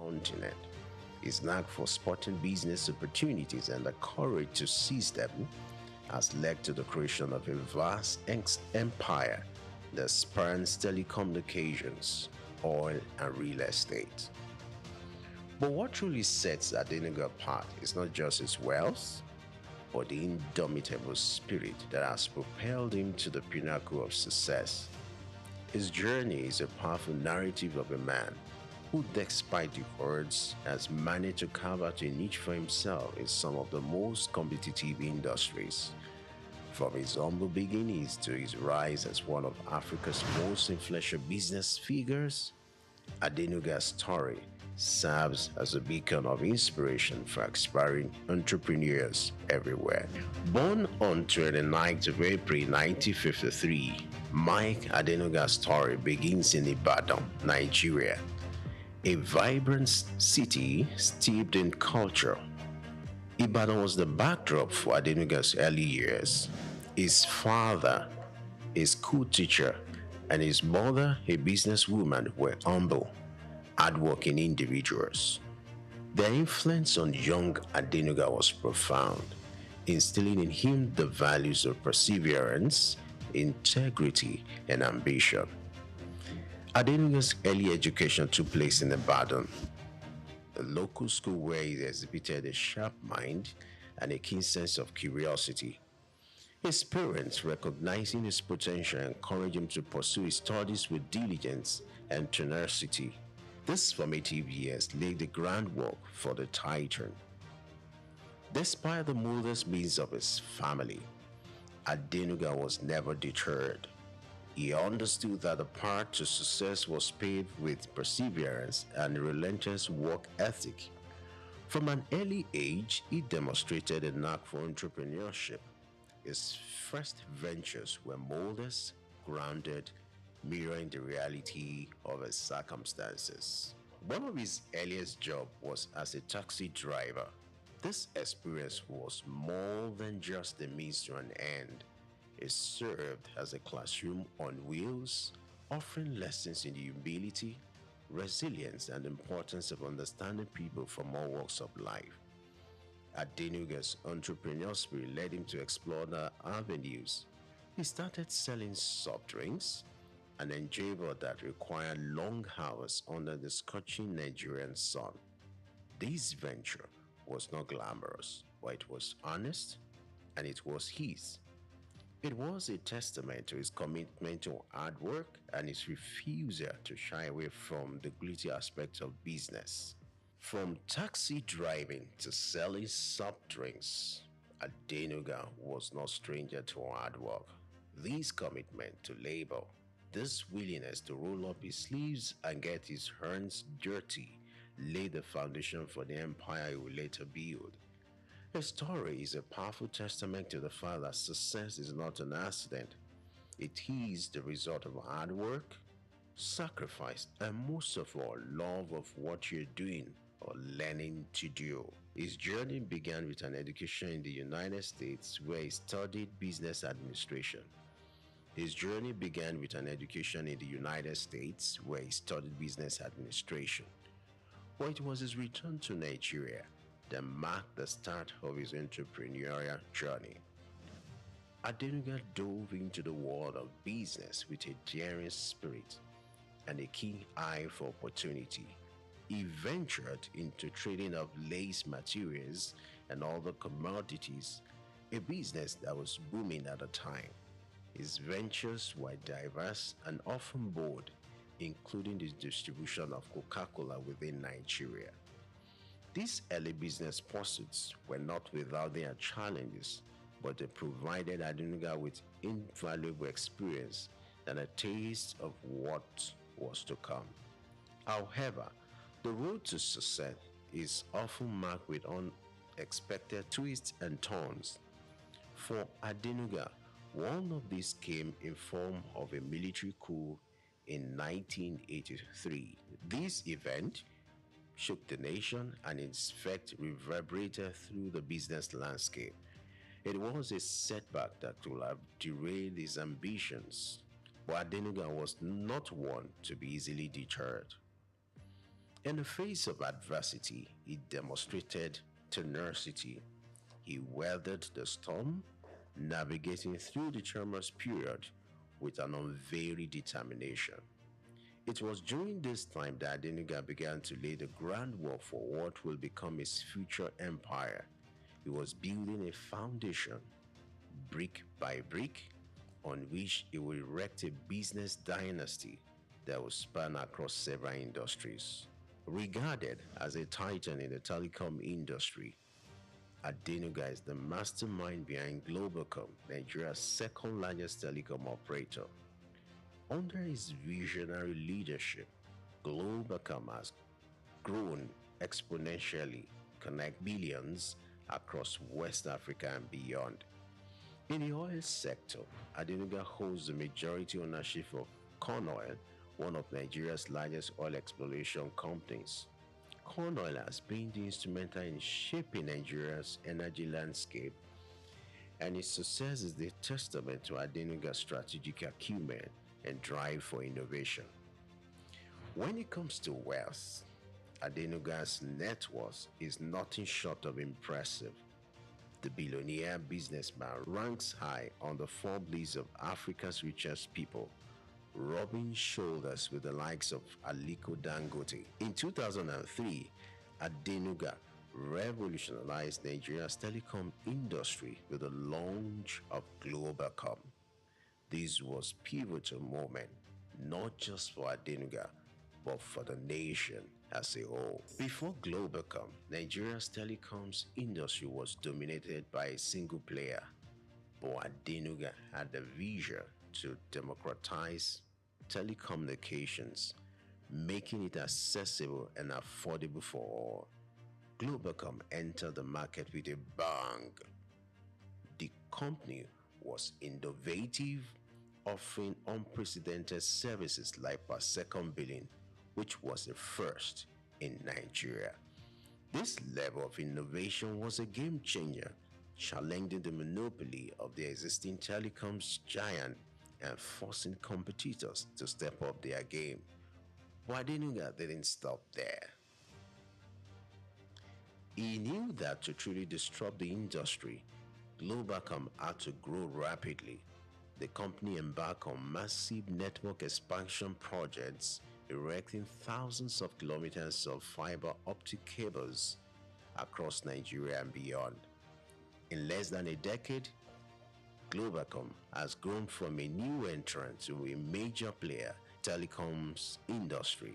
continent. His knack for spotting business opportunities and the courage to seize them has led to the creation of a vast empire that spans telecommunications, oil, and real estate. But what truly sets Adenuga apart is not just his wealth, but the indomitable spirit that has propelled him to the pinnacle of success. His journey is a powerful narrative of a man who, despite the odds, has managed to carve out a niche for himself in some of the most competitive industries. From his humble beginnings to his rise as one of Africa's most influential business figures, Adenuga's story serves as a beacon of inspiration for aspiring entrepreneurs everywhere. Born on 29th of April 1953, Mike Adenuga's story begins in Ibadan, Nigeria, a vibrant city steeped in culture. Ibadan was the backdrop for Adenuga's early years. His father, a school teacher, and his mother, a businesswoman, were humble, hardworking individuals. Their influence on young Adenuga was profound, instilling in him the values of perseverance, integrity, and ambition. Adenuga's early education took place in Ibadan, a local school where he exhibited a sharp mind and a keen sense of curiosity. His parents, recognizing his potential, encouraged him to pursue his studies with diligence and tenacity. These formative years laid the groundwork for the titan. Despite the modest means of his family, Adenuga was never deterred. He understood that the path to success was paved with perseverance and relentless work ethic. From an early age, he demonstrated a knack for entrepreneurship. His first ventures were modest, grounded, mirroring the reality of his circumstances. One of his earliest jobs was as a taxi driver. This experience was more than just a means to an end. It served as a classroom on wheels, offering lessons in humility, resilience, and the importance of understanding people from all walks of life. Adenuga's entrepreneurial spirit led him to explore the avenues. He started selling soft drinks, an endeavor that required long hours under the scorching Nigerian sun. This venture was not glamorous, but it was honest and it was his. It was a testament to his commitment to hard work and his refusal to shy away from the gritty aspects of business. From taxi driving to selling soft drinks, Adenuga was no stranger to hard work. This commitment to labor, this willingness to roll up his sleeves and get his hands dirty, laid the foundation for the empire he would later build. His story is a powerful testament to the fact that success is not an accident. It is the result of hard work, sacrifice, and most of all, love of what you're doing or learning to do. His journey began with an education in the United States where he studied business administration. His journey began with an education in the United States where he studied business administration. But it was his return to Nigeria that marked the start of his entrepreneurial journey. Adenuga dove into the world of business with a daring spirit and a keen eye for opportunity. He ventured into trading of lace materials and other commodities, a business that was booming at the time. His ventures were diverse and often bold, including the distribution of Coca-Cola within Nigeria. These early business pursuits were not without their challenges, but they provided Adenuga with invaluable experience and a taste of what was to come. However, the road to success is often marked with unexpected twists and turns. For Adenuga, one of these came in form of a military coup in 1983. This event shook the nation and its effect reverberated through the business landscape. It was a setback that would have derailed his ambitions, but Adenuga was not one to be easily deterred. In the face of adversity, he demonstrated tenacity. He weathered the storm, navigating through the tumultuous period with an unvailing determination. It was during this time that Adenuga began to lay the groundwork for what will become his future empire. He was building a foundation, brick by brick, on which he will erect a business dynasty that will span across several industries. Regarded as a titan in the telecom industry, Adenuga is the mastermind behind Globalcom, Nigeria's second largest telecom operator. Under his visionary leadership, Globalcom has grown exponentially, connect billions across West Africa and beyond. In the oil sector, Adenuga holds the majority ownership of Corn one of Nigeria's largest oil exploration companies. Corn has been instrumental in shaping Nigeria's energy landscape, and its success is the testament to Adenuga's strategic acumen and drive for innovation. When it comes to wealth, Adenuga's net worth is nothing short of impressive. The billionaire businessman ranks high on the Forbes list of Africa's richest people, rubbing shoulders with the likes of Aliko Dangote. In 2003, Adenuga revolutionized Nigeria's telecom industry with the launch of Globalcom. This was a pivotal moment, not just for Adenuga, but for the nation as a whole. Before Globalcom, Nigeria's telecoms industry was dominated by a single player, but Adenuga had the vision to democratize telecommunications, making it accessible and affordable for all. Globalcom entered the market with a bang. The company was innovative, offering unprecedented services like per second billing, which was the first in Nigeria. This level of innovation was a game changer, challenging the monopoly of the existing telecoms giant and forcing competitors to step up their game. But Adenuga didn't stop there. He knew that to truly disrupt the industry, Globalcom had to grow rapidly. The company embarked on massive network expansion projects, erecting thousands of kilometers of fiber optic cables across Nigeria and beyond. In less than a decade, Globalcom has grown from a new entrant to a major player in the telecoms industry.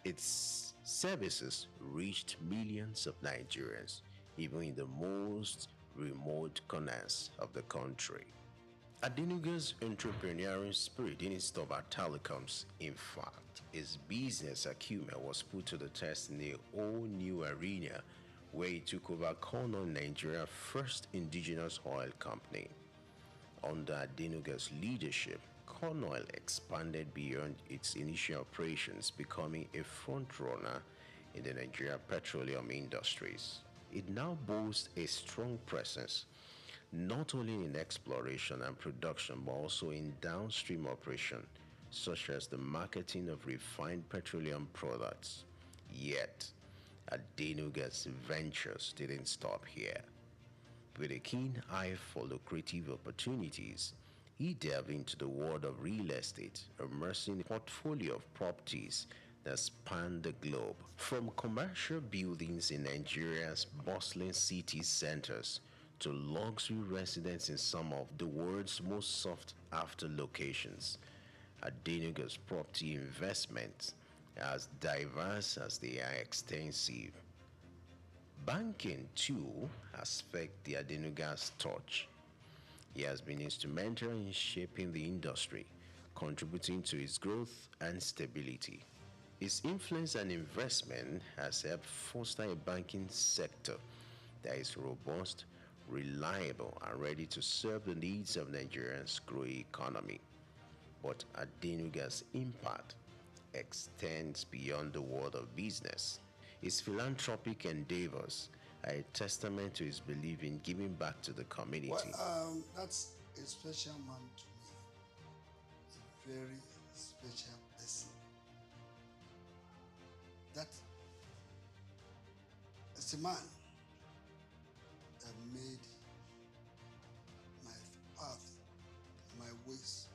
Its services reached millions of Nigerians, even in the most remote corners of the country. Adenuga's entrepreneurial spirit didn't stop at telecoms. In fact, his business acumen was put to the test in a whole new arena where he took over Cornell, Nigeria's first indigenous oil company. Under Adenuga's leadership, Cornell expanded beyond its initial operations, becoming a frontrunner in the Nigerian petroleum industries. It now boasts a strong presence not only in exploration and production but also in downstream operation, such as the marketing of refined petroleum products. Yet, Adenuga's ventures didn't stop here. With a keen eye for lucrative opportunities, he delved into the world of real estate, immersing a portfolio of properties that span the globe, from commercial buildings in Nigeria's bustling city centers to luxury residences in some of the world's most sought-after locations. Adenuga's property investments are as diverse as they are extensive. Banking, too, has felt the Adenuga's touch. He has been instrumental in shaping the industry, contributing to its growth and stability. His influence and investment has helped foster a banking sector that is robust, reliable, and ready to serve the needs of Nigeria's growing economy. But Adenuga's impact extends beyond the world of business. His philanthropic endeavors are a testament to his belief in giving back to the community. That's a special man to me. A very special person. That is a man that made my path, my ways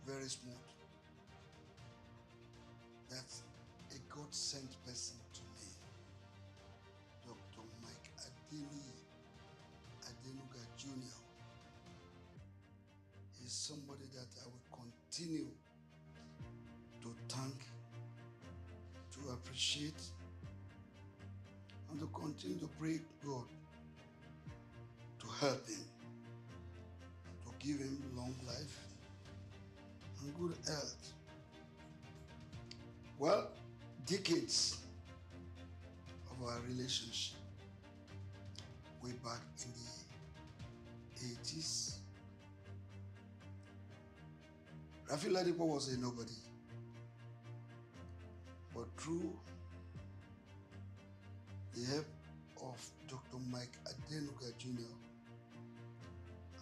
very smooth. That's a God sent person to me, Dr. Mike Adenuga Jr. He's somebody that I will continue to thank, to appreciate, and to continue to pray God to help him, to give him long life and good health. Well, decades of our relationship, way back in the 80s, Rafi Ladipo was a nobody. But through the help of Dr. Mike Adenuga Jr.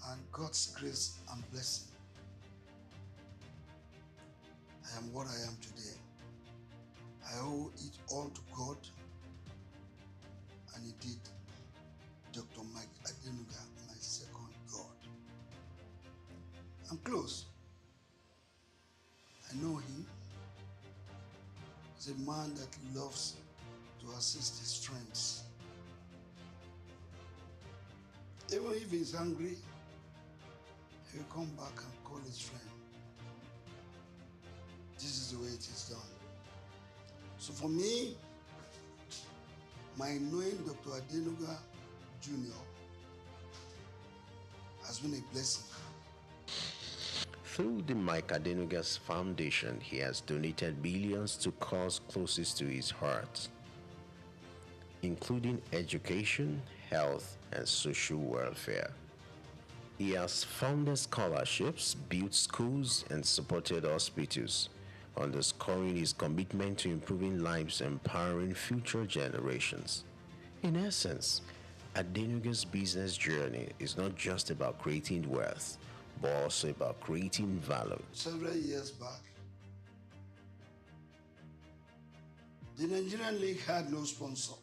and God's grace and blessing, I am what I am today. I owe it all to God, and indeed, Dr. Mike Adenuga, my second God. I'm close. I know him. He's a man that loves to assist his friends. Even if he's hungry, he will come back and call his friend. This is the way it is done. So for me, my knowing Dr. Adenuga Jr. has been a blessing. Through the Mike Adenuga's Foundation, he has donated billions to cause closest to his heart, including education, health, and social welfare. He has funded scholarships, built schools, and supported hospitals, underscoring his commitment to improving lives and empowering future generations. In essence, Adenuga's business journey is not just about creating wealth, but also about creating value. Several years back, the Nigerian League had no sponsor.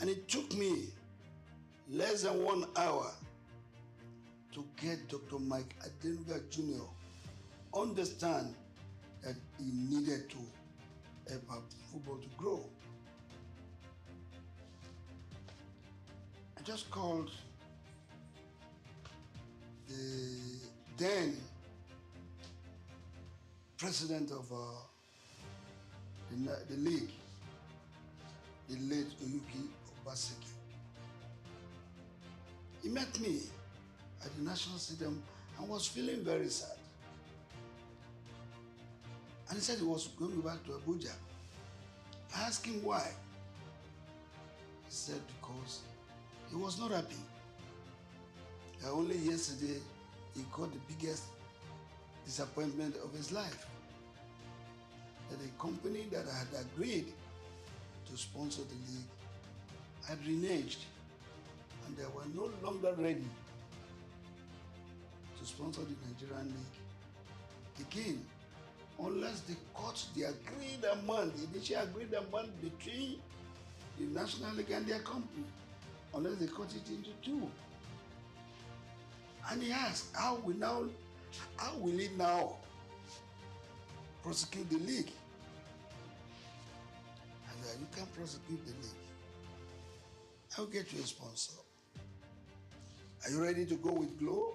And it took me less than 1 hour to get Dr. Mike Adenuga Jr. understand that he needed to help our football to grow. I just called the then president of the league, the late Oyuki Obaseki. He met me at the National Stadium and was feeling very sad. And he said he was going back to Abuja. I asked him why. He said because he was not happy. Only yesterday, he got the biggest disappointment of his life. That a company that had agreed to sponsor the league had reneged, and they were no longer ready to sponsor the Nigerian league again, unless they cut the agreed amount, the initial agreed amount between the National League and their company, unless they cut it into two. And he asked, how will he now prosecute the league? I said, you can't prosecute the league. I'll get you a sponsor. Are you ready to go with Glow?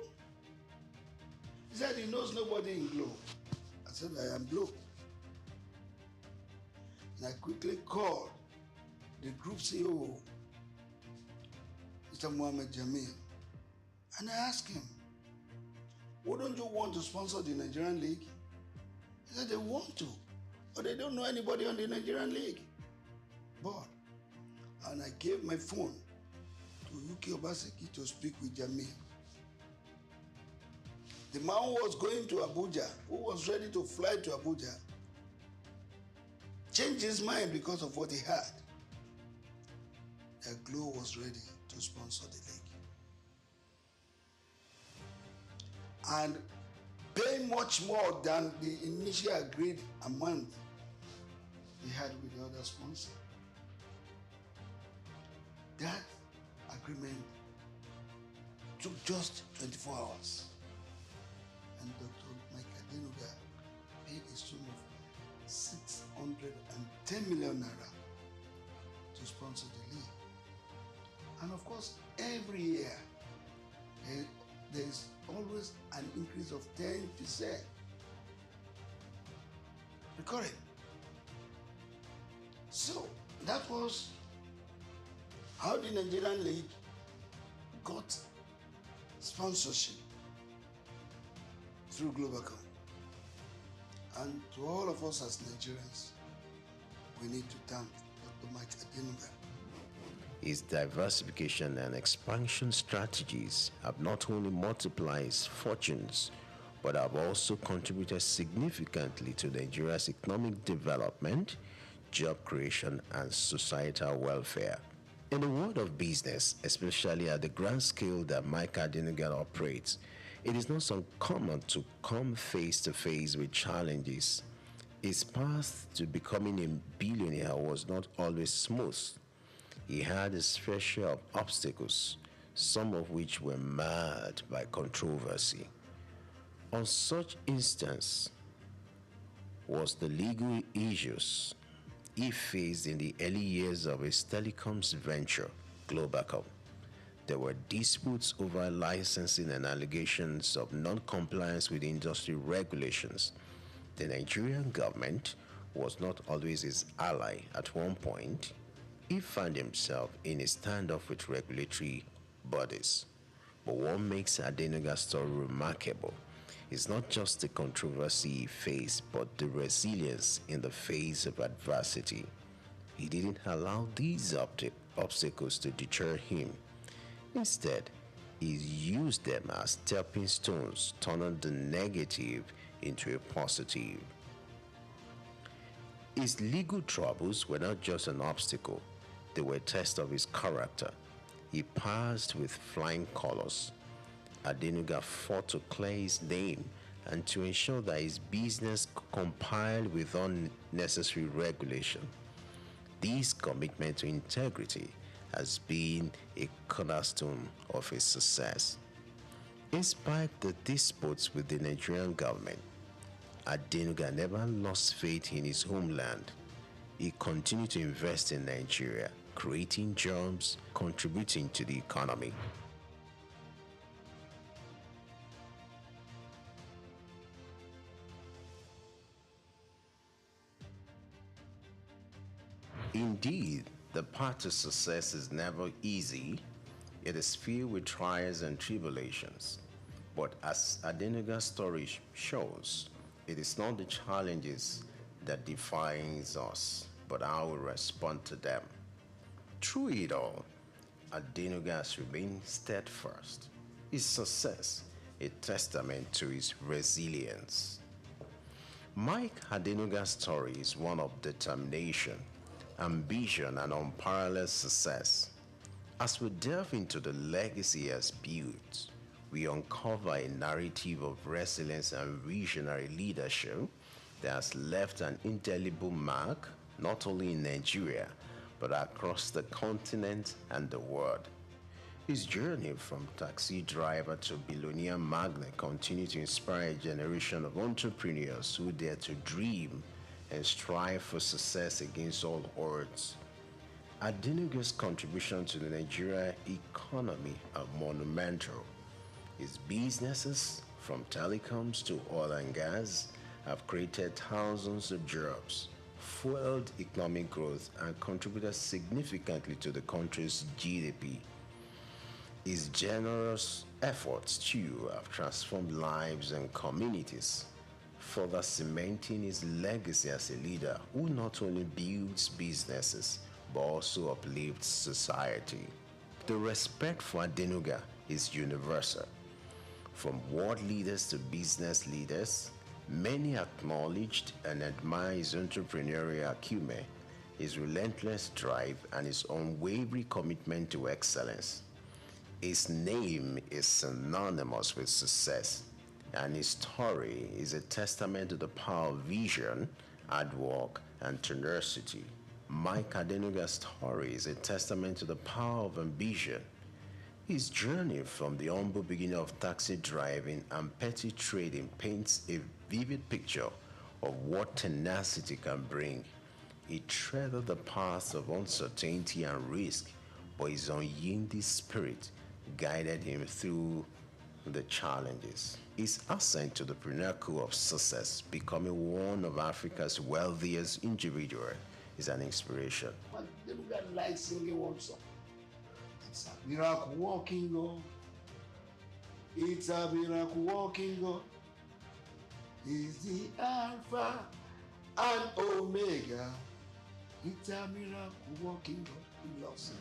He said he knows nobody in Glow. I said, I am Glow. And I quickly called the group CEO, Mr. Mohammed Jamil. And I asked him, wouldn't you want to sponsor the Nigerian League? He said they want to, but they don't know anybody on the Nigerian League. But, and I gave my phone to Yuki Obaseki to speak with Jamil. The man who was going to Abuja, who was ready to fly to Abuja, changed his mind because of what he had. The Glow was ready to sponsor the league. And paying much more than the initial agreed amount they had with the other sponsor. That agreement took just 24 hours. And Dr. Mike Adenuga paid a sum of 610 million naira to sponsor the league. And of course, every year, there is always an increase of 10% recurring. So that was how the Nigerian league got sponsorship through Globacom. And to all of us as Nigerians, we need to thank Dr. Mike Adenuga. His diversification and expansion strategies have not only multiplied his fortunes, but have also contributed significantly to Nigeria's economic development, job creation, and societal welfare. In the world of business, especially at the grand scale that Mike Adenuga operates, it is not uncommon to come face to face with challenges. His path to becoming a billionaire was not always smooth. He had his fair share of obstacles, some of which were marred by controversy. On such instance was the legal issues he faced in the early years of his telecoms venture, Globacom. There were disputes over licensing and allegations of non-compliance with industry regulations. The Nigerian government was not always his ally. At one point, he found himself in a standoff with regulatory bodies. But what makes Adenuga's story remarkable is not just the controversy he faced, but the resilience in the face of adversity. He didn't allow these obstacles to deter him. Instead, he used them as stepping stones, turning the negative into a positive. His legal troubles were not just an obstacle, they were a test of his character. He passed with flying colors. Adenuga fought to clear his name and to ensure that his business complied with unnecessary regulation. This commitment to integrity has been a cornerstone of his success. Despite the disputes with the Nigerian government, Adenuga never lost faith in his homeland. He continued to invest in Nigeria, creating jobs, contributing to the economy. Indeed, the path to success is never easy. It is filled with trials and tribulations. But as Adenuga's story shows, it is not the challenges that defines us, but how we respond to them. Through it all, Adenuga has remained steadfast. His success, a testament to his resilience. Mike Adenuga's story is one of determination, ambition, and unparalleled success. As we delve into the legacy he has built, we uncover a narrative of resilience and visionary leadership that has left an indelible mark not only in Nigeria but across the continent and the world. His journey from taxi driver to billionaire magnate continues to inspire a generation of entrepreneurs who dare to dream and strive for success against all odds. Adenuga's contribution to the Nigerian economy are monumental. His businesses, from telecoms to oil and gas, have created thousands of jobs, fueled economic growth, and contributed significantly to the country's GDP. His generous efforts, too, have transformed lives and communities, further cementing his legacy as a leader who not only builds businesses but also uplifts society. The respect for Adenuga is universal. From world leaders to business leaders, many acknowledged and admire his entrepreneurial acumen, his relentless drive, and his unwavering commitment to excellence. His name is synonymous with success. And his story is a testament to the power of vision, hard work, and tenacity. Mike Adenuga's story is a testament to the power of ambition. His journey from the humble beginning of taxi driving and petty trading paints a vivid picture of what tenacity can bring. He treaded the paths of uncertainty and risk, but his unyielding spirit guided him through the challenges. His ascent to the pinnacle of success, becoming one of Africa's wealthiest individuals, is an inspiration. But they look at like singing one song. It's a miracle walking God. It's a miracle walking God. He's the Alpha and Omega. It's a miracle walking God. He loves him.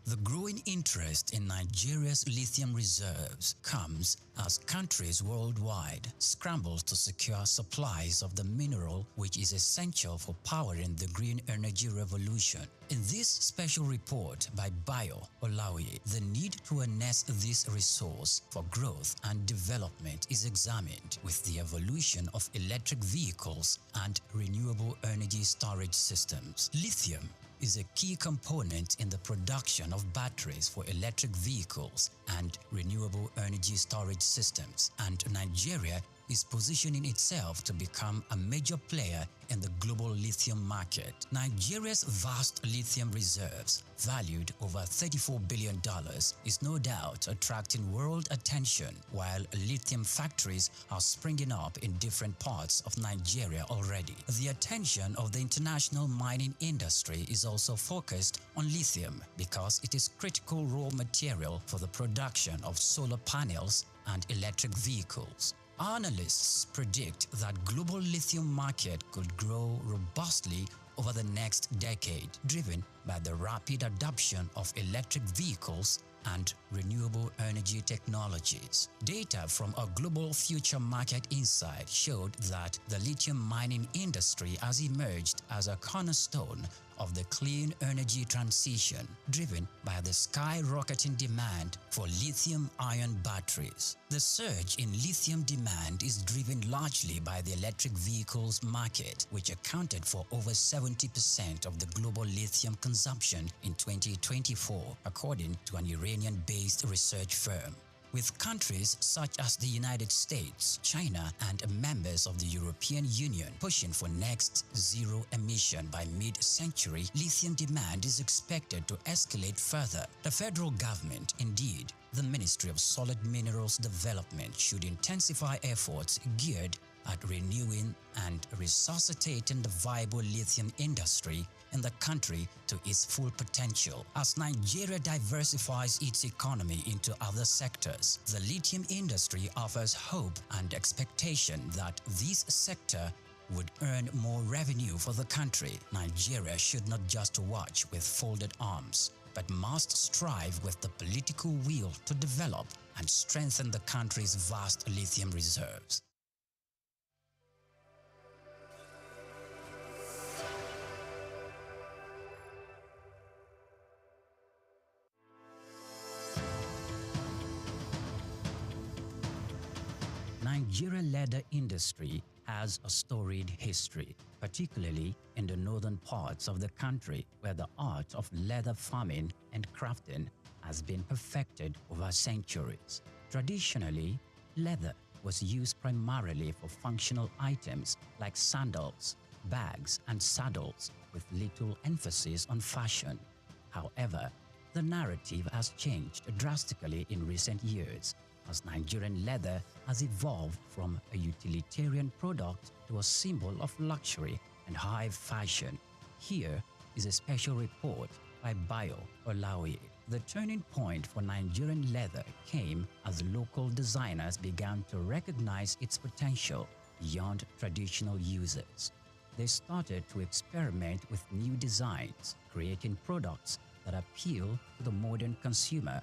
The growing interest in Nigeria's lithium reserves comes as countries worldwide scramble to secure supplies of the mineral which is essential for powering the green energy revolution. In this special report by Bayo Olaoye, the need to harness this resource for growth and development is examined with the evolution of electric vehicles and renewable energy storage systems. Lithium is a key component in the production of batteries for electric vehicles and renewable energy storage systems, and Nigeria is positioning itself to become a major player in the global lithium market. Nigeria's vast lithium reserves, valued over $34 billion, is no doubt attracting world attention, while lithium factories are springing up in different parts of Nigeria already. The attention of the international mining industry is also focused on lithium because it is critical raw material for the production of solar panels and electric vehicles. Analysts predict that global lithium market could grow robustly over the next decade, driven by the rapid adoption of electric vehicles and renewable energy technologies. Data from a global future market insight showed that the lithium mining industry has emerged as a cornerstone of the clean energy transition, driven by the skyrocketing demand for lithium-ion batteries. The surge in lithium demand is driven largely by the electric vehicles market, which accounted for over 70% of the global lithium consumption in 2024, according to an Iranian-based research firm. With countries such as the United States, China, and members of the European Union pushing for next zero emission by mid-century, lithium demand is expected to escalate further. The federal government, indeed, the Ministry of Solid Minerals Development, should intensify efforts geared at renewing and resuscitating the viable lithium industry in the country to its full potential. As Nigeria diversifies its economy into other sectors, the lithium industry offers hope and expectation that this sector would earn more revenue for the country. Nigeria should not just watch with folded arms, but must strive with the political will to develop and strengthen the country's vast lithium reserves. Nigeria leather industry has a storied history, particularly in the northern parts of the country, where the art of leather farming and crafting has been perfected over centuries. Traditionally, leather was used primarily for functional items like sandals, bags, and saddles, with little emphasis on fashion. However, the narrative has changed drastically in recent years, as Nigerian leather has evolved from a utilitarian product to a symbol of luxury and high fashion. Here is a special report by Bayo Olaoye. The turning point for Nigerian leather came as local designers began to recognize its potential beyond traditional uses. they started to experiment with new designs, creating products that appeal to the modern consumer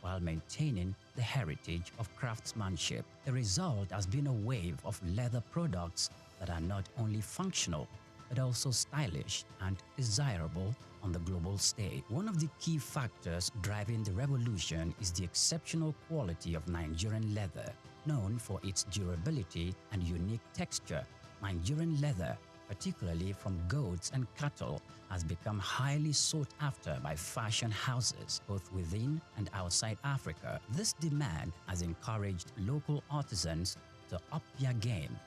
while maintaining the heritage of craftsmanship. The result has been a wave of leather products that are not only functional but also stylish and desirable on the global stage. One of the key factors driving the revolution is the exceptional quality of Nigerian leather. Known for its durability and unique texture, Nigerian leather, particularly from goats and cattle, has become highly sought after by fashion houses both within and outside Africa. This demand has encouraged local artisans to up their game,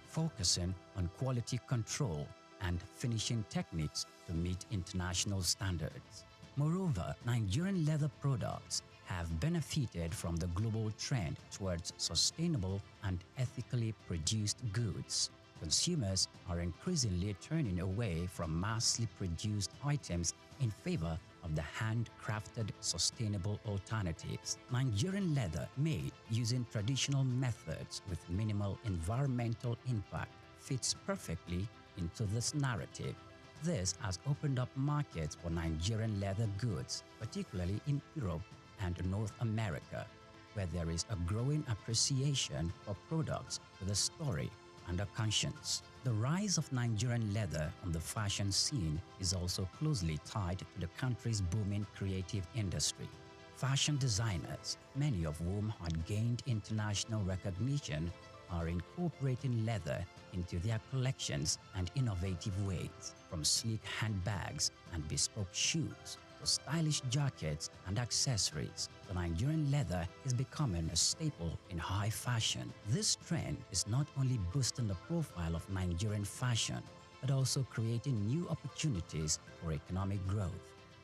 focusing on quality control and finishing techniques to meet international standards. Moreover, Nigerian leather products have benefited from the global trend towards sustainable and ethically produced goods. Consumers are increasingly turning away from massively produced items in favor of the handcrafted sustainable alternatives. Nigerian leather made using traditional methods with minimal environmental impact fits perfectly into this narrative. This has opened up markets for Nigerian leather goods, particularly in Europe and North America, where there is a growing appreciation for products with a story and a conscience. The rise of Nigerian leather on the fashion scene is also closely tied to the country's booming creative industry. Fashion designers, many of whom had gained international recognition, are incorporating leather into their collections and innovative ways, from sleek handbags and bespoke shoes to stylish jackets and accessories. The Nigerian leather is becoming a staple in high fashion. This trend is not only boosting the profile of Nigerian fashion, but also creating new opportunities for economic growth.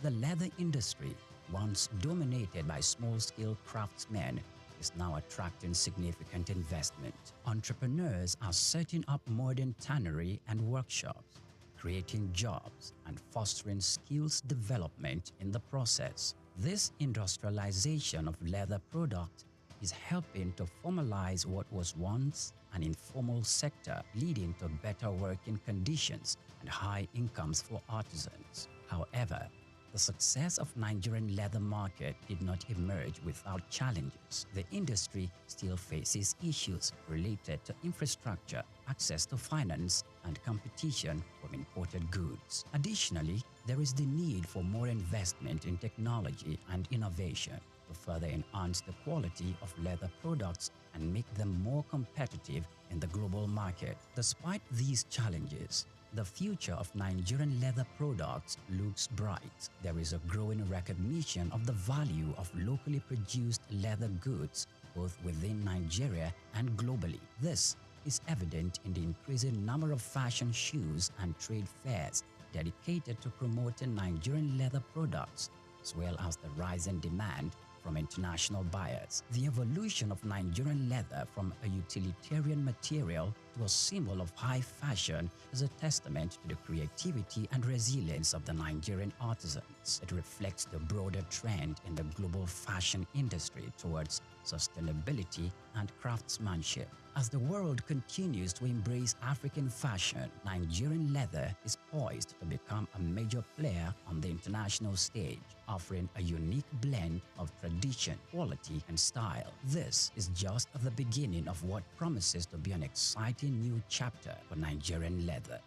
The leather industry, once dominated by small-scale craftsmen, is now attracting significant investment. Entrepreneurs are setting up modern tannery and workshops, creating jobs and fostering skills development in the process. This industrialization of leather products is helping to formalize what was once an informal sector, leading to better working conditions and high incomes for artisans. However, the success of Nigerian leather market did not emerge without challenges. The industry still faces issues related to infrastructure, access to finance, and competition from imported goods. Additionally, there is the need for more investment in technology and innovation to further enhance the quality of leather products and make them more competitive in the global market. Despite these challenges, the future of Nigerian leather products looks bright. There is a growing recognition of the value of locally produced leather goods both within Nigeria and globally. This is evident in the increasing number of fashion shows and trade fairs dedicated to promoting Nigerian leather products, as well as the rising demand from international buyers. The evolution of Nigerian leather from a utilitarian material to a symbol of high fashion is a testament to the creativity and resilience of the Nigerian artisans. It reflects the broader trend in the global fashion industry towards sustainability and craftsmanship. As the world continues to embrace African fashion, Nigerian leather is poised to become a major player on the international stage, offering a unique blend of tradition, quality, and style. This is just the beginning of what promises to be an exciting new chapter for Nigerian leather.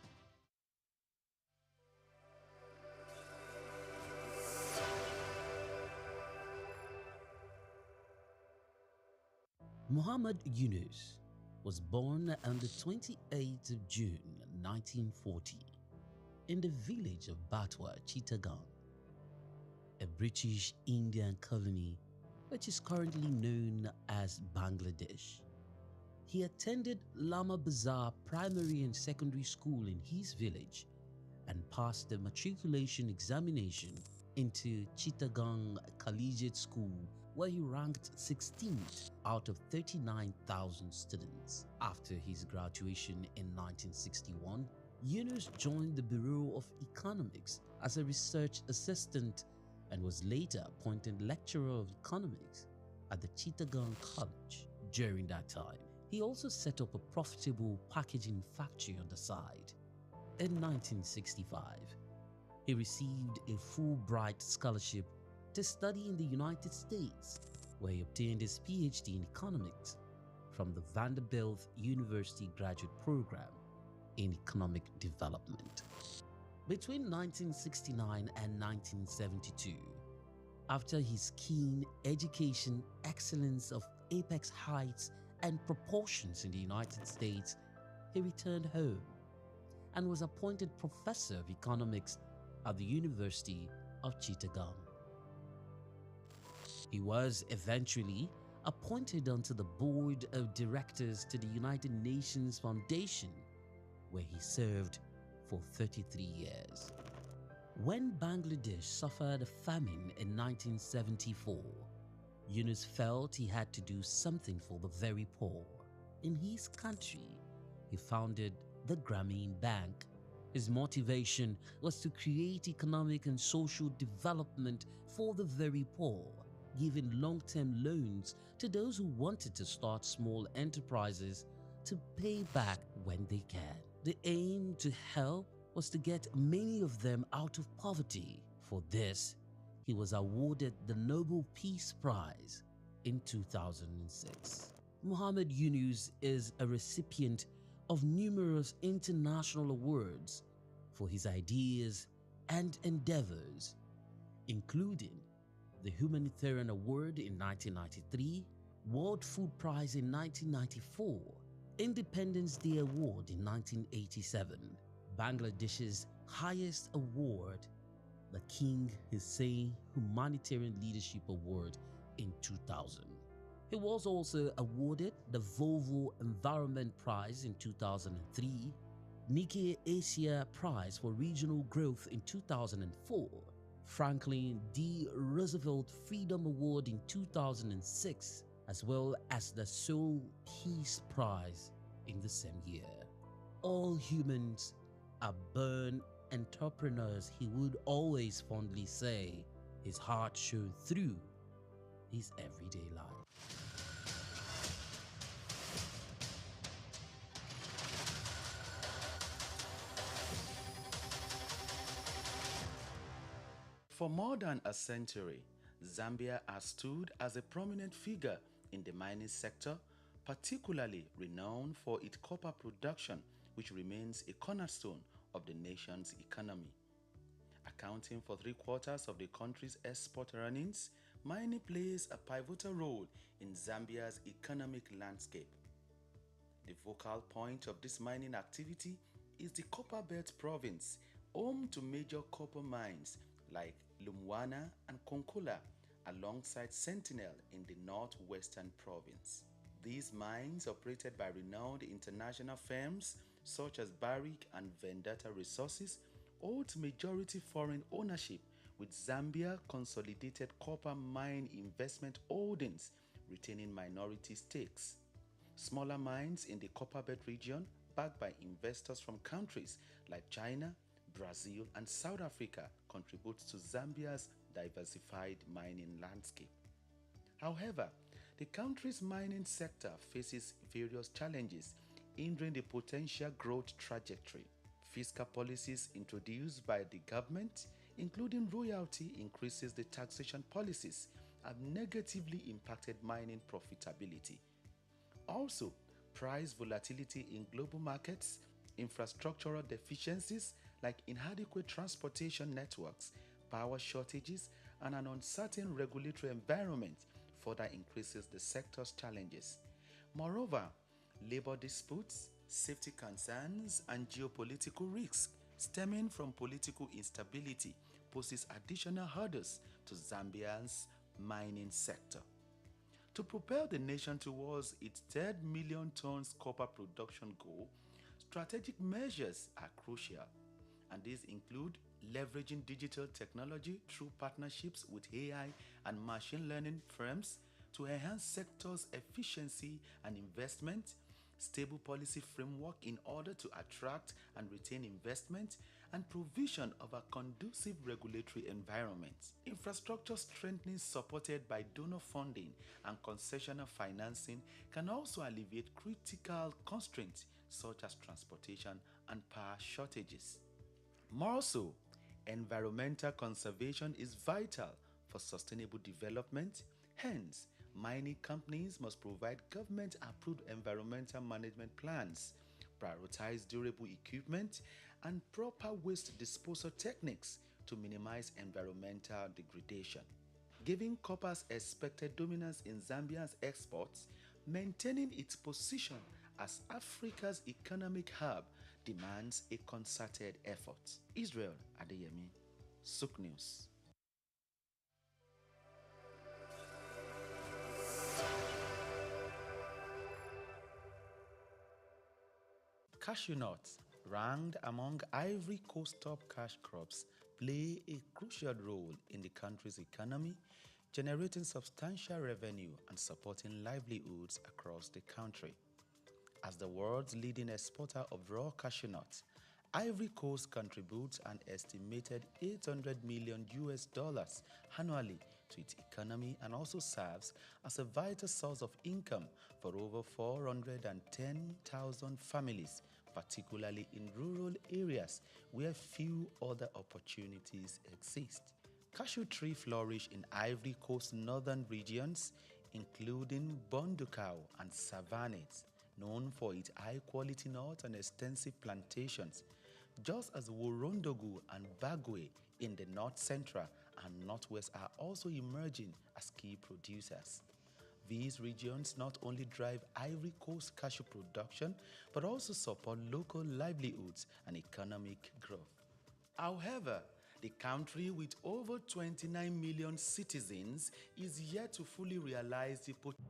Muhammad Yunus was born on the 28th of June 1940 in the village of Batwa, Chittagong, a British Indian colony which is currently known as Bangladesh. He attended Lama Bazar Primary and Secondary School in his village and passed the matriculation examination into Chittagong Collegiate School, where he ranked 16th out of 39,000 students. After his graduation in 1961, Yunus joined the Bureau of Economics as a research assistant and was later appointed lecturer of economics at the Chittagong College. During that time, he also set up a profitable packaging factory on the side. In 1965, he received a Fulbright scholarship to study in the United States, where he obtained his PhD in economics from the Vanderbilt University Graduate Program in Economic Development. Between 1969 and 1972, after his keen education excellence of apex heights and proportions in the United States, he returned home and was appointed professor of economics at the University of Chittagong. He was eventually appointed onto the board of directors to the United Nations Foundation, where he served for 33 years. When Bangladesh suffered a famine in 1974, Yunus felt he had to do something for the very poor. In his country, he founded the Grameen Bank. His motivation was to create economic and social development for the very poor, giving long-term loans to those who wanted to start small enterprises to pay back when they can. The aim to help was to get many of them out of poverty. For this, he was awarded the Nobel Peace Prize in 2006. Muhammad Yunus is a recipient of numerous international awards for his ideas and endeavors, including the Humanitarian Award in 1993, World Food Prize in 1994, Independence Day Award in 1987, Bangladesh's highest award, the King Hussein Humanitarian Leadership Award in 2000. He was also awarded the Volvo Environment Prize in 2003, Nikkei Asia Prize for Regional Growth in 2004, Franklin D. Roosevelt Freedom Award in 2006, as well as the Souq Peace Prize in the same year. All humans are born entrepreneurs, he would always fondly say. His heart showed through his everyday life. For more than a century, Zambia has stood as a prominent figure in the mining sector, particularly renowned for its copper production, which remains a cornerstone of the nation's economy. Accounting for 3/4 of the country's export earnings, mining plays a pivotal role in Zambia's economic landscape. The focal point of this mining activity is the Copperbelt province, home to major copper mines like Lumwana and Konkola, alongside Sentinel in the northwestern province. These mines, operated by renowned international firms such as Barrick and Vendetta Resources, hold majority foreign ownership, with Zambia Consolidated Copper Mine Investment Holdings retaining minority stakes. Smaller mines in the Copperbelt region, backed by investors from countries like China, Brazil, and South Africa, contribute to Zambia's diversified mining landscape. However, the country's mining sector faces various challenges, hindering the potential growth trajectory. Fiscal policies introduced by the government, including royalty increases, the taxation policies, have negatively impacted mining profitability. Also, price volatility in global markets, infrastructural deficiencies like inadequate transportation networks, power shortages, and an uncertain regulatory environment further increases the sector's challenges. Moreover, labor disputes, safety concerns, and geopolitical risks stemming from political instability poses additional hurdles to Zambia's mining sector. To propel the nation towards its 3rd million tons copper production goal, strategic measures are crucial, and these include leveraging digital technology through partnerships with AI and machine learning firms to enhance sector's efficiency and investment, stable policy framework in order to attract and retain investment, and provision of a conducive regulatory environment. Infrastructure strengthening supported by donor funding and concessional financing can also alleviate critical constraints such as transportation and power shortages. More so, environmental conservation is vital for sustainable development. Hence, mining companies must provide government-approved environmental management plans, prioritize durable equipment, and proper waste disposal techniques to minimize environmental degradation. Giving copper's expected dominance in Zambia's exports, maintaining its position as Africa's economic hub demands a concerted effort. Israel Adeyemi, Souq News. Cashew nuts, ranked among Ivory Coast top cash crops, play a crucial role in the country's economy, generating substantial revenue and supporting livelihoods across the country. As the world's leading exporter of raw cashew nuts, Ivory Coast contributes an estimated $800 million annually to its economy and also serves as a vital source of income for over 410,000 families, particularly in rural areas where few other opportunities exist. Cashew trees flourish in Ivory Coast northern regions, including Bondukau and Savannah, known for its high-quality nuts and extensive plantations, just as Worondogu and Bagwe in the north central and northwest are also emerging as key producers. These regions not only drive Ivory Coast cashew production, but also support local livelihoods and economic growth. However, the country with over 29 million citizens is yet to fully realize the potential.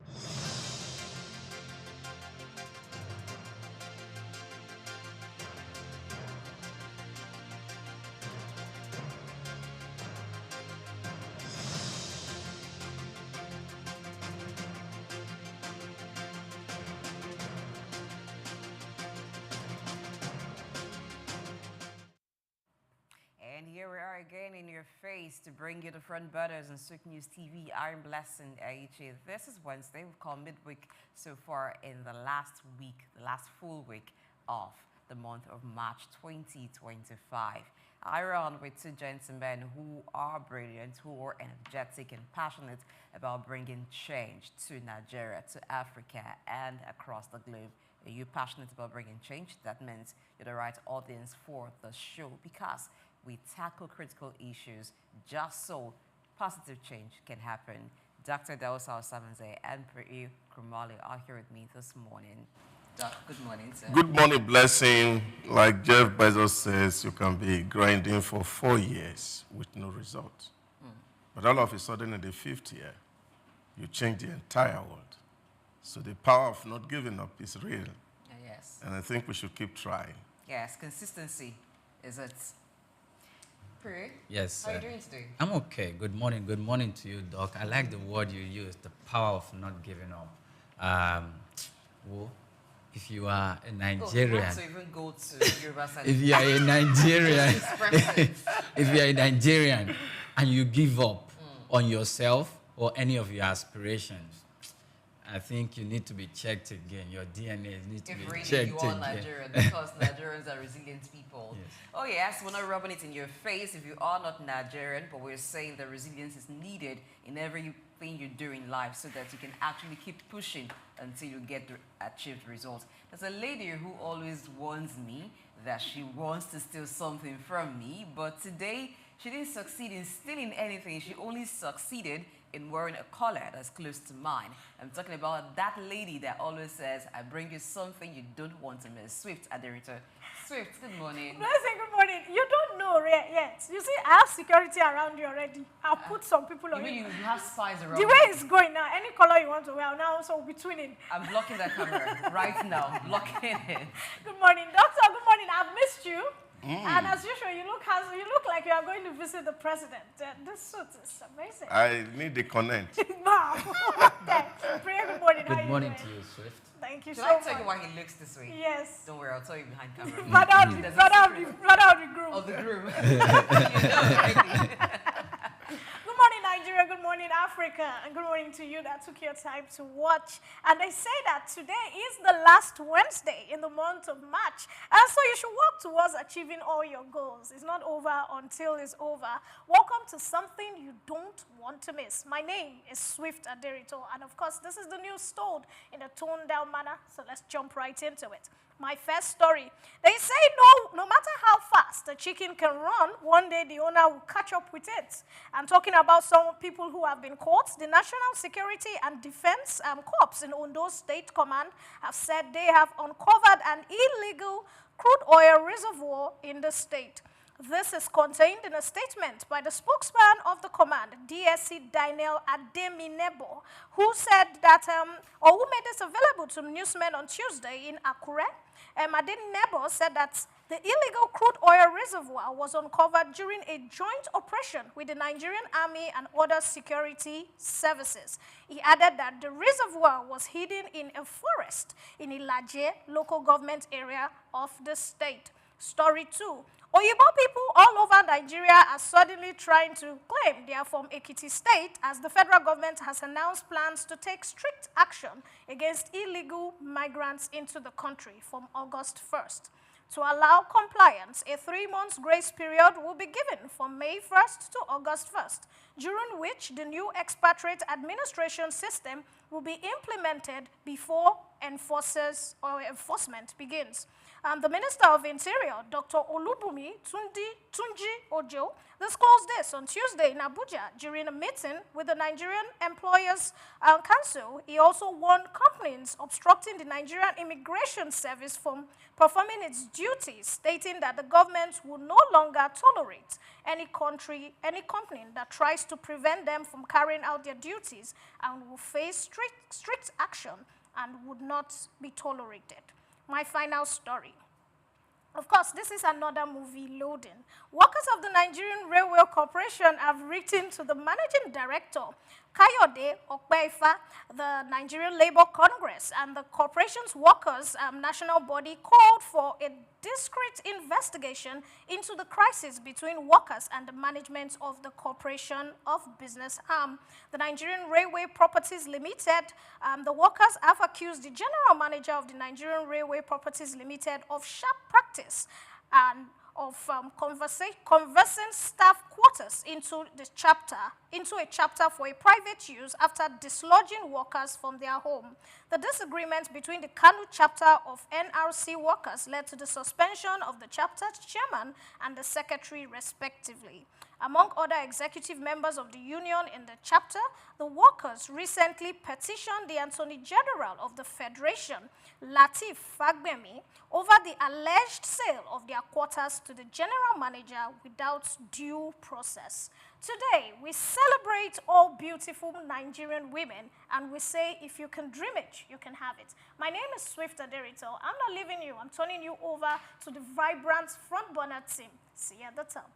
And here we are again in your face to bring you the front butters on Souq News TV. I'm Blessing Aichi. This is Wednesday. We've come midweek so far in the last week, the last full week of the month of March 2025. I run with two gentlemen who are brilliant, who are energetic and passionate about bringing change to Nigeria, to Africa, and across the globe. Are you passionate about bringing change? That means you're the right audience for the show, because we tackle critical issues just so positive change can happen. Dr. Dausa Osamanze and Priyu Kumali are here with me this morning. Doc, good morning, sir. Good morning, Blessing. Like Jeff Bezos says, you can be grinding for 4 years with no result. But all of a sudden, in the 5th year, you change the entire world. So the power of not giving up is real. Yes. And I think we should keep trying. Yes, consistency is it. Priyu, Yes, how are you doing today? I'm okay. Good morning to you, Doc. I like the word you used, the power of not giving up. Well, if you are a Nigerian, Oh, so even go to Yoruba side. if you are a Nigerian, Expressive. if you are a Nigerian and you give up on yourself or any of your aspirations, I think you need to be checked again. Your DNA needs to If be really checked you are again. Nigerian, because Nigerians are resilient people. Yes. Oh yes, we're not rubbing it in your face if you are not Nigerian, but we're saying that resilience is needed in everything you do in life so that you can actually keep pushing until you get the achieved results. There's a lady who always warns me that she wants to steal something from me, but today she didn't succeed in stealing anything. She only succeeded in wearing a collar that's close to mine. I'm talking about that lady that always says, I bring you something you don't want to miss. Swift Aderita. Swift, good morning. Blessing, good morning. You don't know yet. You see, I have security around you already. I'll put some people on You mean you. you have spies around The way it's going now, any color you want to wear, now also be twinning. I'm blocking that camera right now. Blocking it. Good morning, doctor. Good morning. I've missed you. And as usual, you look like you are going to visit the president. This suit is amazing. I need the connect. Wow. Okay. Priya, good morning. How Good you morning doing? to you, Swift. Thank you Should so I much. tell you why he looks this way? Yes. Don't worry, I'll tell you behind camera. Brother of the groom. Of the groom. Good morning, Nigeria, good morning, Africa, and good morning to you that took your time to watch. And they say that today is the last Wednesday in the month of March, and so you should work towards achieving all your goals. It's not over until it's over. Welcome to something you don't want to miss. My name is Swift Aderito, and of course, this is the news told in a toned-down manner, so let's jump right into it. My first story. They say no matter how fast a chicken can run, one day the owner will catch up with it. I'm talking about some people who have been caught. The National Security and Defense Corps in Ondo State Command have said they have uncovered an illegal crude oil reservoir in the state. This is contained in a statement by the spokesman of the command, DSC Daniel Ademinebo, who said that, or who made this available to newsmen on Tuesday in Akure. Ademinebo said that the illegal crude oil reservoir was uncovered during a joint operation with the Nigerian Army and other security services. He added that the reservoir was hidden in a forest in Ilaje local government area of the state. Story 2. Oyibo people all over Nigeria are suddenly trying to claim they are from Ekiti State, as the federal government has announced plans to take strict action against illegal migrants into the country from August 1st. To allow compliance, a 3-month grace period will be given from May 1st to August 1st, during which the new expatriate administration system will be implemented before enforcement begins. The Minister of Interior, Dr. Olubumi Tunji Ojo, disclosed this on Tuesday in Abuja during a meeting with the Nigerian Employers Council. He also warned companies obstructing the Nigerian Immigration Service from performing its duties, stating that the government will no longer tolerate any company that tries to prevent them from carrying out their duties, and will face strict action and would not be tolerated. My final story. Of course, this is another movie loading. Workers of the Nigerian Railway Corporation have written to the Managing Director, Kayode Okpeifa, the Nigerian Labour Congress, and the corporation's workers' national body called for a discreet investigation into the crisis between workers and the management of the Corporation of Business Arm. The Nigerian Railway Properties Limited, the workers have accused the general manager of the Nigerian Railway Properties Limited of sharp practice and of conversing staff quarters into a chapter for a private use after dislodging workers from their home. The disagreement between the Kanu chapter of NRC workers led to the suspension of the chapter chairman and the secretary, respectively. Among other executive members of the union in the chapter, the workers recently petitioned the Attorney General of the Federation, Lateef Fagbemi, over the alleged sale of their quarters to the general manager without due process. Today, we celebrate all beautiful Nigerian women, and we say, if you can dream it, you can have it. My name is Swift Aderito. I'm not leaving you. I'm turning you over to the vibrant front burner team. See you at the top.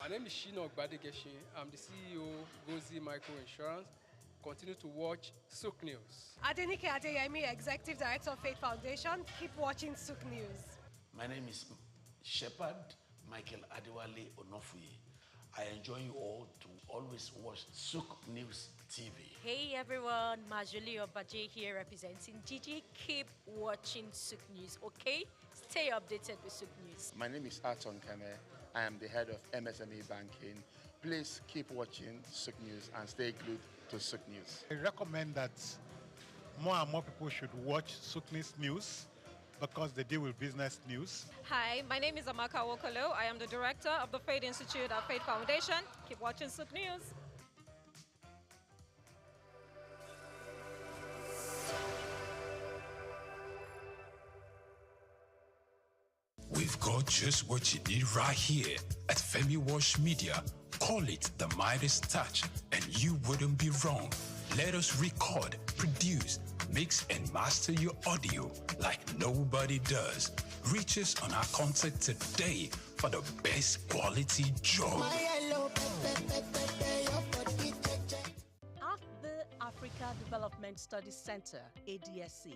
My name is Shino Gbadegeshi. I'm the CEO Gozi Micro Insurance. Continue to watch Souq News. Adenike Adeyemi, Executive Director of Faith Foundation. Keep watching Souq News. My name is Shepherd Michael Adewale Onofuye. I enjoy you all to always watch Souq News TV. Hey everyone, Majuli Obaje here representing Gigi. Keep watching Souq News, okay? Stay updated with Souq News. My name is Aton Kame. I am the head of MSME Banking. Please keep watching Souq News and stay glued to Souq News. I recommend that more and more people should watch Souq News because they deal with business news. Hi, my name is Amaka Wokolo. I am the director of the Faith Institute at Faith Foundation. Keep watching Souq News. We've got just what you need right here at Femi Wash Media. Call it the Midas Touch, and you wouldn't be wrong. Let us record, produce, mix and master your audio like nobody does. Reach us on our contact today for the best quality job. At the Africa Development Studies Center, ADSC,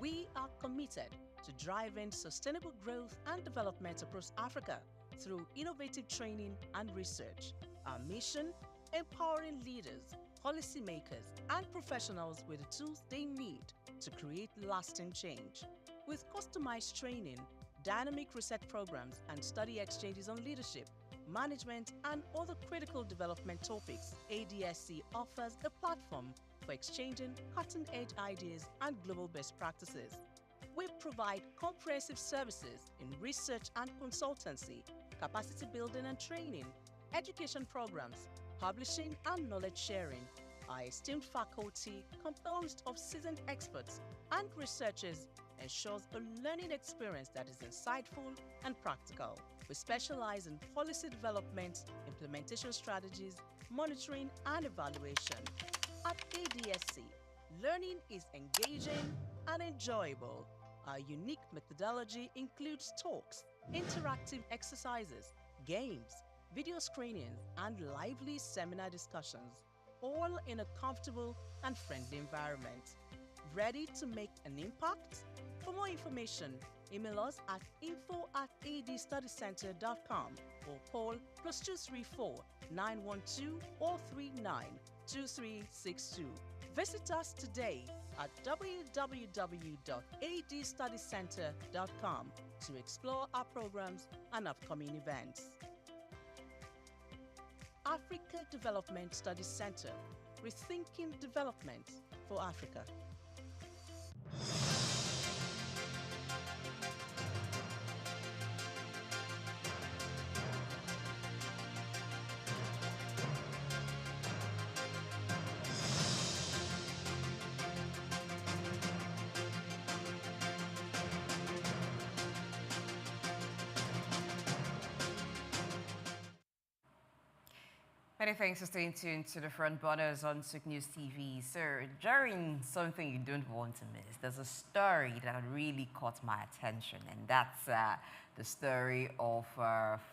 we are committed to driving sustainable growth and development across Africa through innovative training and research. Our mission: empowering leaders, policymakers, and professionals with the tools they need to create lasting change. With customized training, dynamic research programs, and study exchanges on leadership, management, and other critical development topics, ADSC offers a platform for exchanging cutting-edge ideas and global best practices. We provide comprehensive services in research and consultancy, capacity building and training, education programs, publishing, and knowledge sharing. Our esteemed faculty, composed of seasoned experts and researchers, ensures a learning experience that is insightful and practical. We specialize in policy development, implementation strategies, monitoring, and evaluation. At ADSC, learning is engaging and enjoyable. Our unique methodology includes talks, interactive exercises, games, video screenings, and lively seminar discussions, all in a comfortable and friendly environment. Ready to make an impact? For more information, email us at info@adstudycenter.com or call +234 912 039 2362. Visit us today at www.adstudycenter.com to explore our programs and upcoming events. Africa Development Studies Center, rethinking development for Africa. Many thanks for staying tuned to the front burners on Souq News TV. So, during something you don't want to miss, there's a story that really caught my attention, and that's the story of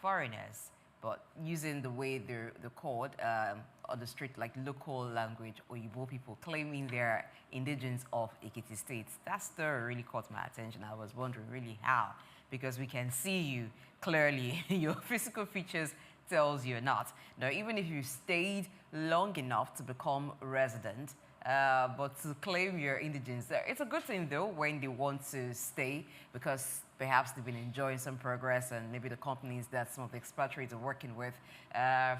foreigners, but using the way they're called on the street, like local language, Oyibo people claiming they're indigenous of Ekiti State. That story really caught my attention. I was wondering really how, because we can see you clearly, your physical features tells you're not. Now, even if you stayed long enough to become a resident, but to claim you're indigenous, it's a good thing though when they want to stay, because perhaps they've been enjoying some progress and maybe the companies that some of the expatriates are working with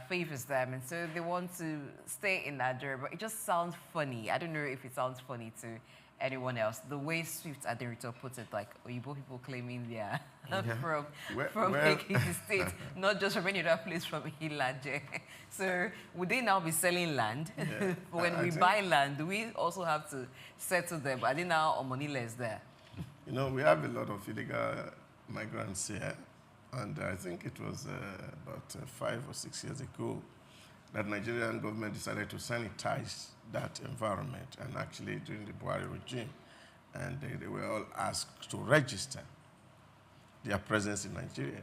favors them, and so they want to stay in Nigeria. But it just sounds funny. I don't know if it sounds funny to anyone else. The way Swift Aderito puts it, like Oyibo people claiming they're from Ekiti State, not just from any other place from Ilaje. So would they now be selling land? Yeah. When we buy land, do we also have to settle them? Are they now on moneyless there? You know, we have a lot of illegal migrants here, and I think it was about 5 or 6 years ago that Nigerian government decided to sanitize that environment, and actually during the Buhari regime, and they were all asked to register their presence in Nigeria.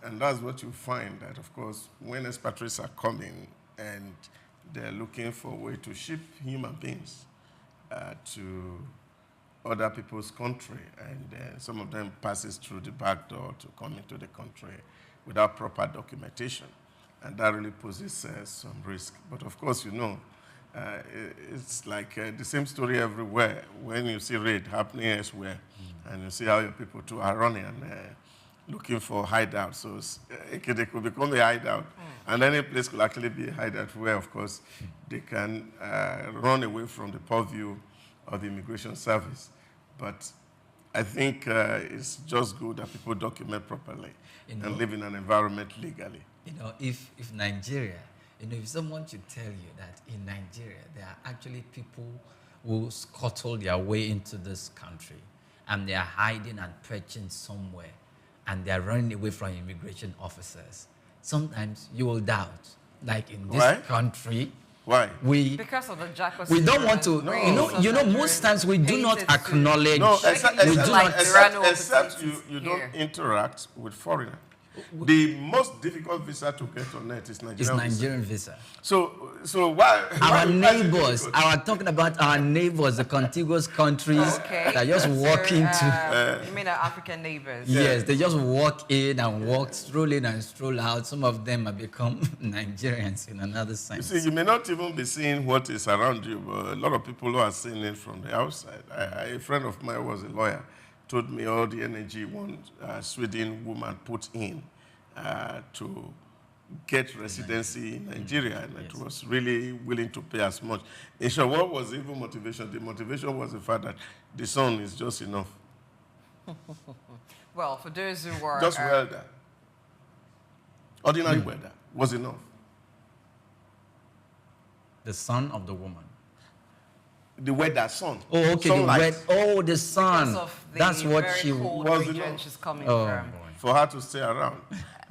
And that's what you find, that of course, when expatriates are coming and they're looking for a way to ship human beings to other people's country, and some of them passes through the back door to come into the country without proper documentation. And that really poses some risk. But of course, you know, it's like the same story everywhere. When you see raid happening elsewhere, and you see how your people too are running and looking for hideout. So they could become a hideout. And any place could actually be a hideout where, of course, they can run away from the purview of the immigration service. But I think it's just good that people document properly and live in an environment legally. You know, if Nigeria, you know, if someone should tell you that in Nigeria there are actually people who scuttle their way into this country and they are hiding and perching somewhere and they are running away from immigration officers, sometimes you will doubt, like in this country, Why? Because of the jackpot. We don't want to. You know, most times we do not acknowledge. No, except you don't interact with foreigners. The most difficult visa to get on net is Nigerian visa. So why? Our neighbors, talking about our neighbors, the contiguous countries that just walk into. You mean our African neighbors? Yes, they just walk in and walk, stroll in and stroll out. Some of them have become Nigerians in another sense. You see, you may not even be seeing what is around you, but a lot of people who are seeing it from the outside. A friend of mine who was a lawyer told me all the energy one Sweden woman put in to get residency in Nigeria, and it was really willing to pay as much. In short, what was the even motivation? The motivation was the fact that the son is just enough. Well, for those who were... Just welder. Ordinary welder was enough. The son of the woman. The welder's son. Oh, okay. The son. That's what she was. She's coming from. For her to stay around.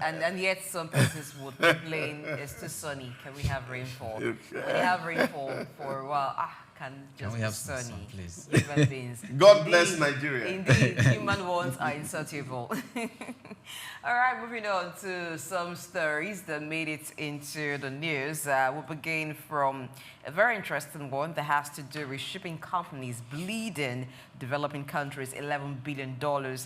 And yet some persons would complain, it's too sunny, can we have rainfall? Okay. When you have rainfall for a while, can we have sunny? Sun, please? Human beings. God bless Nigeria. Indeed, human wants are insatiable. All right, moving on to some stories that made it into the news. We'll begin from a very interesting one that has to do with shipping companies bleeding developing countries $11 billion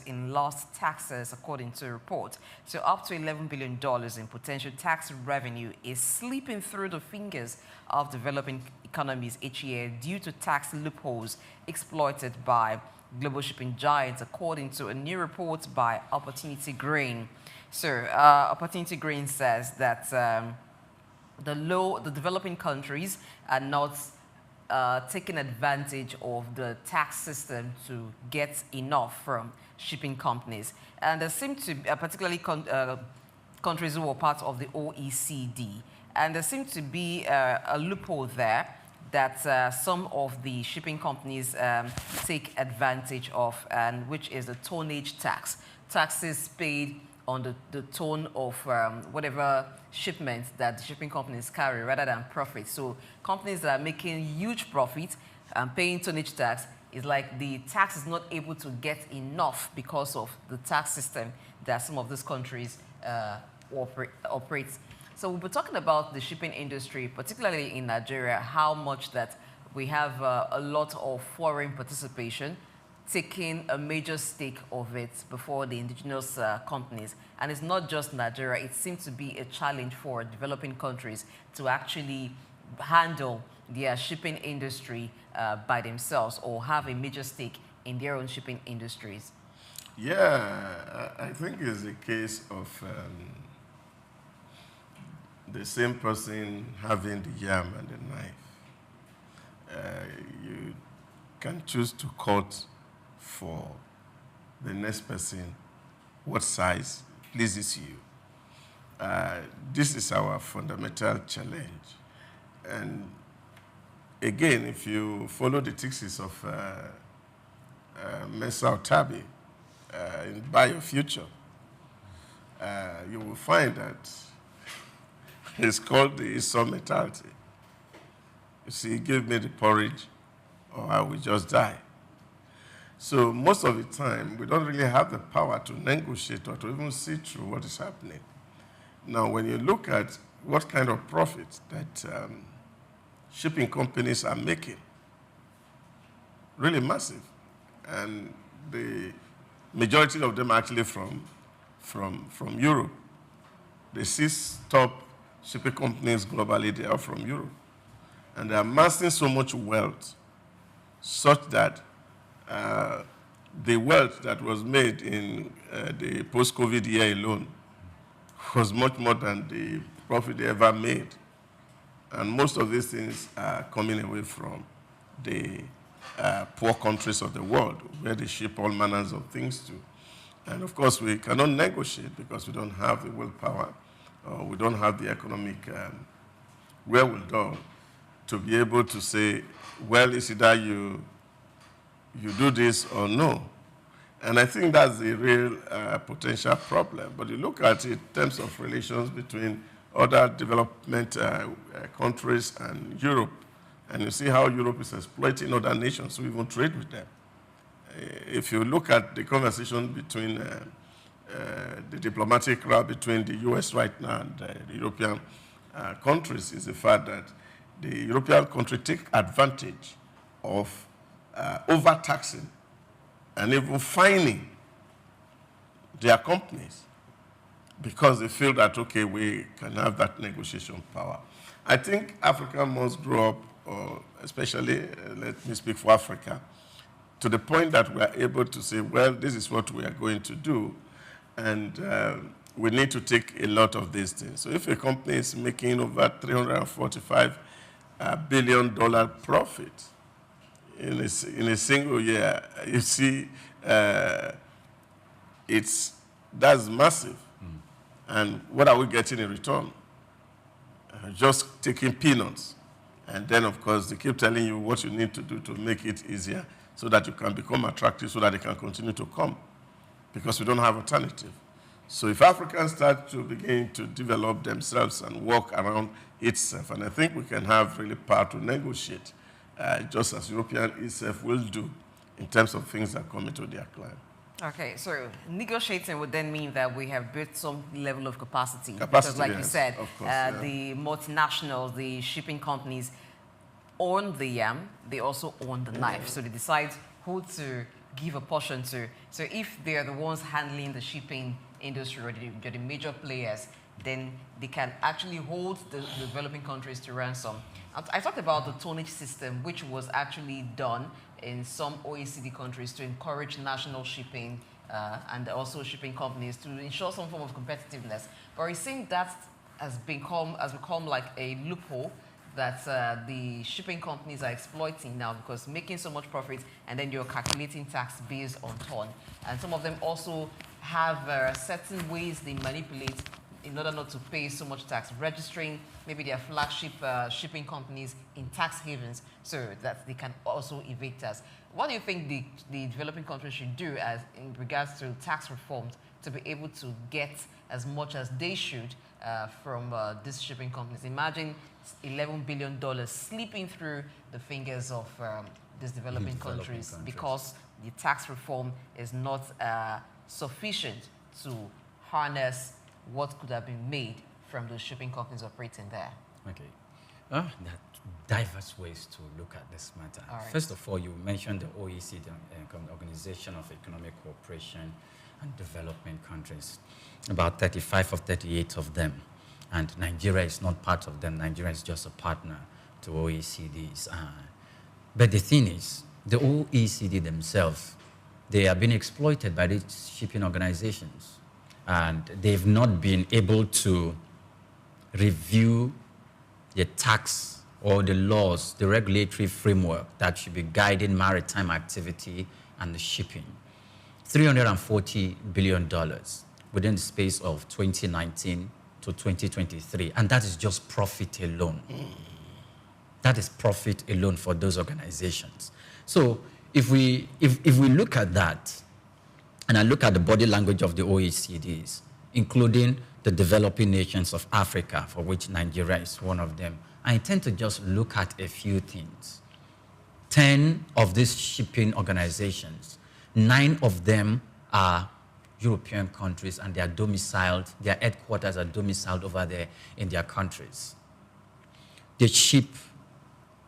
in lost taxes, according to a report. So up to $11 billion in potential tax revenue is slipping through the fingers of developing economies each year due to tax loopholes exploited by global shipping giants, according to a new report by Opportunity Green. So Opportunity Green says that the developing countries are not taking advantage of the tax system to get enough from shipping companies. And there seem to be, particularly countries who are part of the OECD, and there seems to be a loophole there that some of the shipping companies take advantage of, and which is the tonnage tax. Taxes paid on the ton of whatever shipments that the shipping companies carry rather than profit. So companies that are making huge profit and paying tonnage tax, is like the tax is not able to get enough because of the tax system that some of these countries operate. So we'll be talking about the shipping industry, particularly in Nigeria, how much that we have a lot of foreign participation, taking a major stake of it before the indigenous companies. And it's not just Nigeria, it seems to be a challenge for developing countries to actually handle their shipping industry by themselves or have a major stake in their own shipping industries. Yeah, I think it's a case of the same person having the yam and the knife. You can choose to cut for the next person what size pleases you. This is our fundamental challenge. And again, if you follow the thesis of Mesa Otabi in Buy Your Future, you will find that it's called the Esau mentality. You see, give me the porridge or I will just die. So most of the time, we don't really have the power to negotiate or to even see through what is happening. Now, when you look at what kind of profit that shipping companies are making, really massive. And the majority of them are actually from Europe. The 6 top shipping companies globally, they are from Europe. And they are amassing so much wealth such that the wealth that was made in the post-COVID year alone was much more than the profit they ever made. And most of these things are coming away from the poor countries of the world, where they ship all manners of things to. And of course, we cannot negotiate because we don't have the willpower, or we don't have the economic wherewithal to be able to say, well, it's either you do this or no. And I think that's the real potential problem. But you look at it in terms of relations between other development countries and Europe, and you see how Europe is exploiting other nations to even trade with them. If you look at the conversation between the diplomatic route between the US right now and the European countries, is the fact that the European countries take advantage of overtaxing and even fining their companies because they feel that, okay, we can have that negotiation power. I think Africa must grow up, especially, let me speak for Africa, to the point that we are able to say, well, this is what we are going to do, and we need to take a lot of these things. So if a company is making over $345 billion profit in a single year, you see, that's massive. And what are we getting in return? Just taking peanuts. And then, of course, they keep telling you what you need to do to make it easier so that you can become attractive, so that they can continue to come, because we don't have alternative. So if Africans start to begin to develop themselves and work around itself, and I think we can have really power to negotiate, just as European itself will do in terms of things that come into their client. Okay, so negotiating would then mean that we have built some level of capacity. Capacity, because like yes, you said, of course, the multinationals, the shipping companies own the yam, they also own the knife. So they decide who to give a portion to. So if they're the ones handling the shipping industry, or they're the major players, then they can actually hold the developing countries to ransom. I talked about the tonnage system, which was actually done in some OECD countries to encourage national shipping and also shipping companies to ensure some form of competitiveness. But we're seeing that has become like a loophole that the shipping companies are exploiting now, because making so much profit and then you're calculating tax based on ton. And some of them also have certain ways they manipulate in order not to pay so much tax, registering maybe their flagship shipping companies in tax havens so that they can also evade tax. What do you think the developing countries should do as in regards to tax reforms to be able to get as much as they should from these shipping companies? Imagine $11 billion slipping through the fingers of these developing countries because the tax reform is not sufficient to harness what could have been made from the shipping companies operating there. Okay. There are diverse ways to look at this matter. All right. First of all, you mentioned the OECD, Organization of Economic Cooperation and Development Countries. About 35 or 38 of them. And Nigeria is not part of them. Nigeria is just a partner to OECDs. But the thing is, the OECD themselves, they have been exploited by these shipping organizations. And they've not been able to review the tax or the laws, the regulatory framework that should be guiding maritime activity and the shipping. $340 billion within the space of 2019 to 2023, and that is just profit alone. That is profit alone for those organizations. So if we look at that, and I look at the body language of the OECDs, including the developing nations of Africa, for which Nigeria is one of them, I intend to just look at a few things. 10 of these shipping organizations, 9 of them are European countries, and they are domiciled, their headquarters are domiciled over there in their countries. They ship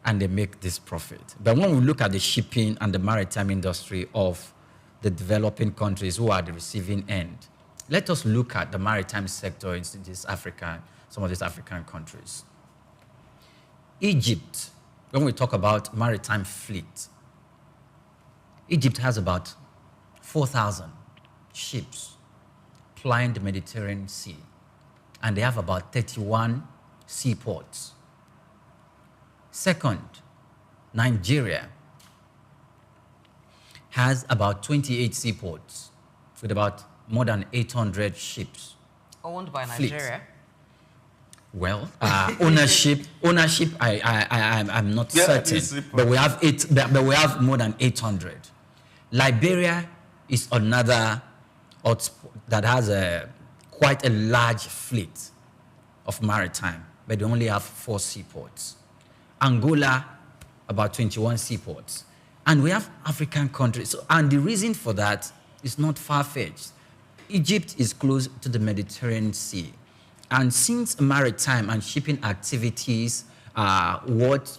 and they make this profit. But when we look at the shipping and the maritime industry of the developing countries who are the receiving end, let us look at the maritime sector in some of these African countries. Egypt, when we talk about maritime fleet, Egypt has about 4,000 ships plying the Mediterranean Sea, and they have about 31 seaports. Second, Nigeria has about 28 seaports with about more than 800 ships. Owned by fleet. Nigeria? Well, ownership, I'm not certain, but we have more than 800. Liberia is another hotspot that has quite a large fleet of maritime, but they only have 4 seaports. Angola, about 21 seaports. And we have African countries. So, and the reason for that is not far-fetched. Egypt is close to the Mediterranean Sea. And since maritime and shipping activities are what,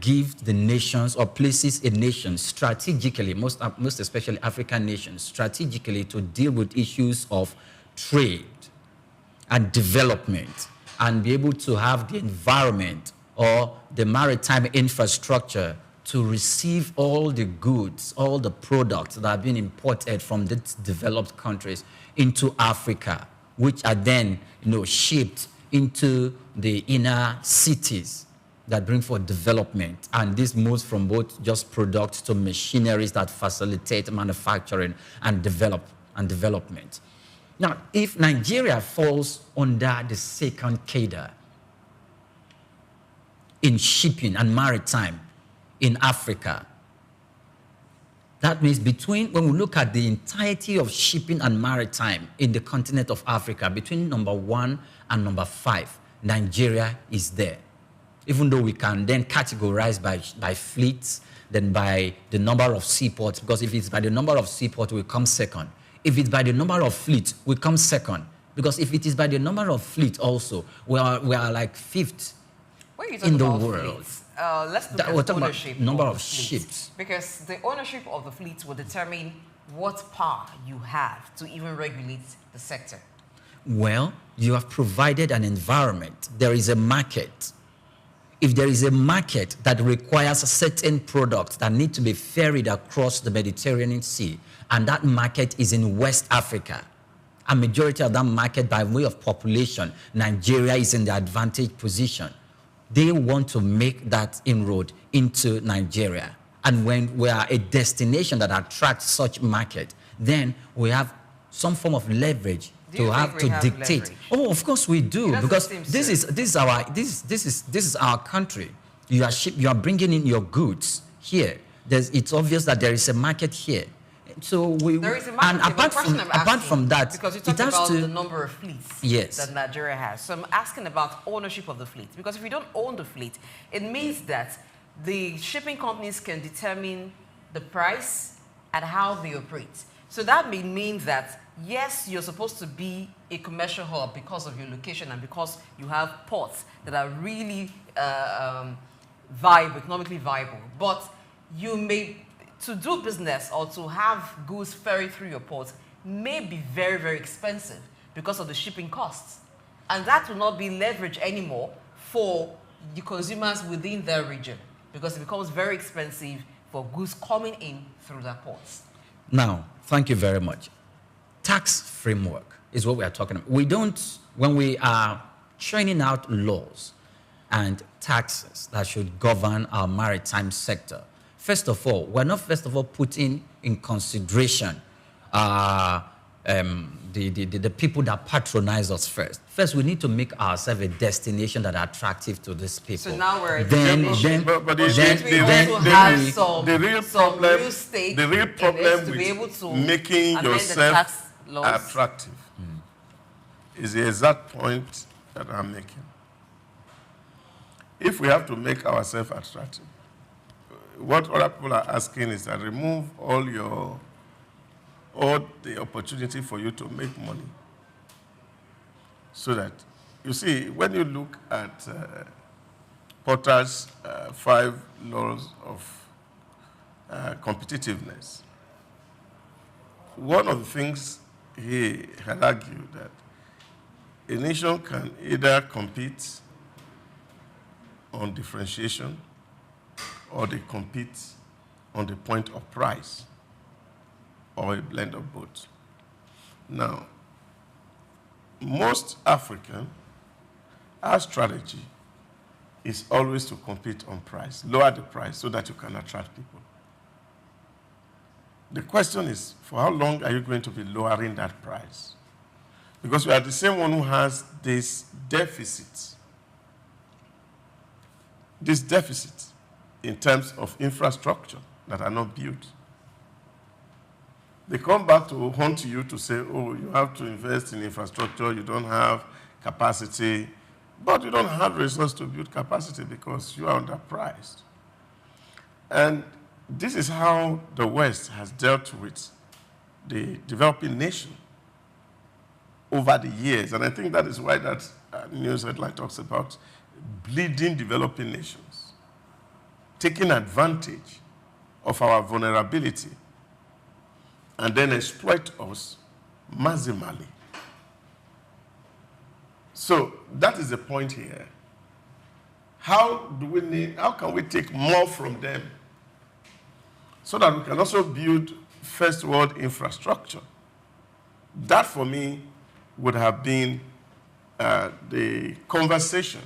give the nations or places a nation strategically, most especially African nations, strategically to deal with issues of trade and development and be able to have the environment or the maritime infrastructure to receive all the goods, all the products that are being imported from these developed countries into Africa, which are then, shipped into the inner cities that bring forth development. And this moves from both just products to machineries that facilitate manufacturing and development. Now, if Nigeria falls under the second cadre in shipping and maritime in Africa, that means when we look at the entirety of shipping and maritime in the continent of Africa, between number 1 and number 5, Nigeria is there. Even though we can then categorize by fleets, then by the number of seaports, because if it's by the number of seaports, we come second. If it's by the number of fleets, we come second. Because if it is by the number of fleets also, we are like 5th in the world. Fleets, let's look at ownership number of of ships. Because the ownership of the fleets will determine what power you have to even regulate the sector. Well, you have provided an environment. There is a market. If there is a market that requires certain products that need to be ferried across the Mediterranean Sea, and that market is in West Africa, a majority of that market by way of population, Nigeria is in the advantaged position. They want to make that inroad into Nigeria. And when we are a destination that attracts such market, then we have some form of leverage to have to dictate. Leverage? Oh, of course we do, because this is our country. You are bringing in your goods here. It's obvious that there is a market here. So there is a market, and apart from that, because you talked about the number of fleets that Nigeria has. So I'm asking about ownership of the fleet, because if you don't own the fleet, it means that the shipping companies can determine the price and how they operate. So that may mean that yes, you're supposed to be a commercial hub because of your location and because you have ports that are really economically viable, but you may, to do business or to have goods ferried through your ports may be very, very expensive because of the shipping costs. And that will not be leverage anymore for the consumers within their region, because it becomes very expensive for goods coming in through their ports. Now, thank you very much. Tax framework is what we are talking about. We don't, when we are churning out laws and taxes that should govern our maritime sector, first of all, we're not putting in consideration the people that patronize us first. First, we need to make ourselves a destination that are attractive to these people. So now we're the real problem with making yourself attractive is the exact point that I'm making. If we have to make ourselves attractive, what other people are asking is that remove all the opportunity for you to make money. So that, you see, when you look at Porter's 5 laws of competitiveness, one of the things he had argued that a nation can either compete on differentiation or they compete on the point of price, or a blend of both. Now, most African, our strategy is always to compete on price, lower the price so that you can attract people. The question is, for how long are you going to be lowering that price? Because you are the same one who has this deficit in terms of infrastructure that are not built. They come back to haunt you to say, oh, you have to invest in infrastructure, you don't have capacity, but you don't have resources to build capacity because you are underpriced. And this is how the West has dealt with the developing nation over the years. And I think that is why that news headline talks about bleeding developing nations, taking advantage of our vulnerability and then exploit us maximally. So that is the point here. How can we take more from them so that we can also build first world infrastructure? That for me would have been the conversation.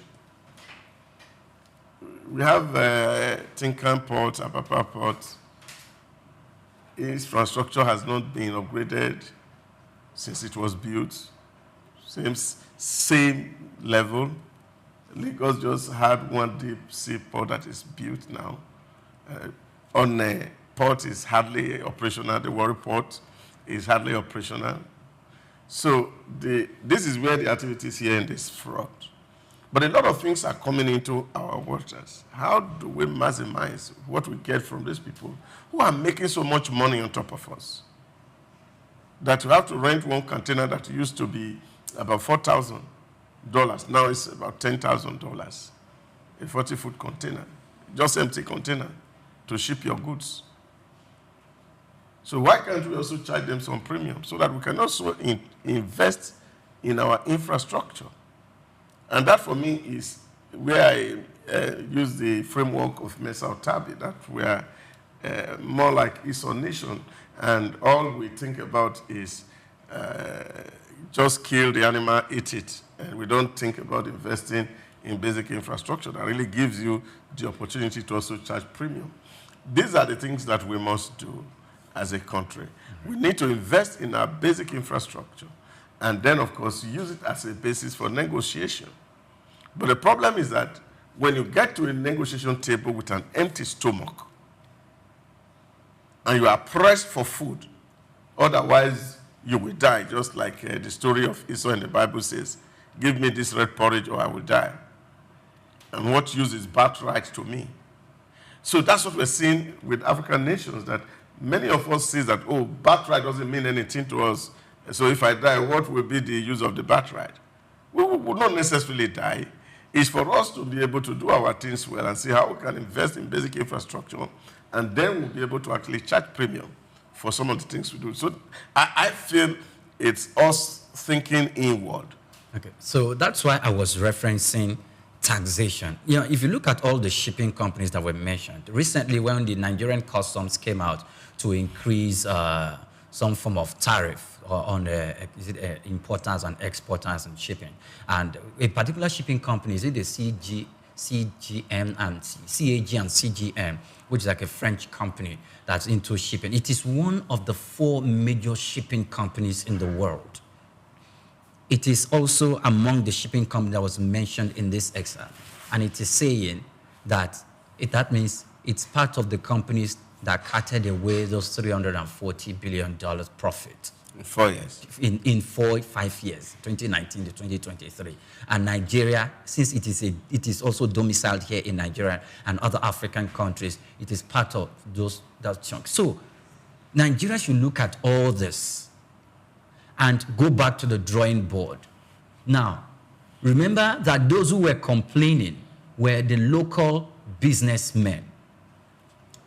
We have Tinkan Port, Apapa Port. Infrastructure has not been upgraded since it was built. Same level. Lagos just had one deep sea port that is built now. On a port is hardly operational. The Warri port is hardly operational. So this is where the activities here in this front. But a lot of things are coming into our waters. How do we maximize what we get from these people who are making so much money on top of us? That you have to rent one container that used to be about $4,000. Now it's about $10,000. A 40-foot container, just empty container to ship your goods. So why can't we also charge them some premium so that we can also invest in our infrastructure? And that for me is where I use the framework of Mesa Otabi, that we are more like Esau nation, and all we think about is just kill the animal, eat it. And we don't think about investing in basic infrastructure that really gives you the opportunity to also charge premium. These are the things that we must do as a country. We need to invest in our basic infrastructure and then, of course, use it as a basis for negotiation. But the problem is that when you get to a negotiation table with an empty stomach and you are pressed for food, otherwise you will die, just like the story of Esau in the Bible says, give me this red porridge or I will die. And what use is birthright to me? So that's what we're seeing with African nations, that many of us see that, oh, birthright doesn't mean anything to us. So if I die, what will be the use of the birthright? We will not necessarily die. It's for us to be able to do our things well and see how we can invest in basic infrastructure, and then we'll be able to actually charge premium for some of the things we do. So I feel it's us thinking inward. Okay, so that's why I was referencing taxation. You know, if you look at all the shipping companies that were mentioned, recently when the Nigerian customs came out to increase some form of tariff on importers and exporters and shipping, and a particular shipping company, is it the CAG and CGM, which is like a French company that's into shipping. It is one of the 4 major shipping companies in the world. It is also among the shipping companies that was mentioned in this excerpt. And it is saying that that means it's part of the companies that carted away those $340 billion profit. In 4 years. In 5 years, 2019 to 2023. And Nigeria, since it is also domiciled here in Nigeria and other African countries, it is part of that chunk. So Nigeria should look at all this and go back to the drawing board. Now, remember that those who were complaining were the local businessmen,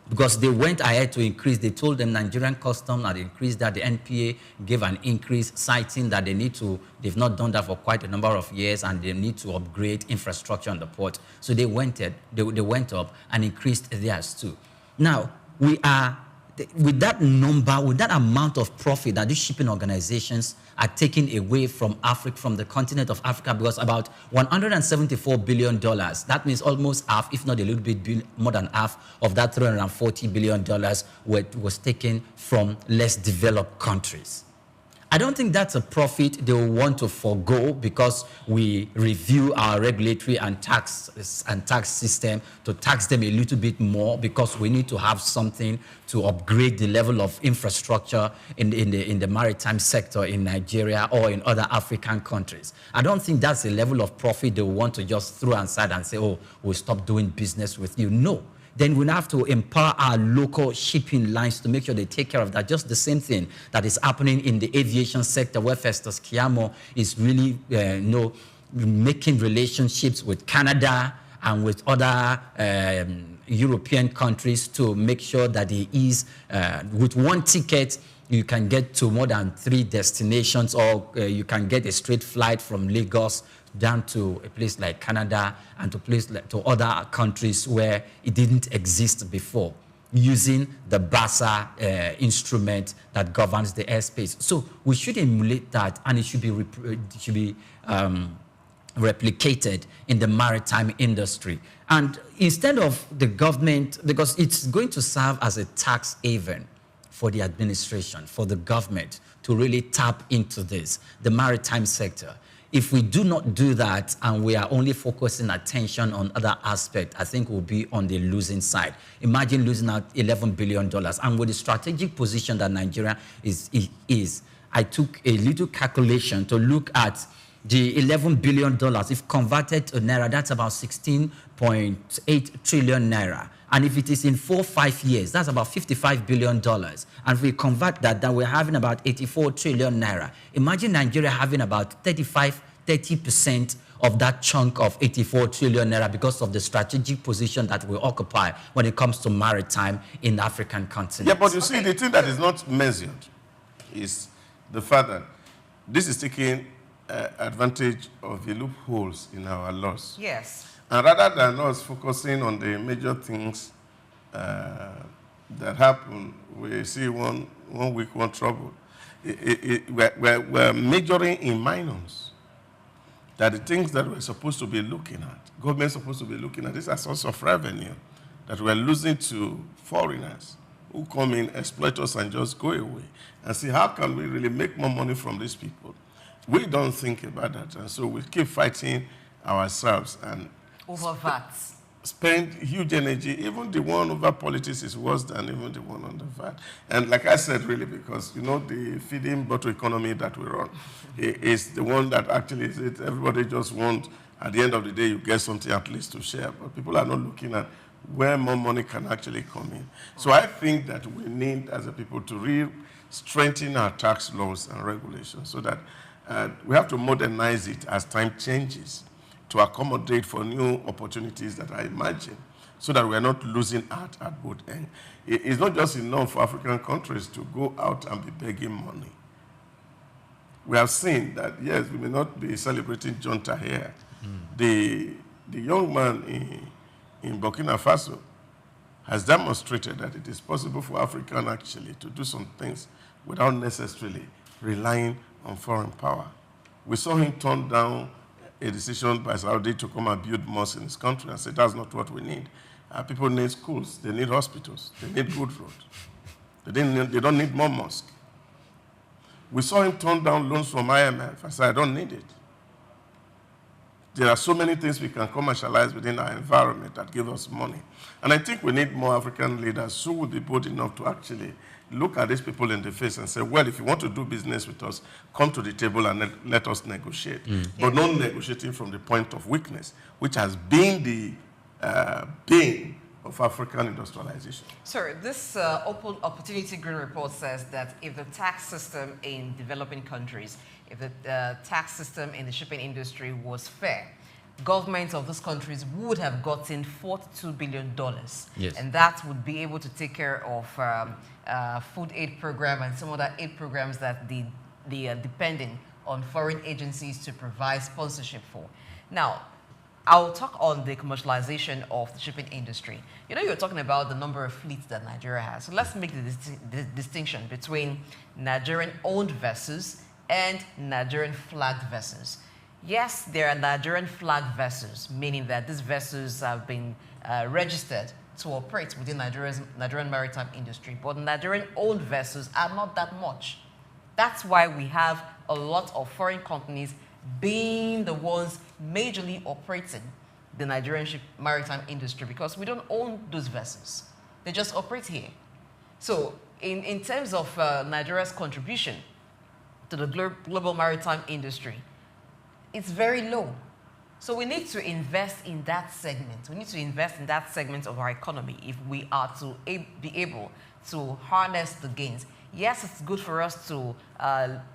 because they went ahead to increase. They told them Nigerian customs had increased that. The NPA gave an increase, citing that they've not done that for quite a number of years, and they need to upgrade infrastructure on the port. So they went up and increased theirs too. Now, we are, with that number, with that amount of profit that these shipping organizations are taking away from Africa, from the continent of Africa, because about $174 billion, that means almost half, if not a little bit more than half of that $340 billion was taken from less developed countries. I don't think that's a profit they will want to forego because we review our regulatory and tax system to tax them a little bit more because we need to have something to upgrade the level of infrastructure in the maritime sector in Nigeria or in other African countries. I don't think that's a level of profit they will want to just throw aside and say, oh, we'll stop doing business with you. No. Then we have to empower our local shipping lines to make sure they take care of that. Just the same thing that is happening in the aviation sector where Festus Keyamo is really making relationships with Canada and with other European countries to make sure that there is, with one ticket, you can get to more than 3 destinations, or you can get a straight flight from Lagos down to a place like Canada and to other countries where it didn't exist before, using the BASA instrument that governs the airspace. So we should emulate that, and it should be replicated in the maritime industry. And instead of the government, because it's going to serve as a tax haven for the administration, for the government to really tap into this, the maritime sector. If we do not do that and we are only focusing attention on other aspects, I think we'll be on the losing side. Imagine losing out $11 billion. And with the strategic position that Nigeria is, I took a little calculation to look at the $11 billion. If converted to Naira, that's about 16.8 trillion Naira. And if it is in 4 or 5 years, that's about $55 billion. And if we convert that, then we're having about 84 trillion Naira. Imagine Nigeria having about 30% of that chunk of 84 trillion Naira because of the strategic position that we occupy when it comes to maritime in the African continent. Yeah, but you see, the thing that is not measured is the fact that this is taking advantage of the loopholes in our laws. Yes. And rather than us focusing on the major things that happen, we see one week, one trouble. We're majoring in minors. That the things that we're supposed to be looking at, government's supposed to be looking at, this is a source of revenue that we're losing to foreigners who come in, exploit us, and just go away. And see, how can we really make more money from these people? We don't think about that, and so we keep fighting ourselves and over VAT. Spend huge energy. Even the one over politics is worse than even the one on the VAT. And like I said, really, because, you know, the feeding bottle economy that we run is the one that actually is it. Everybody just wants, at the end of the day, you get something at least to share. But people are not looking at where more money can actually come in. So I think that we need, as a people, to strengthen our tax laws and regulations so that we have to modernize it as time changes, to accommodate for new opportunities that I imagine, so that we're not losing out at both ends. It's not just enough for African countries to go out and be begging money. We have seen that, yes, we may not be celebrating Junta here. The young man in Burkina Faso has demonstrated that it is possible for African actually to do some things without necessarily relying on foreign power. We saw him turn down a decision by Saudi to come and build mosques in his country and say that's not what we need. People need schools, they need hospitals, they need good roads. They don't need more mosques. We saw him turn down loans from IMF. I said, I don't need it. There are so many things we can commercialize within our environment that give us money. And I think we need more African leaders who would be bold enough to actually look at these people in the face and say, well, if you want to do business with us, come to the table and let us negotiate. But not negotiating from the point of weakness, which has been the bane of African industrialization. Sir, this Open Opportunity Green Report says that if the tax system in developing countries, if the tax system in the shipping industry was fair, governments of those countries would have gotten $42 billion. Yes. And that would be able to take care of food aid program and some other aid programs that they are depending on foreign agencies to provide sponsorship for. Now, I'll talk on the commercialization of the shipping industry. You know, you're talking about the number of fleets that Nigeria has. So let's make the distinction between Nigerian-owned vessels and Nigerian flagged vessels. Yes, there are Nigerian flagged vessels, meaning that these vessels have been registered to operate within Nigerian maritime industry, but Nigerian-owned vessels are not that much. That's why we have a lot of foreign companies being the ones majorly operating the Nigerian maritime industry, because we don't own those vessels. They just operate here. So in terms of Nigeria's contribution to the global maritime industry, it's very low. So we need to invest in that segment. We need to invest in that segment of our economy if we are to be able to harness the gains. Yes, it's good for us to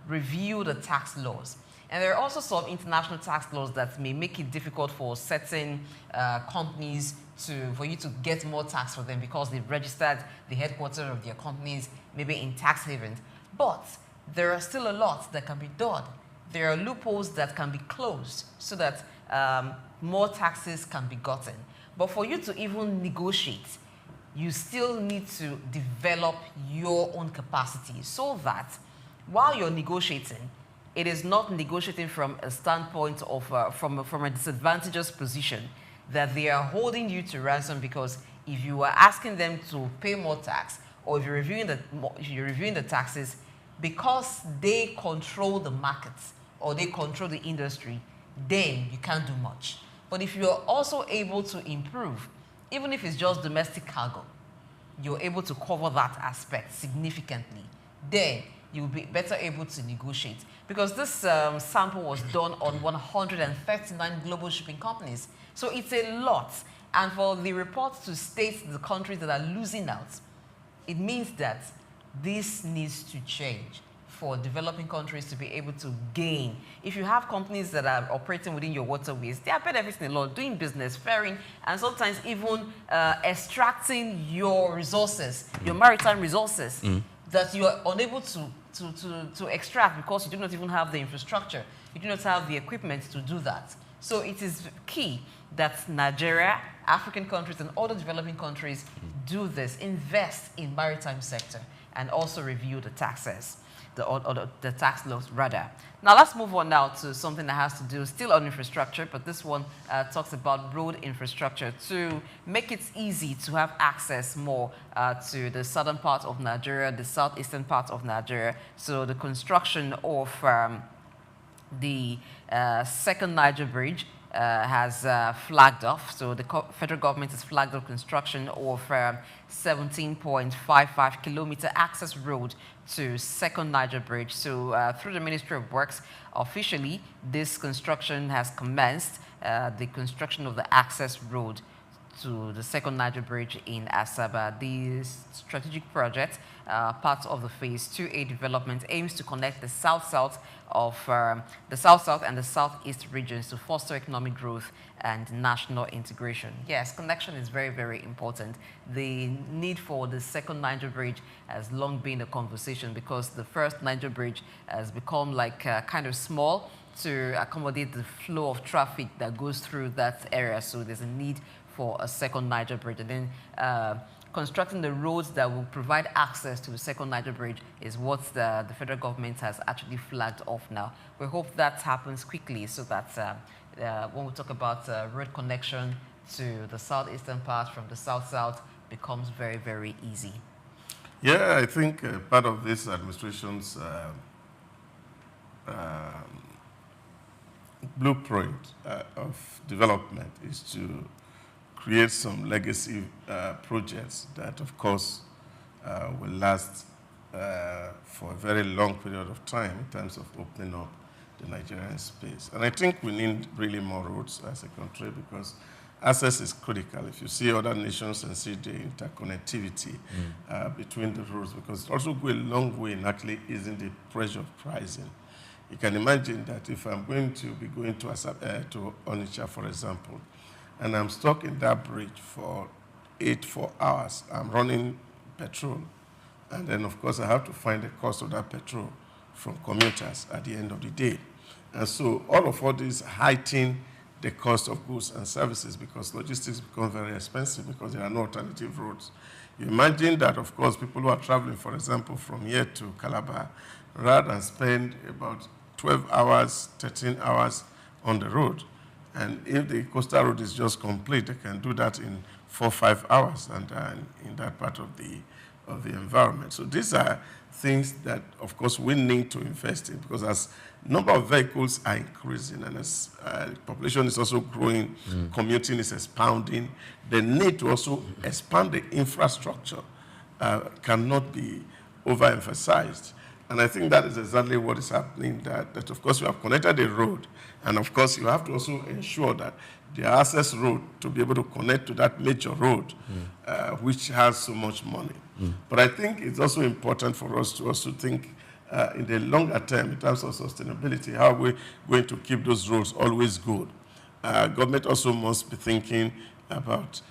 review the tax laws. And there are also some international tax laws that may make it difficult for certain companies for you to get more tax for them because they've registered the headquarters of their companies maybe in tax havens. But there are still a lot that can be done. There are loopholes that can be closed so that more taxes can be gotten. But for you to even negotiate, you still need to develop your own capacity so that while you're negotiating, it is not negotiating from a standpoint of from a disadvantageous position that they are holding you to ransom, because if you are asking them to pay more tax, or if you're reviewing the taxes, because they control the markets or they control the industry, then you can't do much. But if you're also able to improve, even if it's just domestic cargo, you're able to cover that aspect significantly, then you'll be better able to negotiate. Because this sample was done on 139 global shipping companies. So it's a lot. And for the report to state the countries that are losing out, it means that this needs to change for developing countries to be able to gain. If you have companies that are operating within your waterways, they are benefiting a lot, doing business, ferrying, and sometimes even extracting your resources, your maritime resources, that you are unable to extract because you do not even have the infrastructure. You do not have the equipment to do that. So it is key that Nigeria, African countries, and other developing countries do this, invest in maritime sector, and also review the taxes, the tax laws rather. Now let's move on now to something that has to do still on infrastructure, but this one talks about road infrastructure to make it easy to have access more to the southern part of Nigeria, the southeastern part of Nigeria. So the construction of the second Niger Bridge has flagged off. So the federal government has flagged off construction of 17.55 kilometer access road to second Niger Bridge. So through the Ministry of Works, officially, this construction has commenced, the construction of the access road to the second Niger Bridge in Asaba. The strategic project, part of the Phase 2A development, aims to connect the South-South and the Southeast regions to foster economic growth and national integration. Yes, connection is very, very important. The need for the second Niger Bridge has long been a conversation because the first Niger Bridge has become like kind of small to accommodate the flow of traffic that goes through that area. So there's a need for a second Niger Bridge. And then constructing the roads that will provide access to the second Niger Bridge is what the federal government has actually flagged off now. We hope that happens quickly so that when we talk about road connection to the southeastern part from the south-south becomes very, very easy. Yeah, I think part of this administration's blueprint of development is to create some legacy projects that, of course, will last for a very long period of time in terms of opening up the Nigerian space. And I think we need really more roads as a country because access is critical. If you see other nations and see the interconnectivity between the roads, because it also goes a long way in actually easing the pressure of pricing. You can imagine that if I'm going to be going to Onitsha, for example, and I'm stuck in that bridge for 4 hours, I'm running petrol, and then of course I have to find the cost of that petrol from commuters at the end of the day. And so all of these heighten the cost of goods and services because logistics become very expensive because there are no alternative roads. You imagine that, of course, people who are traveling, for example, from here to Calabar, rather than spend about 12 hours, 13 hours on the road, and if the coastal road is just complete, they can do that in 4 or 5 hours and in that part of the of the environment. So these are things that, of course, we need to invest in, because as number of vehicles are increasing and as population is also growing, commuting is expanding, the need to also expand the infrastructure cannot be overemphasized. And I think that is exactly what is happening, that of course you have connected the road, and of course you have to also ensure that the access road to be able to connect to that major road, which has so much money. But I think it's also important for us to also think in the longer term in terms of sustainability, how we're going to keep those roads always good. Government also must be thinking about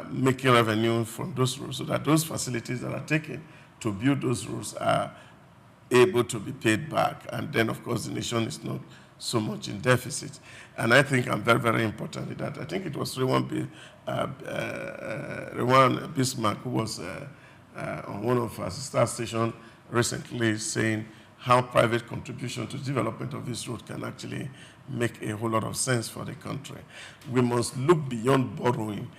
making revenue from those roads so that those facilities that are taken to build those roads are able to be paid back. And then, of course, the nation is not so much in deficit. And I think I'm very, very important in that. I think it was Rewan Bismarck who was on one of our sister stations recently saying how private contribution to development of this road can actually make a whole lot of sense for the country. We must look beyond borrowing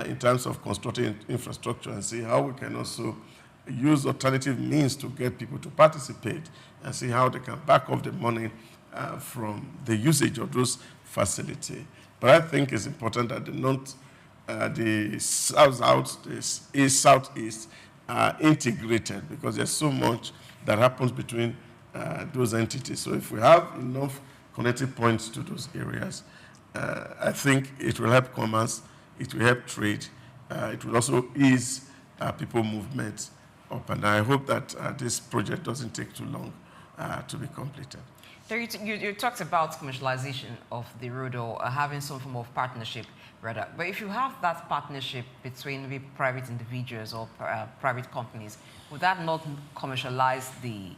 in terms of constructing infrastructure and see how we can also use alternative means to get people to participate and see how they can back up the money from the usage of those facilities. But I think it's important that the south-south, the east-southeast are integrated, because there's so much that happens between those entities. So if we have enough connecting points to those areas, I think it will help commerce, it will help trade, it will also ease people movement up. And I hope that this project doesn't take too long to be completed. So you talked about commercialization of the road, or having some form of partnership, rather. But if you have that partnership between maybe private individuals or private companies, would that not commercialize the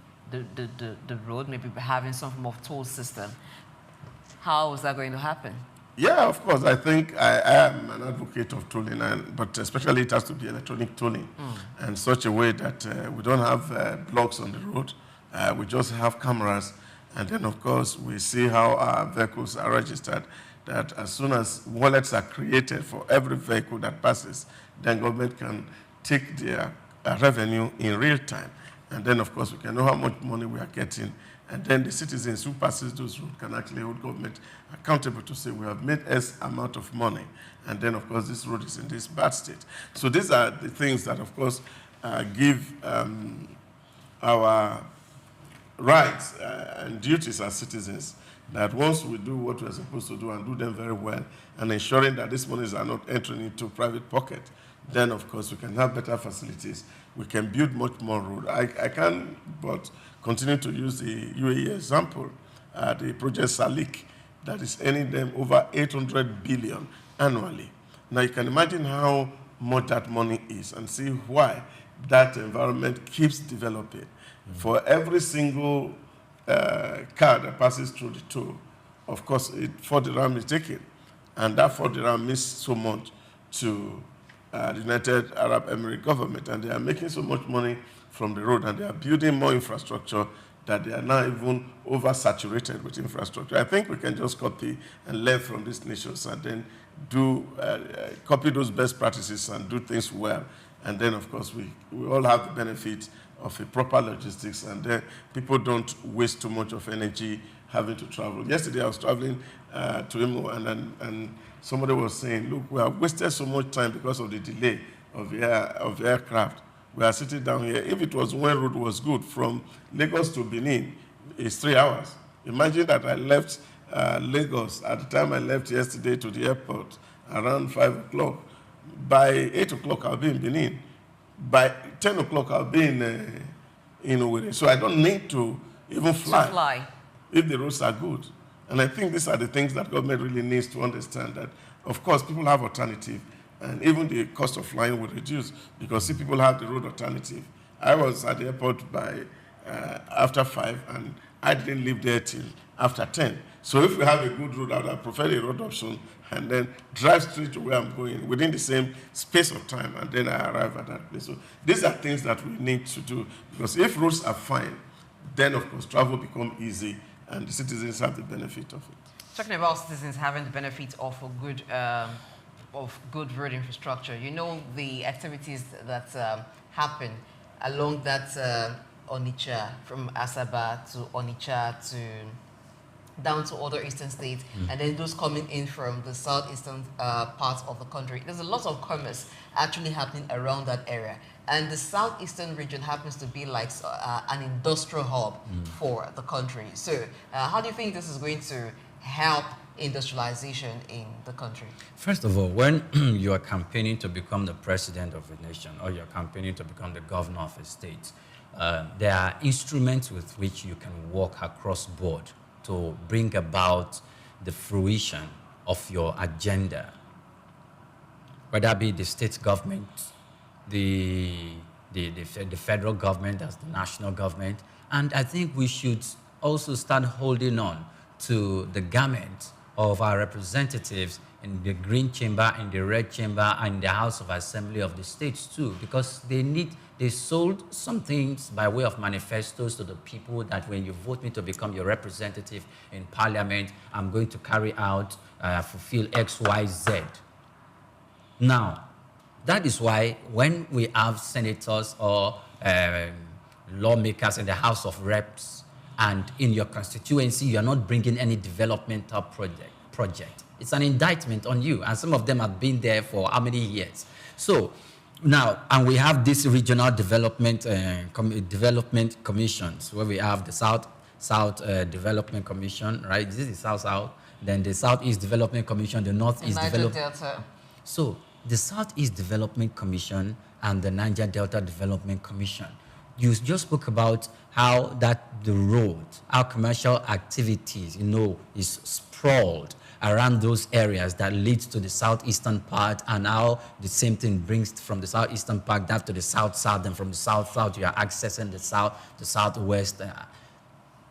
road, maybe having some form of toll system? How is that going to happen? Yeah, of course. I think I am an advocate of tolling, but especially it has to be electronic tolling, and such a way that we don't have blocks on the road. We just have cameras, and then, of course, we see how our vehicles are registered, that as soon as wallets are created for every vehicle that passes, then government can take their revenue in real time. And then, of course, we can know how much money we are getting. And then the citizens who passes those roads can actually hold government accountable to say, we have made X amount of money. And then, of course, this road is in this bad state. So these are the things that, of course, give our rights and duties as citizens, that once we do what we're supposed to do and do them very well, and ensuring that these monies are not entering into private pocket, then, of course, we can have better facilities. We can build much more road. I can but continue to use the UAE example, the project Souq, that is earning them over 800 billion annually. Now, you can imagine how much that money is and see why that environment keeps developing. For every single car that passes through the toll, of course, 4 dirham is taken. And that 4 dirham means so much to the United Arab Emirates government. And they are making so much money from the road, and they are building more infrastructure that they are now even oversaturated with infrastructure. I think we can just copy and learn from these nations and then do copy those best practices and do things well. And then, of course, we all have the benefit of a proper logistics, and then people don't waste too much of energy having to travel. Yesterday, I was traveling to Imo, and somebody was saying, look, we have wasted so much time because of the delay of the aircraft. We are sitting down here. If it was when road was good, from Lagos to Benin, it's 3 hours. Imagine that I left Lagos at the time I left yesterday to the airport around 5 o'clock. By 8 o'clock, I'll be in Benin. By 10 o'clock, I'll be in Owerri. So I don't need to even fly if the roads are good. And I think these are the things that government really needs to understand, that, of course, people have alternative, and even the cost of flying will reduce because see, people have the road alternative. I was at the airport by after 5, and I didn't leave there till after 10. So if we have a good road, I would prefer a road option and then drive straight to where I'm going within the same space of time, and then I arrive at that place. So these are things that we need to do, because if roads are fine, then, of course, travel becomes easy, and the citizens have the benefit of it. Talking about citizens having the benefit of a good of good road infrastructure. You know, the activities that happen along that Onitsha, from Asaba to Onitsha to down to other eastern states, and then those coming in from the southeastern parts of the country. There's a lot of commerce actually happening around that area. And the southeastern region happens to be like an industrial hub for the country. So how do you think this is going to help industrialization in the country? First of all, when you are campaigning to become the president of a nation, or you're campaigning to become the governor of a state, there are instruments with which you can work across board to bring about the fruition of your agenda, whether it be the state government, the federal government as the national government. And I think we should also start holding on to the garment of our representatives in the green chamber, in the red chamber, and in the House of Assembly of the states too, because they sold some things by way of manifestos to the people that when you vote me to become your representative in parliament, I'm going to carry out, fulfill X, Y, Z. Now, that is why when we have senators or lawmakers in the House of Reps, and in your constituency, you're not bringing any developmental project. It's an indictment on you, and some of them have been there for how many years? So now, and we have these regional development commissions, where we have the South Development Commission, right? This is South, then the Southeast Development Commission, the Northeast Development. So the Southeast Development Commission and the Niger Delta Development Commission. You just spoke about how the road, how commercial activities, is sprawled around those areas that leads to the southeastern part, and how the same thing brings from the southeastern part down to the south-south, and from the south-south you are accessing the southwest.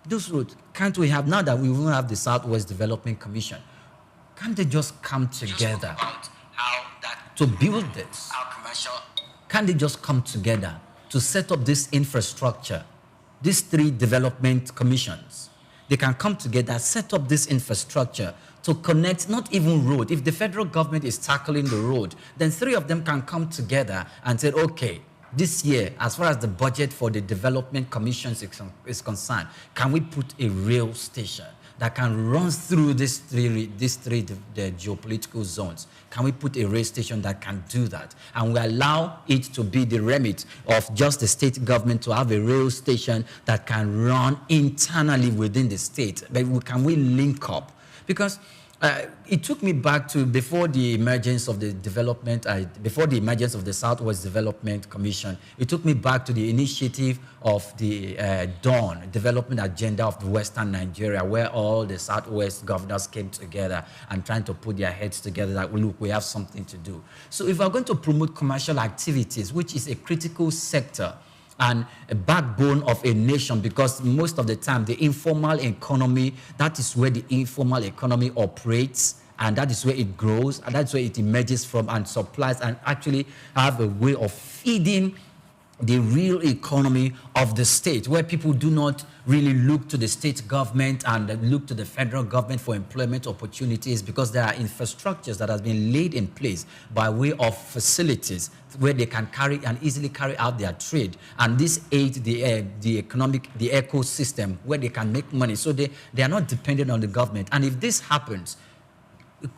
Those roads, can't we have, now that we will have the Southwest Development Commission, can't they just come together to build this? Can't they just come together to set up this infrastructure? These three development commissions, they can come together, set up this infrastructure to connect, not even road. If the federal government is tackling the road, then three of them can come together and say, okay, this year, as far as the budget for the development commissions is concerned, can we put a rail station that can run through these three the geopolitical zones? Can we put a rail station that can do that? And we allow it to be the remit of just the state government to have a rail station that can run internally within the state. But can we link up? Because it took me back to before the emergence of the Southwest Development Commission. It took me back to the initiative of the Dawn Development Agenda of the Western Nigeria, where all the Southwest governors came together and trying to put their heads together that, look, we have something to do. So if we're going to promote commercial activities, which is a critical sector and a backbone of a nation, because most of the time the informal economy, that is where the informal economy operates, and that is where it grows, and that's where it emerges from and supplies and actually have a way of feeding the real economy of the state, where people do not really look to the state government and look to the federal government for employment opportunities, because there are infrastructures that have been laid in place by way of facilities where they can easily carry out their trade, and this aids the ecosystem where they can make money. So they are not dependent on the government. And if this happens,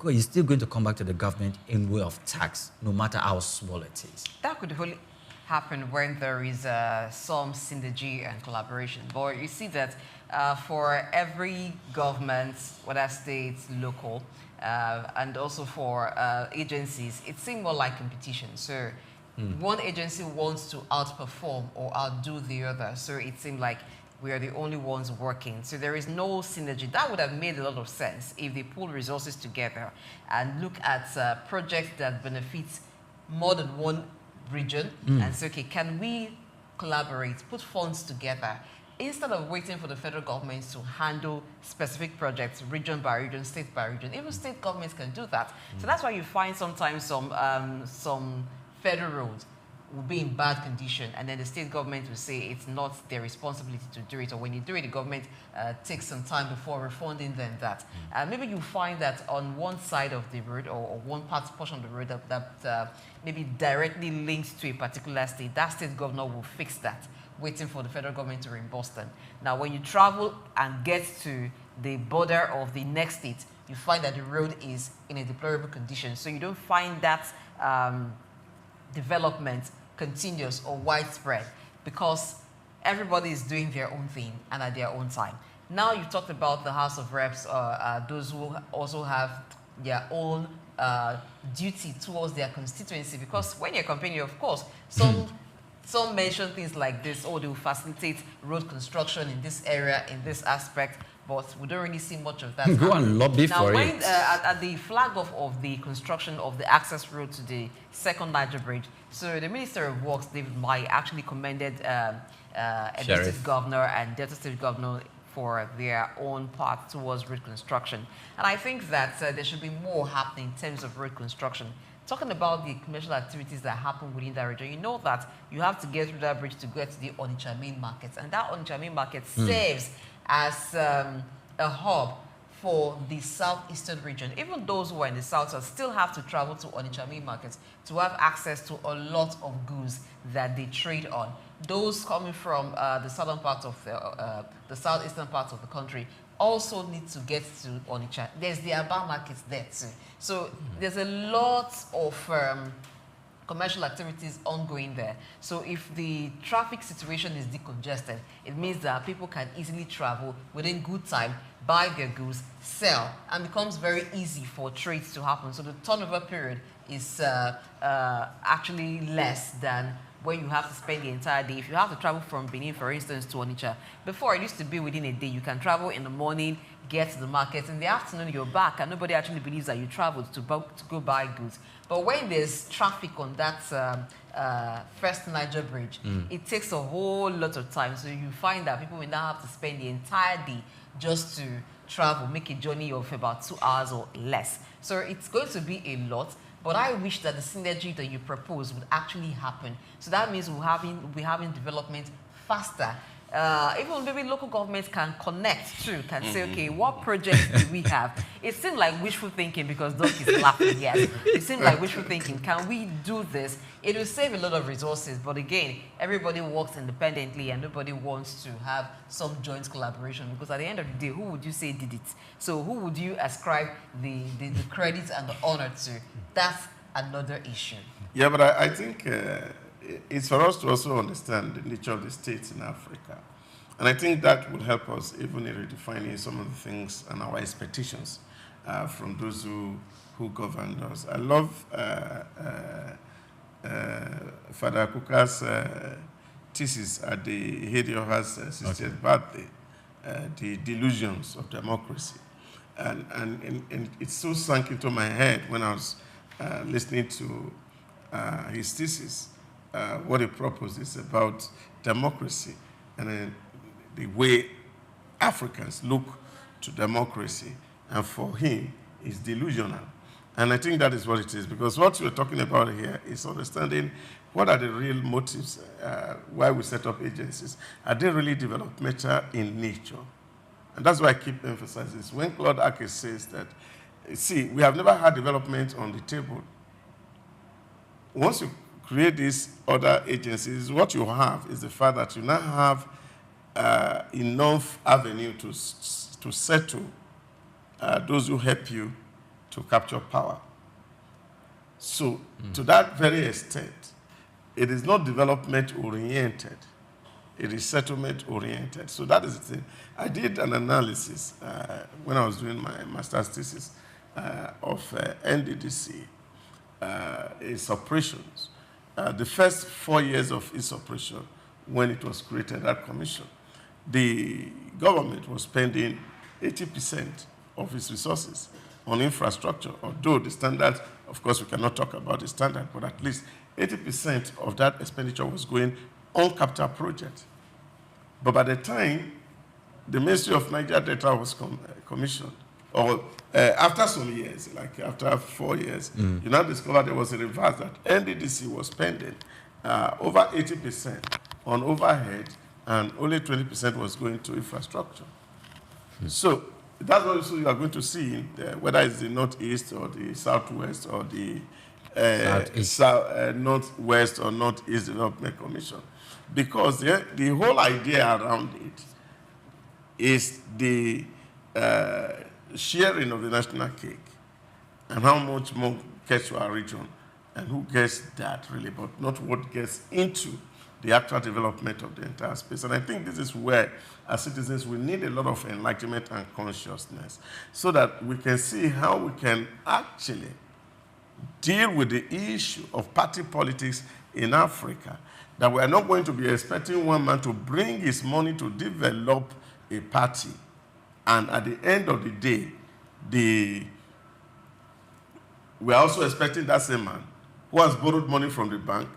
it's still going to come back to the government in way of tax, no matter how small it is. That could only happen when there is some synergy and collaboration. But you see that for every government, whether state, local, and also for agencies, it seems more like competition. So one agency wants to outperform or outdo the other. So it seems like we are the only ones working. So there is no synergy. That would have made a lot of sense if they pull resources together and look at projects that benefit more than one region and say, okay, can we collaborate, put funds together, instead of waiting for the federal government to handle specific projects, region by region, state by region. Even state governments can do that. So that's why you find sometimes some federal roads will be in bad condition, and then the state government will say it's not their responsibility to do it, or when you do it, the government takes some time before refunding them that. Maybe you find that on one side of the road, or one portion of the road that maybe directly linked to a particular state, that state governor will fix that, waiting for the federal government to reimburse them. Now, when you travel and get to the border of the next state, you find that the road is in a deplorable condition. So you don't find that development continuous or widespread, because everybody is doing their own thing and at their own time. Now you talked about the House of Reps, those who also have their own duty towards their constituency, because when you're campaigning, of course, some mention things like this, oh, they will facilitate road construction in this area, in this aspect, but we don't really see much of that. Go and lobby now, for when, it. at the flag off of the construction of the access road to the second Niger Bridge, so the Minister of Works, David Mai, actually commended Edo State Governor and Delta State Governor for their own part towards road construction. And I think that there should be more happening in terms of road construction. Talking about the commercial activities that happen within that region, you know that you have to get through that bridge to get to the Onitsha main market. And that Onitsha main market serves as a hub for the southeastern region. Even those who are in the south still have to travel to Onitsha main markets to have access to a lot of goods that they trade on. Those coming from the southern part of the southeastern part of the country also need to get to Onitsha. There's the Aba markets there too. So there's a lot of commercial activities ongoing there. So if the traffic situation is decongested, it means that people can easily travel within good time, buy their goods, sell, and becomes very easy for trades to happen. So the turnover period is actually less than when you have to spend the entire day. If you have to travel from Benin, for instance, to Onitsha, before it used to be within a day. You can travel in the morning, get to the market, in the afternoon you're back, and nobody actually believes that you traveled to go buy goods. But when there's traffic on that first Niger Bridge, it takes a whole lot of time. So you find that people will now have to spend the entire day just to travel, make a journey of about 2 hours or less. So it's going to be a lot. But I wish that the synergy that you propose would actually happen. So that means we'll be having development faster. Even maybe local governments can connect too, can say, okay, what projects do we have? It seems like wishful thinking, because Doc is laughing, yes. It seems like wishful thinking. Can we do this? It will save a lot of resources, but again, everybody works independently and nobody wants to have some joint collaboration, because at the end of the day, who would you say did it? So who would you ascribe the credit and the honor to? That's another issue. Yeah, but I think it's for us to also understand the nature of the states in Africa. And I think that will help us even in redefining some of the things and our expectations from those who govern us. I love Father Kuka's thesis at the Hedioha's 60th birthday, the delusions of democracy. And it so sank into my head when I was listening to his thesis. What he proposes about democracy and the way Africans look to democracy, and for him is delusional. And I think that is what it is, because what we're talking about here is understanding what are the real motives why we set up agencies. Are they really developmental in nature? And that's why I keep emphasizing this. When Claude Ake says that, see, we have never had development on the table. Once you create these other agencies, what you have is the fact that you now have enough avenue to settle those who help you to capture power. So to that very extent, it is not development-oriented. It is settlement-oriented. So that is the thing. I did an analysis when I was doing my master's thesis of NDDC, its operations. The first 4 years of its operation, when it was created, that commission, the government was spending 80% of its resources on infrastructure, although the standard, of course, we cannot talk about the standard, but at least 80% of that expenditure was going on capital projects. But by the time the Ministry of Niger Delta was commissioned, or after some years, like after 4 years, you now discover there was a reverse, that NDDC was spending over 80% on overhead, and only 20% was going to infrastructure. So that's also you are going to see, whether it's the northeast or the southwest or the northwest or northeast development commission, because the whole idea around it is the sharing of the national cake and how much more gets to our region and who gets that really, but not what gets into the actual development of the entire space. And I think this is where, as citizens, we need a lot of enlightenment and consciousness so that we can see how we can actually deal with the issue of party politics in Africa, that we are not going to be expecting one man to bring his money to develop a party, and at the end of the day, we are also expecting that same man who has borrowed money from the bank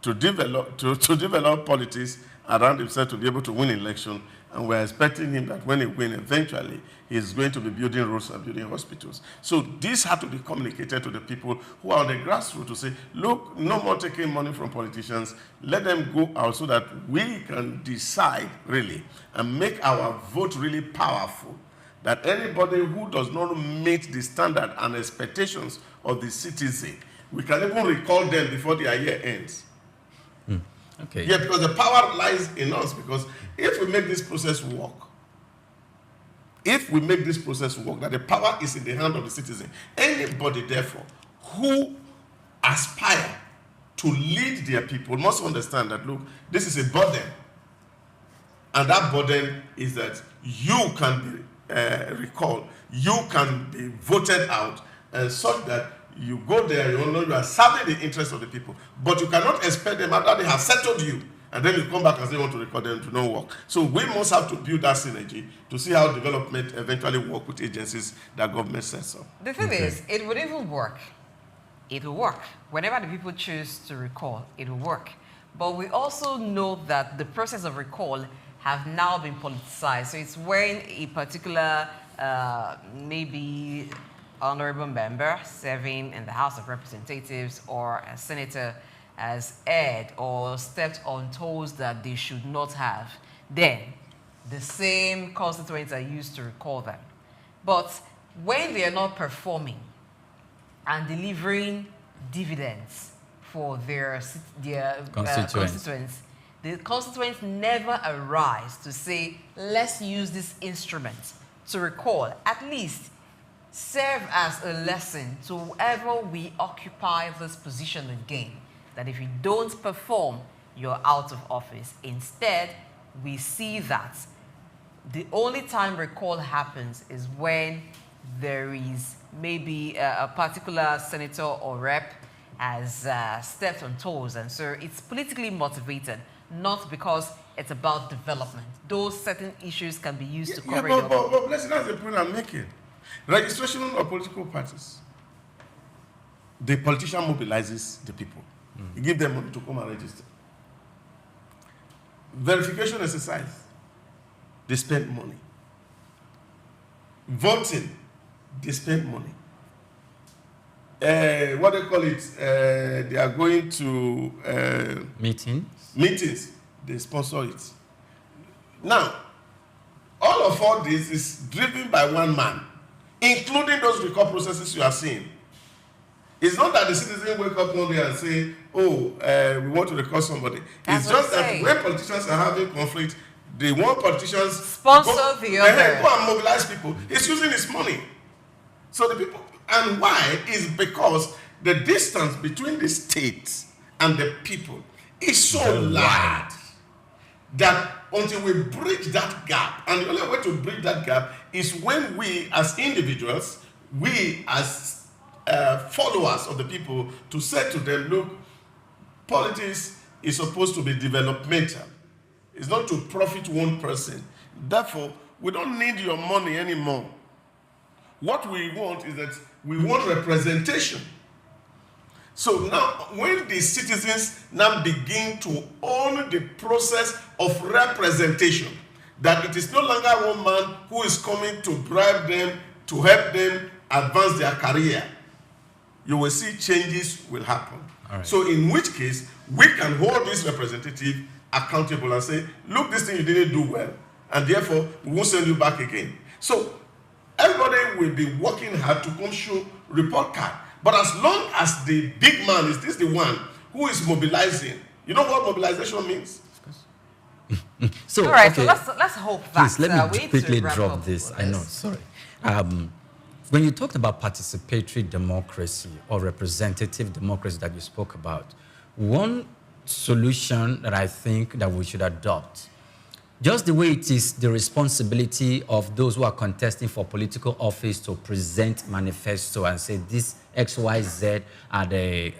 to develop politics around himself to be able to win election, and we're expecting him that when he wins, eventually, he's going to be building roads and building hospitals. So this had to be communicated to the people who are on the grassroots to say, look, no more taking money from politicians. Let them go out so that we can decide, really, and make our vote really powerful, that anybody who does not meet the standard and expectations of the citizen, we can even recall them before their year ends. Okay. Yeah, because the power lies in us, because if we make this process work, that the power is in the hand of the citizen, anybody, therefore, who aspire to lead their people must understand that, look, this is a burden. And that burden is that you can be recalled, you can be voted out, and such that you go there, you know you are serving the interests of the people, but you cannot expect them after they have settled you, and then you come back and say you want to record them to not work. So we must have to build that synergy to see how development eventually work with agencies that government sets up. The thing is, it would even work. It will work. Whenever the people choose to recall, it will work. But we also know that the process of recall have now been politicized. So it's when a particular, maybe honorable member serving in the House of Representatives or a senator has erred or stepped on toes that they should not have, then the same constituents are used to recall them. But when they are not performing and delivering dividends for their constituents, the constituents never arise to say, let's use this instrument to recall. At least serve as a lesson to whoever we occupy this position again, that if you don't perform, you're out of office. Instead, we see that the only time recall happens is when there is maybe a particular senator or rep has stepped on toes, and so it's politically motivated, not because it's about development. Those certain issues can be used to cover it up. But that's the point I'm making. Registration of political parties. The politician mobilizes the people. You give them money to come and register. Verification exercise. They spend money. Voting. They spend money. What they call it? They are going to meetings. They sponsor it. Now, all this is driven by one man, including those recall processes you are seeing. It's not that the citizens wake up one day and say, oh, we want to recall somebody. It's just that when politicians are having conflict, they want politicians sponsor the other. Go and mobilize people. It's using his money. So the people, and why is because the distance between the states and the people is so large that until we bridge that gap, and the only way to bridge that gap is when we as individuals, we as followers of the people, to say to them, look, politics is supposed to be developmental. It's not to profit one person. Therefore, we don't need your money anymore. What we want is that we want representation. So now, when the citizens now begin to own the process of representation, that it is no longer one man who is coming to bribe them, to help them advance their career, you will see changes will happen. All right. So in which case, we can hold this representative accountable and say, look, this thing you didn't do well, and therefore we won't send you back again. So everybody will be working hard to come show report card. But as long as the big man is this the one who is mobilizing, you know what mobilization means? So, all right, okay. so let's hope that. Please, let me quickly drop this. I know, sorry. When you talked about participatory democracy or representative democracy that you spoke about, one solution that I think that we should adopt, just the way it is the responsibility of those who are contesting for political office to present manifesto and say this X, Y, Z are the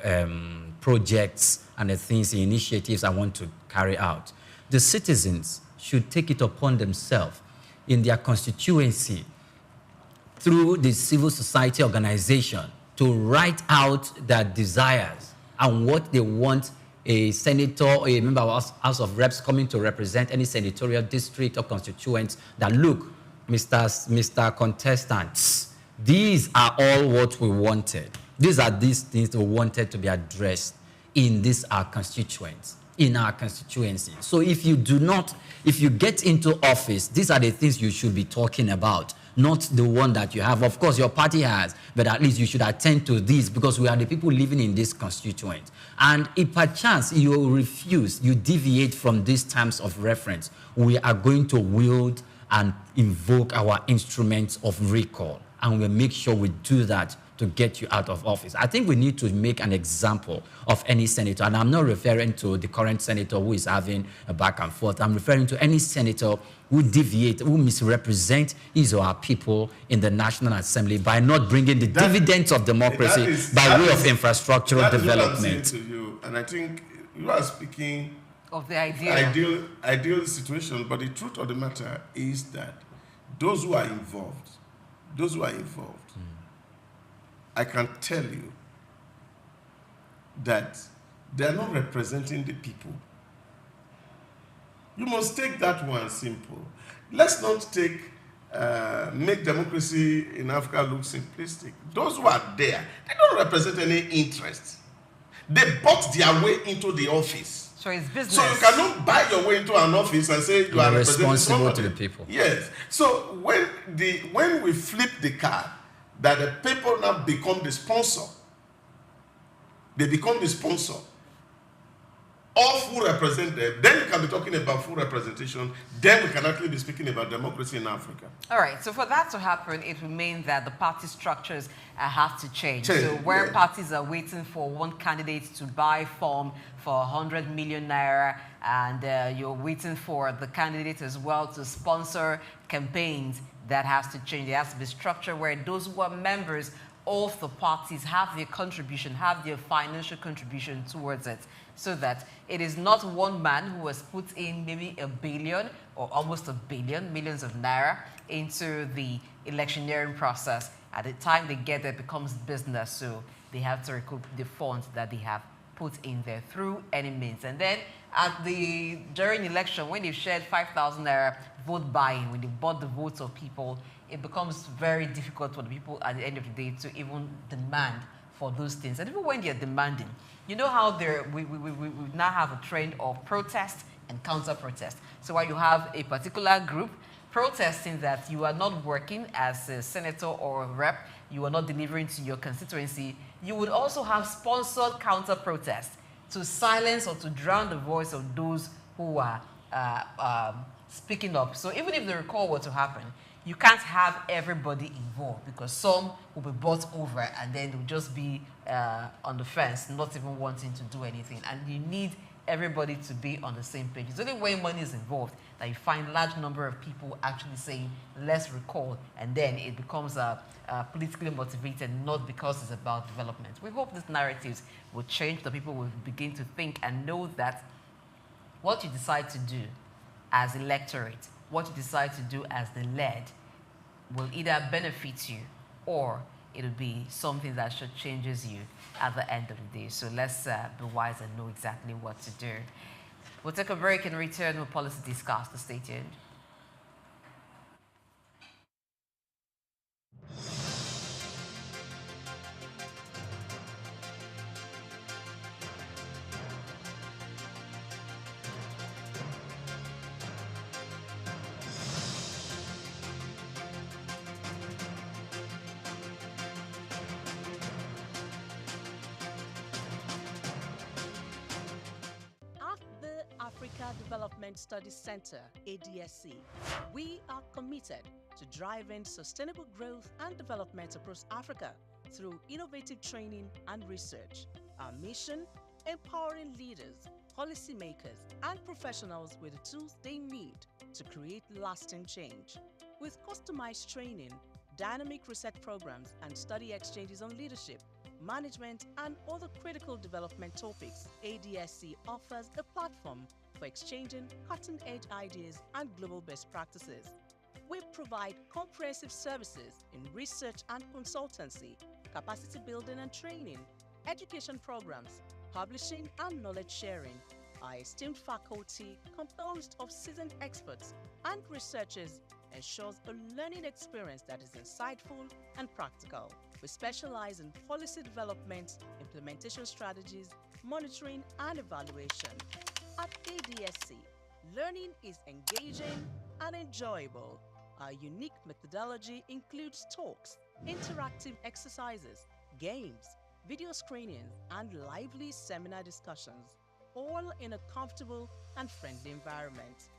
projects and the things, the initiatives I want to carry out. The citizens should take it upon themselves in their constituency through the civil society organization to write out their desires and what they want a senator or a member of House of Reps coming to represent any senatorial district or constituents that, look, Mr. Contestants, these are all what we wanted. These are these things we wanted to be addressed in this our constituents, in our constituency. So if you get into office, these are the things you should be talking about, not the one that you have. Of course, your party has, but at least you should attend to these because we are the people living in this constituent. And if by chance you refuse, you deviate from these terms of reference, we are going to wield and invoke our instruments of recall. And we'll make sure we do that to get you out of office. I think we need to make an example of any senator, and I'm not referring to the current senator who is having a back and forth. I'm referring to any senator who deviate, who misrepresent his or her people in the National Assembly by not bringing the dividends of democracy by way of infrastructural development. What I'm saying to you, and I think you are speaking of the ideal situation, but the truth of the matter is that those who are involved, I can tell you that they are not representing the people. You must take that one simple. Let's not make democracy in Africa look simplistic. Those who are there, they don't represent any interest. They bought their way into the office. So it's business. So you cannot buy your way into an office and say you are responsible to the people. Yes. So when we flip the card, that the people now become the sponsor. They become the sponsor of who represent them. Then you can be talking about full representation. Then we can actually be speaking about democracy in Africa. All right. So for that to happen, it will mean that the party structures have to change. So where parties are waiting for one candidate to buy form for 100 million naira, and you're waiting for the candidate as well to sponsor campaigns, that has to change. There has to be structure where those who are members of the parties have their contribution, have their financial contribution towards it, so that it is not one man who has put in maybe $1 billion or almost $1 billion, millions of naira into the electioneering process. At the time they get there, it becomes business, so they have to recoup the funds that they have put in there through any means. And then during election, when they've shared 5,000 naira vote buying, when they bought the votes of people, it becomes very difficult for the people at the end of the day to even demand for those things. And even when they're demanding, you know how we now have a trend of protest and counter-protest. So while you have a particular group protesting that you are not working as a senator or a rep, you are not delivering to your constituency, you would also have sponsored counter-protest to silence or to drown the voice of those who are speaking up. So even if the recall were to happen, you can't have everybody involved because some will be bought over and then they'll just be on the fence, not even wanting to do anything. And you need everybody to be on the same page. It's only when money is involved that you find a large number of people actually saying, let's recall, and then it becomes politically motivated, not because it's about development. We hope these narratives will change, the people will begin to think and know that what you decide to do as electorate, what you decide to do as the led, will either benefit you or it'll be something that should changes you at the end of the day. So let's be wise and know exactly what to do. We'll take a break and return with policy discuss. Stay tuned. Africa Development Studies Center, ADSC. We are committed to driving sustainable growth and development across Africa through innovative training and research. Our mission: empowering leaders, policymakers, and professionals with the tools they need to create lasting change. With customized training, dynamic research programs, and study exchanges on leadership, management, and other critical development topics, ADSC offers a platform for exchanging cutting-edge ideas and global best practices. We provide comprehensive services in research and consultancy, capacity building and training, education programs, publishing, and knowledge sharing. Our esteemed faculty, composed of seasoned experts and researchers, ensures a learning experience that is insightful and practical. We specialize in policy development, implementation strategies, monitoring, and evaluation. At ADSC, learning is engaging and enjoyable. Our unique methodology includes talks, interactive exercises, games, video screenings, and lively seminar discussions, all in a comfortable and friendly environment.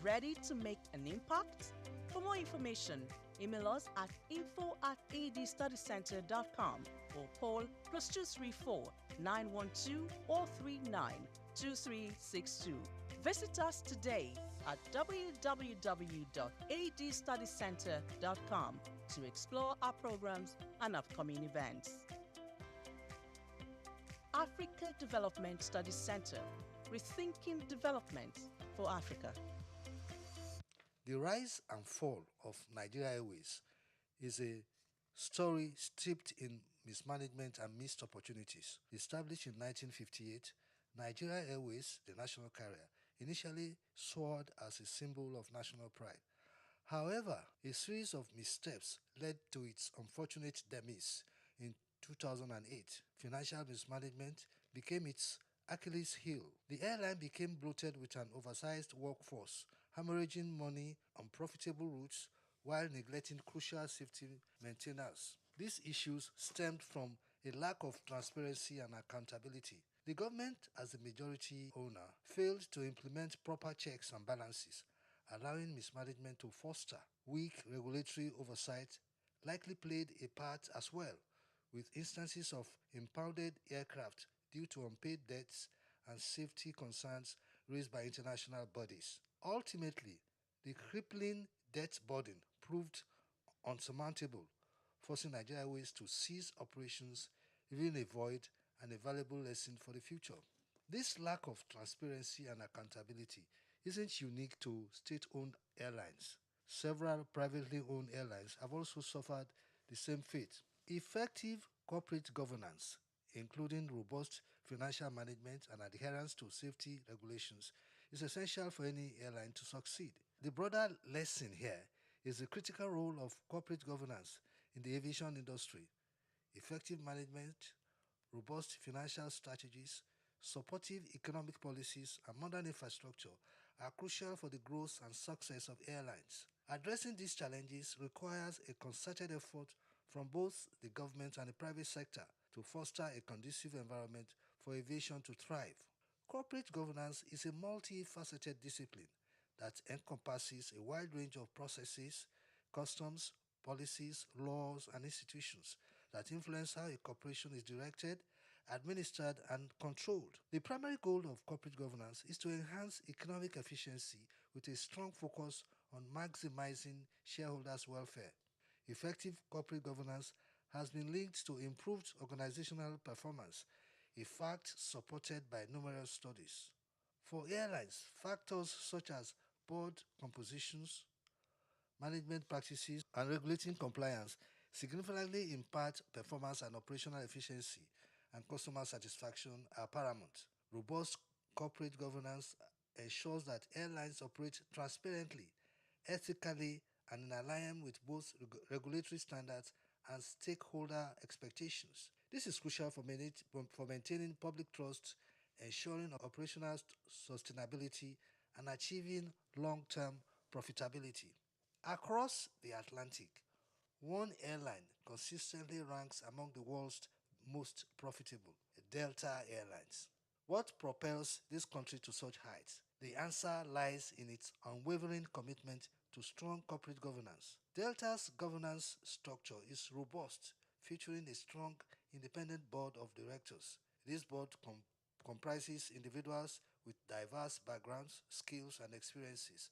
Ready to make an impact? For more information, email us at info@adstudycenter.com or call +234 912 439 2362. Visit us today at www.adstudycenter.com to explore our programs and upcoming events. Africa Development Studies Center, rethinking development for Africa. The rise and fall of Nigeria Airways is a story steeped in mismanagement and missed opportunities. Established in 1958, Nigeria Airways, the national carrier, initially soared as a symbol of national pride. However, a series of missteps led to its unfortunate demise. In 2008, financial mismanagement became its Achilles heel. The airline became bloated with an oversized workforce, hemorrhaging money on profitable routes while neglecting crucial safety maintenance. These issues stemmed from a lack of transparency and accountability. The government, as the majority owner, failed to implement proper checks and balances, allowing mismanagement to foster. Weak regulatory oversight likely played a part as well, with instances of impounded aircraft due to unpaid debts and safety concerns raised by international bodies. Ultimately, the crippling debt burden proved unsurmountable, forcing Nigeria Airways to cease operations, leaving a void and a valuable lesson for the future. This lack of transparency and accountability isn't unique to state-owned airlines. Several privately owned airlines have also suffered the same fate. Effective corporate governance, including robust financial management and adherence to safety regulations, is essential for any airline to succeed. The broader lesson here is the critical role of corporate governance in the aviation industry. Effective management, robust financial strategies, supportive economic policies, and modern infrastructure are crucial for the growth and success of airlines. Addressing these challenges requires a concerted effort from both the government and the private sector to foster a conducive environment for aviation to thrive. Corporate governance is a multifaceted discipline that encompasses a wide range of processes, customs, policies, laws, and institutions that influence how a corporation is directed, administered, and controlled. The primary goal of corporate governance is to enhance economic efficiency with a strong focus on maximizing shareholders' welfare. Effective corporate governance has been linked to improved organizational performance, a fact supported by numerous studies. For airlines, factors such as board compositions, management practices, and regulating compliance significantly impact performance and operational efficiency and customer satisfaction are paramount. Robust corporate governance ensures that airlines operate transparently, ethically, and in alignment with both regulatory standards and stakeholder expectations. This is crucial for maintaining public trust, ensuring operational sustainability, and achieving long-term profitability. Across the Atlantic, one airline consistently ranks among the world's most profitable, Delta Airlines. What propels this country to such heights The answer lies in its unwavering commitment to strong corporate governance. Delta's governance structure is robust, featuring a strong independent board of directors. This board comprises individuals with diverse backgrounds, skills, and experiences,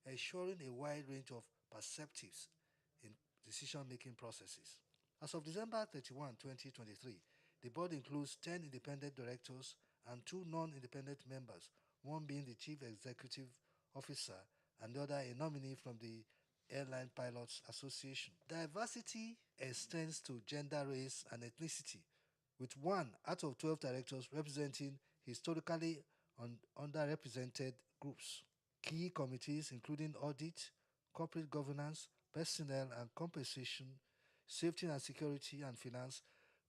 ensuring a wide range of perspectives in decision-making processes. As of December 31, 2023, the board includes 10 independent directors and 2 non-independent members, one being the chief executive officer and the other a nominee from the Airline Pilots Association. Diversity extends to gender, race, and ethnicity, with 1 out of 12 directors representing historically underrepresented groups. Key committees, including audit, corporate governance, personnel and compensation, safety and security, and finance,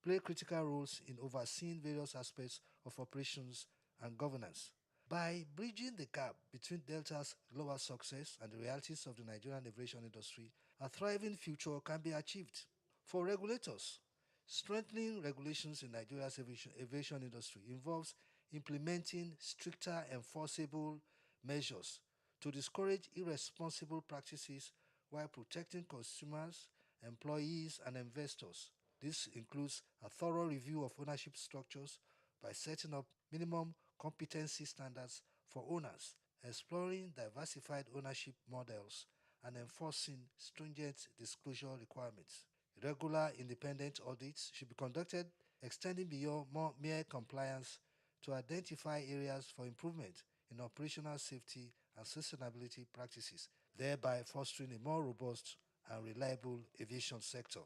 play critical roles in overseeing various aspects of operations and governance. By bridging the gap between Delta's global success and the realities of the Nigerian aviation industry, a thriving future can be achieved. For regulators, strengthening regulations in Nigeria's aviation industry involves implementing stricter enforceable measures to discourage irresponsible practices while protecting consumers, employees, and investors. This includes a thorough review of ownership structures by setting up minimum competency standards for owners, exploring diversified ownership models, and enforcing stringent disclosure requirements. Regular independent audits should be conducted extending beyond mere compliance to identify areas for improvement in operational safety and sustainability practices, thereby fostering a more robust and reliable aviation sector.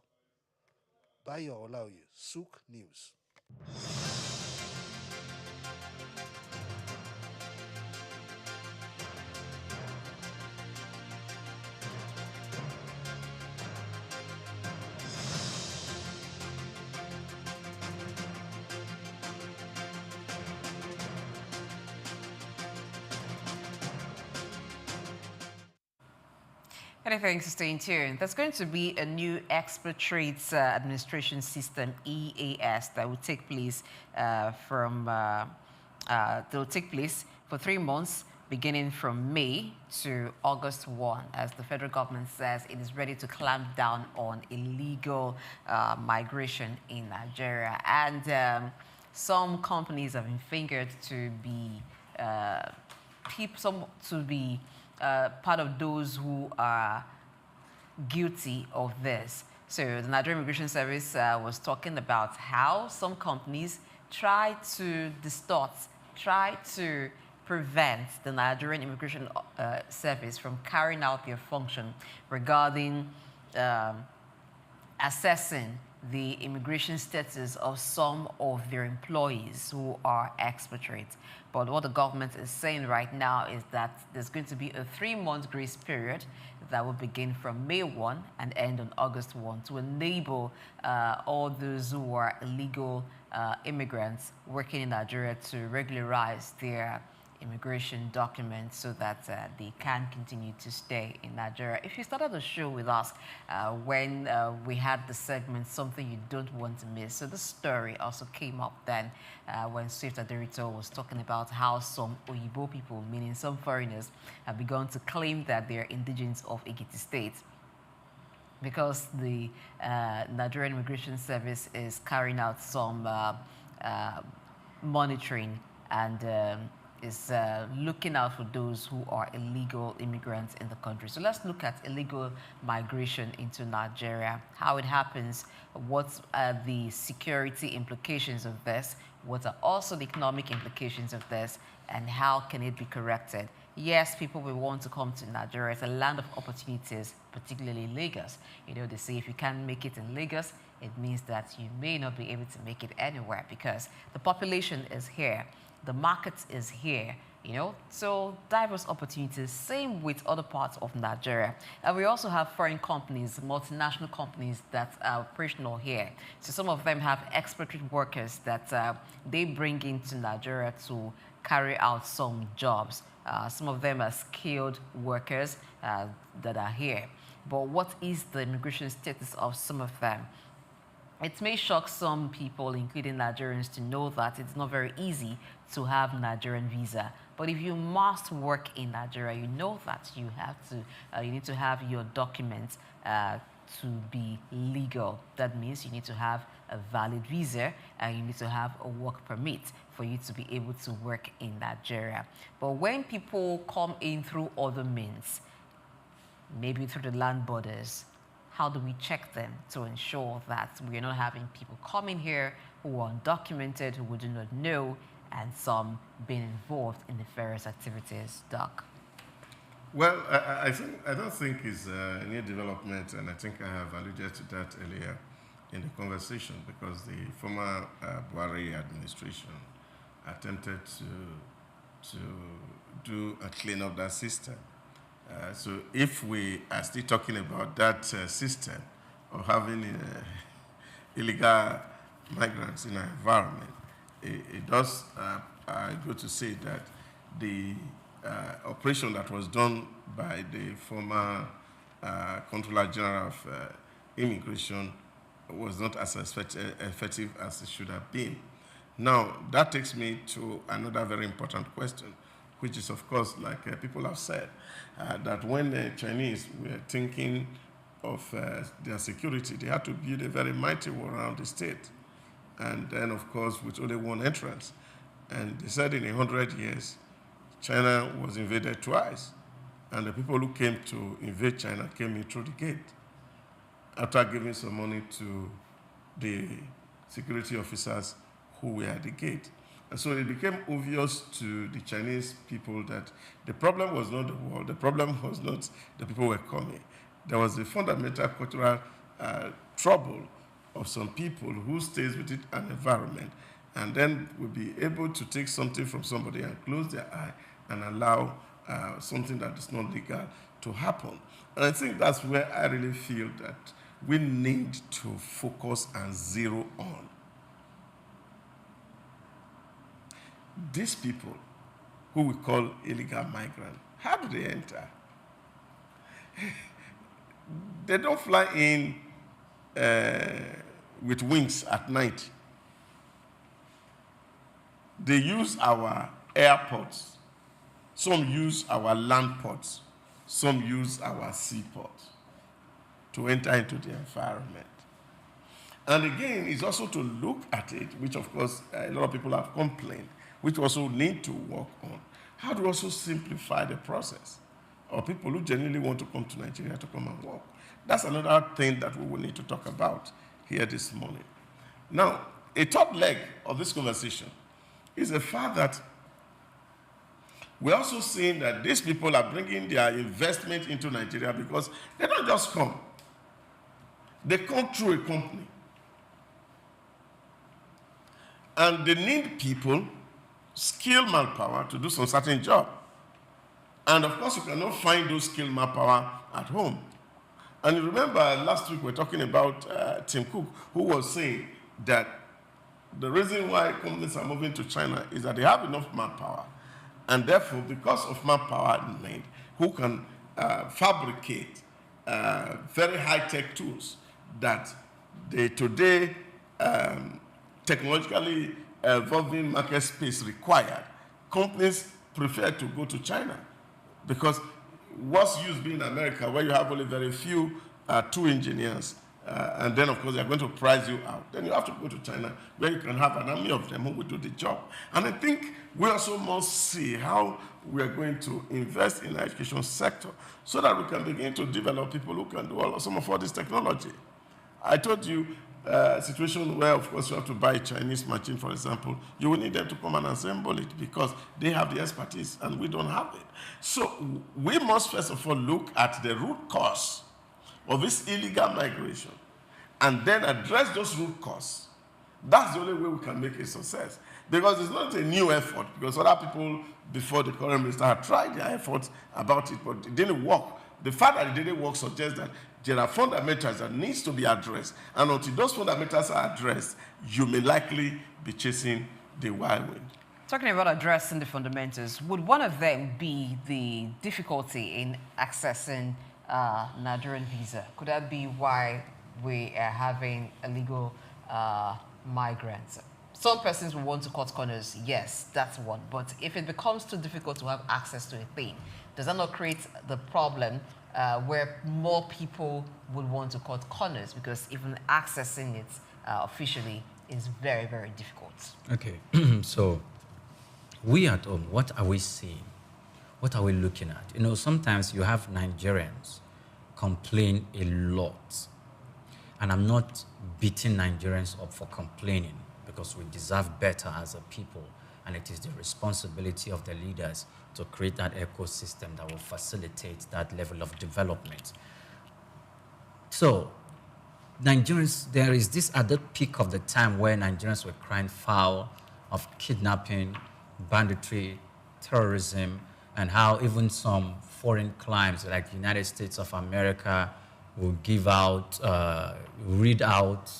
Bayo Olaoye, Souq News. Many thanks for staying tuned. There's going to be a new Export Trades Administration System (EAS) that will take place for 3 months, beginning from May to August 1, as the federal government says it is ready to clamp down on illegal migration in Nigeria. And some companies have been fingered to be part of those who are guilty of this. So the Nigerian Immigration Service was talking about how some companies try to distort, try to prevent the Nigerian Immigration Service from carrying out their function regarding assessing the immigration status of some of their employees who are expatriates. But what the government is saying right now is that there's going to be a 3-month grace period that will begin from May 1 and end on August 1 to enable all those who are illegal immigrants working in Nigeria to regularize their immigration documents so that they can continue to stay in Nigeria. If you started the show with us when we had the segment Something You Don't Want to Miss, so this story also came up then when Swift Aderito was talking about how some Oyibo people, meaning some foreigners, have begun to claim that they're indigenous of Ekiti State because the Nigerian Immigration Service is carrying out some monitoring and is looking out for those who are illegal immigrants in the country. So let's look at illegal migration into Nigeria, how it happens, what are the security implications of this, what are also the economic implications of this, and how can it be corrected. Yes, people will want to come to Nigeria. It's a land of opportunities, particularly Lagos. You know, they say if you can't make it in Lagos, it means that you may not be able to make it anywhere because the population is here. The market is here, you know, so diverse opportunities, same with other parts of Nigeria. And we also have foreign companies, multinational companies that are operational here. So some of them have expatriate workers that they bring into Nigeria to carry out some jobs. Some of them are skilled workers that are here. But what is the immigration status of some of them? It may shock some people, including Nigerians, to know that it's not very easy to have Nigerian visa. But if you must work in Nigeria, you know that you have to, you need to have your documents to be legal. That means you need to have a valid visa and you need to have a work permit for you to be able to work in Nigeria. But when people come in through other means, maybe through the land borders, how do we check them to ensure that we're not having people coming here who are undocumented, who we do not know, and some being involved in nefarious activities? Doc? Well, I don't think it's a new development, and I think I have alluded to that earlier in the conversation, because the former Buhari administration attempted to do a clean up that system. So if we are still talking about that system of having illegal migrants in our environment, it does go to say that the operation that was done by the former Controller General of Immigration was not as effective as it should have been. Now, that takes me to another very important question, which is, of course, like people have said, that when the Chinese were thinking of their security, they had to build a very mighty wall around the state. And then, of course, with only one entrance. And they said in 100 years, China was invaded twice. And the people who came to invade China came in through the gate after giving some money to the security officers who were at the gate. And so it became obvious to the Chinese people that the problem was not the wall, the problem was not the people who were coming. There was a fundamental cultural trouble of some people who stays within an environment and then will be able to take something from somebody and close their eye and allow something that is not legal to happen. And I think that's where I really feel that we need to focus and zero on. These people who we call illegal migrants, how do they enter? They don't fly in with wings at night. They use our airports. Some use our land ports. Some use our seaports to enter into the environment. And again, it's also to look at it, which of course a lot of people have complained, which also need to work on. How do we also simplify the process of people who genuinely want to come to Nigeria to come and work? That's another thing that we will need to talk about here this morning. Now, a third leg of this conversation is the fact that we're also seeing that these people are bringing their investment into Nigeria because they don't just come. They come through a company. And they need people, skilled manpower, to do some certain job. And of course, you cannot find those skilled manpower at home. And you remember last week we were talking about Tim Cook, who was saying that the reason why companies are moving to China is that they have enough manpower. And therefore, because of manpower need, who can fabricate very high-tech tools that the today technologically evolving market space required, companies prefer to go to China. Because what's used being in America, where you have only very few tool engineers, and then, of course, they're going to price you out. Then you have to go to China, where you can have an army of them who will do the job. And I think we also must see how we are going to invest in the education sector so that we can begin to develop people who can do some of all this technology. I told you a situation where, of course, you have to buy a Chinese machine, for example. You will need them to come and assemble it because they have the expertise and we don't have it. So we must, first of all, look at the root cause of this illegal migration and then address those root causes. That's the only way we can make a success. Because it's not a new effort, because other people before the current minister had tried their efforts about it, but it didn't work. The fact that it didn't work suggests that there are fundamentals that needs to be addressed. And until those fundamentals are addressed, you may likely be chasing the wild wind. Talking about addressing the fundamentals, would one of them be the difficulty in accessing Nigerian visa? Could that be why we are having illegal migrants. Some persons will want to cut corners, yes, that's one. But if it becomes too difficult to have access to a thing, does that not create the problem where more people would want to cut corners because even accessing it officially is very, very difficult? Okay, so we at home, what are we seeing? What are we looking at? You know, sometimes you have Nigerians complain a lot. And I'm not beating Nigerians up for complaining because we deserve better as a people. And it is the responsibility of the leaders to create that ecosystem that will facilitate that level of development. So, Nigerians, there is this at the peak of the time where Nigerians were crying foul of kidnapping, banditry, terrorism, and how even some foreign climes like the United States of America will give out, read out.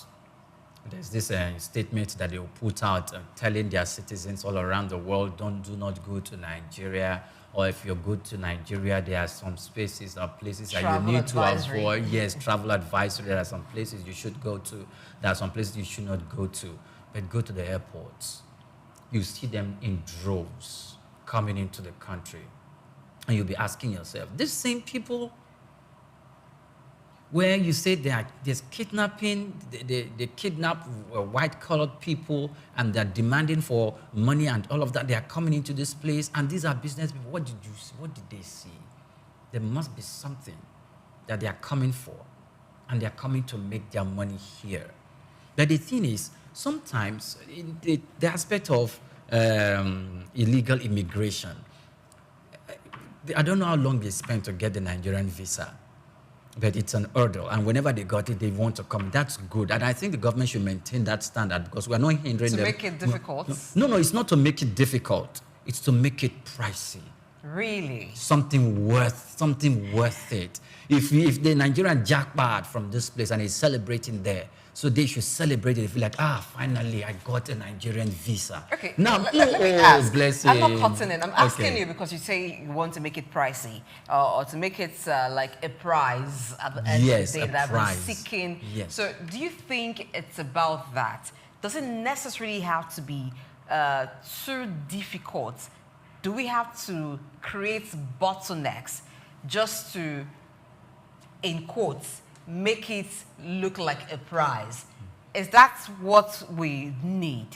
There's this statement that they will put out telling their citizens all around the world, do not go to Nigeria. Or if you go to Nigeria, there are some spaces or places that you need to avoid. Yes, travel advisory. There are some places you should go to. There are some places you should not go to. But go to the airports. You see them in droves coming into the country. And you'll be asking yourself, these same people where you say there's kidnapping, they kidnap white-collared people and they're demanding for money and all of that. They are coming into this place and these are business people. What did you see? What did they see? There must be something that they are coming for and they are coming to make their money here. But the thing is, sometimes in the aspect of illegal immigration, I don't know how long they spent to get the Nigerian visa. But it's an hurdle, and whenever they got it, they want to come. That's good, and I think the government should maintain that standard because we are not hindering them. To make it difficult? No, it's not to make it difficult. It's to make it pricey. Really? Something worth it. If the Nigerian jackpot from this place and is celebrating there, so they should celebrate it. Feel like, finally, I got a Nigerian visa. Okay, now let me ask. Bless I'm not him. cutting it. I'm asking you because you say you want to make it pricey or to make it like a prize at the end of the day that we're seeking. Yes. So do you think it's about that? Does it necessarily have to be too difficult? Do we have to create bottlenecks just to, in quotes, make it look like a prize? Is that what we need?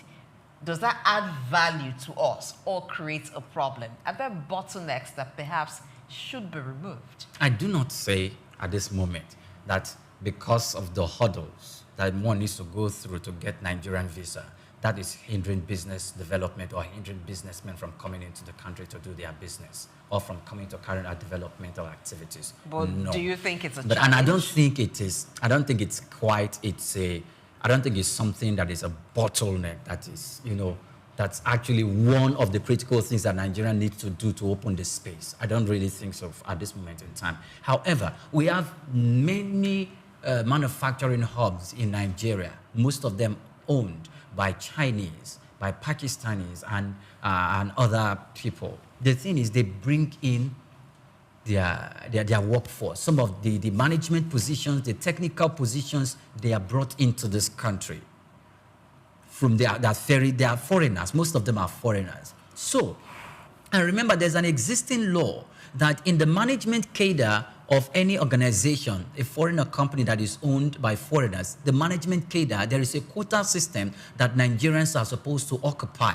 Does that add value to us or create a problem? Are there bottlenecks that perhaps should be removed? I do not say at this moment that because of the hurdles that one needs to go through to get Nigerian visa, that is hindering business development or hindering businessmen from coming into the country to do their business or from coming to carry out developmental activities. But no. Do you think it's a challenge? And I don't think it is. I don't think it's I don't think it's something that is a bottleneck that is, that's actually one of the critical things that Nigeria needs to do to open the space. I don't really think so at this moment in time. However, we have many manufacturing hubs in Nigeria, most of them owned by Chinese, by Pakistanis, and other people. The thing is, they bring in their workforce. Some of the management positions, the technical positions, they are brought into this country. From they are foreigners. Most of them are foreigners. So, and remember, there's an existing law that in the management cadre of any organization, a foreigner company that is owned by foreigners, the management cadre, there is a quota system that Nigerians are supposed to occupy.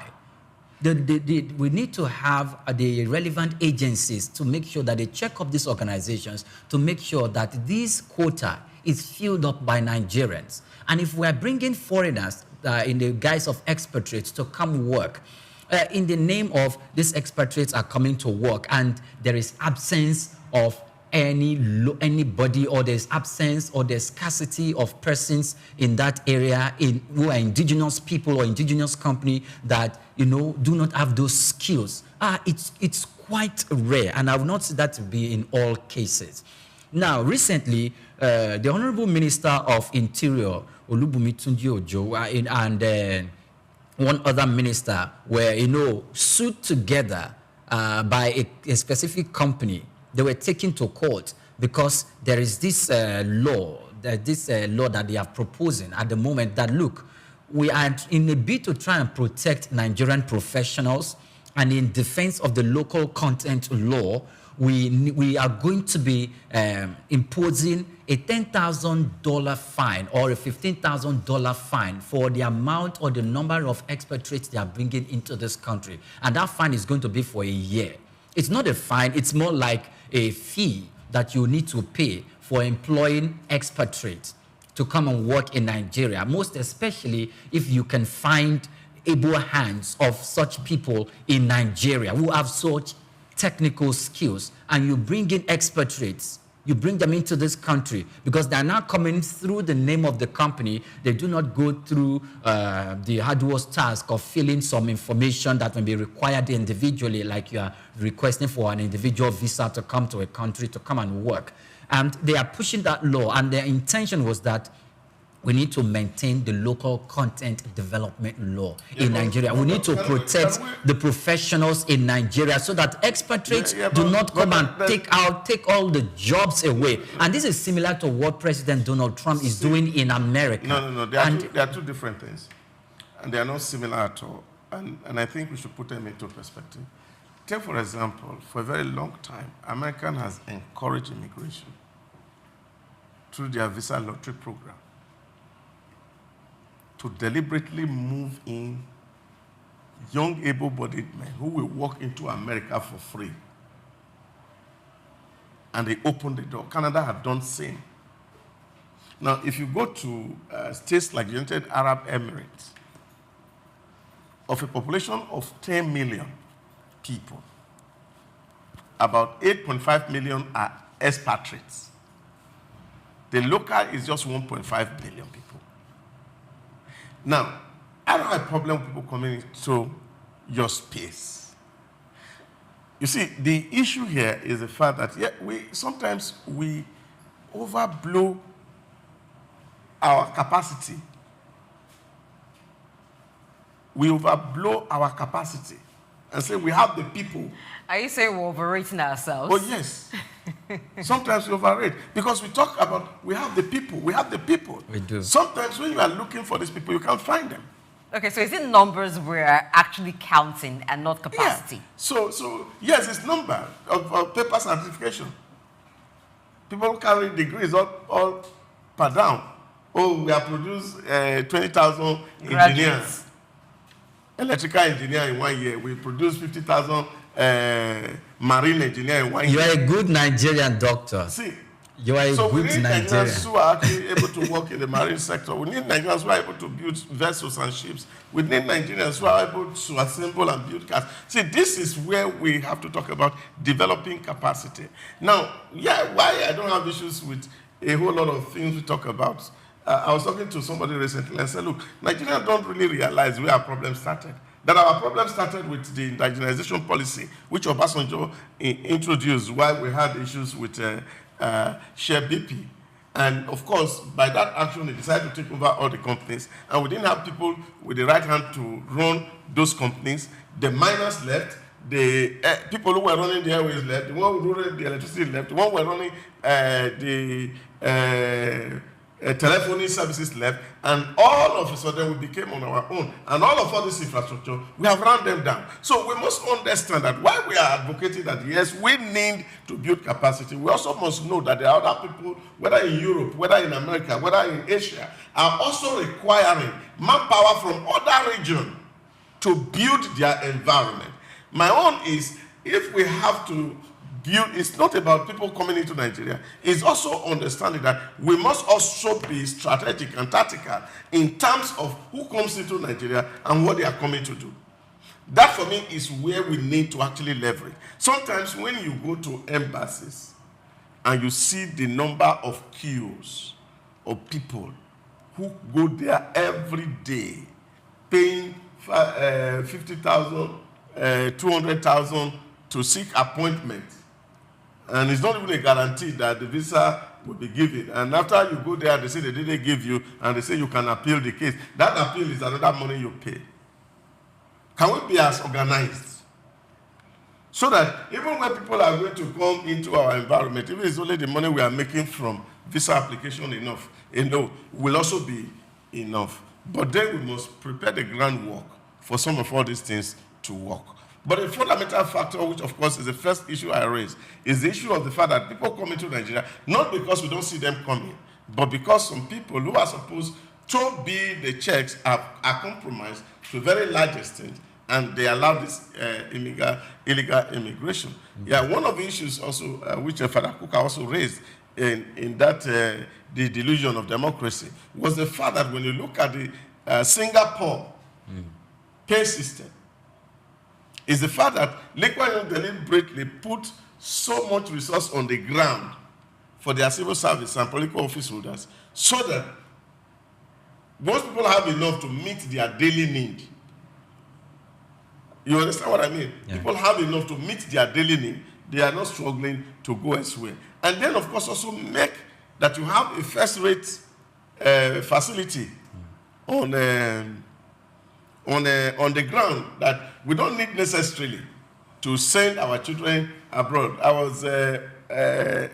We need to have the relevant agencies to make sure that they check up these organizations to make sure that this quota is filled up by Nigerians. And if we are bringing foreigners in the guise of expatriates to come work, in the name of these expatriates are coming to work and there is absence of anybody, or there's absence or there's scarcity of persons in that area who are indigenous people or indigenous company that do not have those skills. It's quite rare, and I would not say that to be in all cases. Now, recently, the Honorable Minister of Interior, Olubunmi Tunji Ojo, and one other minister were, sued together by a specific company. They were taken to court because there is this law this law that they are proposing at the moment, that look, we are in a bid to try and protect Nigerian professionals, and in defense of the local content law, we are going to be imposing a $10,000 fine or a $15,000 fine for the amount or the number of expatriates they are bringing into this country. And that fine is going to be for a year. It's not a fine, it's more like a fee that you need to pay for employing expatriates to come and work in Nigeria, most especially if you can find able hands of such people in Nigeria who have such technical skills, and you bring in expatriates, you bring them into this country because they are now coming through the name of the company. They do not go through the arduous task of filling some information that may be required individually, like you are requesting for an individual visa to come to a country to come and work. And they are pushing that law, and their intention was that we need to maintain the local content development law in Nigeria. We need to protect the professionals in Nigeria so that expatriates do not come and take all the jobs away. And this is similar to what President Donald Trump is doing in America. No. There are two different things. And they are not similar at all. And I think we should put them into perspective. Take, for example, for a very long time, America has encouraged immigration through their visa lottery program to deliberately move in young able-bodied men who will walk into America for free. And they opened the door. Canada had done the same. Now, if you go to states like the United Arab Emirates, of a population of 10 million people, about 8.5 million are expatriates. The local is just 1.5 million people. Now, I don't have a problem with people coming into your space. You see, the issue here is the fact that sometimes we overblow our capacity. We overblow our capacity and say we have the people. Are you saying we're overrating ourselves? Oh, yes. Sometimes we overrate because we talk about we have the people. We do. Sometimes when you are looking for these people, you can't find them. Okay, so is it numbers we're actually counting and not capacity? Yeah. So yes, it's number of paper certification. People carry degrees all per down. Oh, we have produced 20,000 engineers, electrical engineer in 1 year. We produced 50,000 marine engineer in 1 year. You are a good Nigerian doctor. See, you are a good we need Nigerian. Nigerians who are actually able to work in the marine sector. We need Nigerians who are able to build vessels and ships. We need Nigerians who are able to assemble and build cars. See, this is where we have to talk about developing capacity. Now, why I don't have issues with a whole lot of things we talk about. I was talking to somebody recently and said, look, Nigerians don't really realize where our problem started. That our problem started with the indigenization policy, which Obasanjo introduced while we had issues with share BP. And of course, by that action, they decided to take over all the companies. And we didn't have people with the right hand to run those companies. The miners left. The people who were running the airways left. The one who were running the electricity left. The one who were running telephony services left, and all of a sudden we became on our own. And all of this infrastructure, we have run them down. So we must understand that while we are advocating that, yes, we need to build capacity, we also must know that there are other people, whether in Europe, whether in America, whether in Asia, are also requiring manpower from other regions to build their environment. My own is, if we have to build, it's not about people coming into Nigeria. It's also understanding that we must also be strategic and tactical in terms of who comes into Nigeria and what they are coming to do. That for me is where we need to actually leverage. Sometimes when you go to embassies and you see the number of queues of people who go there every day paying 50,000, 200,000 to seek appointments, and it's not even a guarantee that the visa will be given. And after you go there, they say they didn't give you, and they say you can appeal the case. That appeal is another money you pay. Can we be as organized So that even when people are going to come into our environment, even if it's only the money we are making from visa application enough, will also be enough. But then we must prepare the groundwork for some of all these things to work. But a fundamental factor, which of course is the first issue I raised, is the issue of the fact that people come into Nigeria, not because we don't see them coming, but because some people who are supposed to be the checks are compromised to a very large extent, and they allow this illegal immigration. Yeah, one of the issues also, which Father Kuka also raised in that the delusion of democracy, was the fact that when you look at the Singapore pay system, is the fact that Lee Kuan Yew deliberately put so much resource on the ground for their civil service and political office holders, so that most people have enough to meet their daily need. You understand what I mean? Yeah. People have enough to meet their daily need. They are not struggling to go elsewhere. And then, of course, also make that you have a first-rate facility on the ground, that we don't need necessarily to send our children abroad. I was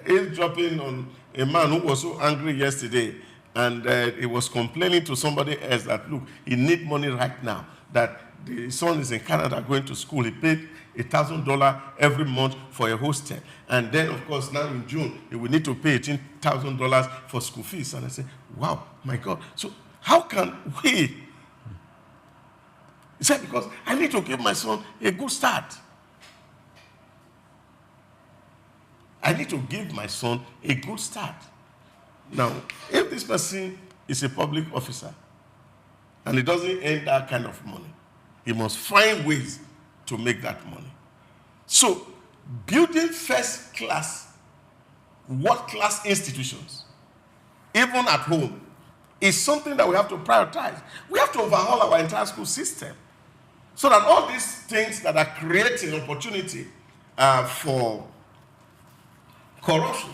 eavesdropping on a man who was so angry yesterday, and he was complaining to somebody else that, look, he needs money right now, that the son is in Canada going to school. He paid $1,000 every month for a hostel. And then, of course, now in June, he will need to pay $18,000 for school fees. And I said, wow, my God. So how can we? He said, because I need to give my son a good start. I need to give my son a good start. Now, if this person is a public officer and he doesn't earn that kind of money, he must find ways to make that money. So, building first-class, world-class institutions, even at home, is something that we have to prioritize. We have to overhaul our entire school system so that all these things that are creating opportunity for corruption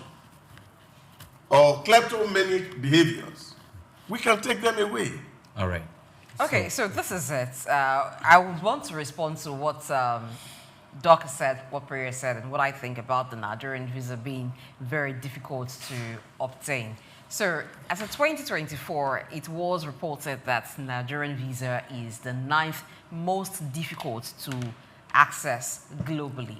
or kleptomaniac behaviors, we can take them away. All right. Okay, so this is it. I would want to respond to what Doc said, what Priya said, and what I think about the Nigerian visa being very difficult to obtain. So, as of 2024, it was reported that Nigerian visa is the 9th most difficult to access globally.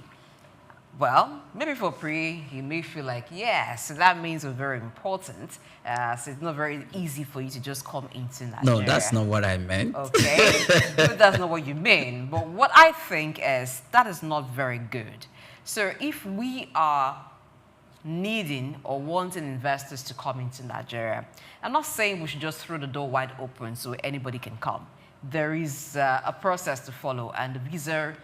Well, maybe for Pri, he may feel like, yeah, so that means we're very important. So it's not very easy for you to just come into Nigeria. No, that's not what I meant. Okay, but that's not what you mean. But what I think is that is not very good. So if we are needing or wanting investors to come into Nigeria, I'm not saying we should just throw the door wide open so anybody can come. There is a process to follow, and the visa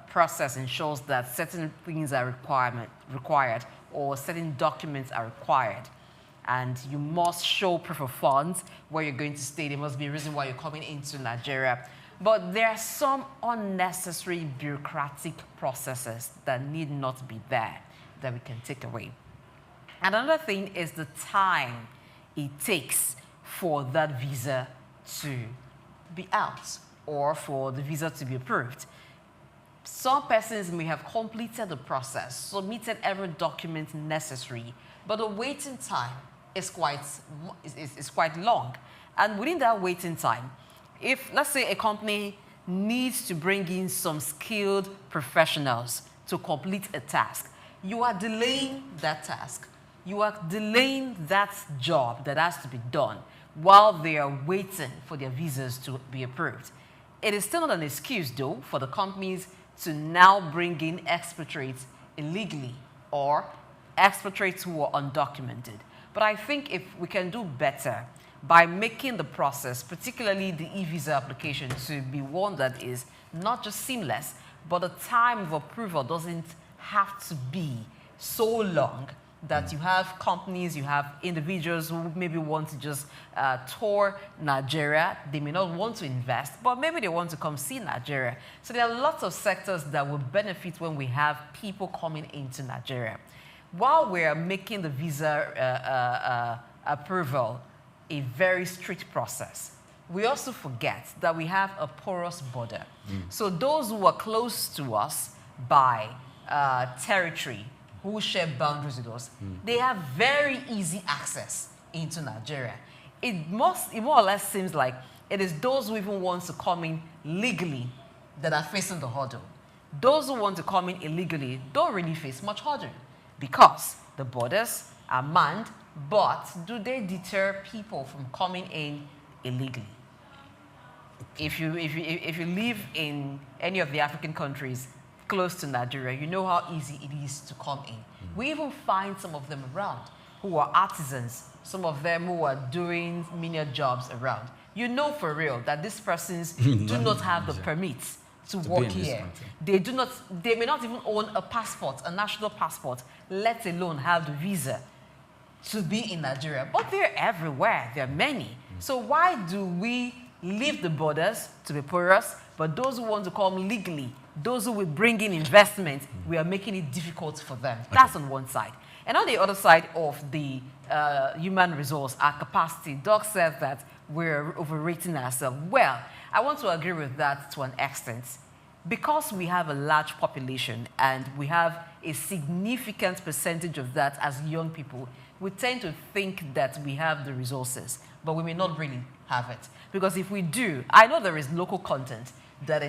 process ensures that certain things are required or certain documents are required. And you must show proof of funds where you're going to stay. There must be a reason why you're coming into Nigeria. But there are some unnecessary bureaucratic processes that need not be there that we can take away. And another thing is the time it takes for that visa to be out or for the visa to be approved. Some persons may have completed the process, submitted every document necessary, but the waiting time is quite long. And within that waiting time, if, let's say, a company needs to bring in some skilled professionals to complete a task, you are delaying that task. You are delaying that job that has to be done while they are waiting for their visas to be approved. It is still not an excuse, though, for the companies to now bring in expatriates illegally or expatriates who are undocumented. But I think if we can do better by making the process, particularly the e-visa application, to be one that is not just seamless, but the time of approval doesn't have to be so long that you have companies, you have individuals who maybe want to just tour Nigeria. They may not want to invest, but maybe they want to come see Nigeria. So there are lots of sectors that will benefit when we have people coming into Nigeria. While we're making the visa approval a very strict process, we also forget that we have a porous border. So those who are close to us by territory, who share boundaries with us, they have very easy access into Nigeria. It more or less seems like it is those who even want to come in legally that are facing the hurdle. Those who want to come in illegally don't really face much hurdle because the borders are manned, but do they deter people from coming in illegally? If you live in any of the African countries close to Nigeria, you know how easy it is to come in. We even find some of them around who are artisans, some of them who are doing menial jobs around. You know for real that these persons do not have the permits to work here. They may not even own a passport, a national passport, let alone have the visa to be in Nigeria. But they're everywhere. There are many. So why do we leave the borders to be porous, but those who want to come legally, those who will bring in investment, we are making it difficult for them? That's on one side. And on the other side of the human resource, our capacity, Doug said that we're overrating ourselves. Well, I want to agree with that to an extent. Because we have a large population and we have a significant percentage of that as young people, we tend to think that we have the resources, but we may not really have it. Because if we do, I know there is local content, that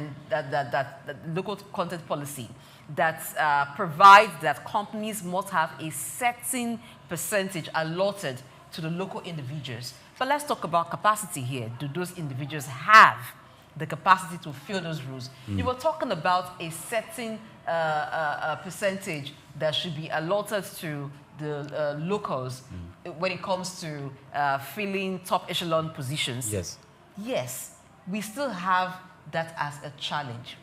local content policy that provides that companies must have a certain percentage allotted to the local individuals. But let's talk about capacity here. Do those individuals have the capacity to fill those roles? You were talking about a certain percentage that should be allotted to the locals when it comes to filling top echelon positions. Yes. Yes, we still have that as a challenge.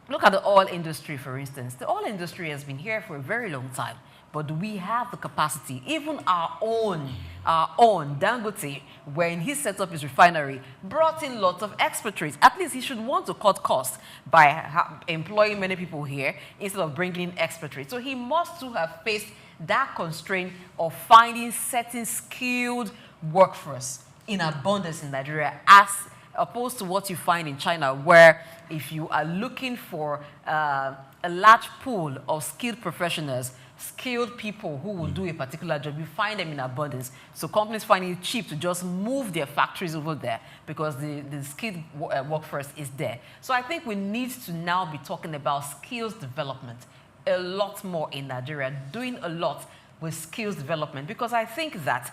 Look at the oil industry, for instance. The oil industry has been here for a very long time, but do we have the capacity? Even our own Dangote, when he set up his refinery, brought in lots of expatriates. At least he should want to cut costs by employing many people here instead of bringing in expatriates. So he must too have faced that constraint of finding certain skilled workforce in abundance in Nigeria, as opposed to what you find in China, where if you are looking for a large pool of skilled professionals, skilled people who will do a particular job, you find them in abundance. So companies find it cheap to just move their factories over there because the skilled workforce is there. So I think we need to now be talking about skills development a lot more in Nigeria, doing a lot with skills development, because I think that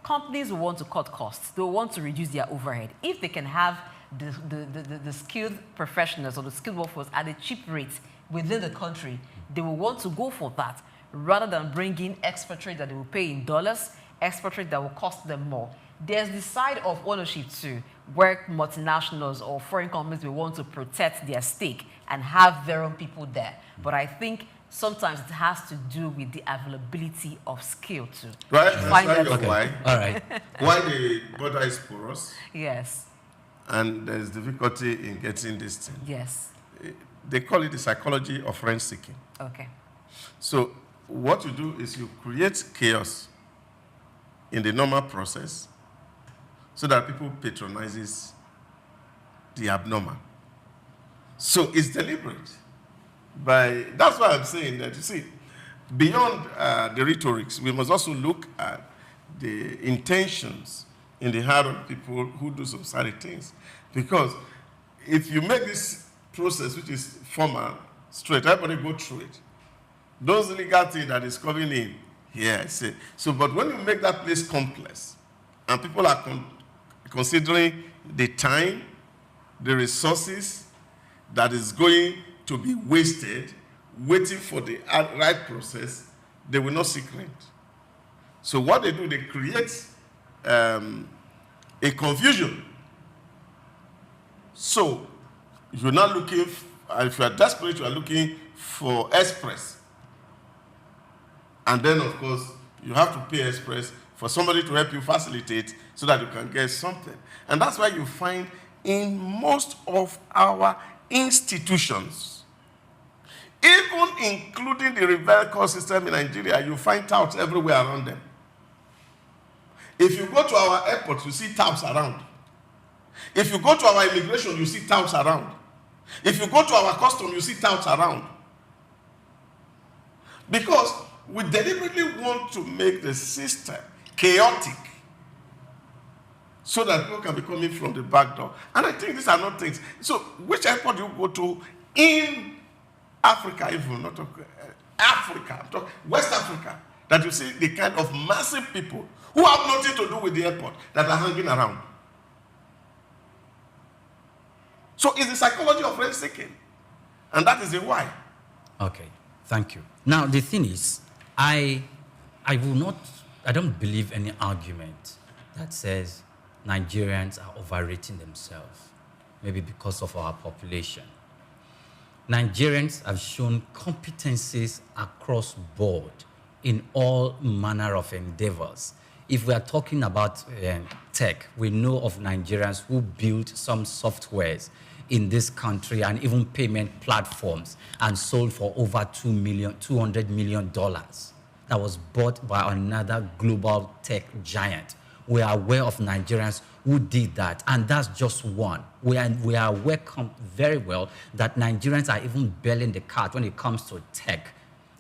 companies will want to cut costs. They will want to reduce their overhead. If they can have the skilled professionals or the skilled workforce at a cheap rate within the country, they will want to go for that rather than bring in expatriates that they will pay in dollars, expatriates that will cost them more. There's the side of ownership too, where multinationals or foreign companies will want to protect their stake and have their own people there. But I think sometimes it has to do with the availability of skill too. Right, Okay. why. All right. Why the border is porous. Yes. And there's difficulty in getting this thing. Yes. They call it the psychology of rent seeking. Okay. So what you do is you create chaos in the normal process so that people patronizes the abnormal. So it's deliberate. That's why I'm saying that, you see, beyond the rhetorics, we must also look at the intentions in the heart of people who do some sad things. Because if you make this process, which is formal, straight, everybody go through it. Those illegal things that is coming in, yes. So, but when you make that place complex, and people are considering the time, the resources that is going to be wasted, waiting for the right process, they will not seek rent. So what they do, they create a confusion. So you're not looking, if you are desperate, you are looking for express. And then, of course, you have to pay express for somebody to help you facilitate so that you can get something. And that's why you find in most of our institutions, even including the reverse court system in Nigeria, you find touts everywhere around them. If you go to our airport, you see touts around. If you go to our immigration, you see touts around. If you go to our custom, you see touts around. Because we deliberately want to make the system chaotic so that people can be coming from the back door. And I think these are not things. So which airport do you go to in Africa, even not Africa, I'm talking West Africa, that you see the kind of massive people who have nothing to do with the airport that are hanging around? So it's the psychology of rent seeking. And that is the why. Okay, thank you. Now, the thing is, I don't believe any argument that says Nigerians are overrating themselves, maybe because of our population. Nigerians have shown competencies across board in all manner of endeavors. If we are talking about tech, we know of Nigerians who built some softwares in this country and even payment platforms and sold for over $200 million. That was bought by another global tech giant. We are aware of Nigerians who did that, and that's just one. We are aware very well that Nigerians are even bailing the cat when it comes to tech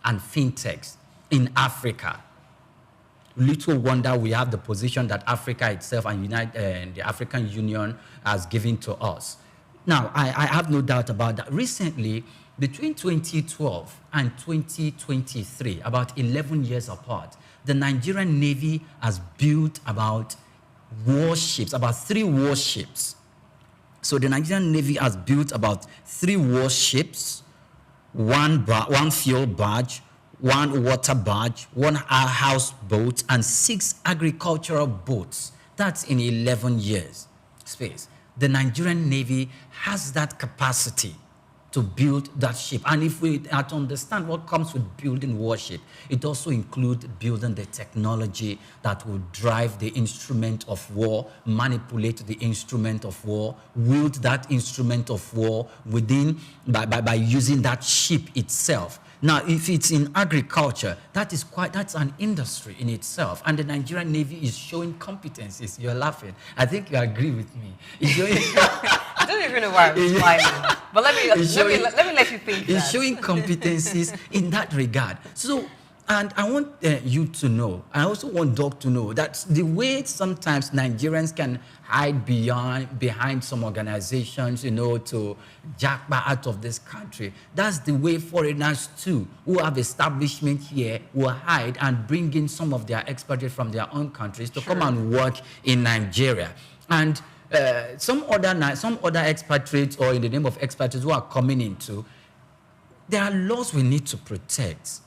and fintechs in Africa. Little wonder we have the position that Africa itself and the African Union has given to us. Now, I have no doubt about that. Recently, between 2012 and 2023, about 11 years apart, the Nigerian Navy has built about warships, about 3 warships. So the Nigerian Navy has built about 3 warships, one fuel barge, 1 water barge, 1 houseboat, and 6 agricultural boats. That's in 11 years space. The Nigerian Navy has that capacity to build that ship. And if we are to understand what comes with building warship, it also includes building the technology that will drive the instrument of war, manipulate the instrument of war, wield that instrument of war by using that ship itself. Now, if it's in agriculture, that's an industry in itself. And the Nigerian Navy is showing competencies. You're laughing. I think you agree with me. I don't even know why I'm smiling. But let me let you think. It's showing competencies in that regard. So, and I want you to know, I also want Doc to know that the way sometimes Nigerians can hide behind some organizations, to jackpot out of this country, that's the way foreigners too, who have establishment here, will hide and bring in some of their expatriates from their own countries to come and work in Nigeria. And some other expatriates, or in the name of expatriates who are coming into, there are laws we need to protect.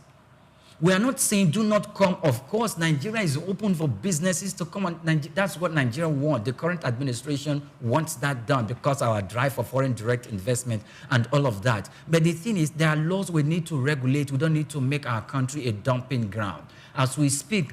We are not saying do not come. Of course, Nigeria is open for businesses to come on. That's what Nigeria wants. The current administration wants that done because our drive for foreign direct investment and all of that. But the thing is, there are laws we need to regulate. We don't need to make our country a dumping ground. As we speak,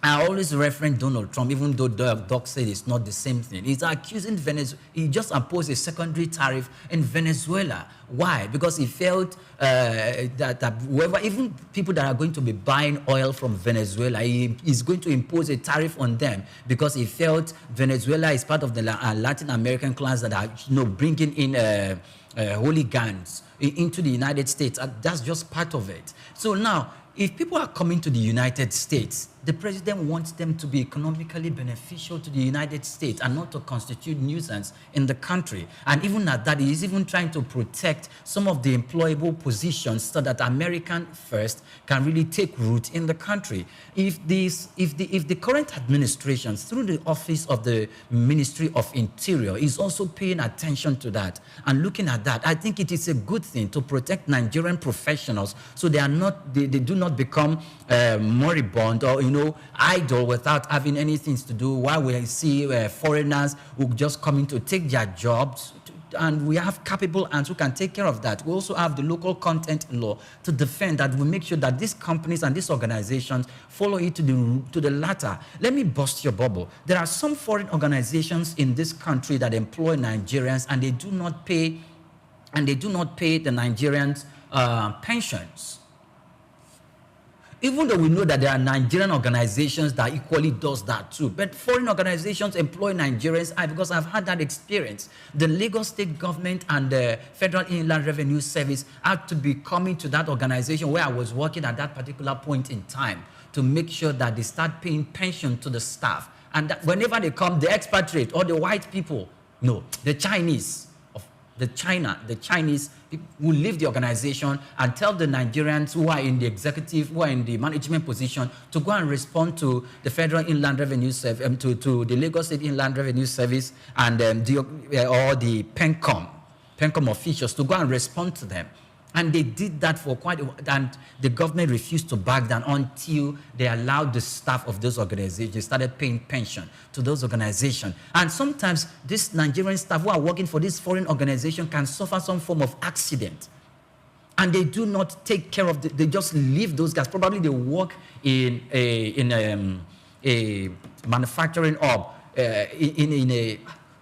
I always reference Donald Trump, even though Doc said it's not the same thing. He's accusing Venezuela. He just imposed a secondary tariff in Venezuela. Why? Because he felt that whoever, even people that are going to be buying oil from Venezuela, he is going to impose a tariff on them because he felt Venezuela is part of the Latin American clans that are bringing in hooligans into the United States. That's just part of it. So now, if people are coming to the United States, the president wants them to be economically beneficial to the United States and not to constitute nuisance in the country. And even at that, he is even trying to protect some of the employable positions so that American first can really take root in the country. If the current administration, through the office of the Ministry of Interior, is also paying attention to that and looking at that, I think it is a good thing to protect Nigerian professionals so they do not become moribund or idle without having anything to do, while we see foreigners who just coming to take their jobs, and we have capable hands who can take care of that. We also have the local content law to defend that. We make sure that these companies and these organizations follow it to the latter. Let me bust your bubble. There are some foreign organizations in this country that employ Nigerians, and they do not pay the Nigerians pensions. Even though we know that there are Nigerian organizations that equally does that too, but foreign organizations employ Nigerians, because I've had that experience. The Lagos state government and the Federal Inland Revenue Service had to be coming to that organization where I was working at that particular point in time to make sure that they start paying pension to the staff. And that whenever they come, the expatriate or the white people, no, the Chinese, the Chinese people will leave the organization and tell the Nigerians who are in the executive, who are in the management position, to go and respond to the Federal Inland Revenue Service, to the Lagos State Inland Revenue Service and or the PENCOM officials to go and respond to them. And they did that for quite a while, and the government refused to back down until they allowed the staff of those organizations, they started paying pension to those organizations. And sometimes these Nigerian staff who are working for this foreign organization can suffer some form of accident. And they do not take care of they just leave those guys. Probably they work in a manufacturing hub,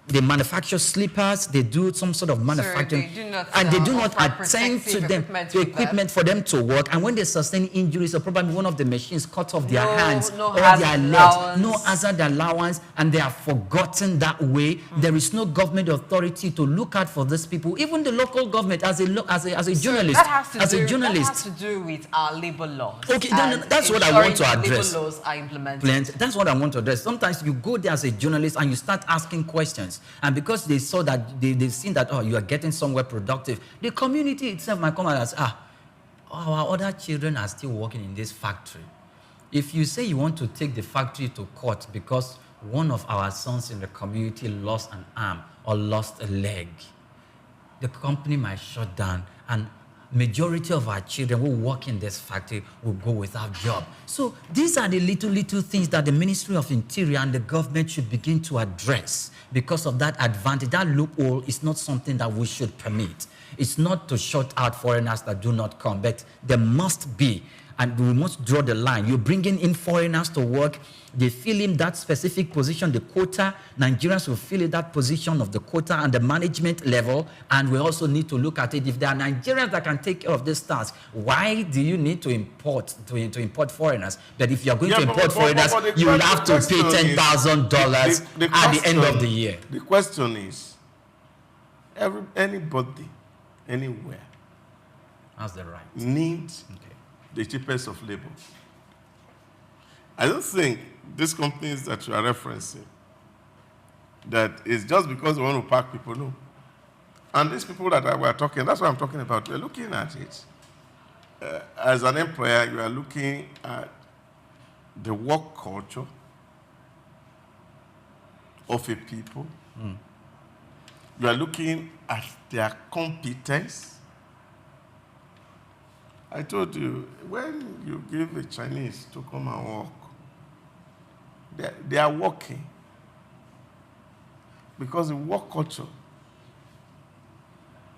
they manufacture slippers, they do some sort of manufacturing, and they do not attend to them, the equipment for them to work. And when they sustain injuries, or probably one of the machines cut off their hands or their legs, no hazard allowance, and they are forgotten that way. There is no government authority to look out for these people. Even the local government, as a journalist, that has to do with our labor laws. Okay, that's what I want to address. Labor laws are implemented. That's what I want to address. Sometimes you go there as a journalist and you start asking questions. And because they saw that, they've seen that, oh, you are getting somewhere productive, the community itself might come and say, our other children are still working in this factory. If you say you want to take the factory to court because one of our sons in the community lost an arm or lost a leg, the company might shut down, and majority of our children who work in this factory will go without job. So these are the little things that the Ministry of Interior and the government should begin to address. Because of that advantage, that loophole is not something that we should permit. It's not to shut out foreigners that do not come, but there must be, and we must draw the line. You're bringing in foreigners to work, they fill in that specific position, the quota. Nigerians will fill in that position of the quota and the management level, and we also need to look at it. If there are Nigerians that can take care of this task, why do you need to import foreigners? But if you're going to import foreigners, you will have to pay $10,000 at the end of the year. The question is, anybody, anywhere, has the right, needs the cheapest of labor. I don't think these companies that you are referencing, that is just because they want to pack people, no. And these people that we are talking, that's what I'm talking about. We're looking at it. As an employer, you are looking at the work culture of a people. You are looking at their competence. I told you, when you give a Chinese to come and work, they are working because the work culture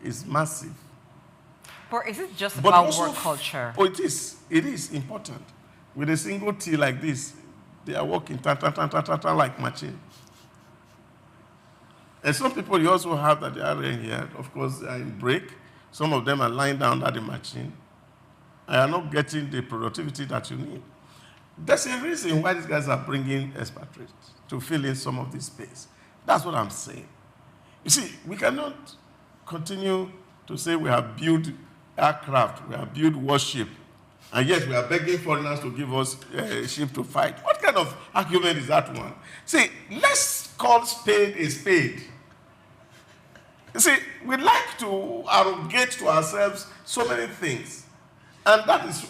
is massive. But is it just about work culture? Oh, it is. It is important. With a single T like this, they are working like machine. And some people you also have that they are in here, of course, they are in break. Some of them are lying down at the machine. I are not getting the productivity that you need. There's a reason why these guys are bringing expatriates to fill in some of this space. That's what I'm saying. You see, we cannot continue to say we have built aircraft, we have built warship, and yet we are begging foreigners to give us a ship to fight. What kind of argument is that one? See, let's call spade a spade. You see, we like to arrogate to ourselves so many things. And that is,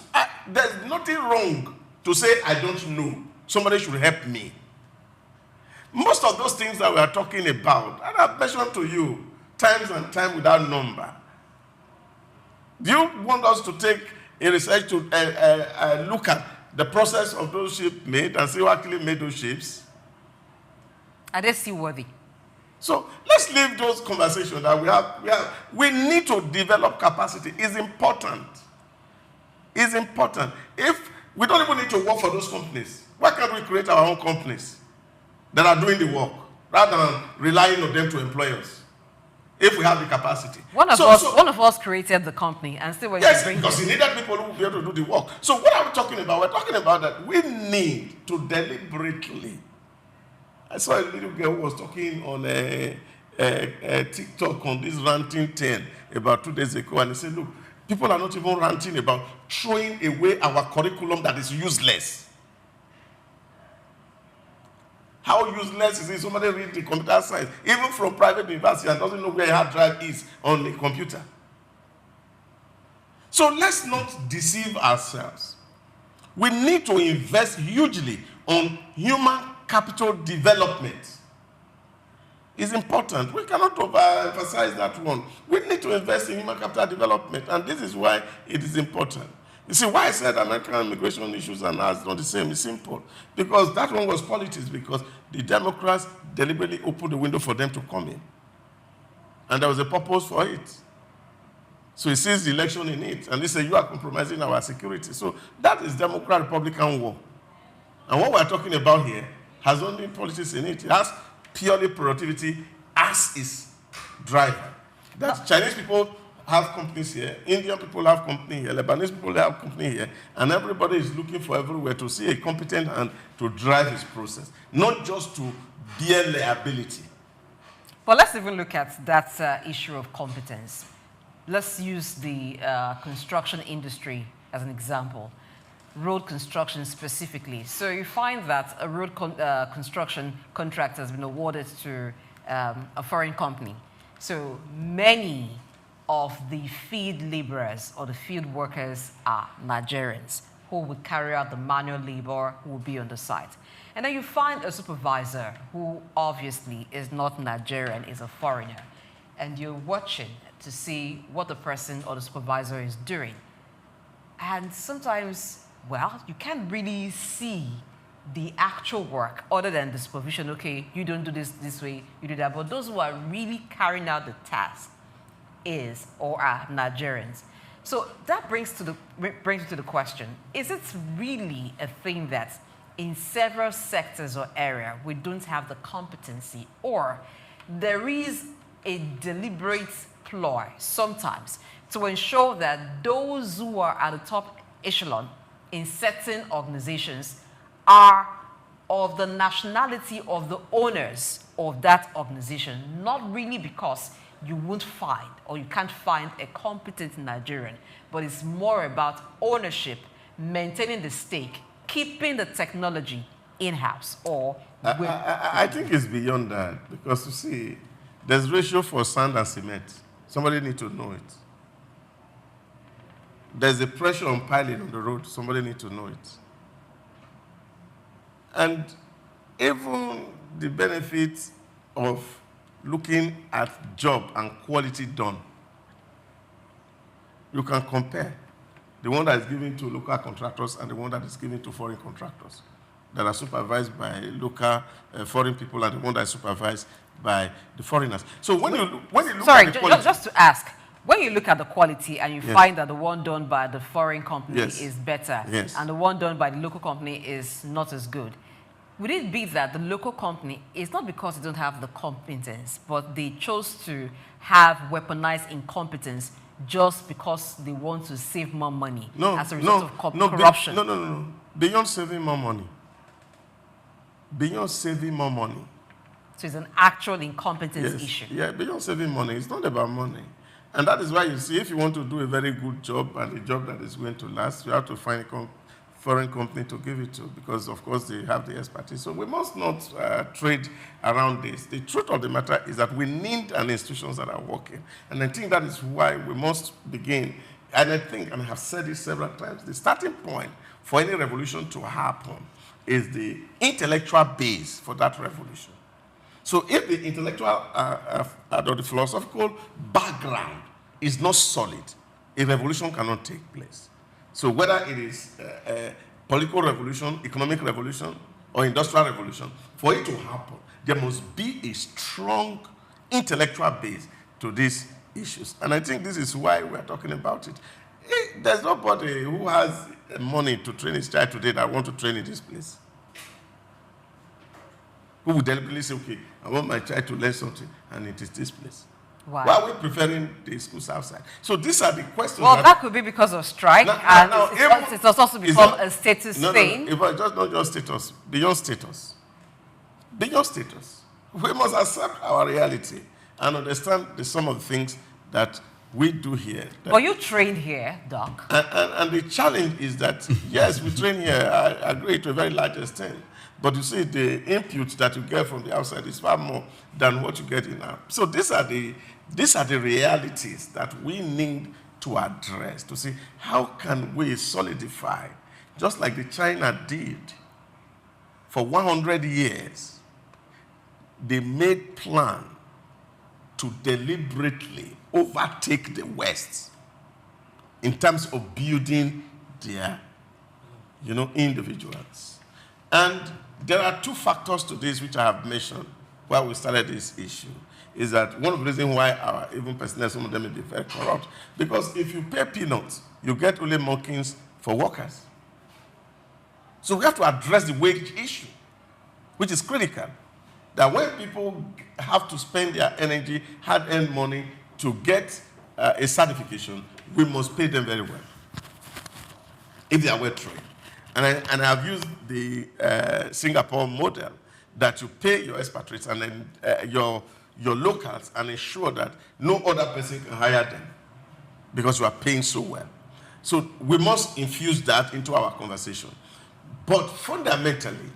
there's nothing wrong to say, I don't know. Somebody should help me. Most of those things that we are talking about, and I've mentioned to you times and time without number. Do you want us to take a research to look at the process of those ships made and see who actually made those ships? Are they seaworthy? So let's leave those conversations that we need to develop capacity. It's important. It's important. If we don't even need to work for those companies, why can't we create our own companies that are doing the work rather than relying on them to employ us? if we have the capacity. One of us created the company and still went to bring because he needed people who will be able to do the work. So what are we talking about? We're talking about that we need to deliberately. I saw a little girl who was talking on a TikTok on this ranting 10 about 2 days ago, and he said, look, people are not even ranting about throwing away our curriculum that is useless. How useless is it? Somebody read the computer science, even from private university, and doesn't know where a hard drive is on the computer. So let's not deceive ourselves. We need to invest hugely on human capital development. It's important. We cannot overemphasize that one. We need to invest in human capital development, and this is why it is important. You see, why I said American immigration issues and ours not the same is simple. Because that one was politics, because the Democrats deliberately opened the window for them to come in. And there was a purpose for it. So he sees the election in it, and they say, you are compromising our security. So that is Democrat-Republican war. And what we're talking about here has only politics in it. It has purely productivity as its driver. That Chinese people have companies here, Indian people have company here, Lebanese people have company here, and everybody is looking for everywhere to see a competent hand to drive his process, not just to bear liability. But let's even look at that issue of competence. Let's use the construction industry as an example, road construction specifically. So you find that a road construction contract has been awarded to a foreign company. So many of the field laborers or the field workers are Nigerians who would carry out the manual labor, who will be on the site. And then you find a supervisor who obviously is not Nigerian, is a foreigner, and you're watching to see what the person or the supervisor is doing. And sometimes, well, you can't really see the actual work other than the supervision. Okay, you don't do this way, you do that. But those who are really carrying out the task is or are Nigerians. So that brings me to the question, is it really a thing that in several sectors or area we don't have the competency, or there is a deliberate ploy sometimes to ensure that those who are at the top echelon in certain organizations are of the nationality of the owners of that organization, not really because you won't find or you can't find a competent Nigerian, but it's more about ownership, maintaining the stake, keeping the technology in-house or... I think it's beyond that, because you see, there's ratio for sand and cement. Somebody needs to know it. There's a pressure on piling on the road. Somebody needs to know it. And even the benefits of looking at job and quality done, you can compare the one that is given to local contractors and the one that is given to foreign contractors that are supervised by local foreign people and the one that is supervised by the foreigners. So when you look at the quality... just to ask, when you look at the quality and you find that the one done by the foreign company is better and the one done by the local company is not as good, would it be that the local company is not because they don't have the competence, but they chose to have weaponized incompetence just because they want to save more money as a result of corruption? No. Beyond saving more money. Beyond saving more money. So it's an actual incompetence issue. Yeah, beyond saving money. It's not about money. And that is why you see, if you want to do a very good job and a job that is going to last, you have to find a foreign company to give it to, because of course they have the expertise. So we must not trade around this. The truth of the matter is that we need an institutions that are working. And I think that is why we must begin. And I think, and I have said it several times, the starting point for any revolution to happen is the intellectual base for that revolution. So if the intellectual or the philosophical background is not solid, a revolution cannot take place. So whether it is a political revolution, economic revolution, or industrial revolution, for it to happen, there must be a strong intellectual base to these issues. And I think this is why we're talking about it. There's nobody who has money to train his child today that wants to train in this place. Who would deliberately say, okay, I want my child to learn something, and it is this place. Why? Why are we preferring the schools outside? So these are the questions. Well, that could be because of strike, and it's also become a status thing. No, if just not just status, beyond status. Beyond status. We must accept our reality and understand some of the things that we do here. But you trained here, Doc. And the challenge is that, yes, we train here, I agree to a very large extent. But you see, the input that you get from the outside is far more than what you get in our. So these are the realities that we need to address, to see how can we solidify, just like the China did for 100 years. They made plan to deliberately overtake the West in terms of building their, individuals. And there are two factors to this which I have mentioned while we started this issue. Is that one of the reasons why our even personnel, some of them may be very corrupt. Because if you pay peanuts, you get only markings for workers. So we have to address the wage issue, which is critical. That when people have to spend their energy, hard-earned money to get a certification, we must pay them very well, if they are well trained. And I have used the Singapore model that you pay your expatriates and then your locals and ensure that no other person can hire them because you are paying so well. So we must infuse that into our conversation. But fundamentally,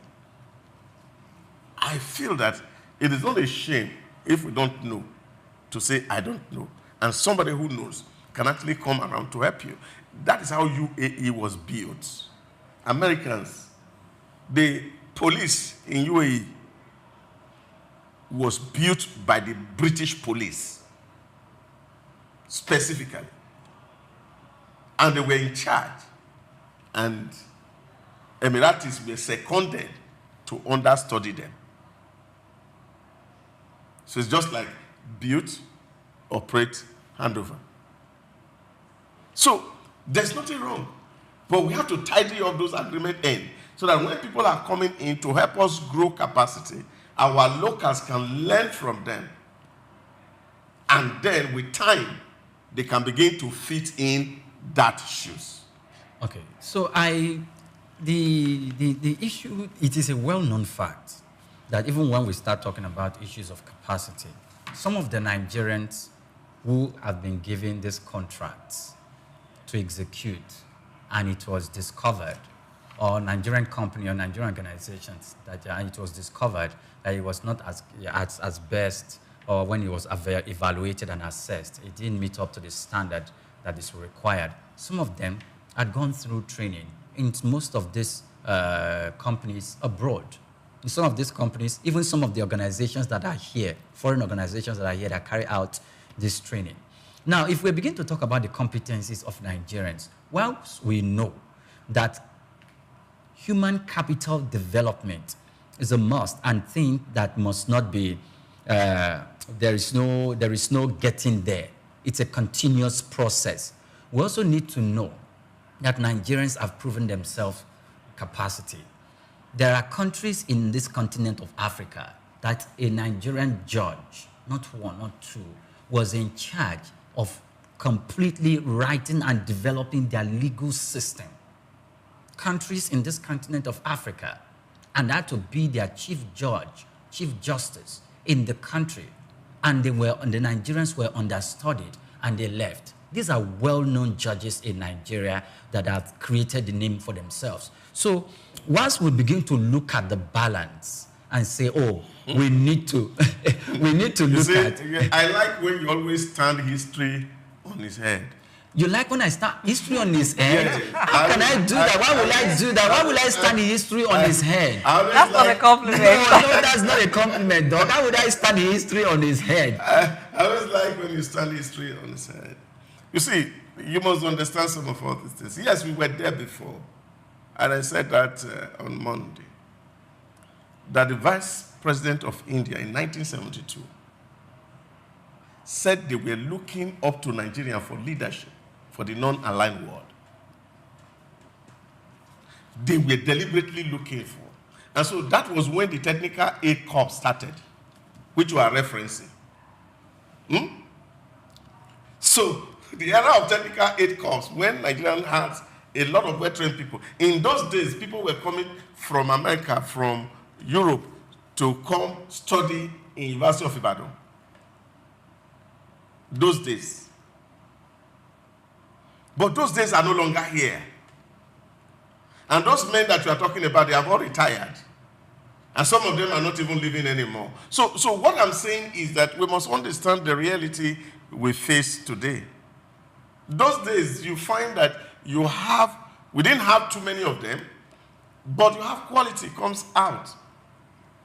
I feel that it is not a shame if we don't know to say, I don't know. And somebody who knows can actually come around to help you. That is how UAE was built. Americans, the police in UAE was built by the British police, specifically. And they were in charge. And Emiratis were seconded to understudy them. So it's just like build, operate, handover. So there's nothing wrong. But we have to tidy up those agreement ends so that when people are coming in to help us grow capacity, our locals can learn from them. And then with time, they can begin to fit in that shoes. Okay, so the issue, it is a well-known fact that even when we start talking about issues of capacity, some of the Nigerians who have been given these contracts to execute, and it was discovered, or Nigerian company or Nigerian organizations, that it was discovered that it was not as best, or when it was evaluated and assessed, it didn't meet up to the standard that is required. Some of them had gone through training in most of these companies abroad. In some of these companies, even some of the organizations that are here, foreign organizations that are here that carry out this training. Now, if we begin to talk about the competencies of Nigerians, whilst we know that human capital development is a must and thing that must not be, there is no getting there. It's a continuous process. We also need to know that Nigerians have proven themselves capacity. There are countries in this continent of Africa that a Nigerian judge, not one, not two, was in charge of completely writing and developing their legal system. Countries in this continent of Africa, and that to be their chief judge, chief justice in the country, and the Nigerians were understudied and they left. These are well-known judges in Nigeria that have created the name for themselves. So once we begin to look at the balance and say, oh, we need to look at. I like when you always stand history on his head. You like when I stand history on his head? How can I do that? Why will I do that? Why will I stand history on his head? That's not a compliment. No, that's not a compliment, dog. How would I stand history on his head? I always like when you stand history on his head. You see, you must understand some of all these things. Yes, we were there before. And I said that on Monday. That the Vice President of India in 1972 said they were looking up to Nigeria for leadership for the non-aligned world. They were deliberately looking for. And so that was when the Technical Aid Corps started, which we are referencing. So the era of technical aid comes when Nigeria has a lot of well-trained people. In those days, people were coming from America, from Europe, to come study in University of Ibadan. Those days. But those days are no longer here. And those men that you are talking about, they have all retired. And some of them are not even living anymore. So what I'm saying is that we must understand the reality we face today. Those days, you find that we didn't have too many of them, but you have quality comes out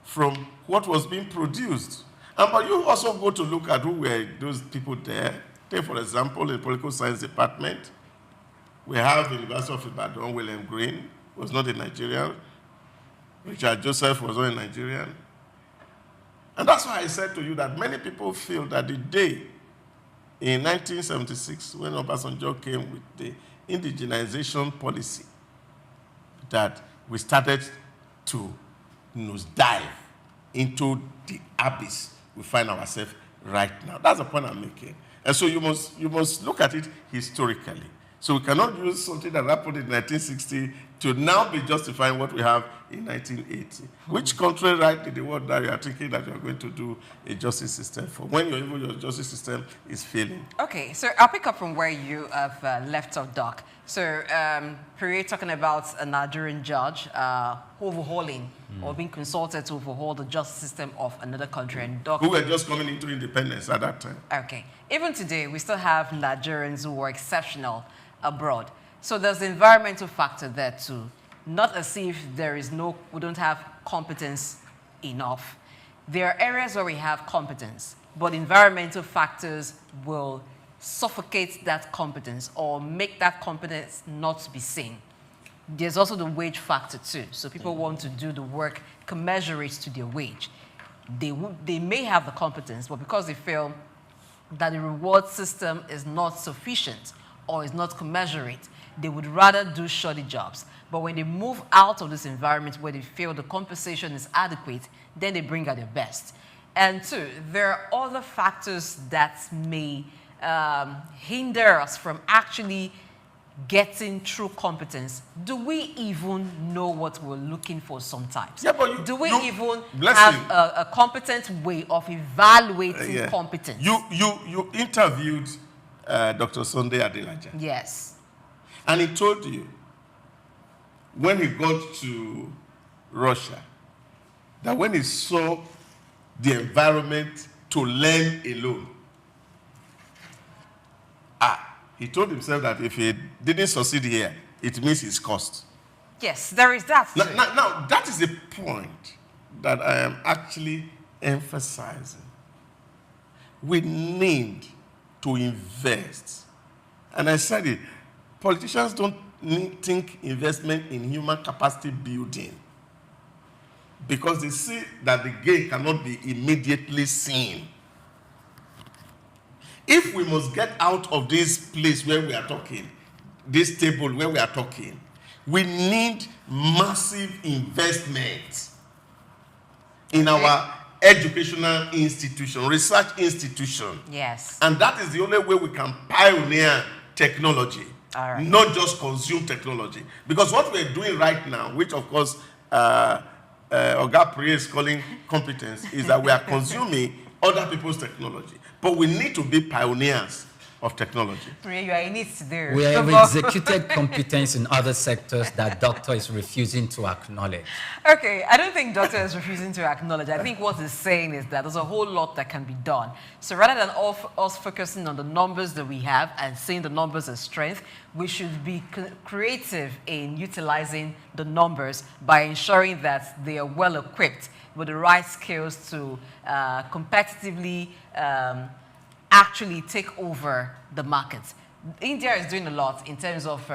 from what was being produced. But you also go to look at who were those people there. Take, for example, the political science department. We have the University of Ibadan, William Green was not a Nigerian. Richard Joseph was not a Nigerian. And that's why I said to you that many people feel that the day in 1976, when Obasanjo came with the indigenization policy, that we started to nosedive into the abyss we find ourselves right now. That's the point I'm making. And so you must look at it historically. So we cannot use something that happened in 1960 to now be justifying what we have in 1980. Which country right in the world that you are thinking that you are going to do a justice system for when your justice system is failing? Okay, so I'll pick up from where you have left off, Doc. So, Pere talking about a Nigerian judge overhauling or being consulted to overhaul the justice system of another country. And Doc, who were just coming into independence at that time. Okay. Even today, we still have Nigerians who are exceptional abroad. So there's the environmental factor there too. Not as if we don't have competence enough. There are areas where we have competence, but environmental factors will suffocate that competence or make that competence not to be seen. There's also the wage factor too. So people want to do the work commensurate to their wage. They may have the competence, but because they feel that the reward system is not sufficient or is not commensurate, they would rather do shoddy jobs. But when they move out of this environment where they feel the compensation is adequate, then they bring out their best. And two, there are other factors that may hinder us from actually getting true competence. Do we even know what we're looking for sometimes? Yeah, but do we even have a competent way of evaluating competence? You interviewed Dr. Sunday Adelaja. Yes. And he told you, when he got to Russia, that when he saw the environment to learn alone, he told himself that if he didn't succeed here, it means his cost. Yes, there is that. Now, that is the point that I am actually emphasizing. We need to invest. And I said it, politicians don't think investment in human capacity building because they see that the gain cannot be immediately seen. If we must get out of this place where we are talking, this table where we are talking, we need massive investment in our educational institution, research institution. Yes. And that is the only way we can pioneer technology, not just consume technology. Because what we're doing right now, which of course Oga Priye is calling competence, is that we are consuming other people's technology. But we need to be pioneers of technology. Priye, you are in it today. We have executed competence in other sectors that doctor is refusing to acknowledge. Okay, I don't think doctor is refusing to acknowledge. I think what he's saying is that there's a whole lot that can be done. So rather than us focusing on the numbers that we have and seeing the numbers as strength, we should be creative in utilizing the numbers by ensuring that they are well equipped with the right skills to competitively actually take over the market. India is doing a lot in terms of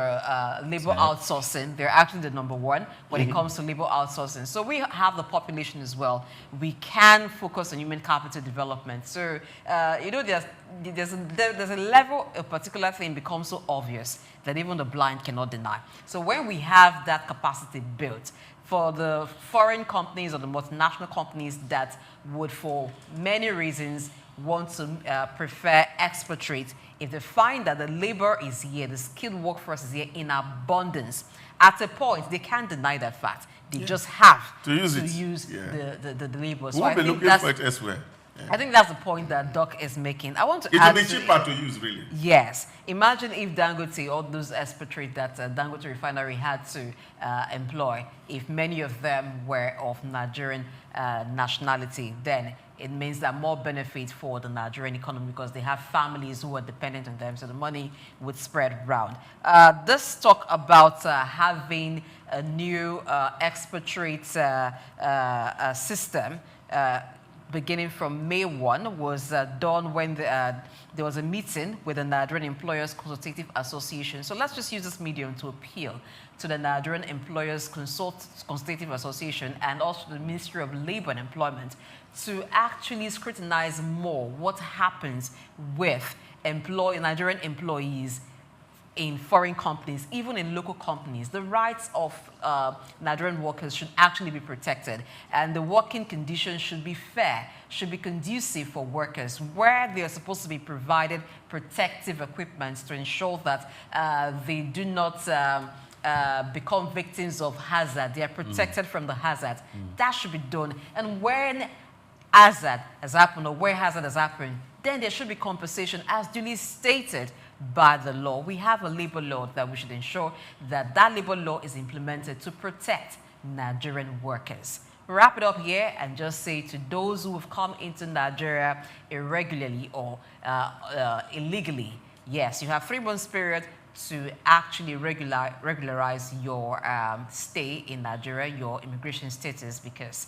labor outsourcing. They're actually the #1 when it comes to labor outsourcing. So we have the population as well. We can focus on human capital development. So, you know, there's a level a particular thing becomes so obvious that even the blind cannot deny. So when we have that capacity built, for the foreign companies or the multinational companies that would, for many reasons, want to prefer expatriate if they find that the labor is here, the skilled workforce is here in abundance, at a point, they can't deny that fact. They just have to use the labor. We won't be looking for it elsewhere. I think that's the point that Doc is making. I want to add will be cheaper to use, really. Yes. Imagine if Dangote, all those expatriates that Dangote refinery had to employ, if many of them were of Nigerian nationality, then it means that more benefit for the Nigerian economy because they have families who are dependent on them, so the money would spread around. This talk about having a new expatriate system beginning from May 1 was done when there was a meeting with the Nigerian Employers Consultative Association. So let's just use this medium to appeal to the Nigerian Employers Consultative Association and also the Ministry of Labor and Employment to actually scrutinize more what happens with Nigerian employees in foreign companies, even in local companies. The rights of Nigerian workers should actually be protected, and the working conditions should be fair, should be conducive for workers, where they are supposed to be provided protective equipment to ensure that they do not become victims of hazard. They are protected from the hazard. That should be done. And when hazard has happened or where hazard has happened, then there should be compensation as duly stated by the law. We have a labor law that we should ensure that that labor law is implemented to protect Nigerian workers. Wrap it up here and just say to those who have come into Nigeria irregularly or illegally, yes, you have 3 months period to actually regularize your stay in Nigeria, your immigration status, because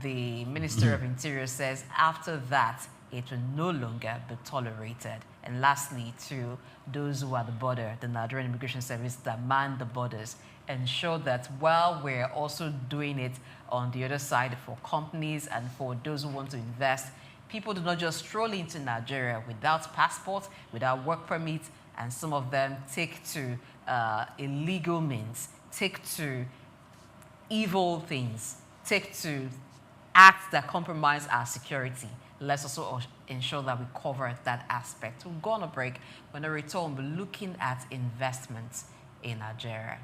the Minister of Interior says after that, it will no longer be tolerated. And lastly, to those who are at the border, the Nigerian Immigration Service that man the borders, ensure that while we're also doing it on the other side for companies and for those who want to invest, people do not just stroll into Nigeria without passport, without work permit, and some of them take to illegal means, take to evil things, take to acts that compromise our security. Let's also ensure that we cover that aspect. We'll go on a break. When I return, we'll be looking at investments in Nigeria.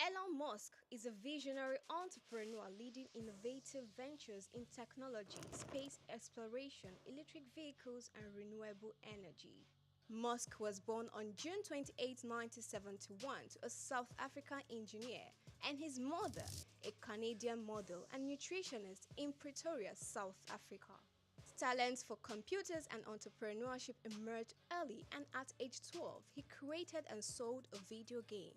Elon Musk is a visionary entrepreneur leading innovative ventures in technology, space exploration, electric vehicles, and renewable energy. Musk was born on June 28, 1971, to a South African engineer and his mother, a Canadian model and nutritionist in Pretoria, South Africa. His talents for computers and entrepreneurship emerged early, and at age 12, he created and sold a video game.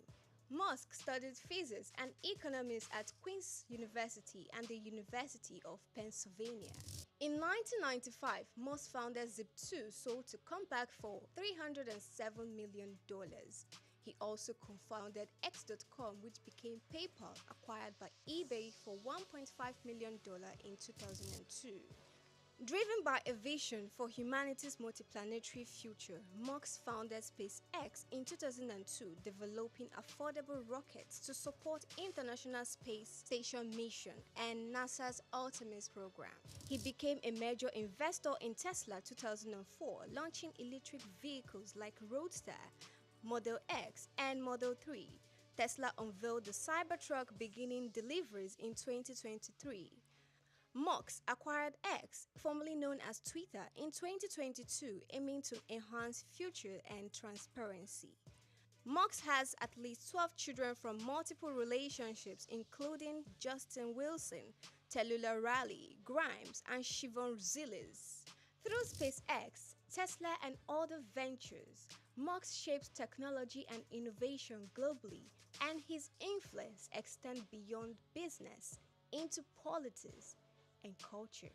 Musk studied physics and economics at Queen's University and the University of Pennsylvania. In 1995, Musk founded Zip2, sold to Compaq for $307 million. He also co-founded X.com, which became PayPal, acquired by eBay for $1.5 million in 2002. Driven by a vision for humanity's multiplanetary future, Musk founded SpaceX in 2002, developing affordable rockets to support International Space Station mission and NASA's Artemis program. He became a major investor in Tesla 2004, launching electric vehicles like Roadster, Model X, and Model 3. Tesla unveiled the Cybertruck, beginning deliveries in 2023. Musk acquired X, formerly known as Twitter, in 2022, aiming to enhance future and transparency. Musk has at least 12 children from multiple relationships, including Justin Wilson, Tallulah Riley, Grimes, and Siobhan Zilis. Through SpaceX, Tesla, and other ventures, Musk shapes technology and innovation globally, and his influence extends beyond business into politics and culture.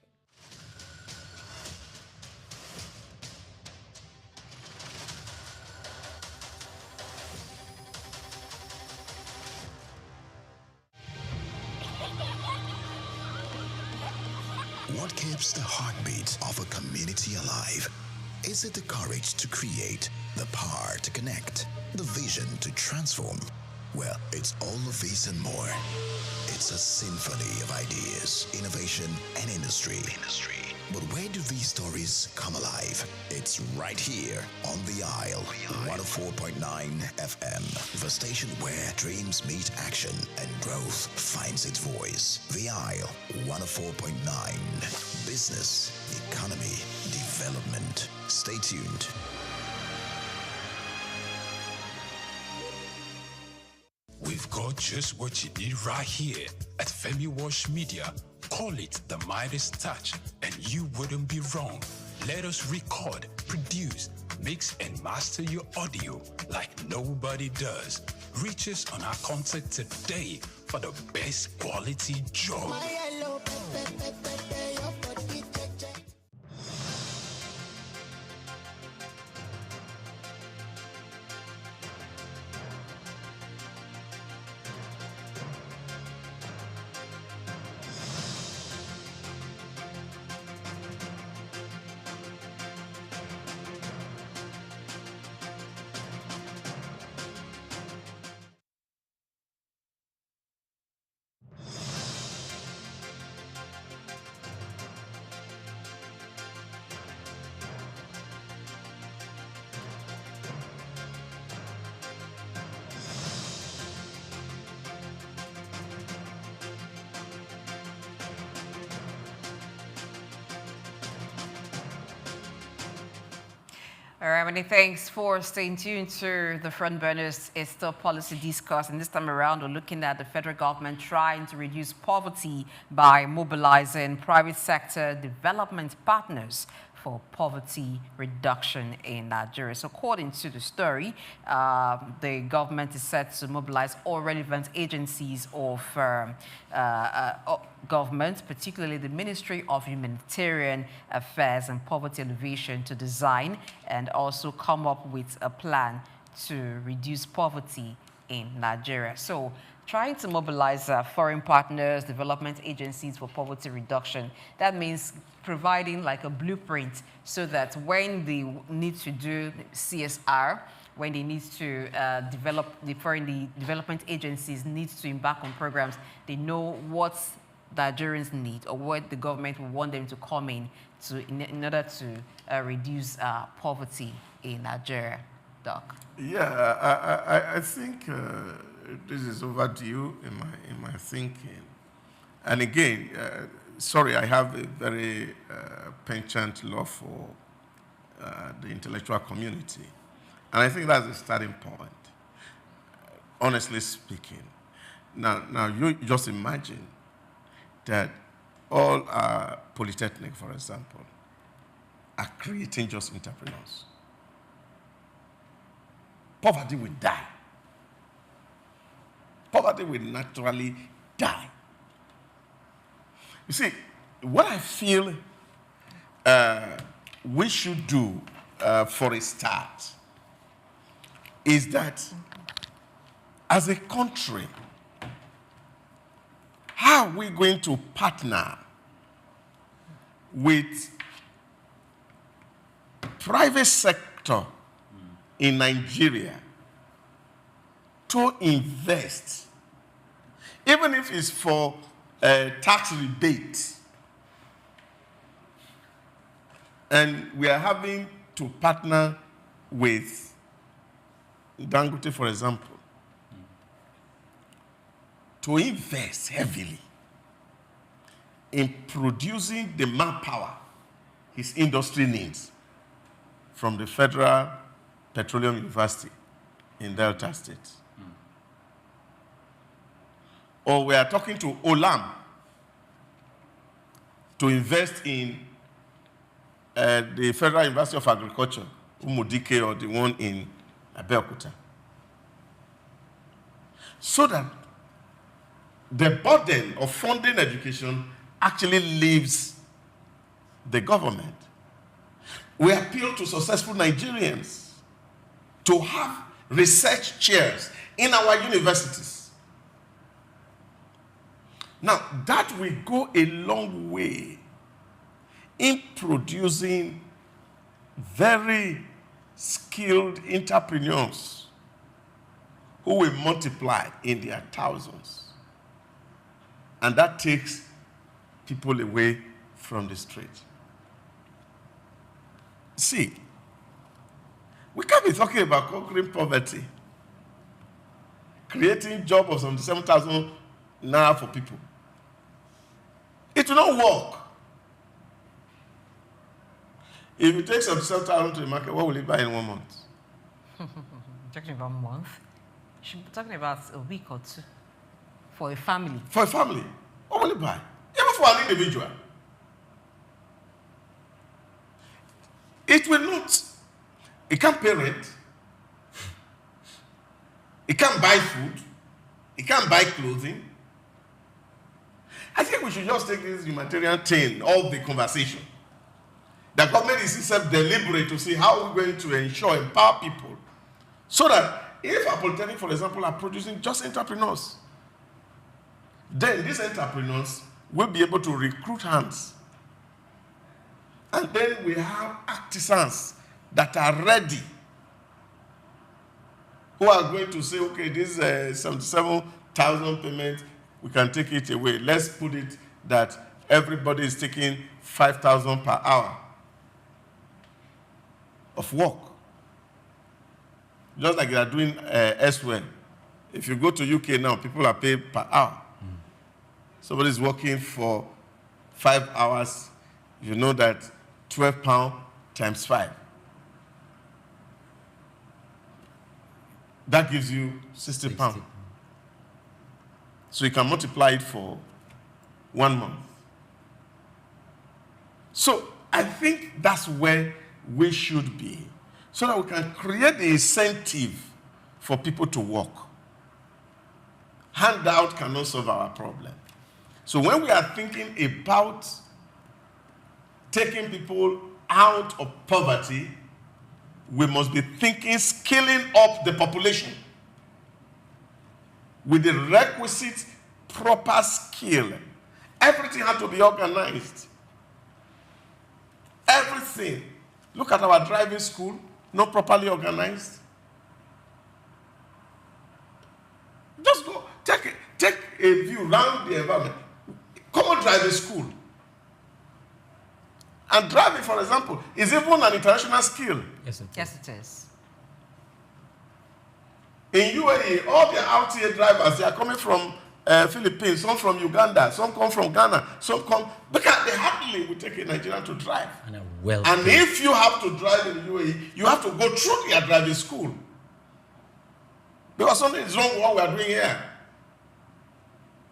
What keeps the heartbeat of a community alive? Is it the courage to create, the power to connect, the vision to transform? Well, it's all of these and more. It's a symphony of ideas, innovation, and industry. But where do these stories come alive? It's right here on The Isle, 104.9 FM, the station where dreams meet action and growth finds its voice. The Isle, 104.9. Business, economy, development. Stay tuned. We've got just what you need right here at Femi Wash Media. Call it the Midas Touch, and you wouldn't be wrong. Let us record, produce, mix, and master your audio like nobody does. Reach us on our contact today for the best quality job. All right, many thanks for staying tuned to the Front Burners. It's still policy discourse, and this time around we're looking at the federal government trying to reduce poverty by mobilizing private sector development partners for poverty reduction in Nigeria. So according to the story, the government is set to mobilize all relevant agencies of government, particularly the Ministry of Humanitarian Affairs and Poverty Alleviation, to design and also come up with a plan to reduce poverty in Nigeria. So trying to mobilize foreign partners, development agencies for poverty reduction, that means providing like a blueprint so that when they need to do CSR, when they need to the development agencies need to embark on programs, they know what Nigerians need or what the government will want them to come in order to reduce poverty in Nigeria. Doc. Yeah, I think this is overdue in my thinking. And again, sorry, I have a very penchant love for the intellectual community. And I think that's the starting point, honestly speaking. Now you just imagine that all our polytechnic, for example, are creating just entrepreneurs. Poverty will die. Poverty will naturally die. You see, what I feel we should do for a start is that as a country, how are we going to partner with private sector in Nigeria to invest, even if it's for tax rebate, and we are having to partner with Dangote, for example, to invest heavily in producing the manpower his industry needs from the Federal Petroleum University in Delta State. Or we are talking to Olam to invest in the Federal University of Agriculture, Umudike, or the one in Abeokuta. So that the burden of funding education actually leaves the government. We appeal to successful Nigerians to have research chairs in our universities. Now, that will go a long way in producing very skilled entrepreneurs who will multiply in their thousands. And that takes people away from the street. See, we can't be talking about conquering poverty, creating jobs of some 7,000 naira for people. It will not work. If you take some 7,000 to the market, what will you buy in 1 month? Talking about a month? You should be talking about a week or two for a family. For a family, what will you buy? Even for an individual. It will not. It can't pay rent. It can't buy food. It can't buy clothing. I think we should just take this humanitarian thing, all the conversation. The government is itself deliberate to see how we're going to ensure, empower people, so that if a polytechnic, for example, are producing just entrepreneurs, then these entrepreneurs will be able to recruit hands. And then we have artisans that are ready, who are going to say, okay, this 77,000 payment, we can take it away. Let's put it that everybody is taking 5,000 per hour of work. Just like they are doing elsewhere. If you go to UK now, people are paid per hour. Somebody is working for 5 hours, you know that £12 times 5. That gives you £60. So you can multiply it for 1 month. So I think that's where we should be, so that we can create the incentive for people to work. Handout cannot solve our problem. So when we are thinking about taking people out of poverty, we must be thinking scaling up the population with the requisite proper skill. Everything has to be organized. Everything. Look at our driving school, not properly organized. Just go, take a view around the environment. Common driving school. And driving, for example, is even an international skill. Yes, it is. In UAE, all the out here drivers, they are coming from Philippines, some from Uganda, some come from Ghana, some come, because they hardly will take a Nigerian to drive. And if you have to drive in UAE, you have to go through their driving school. Because something is wrong with what we are doing here.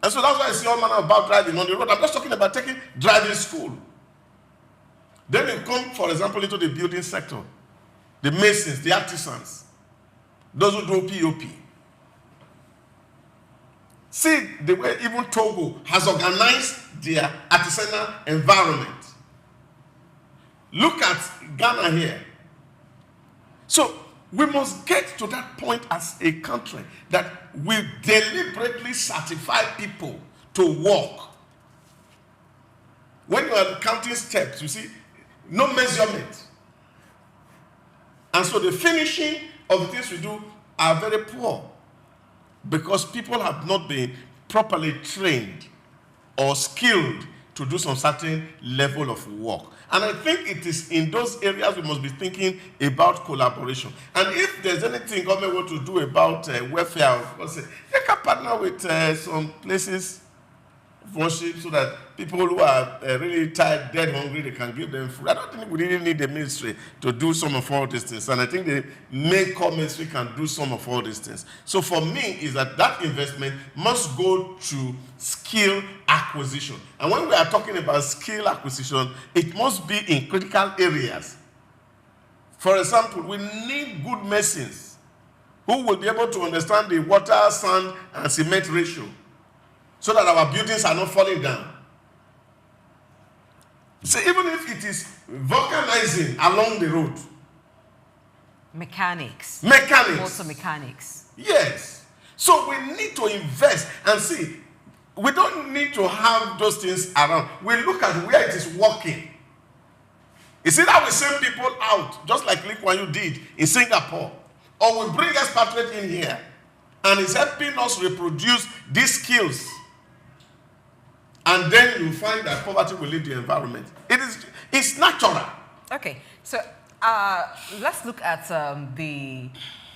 And so that's why I see all manner about driving on the road. I'm just talking about taking driving school. Then you come, for example, into the building sector. The masons, the artisans, those who do POP. See the way even Togo has organized their artisanal environment. Look at Ghana here. So we must get to that point as a country that we deliberately certify people to work. When you are counting steps, you see, no measurement. And so the finishing of the things we do are very poor because people have not been properly trained or skilled to do some certain level of work. And I think it is in those areas we must be thinking about collaboration. And if there's anything government want to do about welfare, of course, they can partner with some places of worship so that people who are really tired, dead, hungry, they can give them food. I don't think we really need the ministry to do some of all these things. And I think the main core ministry can do some of all these things. So for me, is that investment must go to skill acquisition. And when we are talking about skill acquisition, it must be in critical areas. For example, we need good masons who will be able to understand the water, sand, and cement ratio so that our buildings are not falling down. So even if it is vulcanizing along the road. Mechanics. Also mechanics. Yes. So we need to invest and see. We don't need to have those things around. We look at where it is working It's either we send people out, just like Lee Kuan Yew did in Singapore, or we bring expatriates in here, and it's helping us reproduce these skills. And then you find that poverty will lead the environment. It's natural. Okay, so let's look at the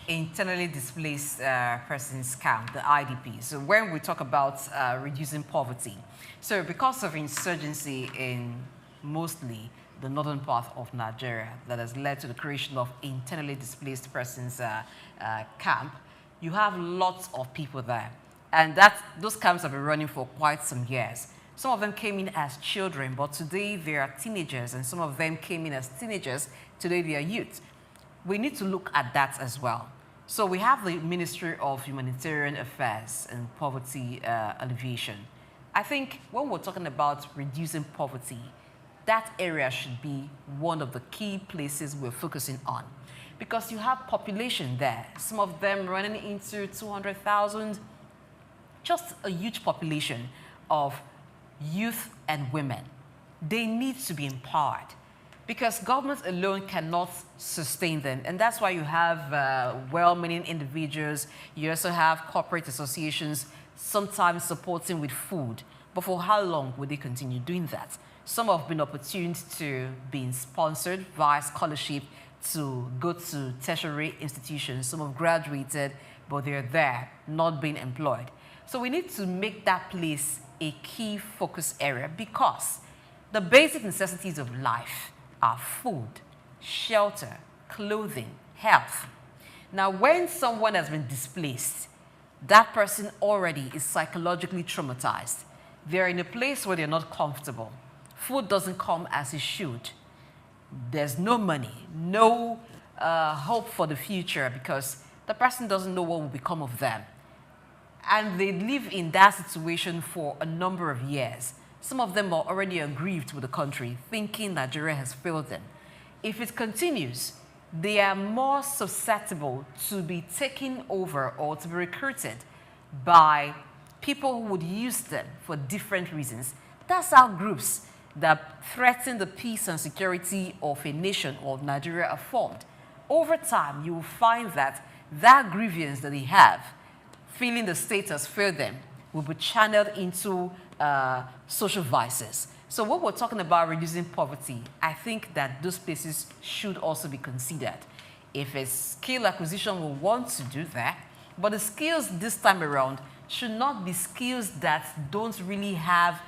internally displaced persons camp, the IDP. So when we talk about reducing poverty, so because of insurgency in mostly the northern part of Nigeria that has led to the creation of internally displaced persons camp, you have lots of people there. And those camps have been running for quite some years. Some of them came in as children, but today they are teenagers, and some of them came in as teenagers, today they are youth. We need to look at that as well. So we have the Ministry of Humanitarian Affairs and Poverty Alleviation. I think when we're talking about reducing poverty, that area should be one of the key places we're focusing on. Because you have population there, some of them running into 200,000, just a huge population of youth and women. They need to be empowered because government alone cannot sustain them. And that's why you have well-meaning individuals. You also have corporate associations sometimes supporting with food. But for how long will they continue doing that? Some have been opportuned to be sponsored via scholarship to go to tertiary institutions. Some have graduated, but they're there, not being employed. So we need to make that place a key focus area because the basic necessities of life are food, shelter, clothing, health. Now, when someone has been displaced, that person already is psychologically traumatized. They're in a place where they're not comfortable. Food doesn't come as it should. There's no money, no hope for the future because the person doesn't know what will become of them. And they live in that situation for a number of years. Some of them are already aggrieved with the country, thinking Nigeria has failed them. If it continues, they are more susceptible to be taken over or to be recruited by people who would use them for different reasons. That's how groups that threaten the peace and security of a nation or of Nigeria are formed. Over time, you will find that that grievance that they have, feeling the state has failed them, will be channeled into social vices. So when we're talking about reducing poverty, I think that those places should also be considered. If a skill acquisition will want to do that, but the skills this time around should not be skills that don't really have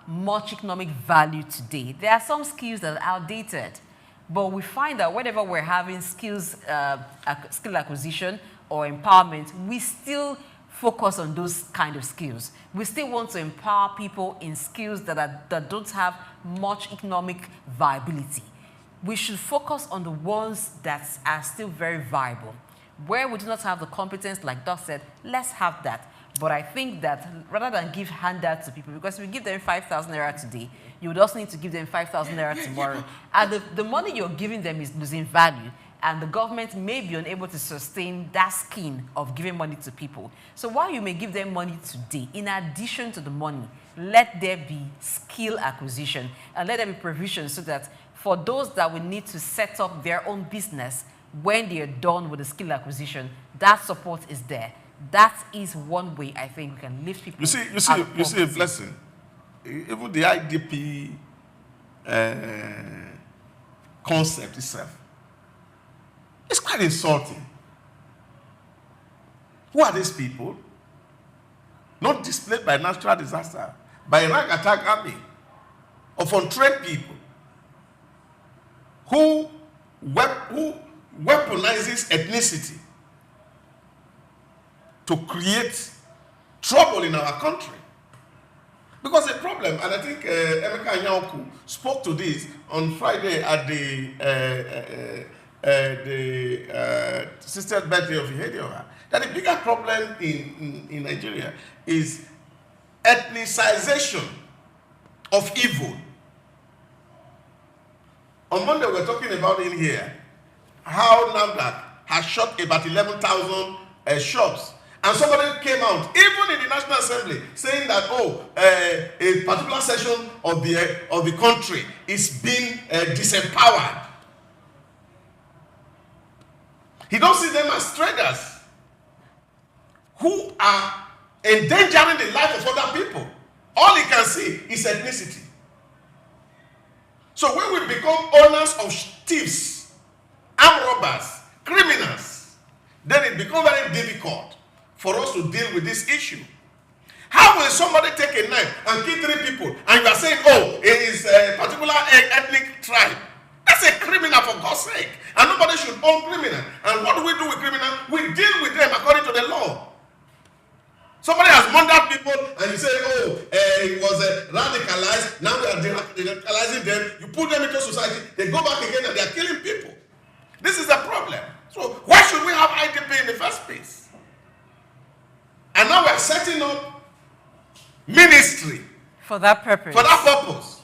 much economic value today. There are some skills that are outdated, but we find that whenever we're having skill acquisition or empowerment, we still focus on those kind of skills. We still want to empower people in skills that don't have much economic viability. We should focus on the ones that are still very viable. Where we do not have the competence, like Doc said, let's have that. But I think that rather than give handouts to people, because if you give them 5,000 naira today, you would also need to give them 5,000 naira tomorrow. And the money you're giving them is losing value. And the government may be unable to sustain that scheme of giving money to people. So while you may give them money today, in addition to the money, let there be skill acquisition and let there be provision so that for those that will need to set up their own business, when they are done with the skill acquisition, that support is there. That is one way I think we can lift people. You see a blessing. Even the IDP concept itself, it's quite insulting. Who are these people? Not displaced by natural disaster, by a rag-attack army of untrained people who weaponizes ethnicity to create trouble in our country. Because the problem, and I think Emeka Anyanwu spoke to this on Friday at the sister's birthday of Ihedioha, that the bigger problem in Nigeria is ethnicization of evil. On Monday, we're talking about in here how NAFDAC has shut about 11,000 shops. and somebody came out, even in the National Assembly, saying that, a particular section of the country is being disempowered. He don't see them as traders who are endangering the life of other people. All he can see is ethnicity. So when we become owners of thieves, armed robbers, criminals, then it becomes very difficult for us to deal with this issue. How will somebody take a knife and kill 3 people and you are saying, it is a particular ethnic tribe? That's a criminal, for God's sake. And nobody should own criminal. And what do we do with criminal? We deal with them according to the law. Somebody has murdered people and you say, it was radicalized, now we are radicalizing them. You put them into society, they go back again and they are killing people. This is the problem. So why should we have IDP in the first place? And now we are setting up ministry. For that purpose. For that purpose.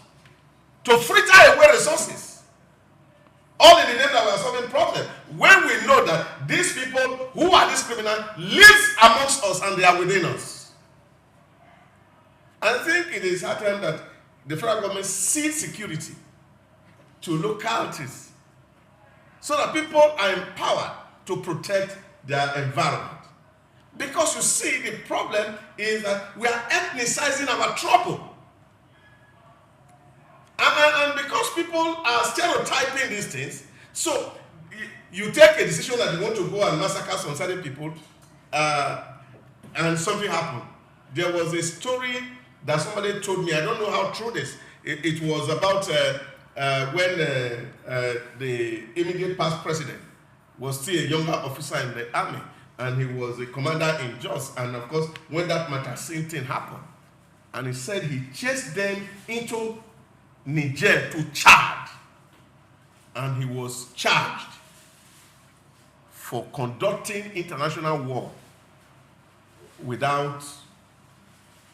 To fritter away resources. All in the name that we are solving problems. When we know that these people who are these criminals live amongst us and they are within us. I think it is high time that the federal government cedes security to localities so that people are empowered to protect their environment. Because you see, the problem is that we are ethnicizing our trouble. And because people are stereotyping these things, so you take a decision that you want to go and massacre some certain people, and something happened. There was a story that somebody told me, I don't know how true this, it was about when the immediate past president was still a younger officer in the army, and he was a commander in Jos, and of course, when that Matasin thing happened, and he said he chased them into Niger to Chad, and he was charged for conducting international war without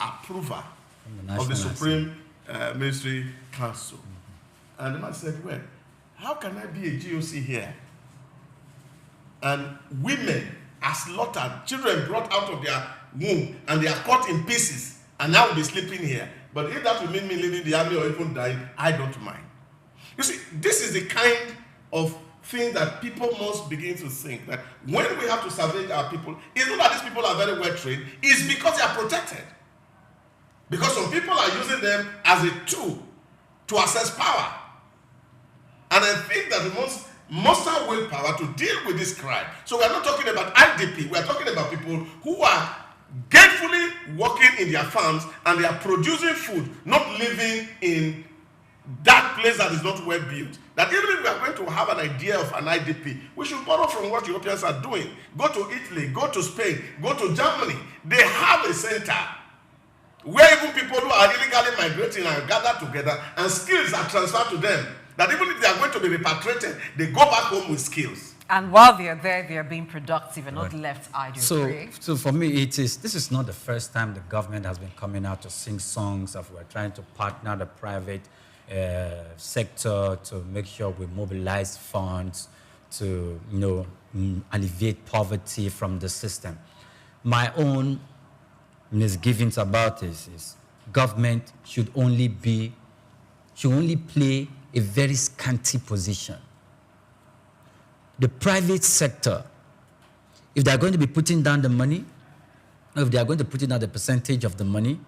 approval of the Supreme Military Council. And the man said, well, how can I be a GOC here? And women are slaughtered, children brought out of their womb, and they are cut in pieces, and I will be sleeping here. But if that will mean me leaving the army or even dying, I don't mind. You see, this is the kind of thing that people must begin to think, that when we have to salvage our people, it's not that these people are very well trained, it's because they are protected. Because some people are using them as a tool to access power. And I think that we must muster willpower to deal with this crime. So we are not talking about IDP, we are talking about people who are gainfully working in their farms and they are producing food, not living in that place that is not well built. That even if we are going to have an idea of an IDP, we should borrow from what Europeans are doing. Go to Italy, go to Spain, go to Germany. They have a center where even people who are illegally migrating are gathered together and skills are transferred to them. That even if they are going to be repatriated, they go back home with skills. And while they are there, they are being productive and not left idle. So for me, this is not the first time the government has been coming out to sing songs of we're trying to partner the private sector to make sure we mobilize funds to alleviate poverty from the system. My own misgivings about this is government should only play a very scanty position. The private sector, if they're going to be putting down the money, if they are going to put down the percentage of the money,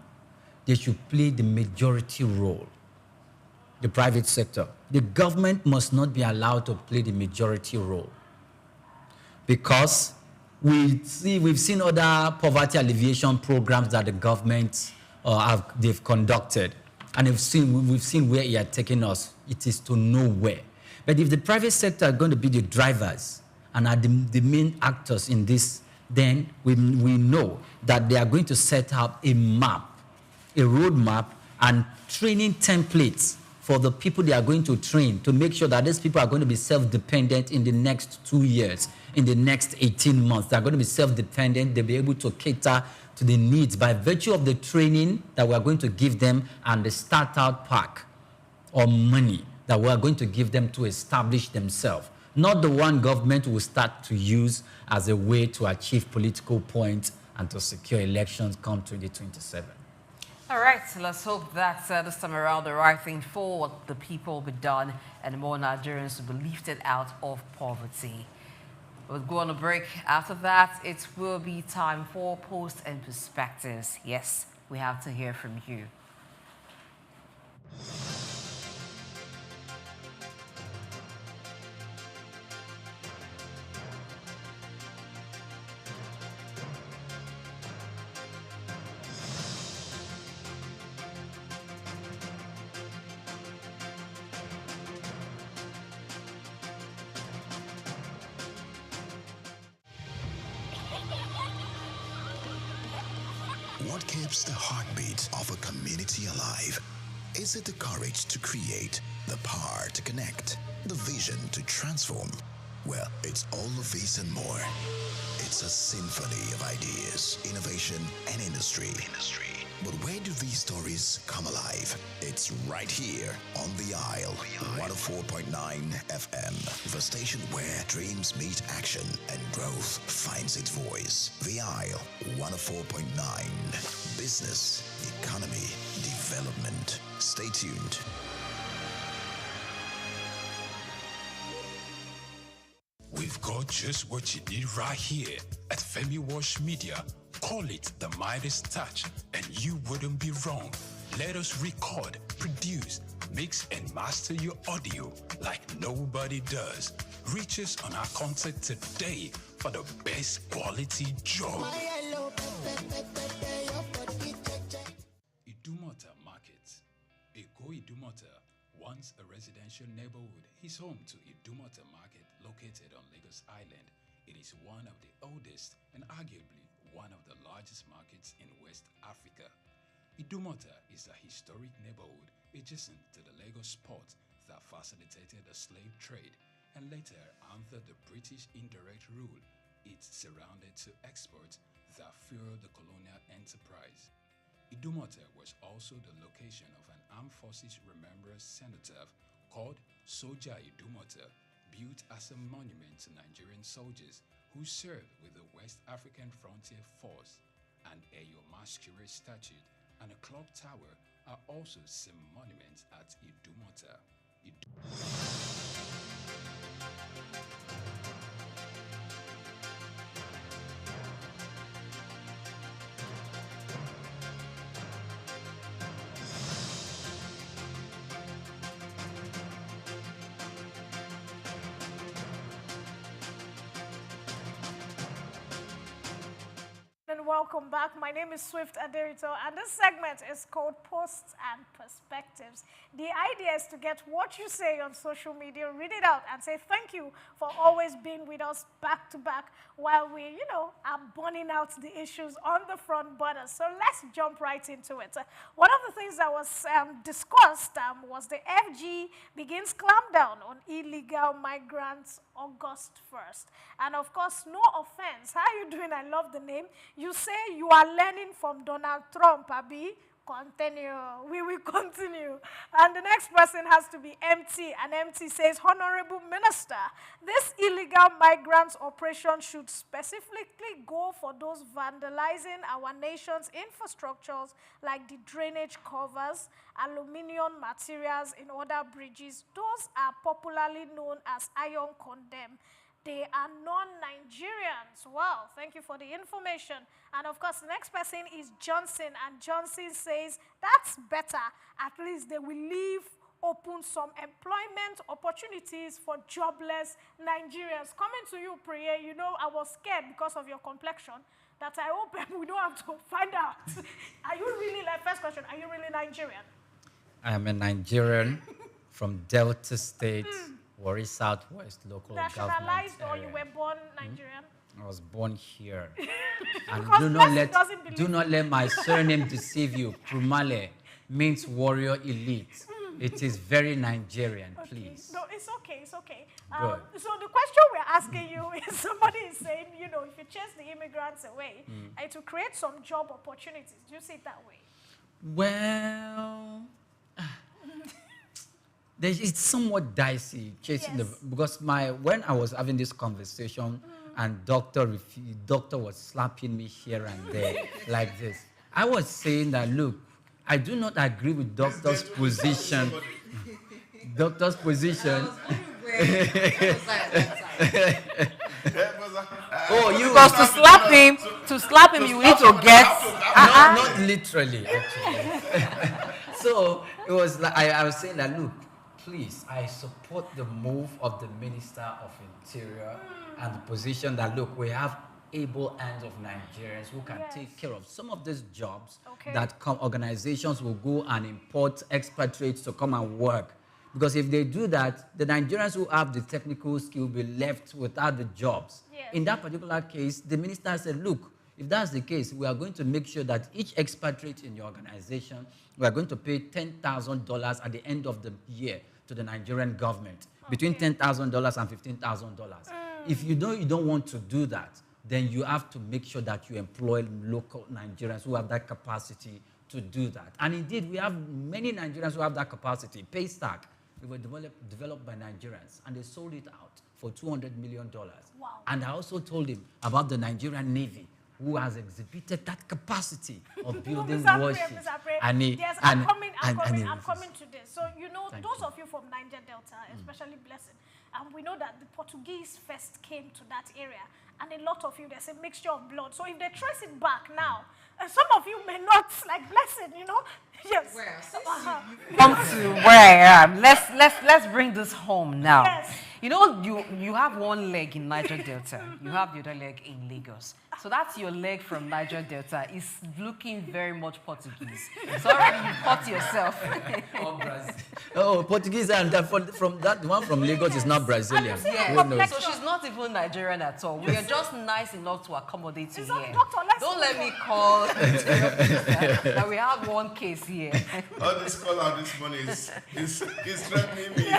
they should play the majority role. The private sector. The government must not be allowed to play the majority role. Because we've seen other poverty alleviation programs that the government they've conducted. And we've seen where it has taken us. It is to nowhere. But if the private sector are going to be the drivers and are the main actors in this, then we know that they are going to set up a map, a roadmap, and training templates for the people they are going to train to make sure that these people are going to be self-dependent in the next 2 years, in the next 18 months. They're going to be self-dependent. They'll be able to cater to the needs by virtue of the training that we are going to give them and the start-out pack or money that we are going to give them to establish themselves. Not the one government will start to use as a way to achieve political points and to secure elections come 2027. All right, so let's hope that this time around the right thing for the people will be done and more Nigerians will be lifted out of poverty. We'll go on a break. After that, it will be time for Post and Perspectives. Yes, we have to hear from you. What keeps the heartbeat of a community alive? Is it the courage to create, the power to connect, the vision to transform? Well, it's all of this and more. It's a symphony of ideas, innovation, and industry. But where do these stories come alive? It's right here on The Isle, 104.9 FM, the station where dreams meet action and growth finds its voice. The Isle, 104.9. Business, economy, development. Stay tuned. We've got just what you need right here at Femi Wash Media. Call it the Midas Touch, and you wouldn't be wrong. Let us record, produce, mix, and master your audio like nobody does. Reach us on our contact today for the best quality job. Idumota Market. Eko Idumota, once a residential neighborhood, is home to Idumota Market located on Lagos Island. It is one of the oldest and arguably one of the largest markets in West Africa. Idumota is a historic neighborhood adjacent to the Lagos port that facilitated the slave trade, and later, under the British indirect rule, it surrounded to exports that fueled the colonial enterprise. Idumota was also the location of an armed forces remembrance cenotaph called Soja Idumota, built as a monument to Nigerian soldiers who served with the West African Frontier Force. An Eyo Masquerade statue and a clock tower are also some monuments at Idumota. And welcome back. My name is Swift Aderito, and this segment is called Posts and Perspectives. The idea is to get what you say on social media, read it out, and say thank you for always being with us back to back while we, are burning out the issues on the front burner. So let's jump right into it. One of the things that was discussed was the FG begins clampdown on illegal migrants August 1st. And of course, no offense. How are you doing? I love the name. You say you are learning from Donald Trump, Abi. Continue. We will continue. And the next person has to be MT. And MT says, Honorable Minister, this illegal migrants operation should specifically go for those vandalizing our nation's infrastructures like the drainage covers, aluminium materials in other bridges. Those are popularly known as iron condemn. They are non-Nigerians. Wow, thank you for the information. And of course, the next person is Johnson. And Johnson says, that's better. At least they will leave open some employment opportunities for jobless Nigerians. Coming to you, Priye, I was scared because of your complexion that I hope we don't have to find out. Are you really, first question, are you really Nigerian? I am a Nigerian from Delta State. Warri Southwest local government Nationalized area. or you were born Nigerian? I was born here. And Because do not let my surname deceive you. Krumale means warrior elite. It is very Nigerian, please. No, it's okay, it's okay. Good. So the question we're asking you is somebody is saying, if you chase the immigrants away, it will create some job opportunities. Do you see it that way? Well, it's somewhat dicey chasing because when I was having this conversation, and doctor was slapping me here and there like this. I was saying that, look, I do not agree with doctor's position. Doctor's position. Oh, you because to slap him, you need to get not literally, actually. So it was like I was saying that, look, please, I support the move of the Minister of Interior and the position that, look, we have able hands of Nigerians who can take care of some of these jobs that organizations will go and import expatriates to come and work. Because if they do that, the Nigerians who have the technical skill will be left without the jobs. In that particular case, the minister said, look, if that's the case, we are going to make sure that each expatriate in your organization, we are going to pay $10,000 at the end of the year to the Nigerian government, between $10,000 and $15,000. If you don't want to do that, then you have to make sure that you employ local Nigerians who have that capacity to do that. And indeed, we have many Nigerians who have that capacity. Paystack, they were developed by Nigerians, and they sold it out for $200 million. Wow. And I also told him about the Nigerian Navy, who has exhibited that capacity of building warships. I'm coming to this. So, you know, those of you from Niger Delta, especially Blessing, we know that the Portuguese first came to that area, and a lot of you, there's a mixture of blood. So if they trace it back now, some of you may not, like Blessing, you know. Yes. Well, come to where I am. Let's bring this home now. Yes. You know, you have one leg in Niger Delta. You have the other leg in Lagos. So that's your leg from Niger Delta. It's looking very much Portuguese. So already you caught yourself. Portuguese, and from that one from Lagos is not Brazilian. Yeah. So she's not even Nigerian at all. We are just nice enough to accommodate you here. Don't let me call that we have one case here. All this call out this money is threatening me.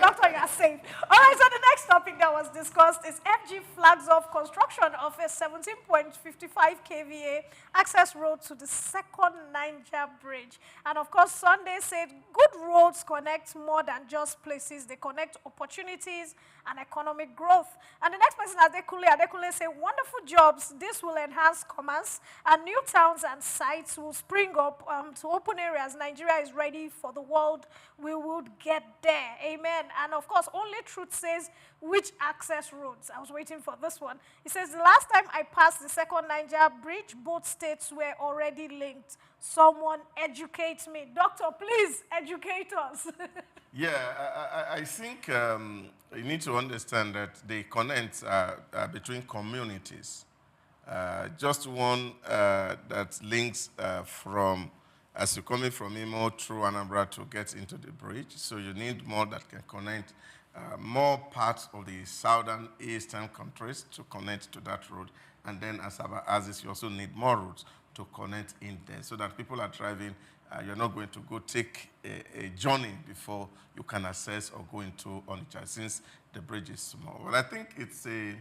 Doctor, you are safe. All right, so the next topic that was discussed is FG flags off construction of a 17.55 kVA access road to the second Niger Bridge. And of course, Sunday said good roads connect more than just places. They connect opportunities and economic growth. And the next person, Adekule say wonderful jobs. This will enhance commerce and new towns and sites will spring up to open areas. Nigeria is ready for the world. We would get there. Amen. And of course, only truth says which access roads. I was waiting for this one. It says the last time I passed the second Niger Bridge, both states were already linked. Someone educate me. Doctor, please educate us. Yeah, I think you need to understand that they connect between communities. Just one that links from, as you're coming from Imo through Anambra to get into the bridge. So you need more that can connect more parts of the southern eastern countries to connect to that road. And then as this, you also need more routes to connect in there so that people are driving. You're not going to go take a journey before you can access or go into Onitsha since the bridge is small. Well, I think it's a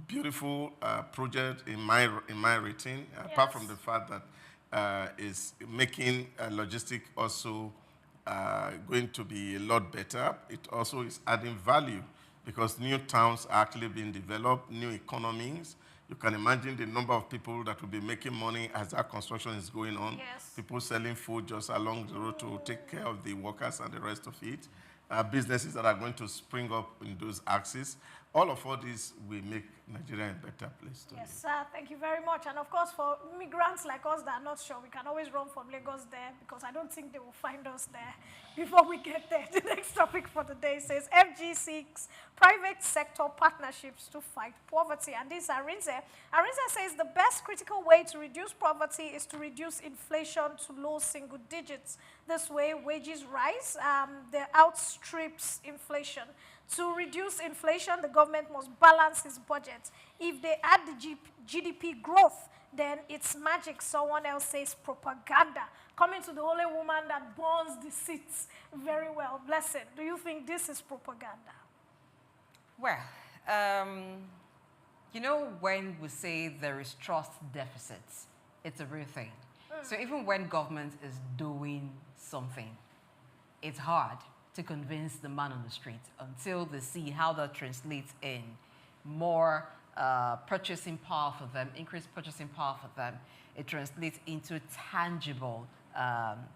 beautiful project in my rating, apart from the fact that it's making logistic also going to be a lot better. It also is adding value because new towns are actually being developed, new economies. You can imagine the number of people that will be making money as that construction is going on. Yes. People selling food just along the road to take care of the workers and the rest of it. Businesses that are going to spring up in those axes. All these will make Nigeria a better place to live. Yes, sir. Thank you very much. And of course, for immigrants like us that are not sure, we can always run from Lagos there because I don't think they will find us there before we get there. The next topic for the day says FG seeks private sector partnerships to fight poverty. And this is Arinze. Arinze says the best critical way to reduce poverty is to reduce inflation to low single digits. This way, wages rise, they outstrips inflation. To reduce inflation, the government must balance its budget. If they add the GDP growth, then it's magic. Someone else says propaganda. Coming to the holy woman that burns the seats very well. Blessed. Do you think this is propaganda? Well, you know, when we say there is trust deficits, it's a real thing. So even when government is doing something, it's hard to convince the man on the street until they see how that translates in more purchasing power for them, increased purchasing power for them, it translates into tangible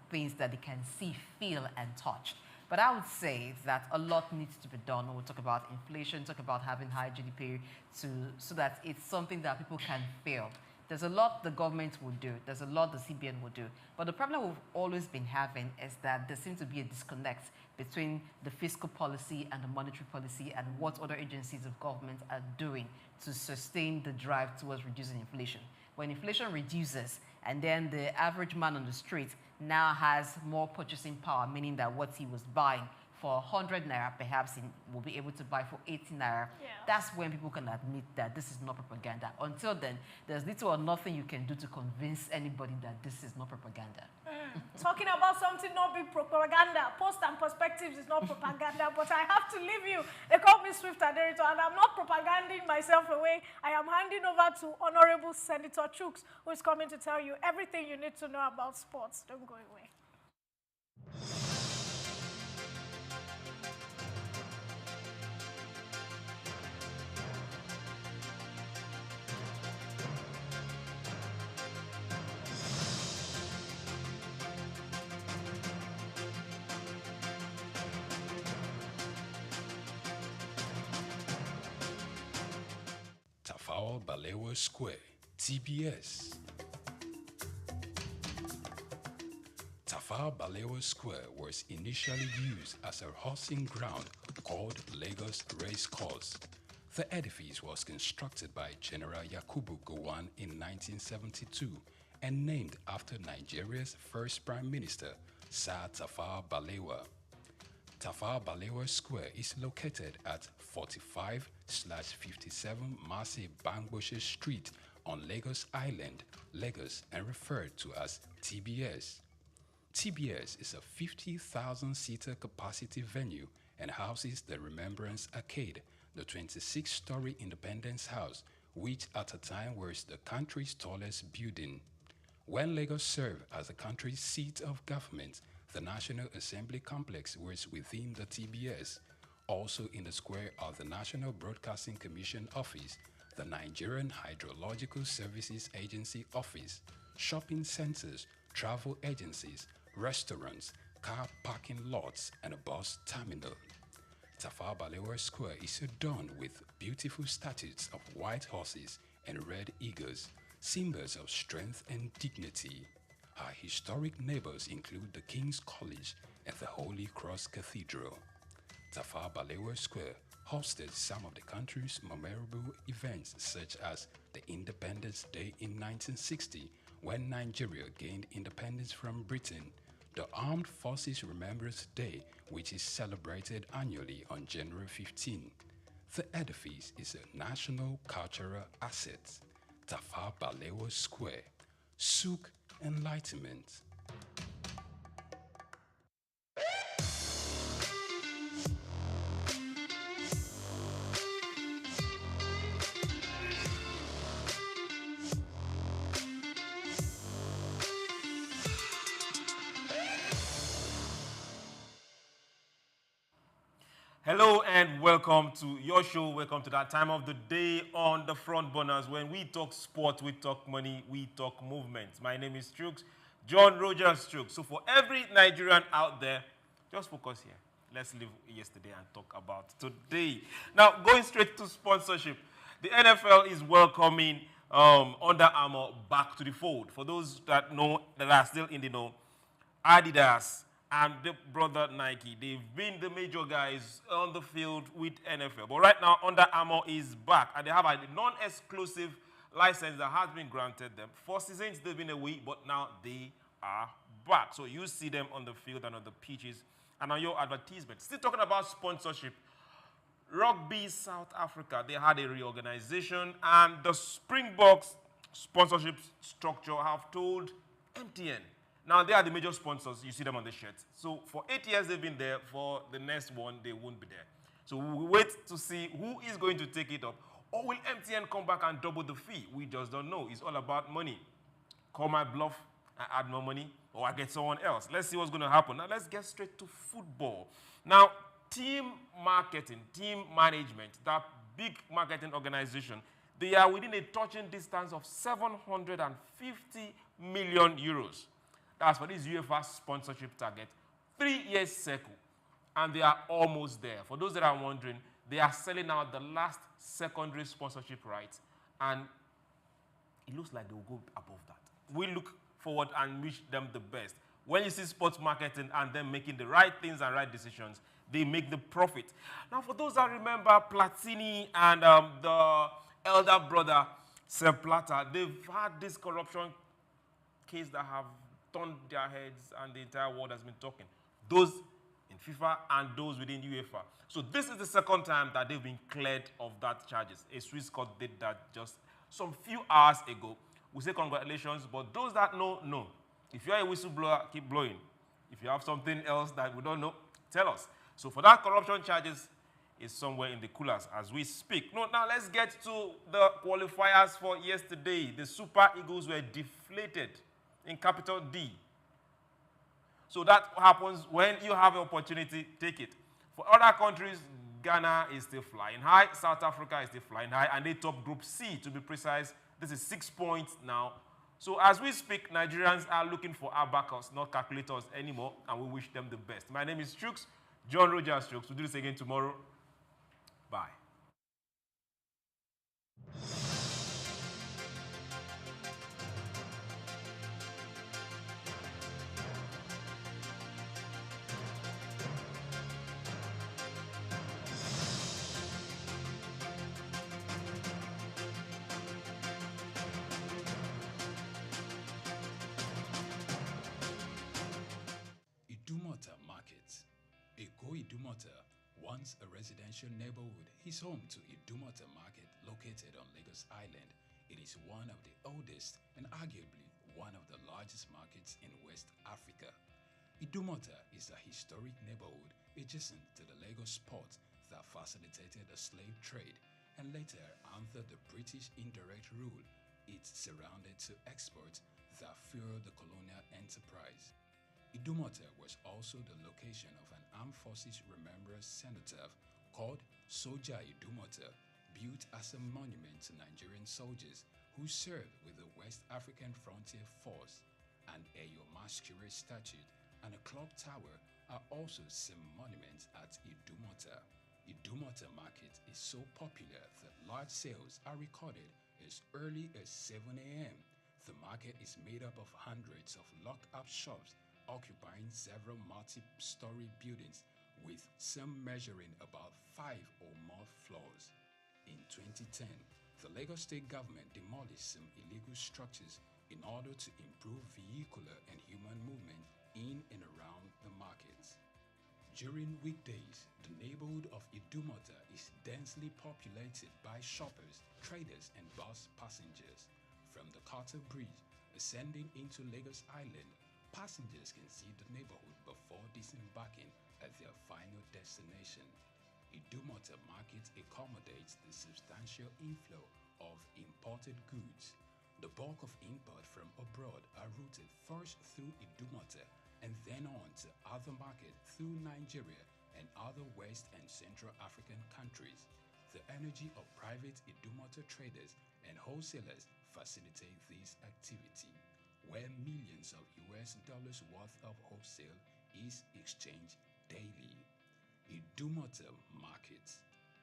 things that they can see, feel, and touch. But I would say that a lot needs to be done. We'll talk about inflation, talk about having high GDP so that it's something that people can feel. There's a lot the government will do. There's a lot the CBN will do. But the problem we've always been having is that there seems to be a disconnect between the fiscal policy and the monetary policy and what other agencies of government are doing to sustain the drive towards reducing inflation. When inflation reduces and then the average man on the street now has more purchasing power, meaning that what he was buying for 100 naira, perhaps he will be able to buy for 80 naira. Yeah. That's when people can admit that this is not propaganda. Until then, there's little or nothing you can do to convince anybody that this is not propaganda. Talking about something not being propaganda, Post and Perspectives is not propaganda, but I have to leave you. They call me Swift Aderito, and I'm not propaganding myself away. I am handing over to Honorable Senator Souq, who is coming to tell you everything you need to know about sports. Don't go away. Tafawa Balewa Square, TBS. Tafawa Balewa Square was initially used as a horsing ground called Lagos Race Course. The edifice was constructed by General Yakubu Gowon in 1972 and named after Nigeria's first Prime Minister, Sir Tafawa Balewa. Tafawa Balewa Square is located at 45/57 Masi Bangboshe Street on Lagos Island, Lagos, and referred to as TBS. TBS is a 50,000-seater capacity venue and houses the Remembrance Arcade, the 26-story Independence House, which at a time was the country's tallest building. When Lagos served as the country's seat of government, the National Assembly Complex was within the TBS. Also in the square are the National Broadcasting Commission Office, the Nigerian Hydrological Services Agency Office, shopping centers, travel agencies, restaurants, car parking lots, and a bus terminal. Tafawa Balewa Square is adorned with beautiful statues of white horses and red eagles, symbols of strength and dignity. Our historic neighbors include the King's College and the Holy Cross Cathedral. Tafawa Balewa Square hosted some of the country's memorable events such as the Independence Day in 1960 when Nigeria gained independence from Britain, the Armed Forces Remembrance Day, which is celebrated annually on January 15. The edifice is a national cultural asset. Tafawa Balewa Square, Souq Enlightenment. Hello and welcome to your show. Welcome to that time of the day on the front burners. When we talk sport, we talk money, we talk movement. My name is Souq, John Rogers Souq. So for every Nigerian out there, just focus here. Let's leave yesterday and talk about today. Now, going straight to sponsorship, the NFL is welcoming Under Armour back to the fold. For those that know, that are still in the know, Adidas and the brother Nike, they've been the major guys on the field with NFL. But right now, Under Armour is back, and they have a non-exclusive license that has been granted them. 4 seasons they've been away, but now they are back. So you see them on the field and on the pitches and on your advertisement. Still talking about sponsorship. Rugby South Africa, they had a reorganization, and the Springboks sponsorship structure have told MTN. Now, they are the major sponsors. You see them on the shirts. So, for 8 years, they've been there. For the next one, they won't be there. So, we wait to see who is going to take it up. Or will MTN come back and double the fee? We just don't know. It's all about money. Call my bluff, I add more money, or I get someone else. Let's see what's going to happen. Now, let's get straight to football. Now, team marketing, team management, that big marketing organization. They are within a touching distance of 750 million euros. That's for this UEFA sponsorship target. 3 years circle, and they are almost there. For those that are wondering, they are selling out the last secondary sponsorship rights, and it looks like they will go above that. We look forward and wish them the best. When you see sports marketing and them making the right things and right decisions, they make the profit. Now, for those that remember Platini and the elder brother, Sepp Blatter, they've had this corruption case that have turned their heads and the entire world has been talking. Those in FIFA and those within UEFA. So this is the second time that they've been cleared of that charges. A Swiss court did that just some few hours ago. We say congratulations, but those that know. If you're a whistleblower, keep blowing. If you have something else that we don't know, tell us. So for that, corruption charges is somewhere in the coolers as we speak. Now let's get to the qualifiers for yesterday. The Super Eagles were deflated in capital D. So that happens when you have an opportunity, take it. For other countries, Ghana is still flying high, South Africa is still flying high, and they top Group C to be precise. This is 6 points now. So as we speak, Nigerians are looking for abacus, not calculators anymore, and we wish them the best. My name is Souq, John Rogers Souq. We'll do this again tomorrow. Bye. Idumota Market. Eko Idumota, once a residential neighborhood, is home to Idumota Market located on Lagos Island. It is one of the oldest and arguably one of the largest markets in West Africa. Idumota is a historic neighborhood adjacent to the Lagos port that facilitated the slave trade, and later, under the British indirect rule, it surrounded to exports that fueled the colonial enterprise. Idumota was also the location of an armed forces remembrance cenotaph called Soja Idumota, built as a monument to Nigerian soldiers who served with the West African Frontier Force. An Eyo Masquerade statue and a clock tower are also some monuments at Idumota. Idumota Market is so popular that large sales are recorded as early as 7 a.m. The market is made up of hundreds of locked-up shops occupying several multi-story buildings, with some measuring about 5 or more floors. In 2010, the Lagos State government demolished some illegal structures in order to improve vehicular and human movement in and around the markets. During weekdays, the neighborhood of Idumota is densely populated by shoppers, traders, and bus passengers. From the Carter Bridge ascending into Lagos Island, passengers can see the neighborhood before disembarking at their final destination. Idumota Market accommodates the substantial inflow of imported goods. The bulk of import from abroad are routed first through Idumota and then on to other markets through Nigeria and other West and Central African countries. The energy of private Idumota traders and wholesalers facilitate this activity, where millions of US dollars worth of wholesale is exchanged daily. Idumota Market,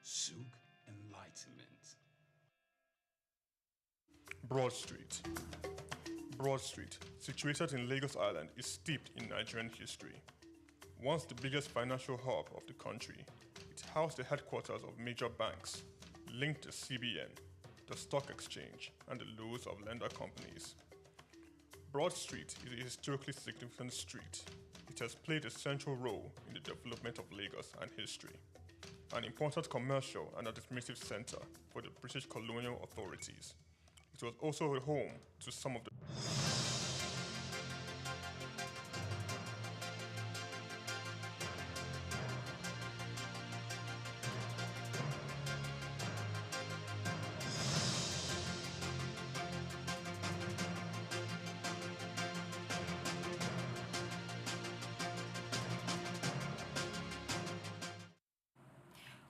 Souq Enlightenment. Broad Street. Broad Street, situated in Lagos Island, is steeped in Nigerian history. Once the biggest financial hub of the country, it housed the headquarters of major banks, linked to CBN, the stock exchange, and the loads of lender companies. Broad Street is a historically significant street. It has played a central role in the development of Lagos and history, an important commercial and administrative center for the British colonial authorities. It was also a home to some of the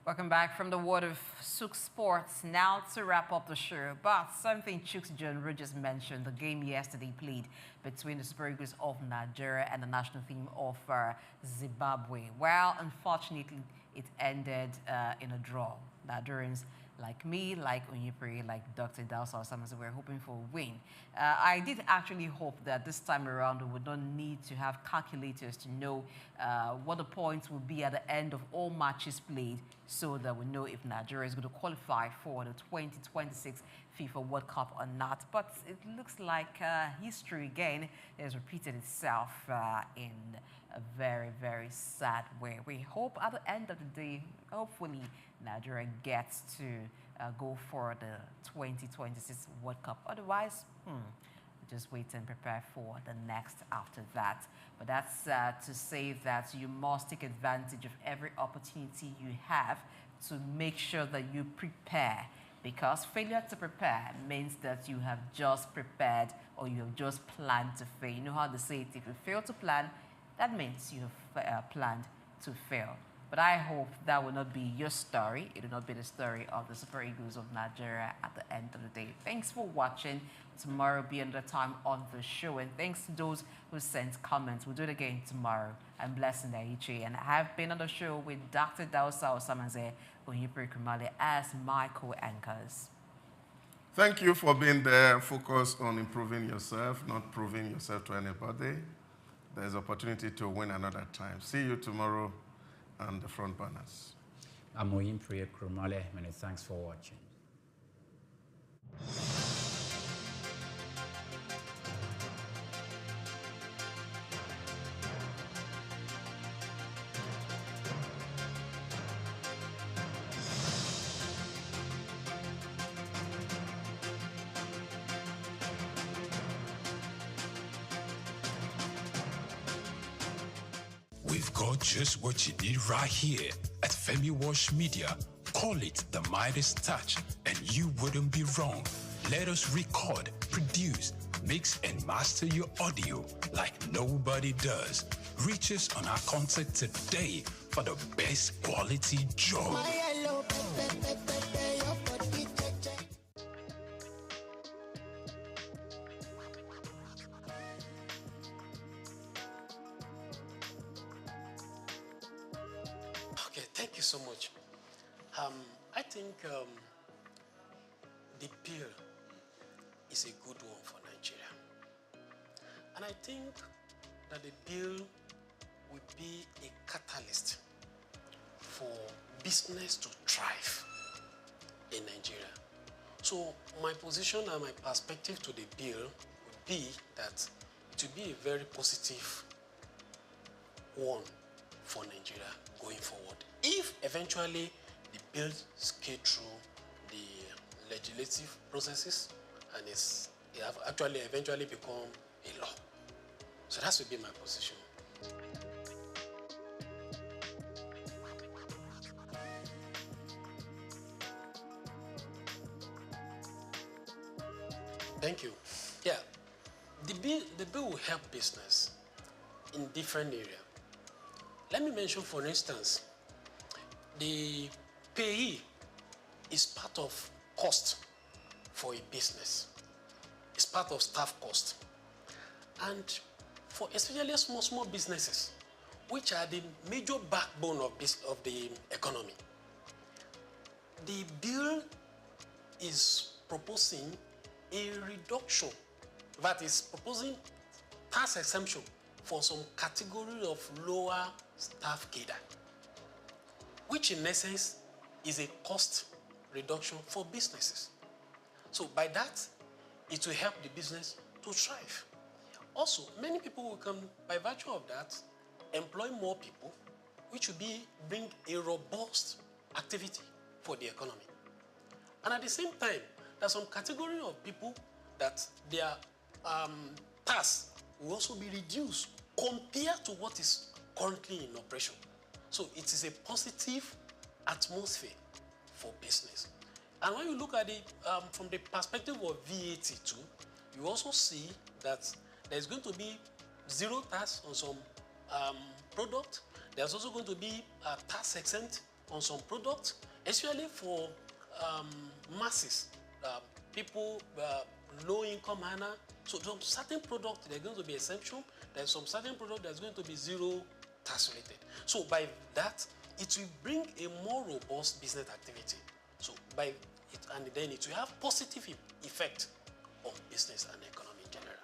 Welcome back from the world of Souq Sports. Now to wrap up the show, but something Chuks John Rogers mentioned, the game yesterday played between the Super Eagles of Nigeria and the national team of Zimbabwe. Well, unfortunately, it ended in a draw. Nigerians like me, like Onyepri, like Dr. Dawsa or someone, we're hoping for a win. I did actually hope that this time around we would not need to have calculators to know what the points will be at the end of all matches played, so that we know if Nigeria is going to qualify for the 2026 FIFA World Cup or not. But it looks like history again has repeated itself in a very, very sad way. We hope at the end of the day, hopefully, Nigeria gets to go for the 2026 World Cup. Otherwise, just wait and prepare for the next after that. But that's to say that you must take advantage of every opportunity you have to make sure that you prepare, because failure to prepare means that you have just prepared or you have just planned to fail. You know how they say it, if you fail to plan, that means you have planned to fail. But I hope that will not be your story. It will not be the story of the Super Eagles of Nigeria at the end of the day. Thanks for watching. Tomorrow will be another time on the show. And thanks to those who sent comments. We'll do it again tomorrow. I'm Blessing Daichi, and I have been on the show with Dr. Dawsa Osamaze Onyepri Kumale as my co-anchors. Thank you for being there. Focus on improving yourself, not proving yourself to anybody. There's opportunity to win another time. See you tomorrow on the front banners. I'm Onyepri Kumale. Many thanks for watching. We've got just what you need right here at Femi Wash Media. Call it the Midas Touch, and you wouldn't be wrong. Let us record, produce, mix, and master your audio like nobody does. Reach us on our contact today for the best quality job. Okay, thank you so much. I think the bill is a good one for Nigeria. And I think that the bill will be a catalyst for business to thrive in Nigeria. So my position and my perspective to the bill would be that it will be a very positive one for Nigeria going forward. If eventually the bill scale through the legislative processes and it have actually eventually become a law. So that would be my position. Thank you. Yeah, the bill will help business in different areas. Let me mention, for instance, the payee is part of cost for a business. It's part of staff cost. And for especially small businesses, which are the major backbone of the economy, the bill is proposing a reduction, that is proposing tax exemption for some category of lower staff cadre, which in essence is a cost reduction for businesses. So by that, it will help the business to thrive. Also, many people will come, by virtue of that, employ more people, which will bring a robust activity for the economy. And at the same time, there's some category of people that their tax will also be reduced compared to what is currently in operation. So it is a positive atmosphere for business. And when you look at it from the perspective of VAT too, you also see that there's going to be zero tax on some product. There's also going to be a tax exempt on some products, especially for masses, people, low-income earner. So some certain products, they're going to be exemption. There's some certain product that's going to be zero tax related. So by that, it will bring a more robust business activity. So by it, and then it will have positive effect on business and economy in general.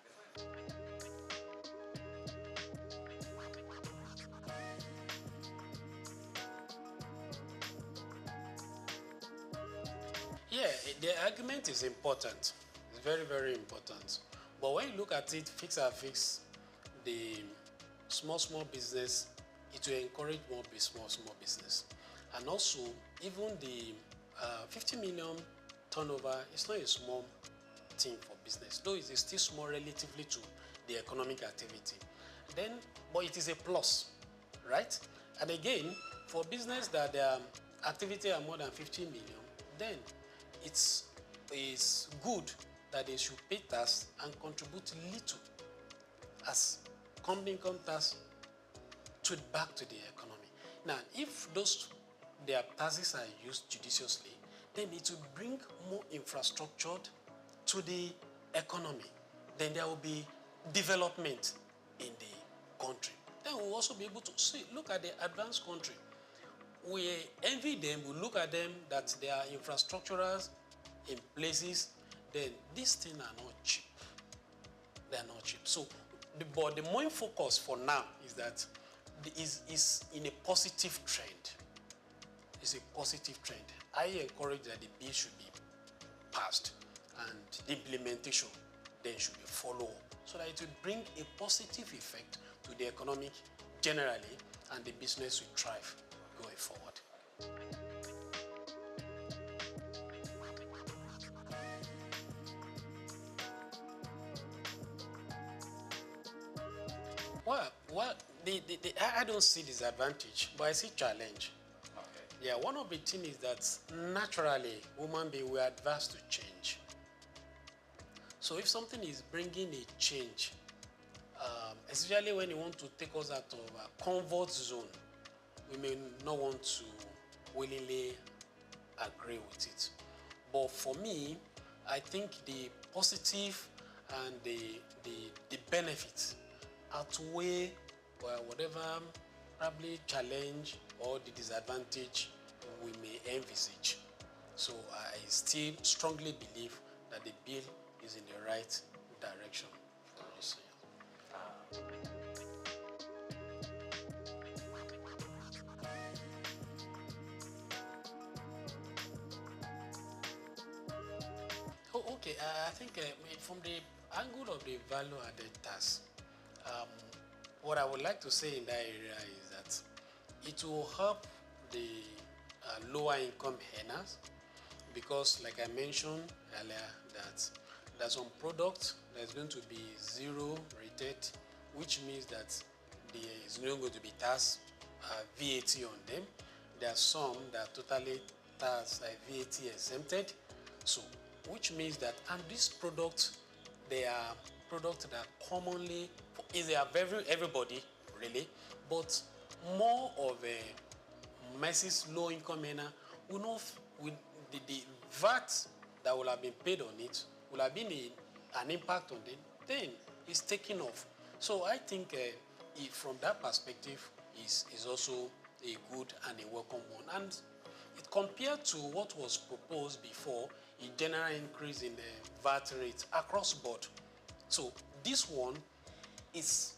Yeah, the argument is important. It's very, very important. But when you look at it, fix and fix, the small business, it will encourage more small business. And also, even the 50 million turnover is not a small thing for business, though it is still small relatively to the economic activity. Then, but it is a plus, right? And again, for business that their activity are more than 50 million, then it's good that they should pay tax and contribute little as company income tax to back to the economy. Now, if their taxes are used judiciously, then it will bring more infrastructure to the economy. Then there will be development in the country. Then we'll also be able to look at the advanced country. We envy them, we look at them that they are infrastructurals in places, then these things are not cheap. They are not cheap. So, but the main focus for now is that is in a positive trend. It's a positive trend. I encourage that the bill should be passed and the implementation then should be followed so that it will bring a positive effect to the economic generally and the business will thrive going forward. Well, I don't see disadvantage, but I see challenge. Okay. Yeah, one of the things is that naturally, human beings were adverse to change. So if something is bringing a change, especially when you want to take us out of a comfort zone, we may not want to willingly agree with it. But for me, I think the positive and the benefits outweigh whatever probably challenge or the disadvantage we may envisage. So I still strongly believe that the bill is in the right direction. Oh, okay. I think from the angle of the value added tax, what I would like to say in that area is that it will help the lower income earners because, like I mentioned earlier, that there's some products that's going to be zero rated, which means that there is not going to be tax VAT on them. There are some that are totally tax VAT exempted. So, which means that, and these products, they are products that commonly is everybody really, but more of a masses low income earner will not with the VAT that will have been paid on it will have been an impact on them. Then it's taking off. So I think from that perspective is also a good and a welcome one. And it compared to what was proposed before, a general increase in the VAT rate across board. So this one is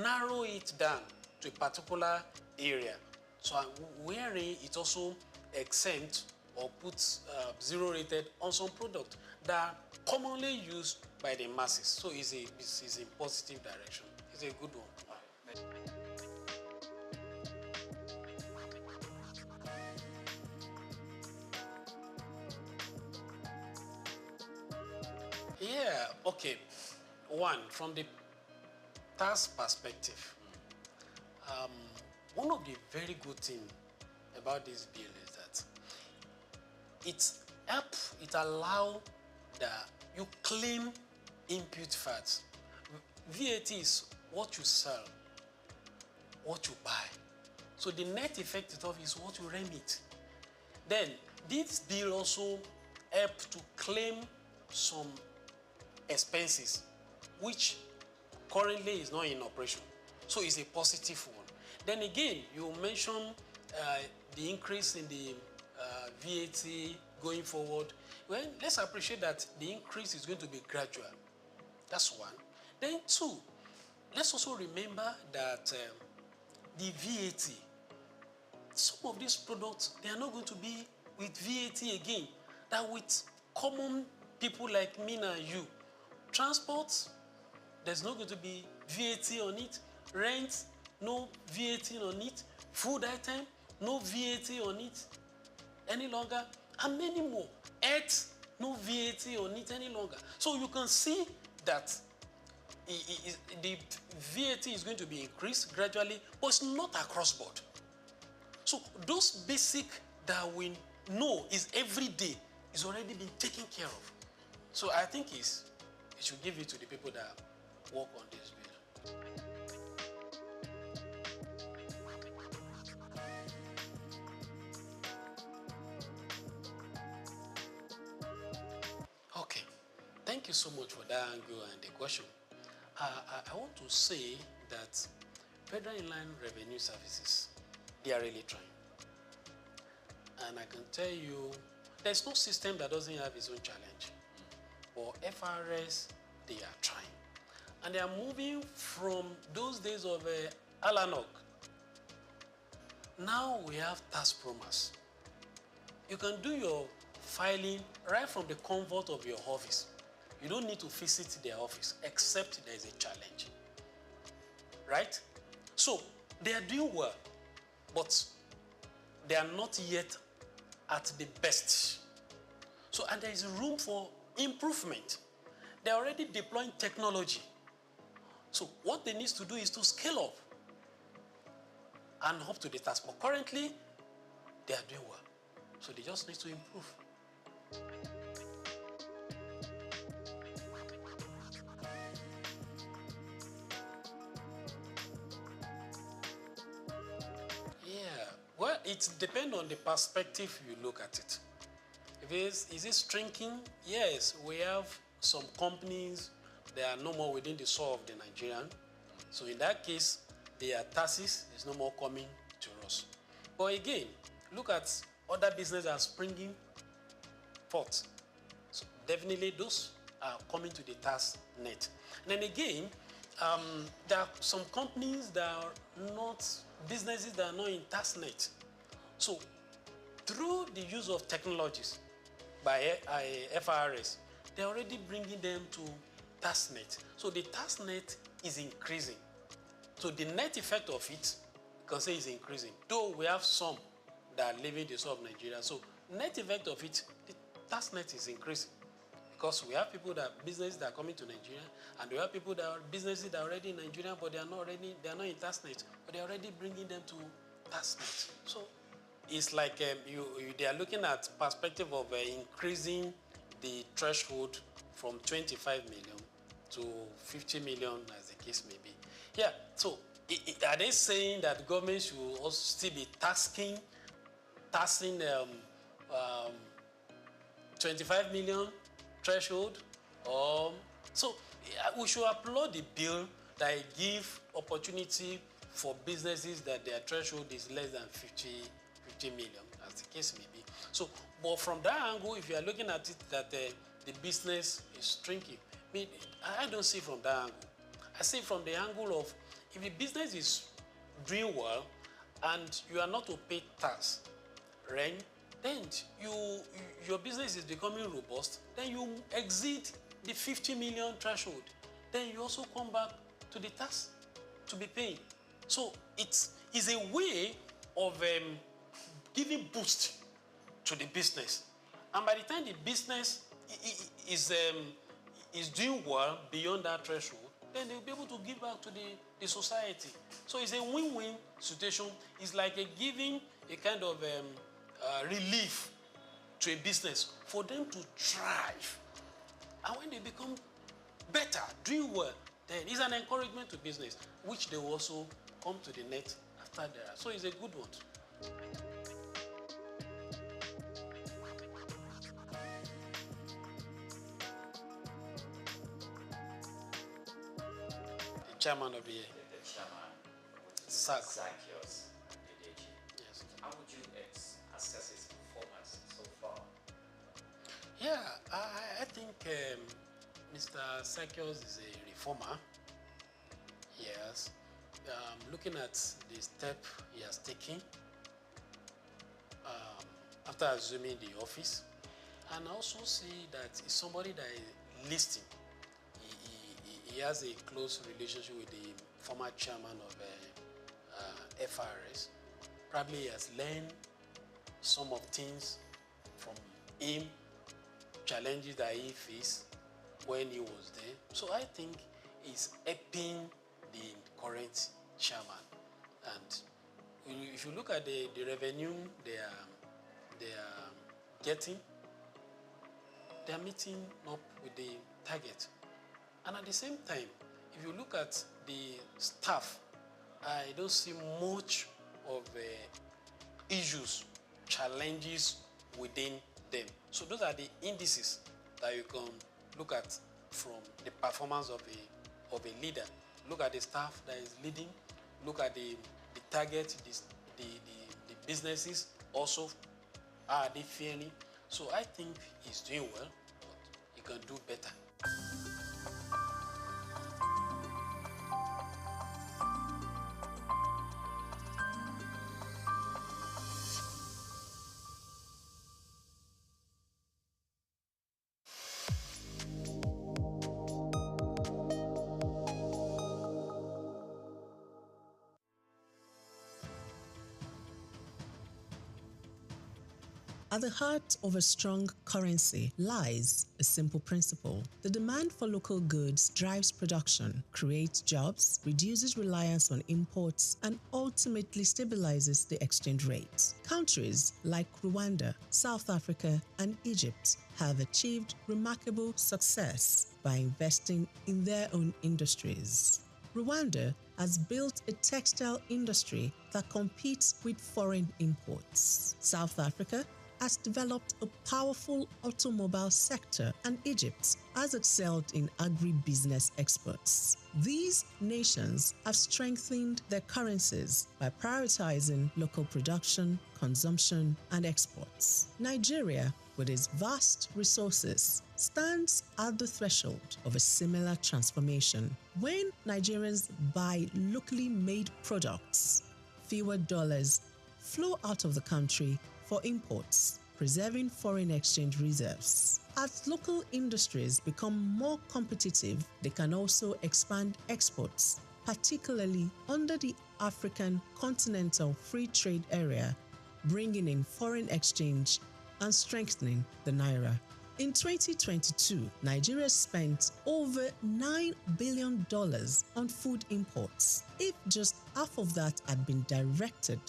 narrow it down to a particular area. So wherein it also exempt or puts zero rated on some product that are commonly used by the masses. So it's a positive direction. It's a good one. Yeah, okay. One, from the tax perspective, one of the very good things about this bill is that it allows that you claim input fats. VAT is what you sell, what you buy. So the net effect of is what you remit. Then this bill also help to claim some expenses which currently is not in operation. So it's a positive one. Then again, you mentioned the increase in the VAT going forward. Well, let's appreciate that the increase is going to be gradual. That's one. Then two, let's also remember that the VAT, some of these products, they are not going to be with VAT again. That with common people like me and you, transport, there's not going to be VAT on it. Rent, no VAT on it. Food item, no VAT on it any longer. And many more. Health, no VAT on it any longer. So you can see that the VAT is going to be increased gradually, but it's not across board. So those basic that we know is every day is already been taken care of. So I think it should give it to the people that work on this bill. Okay, thank you so much for that angle and the question. I want to say that Federal Inland Revenue Services, they are really trying. And I can tell you, there's no system that doesn't have its own challenge. But FRS, they are trying. And they are moving from those days of Alanok. Now we have tax promise. You can do your filing right from the comfort of your office. You don't need to visit their office, except there is a challenge. Right? So, they are doing well, but they are not yet at the best. So, and there is room for improvement. They are already deploying technology. So, what they need to do is to scale up and up to the task. But currently, they are doing well. So, they just need to improve. Well, it depends on the perspective you look at it. Is it shrinking? Yes, we have some companies that are no more within the soil of the Nigerian. So in that case, their taxes is no more coming to us. But again, look at other businesses that are springing forth. So definitely those are coming to the tax net. And then again, there are some companies that are not, businesses that are not in tax net. So through the use of technologies by FRS, they're already bringing them to tax net. So the tax net is increasing. So the net effect of it, you can say, is increasing. Though we have some that are leaving the soil of Nigeria. So net effect of it, the tax net is increasing. Because we have people that businesses that are coming to Nigeria, and we have people that are businesses that are already in Nigeria, but they are not in tax net, but they're already bringing them to tax net. So it's like they are looking at perspective of increasing the threshold from 25 million to 50 million, as the case may be. Yeah. So are they saying that the government should also still be taxing 25 million? Threshold? So we should applaud the bill that give opportunity for businesses that their threshold is less than 50 million, as the case may be. So, but from that angle, if you are looking at it that the business is shrinking, I don't see from that angle. I see from the angle of if the business is doing well and you are not to pay tax, rent, then your business is becoming robust, then you exceed the 50 million threshold. Then you also come back to the tax to be paying. So it is a way of giving boost to the business. And by the time the business is doing well beyond that threshold, then they'll be able to give back to the society. So it's a win-win situation. It's like giving a kind of relief to a business for them to thrive. And when they become better, doing well, then it's an encouragement to business, which they will also come to the net after there. So it's a good one. The chairman of the year. The chairman. Souq. Yes. How would you assess his performance so far? Yeah, I think Mr. Sakios is a reformer. Yes. Looking at the step he has taken after assuming the office, and also see that he's somebody that is listening. He has a close relationship with the former chairman of FRS. Probably he has learned some of things from him, challenges that he faced when he was there. So I think he's helping the current chairman. And if you look at the revenue they are getting, they are meeting up with the target. And at the same time, if you look at the staff, I don't see much of issues, challenges within them. So those are the indices that you can look at from the performance of a leader. Look at the staff that is leading. Look at the target, the businesses also. Are they fairly? So I think he's doing well, but he can do better. At the heart of a strong currency lies a simple principle. The demand for local goods drives production, creates jobs, reduces reliance on imports, and ultimately stabilizes the exchange rate. Countries like Rwanda, South Africa, and Egypt have achieved remarkable success by investing in their own industries. Rwanda has built a textile industry that competes with foreign imports. South Africa has developed a powerful automobile sector, and Egypt has excelled in agribusiness exports. These nations have strengthened their currencies by prioritizing local production, consumption, and exports. Nigeria, with its vast resources, stands at the threshold of a similar transformation. When Nigerians buy locally made products, fewer dollars flow out of the country for imports, preserving foreign exchange reserves. As local industries become more competitive, they can also expand exports, particularly under the African Continental Free Trade Area, bringing in foreign exchange and strengthening the naira. In 2022, Nigeria spent over $9 billion on food imports. If just half of that had been directed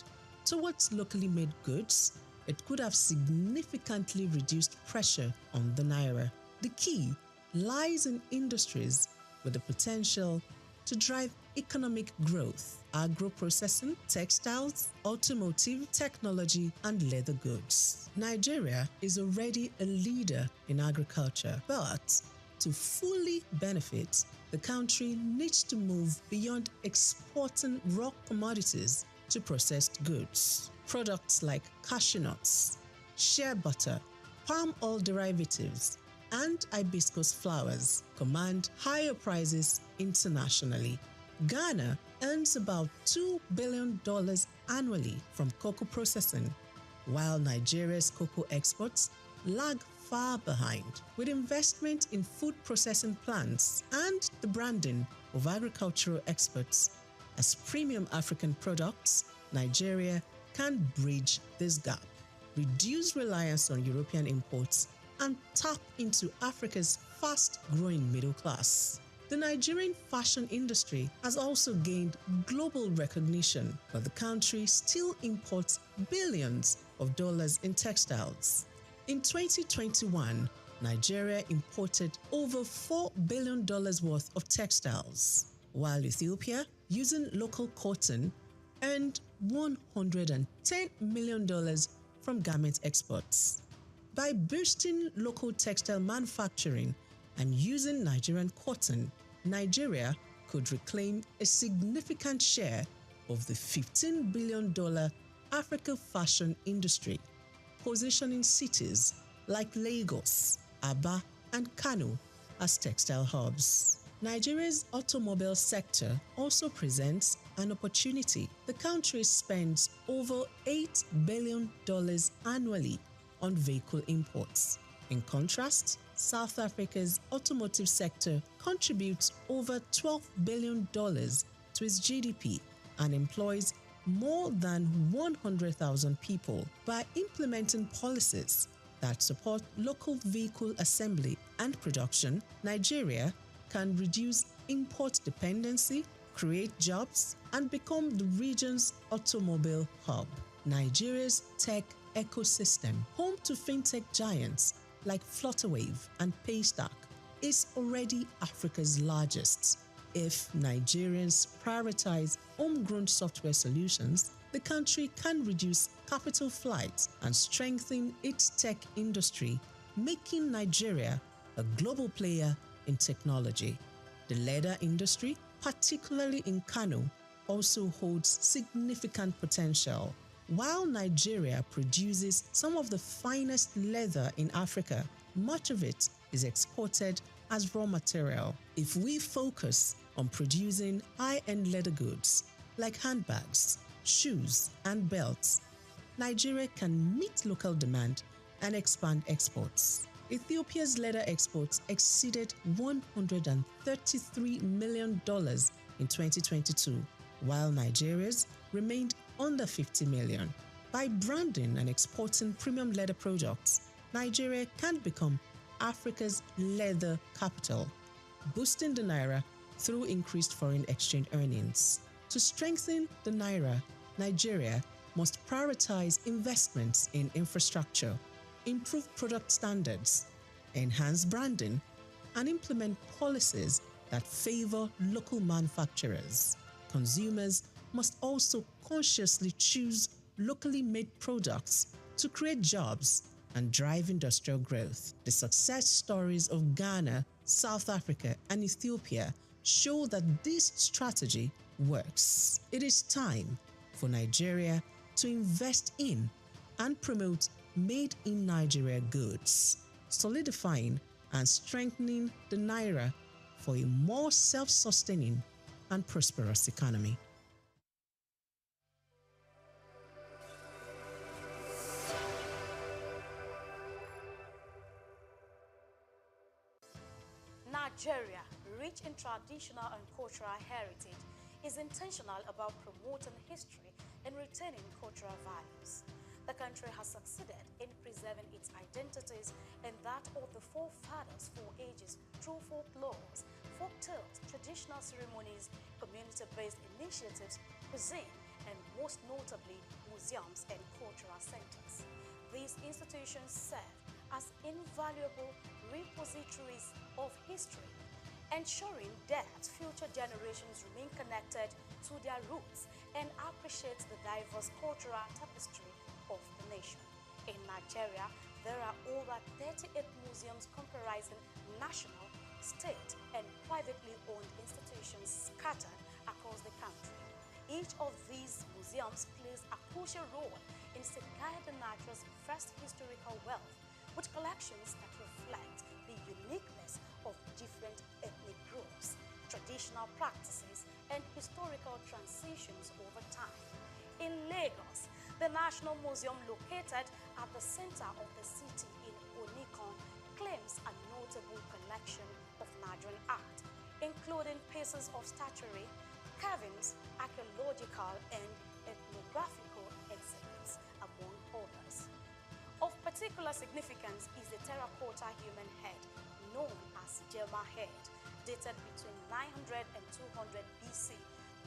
towards locally made goods, it could have significantly reduced pressure on the naira. The key lies in industries with the potential to drive economic growth: agro-processing, textiles, automotive, technology, and leather goods. Nigeria is already a leader in agriculture, but to fully benefit, the country needs to move beyond exporting raw commodities to processed goods. Products like cashew nuts, shea butter, palm oil derivatives, and hibiscus flowers command higher prices internationally. Ghana earns about $2 billion annually from cocoa processing, while Nigeria's cocoa exports lag far behind. With investment in food processing plants and the branding of agricultural exports as premium African products, Nigeria can bridge this gap, reduce reliance on European imports, and tap into Africa's fast-growing middle class. The Nigerian fashion industry has also gained global recognition, but the country still imports billions of dollars in textiles. In 2021, Nigeria imported over $4 billion worth of textiles, while Ethiopia, using local cotton, earned $110 million from garment exports. By boosting local textile manufacturing and using Nigerian cotton, Nigeria could reclaim a significant share of the $15 billion Africa fashion industry, positioning cities like Lagos, Aba, and Kano as textile hubs. Nigeria's automobile sector also presents an opportunity. The country spends over $8 billion annually on vehicle imports. In contrast, South Africa's automotive sector contributes over $12 billion to its GDP and employs more than 100,000 people. By implementing policies that support local vehicle assembly and production, Nigeria can reduce import dependency, create jobs, and become the region's automobile hub. Nigeria's tech ecosystem, home to fintech giants like Flutterwave and Paystack, is already Africa's largest. If Nigerians prioritize homegrown software solutions, the country can reduce capital flight and strengthen its tech industry, making Nigeria a global player in technology. The leather industry, particularly in Kano, also holds significant potential. While Nigeria produces some of the finest leather in Africa, much of it is exported as raw material. If we focus on producing high-end leather goods like handbags, shoes, and belts, Nigeria can meet local demand and expand exports. Ethiopia's leather exports exceeded $133 million in 2022, while Nigeria's remained under $50 million. By branding and exporting premium leather products, Nigeria can become Africa's leather capital, boosting the naira through increased foreign exchange earnings. To strengthen the naira, Nigeria must prioritize investments in infrastructure, improve product standards, enhance branding, and implement policies that favor local manufacturers. Consumers must also consciously choose locally made products to create jobs and drive industrial growth. The success stories of Ghana, South Africa, and Ethiopia show that this strategy works. It is time for Nigeria to invest in and promote made in Nigeria goods, solidifying and strengthening the naira for a more self-sustaining and prosperous economy. Nigeria, rich in traditional and cultural heritage, is intentional about promoting history and retaining cultural values. The country has succeeded in preserving its identities and that of the forefathers for ages through folklores, folk tales, traditional ceremonies, community-based initiatives, cuisine, and most notably, museums and cultural centers. These institutions serve as invaluable repositories of history, ensuring that future generations remain connected to their roots and appreciate the diverse cultural tapestry of the nation. In Nigeria, there are over 38 museums comprising national, state, and privately owned institutions scattered across the country. Each of these museums plays a crucial role in safeguarding Nigeria's vast historical wealth, with collections that reflect the uniqueness of different ethnic groups, traditional practices, and historical transitions over time. In Lagos, the National Museum, located at the center of the city in Onikon, claims a notable collection of Nigerian art, including pieces of statuary, carvings, archaeological and ethnographical exhibits, among others. Of particular significance is the terracotta human head, known as Jelma head, dated between 900 and 200 BC,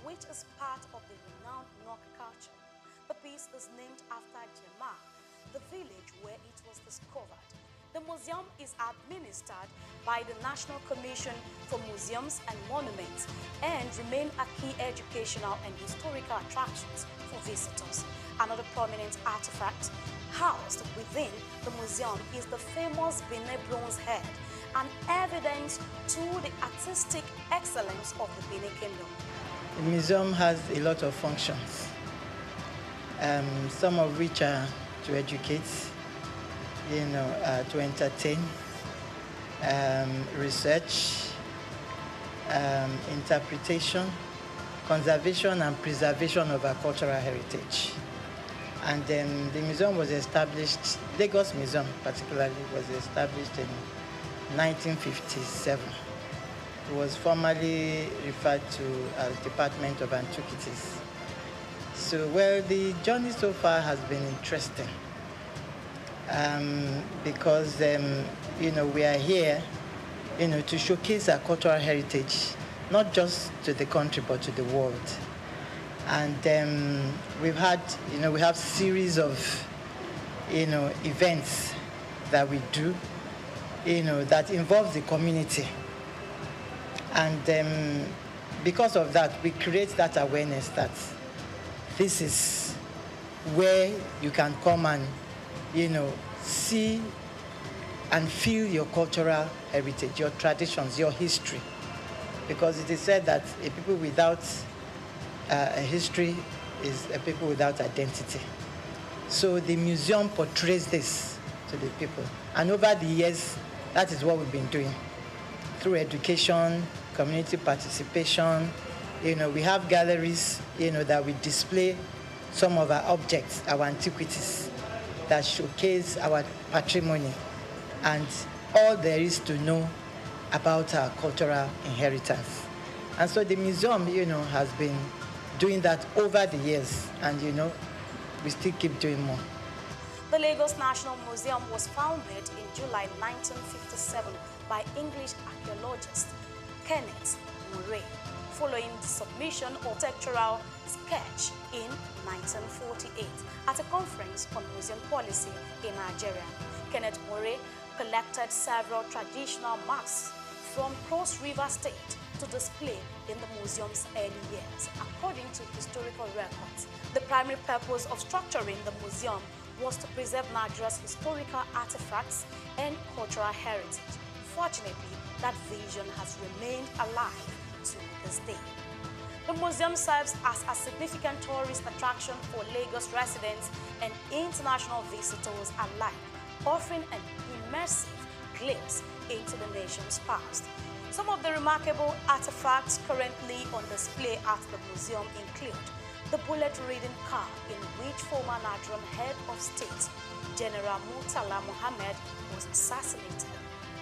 which is part of the renowned Nok culture. The piece is named after Jelma, the village where it was discovered. The museum is administered by the National Commission for Museums and Monuments and remain a key educational and historical attractions for visitors. Another prominent artifact housed within the museum is the famous Benin bronze head, an evidence to the artistic excellence of the Benin Kingdom. The museum has a lot of functions, some of which are to educate, to entertain, research, interpretation, conservation and preservation of our cultural heritage. And then the museum was established, Lagos Museum particularly, was established in 1957. It was formerly referred to as Department of Antiquities. So, well, the journey so far has been interesting because, we are here, to showcase our cultural heritage, not just to the country, but to the world. And we've had, we have series of, events that we do, that involve the community. And because of that, we create that awareness that this is where you can come and, see and feel your cultural heritage, your traditions, your history. Because it is said that a people without a history is a people without identity. So the museum portrays this to the people. And over the years, that is what we've been doing. Through education, community participation, we have galleries, that we display some of our objects, our antiquities, that showcase our patrimony and all there is to know about our cultural inheritance. And so the museum, has been doing that over the years, and we still keep doing more. The Lagos National Museum was founded in July 1957 by English archaeologist Kenneth Murray, following the submission of architectural sketch in 1948 at a conference on museum policy in Nigeria. Kenneth Murray collected several traditional masks from Cross River State to display in the museum's early years, according to historical records. The primary purpose of structuring the museum was to preserve Nigeria's historical artifacts and cultural heritage. Fortunately, that vision has remained alive to this day. The museum serves as a significant tourist attraction for Lagos residents and international visitors alike, offering an immersive glimpse into the nation's past. Some of the remarkable artifacts currently on display at the museum include the bullet-ridden car in which former Nigerian head of state, General Murtala Muhammad, was assassinated,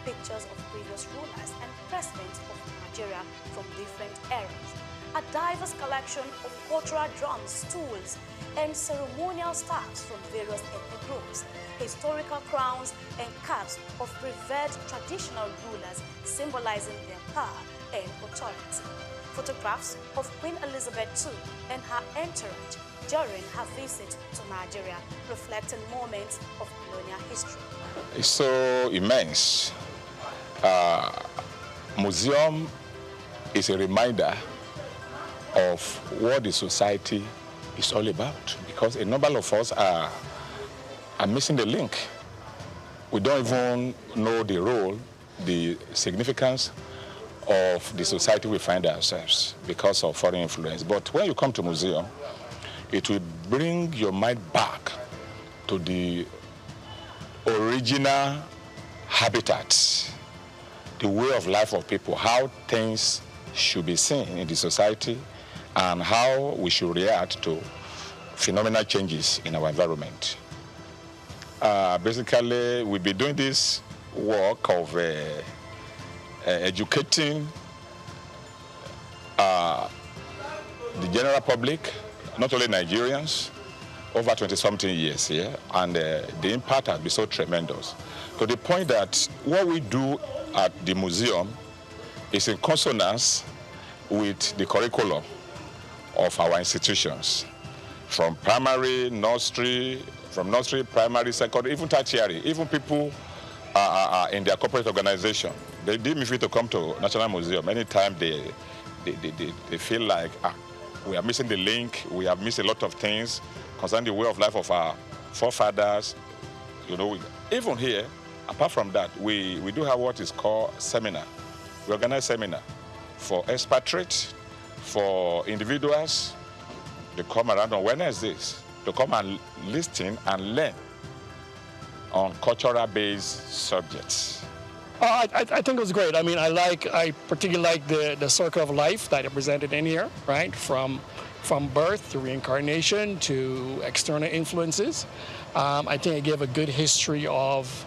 pictures of previous rulers and presidents of Nigeria from different eras, a diverse collection of cultural drums, tools, and ceremonial staffs from various ethnic groups, historical crowns and caps of revered traditional rulers symbolizing their power and authority, photographs of Queen Elizabeth II and her entourage during her visit to Nigeria, reflecting moments of colonial history. It's so immense. Museum is a reminder of what the society is all about, because a number of us are missing the link. We don't even know the role, the significance of the society we find ourselves because of foreign influence. But when you come to museum, it will bring your mind back to the original habitat, the way of life of people, how things should be seen in the society, and how we should react to phenomenal changes in our environment. Basically, we'll be doing this work of educating the general public, not only Nigerians, over 20-something years here, and the impact has been so tremendous. To the point that what we do at the museum is in consonance with the curriculum of our institutions, from primary, nursery, primary, secondary, even tertiary. Even people in their corporate organization. They deem me free to come to National Museum. Anytime they feel like we are missing the link, we have missed a lot of things concerning the way of life of our forefathers. You know, even here, apart from that, we do have what is called seminar. We organize seminar for expatriates, for individuals. They come around on Wednesdays to come and listen and learn on cultural-based subjects. I think it was great. I mean, I particularly like the circle of life that are presented in here, right? From birth to reincarnation to external influences. I think it gave a good history of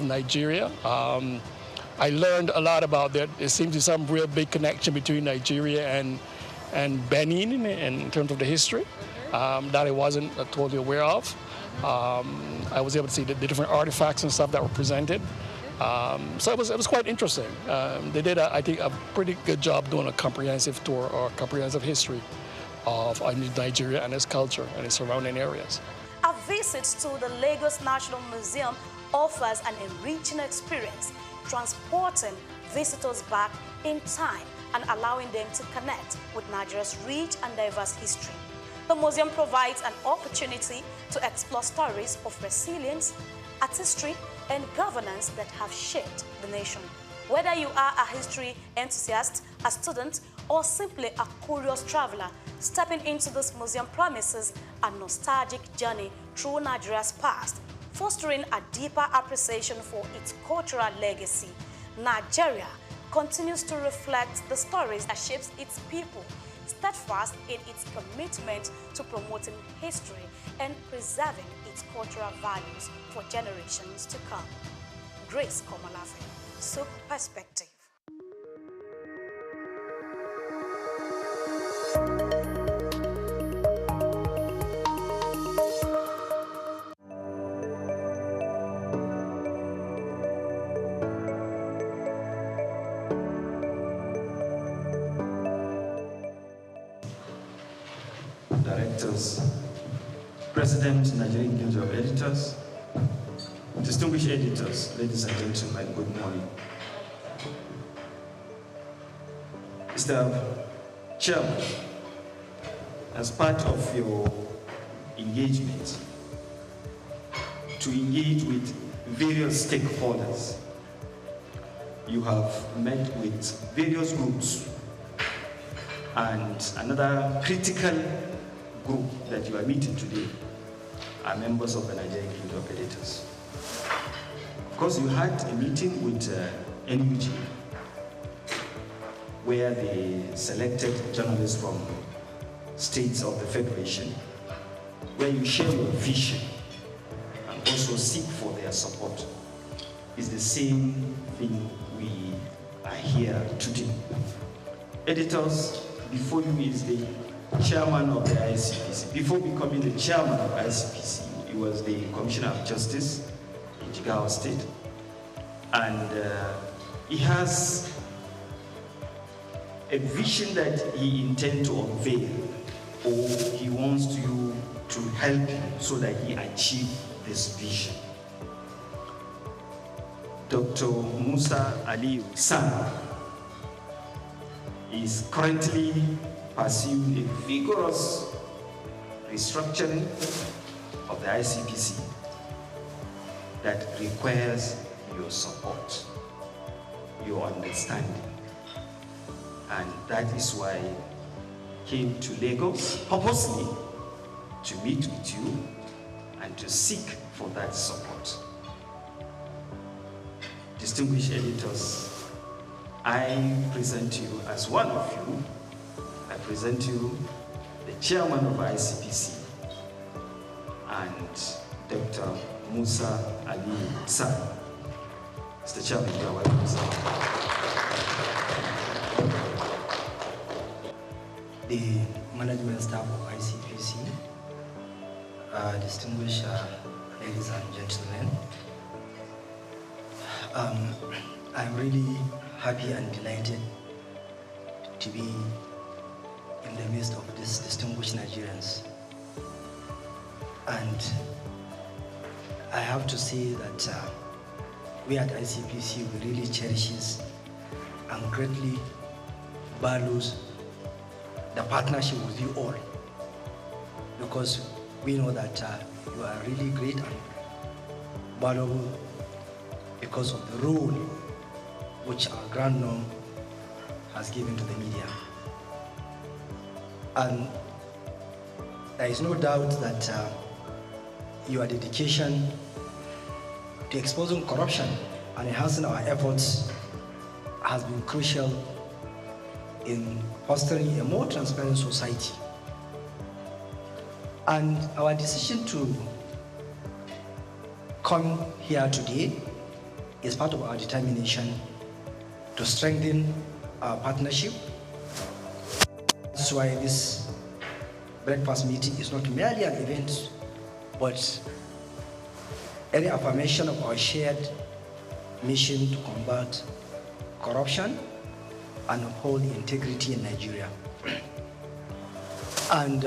Nigeria. I learned a lot about that. There seems to be some real big connection between Nigeria and Benin in terms of the history that I wasn't totally aware of. I was able to see the different artifacts and stuff that were presented. So it was quite interesting. They did, I think, a pretty good job doing a comprehensive tour or comprehensive history of Nigeria and its culture and its surrounding areas. A visit to the Lagos National Museum offers an enriching experience, transporting visitors back in time and allowing them to connect with Nigeria's rich and diverse history. The museum provides an opportunity to explore stories of resilience, artistry, and governance that have shaped the nation. Whether you are a history enthusiast, a student, or simply a curious traveler, stepping into this museum promises a nostalgic journey through Nigeria's past, fostering a deeper appreciation for its cultural legacy. Nigeria continues to reflect the stories that shapes its people, steadfast in its commitment to promoting history and preserving its cultural values for generations to come. Grace Komalafe, Souq Perspective. Directors, President, Nigerian Guild of Editors, distinguished editors, ladies and gentlemen, good morning. Mr. Chairman, as part of your engagement to engage with various stakeholders, you have met with various groups, and another critical group that you are meeting today are members of the Nigerian Guild of Editors. Of course, you had a meeting with NUG where they selected journalists from states of the Federation, where you share your vision and also seek for their support. It's the same thing we are here today. Editors, before you is the chairman of the ICPC. Before becoming the chairman of ICPC, he was the Commissioner of Justice in Jigawa State. And he has a vision that he intends to unveil, or he wants you to help him so that he achieve this vision. Dr. Musa Ali San is currently pursuing a vigorous restructuring of the ICPC that requires your support, your understanding. And that is why I came to Lagos purposely to meet with you and to seek for that support. Distinguished editors, I present you as one of you. I present you the chairman of ICPC and Dr. Musa Ali San. Mr. Chairman, you are welcome, sir. The management staff of ICPC, distinguished ladies and gentlemen, I'm really happy and delighted to be in the midst of these distinguished Nigerians. And I have to say that we at ICPC, we really cherishes and greatly values the partnership with you all, because we know that you are really great and valuable because of the role which our Grand Norm has given to the media. And there is no doubt that your dedication to exposing corruption and enhancing our efforts has been crucial in fostering a more transparent society. And our decision to come here today is part of our determination to strengthen our partnership. That's why this breakfast meeting is not merely an event, but a reaffirmation of our shared mission to combat corruption and uphold integrity in Nigeria. And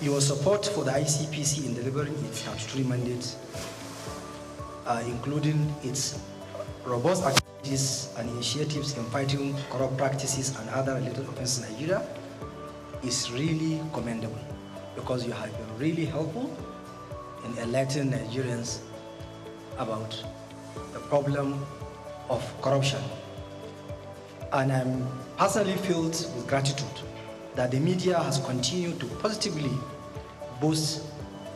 your support for the ICPC in delivering its statutory mandate, including its robust activities and initiatives in fighting corrupt practices and other related offenses in Nigeria, is really commendable, because you have been really helpful in enlightening Nigerians about the problem of corruption. And I'm personally filled with gratitude that the media has continued to positively boost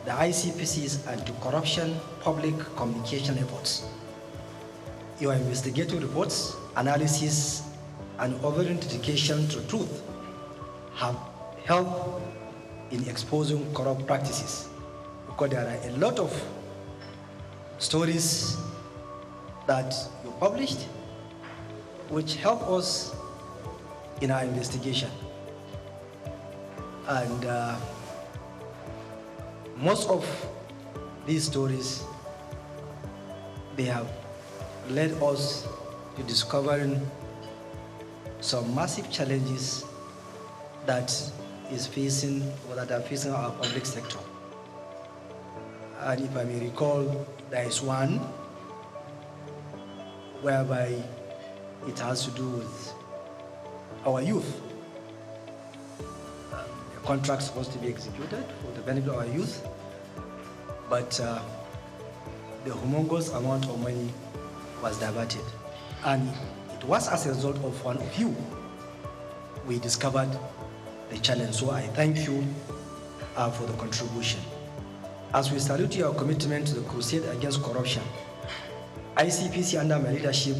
the ICPC's anti-corruption public communication efforts. Your investigative reports, analysis, and overall dedication to truth have helped in exposing corrupt practices, because there are a lot of stories that you published which help us in our investigation. And most of these stories, they have led us to discovering some massive challenges that is facing, or that are facing our public sector. And if I may recall, there is one whereby it has to do with our youth. A contract supposed to be executed for the benefit of our youth, but the humongous amount of money was diverted. And it was as a result of one of you we discovered the challenge. So I thank you for the contribution. As we salute your commitment to the crusade against corruption, ICPC under my leadership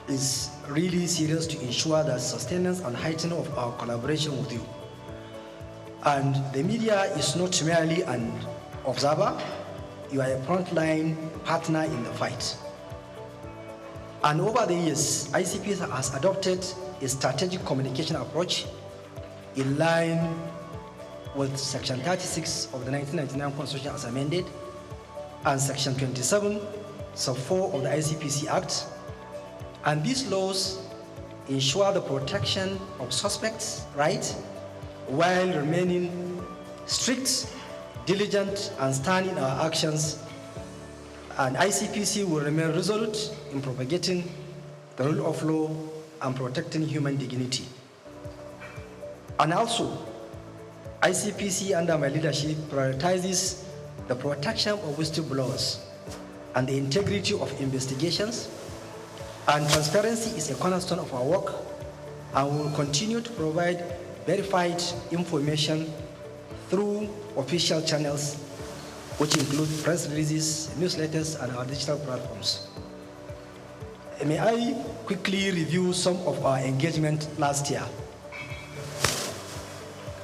is really serious to ensure that sustenance and heightening of our collaboration with you. And the media is not merely an observer, you are a frontline partner in the fight. And over the years, ICPC has adopted a strategic communication approach in line with Section 36 of the 1999 Constitution as amended, and Section 27, Sub 4 of the ICPC Act. And these laws ensure the protection of suspects' rights while remaining strict, diligent, and stern in our actions. And ICPC will remain resolute in propagating the rule of law and protecting human dignity. And also, ICPC under my leadership prioritizes the protection of whistleblowers and the integrity of investigations. And transparency is a cornerstone of our work, and we will continue to provide verified information through official channels, which include press releases, newsletters, and our digital platforms. May I quickly review some of our engagement last year?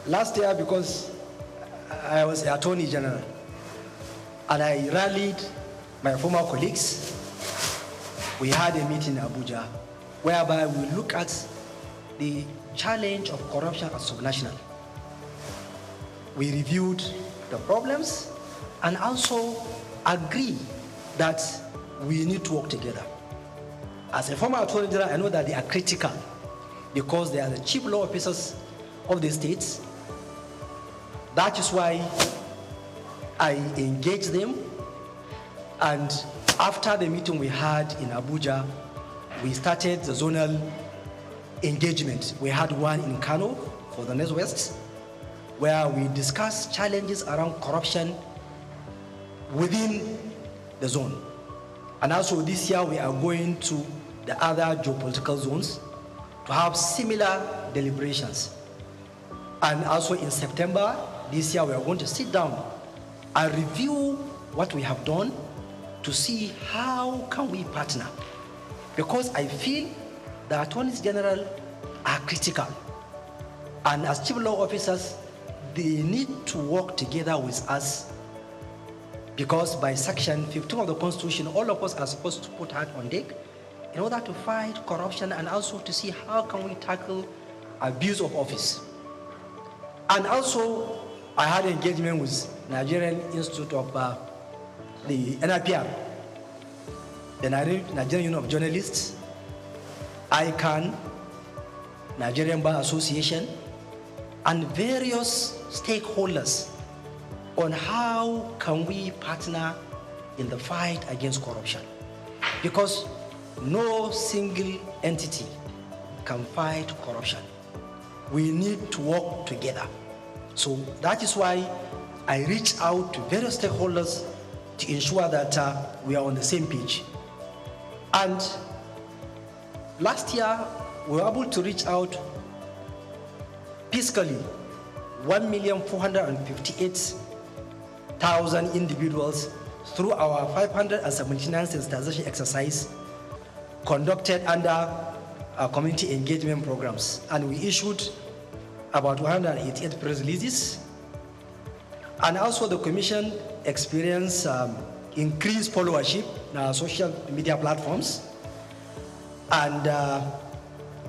Last year, because I was the Attorney General, and I rallied my former colleagues, we had a meeting in Abuja whereby we look at the challenge of corruption at subnational. We reviewed the problems and also agree that we need to work together. As a former Attorney General, I know that they are critical because they are the chief law officers of the states. That is why I engage them, and after the meeting we had in Abuja, we started the zonal engagement. We had one in Kano for the Northwest, where we discussed challenges around corruption within the zone. And also this year we are going to the other geopolitical zones to have similar deliberations. And also in September this year we are going to sit down and review what we have done to see how can we partner. Because I feel the attorneys general are critical. And as chief law officers, they need to work together with us, because by section 15 of the Constitution, all of us are supposed to put heart on deck in order to fight corruption and also to see how can we tackle abuse of office. And also, I had engagement with Nigerian Institute of the NIPR, the Nigerian Union of Journalists, ICANN, Nigerian Bar Association, and various stakeholders on how can we partner in the fight against corruption. Because no single entity can fight corruption. We need to work together. So that is why I reached out to various stakeholders to ensure that we are on the same page. And last year, we were able to reach out fiscally 1,458,000 individuals through our 579 sensitization exercise conducted under our community engagement programs. And we issued about 188 press releases. And also the Commission experienced increased followership in our social media platforms. And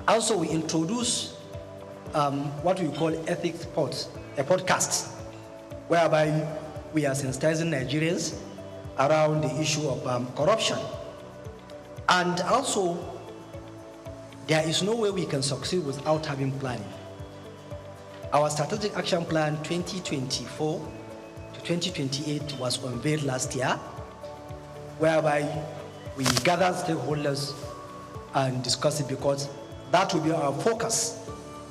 also we introduced what we call ethics pods, a podcast, whereby we are sensitizing Nigerians around the issue of corruption. And also, there is no way we can succeed without having planning. Our strategic action plan 2024 to 2028 was unveiled last year, whereby we gathered stakeholders and discussed it, because that will be our focus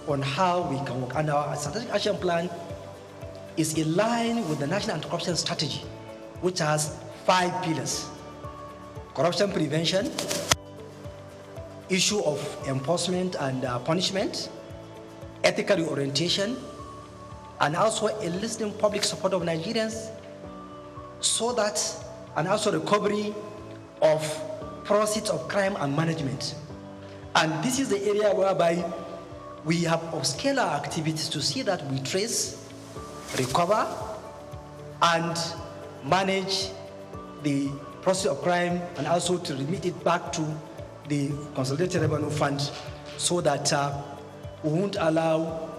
on how we can work. And our strategic action plan is in line with the National Anti-Corruption Strategy, which has 5 pillars: corruption prevention, issue of enforcement and punishment, ethical orientation, and also eliciting public support of Nigerians, so that, and also recovery of proceeds of crime and management. And this is the area whereby we have upscaled our activities to see that we trace, recover, and manage the process of crime, and also to remit it back to the Consolidated Revenue Fund, so that we won't allow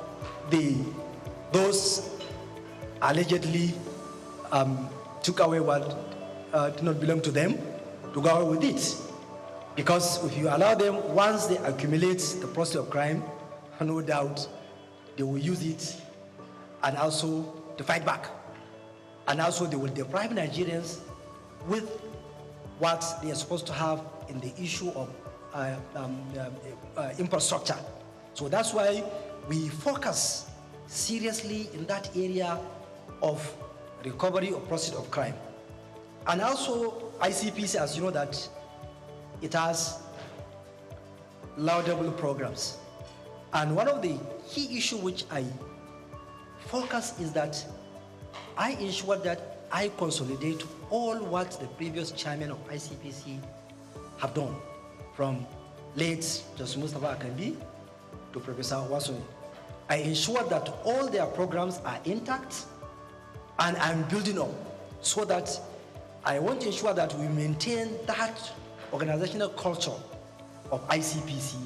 those allegedly took away what did not belong to them to go away with it. Because if you allow them, once they accumulate the process of crime, no doubt they will use it and also to fight back. And also they will deprive Nigerians with what they are supposed to have in the issue of infrastructure. So that's why we focus seriously in that area of recovery of process of crime. And also ICPC, as you know, that it has laudable programs. And one of the key issues which I focus is that I ensure that I consolidate all what the previous chairman of ICPC have done, from late Justice Mustafa Akambi to Professor Wasoni. I ensure that all their programs are intact, and I'm building up, so that I want to ensure that we maintain that organizational culture of ICPC,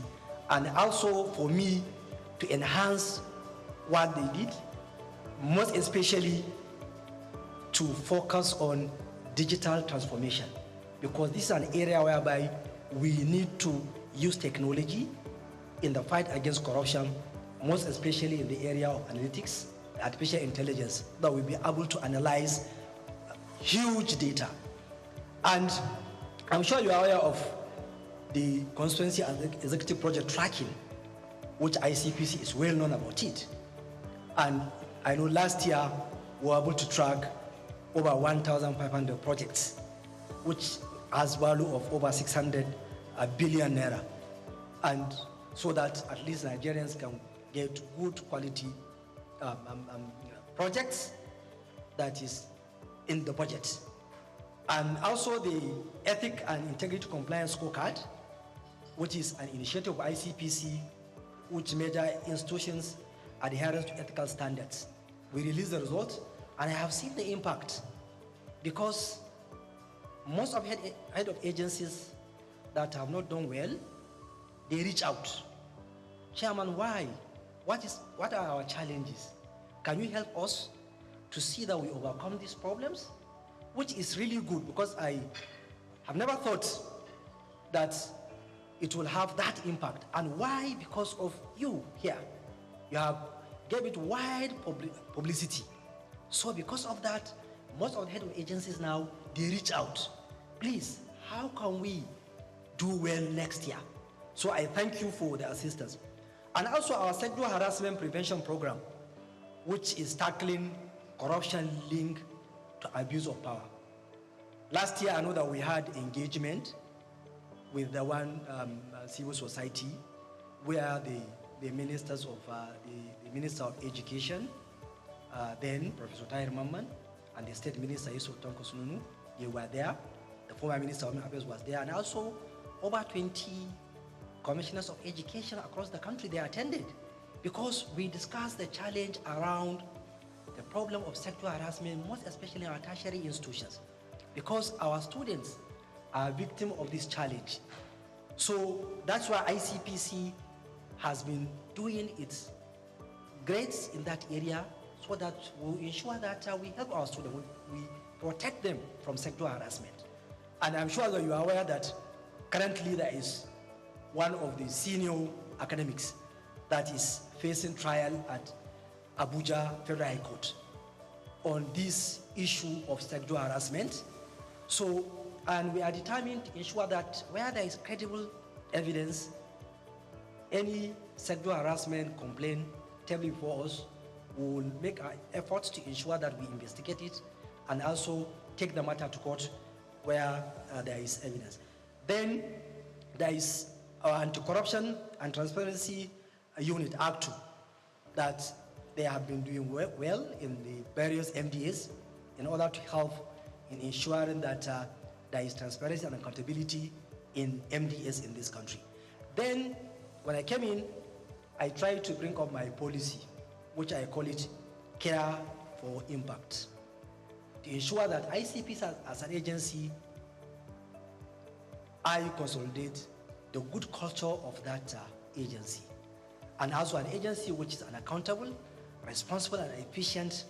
and also for me to enhance what they did, most especially to focus on digital transformation, because this is an area whereby we need to use technology in the fight against corruption, most especially in the area of analytics, artificial intelligence, that we'll be able to analyze huge data. And I'm sure you are aware of the constituency and executive project tracking, which ICPC is well known about it. And I know last year we were able to track over 1,500 projects, which has value of over 600 billion naira. And so that at least Nigerians can get good quality projects that is in the budget. And also the Ethic and Integrity Compliance Scorecard, which is an initiative of ICPC, which measure institutions' adherence to ethical standards. We released the results, and I have seen the impact, because most of head of agencies that have not done well, they reach out. Chairman, why? What are our challenges? Can you help us to see that we overcome these problems? Which is really good, because I have never thought that it will have that impact. And why? Because of you here. You have gave it wide publicity. So because of that, most of the head of agencies now, they reach out. Please, how can we do well next year? So I thank you for the assistance. And also our sexual harassment prevention program, which is tackling corruption linked to abuse of power. Last year, I know that we had engagement with the one civil society, where the ministers of the Minister of Education, then Professor Tahir Mamman, and the State Minister Yusuf Tonkosununu, they were there. The former Minister of Affairs was there, and also over 20 commissioners of education across the country, they attended, because we discussed the challenge around the problem of sexual harassment, most especially in our tertiary institutions, because our students are victims of this challenge. So that's why ICPC has been doing its grades in that area, so that we ensure that we help our students, we protect them from sexual harassment. And I'm sure that you are aware that currently there is one of the senior academics that is facing trial at Abuja Federal High Court on this issue of sexual harassment. So, and we are determined to ensure that where there is credible evidence, any sexual harassment complaint tabled before us, we will make our efforts to ensure that we investigate it and also take the matter to court where there is evidence. Then there is our Anti-Corruption and Transparency Unit, Act 2, that they have been doing well in the various MDAs in order to help in ensuring that there is transparency and accountability in MDAs in this country. Then, when I came in, I tried to bring up my policy, which I call it Care for Impact, to ensure that ICPs as an agency, I consolidate the good culture of that agency. And also an agency which is accountable, responsible, and efficient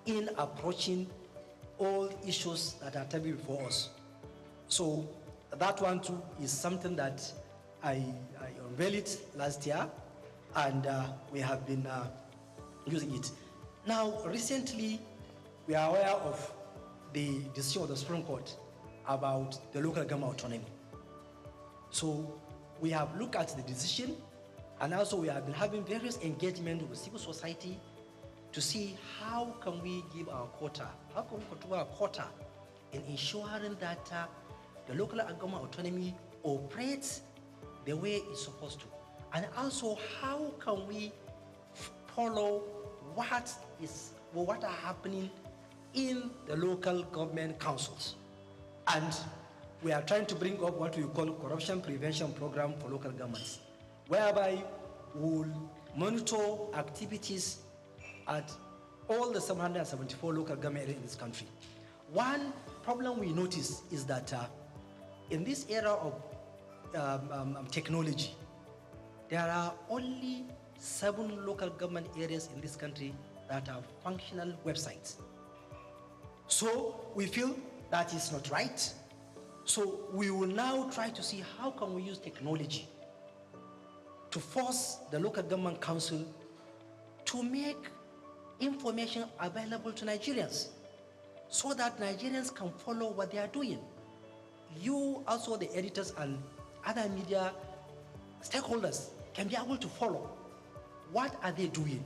in approaching all issues that are tabled before us. So that one too is something that I unveiled last year, and we have been using it. Now, recently, we are aware of the decision of the Supreme Court about the local government autonomy. So we have looked at the decision, and also we have been having various engagement with civil society to see how can we give our quota, how can we control our quota in ensuring that the local government autonomy operates the way it's supposed to. And also, how can we follow what are happening in the local government councils. And we are trying to bring up what we call corruption prevention program for local governments, whereby we'll monitor activities at all the 774 local government areas in this country. One problem we notice is that in this era of technology, there are only 7 local government areas in this country that have functional websites. So we feel that is not right. So we will now try to see how can we use technology to force the local government council to make information available to Nigerians so that Nigerians can follow what they are doing. you also, the editors and other media stakeholders, can be able to follow what are they doing,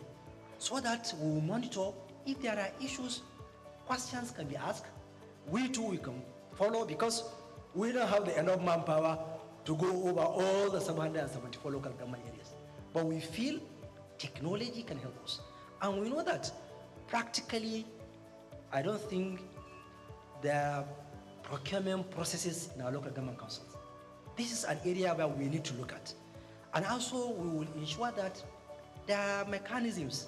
so that we will monitor if there are issues, questions can be asked. We too, we can follow, because we don't have the enough manpower to go over all the 774 local government areas. But we feel technology can help us. And we know that practically, I don't think there are procurement processes in our local government councils. This is an area where we need to look at. And also, we will ensure that there are mechanisms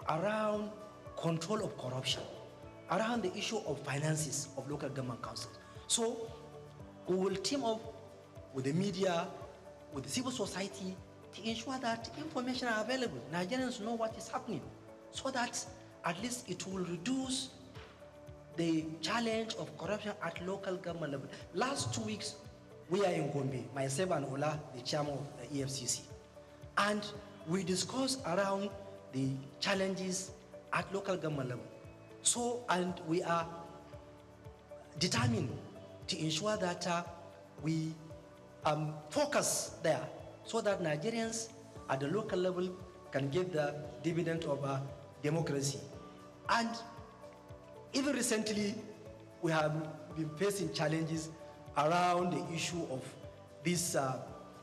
around control of corruption, around the issue of finances of local government councils. So we will team up with the media, with the civil society, to ensure that information are available. Nigerians know what is happening, so that at least it will reduce the challenge of corruption at local government level. Last 2 weeks, we are in Gombe, myself and Ola, the chairman of the EFCC. And we discussed around the challenges at local government level. So, and we are determined to ensure that we focus there, so that Nigerians at the local level can get the dividend of democracy. And even recently, we have been facing challenges around the issue of this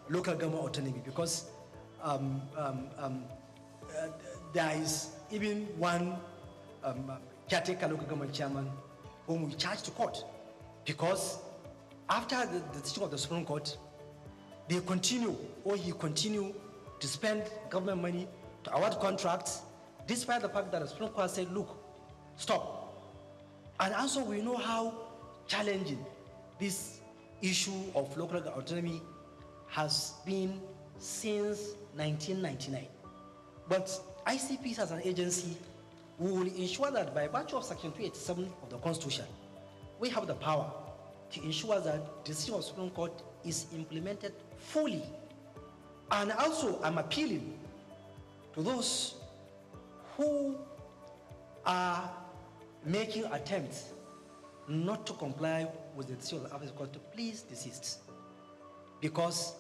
local government autonomy, because there is even one caretaker local government chairman whom we charged to court, because after the decision of the Supreme Court, they continue, or he continue to spend government money to award contracts, despite the fact that the Supreme Court said, look, stop. And also we know how challenging this issue of local autonomy has been since 1999. But ICPC as an agency, we will ensure that by virtue of Section 287 of the Constitution, we have the power to ensure that the decision of the Supreme Court is implemented fully. And also, I'm appealing to those who are making attempts not to comply with the decision of the Supreme Court to please desist. Because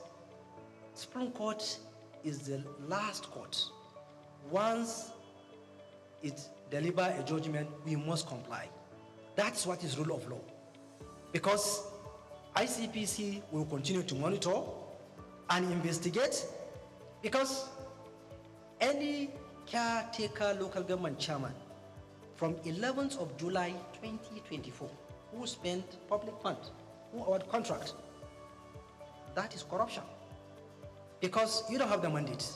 Supreme Court is the last court. Once it delivers a judgment, we must comply. That's what is rule of law. Because ICPC will continue to monitor and investigate, because any caretaker local government chairman from 11th of July 2024 who spent public funds, who award contract, that is corruption, because you don't have the mandate.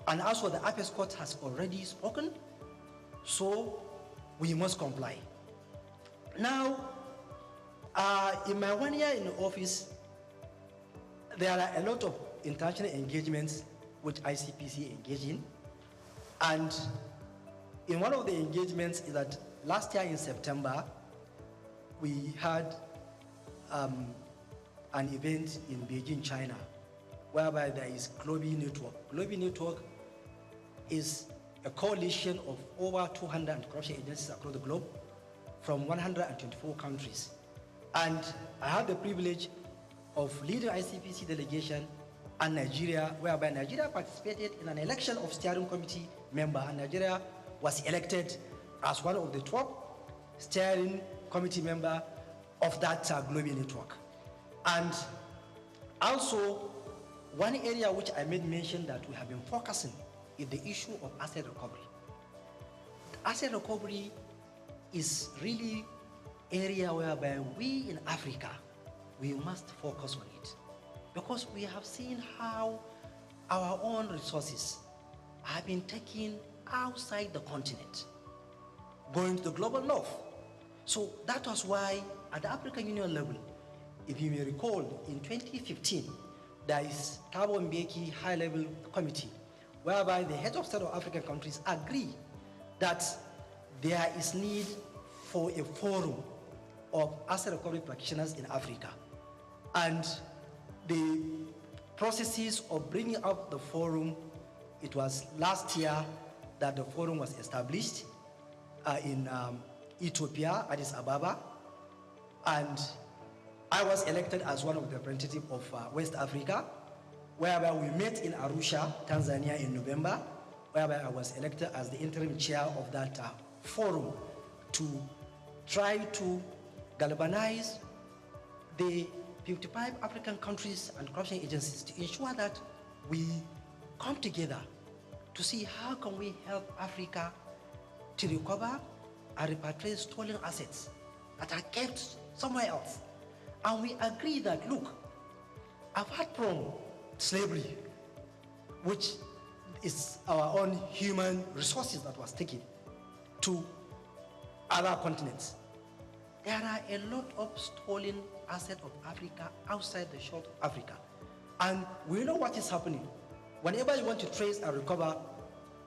And also the Apex Court has already spoken, so we must comply. Now, in my 1 year in the office, there are a lot of international engagements which ICPC engage in. And in one of the engagements is that last year in September, we had an event in Beijing, China, whereby there is Global Network. Global Network is a coalition of over 200 anti-corruption agencies across the globe from 124 countries. And I had the privilege of leading ICPC delegation and Nigeria, whereby Nigeria participated in an election of steering committee member, and Nigeria was elected as one of the top steering committee member of that global network. And also, one area which I made mention that we have been focusing is the issue of asset recovery. Asset recovery is really area whereby we in Africa, we must focus on it, because we have seen how our own resources have been taken outside the continent, going to the global north. So that was why at the African Union level, if you may recall, in 2015, there is Thabo Mbeki high-level committee, whereby the heads of state of African countries agree that there is need for a forum of asset recovery practitioners in Africa. And the processes of bringing up the forum, it was last year that the forum was established in Ethiopia, Addis Ababa. And I was elected as one of the representatives of West Africa, whereby we met in Arusha, Tanzania in November, whereby I was elected as the interim chair of that forum to try to galvanize the 55 African countries and corruption agencies to ensure that we come together to see how can we help Africa to recover and repatriate stolen assets that are kept somewhere else. And we agree that, look, apart from slavery, which is our own human resources that was taken to other continents, there are a lot of stolen assets of Africa outside the shore of Africa. And we know what is happening. Whenever you want to trace and recover,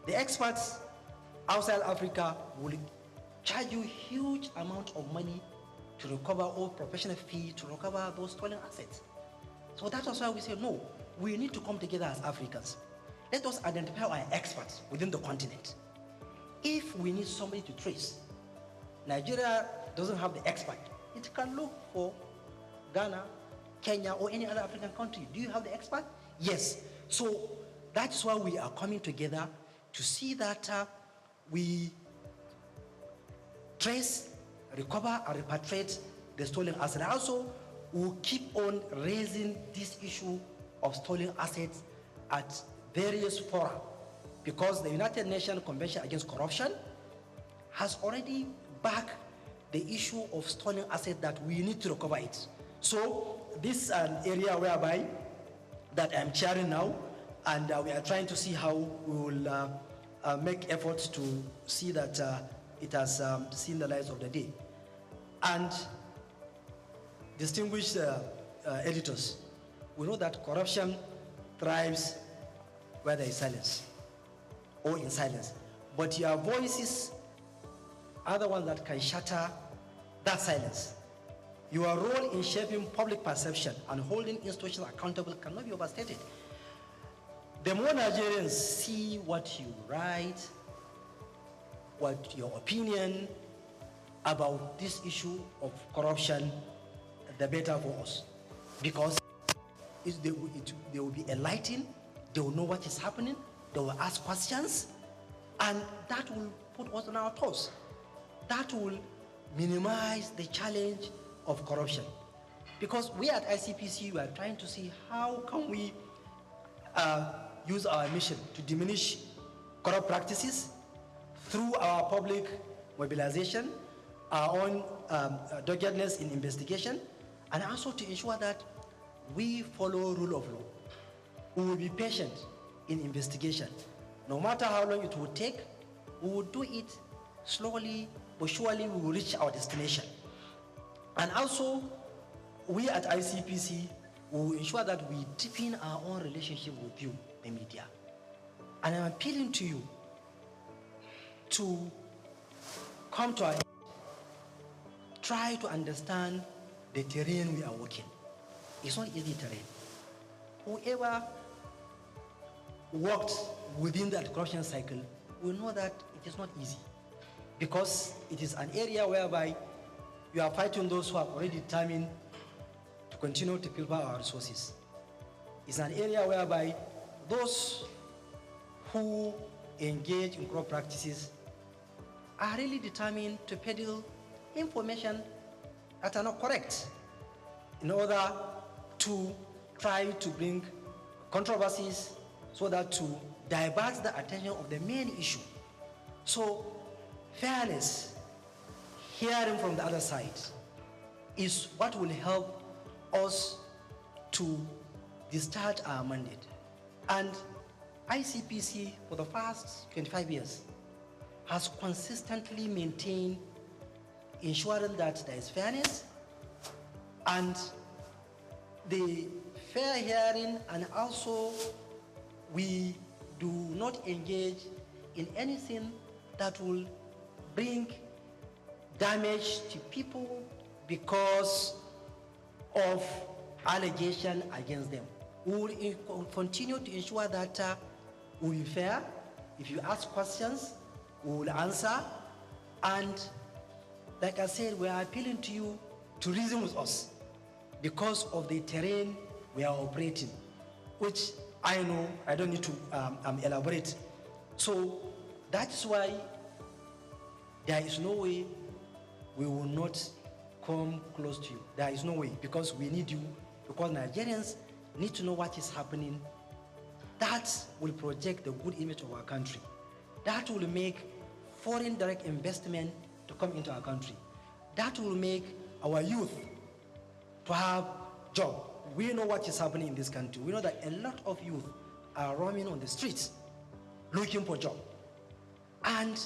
the experts outside Africa will charge you huge amount of money to recover all professional fee to recover those stolen assets. So that was why we say, no, we need to come together as Africans. Let us identify our experts within the continent. If we need somebody to trace, Nigeria doesn't have the expert. It can look for Ghana, Kenya, or any other African country. Do you have the expert? Yes. So that's why we are coming together to see that we trace, recover, and repatriate the stolen assets. Also, we'll keep on raising this issue of stolen assets at various fora, because the United Nations Convention Against Corruption has already backed the issue of stolen assets that we need to recover it. So this is an area whereby that I'm chairing now, and we are trying to see how we will make efforts to see that it has seen the light of the day. And distinguished editors, we know that corruption thrives where there is silence or in silence. But your voices are the ones that can shatter that silence. Your role in shaping public perception and holding institutions accountable cannot be overstated. The more Nigerians see what you write, what your opinion about this issue of corruption, the better for us. Because they will be enlightened, they will know what is happening, they will ask questions, and that will put us on our toes. That will minimize the challenge of corruption. Because we at ICPC, we are trying to see how can we use our mission to diminish corrupt practices through our public mobilization, our own doggedness in investigation, and also to ensure that we follow rule of law. We will be patient in investigation. No matter how long it will take, we will do it slowly, but surely we will reach our destination. And also, we at ICPC will ensure that we deepen our own relationship with you, the media. And I'm appealing to you to come to our aid. Try to understand the terrain we are working. It's not easy terrain. Whoever worked within that corruption cycle will know that it is not easy, because it is an area whereby you are fighting those who are already determined to continue to pilfer our resources. It's an area whereby those who engage in corrupt practices are really determined to peddle information that are not correct in order to try to bring controversies so that to divert the attention of the main issue. So fairness, hearing from the other side, is what will help us to discharge our mandate. And ICPC, for the past 25 years, has consistently maintained ensuring that there is fairness and the fair hearing, and also we do not engage in anything that will bring damage to people because of allegation against them. We will continue to ensure that we will be fair. If you ask questions, we will answer. And like I said, we are appealing to you to reason with us. because of the terrain we are operating, which I know I don't need to elaborate. So that is why there is no way we will not come close to you. There is no way, because we need you, because Nigerians need to know what is happening. That will project the good image of our country. That will make foreign direct investment to come into our country. That will make our youth to have job. We know what is happening in this country. We know that a lot of youth are roaming on the streets looking for job. And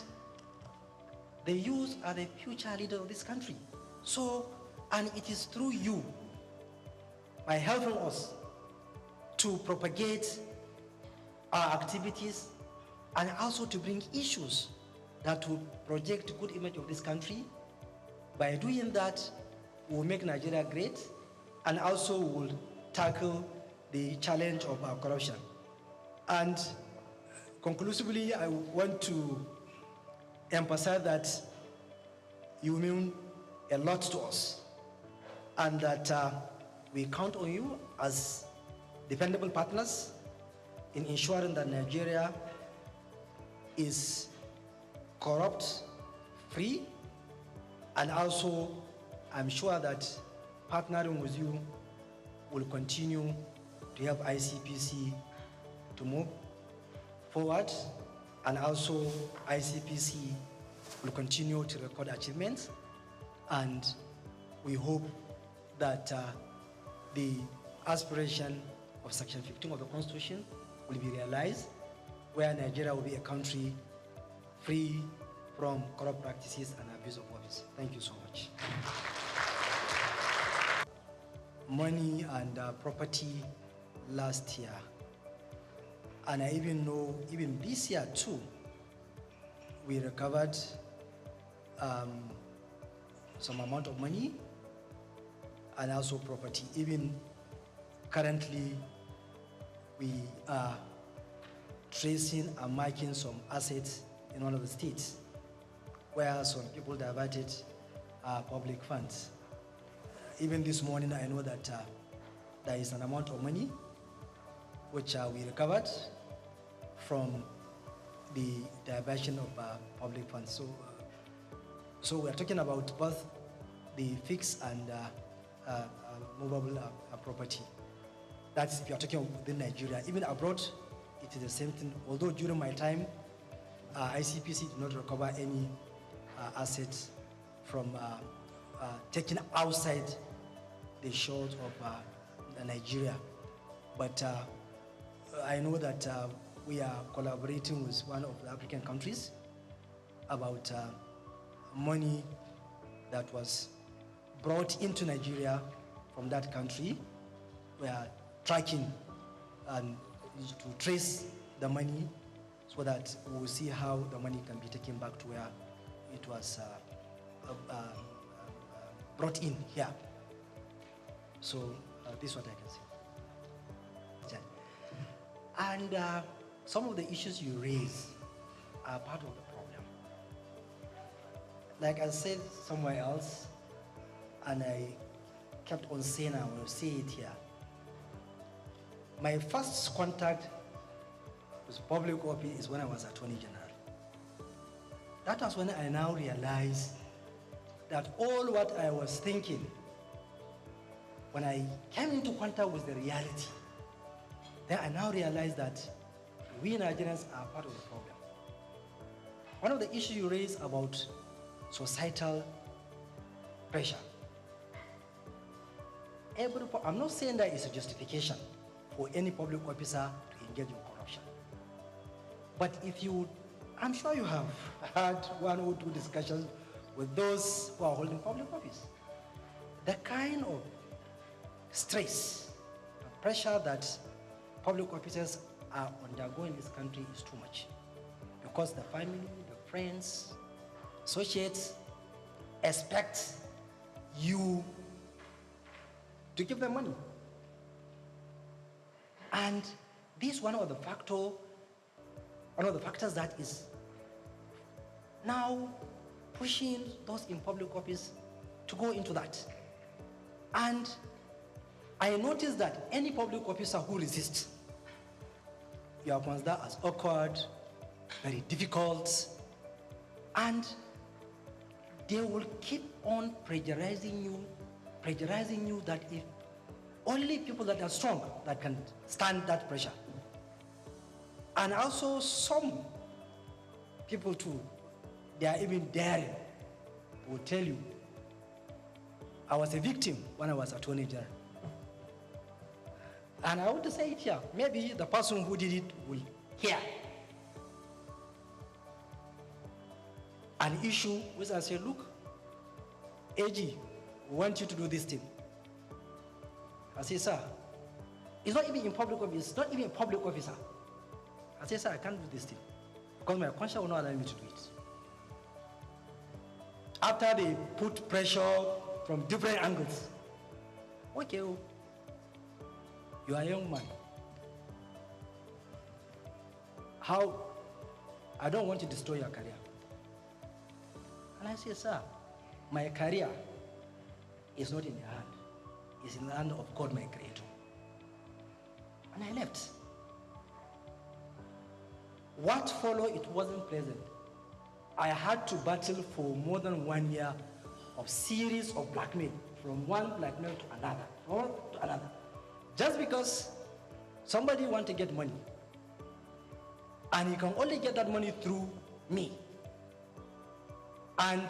the youth are the future leaders of this country. So, and it is through you, by helping us to propagate our activities and also to bring issues that will project good image of this country. By doing that, we'll make Nigeria great, and also will tackle the challenge of our corruption. And conclusively, I want to emphasize that you mean a lot to us, and that we count on you as dependable partners in ensuring that Nigeria is corrupt-free, and also I'm sure that partnering with you will continue to help ICPC to move forward, and also ICPC will continue to record achievements, and we hope that the aspiration of Section 15 of the Constitution will be realized, where Nigeria will be a country free from corrupt practices and abuse of office. Thank you so much. Money and property last year, and I even know even this year too, we recovered some amount of money and also property. Even currently, we are tracing and marking some assets in one of the states where some people diverted public funds. Even this morning, I know that there is an amount of money which we recovered from the diversion of public funds. So we are talking about both the fixed and movable property. That's if you are talking within Nigeria. Even abroad, it is the same thing. Although during my time, ICPC did not recover any assets from taken outside the shores of Nigeria. But I know that we are collaborating with one of the African countries about money that was brought into Nigeria from that country. We are tracking and to trace the money so that we will see how the money can be taken back to where it was brought in here. So this is what I can say. And some of the issues you raise are part of the problem. Like I said somewhere else, and I kept on saying, I will say it here. My first contact with public office is when I was Attorney General. That was when I now realized that all what I was thinking, when I came into contact with the reality, then I now realize that we Nigerians are part of the problem. One of the issues you raised about societal pressure. I'm not saying that it's a justification for any public officer to engage in corruption. But if you, I'm sure you have had one or two discussions with those who are holding public office. The kind of stress, the pressure that public officers are undergoing in this country is too much. Because the family, the friends, associates expect you to give them money. And this is one of the factors that is now pushing those in public office to go into that. And I noticed that any public officer who resists, you are considered as awkward, very difficult, and they will keep on pressurizing you that if only people that are strong that can stand that pressure. And also some people too, they are even daring, will tell you, I was a victim when I was Attorney General. And I want to say it here, maybe the person who did it will hear an issue which I say, look, AG, we want you to do this thing. I say, sir, it's not even in public office, it's not even a public officer. I say, sir, I can't do this thing because my conscience will not allow me to do it. After they put pressure from different angles, okay, you are a young man. How? I don't want to destroy your career. And I say, sir, my career is not in your hand. It's in the hand of God, my Creator. And I left. What followed, it wasn't pleasant. I had to battle for more than 1 year of series of blackmail, from one blackmail to another, just because somebody wants to get money. And you can only get that money through me. And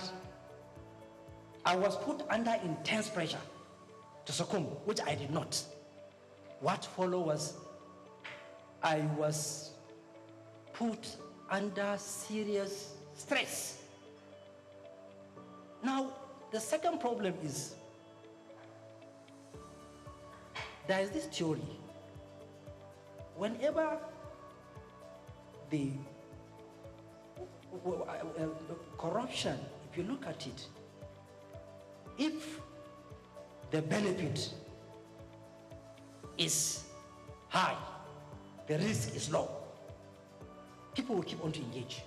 I was put under intense pressure to succumb, which I did not. What followed was I was put under serious stress. Now, the second problem is there is this theory. Whenever the corruption, if you look at it, if the benefit is high, the risk is low, people will keep on to engage.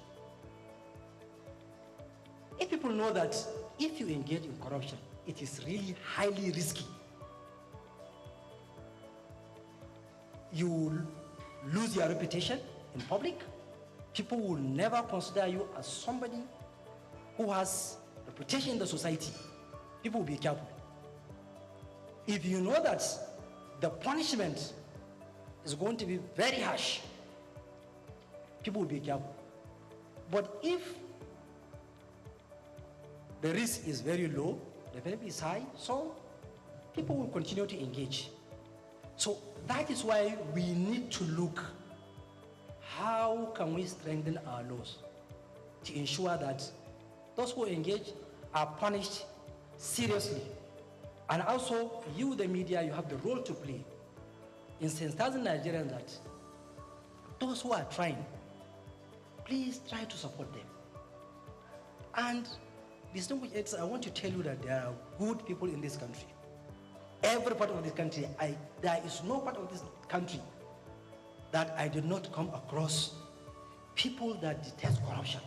If people know that if you engage in corruption, it is really highly risky, you will lose your reputation in public. People will never consider you as somebody who has reputation in the society. People will be careful. If you know that the punishment is going to be very harsh, people will be careful. But if the risk is very low, the benefit is high, so people will continue to engage. So that is why we need to look, how can we strengthen our laws to ensure that those who engage are punished seriously. And also, you, the media, you have the role to play in sensitizing Nigerians that those who are trying, please try to support them. And distinguished aides, I want to tell you that there are good people in this country. Every part of this country, there is no part of this country that I did not come across people that detest corruption,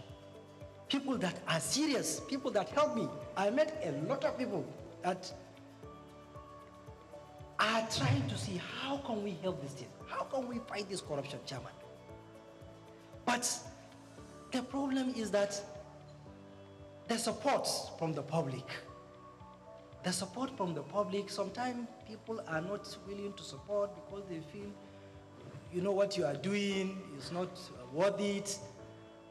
people that are serious, people that help me. I met a lot of people that are trying to see how can we help this thing, how can we fight this corruption, Chairman. But the problem is that the support from the public, sometimes people are not willing to support because they feel, you know, what you are doing is not worth it.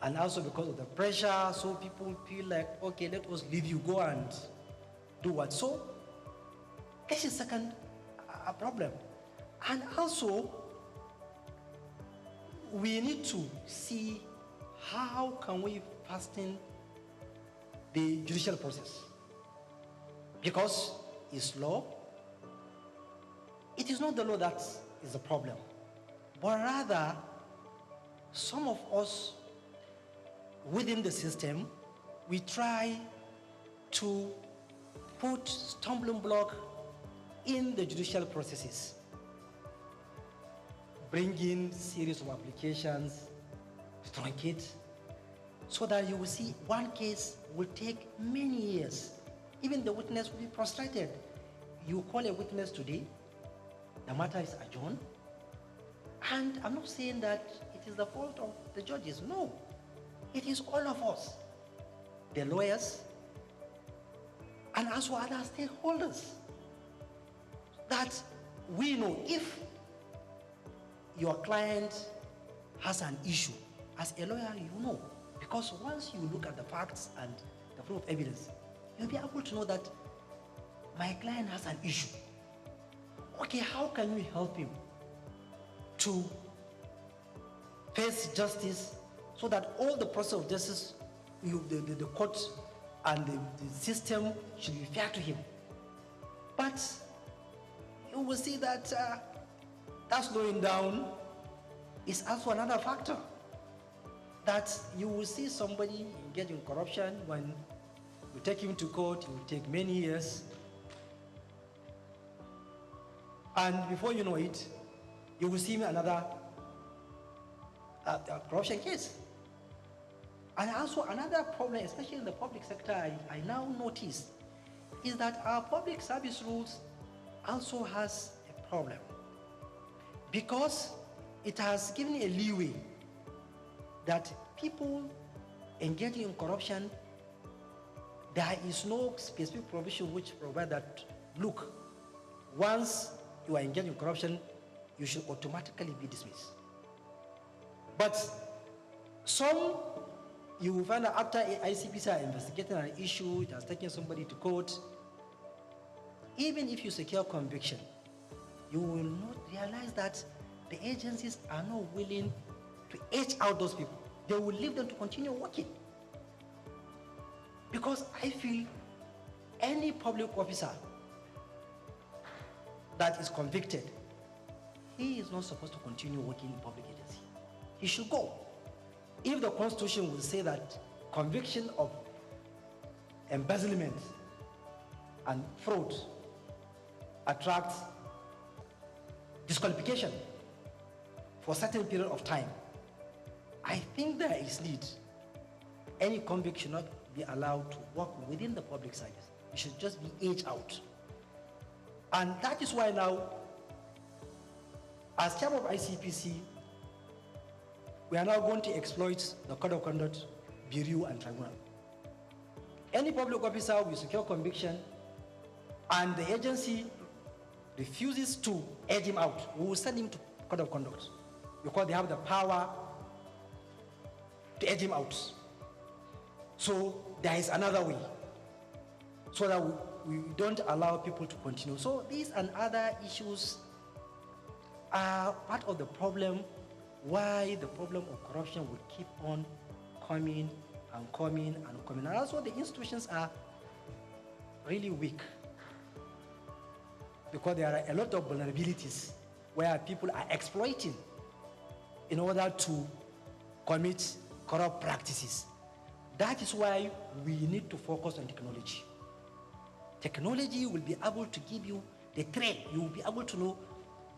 And also because of the pressure, so people feel like, okay, let us leave you, go and do what. So this is second problem. And also, we need to see how can we fasten the judicial process. Because it's law. It is not the law that is the problem, but rather some of us within the system, we try to put stumbling block in the judicial processes, bring in series of applications, truncate, so that you will see one case will take many years. Even the witness will be frustrated. You call a witness today, the matter is adjourned. And I'm not saying that it is the fault of the judges. No, it is all of us, the lawyers, and also other stakeholders, that we know if your client has an issue, as a lawyer, you know, because once you look at the facts and the proof of evidence, you'll be able to know that my client has an issue. Okay, how can we help him to face justice so that all the process of justice, the court and the system should be fair to him? But you will see that that slowing down is also another factor. That you will see somebody engage in corruption. When you take him to court, it will take many years. And before you know it, you will see another corruption case. And also another problem, especially in the public sector, I now notice, is that our public service rules also has a problem, because it has given a leeway that people engaging in corruption, there is no specific provision which provides that, look, once you are engaged in corruption, you should automatically be dismissed. But some, you will find that after ICPC are investigating an issue, it has taken somebody to court, even if you secure conviction, you will not realize that the agencies are not willing to edge out those people. They will leave them to continue working. Because I feel any public officer that is convicted, he is not supposed to continue working in public agency. He should go. If the Constitution will say that conviction of embezzlement and fraud attracts disqualification for a certain period of time, I think there is need. Any convict should not be allowed to work within the public service. It should just be aged out. And that is why now, as chairman of ICPC, we are now going to exploit the Code of Conduct, Bureau and Tribunal. Any public officer with secure conviction and the agency refuses to edge him out, we will send him to Code of Conduct, because they have the power to edge him out. So there is another way, so that we don't allow people to continue. So these and other issues are part of the problem, why the problem of corruption will keep on coming and coming and coming. And also the institutions are really weak, because there are a lot of vulnerabilities where people are exploiting in order to commit corrupt practices. That is why we need to focus on technology. Technology will be able to give you the thread. You will be able to know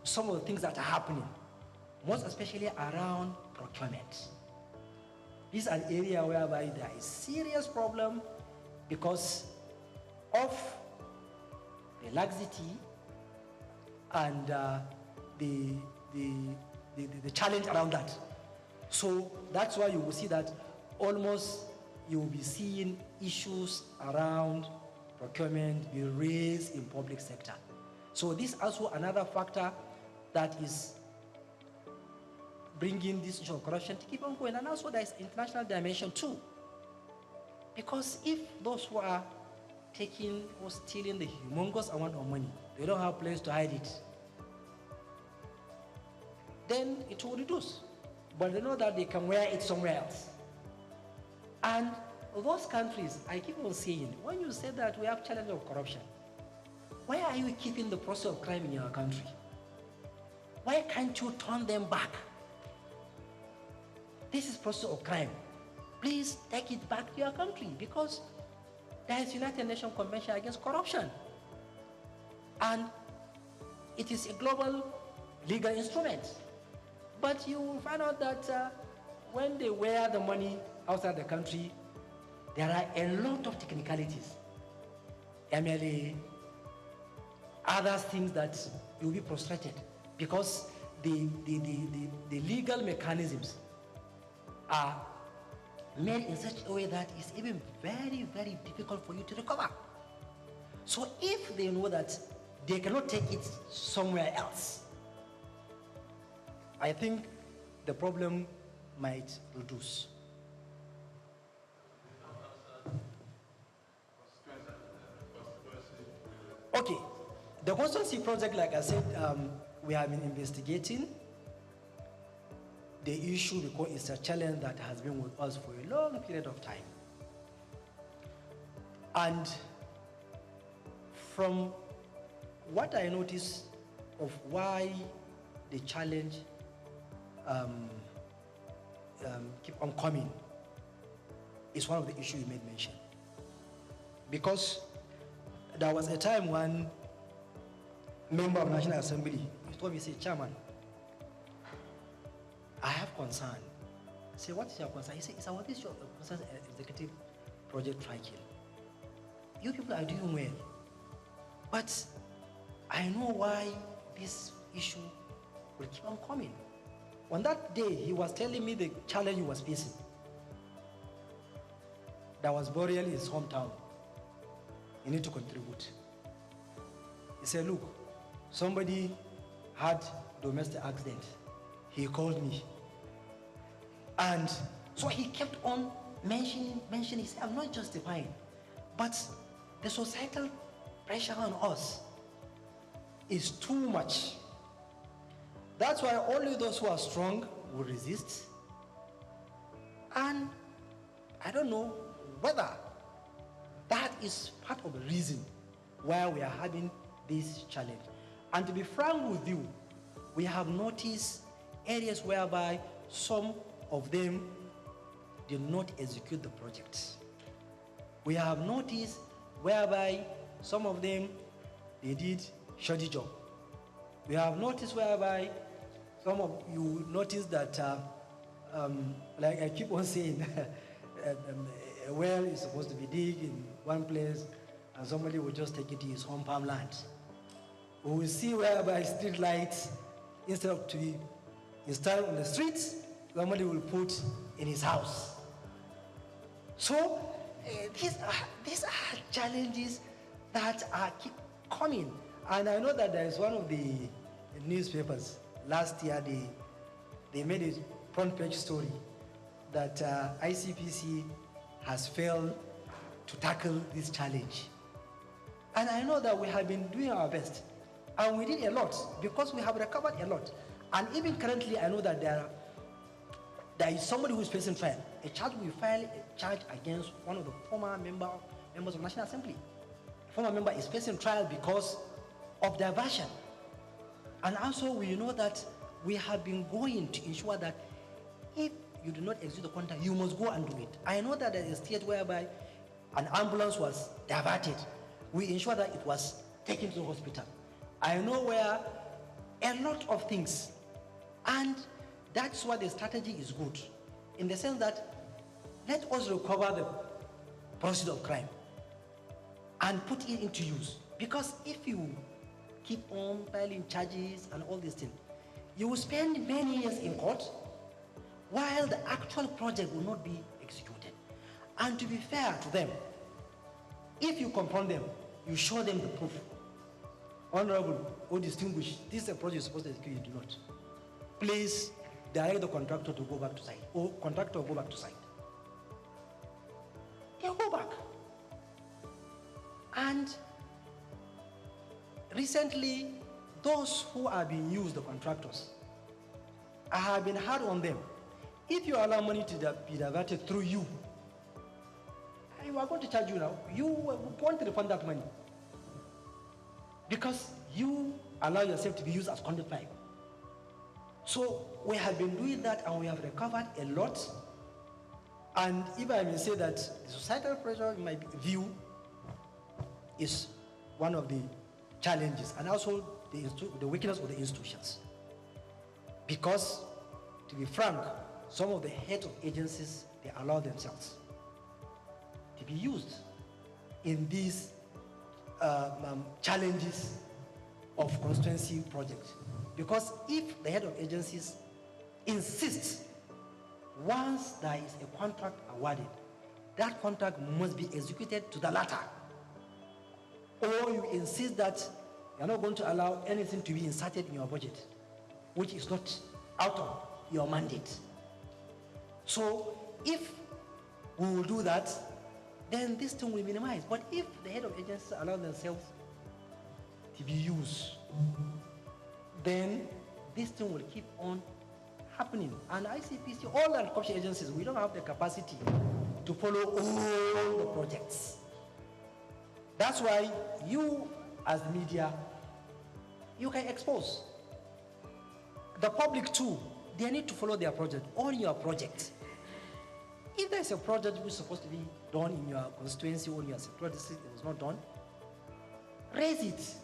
some of the things that are happening, most especially around procurement. This is an area whereby there is serious problem because of the laxity and the challenge around that. So that's why you will see that almost you will be seeing issues around procurement be raised in public sector. So this is also another factor that is bringing this issue of corruption to keep on going. And also there is international dimension too. Because if those who are taking or stealing the humongous amount of money, they don't have a place to hide it, then it will reduce. But they know that they can wear it somewhere else. And those countries, I keep on saying, when you say that we have challenge of corruption, why are you keeping the process of crime in your country? Why can't you turn them back? This is process of crime. Please take it back to your country, because there is United Nations Convention Against Corruption. And it is a global legal instrument. But you will find out that when they wear the money outside the country, there are a lot of technicalities. MLA, other things that you will be frustrated because the legal mechanisms are made in such a way that it's even very, very difficult for you to recover. So if they know that they cannot take it somewhere else, I think the problem might reduce. Okay, the constituency project, like I said, we have been investigating the issue because it's a challenge that has been with us for a long period of time. And from what I notice of why the challenge keep on coming is one of the issues you made mention. Because there was a time when member of National Assembly, he told me, say, Chairman, I have concern. I say, what is your concern? He said, it's about this your concern executive project tri-kill. You people are doing well. But I know why this issue will keep on coming. On that day, he was telling me the challenge he was facing. There was burial in his hometown. You need to contribute. He said, look, somebody had domestic accident. He called me. And so he kept on mentioning, he said, I'm not justifying, but the societal pressure on us is too much. That's why only those who are strong will resist. And I don't know whether that is part of the reason why we are having this challenge. And to be frank with you, we have noticed areas whereby some of them did not execute the project. We have noticed whereby some of them, they did shoddy job. We have noticed whereby some of you noticed that, like I keep on saying, a well is supposed to be dig in one place and somebody will just take it to his home farmland. We will see whereby street lights, instead of to be installed on the streets, somebody will put in his house. So these are challenges that are keep coming. And I know that there is one of the newspapers last year, they made a front page story that ICPC has failed to tackle this challenge. And I know that we have been doing our best. And we did a lot because we have recovered a lot. And even currently, I know that there is somebody who is facing trial. A charge will file a charge against one of the former members of National Assembly. The former member is facing trial because of diversion. And also, we know that we have been going to ensure that if you do not execute the contract, you must go and do it. I know that there is a state whereby an ambulance was diverted. We ensure that it was taken to the hospital. I know where a lot of things. And that's why the strategy is good, in the sense that let us recover the proceeds of crime and put it into use. Because if you keep on filing charges and all these things, you will spend many years in court while the actual project will not be executed. And to be fair to them, if you confront them, you show them the proof. Honorable or distinguished, this is a project you're supposed to execute, you do not. Please direct the contractor to go back to site, or contractor go back to site. They go back. And recently, those who are being used, the contractors, I have been hard on them. If you allow money to be diverted through you, we are going to charge you now. You want to refund that money because you allow yourself to be used as conduit pipe. So we have been doing that and we have recovered a lot. And if I may say that the societal pressure, in my view, is one of the challenges, and also the weakness of the institutions. Because, to be frank, some of the heads of agencies, they allow themselves to be used in these challenges of constituency project. Because if the head of agencies insists, once there is a contract awarded, that contract must be executed to the latter. Or you insist that you're not going to allow anything to be inserted in your budget, which is not out of your mandate. So if we will do that, then this thing will minimize. But if the head of agencies allow themselves to be used, then this thing will keep on happening. And ICPC, all the corruption agencies, we don't have the capacity to follow all the projects. That's why you, as the media, you can expose. The public too, they need to follow their project, on your project. If there's a project which is supposed to be done in your constituency or in your sector district, it was not done, raise it.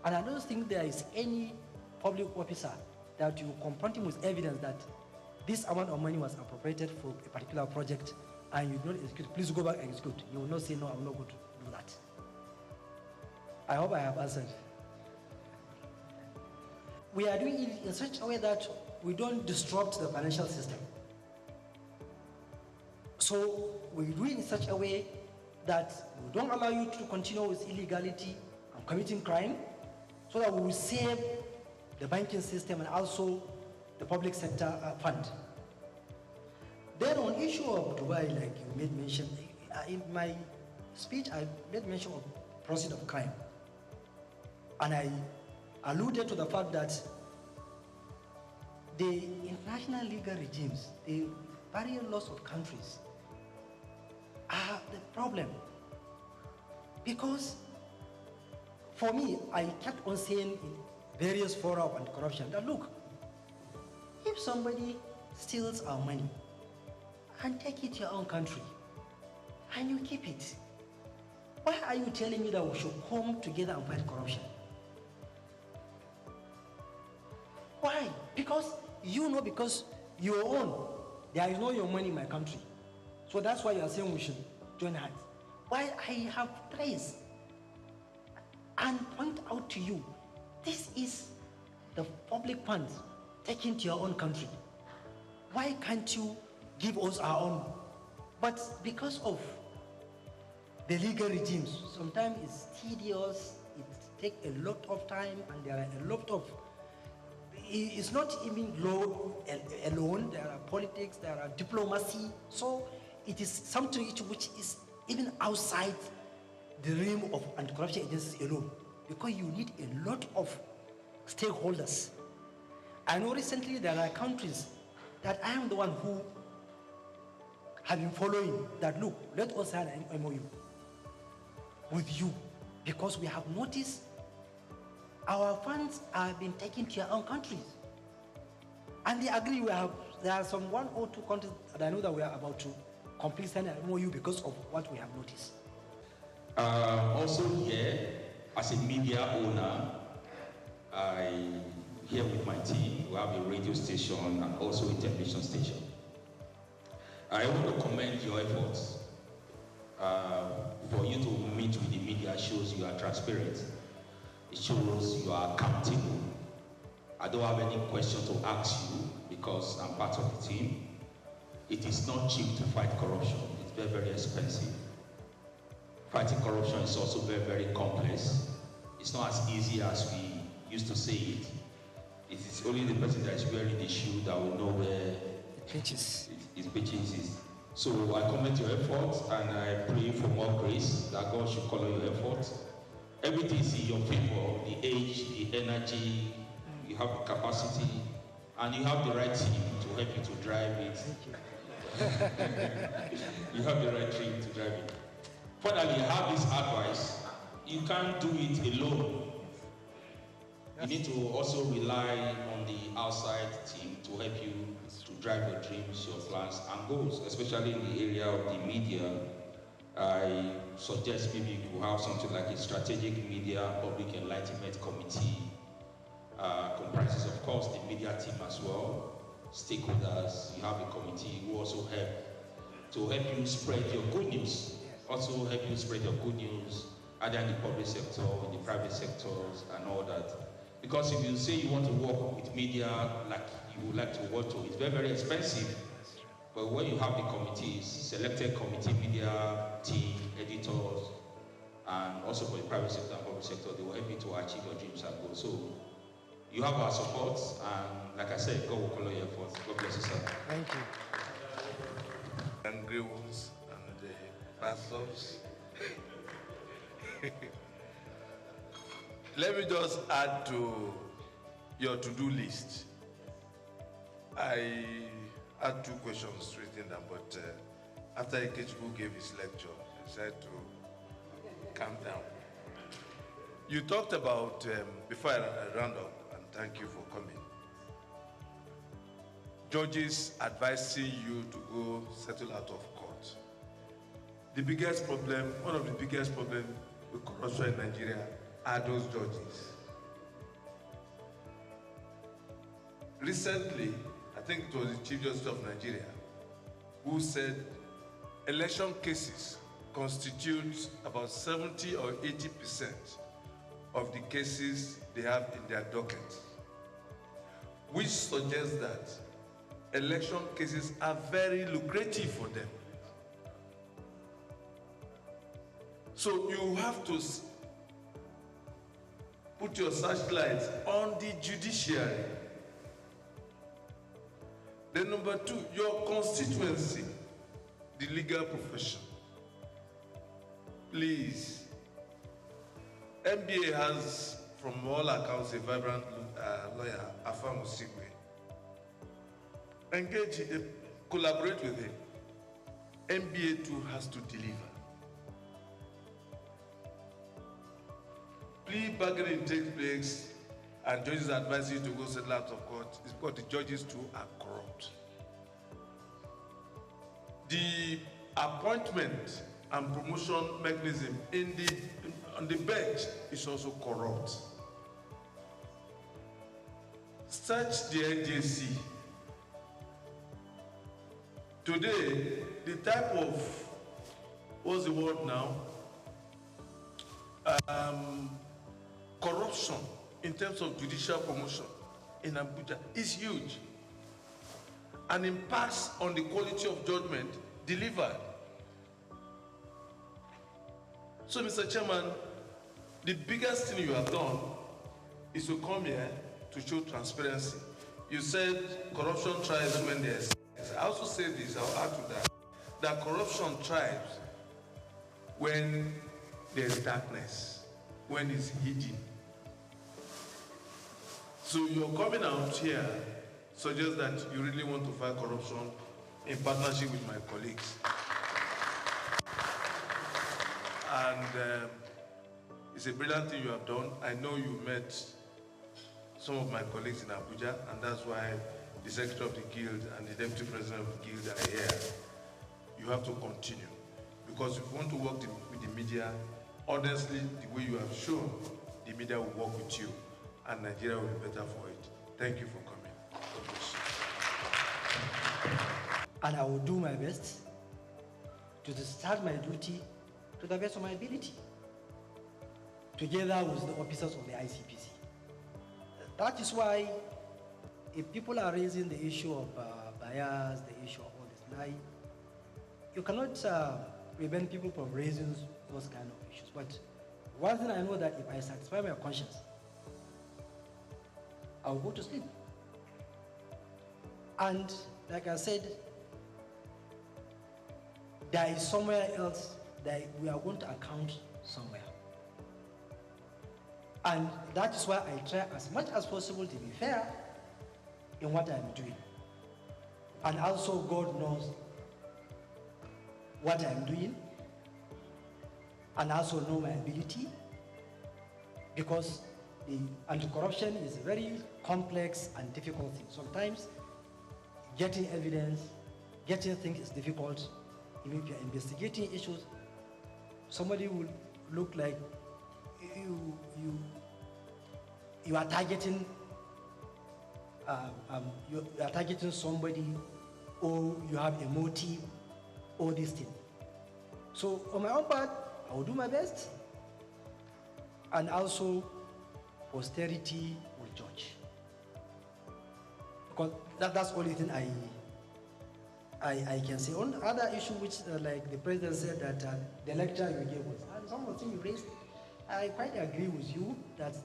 And I don't think there is any public officer that you confront him with evidence that this amount of money was appropriated for a particular project and you do not execute. Please go back and execute. You will not say, no, I'm not going to do that. I hope I have answered. We are doing it in such a way that we don't disrupt the financial system. So we do it in such a way that we don't allow you to continue with illegality and committing crime, so that we will save the banking system and also the public sector fund. Then on issue of Dubai, like you made mention, in my speech I made mention of proceeds of crime. And I alluded to the fact that the international legal regimes, the various laws of countries are the problem. Because for me, I kept on saying in various fora of anti-corruption that look, if somebody steals our money and take it to your own country and you keep it, why are you telling me that we should come together and fight corruption? Why? Because you know, because you own, there is no your money in my country. So that's why you are saying we should join hands. Why I have traced and point out to you, this is the public funds taken to your own country. Why can't you give us our own? But because of the legal regimes, sometimes it's tedious, it takes a lot of time, and there are a lot of, it's not even law alone, there are politics, there are diplomacy, so it is something which is even outside the realm of anti-corruption agencies alone, because you need a lot of stakeholders. I know recently there are countries that I am the one who have been following that, look, let us sign an MOU with you, because we have noticed our funds are being taken to your own countries. And they agree. There are some 1 or 2 countries that I know that we are about to complete sign an MOU because of what we have noticed. Also here, as a media owner, I here with my team, we have a radio station and also a television station. I want to commend your efforts. For you to meet with the media shows you are transparent. It shows you are accountable. I don't have any question to ask you because I'm part of the team. It is not cheap to fight corruption. It's very, very expensive. Fighting corruption is also very, very complex. It's not as easy as we used to say it. It is only the person that is wearing the shoe that will know where it pitches is. So I commend your efforts and I pray for more grace, that God should color your efforts. Everything is in your favor, the age, the energy, you have the capacity, and you have the right team to help you to drive it. You have the right team to drive it. Finally, I have this advice. You can't do it alone. You need to also rely on the outside team to help you to drive your dreams, your plans, and goals, especially in the area of the media. I suggest maybe you could have something like a strategic media public enlightenment committee. Comprises, of course, the media team as well, stakeholders. You have a committee who also help you spread your good news. Also help you spread your good news either in the public sector, in the private sectors, and all that. Because if you say you want to work with media like you would like to work to, it's very, very expensive. But when you have the committees, selected committee, media team, editors, and also for the private sector and public sector, they will help you to achieve your dreams and goals. So you have our support, and like I said, God will color your efforts. God bless you, sir. Thank you. Angry ones and the pastors. Let me just add to your to-do list. I had 2 questions written down, but after Ikechukwu gave his lecture, I decided to calm down. You talked about, before I round up, and thank you for coming, judges advising you to go settle out of court. The biggest problem, one of the biggest problems with corruption in Nigeria are those judges. Recently, I think it was the Chief Justice of Nigeria who said election cases constitute about 70 or 80% of the cases they have in their docket, which suggests that election cases are very lucrative for them. So you have to put your searchlight on the judiciary. Then number 2, your constituency, the legal profession. Please, MBA has, from all accounts, a vibrant lawyer, Afam Osigwe. Engage, collaborate with him. MBA too has to deliver. Plea bargaining takes place and judges advise you to go settle out of court. It's because the judges too are corrupt. The appointment and promotion mechanism on the bench is also corrupt. Search the NJC. Today, the type of, what's the word now? Corruption in terms of judicial promotion in Abuja is huge and impacts on the quality of judgment delivered. So, Mr. Chairman, the biggest thing you have done is to come here to show transparency. You said corruption thrives when there's. I also say this, I'll add to that, that corruption thrives when there's darkness, when it's hidden. So your coming out here suggests that you really want to fight corruption in partnership with my colleagues. And it's a brilliant thing you have done. I know you met some of my colleagues in Abuja, and that's why the Secretary of the Guild and the Deputy President of the Guild are here. You have to continue. Because if you want to work with the media, honestly, the way you have shown, the media will work with you, and Nigeria will be better for it. Thank you for coming. God bless you. And I will do my best to discharge my duty to the best of my ability, together with the officers of the ICPC. That is why, if people are raising the issue of bias, the issue of all this lie, you cannot prevent people from raising those kind of issues. But one thing I know, that if I satisfy my conscience, I will go to sleep. And like I said, there is somewhere else that we are going to account somewhere. And that is why I try as much as possible to be fair in what I'm doing. And also God knows what I'm doing, and also know my ability, because the anti-corruption is a very complex and difficult thing. Sometimes getting evidence, getting things is difficult. Even if you're investigating issues, somebody will look like you are targeting you are targeting somebody, or you have a motive, or this thing. So on my own part, I will do my best and also posterity will judge. Because that's the only thing I can say. On other issue, which like the president said that the lecture you gave us, and some of the things you raised, I quite agree with you that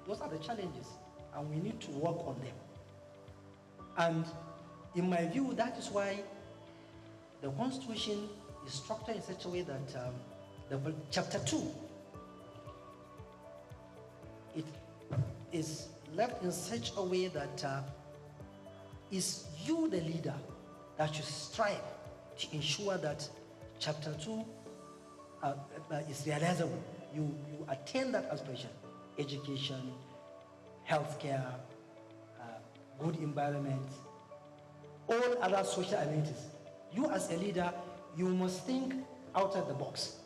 those are the challenges, and we need to work on them. And in my view, that is why the Constitution is structured in such a way that the Chapter 2, it is left in such a way that it's you, the leader, that should strive to ensure that Chapter 2 is realizable. You attain that aspiration: education, healthcare, good environment, all other social amenities. You as a leader, you must think outside the box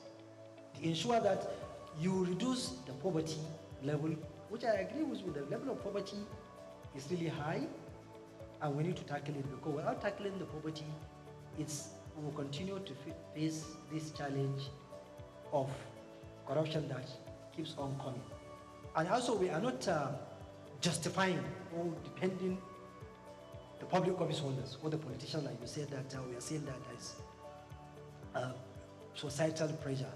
to ensure that you reduce the poverty level, which I agree with you. The level of poverty is really high, and we need to tackle it, because without tackling the poverty, we will continue to face this challenge of corruption that keeps on coming. And also, we are not justifying or depending the public office holders or the politicians, like you said, that we are saying that there's societal pressure.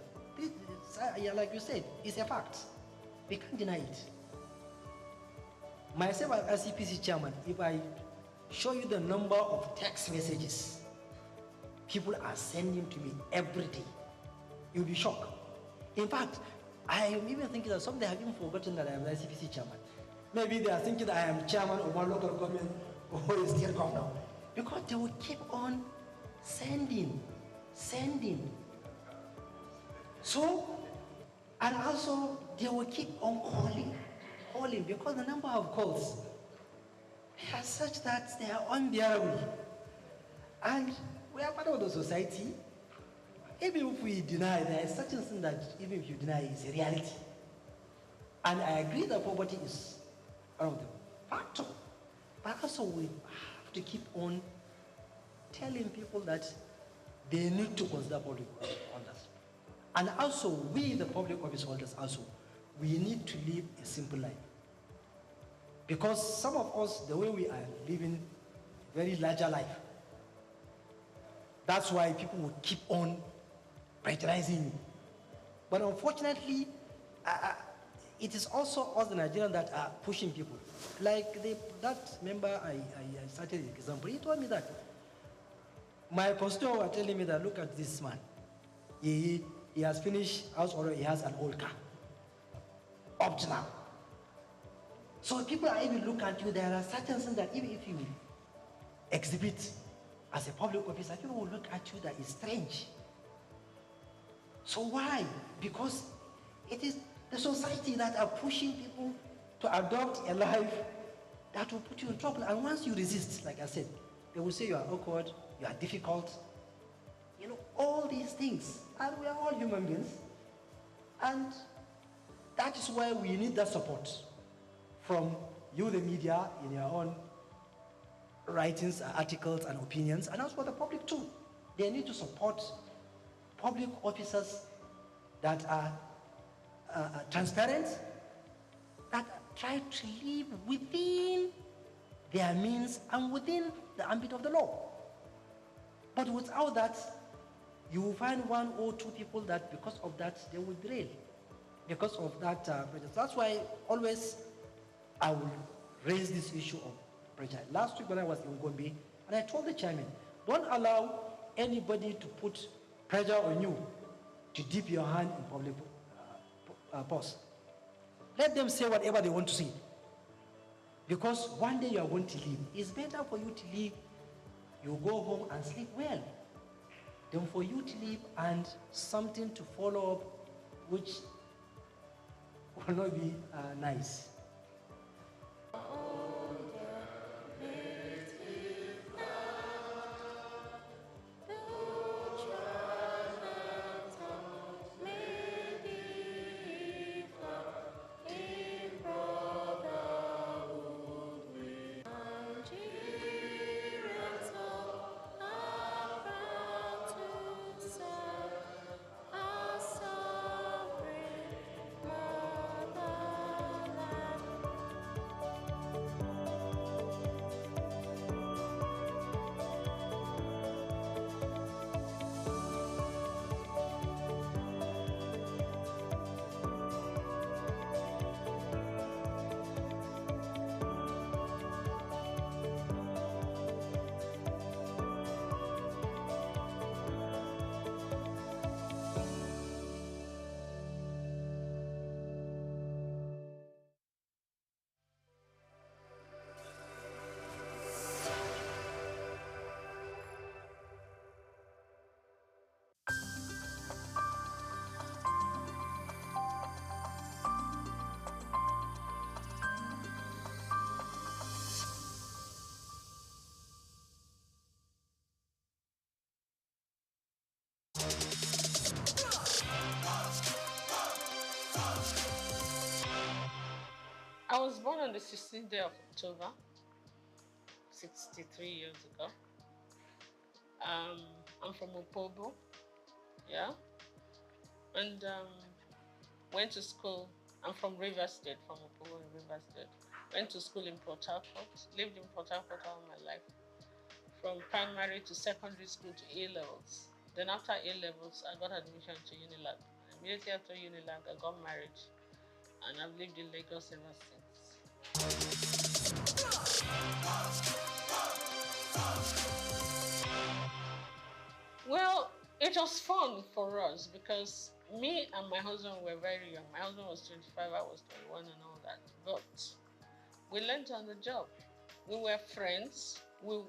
Like you said, it's a fact. We can't deny it. Myself as CPC chairman, if I show you the number of text messages people are sending to me every day, you'll be shocked. In fact, I am even thinking that some they have even forgotten that I am the ICPC chairman. Maybe they are thinking that I am chairman of one local government or a state governor, because they will keep on sending. So, and also they will keep on calling, because the number of calls, they are such that they are unbearable. And we are part of the society. Even if we deny, there is such a thing that even if you deny, it's a reality. And I agree that poverty is one of the factors. But also we have to keep on telling people that they need to consider public holders. And also, we, the public office holders, also, we need to live a simple life. Because some of us, the way we are living a very larger life, that's why people will keep on pressurizing you. But unfortunately, it is also us, the Nigerians, that are pushing people. Like that member I started the example, he told me that my constituents were telling me that, look at this man. He has finished house order, he has an old car. Up to now. So people are even looking at you, there are certain things that even if you exhibit as a public officer, people will look at you that is strange. So why? Because it is the society that are pushing people to adopt a life that will put you in trouble. And once you resist, like I said, they will say you are awkward, you are difficult, all these things. And we are all human beings. And that is why we need that support from you, the media, in your own writings, articles, and opinions, and also the public too. They need to support public officers that are transparent, that try to live within their means and within the ambit of the law. But without that, you will find one or two people that, because of that, they will derail. Because of that pressure. That's why always I will raise this issue of pressure. Last week when I was in Gombe, and I told the chairman, don't allow anybody to put pressure on you to dip your hand in public purse. Let them say whatever they want to say. Because one day you are going to leave. It's better for you to leave, you go home and sleep well, than for you to leave and something to follow up which will not be nice. Our sovereign was born on the 16th day of October, 63 years ago. I'm from Opobo, yeah, and went to school. I'm from River State, from Opobo in River State. Went to school in Port Harcourt, lived in Port Harcourt all my life, from primary to secondary school to A-levels. Then after A-levels, I got admission to Unilag. Immediately after Unilag, I got married, and I've lived in Lagos ever since. Well, it was fun for us because me and my husband were very young. My husband was 25, I was 21 and all that. But we learned on the job. We were friends. We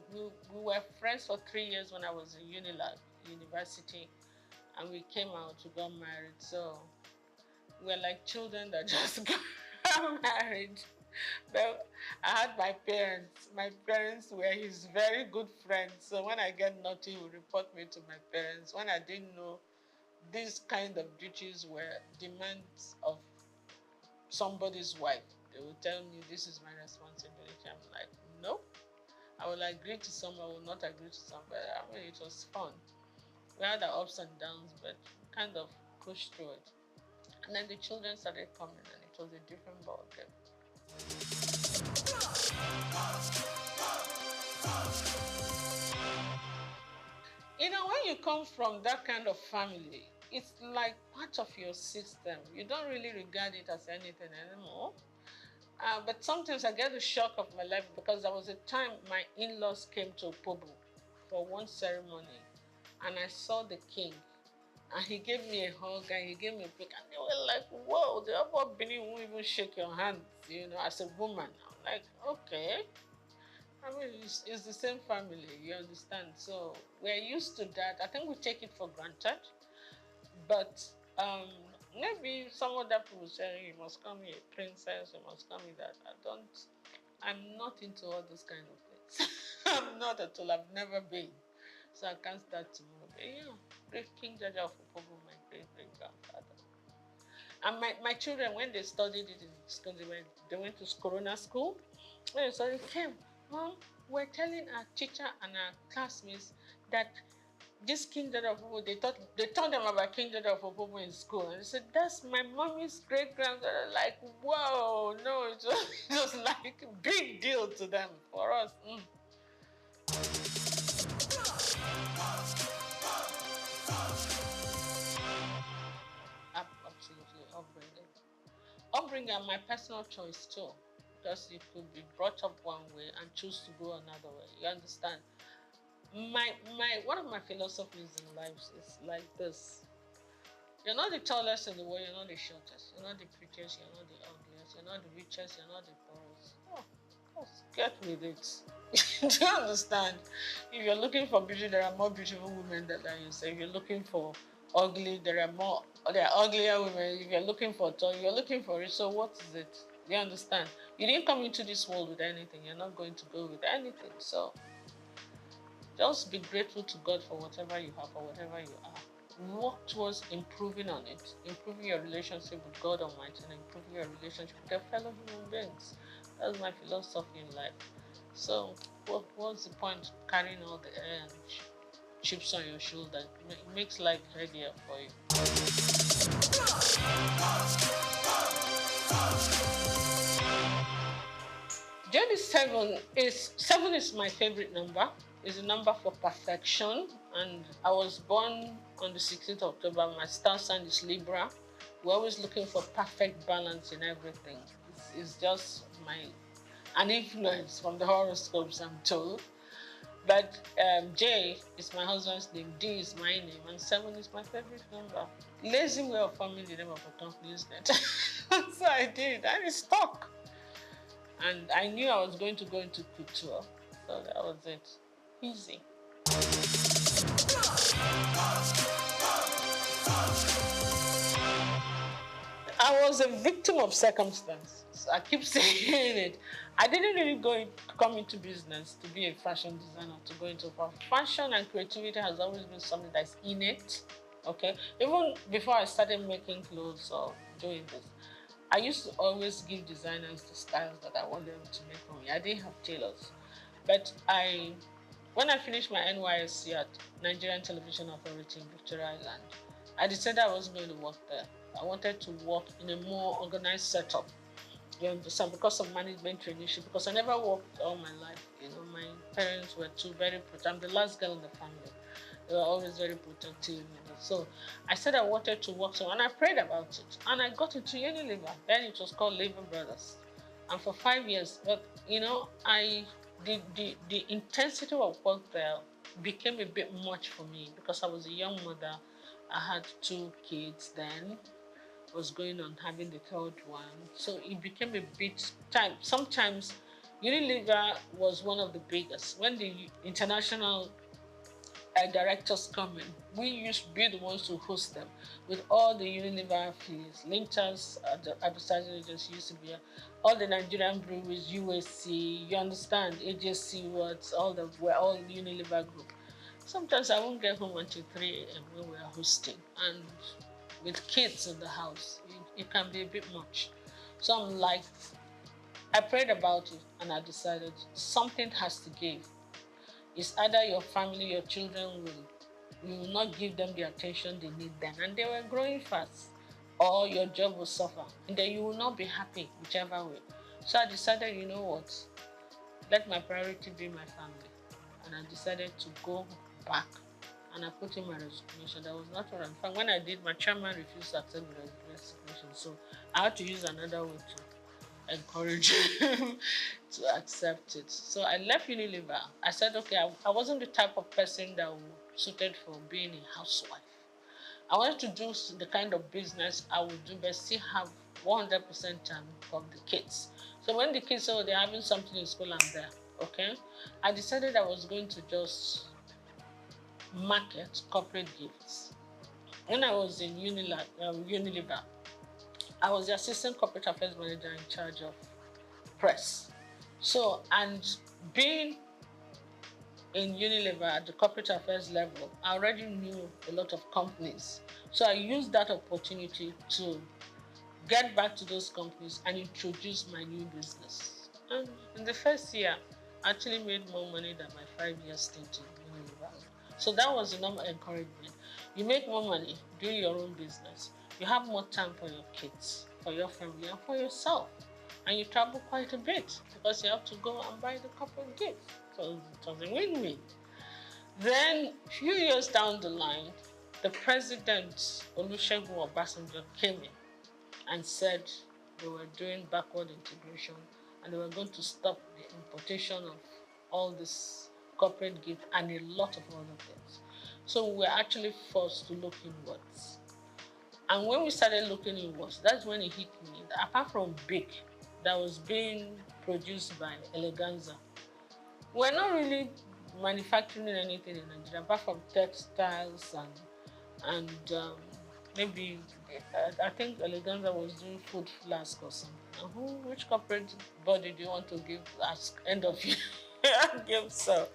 were friends for 3 years when I was in Unilag, university, and we came out, we got married. So we're like children that just got married. But I had my parents. My parents were his very good friends. So when I get naughty, he would report me to my parents. When I didn't know these kind of duties were demands of somebody's wife, they would tell me this is my responsibility. I'm like, nope. I will agree to some, I will not agree to some. But I mean, it was fun. We had our ups and downs, but kind of pushed through it. And then the children started coming, and it was a different ballgame. You know, when you come from that kind of family, it's like part of your system. You don't really regard it as anything anymore. But sometimes I get the shock of my life because there was a time my in-laws came to Opobo for one ceremony, and I saw the king, and he gave me a hug and he gave me a pick, and they were like, whoa, the upper Benin won't even shake your hand, you know, as a woman. I'm like, okay. I mean, it's the same family, you understand? So we're used to that. I think we take it for granted. But maybe some other people say, you must call me a princess, you must call me that. I'm not into all those kind of things. I'm not at all. I've never been. So I can't start tomorrow. But yeah, great King Jaja of Opobo, my great-great-grandfather. And my children, when they studied it in school, they went to Corona school. When they studied, came, Mom, we're telling our teacher and our classmates that this King Jaja of Opobo, they told them about King Jaja of Opobo in school. And they said, that's my mommy's great-grandfather. Like, whoa, no, it was like a big deal to them. For us, Absolutely, upbringing. Upbringing and my personal choice too, because you could be brought up one way and choose to go another way. You understand? One of my philosophies in life is like this. You're not the tallest in the world, you're not the shortest, you're not the prettiest, you're not the ugliest, you're not the richest, you're not the poorest. Oh, of course, get with it. Do you understand? If you're looking for beauty, there are more beautiful women than you say. If you're looking for ugly, there are uglier women. If you're looking for tall, you're looking for it. So what is it? Do you understand? You didn't come into this world with anything. You're not going to go with anything. So just be grateful to God for whatever you have or whatever you are. Work towards improving on it, improving your relationship with God Almighty and improving your relationship with your fellow human beings. That's my philosophy in life. So what's the point of carrying all the air and chips on your shoulder? It makes life heavier for you. Seven is my favorite number. It's a number for perfection, and I was born on the 16th of October. My star sign is Libra. We're always looking for perfect balance in everything. It's just an influence from the horoscopes, I'm told. But J is my husband's name, D is my name, and 7 is my favorite number. Lazy way of forming the name of a company, isn't it? So I did, and it stuck. And I knew I was going to go into couture, so that was it. Easy. I was a victim of circumstance. I keep saying it. I didn't really come into business to be a fashion designer, to go into fashion, and creativity has always been something that's innate. Okay, even before I started making clothes or doing this, I used to always give designers the styles that I want them to make for me. I didn't have tailors. But when I finished my NYSC at Nigerian Television Authority in Victoria Island, I decided I wasn't going to work there. I wanted to work in a more organized setup. You understand? Because of management traineeship, because I never worked all my life. My parents were very protective. I'm the last girl in the family. They were always very protective. So I said I wanted to work somewhere, and I prayed about it. And I got into Unilever. Then it was called Lever Brothers. And for 5 years, but the intensity of work there became a bit much for me because I was a young mother. I had 2 kids then. Was going on having the 3rd one. So it became a bit time. Sometimes Unilever was one of the biggest. When the international directors come in, we used to be the ones to host them with all the Unilever affiliates. Linters, the advertising agency used to be here. All the Nigerian breweries, USC, you understand, AJC, we're all Unilever group. Sometimes I won't get home until 3 a.m. when we're hosting. And with kids in the house, it can be a bit much. So I'm like, I prayed about it and I decided something has to give. It's either your family, your children will not give them the attention they need then, and they were growing fast, or your job will suffer, and then you will not be happy whichever way. So I decided, you know what, let my priority be my family. And I decided to go back. And I put in my resignation. That was not what I'm fine. When I did, my chairman refused to accept the resignation. So I had to use another way to encourage him to accept it. So I left Unilever. I said, okay, I wasn't the type of person that was suited for being a housewife. I wanted to do the kind of business I would do, but still have 100% time for the kids. So when the kids say, they're having something in school, I'm there, okay? I decided I was going to just market corporate gifts. When I was in Unilever, I was the assistant corporate affairs manager in charge of press. So, and being in Unilever at the corporate affairs level, I already knew a lot of companies. So I used that opportunity to get back to those companies and introduce my new business. And in the first year, I actually made more money than my 5-year stint in Unilever. So that was the normal encouragement. You make more money doing your own business. You have more time for your kids, for your family, and for yourself. And you travel quite a bit because you have to go and buy the corporate gifts. So it was a win-win. Then, a few years down the line, the president, Olusegun Obasanjo, came in and said they were doing backward integration and they were going to stop the importation of all this corporate gift and a lot of other things. So we were actually forced to look inwards. And when we started looking inwards, that's when it hit me that apart from Big, that was being produced by Eleganza, we're not really manufacturing anything in Nigeria apart from textiles and maybe I think Eleganza was doing food flask or something. And which corporate body do you want to give as end of year gift? So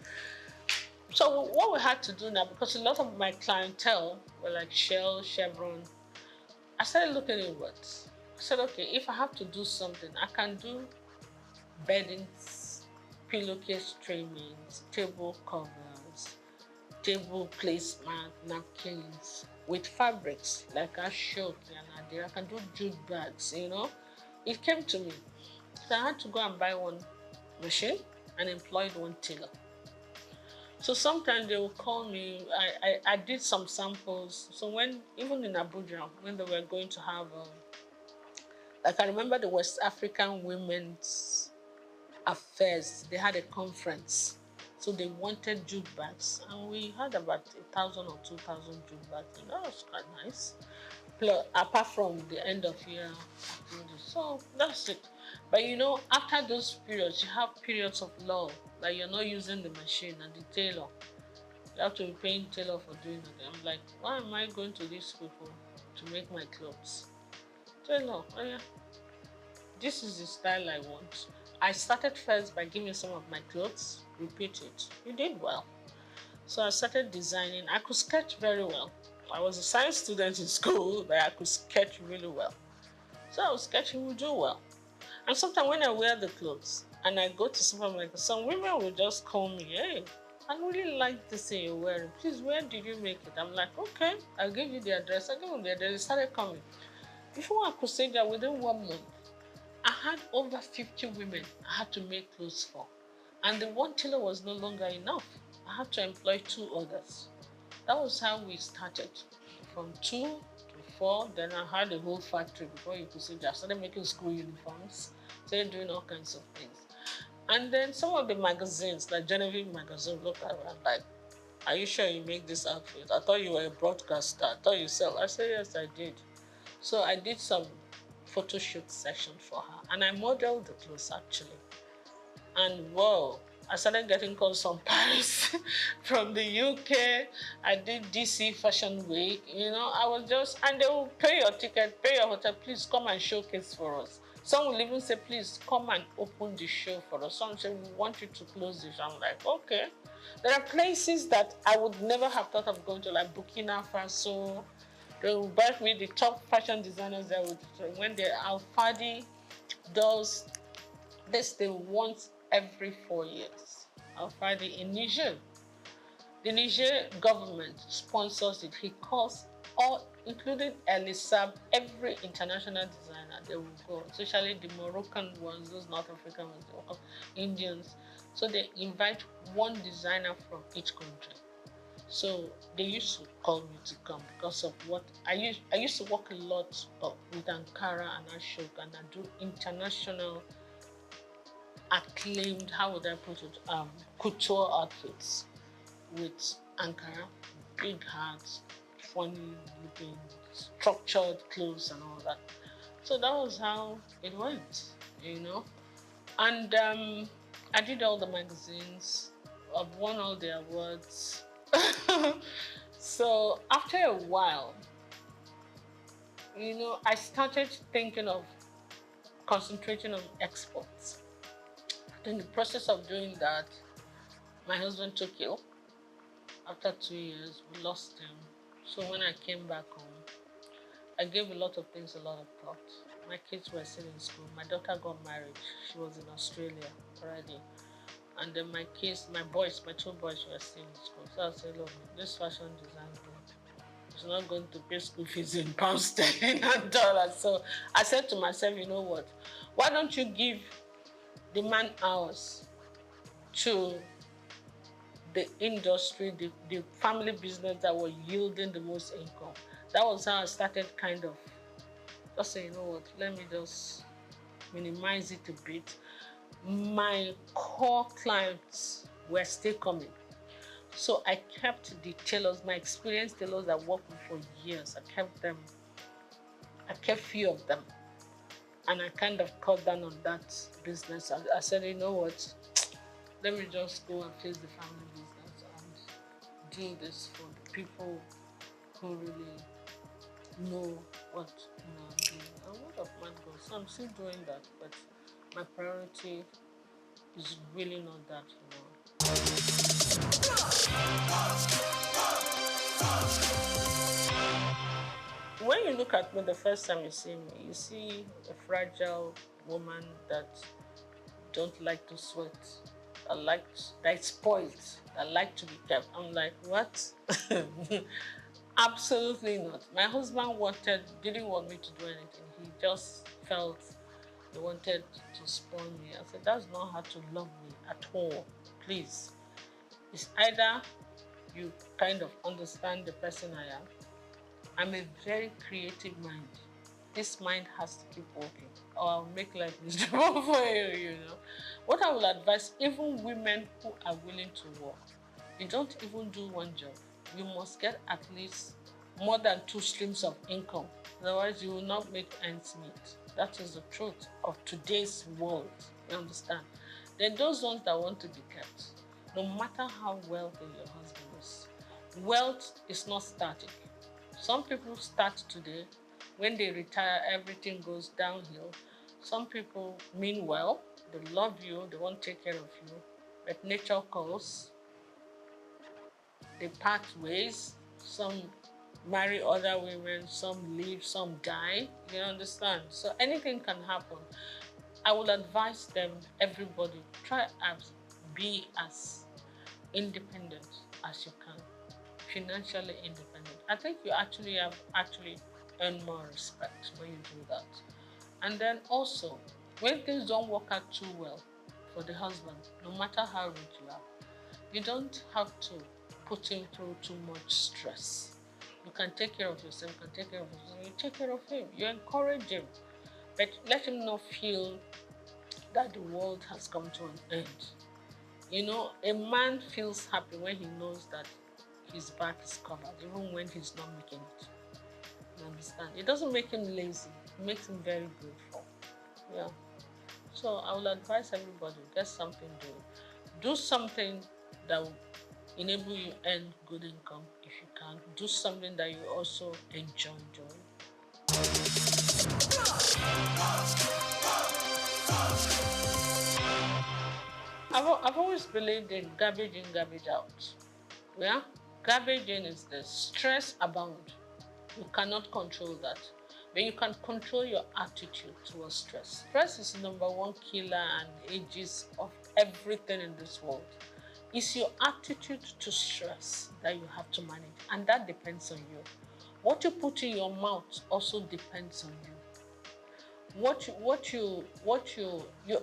what we had to do now, because a lot of my clientele were like Shell, Chevron, I started looking inwards. I said, okay, if I have to do something, I can do beddings, pillowcase trimmings, table covers, table placement, napkins with fabrics like Ashok and Adira. I can do jute bags, It came to me. So I had to go and buy one machine and employed one tailor. So sometimes they will call me. I did some samples. So even in Abuja, when they were going to have, like I remember the West African Women's Affairs, they had a conference. So they wanted jute bags. And we had about 1,000 or 2,000 jute bags. And that was quite nice. Plus, apart from the end of year activities. So that's it. But after those periods, you have periods of lull. Like you're not using the machine and the tailor. You have to be paying tailor for doing it. I'm like, why am I going to these people to make my clothes? Tailor, oh yeah. This is the style I want. I started first by giving some of my clothes, repeat it. You did well. So I started designing. I could sketch very well. I was a science student in school, but I could sketch really well. So I was sketching will do well. And sometimes when I wear the clothes and I go to supermarket, some women will just call me, hey, I really like this thing you're wearing. Please, where did you make it? I'm like, okay, I'll give you the address. I give them the address. They started coming. Before I could say that, within 1 month, I had over 50 women I had to make clothes for. And the one tailor was no longer enough. I had to employ 2 others. That was how we started. From 2 to 4, then I had a whole factory before you could see that. I started making school uniforms, started doing all kinds of things. And then some of the magazines, like Genevieve magazine, looked around like, are you sure you make this outfit? I thought you were a broadcaster. I thought you sell. I said, yes, I did. So I did some photo shoot session for her. And I modeled the clothes, actually. And whoa, I started getting calls from Paris, from the UK. I did DC Fashion Week. I was just, and they will pay your ticket, pay your hotel, please come and showcase for us. Some will even say, please come and open the show for us. Some say, we want you to close this. I'm like, okay. There are places that I would never have thought of going to, like Burkina Faso. They will buy me the top fashion designers that would, when the Alfadi does this thing once every 4 years. Alfadi in Niger. The Niger government sponsors it. He calls all, including Elisab, every international designer, they will go, especially the Moroccan ones, those North African ones, Indians. So they invite one designer from each country. So they used to call me to come because of what I used to work a lot with Ankara and Ashok, and I do international acclaimed, how would I put it, couture outfits with Ankara, big hats, funny looking, structured clothes and all that. So that was how it went, And I did all the magazines. I've won all the awards. So after a while, I started thinking of concentrating on exports. In the process of doing that, my husband took ill. After 2 years, we lost him. So when I came back home, I gave a lot of things a lot of thought. My kids were still in school. My daughter got married. She was in Australia already. And then my kids, my 2 boys were still in school. So I said, look, this fashion design group is not going to pay school fees in pounds sterling and dollars. So I said to myself, you know what? Why don't you give the man hours to the industry, the family business that were yielding the most income? That was how I started kind of just saying, you know what, let me just minimize it a bit. My core clients were still coming. So I kept the tailors, my experienced tailors that worked with for years. I kept them. I kept few of them. And I kind of cut down on that business. I said, you know what, let me just go and face the family business and do this for the people who really know what I'm doing. And word of mouth goes. So I'm still doing that, but my priority is really not that, When you look at me the first time you see me, you see a fragile woman that don't like to sweat, that's spoiled, that like to be kept. I'm like, what? Absolutely not. My husband didn't want me to do anything. He just felt he wanted to spoil me. I said, that's not how to love me at all. Please. It's either you kind of understand the person I am. I'm a very creative mind. This mind has to keep working, or I'll make life miserable for you, What I will advise, even women who are willing to work, you don't even do one job. You must get at least more than 2 streams of income. Otherwise, you will not make ends meet. That is the truth of today's world. You understand? Then those ones that want to be kept, no matter how wealthy your husband is, wealth is not static. Some people start today. When they retire, everything goes downhill. Some people mean well. They love you. They want to take care of you. But nature calls. They part ways. Some marry other women, some leave, some die. You understand? So anything can happen. I will advise them, everybody, try as be as independent as you can, financially independent. I think you actually have earned more respect when you do that. And then also, when things don't work out too well for the husband, no matter how rich you are, you don't have to put him through too much stress. You can take care of yourself, you can take care of yourself, you take care of him, you encourage him, but let him not feel that the world has come to an end. You know, a man feels happy when he knows that his back is covered, even when he's not making it. You understand? It doesn't make him lazy, it makes him very grateful. Yeah. So I will advise everybody, get something doing. Do something that will enable you earn good income if you can. Do something that you also enjoy doing. I've always believed in garbage in, garbage out. Yeah? Garbage in is the stress abound. You cannot control that. But you can control your attitude towards stress. Stress is number one killer and ages of everything in this world. It's your attitude to stress that you have to manage, and that depends on you. What you put in your mouth also depends on you.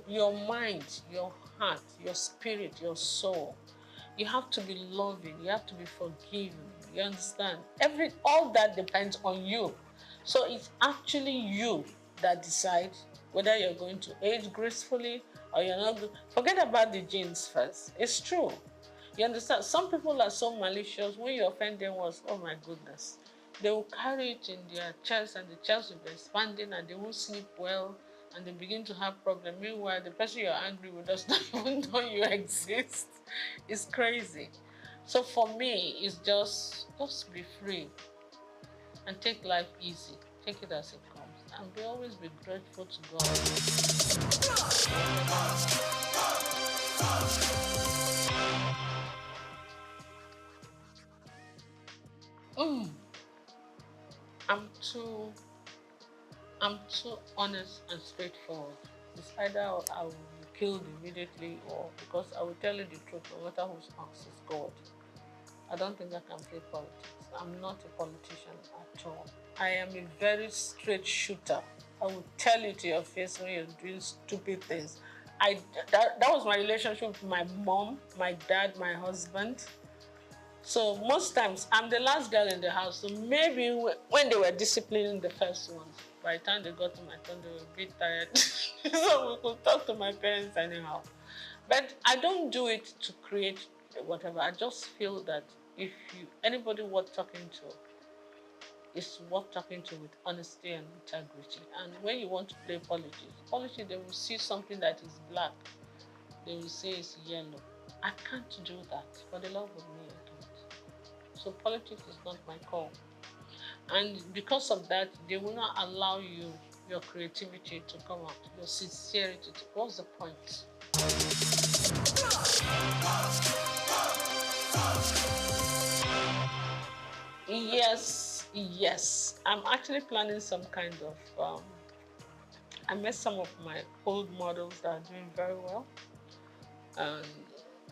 Your mind, your heart, your spirit, your soul. You have to be loving. You have to be forgiving. You understand? All that depends on you. So it's actually you that decide whether you're going to age gracefully or you're not. Forget about the genes first. It's true. You understand? Some people are so malicious. When you offend them once, oh my goodness, they will carry it in their chest and the chest will be expanding and they won't sleep well and they begin to have problems. Meanwhile, the person you're angry with does not even know you exist. It's crazy. So for me, it's just be free and take life easy. Take it as it comes and always be grateful to God. I'm too honest and straightforward. It's either I will be killed immediately or because I will tell you the truth no matter whose house is God. I don't think I can play politics. I'm not a politician at all. I am a very straight shooter. I will tell you to your face when you're doing stupid things. That was my relationship with my mom, my dad, my husband. So most times, I'm the last girl in the house. So maybe when they were disciplining the first ones, by the time they got to my turn, they were a bit tired. So we could talk to my parents anyhow. But I don't do it to create whatever. I just feel that if anybody worth talking to, is worth talking to with honesty and integrity. And when you want to play politics, they will see something that is black. They will say it's yellow. I can't do that. For the love of me, I can't. So politics is not my call. And because of that, they will not allow your creativity to come out, your sincerity. What's the point? Yes. I'm actually planning some kind of, I met some of my old models that are doing very well. And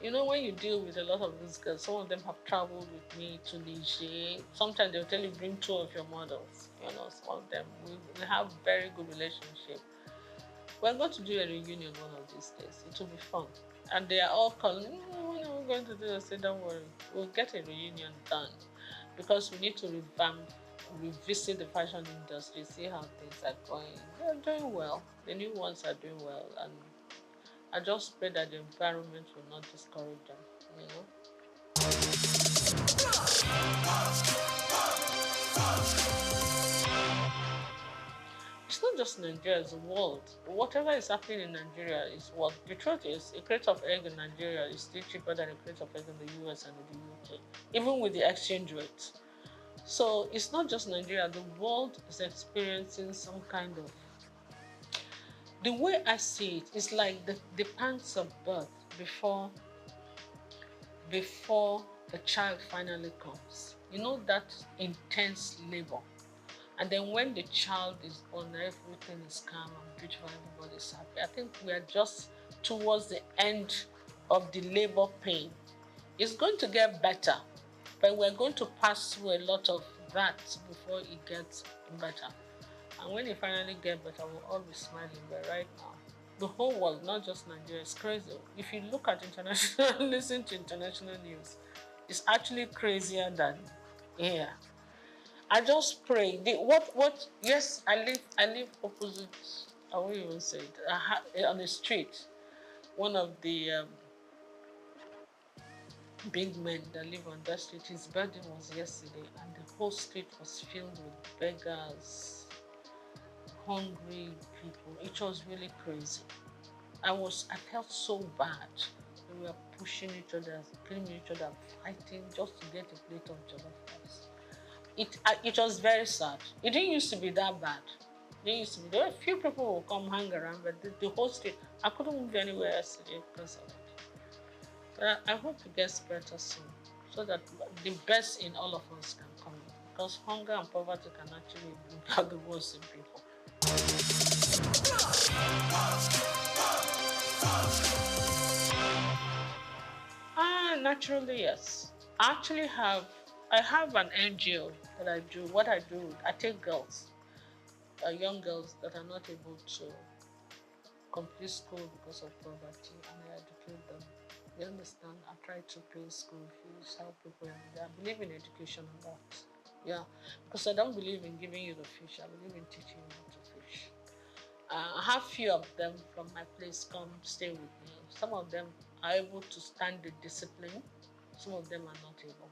you know, when you deal with a lot of these girls, some of them have traveled with me to Niger. Sometimes they'll tell you, bring 2 of your models. You know, some of them, we have very good relationship. We're going to do a reunion one of these days. It will be fun. And they are all calling, when are we going to do this? I say, don't worry, we'll get a reunion done. Because we need to revisit the fashion industry, see how things are going. They're doing well. The new ones are doing well. And I just pray that the environment will not discourage them, you know. It's not just Nigeria, it's the world. Whatever is happening in Nigeria is what the truth is. A crate of egg in Nigeria is still cheaper than a crate of egg in the US and in the UK, even with the exchange rate. So it's not just Nigeria, the world is experiencing some kind of. The way I see it is like the pangs of birth before the child finally comes. You know, that intense labor. And then when the child is born, everything is calm and beautiful, everybody's happy. I think we are just towards the end of the labor pain. It's going to get better, but we're going to pass through a lot of that before it gets better. And when it finally gets better, we'll all be smiling. But right now, the whole world, not just Nigeria, is crazy. If you look at international, listen to international news, it's actually crazier than here. I just pray. Yes, I live opposite, I won't even say it, on the street. One of the big men that live on that street, his birthday was yesterday, and the whole street was filled with beggars, hungry people. It was really crazy. I felt so bad. We were pushing each other, killing each other, fighting just to get a plate of jollof rice. It was very sad. It didn't used to be that bad. There were a few people who come hang around, but the whole street, I couldn't move anywhere yesterday because of it. But I hope it gets better soon, so that the best in all of us can come in. Because hunger and poverty can actually bring out the worst in people. Naturally, yes. I have an NGO that I do. What I do, I take girls, young girls that are not able to complete school because of poverty, and I educate them. You understand? I try to pay school fees, help people, and I believe in education a lot. Yeah, because I don't believe in giving you the fish. I believe in teaching you how to fish. I have few of them from my place come stay with me. Some of them are able to stand the discipline. Some of them are not able.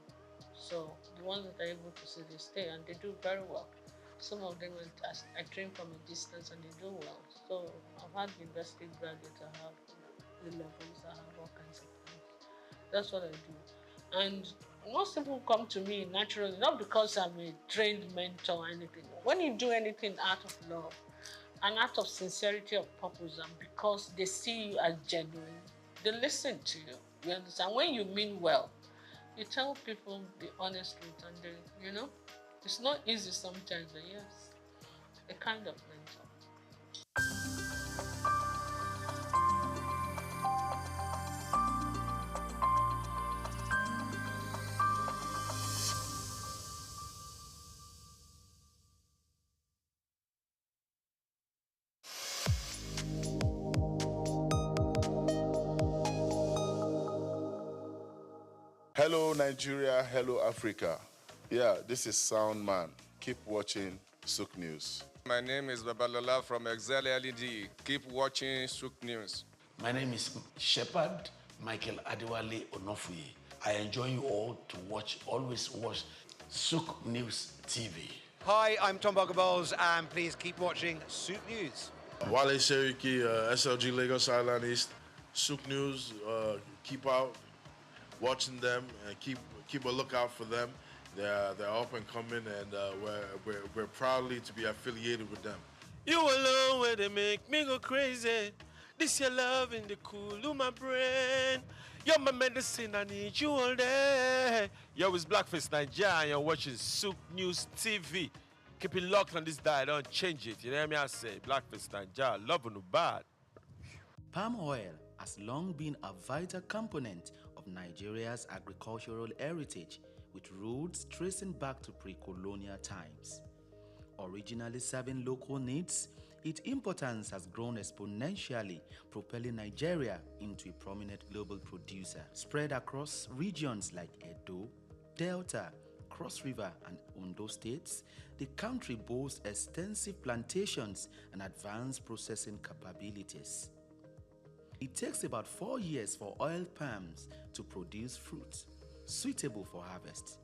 So the ones that are able to stay and they do very well. Some of them I train from a distance and they do well. So I've had university graduates, I have the levels, I have all kinds of things. That's what I do. And most people come to me naturally, not because I'm a trained mentor or anything. When you do anything out of love, an act of sincerity of purpose, and because they see you as genuine, they listen to you. You understand? When you mean well, you tell people the honest truth, and it's not easy sometimes, but yes, a kind of mentor. Hello, Nigeria. Hello, Africa. Yeah, this is Sound Man. Keep watching Souq News. My name is Babalola from Excel LED. Keep watching Souq News. My name is Shepherd Michael Adewale Onofuye. I enjoy you all to always watch Souq News TV. Hi, I'm Tom Boggaballs, and please keep watching Souq News. Wale Seriki, SLG Lagos Island East. Souq News, keep out watching them and keep a lookout for them. They're up and coming, and we're proudly to be affiliated with them. You alone where they make me go crazy. This your love in the cool of my brain. You're my medicine, I need you all day. Yo, it's Blackface Nigeria, and you're watching Souq News TV. Keep it locked on this dial, don't change it. You know what I say? Blackface Nigeria, love no bad. Palm oil has long been a vital component of Nigeria's agricultural heritage, with roots tracing back to pre-colonial times. Originally serving local needs, its importance has grown exponentially, propelling Nigeria into a prominent global producer. Spread across regions like Edo, Delta, Cross River, and Ondo states, the country boasts extensive plantations and advanced processing capabilities. It takes about 4 years for oil palms to produce fruit, suitable for harvest.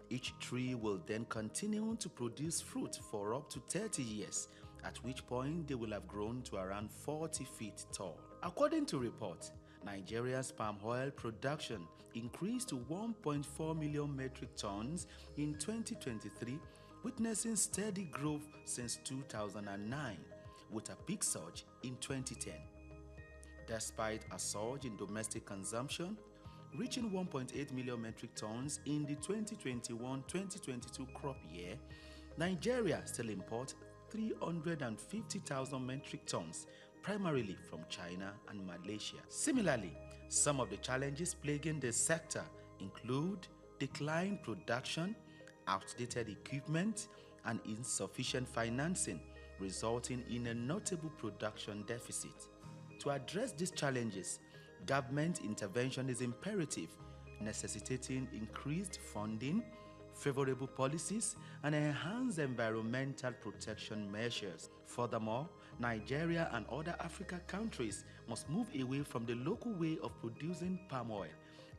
Each tree will then continue to produce fruit for up to 30 years, at which point they will have grown to around 40 feet tall. According to reports, Nigeria's palm oil production increased to 1.4 million metric tons in 2023, witnessing steady growth since 2009, with a peak surge in 2010. Despite a surge in domestic consumption, reaching 1.8 million metric tons in the 2021-2022 crop year, Nigeria still imports 350,000 metric tons, primarily from China and Malaysia. Similarly, some of the challenges plaguing the sector include declined production, outdated equipment, and insufficient financing, resulting in a notable production deficit. To address these challenges, government intervention is imperative, necessitating increased funding, favorable policies, and enhanced environmental protection measures. Furthermore, Nigeria and other African countries must move away from the local way of producing palm oil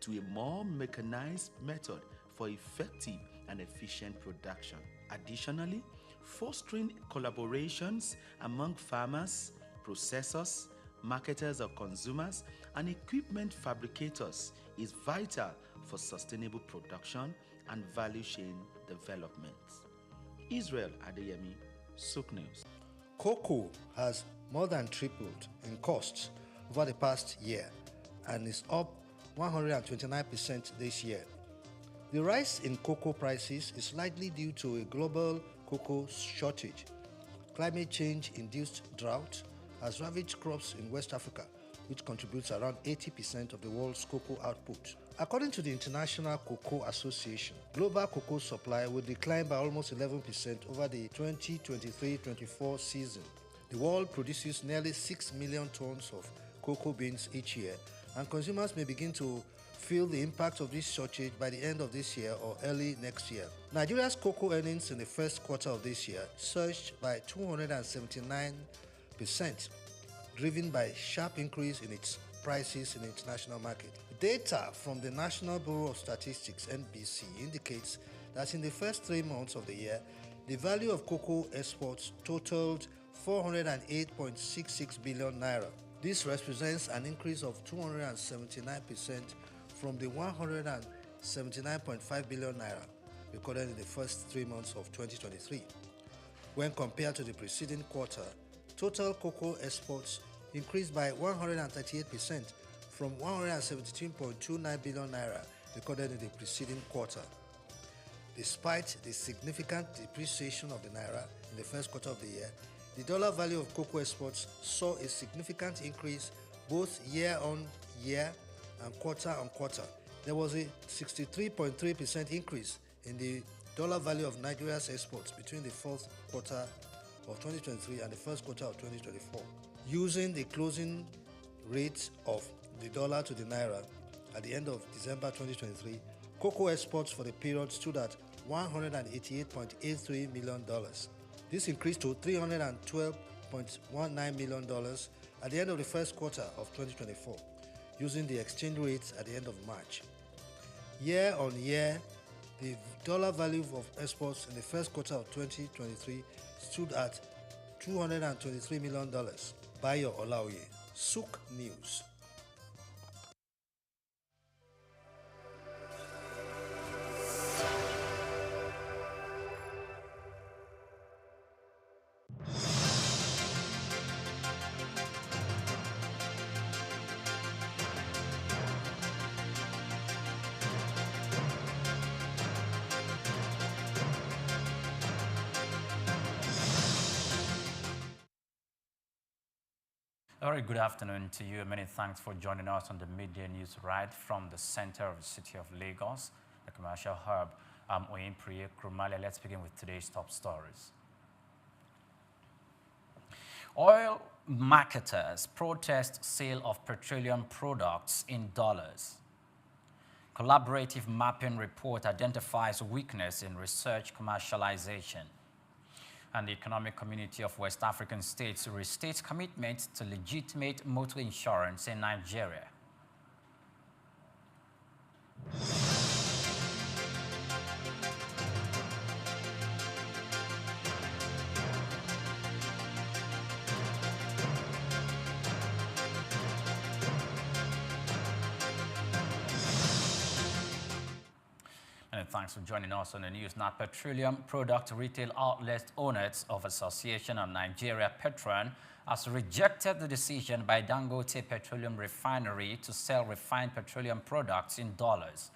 to a more mechanized method for effective and efficient production. Additionally, fostering collaborations among farmers, processors, marketers or consumers, and equipment fabricators is vital for sustainable production and value chain development. Israel Adeyemi, Souq News. Cocoa has more than tripled in costs over the past year and is up 129% this year. The rise in cocoa prices is likely due to a global cocoa shortage. Climate change-induced drought has ravaged crops in West Africa, which contributes around 80% of the world's cocoa output. According to the International Cocoa Association, global cocoa supply will decline by almost 11% over the 2023-24 season. The world produces nearly 6 million tons of cocoa beans each year, and consumers may begin to feel the impact of this shortage by the end of this year or early next year. Nigeria's cocoa earnings in the first quarter of this year surged by 279%, driven by a sharp increase in its prices in the international market. Data from the National Bureau of Statistics (NBS) indicates that in the first 3 months of the year, the value of cocoa exports totaled 408.66 billion naira. This represents an increase of 279% from the 179.5 billion naira recorded in the first 3 months of 2023. When compared to the preceding quarter, total cocoa exports increased by 138% from 117.29 billion naira recorded in the preceding quarter. Despite the significant depreciation of the naira in the first quarter of the year, the dollar value of cocoa exports saw a significant increase both year-on-year and quarter-on-quarter. There was a 63.3% increase in the dollar value of Nigeria's exports between the fourth quarter of 2023 and the first quarter of 2024. Using the closing rate of the dollar to the naira at the end of December 2023, cocoa exports for the period stood at $188.83 million. This increased to $312.19 million at the end of the first quarter of 2024, using the exchange rates at the end of March. Year on year, the dollar value of exports in the first quarter of 2023 stood at $223 million. Bayo Olaoye, Souq News. Very good afternoon to you. Many thanks for joining us on the Midday News right from the center of the city of Lagos, the commercial hub. I'm Oyinpriye Krumale. Let's begin with today's top stories. Oil marketers protest sale of petroleum products in dollars. Collaborative mapping report identifies weakness in research commercialization. And the Economic Community of West African States restates commitment to legitimate motor insurance in Nigeria. And thanks for joining us on the news. Now, Petroleum Product Retail Outlet Owners of Association of Nigeria, Petron, has rejected the decision by Dangote Petroleum Refinery to sell refined petroleum products in dollars.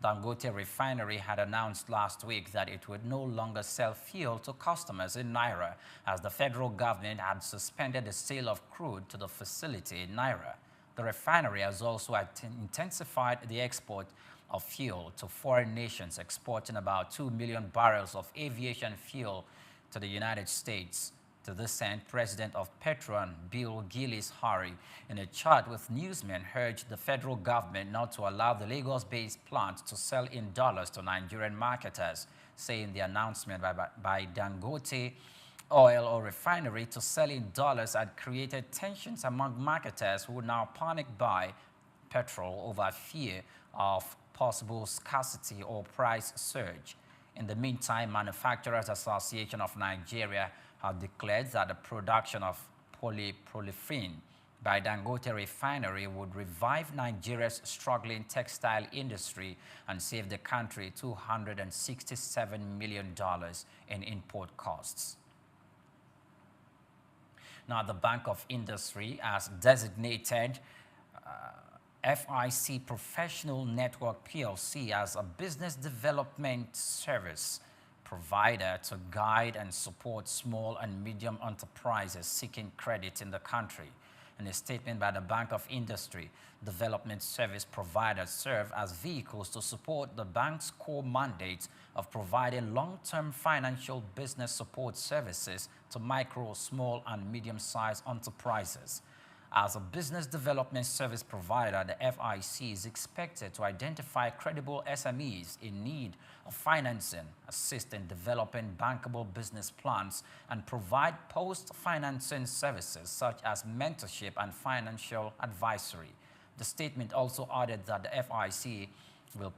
Dangote Refinery had announced last week that it would no longer sell fuel to customers in Naira, as the federal government had suspended the sale of crude to the facility in Naira. The refinery has also intensified the export of fuel to foreign nations, exporting about 2 million barrels of aviation fuel to the United States. To this end, President of Petron, Bill Gillis-Harry, in a chat with newsmen, urged the federal government not to allow the Lagos-based plant to sell in dollars to Nigerian marketers, saying the announcement by Dangote Oil or Refinery to sell in dollars had created tensions among marketers who now panic buy petrol over fear of possible scarcity or price surge. In the meantime, Manufacturers Association of Nigeria have declared that the production of polypropylene by Dangote Refinery would revive Nigeria's struggling textile industry and save the country $267 million in import costs. Now, the Bank of Industry has designated FIC Professional Network PLC as a business development service provider to guide and support small and medium enterprises seeking credit in the country. In a statement by the Bank of Industry, development service providers serve as vehicles to support the bank's core mandate of providing long-term financial business support services to micro, small, and medium-sized enterprises. As a business development service provider, the FIC is expected to identify credible SMEs in need of financing, assist in developing bankable business plans, and provide post-financing services such as mentorship and financial advisory. The statement also added that the FIC will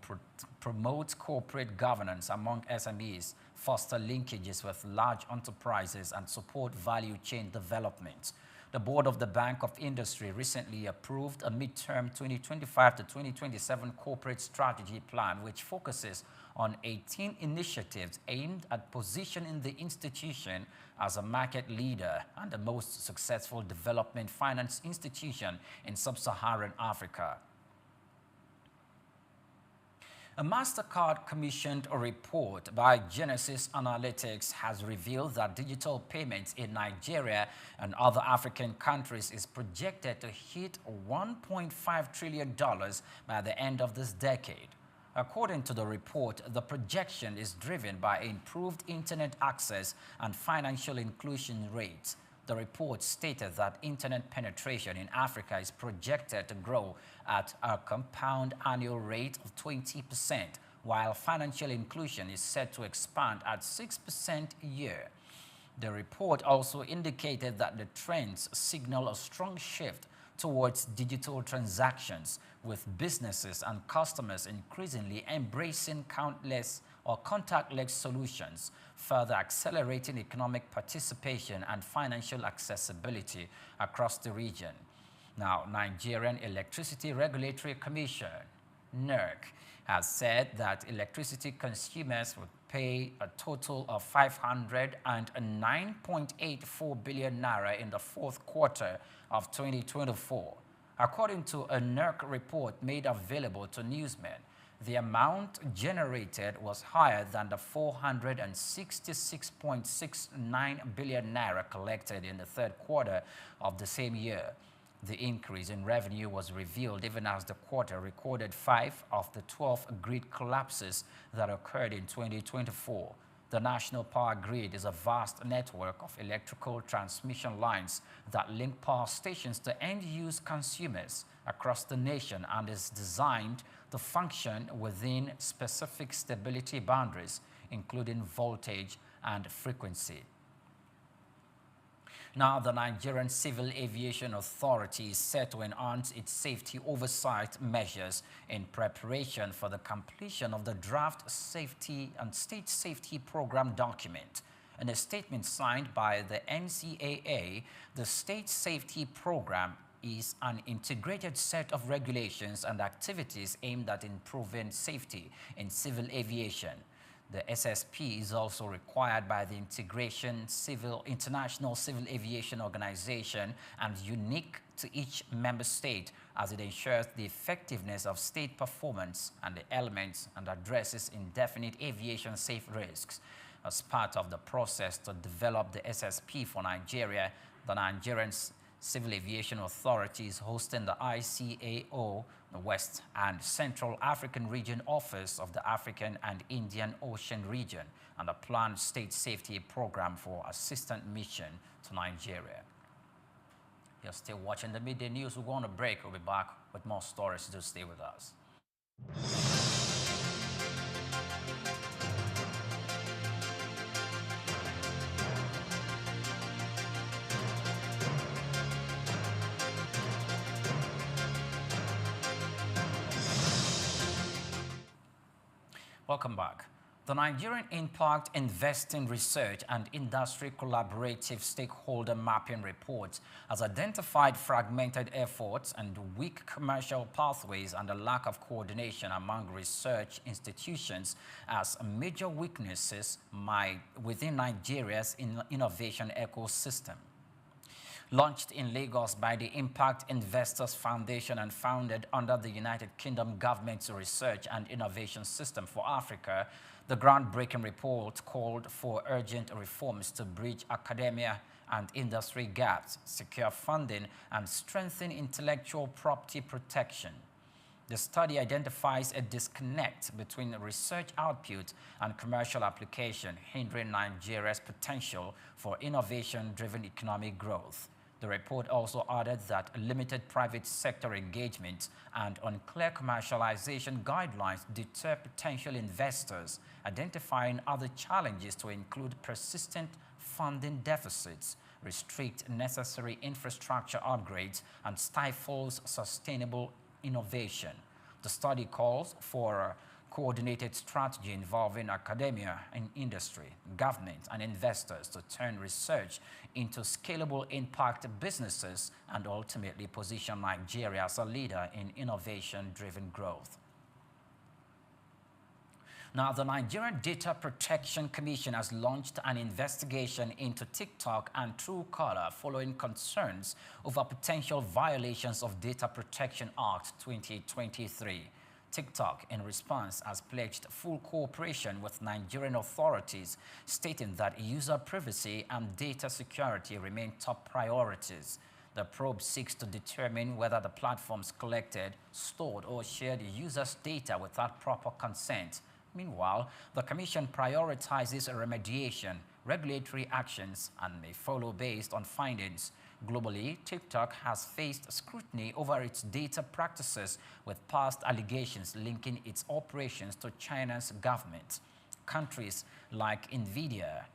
promote corporate governance among SMEs, foster linkages with large enterprises, and support value chain development. The board of the Bank of Industry recently approved a midterm 2025 to 2027 corporate strategy plan, which focuses on 18 initiatives aimed at positioning the institution as a market leader and the most successful development finance institution in sub-Saharan Africa. A MasterCard commissioned a report by Genesis Analytics has revealed that digital payments in Nigeria and other African countries is projected to hit $1.5 trillion by the end of this decade. According to the report, the projection is driven by improved internet access and financial inclusion rates. The report stated that internet penetration in Africa is projected to grow at a compound annual rate of 20%, while financial inclusion is set to expand at 6% a year. The report also indicated that the trends signal a strong shift towards digital transactions, with businesses and customers increasingly embracing contactless solutions, further accelerating economic participation and financial accessibility across the region. Now, Nigerian Electricity Regulatory Commission, NERC, has said that electricity consumers would pay a total of 509.84 billion naira in the fourth quarter of 2024. According to a NERC report made available to newsmen, the amount generated was higher than the 466.69 billion naira collected in the third quarter of the same year. The increase in revenue was revealed even as the quarter recorded 5 of the 12 grid collapses that occurred in 2024. The national power grid is a vast network of electrical transmission lines that link power stations to end-use consumers across the nation and is designed to function within specific stability boundaries, including voltage and frequency. Now, the Nigerian Civil Aviation Authority is set to enhance its safety oversight measures in preparation for the completion of the draft safety and state safety program document. In a statement signed by the NCAA, the state safety program is an integrated set of regulations and activities aimed at improving safety in civil aviation. The SSP is also required by the International Civil Aviation Organization and unique to each member state as it ensures the effectiveness of state performance and the elements and addresses indefinite aviation safe risks. As part of the process to develop the SSP for Nigeria, the Nigerian Civil Aviation Authority is hosting the ICAO, the West and Central African Region Office of the African and Indian Ocean region, and a planned state safety program for assistant mission to Nigeria. You're still watching the midday news. We're going to break. We'll be back with more stories. Do stay with us. Welcome back. The Nigerian Impact Investing Research and Industry Collaborative Stakeholder Mapping Report has identified fragmented efforts and weak commercial pathways and a lack of coordination among research institutions as major weaknesses within Nigeria's innovation ecosystem. Launched in Lagos by the Impact Investors Foundation and founded under the United Kingdom government's Research and Innovation System for Africa, the groundbreaking report called for urgent reforms to bridge academia and industry gaps, secure funding, and strengthen intellectual property protection. The study identifies a disconnect between research output and commercial application, hindering Nigeria's potential for innovation-driven economic growth. The report also added that limited private sector engagement and unclear commercialization guidelines deter potential investors, identifying other challenges to include persistent funding deficits, restrict necessary infrastructure upgrades, and stifles sustainable innovation. The study calls for a coordinated strategy involving academia and industry, government, and investors to turn research into scalable impact businesses and ultimately position Nigeria as a leader in innovation-driven growth. Now, the Nigerian Data Protection Commission has launched an investigation into TikTok and Truecaller following concerns over potential violations of Data Protection Act 2023. TikTok, in response, has pledged full cooperation with Nigerian authorities, stating that user privacy and data security remain top priorities. The probe seeks to determine whether the platforms collected, stored, or shared users' data without proper consent. Meanwhile, the Commission prioritizes remediation, regulatory actions, and may follow based on findings. Globally, TikTok has faced scrutiny over its data practices, with past allegations linking its operations to China's government. Countries like India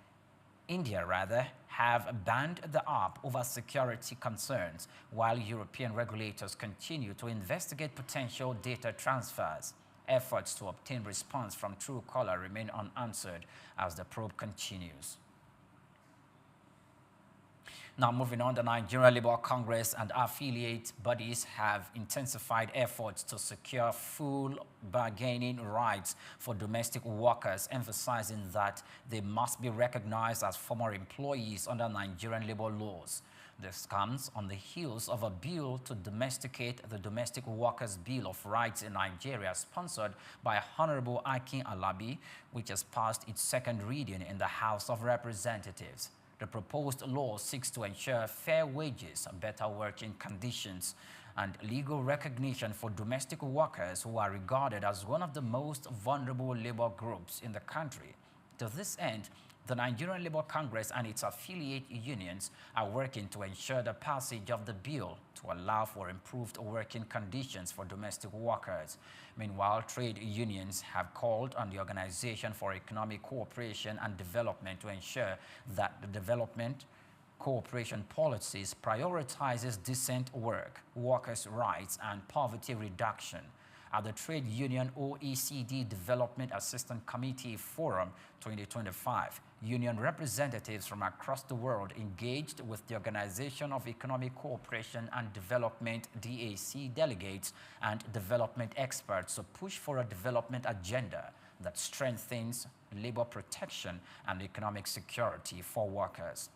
have banned the app over security concerns, while European regulators continue to investigate potential data transfers. Efforts to obtain response from Truecaller remain unanswered as the probe continues. Now, moving on, the Nigerian Labour Congress and affiliate bodies have intensified efforts to secure full bargaining rights for domestic workers, emphasizing that they must be recognized as former employees under Nigerian labor laws. This comes on the heels of a bill to domesticate the Domestic Workers' Bill of Rights in Nigeria, sponsored by Honorable Akin Alabi, which has passed its second reading in the House of Representatives. The proposed law seeks to ensure fair wages, better working conditions, and legal recognition for domestic workers who are regarded as one of the most vulnerable labor groups in the country. To this end, the Nigerian Labour Congress and its affiliate unions are working to ensure the passage of the bill to allow for improved working conditions for domestic workers. Meanwhile, trade unions have called on the Organization for Economic Cooperation and Development to ensure that the development cooperation policies prioritizes decent work, workers' rights, and poverty reduction. At the Trade Union OECD Development Assistance Committee Forum 2025, union representatives from across the world engaged with the Organization of Economic Cooperation and Development DAC delegates and development experts to push for a development agenda that strengthens labor protection and economic security for workers.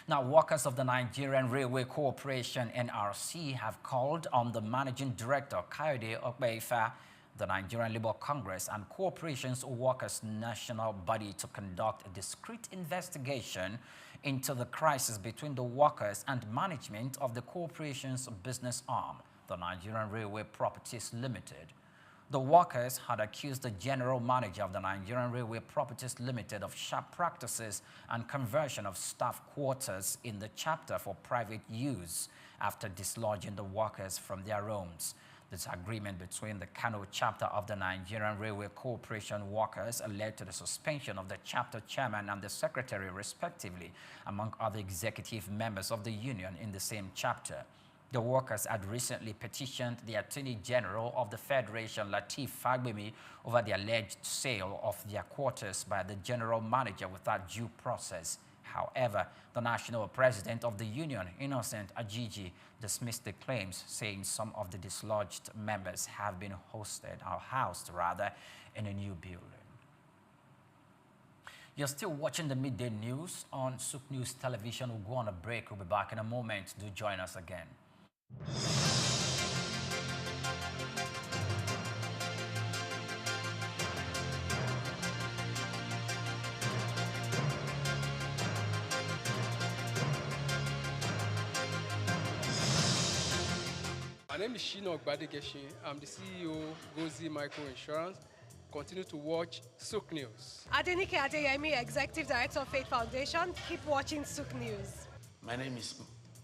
Now, workers of the Nigerian Railway Corporation, NRC, have called on the Managing Director, Kayode Okpeifa, the Nigerian Labour Congress, and Corporations Workers' National Body to conduct a discreet investigation into the crisis between the workers and management of the corporation's business arm, the Nigerian Railway Properties Limited. The workers had accused the general manager of the Nigerian Railway Properties Limited of sharp practices and conversion of staff quarters in the chapter for private use after dislodging the workers from their homes. This agreement between the Kano chapter of the Nigerian Railway Corporation workers led to the suspension of the chapter chairman and the secretary respectively, among other executive members of the union in the same chapter. The workers had recently petitioned the Attorney General of the Federation, Lateef Fagbemi, over the alleged sale of their quarters by the General Manager without due process. However, the national president of the union, Innocent Ajiji, dismissed the claims, saying some of the dislodged members have been housed in a new building. You're still watching the midday news on Souq News Television. We'll go on a break. We'll be back in a moment. Do join us again. My name is Shino Ogbadegeshi. I'm the CEO Gozi Micro Insurance. Continue to watch Souq News. Adenike Adeyemi, Executive Director of Faith Foundation. Keep watching Souq News. My name is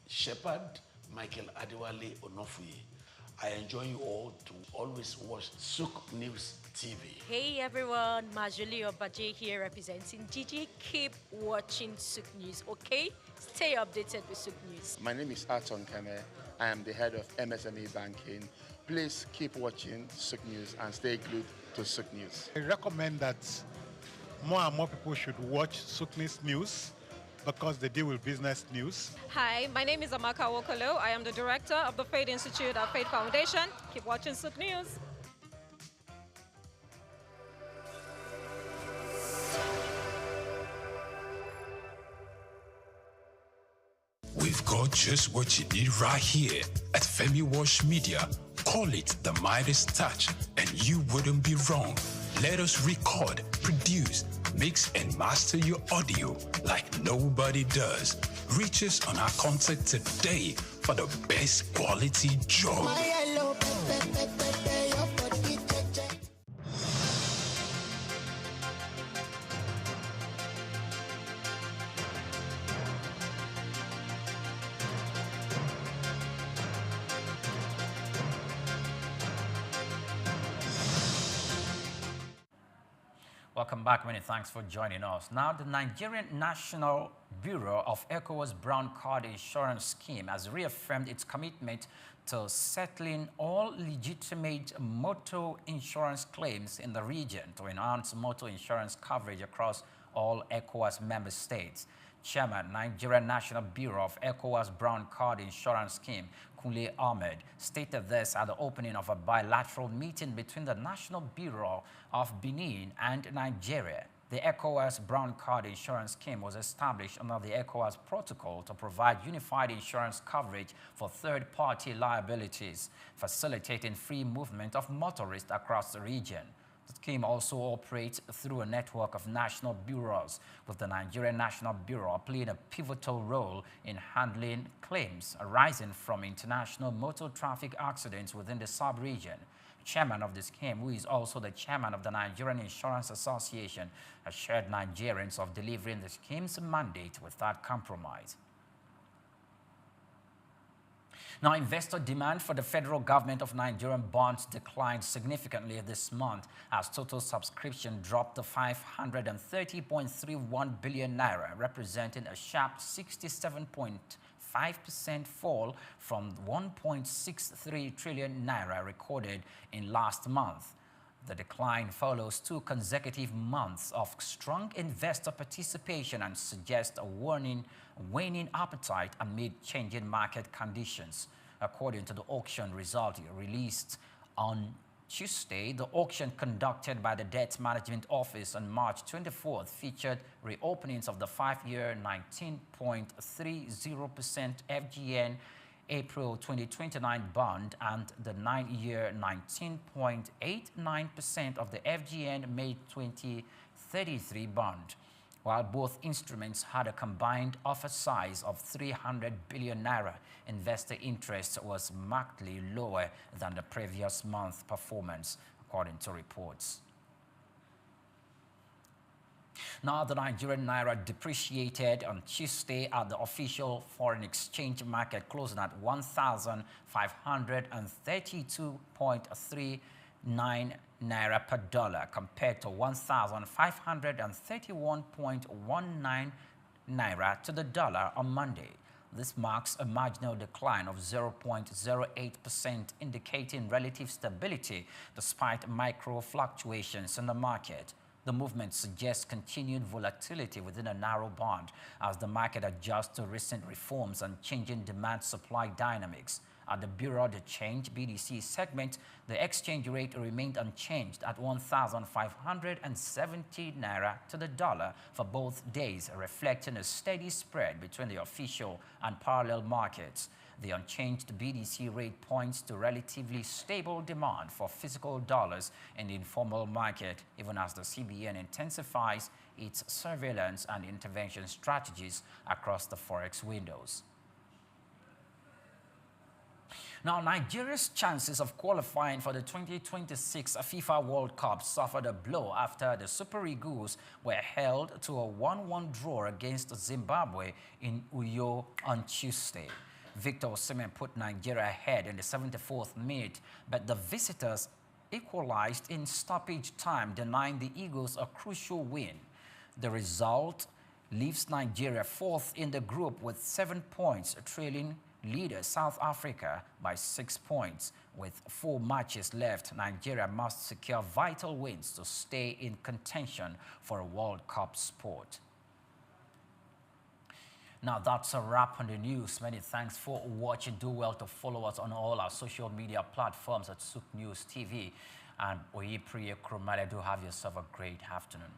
Shepherd Michael Adewale Onofuye. I enjoy you all to always watch Souq News TV. Hey everyone, Majuli Obaje here representing Gigi. Keep watching Souq News, okay? Stay updated with Souq News. My name is Aton Kame. I am the head of MSME Banking. Please keep watching Souq News and stay glued to Souq News. I recommend that more and more people should watch Souq News because they deal with business news. Hi, my name is Amaka Wokolo. I am the director of the Faith Institute at Faith Foundation. Keep watching Souq News. We've got just what you need right here at Femi Wash Media. Call it the Midas touch, and you wouldn't be wrong. Let us record, produce, mix, and master your audio like nobody does. Reach us on our contact today for the best quality job. Welcome back. Many thanks for joining us. Now, the Nigerian National Bureau of ECOWAS Brown Card Insurance Scheme has reaffirmed its commitment to settling all legitimate motor insurance claims in the region to enhance motor insurance coverage across all ECOWAS member states. Chairman, Nigerian National Bureau of ECOWAS Brown Card Insurance Scheme, Kunle Ahmed, stated this at the opening of a bilateral meeting between the National Bureau of Benin and Nigeria. The ECOWAS Brown Card Insurance Scheme was established under the ECOWAS Protocol to provide unified insurance coverage for third-party liabilities, facilitating free movement of motorists across the region. The scheme also operates through a network of national bureaus, with the Nigerian National Bureau playing a pivotal role in handling claims arising from international motor traffic accidents within the sub-region. Chairman of the scheme, who is also the chairman of the Nigerian Insurance Association, assured Nigerians of delivering the scheme's mandate without compromise. Now, investor demand for the federal government of Nigerian bonds declined significantly this month as total subscription dropped to 530.31 billion naira, representing a sharp 67.5% fall from 1.63 trillion naira recorded in last month. The decline follows 2 consecutive months of strong investor participation and suggests a waning appetite amid changing market conditions. According to the auction result released on Tuesday, the auction conducted by the Debt Management Office on March 24th featured reopenings of the 5-year 19.30% FGN April 2029 bond and the 9-year 19.89% of the FGN May 2033 bond. While both instruments had a combined offer size of 300 billion naira, investor interest was markedly lower than the previous month performance, according to reports. Now, the Nigerian naira depreciated on Tuesday at the official foreign exchange market, closing at 1,532.39 naira per dollar compared to 1,531.19 naira to the dollar on Monday. This marks a marginal decline of 0.08%, indicating relative stability despite micro fluctuations in the market. The movement suggests continued volatility within a narrow band as the market adjusts to recent reforms and changing demand-supply dynamics. At the Bureau de Change BDC segment, the exchange rate remained unchanged at 1,570 naira to the dollar for both days, reflecting a steady spread between the official and parallel markets. The unchanged BDC rate points to relatively stable demand for physical dollars in the informal market, even as the CBN intensifies its surveillance and intervention strategies across the forex windows. Now, Nigeria's chances of qualifying for the 2026 FIFA World Cup suffered a blow after the Super Eagles were held to a 1-1 draw against Zimbabwe in Uyo on Tuesday. Victor Osimhen put Nigeria ahead in the 74th minute, but the visitors equalized in stoppage time, denying the Eagles a crucial win. The result leaves Nigeria fourth in the group with 7 points, trailing leader South Africa by 6 points. With 4 matches left, Nigeria must secure vital wins to stay in contention for a World Cup spot. Now, that's a wrap on the news. Many thanks for watching. Do well to follow us on all our social media platforms at Souq News TV. And Oyipriye Krumale, do have yourself a great afternoon.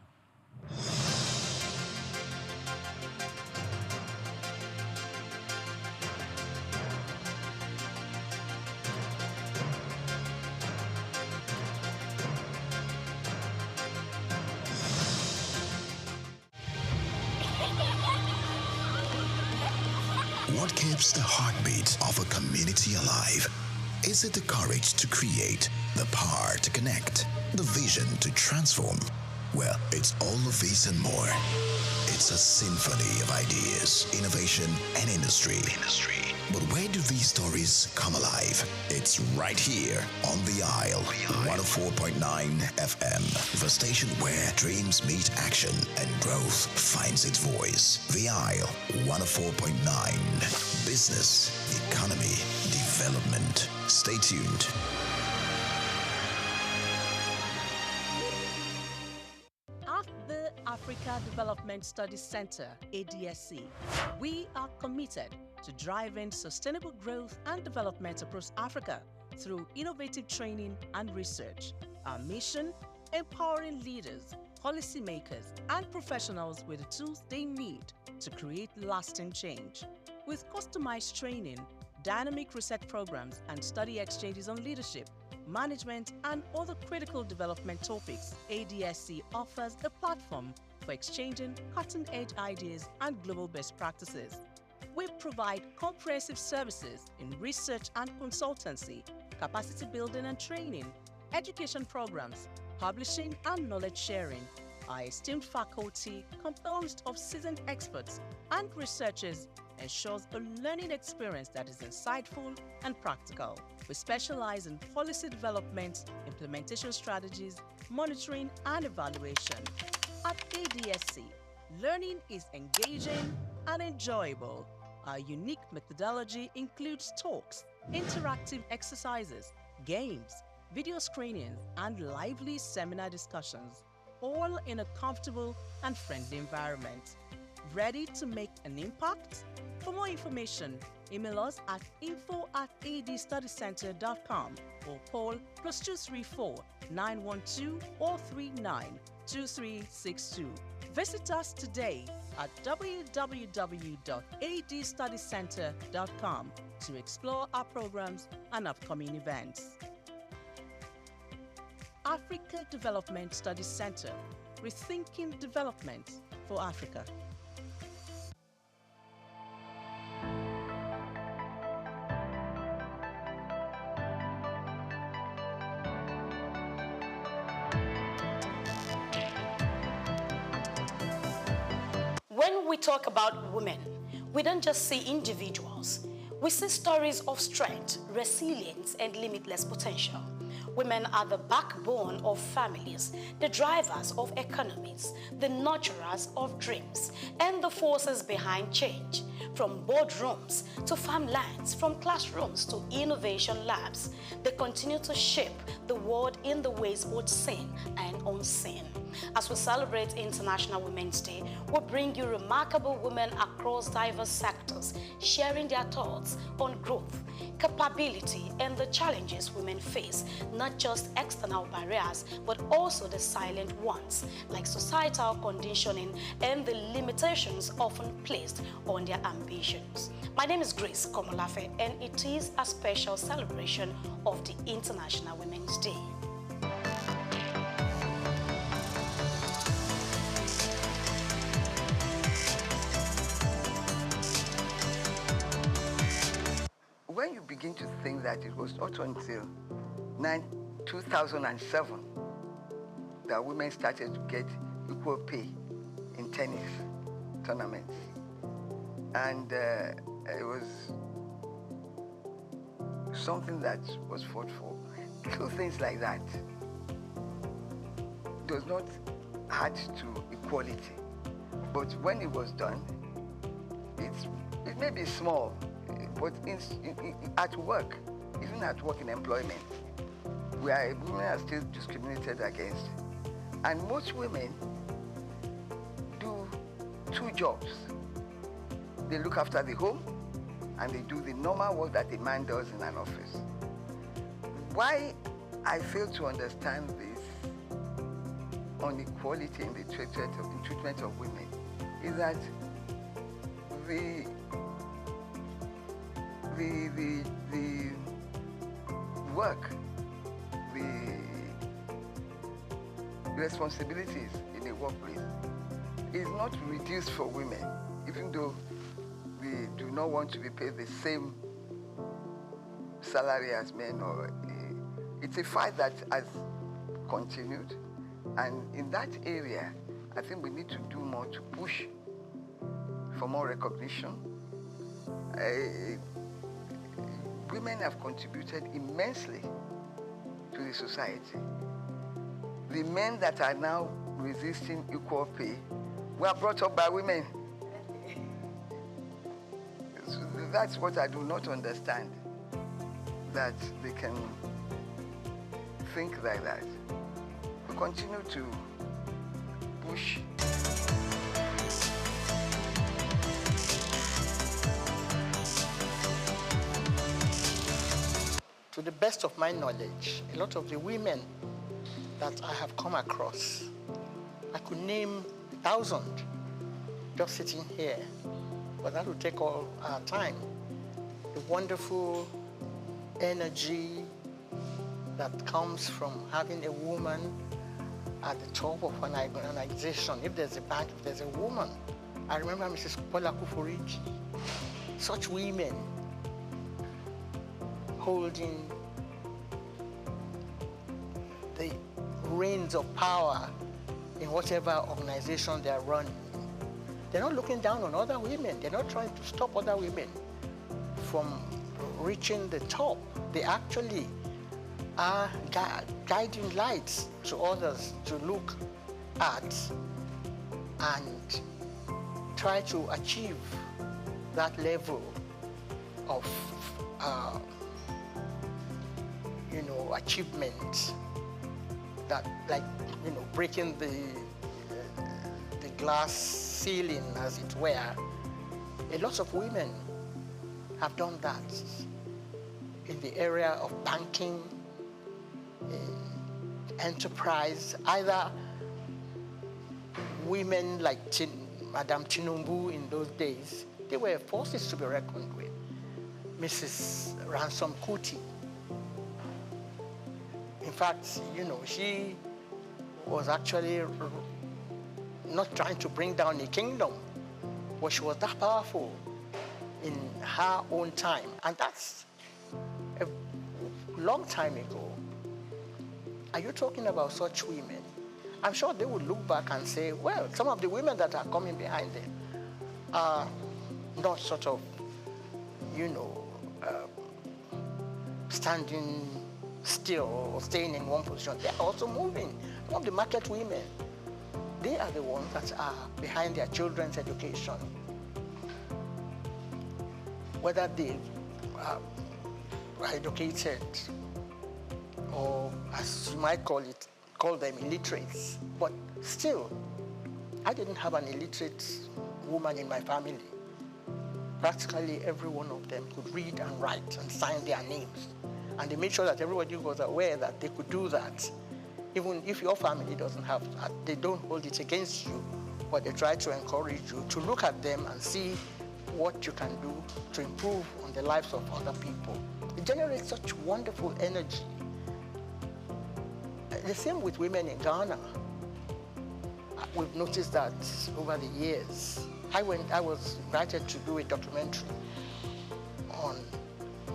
What keeps the heartbeat of a community alive? Is it the courage to create, the power to connect, the vision to transform? Well, it's all of these and more. It's a symphony of ideas, innovation, and industry. But where do these stories come alive? It's right here on The Isle, 104.9 FM, the station where dreams meet action and growth finds its voice. The Isle, 104.9. Business, economy, development. Stay tuned. At the Africa Development Studies Center, ADSC, we are committed to driving sustainable growth and development across Africa through innovative training and research. Our mission: empowering leaders, policymakers, and professionals with the tools they need to create lasting change. With customized training, dynamic research programs, and study exchanges on leadership, management, and other critical development topics, ADSC offers a platform for exchanging cutting-edge ideas and global best practices. We provide comprehensive services in research and consultancy, capacity building and training, education programs, publishing and knowledge sharing. Our esteemed faculty, composed of seasoned experts and researchers, ensures a learning experience that is insightful and practical. We specialize in policy development, implementation strategies, monitoring, and evaluation. At ADSC, learning is engaging and enjoyable. Our unique methodology includes talks, interactive exercises, games, video screenings, and lively seminar discussions, all in a comfortable and friendly environment. Ready to make an impact? For more information, email us at info@adstudycenter.com or call +234 912 439 2362. Visit us today at www.adstudycenter.com to explore our programs and upcoming events. Africa Development Studies Center, rethinking development for Africa. When we talk about women, we don't just see individuals. We see stories of strength, resilience, and limitless potential. Women are the backbone of families, the drivers of economies, the nurturers of dreams, and the forces behind change. From boardrooms to farmlands, from classrooms to innovation labs, they continue to shape the world in the ways both seen and unseen. As we celebrate International Women's Day, we bring you remarkable women across diverse sectors, sharing their thoughts on growth, capability, and the challenges women face, not just external barriers, but also the silent ones, like societal conditioning and the limitations often placed on their ambitions. My name is Grace Komolafe, and it is a special celebration of the International Women's Day. When you begin to think that it was not until 2007 that women started to get equal pay in tennis tournaments. And it was something that was fought for. Little things like that does not add to equality. But when it was done, it may be small, but at work, even at work in employment, women are still discriminated against. And most women do two jobs. They look after the home, and they do the normal work that a man does in an office. Why I fail to understand this inequality in the treatment of women is that the work, the responsibilities in a workplace is not reduced for women, even though we do not want to be paid the same salary as men. It's a fight that has continued, and in that area, I think we need to do more to push for more recognition. Women have contributed immensely to the society. The men that are now resisting equal pay were brought up by women. So that's what I do not understand, that they can think like that. We continue to push. To the best of my knowledge, a lot of the women that I have come across, I could name 1,000 just sitting here, but that would take all our time. The wonderful energy that comes from having a woman at the top of an organization. If there's a bank, if there's a woman. I remember Mrs. Paula Kuforiji. Such women holding the reins of power in whatever organization they're running. They're not looking down on other women. They're not trying to stop other women from reaching the top. They actually are guiding lights to others to look at and try to achieve that level of achievement, that, like, breaking the glass ceiling, as it were. A lot of women have done that in the area of banking, in enterprise, either women like Madame Tinubu in those days, they were forces to be reckoned with. Mrs. Ransom Kuti. In fact, you know, she was actually not trying to bring down a kingdom, but she was that powerful in her own time. And that's a long time ago. Are you talking about such women? I'm sure they would look back and say, well, some of the women that are coming behind them are not sort of, you know, standing still or staying in one position. They are also moving. Some of the market women, they are the ones that are behind their children's education. Whether they are educated or, as you might call them illiterates. But still, I didn't have an illiterate woman in my family. Practically every one of them could read and write and sign their names. And they made sure that everybody was aware that they could do that. Even if your family doesn't have that, they don't hold it against you, but they try to encourage you to look at them and see what you can do to improve on the lives of other people. It generates such wonderful energy. The same with women in Ghana. We've noticed that over the years. I was invited to do a documentary on,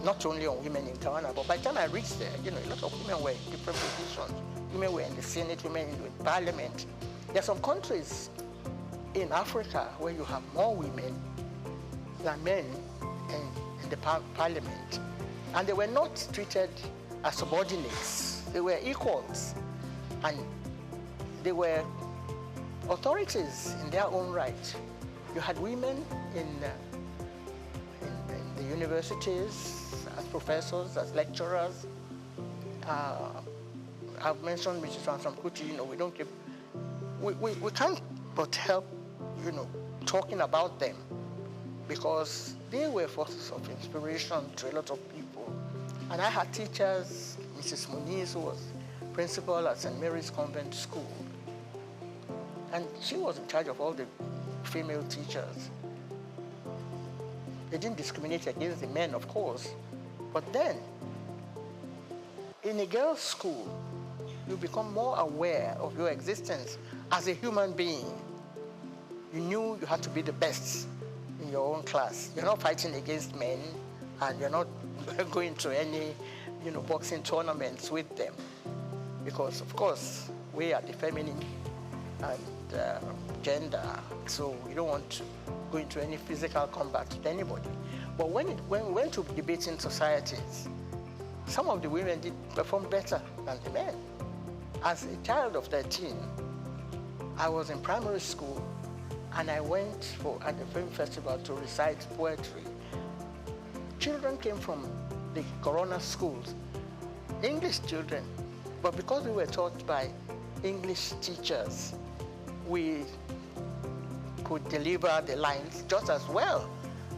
not only on women in Ghana, but by the time I reached there, you know, a lot of women were in different positions. Women were in the Senate, women in the Parliament. There are some countries in Africa where you have more women than men in the Parliament. And they were not treated as subordinates. They were equals. And they were authorities in their own right. You had women in the universities as professors, as lecturers. I've mentioned Mrs. Ransom Kuti, you know, we can't but help, you know, talking about them because they were forces of inspiration to a lot of people. And I had teachers, Mrs. Muniz, who was principal at St. Mary's Convent School. And she was in charge of all the female teachers. They didn't discriminate against the men, of course. But then, in a girls' school, you become more aware of your existence as a human being. You knew you had to be the best in your own class. You're not fighting against men, and you're not going to any, you know, boxing tournaments with them. Because, of course, we are the feminine and gender, so you don't want to go into any physical combat with anybody. But when we went to debating societies, some of the women did perform better than the men. As a child of 13, I was in primary school and I went at the film festival to recite poetry. Children came from the Corona schools, English children, but because we were taught by English teachers, we could deliver the lines just as well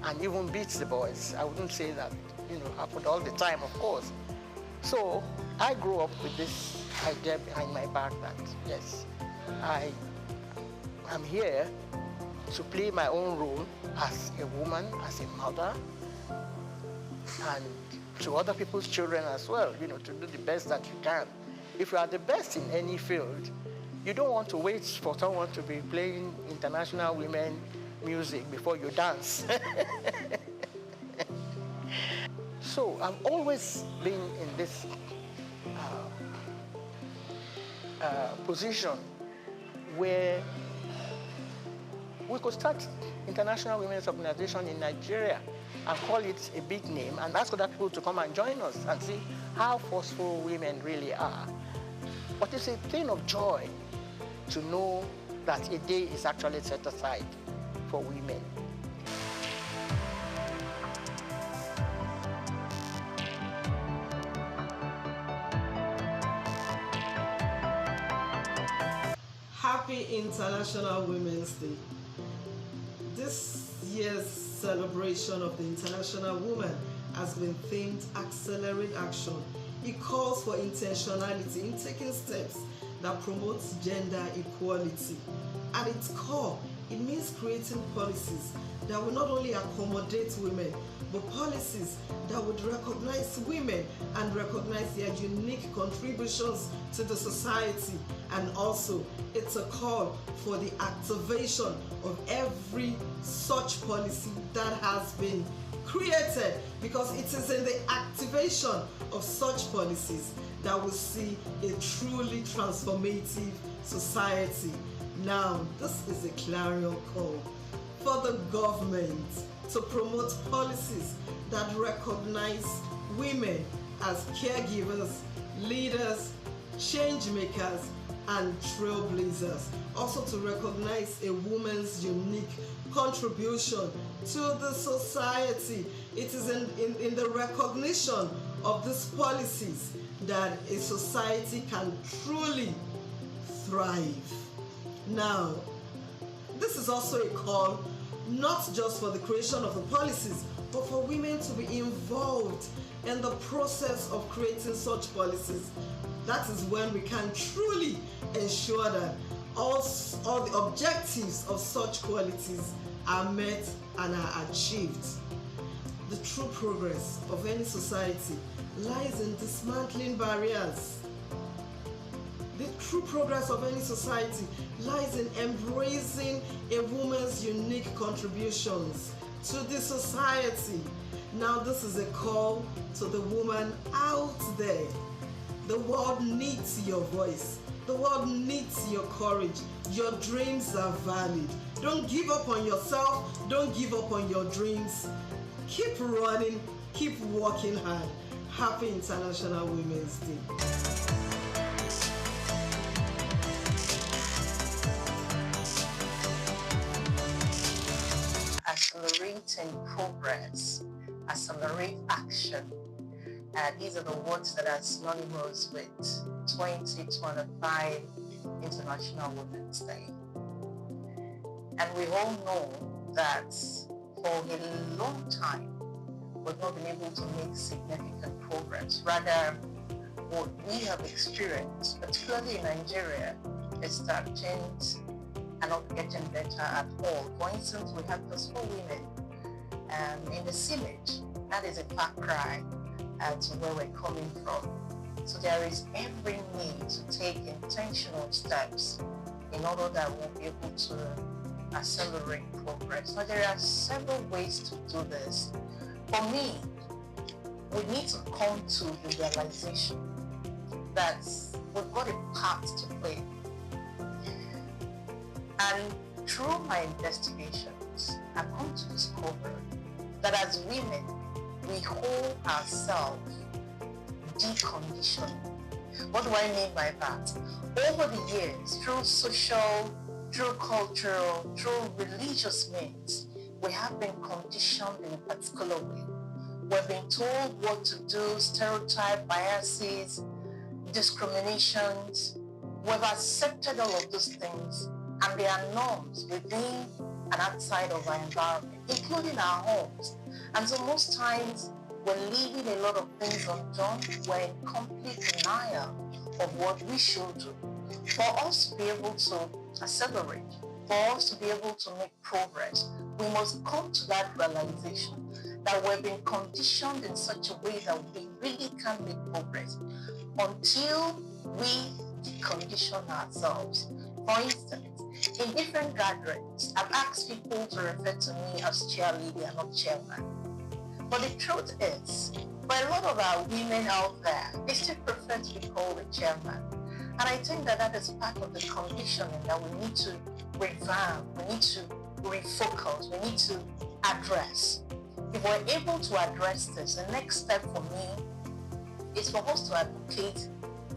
and even beat the boys. I wouldn't say that, you know, happened all the time, of course. So I grew up with this idea behind my back that, yes, I am here to play my own role as a woman, as a mother, and to other people's children as well, you know, to do the best that you can. If you are the best in any field, you don't want to wait for someone to be playing international women music before you dance. So I've always been in this position where we could start International Women's Organization in Nigeria and call it a big name and ask other people to come and join us and see how forceful women really are. But it's a thing of joy to know that a day is actually set aside for women. Happy International Women's Day. This year's celebration of the International Woman has been themed Accelerate Action. It calls for intentionality in taking steps that promotes gender equality. At its core, it means creating policies that will not only accommodate women, but policies that would recognize women and recognize their unique contributions to the society. And also, it's a call for the activation of every such policy that has been created, because it is in the activation of such policies that we see a truly transformative society. Now, this is a clarion call for the government to promote policies that recognize women as caregivers, leaders, change makers, and trailblazers. Also to recognize a woman's unique contribution to the society. It is in the recognition of these policies that a society can truly thrive. Now, this is also a call not just for the creation of the policies, but for women to be involved in the process of creating such policies. That is when we can truly ensure that all the objectives of such qualities are met and are achieved. The true progress of any society lies in dismantling barriers. The true progress of any society lies in embracing a woman's unique contributions to the society. Now, this is a call to the woman out there. The world needs your voice. The world needs your courage. Your dreams are valid. Don't give up on yourself. Don't give up on your dreams. Keep running. Keep working hard. Happy International Women's Day. Accelerating progress, accelerate action. These are the words that are synonymous with 2025 International Women's Day. And we all know that for a long time, we've not been able to make significant progress. Rather, what we have experienced, particularly in Nigeria, is that things are not getting better at all. For instance, we have those 4 women in the Senate. That is a far cry to where we're coming from. So there is every need to take intentional steps in order that we'll be able to accelerate progress. Now, there are several ways to do this. For me, we need to come to the realization that we've got a part to play. And through my investigations, I've come to discover that as women, we hold ourselves deconditioned. What do I mean by that? Over the years, through social, through cultural, through religious means, we have been conditioned in a particular way. We've been told what to do, stereotype, biases, discriminations. We've accepted all of those things, and there are norms within and outside of our environment, including our homes. And so most times, we're leaving a lot of things undone. We're in complete denial of what we should do. For us to be able to accelerate, for us to be able to make progress, we must come to that realization that we've been conditioned in such a way that we really can't make progress until we decondition ourselves. For instance, in different gatherings, I've asked people to refer to me as chairleader and not chairman. But the truth is, for a lot of our women out there, they still prefer to be called a chairman. And I think that that is part of the conditioning that we need to revamp, we need to refocus, we need to address. If we're able to address this, the next step for me is for us to advocate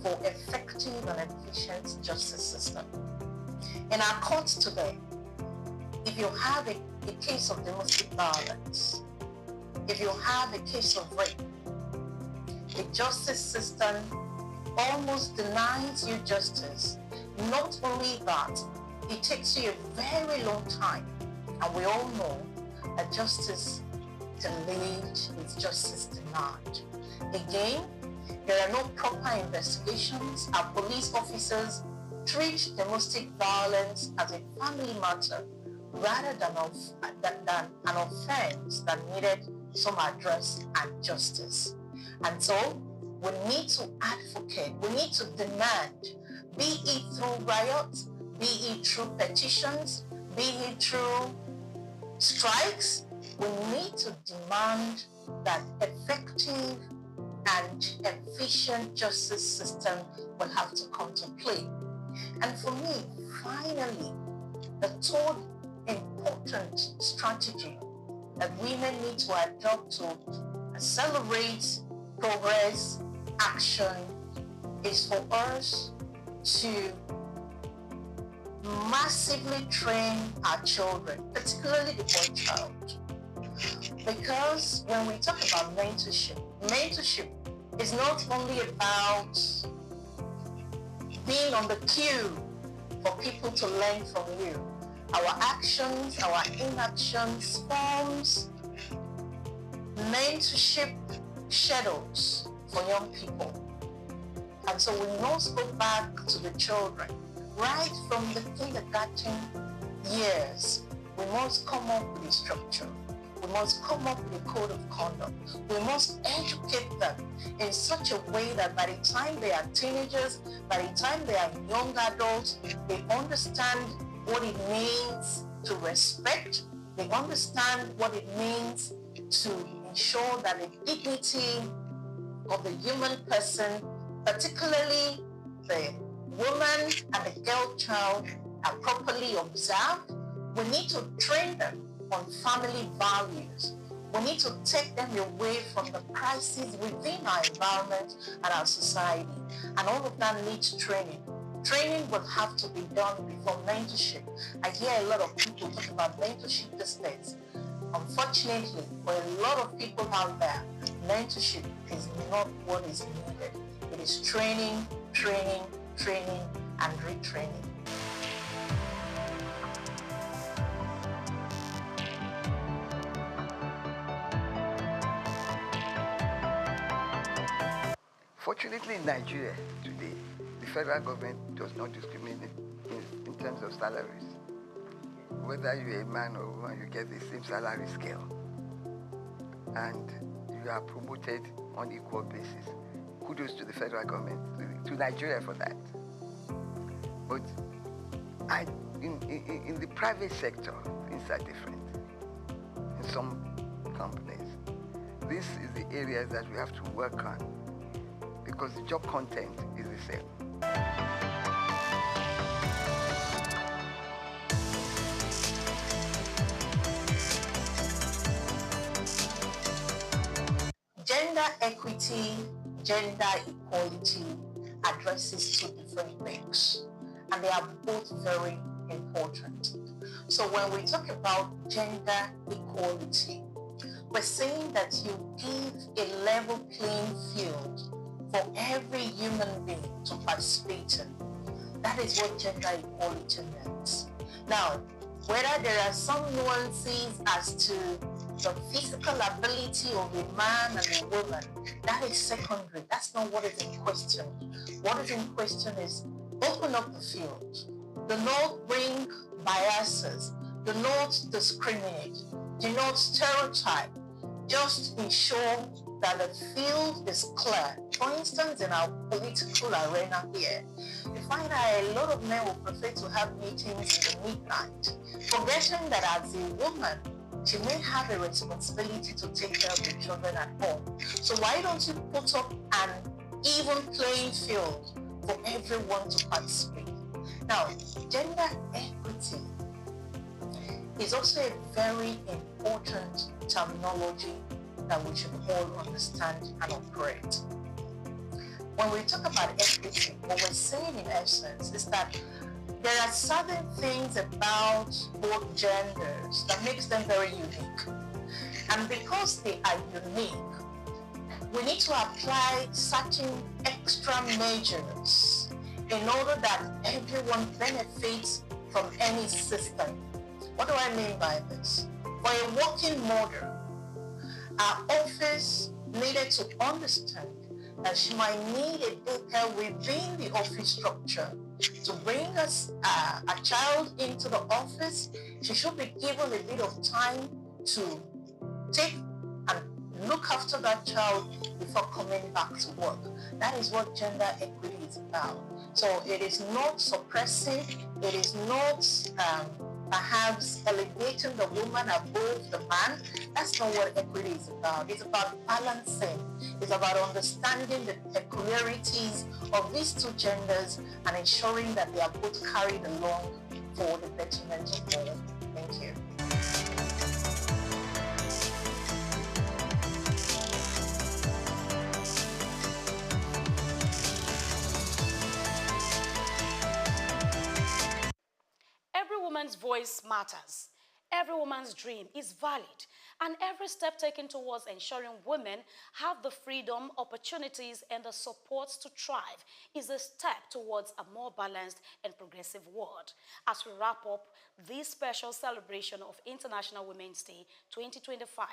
for effective and efficient justice system. In our courts today, if you have a case of domestic violence, if you have a case of rape, the justice system almost denies you justice. Not only that, it takes you a very long time And we all know that justice delayed is justice denied. Again, there are no proper investigations. Our police officers treat domestic violence as a family matter rather than an offense that needed some address and justice. And so we need to advocate, we need to demand, be it through riots, be it through petitions, be it through strikes, we need to demand that effective and efficient justice system will have to come to play. And for me, finally, the third important strategy that women need to adopt to accelerate progress, action, is for us to massively train our children, particularly the boy child. Because when we talk about mentorship is not only about being on the queue for people to learn from you. Our actions, our inactions forms mentorship shadows for young people. And so we must go back to the children. Right from the kindergarten years, we must come up with a structure. We must come up with a code of conduct. We must educate them in such a way that by the time they are teenagers, by the time they are young adults, they understand what it means to respect. They understand what it means to ensure that the dignity of the human person, particularly the woman and the girl child, are properly observed. We need to train them on family values. We need to take them away from the crises within our environment and our society. And all of that needs training. Training will have to be done before mentorship. I hear a lot of people talk about mentorship these days. Unfortunately, for a lot of people out there, mentorship is not what is needed. It is training, training, training, and retraining. Fortunately, in Nigeria today, the federal government does not discriminate in terms of salaries. Whether you're a man or woman, you get the same salary scale. And you are promoted on equal basis. Kudos to the federal government, to Nigeria for that. But in the private sector, things are different. In some companies, this is the areas that we have to work on, because the job content is the same. Gender equity, gender equality addresses two different things, and they are both very important. So when we talk about gender equality, we're saying that you give a level playing field for every human being to participate in. That is what gender equality means. Now, whether there are some nuances as to the physical ability of a man and a woman, that is secondary. That's not what is in question. What is in question is open up the field. Do not bring biases. Do not discriminate. Do not stereotype. Just ensure that the field is clear. For instance, in our political arena here, you find that a lot of men will prefer to have meetings in the midnight, forgetting that as a woman, she may have a responsibility to take care of the children at home. So why don't you put up an even playing field for everyone to participate? Now, gender equity is also a very important terminology that we should all understand and operate. When we talk about equity, what we're saying in essence is that there are certain things about both genders that makes them very unique. And because they are unique, we need to apply certain extra measures in order that everyone benefits from any system. What do I mean by this? For a working model, our office needed to understand that she might need a daycare within the office structure. To bring us a child into the office, she should be given a bit of time to take and look after that child before coming back to work. That is what gender equity is about. So it is not suppressing, it is not perhaps elevating the woman above the man. That's not what equity is about. It's about balancing. It's about understanding the peculiarities of these two genders and ensuring that they are both carried along for the betterment of all. Thank you. Every woman's voice matters. Every woman's dream is valid. And every step taken towards ensuring women have the freedom, opportunities, and the supports to thrive is a step towards a more balanced and progressive world. As we wrap up this special celebration of International Women's Day 2025,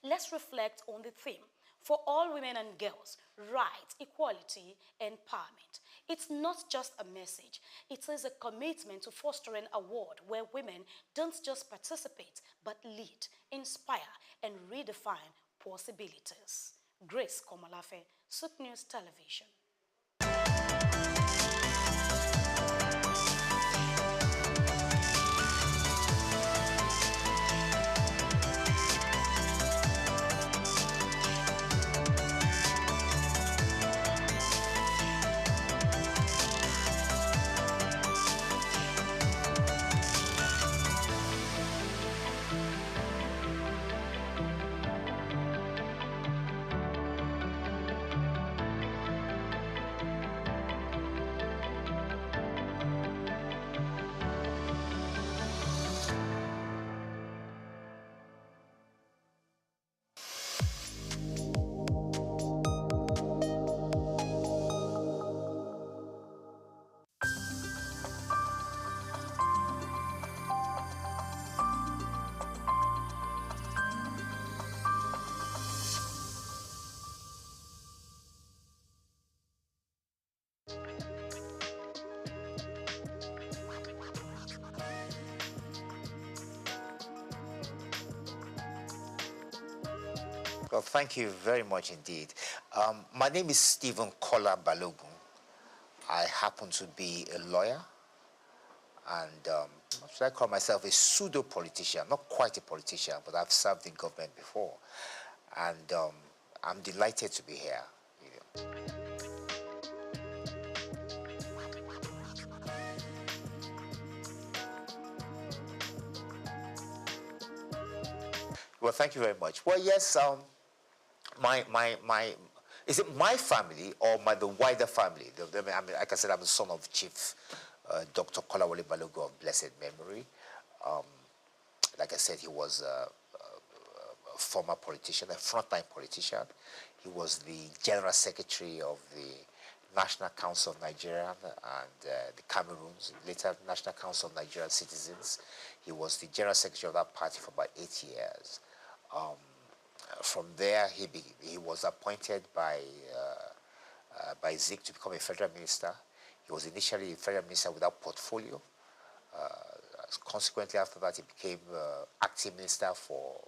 let's reflect on the theme: for all women and girls, rights, equality, empowerment. It's not just a message, it is a commitment to fostering a world where women don't just participate, but lead, inspire, and redefine possibilities. Grace Komalafe, Souq News Television. Well, thank you very much indeed. My name is Stephen Kola Balogun. I happen to be a lawyer, and should I call myself a pseudo-politician? Not quite a politician, but I've served in government before. And I'm delighted to be here. Well, thank you very much. Well, yes, is it my family or the wider family? I mean, like I said, I'm the son of Chief Dr. Kolawole Balogun of blessed memory. Like I said, he was a former politician, a frontline politician. He was the General Secretary of the National Council of Nigeria and the Cameroons, later National Council of Nigerian Citizens. He was the General Secretary of that party for about 8 years. From there, he was appointed by Souq to become a federal minister. He was initially a federal minister without portfolio. Consequently, after that, he became acting minister for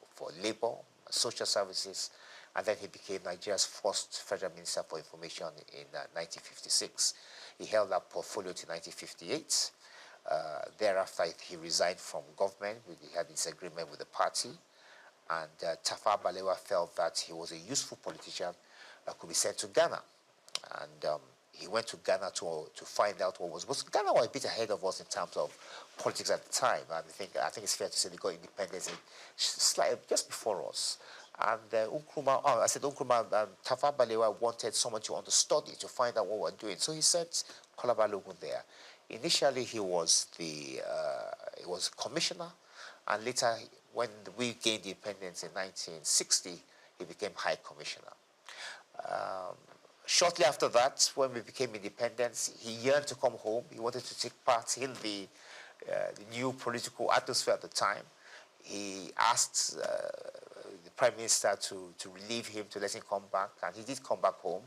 labor, social services, and then he became Nigeria's first federal minister for information in 1956. He held that portfolio till 1958. Thereafter, he resigned from government. He had disagreement with the party. And Tafawa Balewa felt that he was a useful politician that could be sent to Ghana. And he went to Ghana to find out what was Ghana was a bit ahead of us in terms of politics at the time. I think it's fair to say they got independence just before us. And Tafawa Balewa wanted someone to understudy, to find out what we're doing. So he sent Kola Balogun there. Initially, he was commissioner, and later, when we gained independence in 1960, he became High Commissioner. Shortly after that, when we became independent, he yearned to come home. He wanted to take part in the the new political atmosphere at the time. He asked the Prime Minister to relieve him, to let him come back, and he did come back home.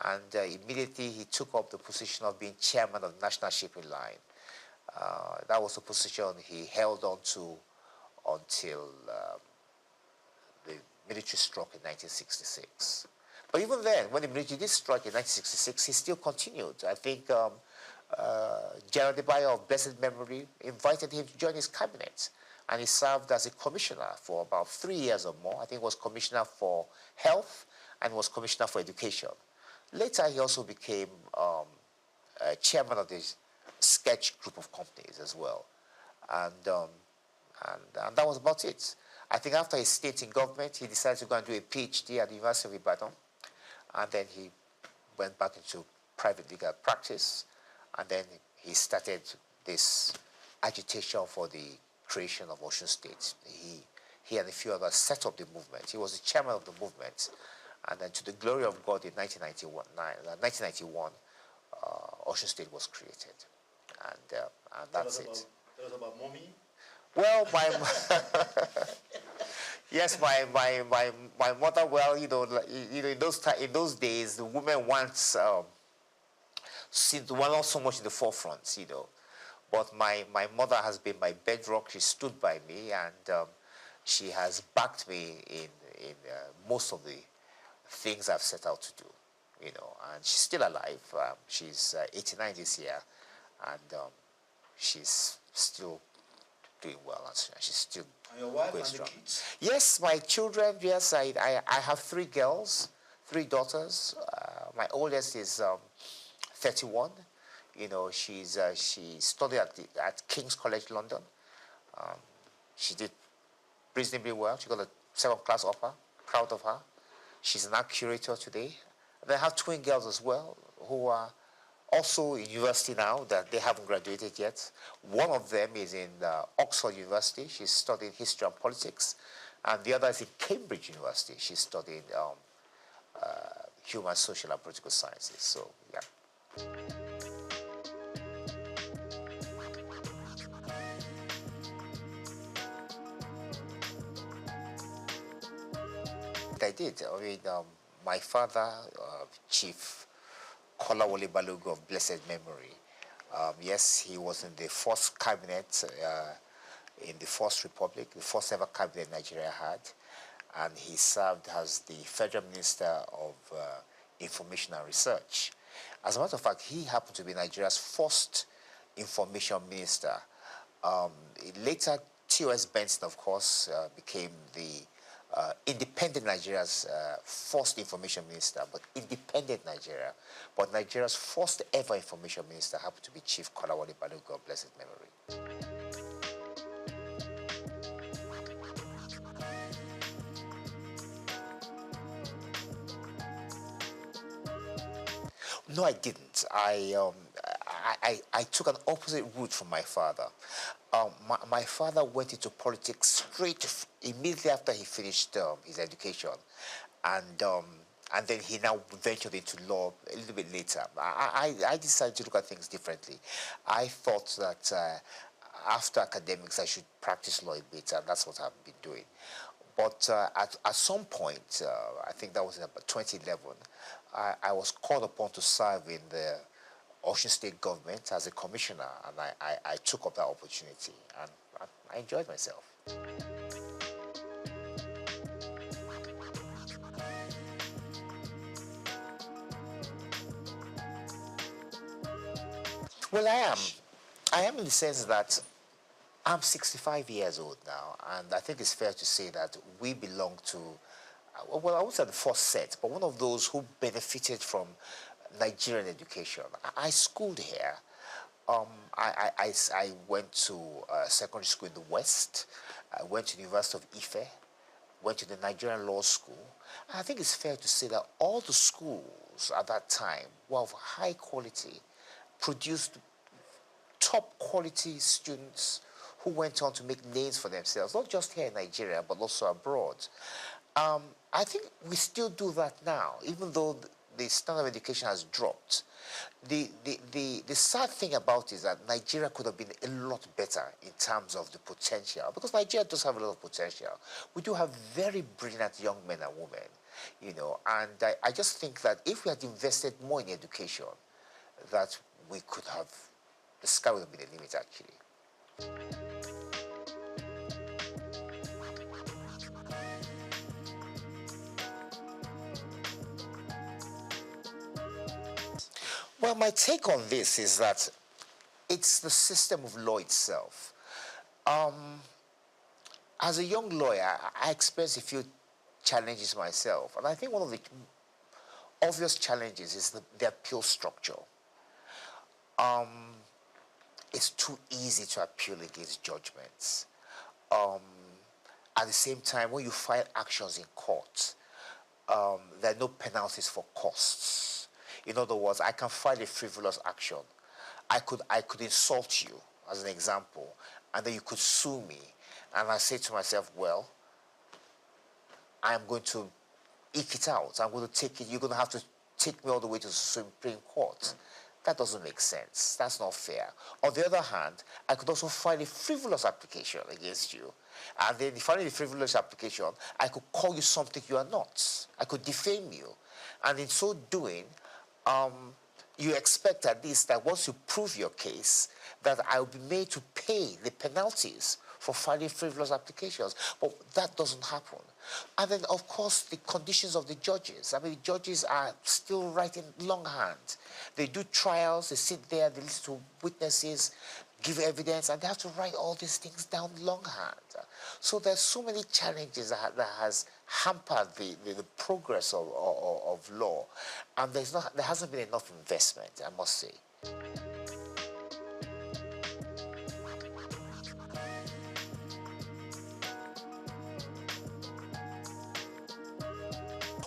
And immediately he took up the position of being chairman of the National Shipping Line. That was the position he held on to until the military struck in 1966. But even then, when the military did strike in 1966, he still continued. I think General Debayo of blessed memory invited him to join his cabinet, and he served as a commissioner for about 3 years or more. I think he was commissioner for health and was commissioner for education. Later, he also became chairman of the sketch group of companies as well. And that was about it. I think after his stint in government, he decided to go and do a PhD at the University of Ibadan. And then he went back into private legal practice. And then he started this agitation for the creation of Osun State. He and a few others set up the movement. He was the chairman of the movement. And then to the glory of God in 1991, Osun State was created. And that's it. Tell us about mommy. Well, yes, my mother. Well, in those days, the women were not so much in the forefront, But my mother has been my bedrock. She stood by me, and she has backed me in most of the things I've set out to do, And she's still alive. She's 89 this year, and she's still doing well, and she's still and your wife going and strong. the kids? Yes, my children. Yes, I have 3 girls, 3 daughters. My oldest is 31. She studied at King's College London. She did reasonably well. She got a 7th class upper. Proud of her. She's an art curator today. And I have twin girls as well who are also in university now, that they haven't graduated yet. One of them is in Oxford University. She's studying history and politics. And the other is in Cambridge University. She's studying human, social, and political sciences. So, yeah. I did. I mean, my father, Chief Kolawole Balogun of blessed memory. Yes, he was in the first cabinet in the First Republic, the first ever cabinet Nigeria had, and he served as the Federal Minister of Information and Research. As a matter of fact, he happened to be Nigeria's first information minister. Later, T.O.S. Benson, of course, became the independent Nigeria's first information minister, but independent Nigeria. But Nigeria's first ever information minister happened to be Chief Kolawole Balogun of blessed memory. No, I didn't. I took an opposite route from my father. My father went into politics immediately after he finished his education, and then he now ventured into law a little bit later. I decided to look at things differently. I thought that after academics I should practice law a bit, and that's what I've been doing. But at some point, I think that was in about 2011, I was called upon to serve in the Osun State government as a commissioner, and I took up that opportunity, and I enjoyed myself. Well, I am in the sense that I'm 65 years old now, and I think it's fair to say that we belong to, well, I won't say the first set, but one of those who benefited from Nigerian education. I schooled here. I went to secondary school in the West. I went to the University of Ife, went to the Nigerian Law School. And I think it's fair to say that all the schools at that time were of high quality, produced top quality students who went on to make names for themselves, not just here in Nigeria, but also abroad. I think we still do that now, even though the standard of education has dropped. The sad thing about it is that Nigeria could have been a lot better in terms of the potential, because Nigeria does have a lot of potential. We do have very brilliant young men and women, you know, and I just think that if we had invested more in education, that we could have, the sky would have been the limit, actually. Well, my take on this is that it's the system of law itself. As a young lawyer, I experienced a few challenges myself, and I think one of the obvious challenges is the appeal structure. It's too easy to appeal against judgments. At the same time, when you file actions in court, there are no penalties for costs. In other words, I can file a frivolous action. I could insult you, as an example, and then you could sue me. And I say to myself, well, I'm going to eke it out. I'm going to take it. You're going to have to take me all the way to the Supreme Court. That doesn't make sense. That's not fair. On the other hand, I could also file a frivolous application against you. And then filing a frivolous application, I could call you something you are not. I could defame you. And in so doing, you expect at least that once you prove your case, that I will be made to pay the penalties for filing frivolous applications. But that doesn't happen. And then, of course, the conditions of the judges. I mean, the judges are still writing longhand. They do trials, they sit there, they listen to witnesses, give evidence, and they have to write all these things down longhand. So there's so many challenges that has hampered the progress of law. And there hasn't been enough investment, I must say.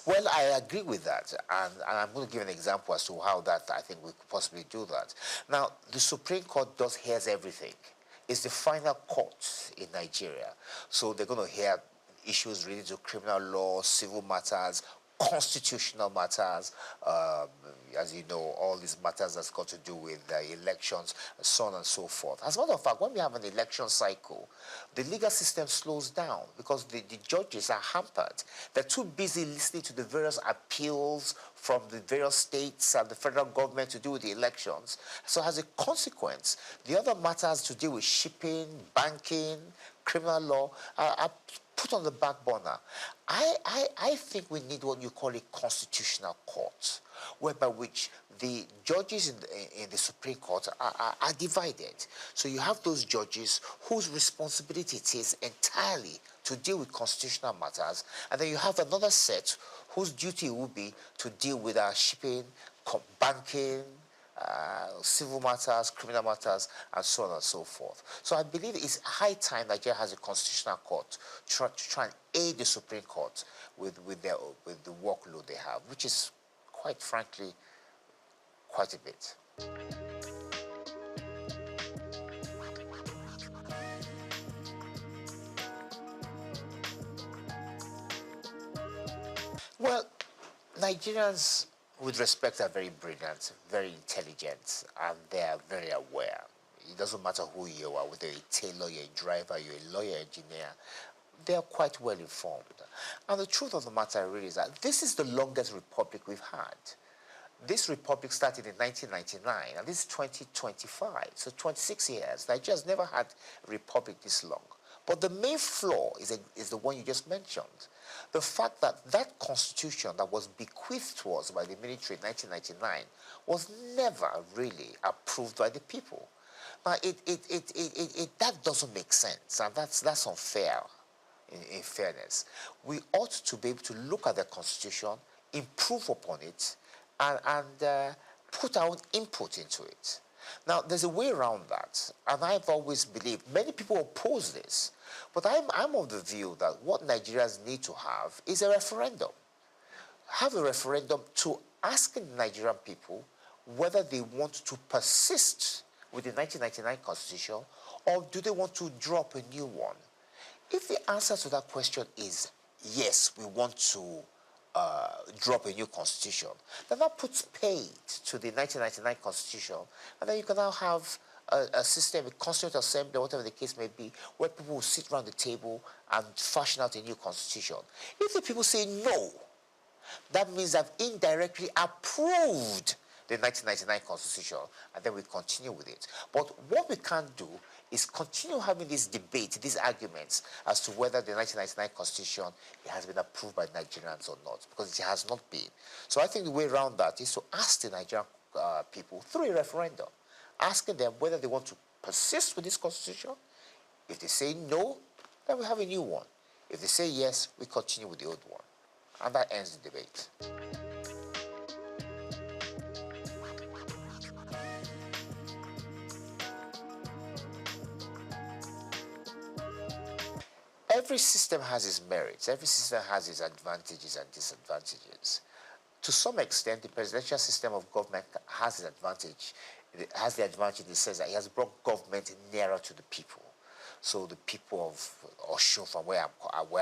Well, I agree with that, and I'm going to give an example as to how that I think we could possibly do that. Now, the Supreme Court hears everything. It's the final court in Nigeria, so they're going to hear issues related to criminal law, civil matters, constitutional matters, as you know, all these matters that's got to do with elections, and so on and so forth. As a matter of fact, when we have an election cycle, the legal system slows down because the judges are hampered. They're too busy listening to the various appeals from the various states and the federal government to do with the elections. So as a consequence, the other matters to deal with shipping, banking, criminal law are put on the back burner. I think we need what you call a constitutional court, whereby which the judges in the Supreme Court are divided. So you have those judges whose responsibility it is entirely to deal with constitutional matters, and then you have another set whose duty will be to deal with shipping, banking, civil matters, criminal matters, and so on and so forth. So I believe it's high time Nigeria has a constitutional court to try and aid the Supreme Court with the workload they have, which is, quite frankly, quite a bit. Well, Nigerians, with respect, are very brilliant, very intelligent, and they are very aware. It doesn't matter who you are, whether you're a tailor, you're a driver, you're a lawyer, engineer, they are quite well informed. And the truth of the matter really is that this is the longest republic we've had. This republic started in 1999, and this is 2025, so 26 years. Nigeria's never had a republic this long. But the main flaw is the one you just mentioned. The fact that that constitution that was bequeathed to us by the military in 1999 was never really approved by the people. Now, that doesn't make sense, and that's unfair, in fairness. We ought to be able to look at the constitution, improve upon it, and put our own input into it. Now, there's a way around that, and I've always believed, many people oppose this, but I'm of the view that what Nigerians need to have is a referendum. Have a referendum to ask the Nigerian people whether they want to persist with the 1999 Constitution, or do they want to drop a new one? If the answer to that question is yes, we want to drop a new constitution, then that puts paid to the 1999 constitution, and then you can now have a system, a constituent assembly, whatever the case may be, where people will sit around the table and fashion out a new constitution. If the people say no, that means they've indirectly approved the 1999 constitution, and then we continue with it. But what we can't do is continue having this debate, these arguments as to whether the 1999 constitution has been approved by Nigerians or not, because it has not been. So I think the way around that is to ask the Nigerian people through a referendum, asking them whether they want to persist with this constitution. If they say no, then we have a new one. If they say yes, we continue with the old one. And that ends the debate. Every system has its merits. Every system has its advantages and disadvantages. To some extent, the presidential system of government has an advantage. It has the advantage in the sense that it has brought government nearer to the people. So the people of Osun, from where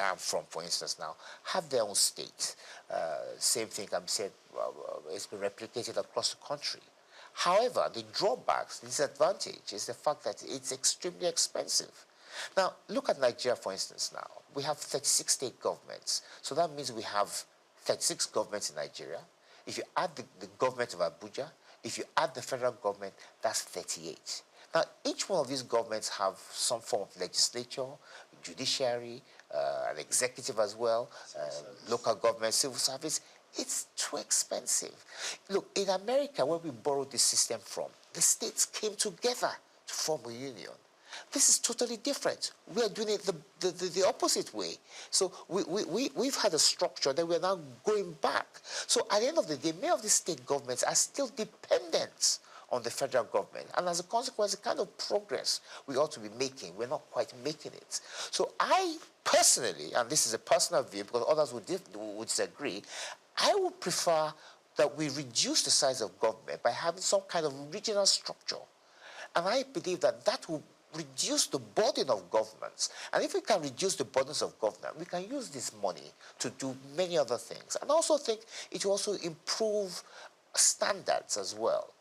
I'm from, for instance, now, have their own state. Same thing can be said, it's been replicated across the country. However, the drawbacks, the disadvantage is the fact that it's extremely expensive. Now, look at Nigeria, for instance, now. We have 36 state governments. So that means we have 36 governments in Nigeria. If you add the government of Abuja, if you add the federal government, that's 38. Now, each one of these governments have some form of legislature, judiciary, an executive as well, local government, civil service. It's too expensive. Look, in America, where we borrowed this system from, the states came together to form a union. This is totally different. We are doing it the opposite way. So we've had a structure that we're now going back. So at the end of the day, many of the state governments are still dependent on the federal government. And as a consequence, the kind of progress we ought to be making, we're not quite making it. So I personally, and this is a personal view because others would disagree, I would prefer that we reduce the size of government by having some kind of regional structure. And I believe that that will reduce the burden of governments. And if we can reduce the burdens of government, we can use this money to do many other things. And I also think it will also improve standards as well.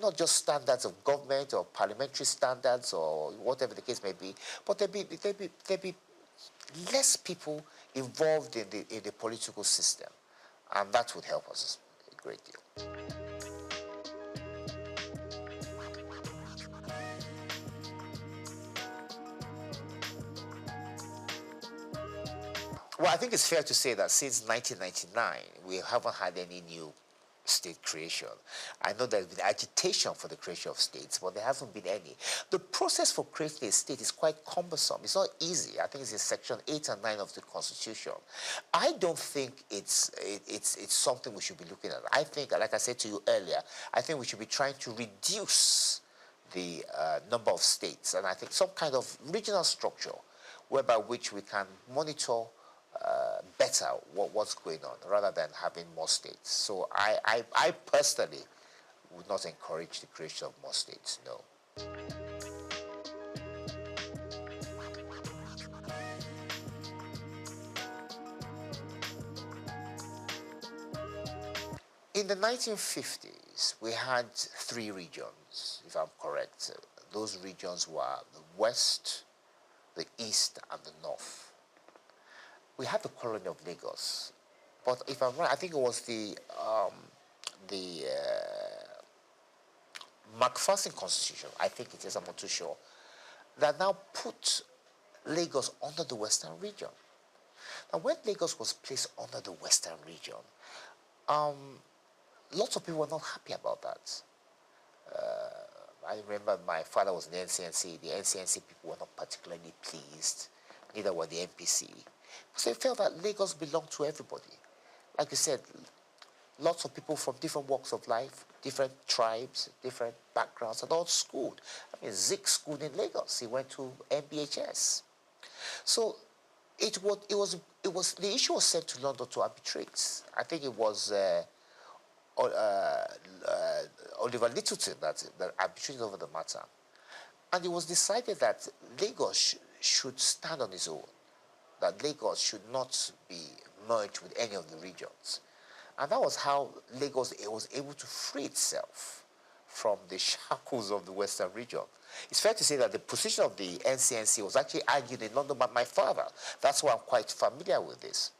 Not just standards of government or parliamentary standards or whatever the case may be, but there'll be less people involved in the political system. And that would help us a great deal. Well, I think it's fair to say that since 1999, we haven't had any new state creation. I know there's been agitation for the creation of states, but there hasn't been any. The process for creating a state is quite cumbersome. It's not easy. I think it's in Section 8 and 9 of the Constitution. I don't think it's something we should be looking at. I think, like I said to you earlier, I think we should be trying to reduce the number of states, and I think some kind of regional structure whereby which we can monitor better what's going on rather than having more states. So I personally would not encourage the creation of more states, no. In the 1950s, we had 3 regions, if I'm correct. Those regions were the West, the East, and the North. We had the colony of Lagos, but if I'm right, I think it was the MacPherson Constitution, I think it is, I'm not too sure, that now put Lagos under the Western region. Now, when Lagos was placed under the Western region, lots of people were not happy about that. I remember my father was in the NCNC. The NCNC people were not particularly pleased, neither were the NPC. So they felt that Lagos belonged to everybody. Like you said, lots of people from different walks of life, different tribes, different backgrounds, and all schooled. I mean, Zik schooled in Lagos. He went to MBHS. So it was the issue was sent to London to arbitrate. I think it was Oliver Littleton that arbitrated over the matter. And it was decided that Lagos should stand on its own, that Lagos should not be merge with any of the regions. And that was how Lagos was able to free itself from the shackles of the Western region. It's fair to say that the position of the NCNC was actually argued in London by my father. That's why I'm quite familiar with this.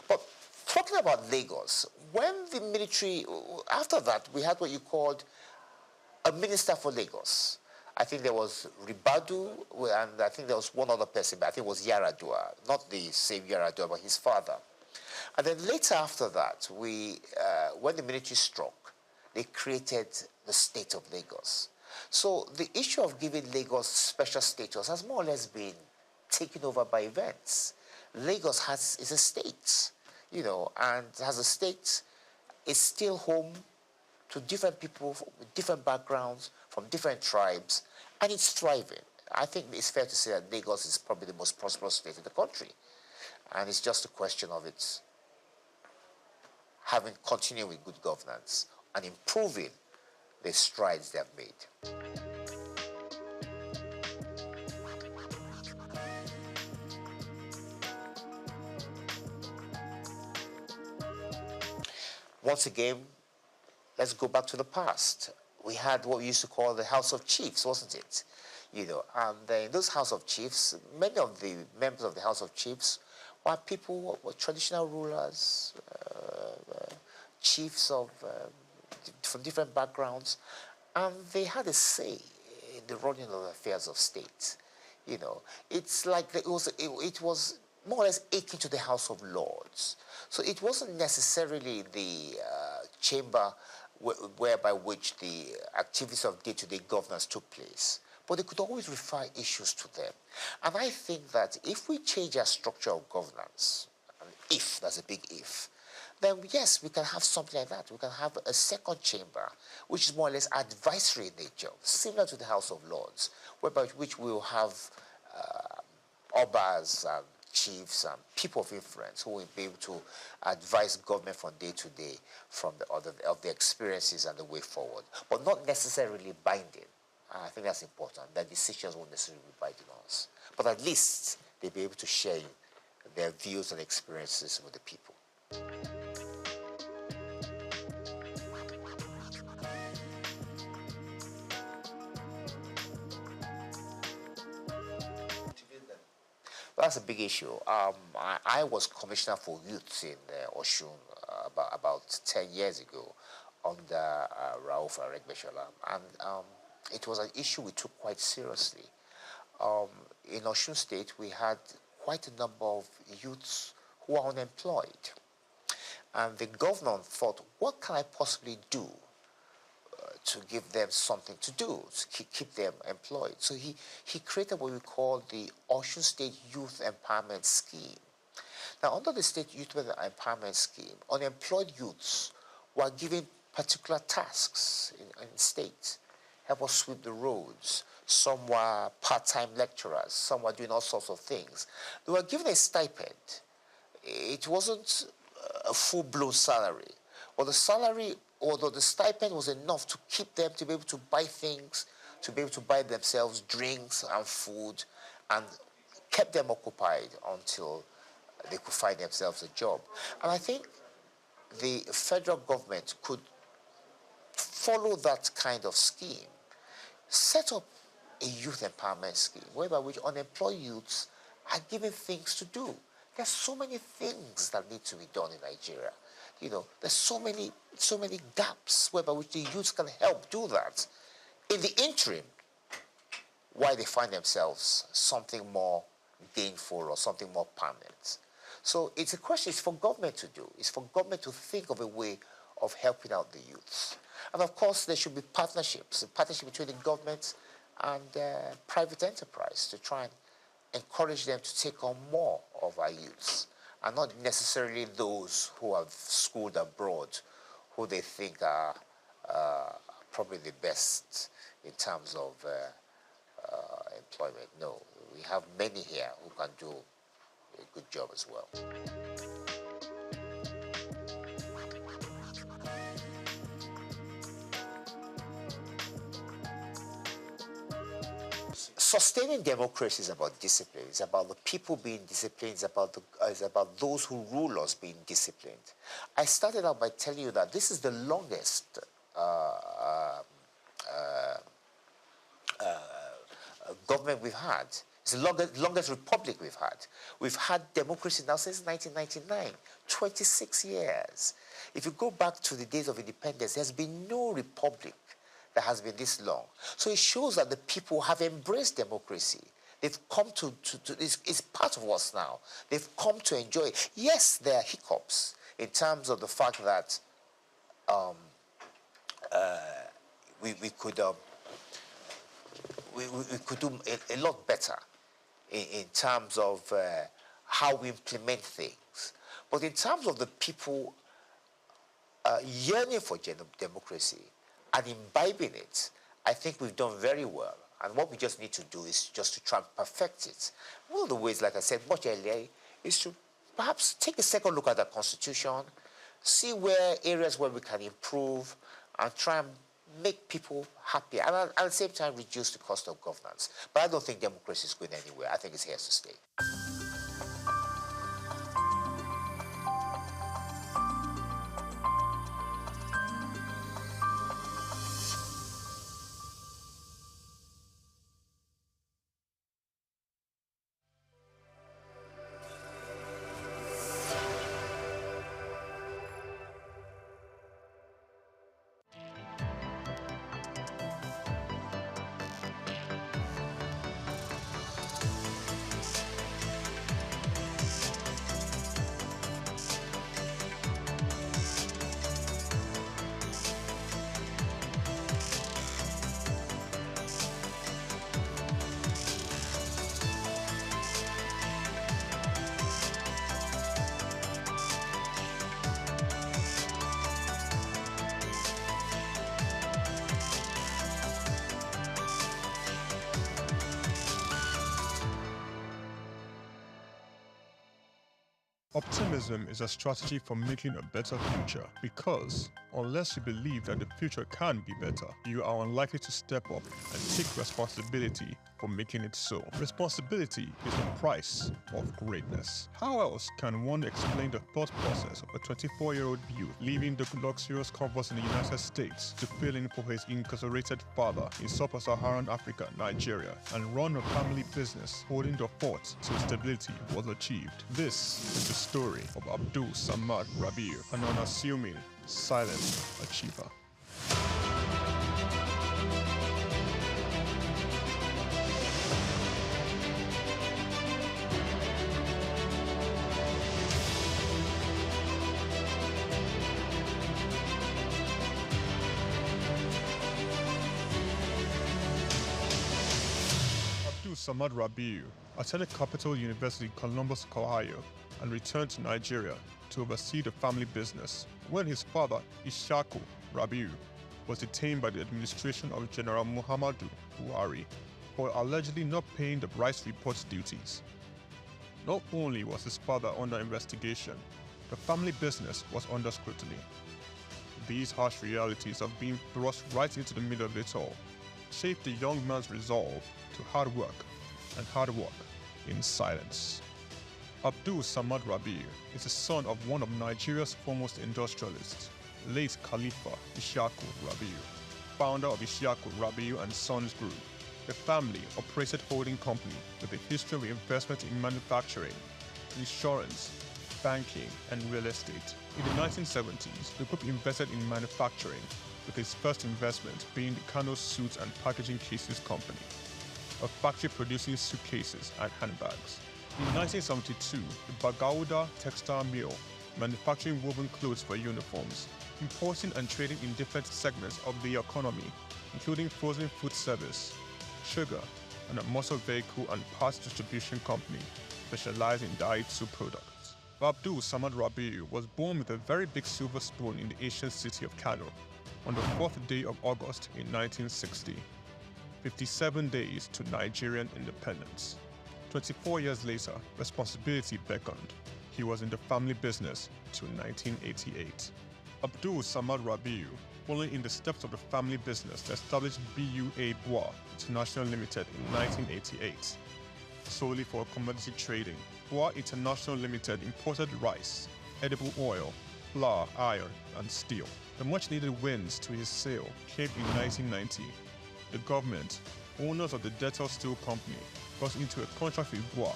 But talking about Lagos, when the military, after that, we had what you called a minister for Lagos. I think there was Ribadu, and I think there was one other person, but I think it was Yaradua, not the same Yaradua, but his father. And then later after that, when the military struck, they created the state of Lagos. So the issue of giving Lagos special status has more or less been taken over by events. Lagos is a state, you know, and as a state, it's still home to different people with different backgrounds, from different tribes, and it's thriving. I think it's fair to say that Lagos is probably the most prosperous state in the country. And it's just a question of its having continued with good governance and improving the strides they have made. Once again, let's go back to the past. We had what we used to call the House of Chiefs, wasn't it? You know, and in those House of Chiefs, many of the members of the House of Chiefs were people, were traditional rulers, chiefs from different backgrounds, and they had a say in the running of the affairs of state. You know, it's like it was more or less akin to the House of Lords. So it wasn't necessarily the chamber whereby which the activities of day-to-day governance took place, but they could always refer issues to them. And I think that if we change our structure of governance, and if, that's a big if, then yes, we can have something like that. We can have a second chamber, which is more or less advisory in nature, similar to the House of Lords, whereby which we will have obas and chiefs and people of influence who will be able to advise government from day to day from of the experiences and the way forward, but not necessarily binding. I think that's important. Their decisions won't necessarily be binding on us, but at least they'll be able to share their views and experiences with the people. That's a big issue. I was commissioner for youth in Oshun about 10 years ago under Rauf Aregbesola, and it was an issue we took quite seriously. In Oshun State, we had quite a number of youths who were unemployed, and the governor thought, what can I possibly do to give them something to do, to keep them employed? So he created what we call the Osun State Youth Empowerment Scheme. Now, under the State Youth Empowerment Scheme, unemployed youths were given particular tasks in the state. Help us sweep the roads. Some were part-time lecturers. Some were doing all sorts of things. They were given a stipend. It wasn't a full-blown salary. But the salary, although the stipend was enough to keep them to be able to buy things, to be able to buy themselves drinks and food, and kept them occupied until they could find themselves a job. And I think the federal government could follow that kind of scheme, set up a youth empowerment scheme whereby which unemployed youths are given things to do. There's so many things that need to be done in Nigeria. You know, there's so many gaps whereby which the youths can help do that. In the interim, while they find themselves something more gainful or something more permanent. So it's a question, it's for government to do. It's for government to think of a way of helping out the youths. And of course, there should be partnerships, a partnership between the government and private enterprise to try and encourage them to take on more of our youths, and not necessarily those who have schooled abroad, who they think are probably the best in terms of employment. No, we have many here who can do a good job as well. sustaining democracy is about discipline. It's about the people being disciplined. It's about those who rule us being disciplined. I started out by telling you that this is the longest government we've had. It's the longest republic we've had. We've had democracy now since 1999, 26 years. If you go back to the days of independence, there's been no republic that has been this long. So it shows that the people have embraced democracy. They've come to it's part of us now. They've come to enjoy it. Yes, there are hiccups in terms of the fact that we could do a lot better in terms of how we implement things. But in terms of the people yearning for democracy and imbibing it, I think we've done very well. And what we just need to do is just to try and perfect it. One of the ways, like I said much earlier, is to perhaps take a second look at the Constitution, see where areas where we can improve, and try and make people happy, and at the same time reduce the cost of governance. But I don't think democracy is going anywhere. I think it's here to stay. Optimism is a strategy for making a better future because unless you believe that the future can be better, you are unlikely to step up and take responsibility for making it so. Responsibility is the price of greatness. How else can one explain the thought process of a 24-year-old youth leaving the luxurious comforts in the United States to fill in for his incarcerated father in sub-Saharan Africa, Nigeria, and run a family business holding the fort till stability was achieved? This is the story of Abdul Samad Rabiu, an unassuming, silent achiever. Abdul Samad Rabiu attended Capital University, Columbus, Ohio, and returned to Nigeria to oversee the family business when his father, Ishaku Rabiu, was detained by the administration of General Muhammadu Buhari for allegedly not paying the rice reports duties. Not only was his father under investigation, the family business was under scrutiny. These harsh realities of being thrust right into the middle of it all shaped the young man's resolve to hard work in silence. Abdul Samad Rabiu is the son of one of Nigeria's foremost industrialists, late Khalifa Ishaku Rabiu, founder of Ishaku Rabiu and Sons Group, a family-operated holding company with a history of investment in manufacturing, insurance, banking, and real estate. In the 1970s, the group invested in manufacturing, with its first investment being the Kano Suits and Packaging Cases Company, a factory producing suitcases and handbags. In 1972, the Bagauda Textile Mill, manufacturing woven clothes for uniforms, importing and trading in different segments of the economy, including frozen food service, sugar, and a motor vehicle and parts distribution company specialized in Daihatsu products. Abdul Samad Rabiu was born with a very big silver spoon in the ancient city of Kano on the 4th day of August in 1960, 57 days to Nigerian independence. 24 years later, responsibility beckoned. He was in the family business till 1988. Abdul Samad Rabiu following in the steps of the family business to establish BUA Bois International Limited in 1988. Solely for commodity trading, Bois International Limited imported rice, edible oil, flour, iron, and steel. The much-needed wins to his sale came in 1990. The government, owners of the Dettol Steel Company, got into a contract with Bois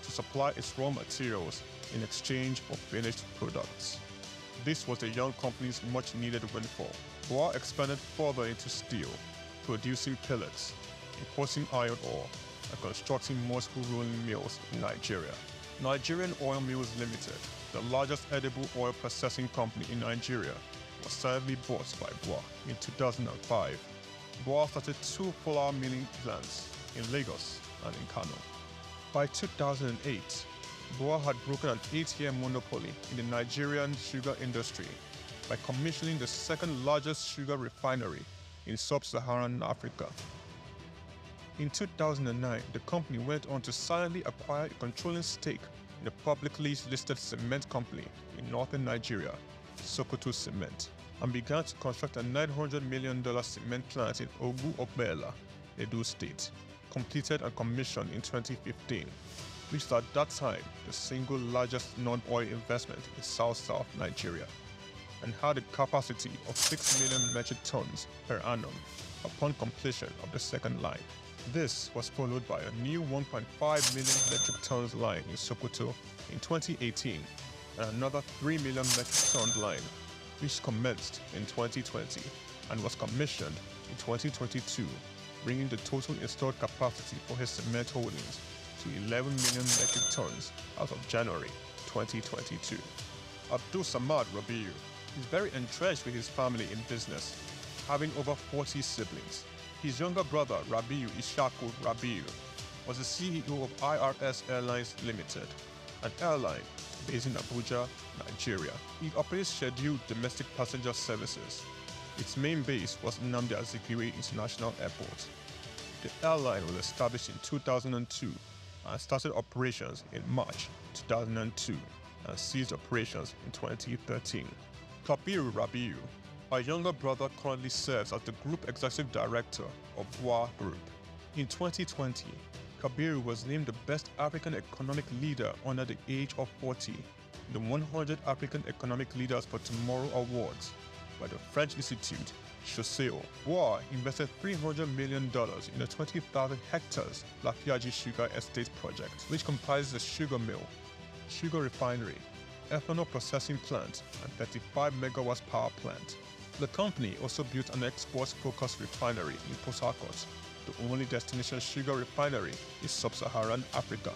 to supply its raw materials in exchange for finished products. This was the young company's much-needed windfall. Bois expanded further into steel, producing pellets, importing iron ore, and constructing multiple rolling mills in Nigeria. Nigerian Oil Mills Limited, the largest edible oil processing company in Nigeria, was sadly bought by Bois in 2005. Bois started 2 flour milling plants in Lagos and in Kano. By 2008, Bois had broken an 8-year monopoly in the Nigerian sugar industry by commissioning the second largest sugar refinery in sub-Saharan Africa. In 2009, the company went on to silently acquire a controlling stake in a publicly listed cement company in northern Nigeria, Sokoto Cement, and began to construct a $900 million cement plant in Ogu-Obela, Edo State, completed and commissioned in 2015, which is at that time the single largest non-oil investment in South Nigeria, and had a capacity of 6 million metric tons per annum upon completion of the second line. This was followed by a new 1.5 million metric tons line in Sokoto in 2018 and another 3 million metric ton line, which commenced in 2020 and was commissioned in 2022, bringing the total installed capacity for his cement holdings to 11 million metric tons as of January 2022. Abdul Samad Rabiu is very entrenched with his family in business, having over 40 siblings. His younger brother, Rabiu Ishaku Rabiu, was the CEO of IRS Airlines Limited, an airline based in Abuja, Nigeria. It operates scheduled domestic passenger services. Its main base was Nnamdi Azikiwe International Airport. The airline was established in 2002 and started operations in March 2002 and ceased operations in 2013. Kabiru Rabiu, our younger brother, currently serves as the Group Executive Director of Bois Group. In 2020, Kabiru was named the Best African Economic Leader under the age of 40 in the 100 African Economic Leaders for Tomorrow Awards by the French Institute, Chausseo. Bois invested $300 million in a 20,000 hectares Lafiaji Sugar Estate project, which comprises a sugar mill, sugar refinery, ethanol processing plant, and 35 megawatts power plant. The company also built an export-focused refinery in Port Harcourt, the only destination sugar refinery in sub-Saharan Africa.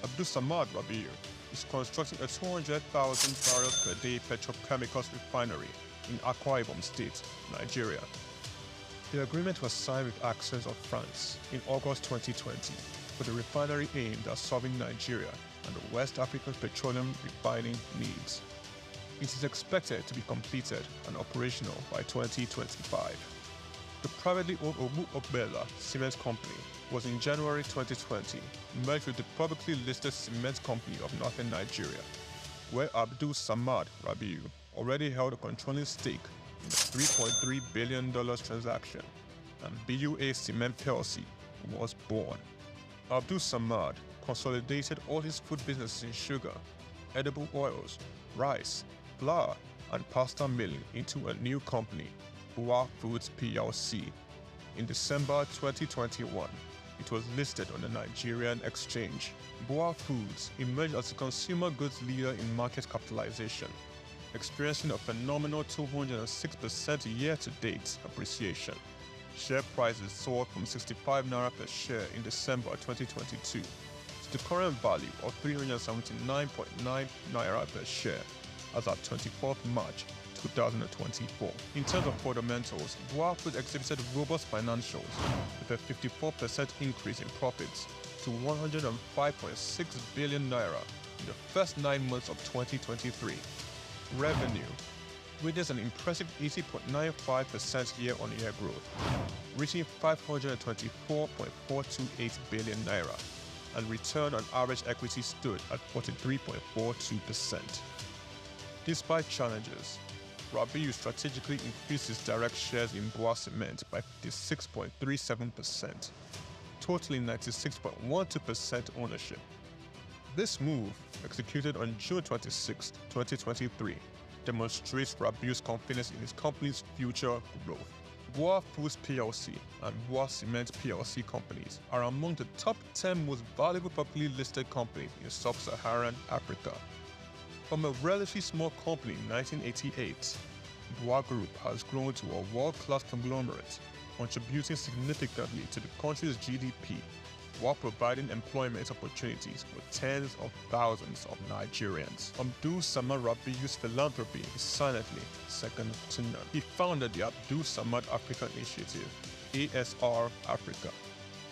Abdul Samad Rabiu is constructing a 200,000 barrels per day petrochemicals refinery in Akwa Ibom State, Nigeria. The agreement was signed with Access of France in August 2020 with the refinery aimed at serving Nigeria and the West African petroleum refining needs. It is expected to be completed and operational by 2025. The privately owned Ogu-Obela Cement Company was in January 2020 merged with the publicly listed Cement Company of Northern Nigeria, where Abdul Samad Rabiu already held a controlling stake in the $3.3 billion transaction, and BUA Cement PLC was born. Abdul Samad consolidated all his food businesses in sugar, edible oils, rice, flour, and pasta milling into a new company, Bois Foods PLC. In December 2021, it was listed on the Nigerian exchange. Bois Foods emerged as a consumer goods leader in market capitalization, experiencing a phenomenal 206% year-to-date appreciation. Share prices soared from 65 naira per share in December 2022 to the current value of 379.9 naira per share as at 24th March 2024. In terms of fundamentals, Bois Foods exhibited robust financials with a 54% increase in profits to 105.6 billion naira in the first 9 months of 2023. Revenue witnessed an impressive 80.95% year-on-year growth, reaching 524.428 billion naira, and return on average equity stood at 43.42%. Despite challenges, Rabiu strategically increased his direct shares in Boa Cement by 56.37%, totaling 96.12% ownership. This move, executed on June 26, 2023, demonstrates Rabiu's confidence in his company's future growth. Boa Foods plc and Boa Cement plc companies are among the top 10 most valuable publicly listed companies in sub-Saharan Africa. From a relatively small company in 1988, Boa Group has grown to a world-class conglomerate, contributing significantly to the country's GDP while providing employment opportunities for tens of thousands of Nigerians. Abdul Samad Rabiu's philanthropy is silently second to none. He founded the Abdul Samad Africa Initiative, ASR Africa,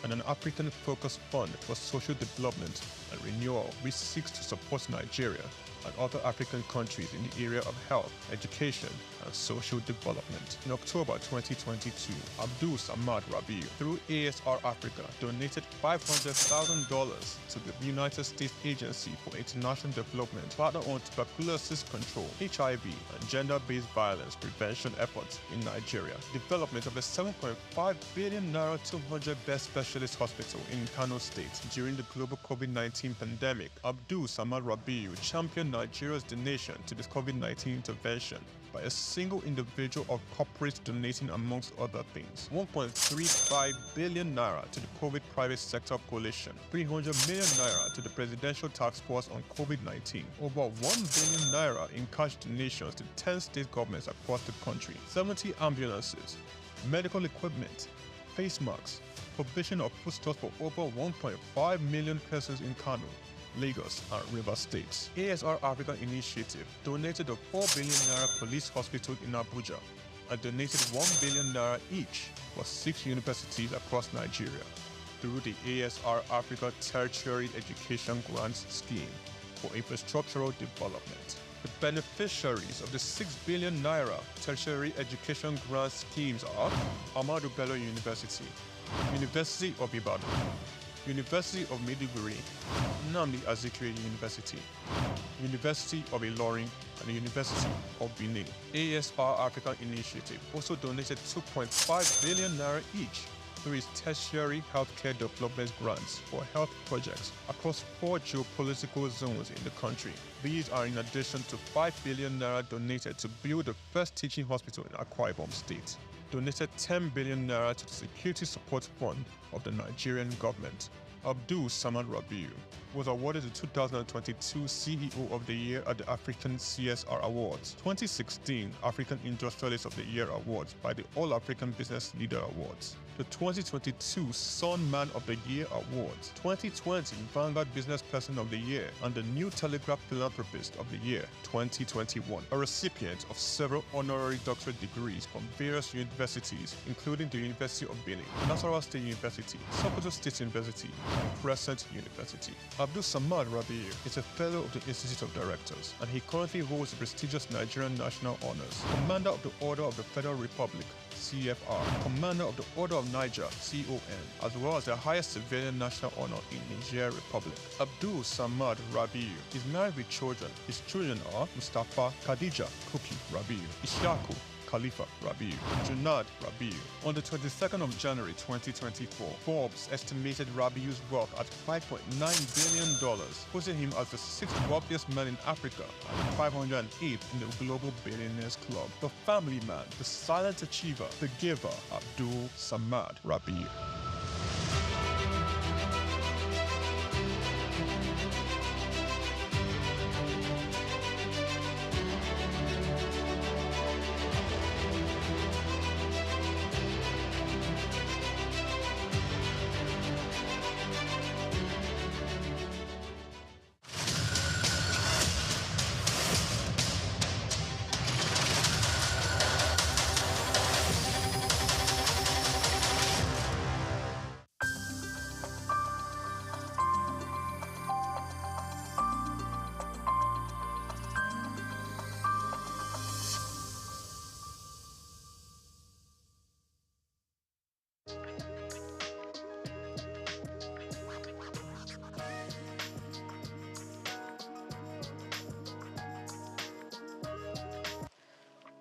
an African-focused fund for social development and renewal which seeks to support Nigeria and other African countries in the area of health, education, and social development. In October 2022, Abdul Samad Rabiu, through ASR Africa, donated $500,000 to the United States Agency for International Development to partner on tuberculosis control, HIV, and gender-based violence prevention efforts in Nigeria. Development of a 7.5 billion naira 200-bed specialist hospital in Kano State during the global COVID-19 pandemic. Abdul Samad Rabiu championed Nigeria's donation to this COVID-19 intervention by a single individual or corporate donating, amongst other things, 1.35 billion naira to the COVID private sector coalition, 300 million naira to the Presidential Task Force on COVID-19, over 1 billion naira in cash donations to 10 state governments across the country, 70 ambulances, medical equipment, face masks, provision of foodstuffs for over 1.5 million persons in Kano, Lagos, and Rivers States. ASR Africa Initiative donated a 4 billion naira police hospital in Abuja and donated 1 billion naira each for 6 universities across Nigeria through the ASR Africa Tertiary Education Grants Scheme for infrastructural development. The beneficiaries of the 6 billion naira tertiary education grant schemes are Ahmadu Bello University, University of Ibadan, University of Maiduguri, Nnamdi Azikiwe University, University of Ilorin, and the University of Benin. ASR Africa Initiative also donated 2.5 billion naira each through its tertiary healthcare development grants for health projects across 4 geopolitical zones in the country. These are in addition to 5 billion naira donated to build the first teaching hospital in Akwa Ibom State, donated 10 billion naira to the Security Support Fund of the Nigerian government. Abdul Samad Rabiu was awarded the 2022 CEO of the Year at the African CSR Awards, 2016 African Industrialist of the Year Awards by the All African Business Leader Awards, the 2022 Sun Man of the Year Awards, 2020 Vanguard Business Person of the Year, and the New Telegraph Philanthropist of the Year 2021, a recipient of several honorary doctorate degrees from various universities, including the University of Benin, Nasarawa State University, Sokoto State University, and Crescent University. Abdul Samad Rabiu is a fellow of the Institute of Directors, and he currently holds the prestigious Nigerian National Honors, Commander of the Order of the Federal Republic, CFR, Commander of the Order of Niger, CON, as well as the highest civilian national honor in Niger Republic. Abdul Samad Rabiu is married with children. His children are Mustafa Khadija Kuki Rabiu, Ishaku Khalifa Rabiu, Junad Rabiu. On the 22nd of January 2024, Forbes estimated Rabiu's wealth at $5.9 billion, putting him as the 6th wealthiest man in Africa and 508th in the Global Billionaires Club. The family man, the silent achiever, the giver, Abdul Samad Rabiu.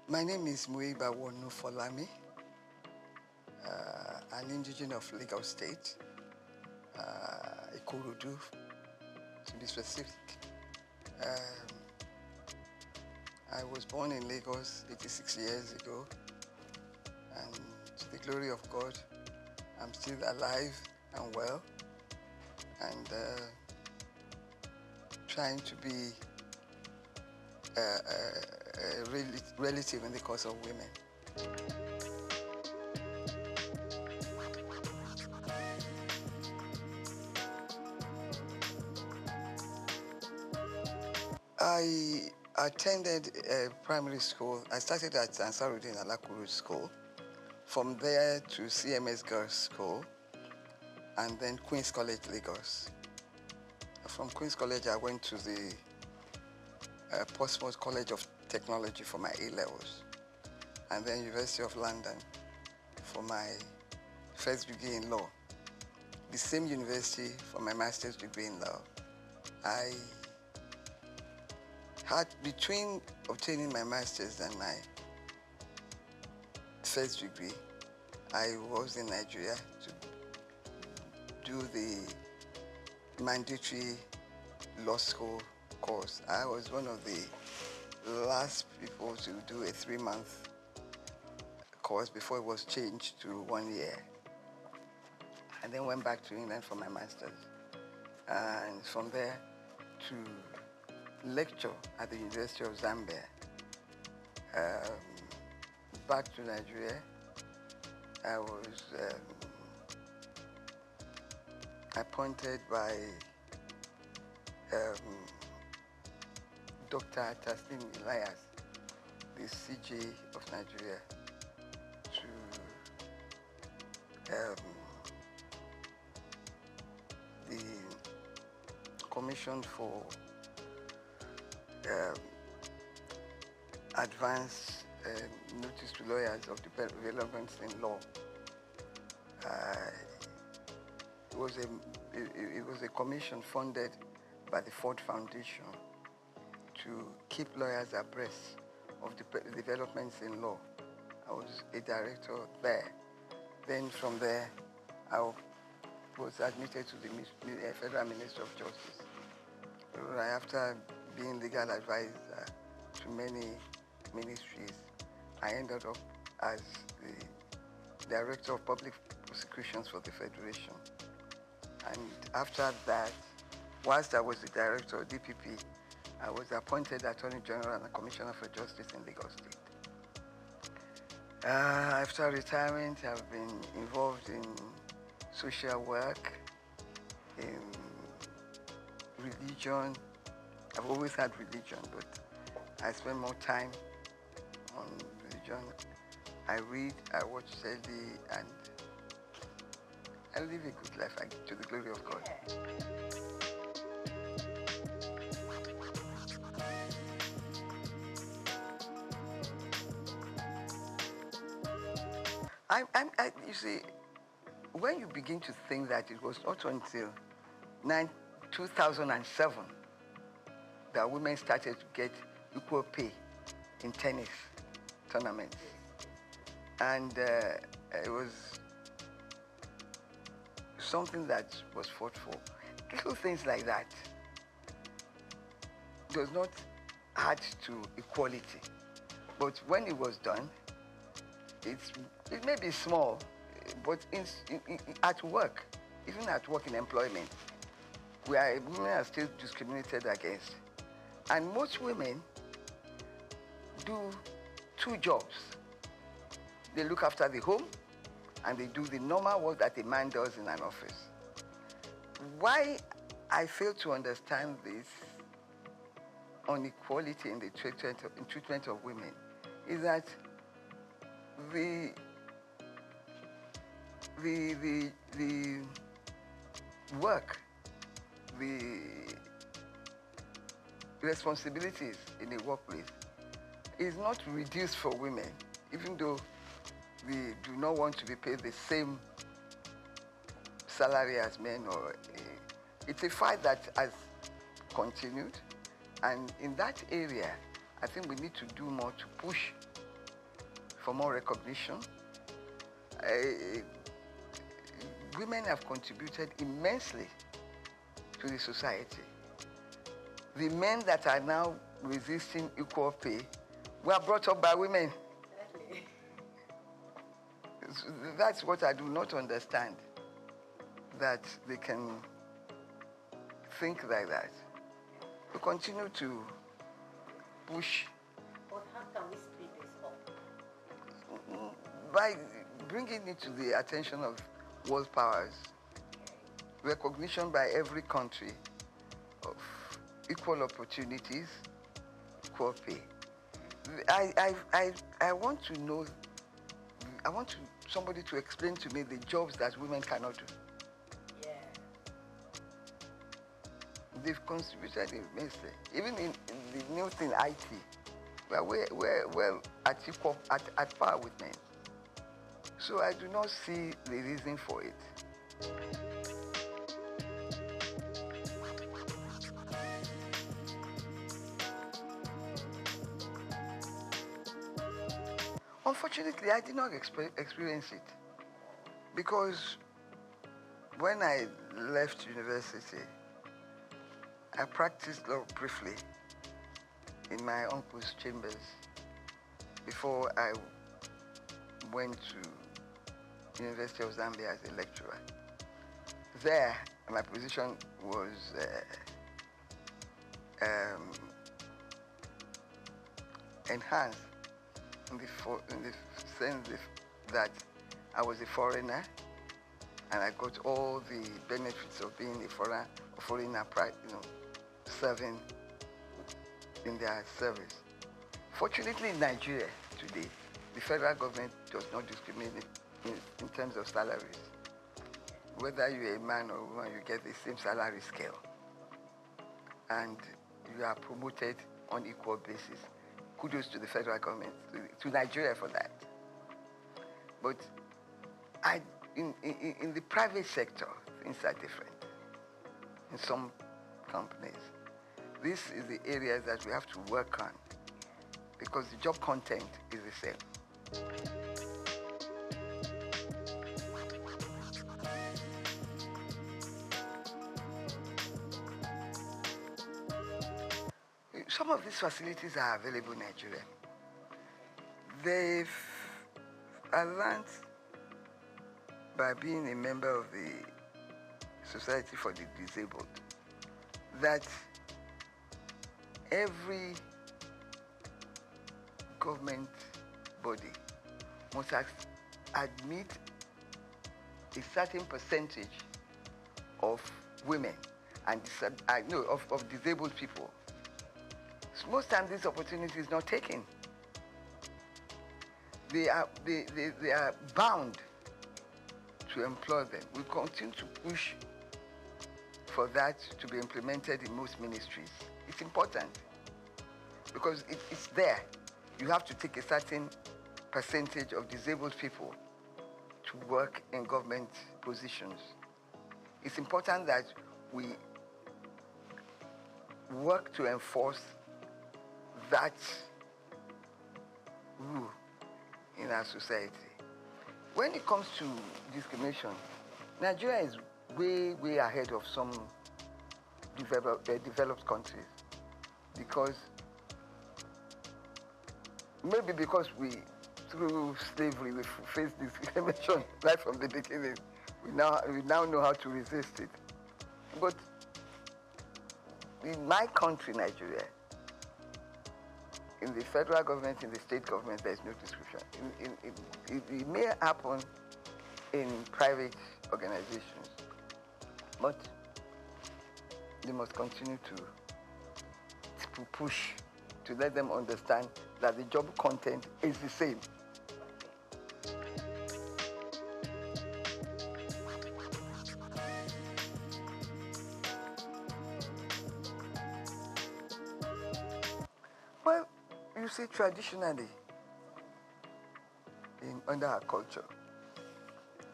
My name is Muiba Wonu Folami, an indigenous of Lagos State, Ikorodu, to be specific. I was born in Lagos 86 years ago, and to the glory of God, I'm still alive and well, and trying to be a relative in the cause of women. I attended primary school. I started at Ansarudin Alakuru School. From there to CMS Girls School, and then Queen's College, Lagos. From Queen's College, I went to the Portsmouth College of Technology for my A-levels, and then University of London for my first degree in law. The same university for my master's degree in law. I had, between obtaining my master's and my first degree, I was in Nigeria to do the mandatory law school course. I was one of the last people to do a 3-month course before it was changed to 1 year. And then went back to England for my master's. And from there to lecture at the University of Zambia. Back to Nigeria, I was appointed by Dr. Taslim Elias, the CJ of Nigeria, to the Commission for Advanced Notice to Lawyers of Developments in Law. It was a commission funded by the Ford Foundation to keep lawyers abreast of the developments in law. I was a director there. Then from there, I was admitted to the Federal Ministry of Justice. After being legal advisor to many ministries, I ended up as the Director of Public Prosecutions for the Federation. And after that, whilst I was the Director of DPP, I was appointed Attorney General and Commissioner for Justice in Lagos State. After retirement, I've been involved in social work, in religion. I've always had religion, but I spend more time on religion. I read, I watch telly, and I live a good life to the glory of God. You see, when you begin to think that it was not until 2007 that women started to get equal pay in tennis tournaments. And it was something that was fought for. Little things like that does not add to equality. But when it was done, it may be small, but at work, even at work in employment, women are still discriminated against. And most women do 2 jobs. They look after the home, and they do the normal work that a man does in an office. Why I fail to understand this inequality in the treatment of women is that the work, the responsibilities in the workplace is not reduced for women, even though we do not want to be paid the same salary as men. It's a fight that has continued, and in that area, I think we need to do more to push for more recognition. Women have contributed immensely to the society. The men that are now resisting equal pay were brought up by women. That's what I do not understand, that they can think like that. We continue to push. But how can we speed this up? By bringing it to the attention of world powers, recognition by every country of equal opportunities, equal pay. I want to know, I want somebody to explain to me the jobs that women cannot do. Yeah. They've contributed immensely. Even in the new thing, IT, we're well at par with men. So I do not see the reason for it. Unfortunately, I did not experience it, because when I left university, I practiced law briefly in my uncle's chambers before I went to University of Zambia as a lecturer. There, my position was enhanced in the sense that I was a foreigner, and I got all the benefits of being a foreigner, serving in their service. Fortunately, in Nigeria today, the federal government does not discriminate in terms of salaries. Whether you're a man or a woman, you get the same salary scale, and you are promoted on equal basis. Kudos to the federal government, to Nigeria for that. But in the private sector, things are different. In some companies, this is the areas that we have to work on, because the job content is the same. Some of these facilities are available in Nigeria. I learned by being a member of the Society for the Disabled that every government body must admit a certain percentage of women and of disabled people. So most times this opportunity is not taken. They are bound to employ them. We continue to push for that to be implemented in most ministries. It's important because it's there. You have to take a certain percentage of disabled people to work in government positions. It's important that we work to enforce that rule in our society. When it comes to discrimination, Nigeria is way ahead of some developed countries, because maybe because through slavery, we faced discrimination right from the beginning. We now know how to resist it. But in my country, Nigeria, in the federal government, in the state government, there is no discrimination. It may happen in private organizations, but they must continue to push to let them understand that the job content is the same. Well, you see, traditionally, under our culture,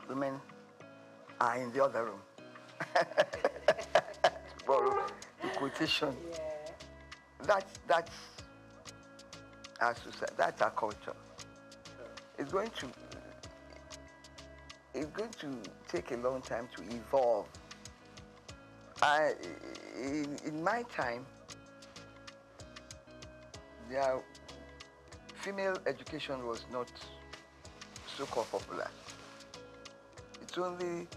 women are in the other room. To borrow the quotation. Yeah. That's our society, that's our culture. it's going to take a long time to evolve. In my time, female education was not so popular. It's only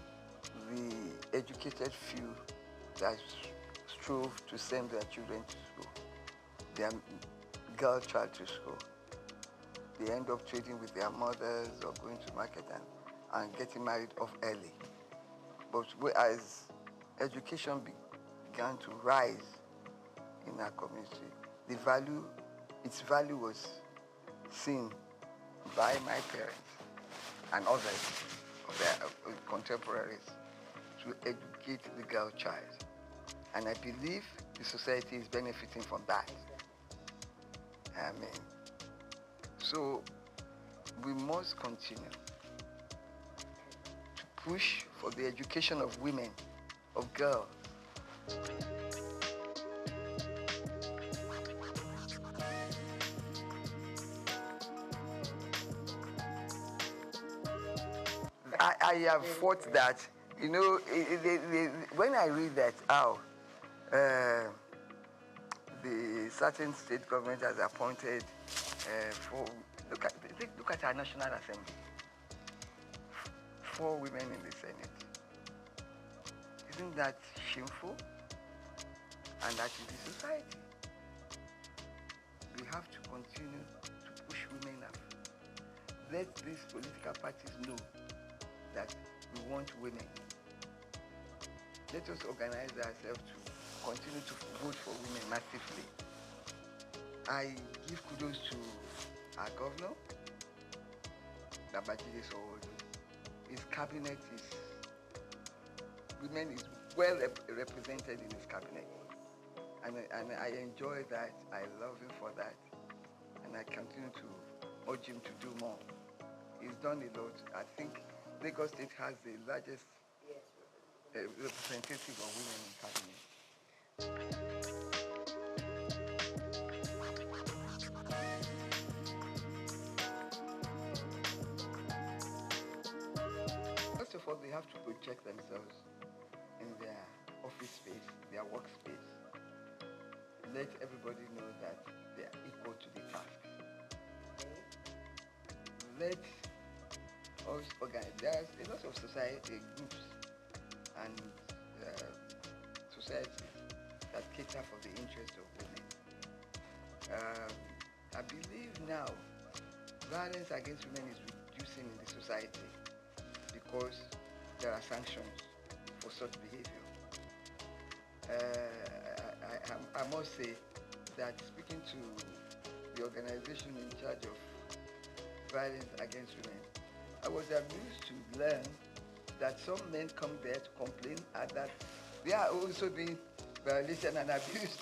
the educated few that strove to send their children to school, their girl child to school. They end up trading with their mothers or going to market and getting married off early. But as education began to rise in our community, its value was seen by my parents and others of their contemporaries to educate the girl child. And I believe the society is benefiting from that. So we must continue to push for the education of women, of girls. I have thought that, you know, when I read that, the certain state government has appointed look at our National Assembly, 4 women in the Senate. Isn't that shameful? And that is the society. We have to continue to push women up. Let these political parties know that we want women. Let us organize ourselves to continue to vote for women massively. I give kudos to our governor, Babajide Sanwo-Olu. His cabinet women is well represented in his cabinet. And I enjoy that, I love him for that. And I continue to urge him to do more. He's done a lot. I think Lagos State has the largest representative of women in cabinet. First of all, they have to project themselves in their office space, their workspace. Let everybody know that they are equal to the task. Let us organize. There's a lot of society groups and societies that cater for the interest of women. I believe now violence against women is reducing in the society because there are sanctions for such behavior. I must say that speaking to the organization in charge of violence against women, I was amused to learn that some men come there to complain and that they are also being violated and abused.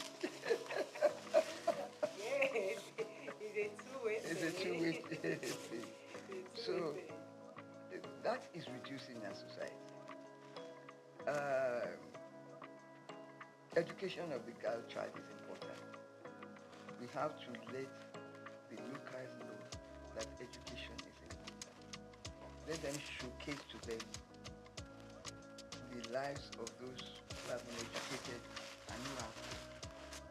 Yes, it's a two-way thing. It's a two-way thing. So that is reducing our society. Education of the girl child is important. We have to let the locals know that education is important. Let them showcase to them the lives of those who have been educated and who are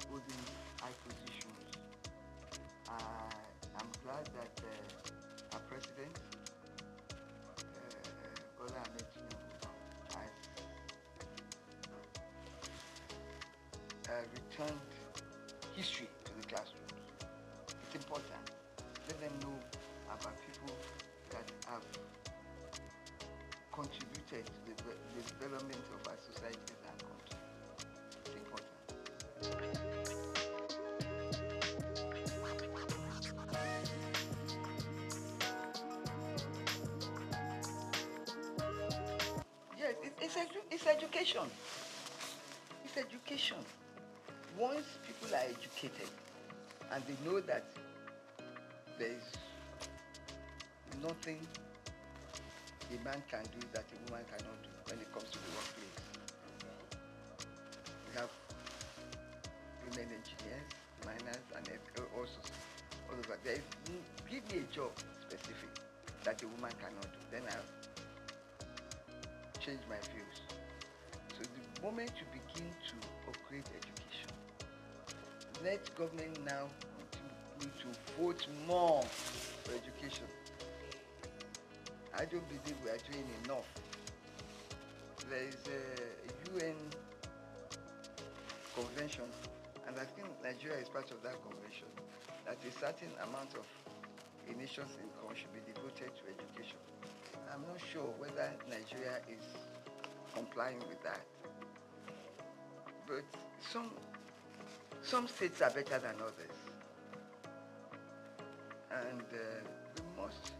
holding high positions. I'm glad that our president, Bola Ahmed Tinubu, has returned history to the classrooms. It's important. Let them know about people that have contributed to the development of our societies and country. It's important. Yes, it's education. It's education. Once people are educated and they know that there is nothing a man can do that a woman cannot do when it comes to the workplace. We have women engineers, miners, and also all over. Give me a job specific. that a woman cannot do, then I've changed my views. So the moment you begin to upgrade education, let government now continue to vote more for education. I don't believe we are doing enough. There is a UN convention, and I think Nigeria is part of that convention, that a certain amount of a nation's income should be devoted to education. I'm not sure whether Nigeria is complying with that. But some states are better than others. And we must,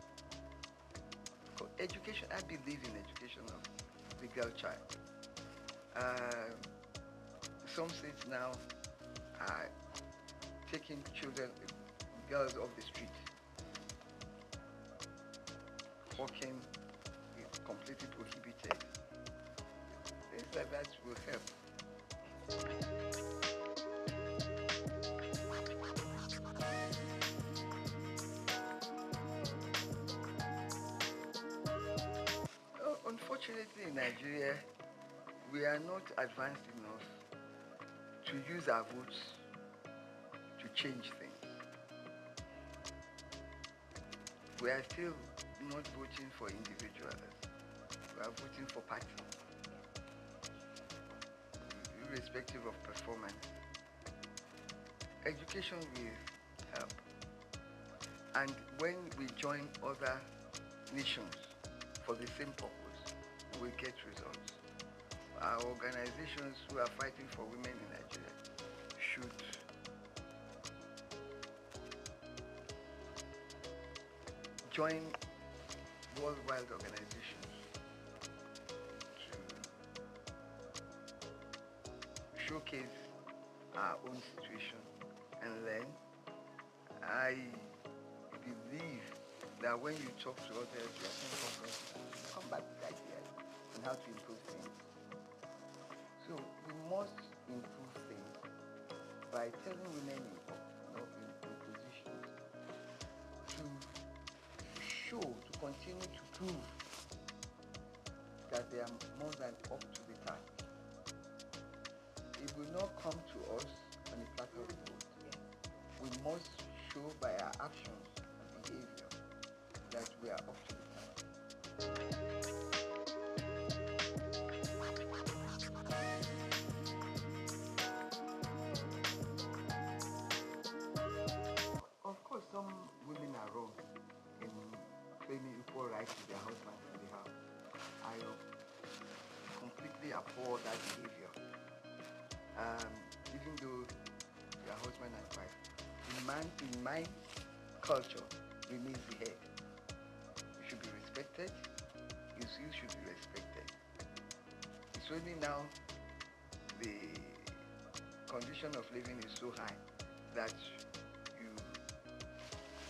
education, I believe in education of the girl child. Some states now are taking children, girls off the street. Walking is completely prohibited. Things like that will help. Unfortunately, in Nigeria, we are not advanced enough to use our votes to change things. We are still not voting for individuals. We are voting for parties, irrespective of performance. Education will help. And when we join other nations for the same purpose, we get results. Our organizations who are fighting for women in Nigeria should join worldwide organizations to showcase our own situation and learn. I believe that when you talk to others, you come back with ideas on how to improve things. So we must improve things by telling women in positions to show, to continue to prove that they are more than up to the task. It will not come to us on a platter of gold. We must show by our actions and behavior that we are up to the task. Of course, some women are wrong in claiming equal rights to their husbands in the house. I completely abhor that behavior. Even though they are husband and wife, the man in my culture remains the head. You should be respected. You should be respected. It's only now the condition of living is so high that you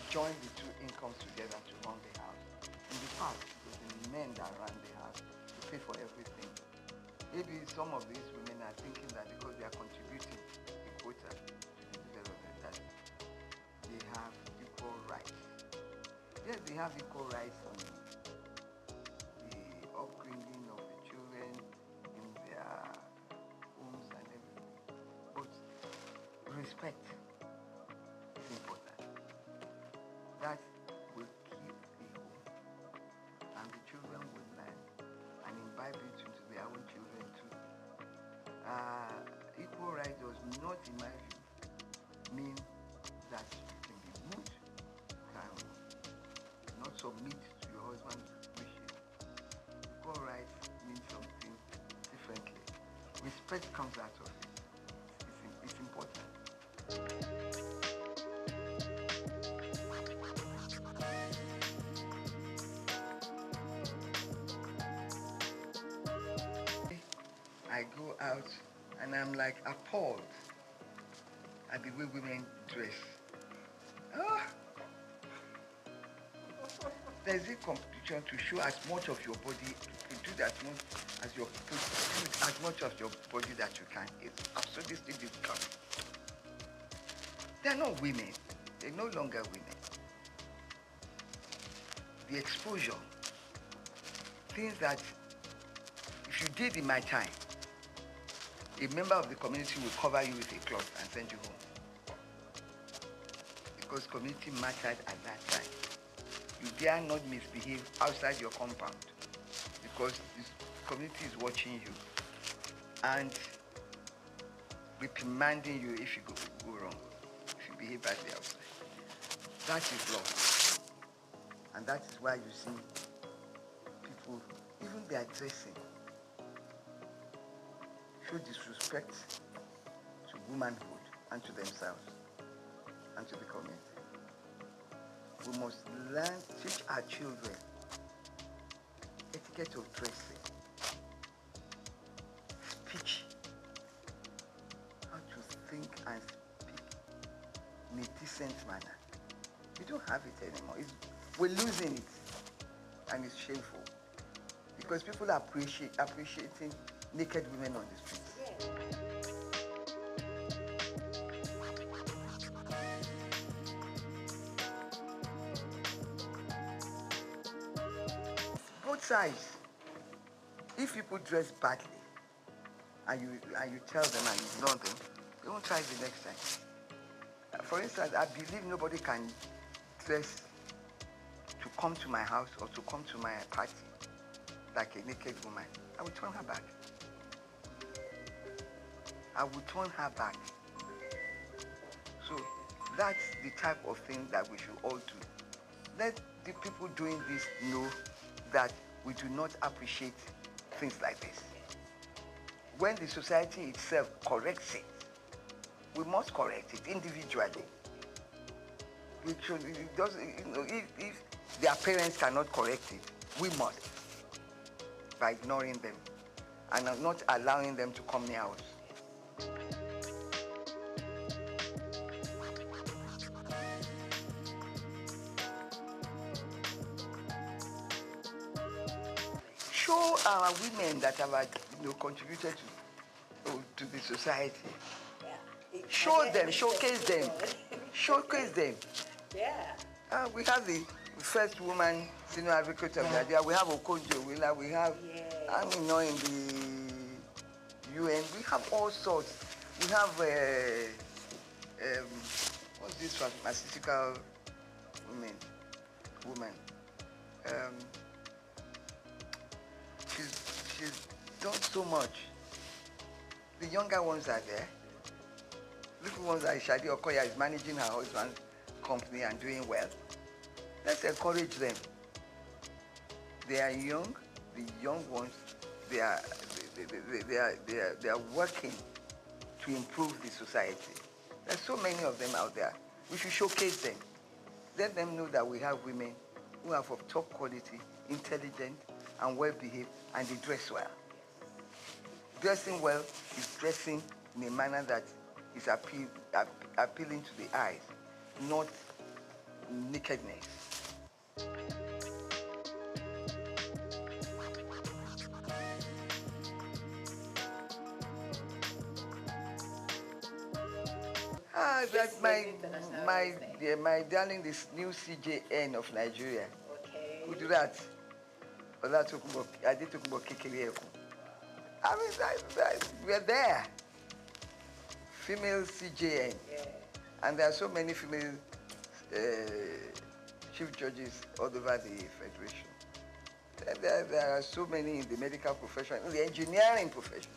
join the two incomes together to run the house. In the past, it was the men that ran the house to pay for everything. Maybe some of these women are thinking that because they are contributing a quota to the development, that they have equal rights. Yes, they have equal rights on the upbringing of the children in their homes and everything. But respect is important. That will keep the home, and the children will learn and imbibe it into their own children too. Equal rights does not, in my view, mean that you can be rude, can not submit to your husband's wishes. Equal rights means something differently. Respect comes out of it. It's important. I go out and I'm like appalled at the way women dress. There's a competition to show as much of your body, to do as much of your body that you can. It's absolutely disgusting. They're not women. They're no longer women. the exposure, things that if you did in my time, a member of the community will cover you with a cloth and send you home. Because community mattered at that time. You dare not misbehave outside your compound because this community is watching you and reprimanding you if you go wrong, if you behave badly outside. That is law. And that is why you see people, even their dressing, show disrespect to womanhood and to themselves and to the community. We must learn, teach our children etiquette of dressing, speech, how to think and speak in a decent manner. We don't have it anymore. We're losing it, and it's shameful because people are appreciating naked women on the streets. Both sides. If people dress badly and you tell them and ignore them, they won't try the next time. For instance, I believe nobody can dress to come to my house or to come to my party like a naked woman. I will turn her back. I will turn her back. So that's the type of thing that we should all do. Let the people doing this know that we do not appreciate things like this. When the society itself corrects it, we must correct it individually. We should, it does, if their parents cannot correct it, we must, by ignoring them and not allowing them to come near us. Show our women that have contributed to the society. Show them, showcase them, showcase them. Yeah. We have the first woman senior advocate of Nigeria. We have Okonjo Iweala. We have, in the UN. We have all sorts. We have what's this pharmaceutical woman. She's done so much. The younger ones are there. Little ones like Shadi Okoya is managing her husband's company and doing well. Let's encourage them. They are young. The young ones, they are working to improve the society. There's so many of them out there. We should showcase them. Let them know that we have women who are of top quality, intelligent, and well-behaved, and they dress well. Dressing well is dressing in a manner that is appealing to the eyes, not nakedness. That's my darling, this new CJN of Nigeria. Okay. Who do that? I did talk about Kekere. I mean, we're there. Female CJN. Yeah. And there are so many female chief judges all over the Federation. There are so many in the medical profession, in the engineering profession.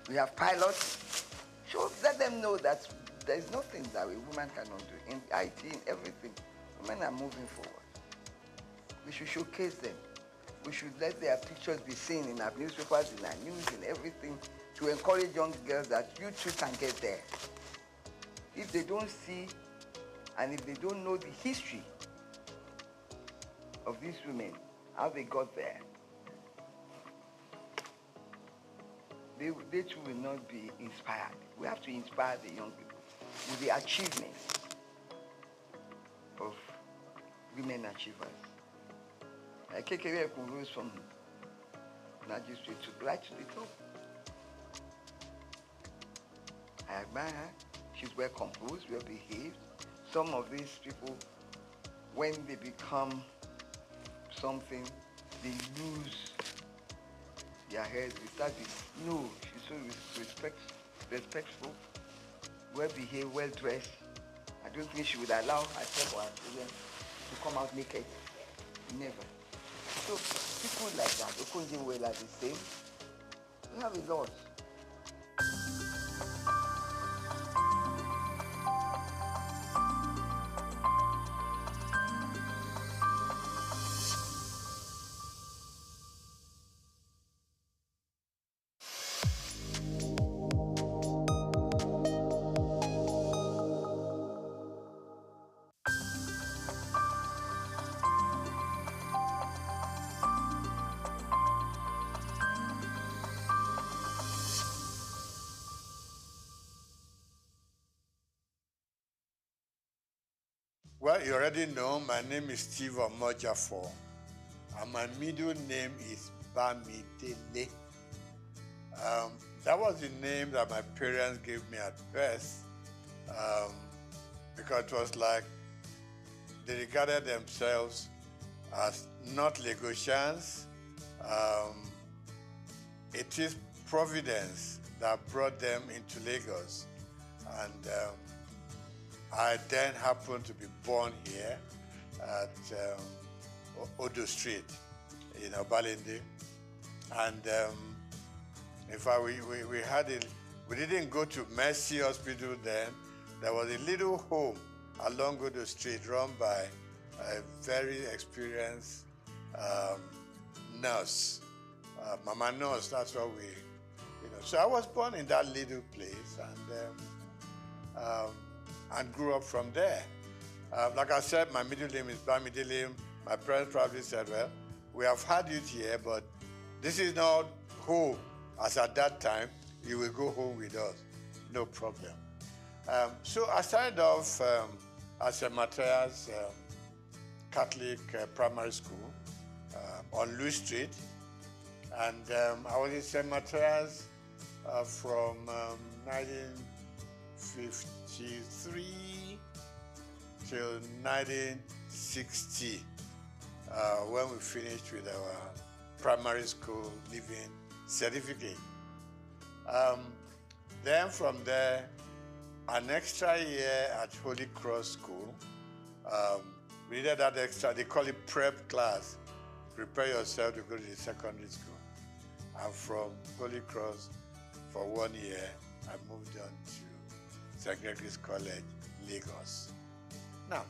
We have pilots. So let them know that there's nothing that a woman cannot do. In IT, in everything, women are moving forward. We should showcase them. We should let their pictures be seen in our newspapers, in our news, in everything, to encourage young girls that you too can get there. If they don't see, and if they don't know the history of these women, how they got there, they too will not be inspired. We have to inspire the young people with the achievements of women achievers. Kekere rose from magistrate to right to the top. I admire her. She's well composed, well behaved. Some of these people, when they become something, they lose their heads. They start with, no, she's so respectful, well-behaved, well-dressed. I don't think she would allow herself or her children to come out naked. Never. So people like that, Okonjo-Iweala are the same. We have a lot. Well, you already know my name is Steve Omojafo, and my middle name is Bamidele. That was the name that my parents gave me at birth, because it was like they regarded themselves as not Lagosians. It is Providence that brought them into Lagos, and I then happened to be born here at Odo Street in Obalende. And in fact, we didn't go to Mercy Hospital then. There was a little home along Odo Street run by a very experienced nurse. Mama Nurse, that's what we, So I was born in that little place and grew up from there. Like I said, my middle name is Bamidele. My parents probably said, well, we have had you here, but this is not home. As at that time, you will go home with us. No problem. So I started off at St. Matthias Catholic Primary School on Louis Street. And I was in St. Matthias from 1953 till 1960, when we finished with our primary school leaving certificate. Then from there, an extra year at Holy Cross School. We did that extra, they call it prep class. Prepare yourself to go to the secondary school. And from Holy Cross, for 1 year, I moved on to St. Gregory's College, Lagos. Now,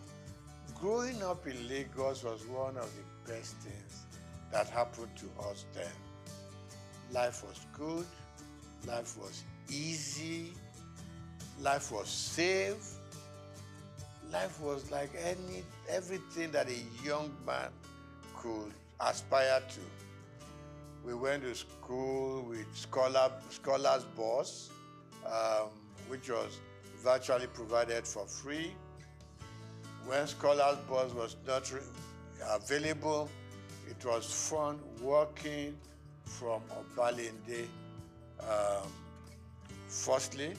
growing up in Lagos was one of the best things that happened to us then. Life was good, life was easy, life was safe, life was like everything that a young man could aspire to. We went to school with Scholars Bus, which was virtually provided for free. When Scholars Bus was not available, it was fun walking from Obalende, firstly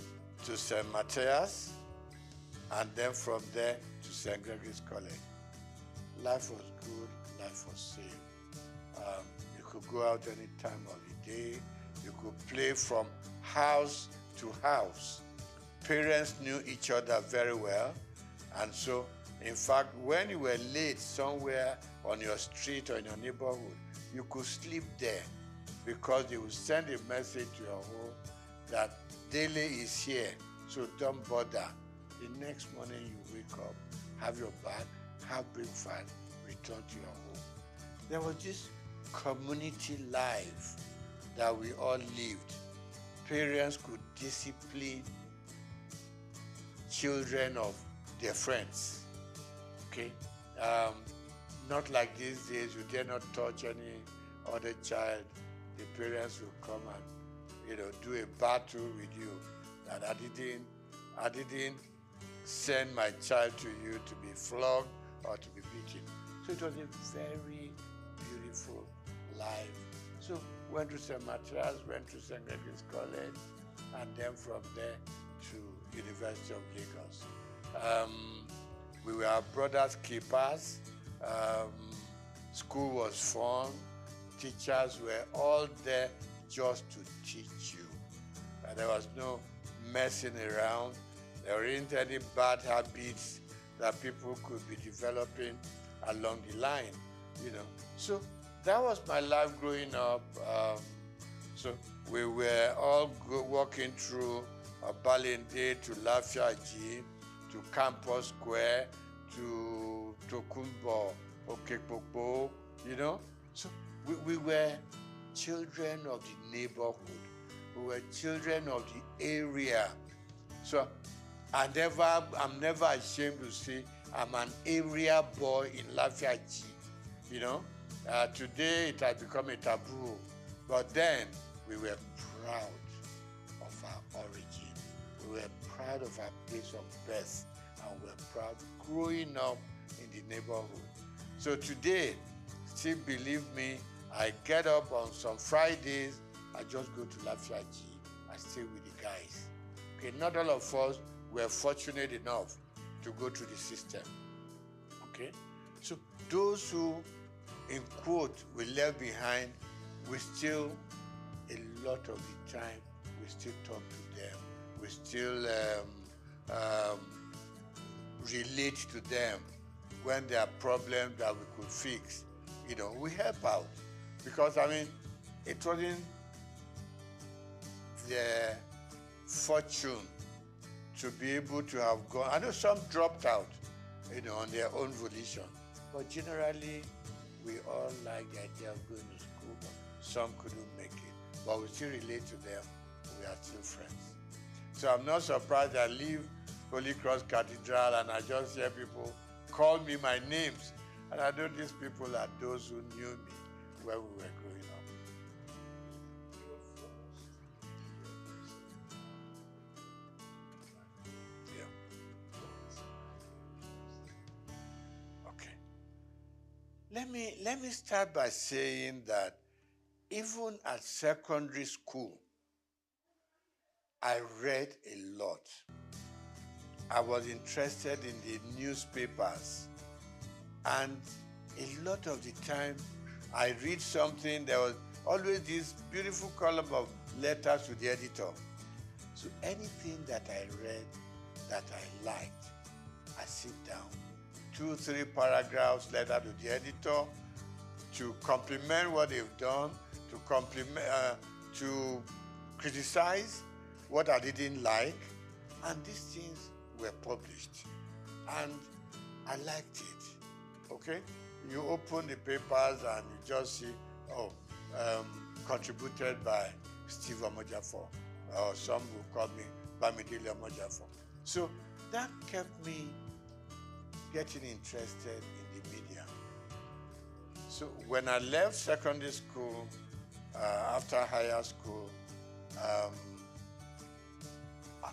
to St. Matthias, and then from there to St. Gregory's College. Life was good, life was safe. You could go out any time of the day. You could play from house to house. Parents knew each other very well. And so, in fact, when you were late somewhere on your street or in your neighborhood, you could sleep there because they would send a message to your home that Dele is here, so don't bother. The next morning you wake up, have your bath, have breakfast, return to your home. There was this community life that we all lived. Parents could discipline children of their friends, okay? Not like these days, you dare not touch any other child. The parents will come and, do a battle with you that I didn't send my child to you to be flogged or to be beaten. So it was a very beautiful life. So went to St. Matthias, went to St. Gregory's College, and then from there to University of Lagos. We were brothers keepers. School was fun. Teachers were all there just to teach you. And there was no messing around. There weren't any bad habits that people could be developing along the line, you know. So that was my life growing up. So we were all walking through Balinde to Lafiaji, to Campus Square, to Tokunbo, Okekpokpo, you know. So we were children of the neighborhood. We were children of the area. So I'm never ashamed to say I'm an area boy in Lafiaji, you know. Today it has become a taboo, but then we were proud of our origin. We were proud of our place of birth, and we were proud growing up in the neighborhood. So today, still believe me, I get up on some Fridays, I just go to Lafiaji, I stay with the guys. Okay, not all of us were fortunate enough to go through the system. Okay, so those who, in quote, we left behind, we still, a lot of the time, we still talk to them. We still relate to them when there are problems that we could fix. You know, we help out. Because, I mean, it wasn't their fortune to be able to have gone. I know some dropped out, you know, on their own volition. But generally, we all like the idea of going to school, but some couldn't make it. But we still relate to them. We are still friends. So I'm not surprised I leave Holy Cross Cathedral and I just hear people call me my names. And I know these people are those who knew me when we were growing up. Let me start by saying that even at secondary school, I read a lot. I was interested in the newspapers, and a lot of the time I read something, there was always this beautiful column of letters to the editor. So anything that I read that I liked, I sit down, 2-3 paragraphs letter to the editor to compliment what they've done, to criticize what I didn't like, and these things were published, and I liked it. Okay, you open the papers and you just see, contributed by Steve Omojafo, or some will call me Bamidele Omojafo. So that kept me getting interested in the media. So when I left secondary school, after higher school,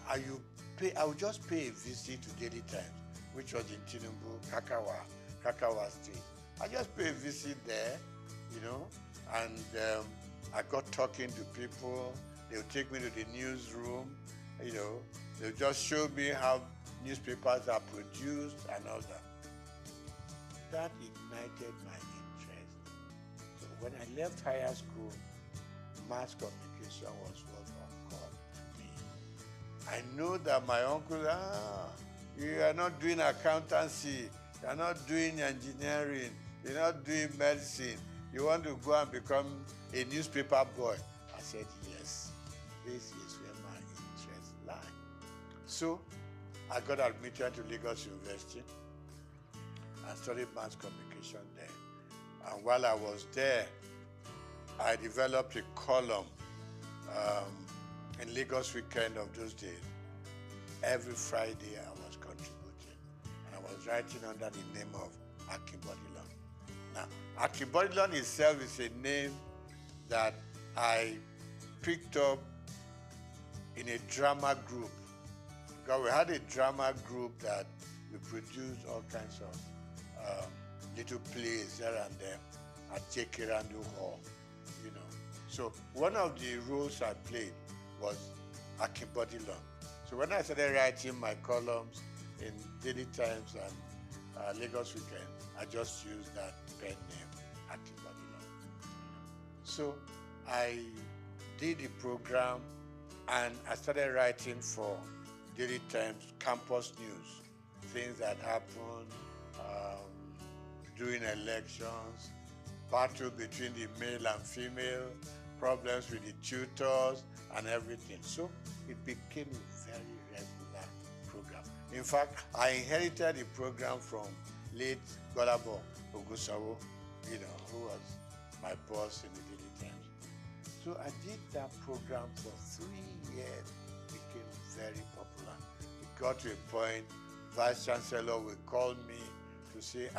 I would just pay a visit to Daily Times, which was in Tinubu, Kakawa Street. I just pay a visit there, you know, and I got talking to people. They would take me to the newsroom, you know, they would just show me how newspapers are produced and all that. That ignited my interest. So when I left higher school, mass communication was what occurred to me. I know that my uncle, you are not doing accountancy, you are not doing engineering, you're not doing medicine, you want to go and become a newspaper boy. I said, yes, this is where my interests lie. So I got admitted to Lagos University and studied mass communication there. And while I was there, I developed a column in Lagos Weekend of those days. Every Friday I was contributing. And I was writing under the name of Akinbodilon. Now, Akinbodilon itself is a name that I picked up in a drama group. Because we had a drama group that we produced all kinds of little plays here and there at J.K. Randall Hall, you know. So one of the roles I played was Akinbodilon. So when I started writing my columns in Daily Times and Lagos Weekend, I just used that pen name. at Babylon. So I did the program and I started writing for Daily Times campus news, things that happened during elections, battle between the male and female, problems with the tutors and everything. So it became a very regular program. In fact, I inherited the program from late Golabo Ogusawo, who was my boss in the Daily Times. So I did that program for 3 years. It became very popular. It got to a point, Vice Chancellor would call me to say,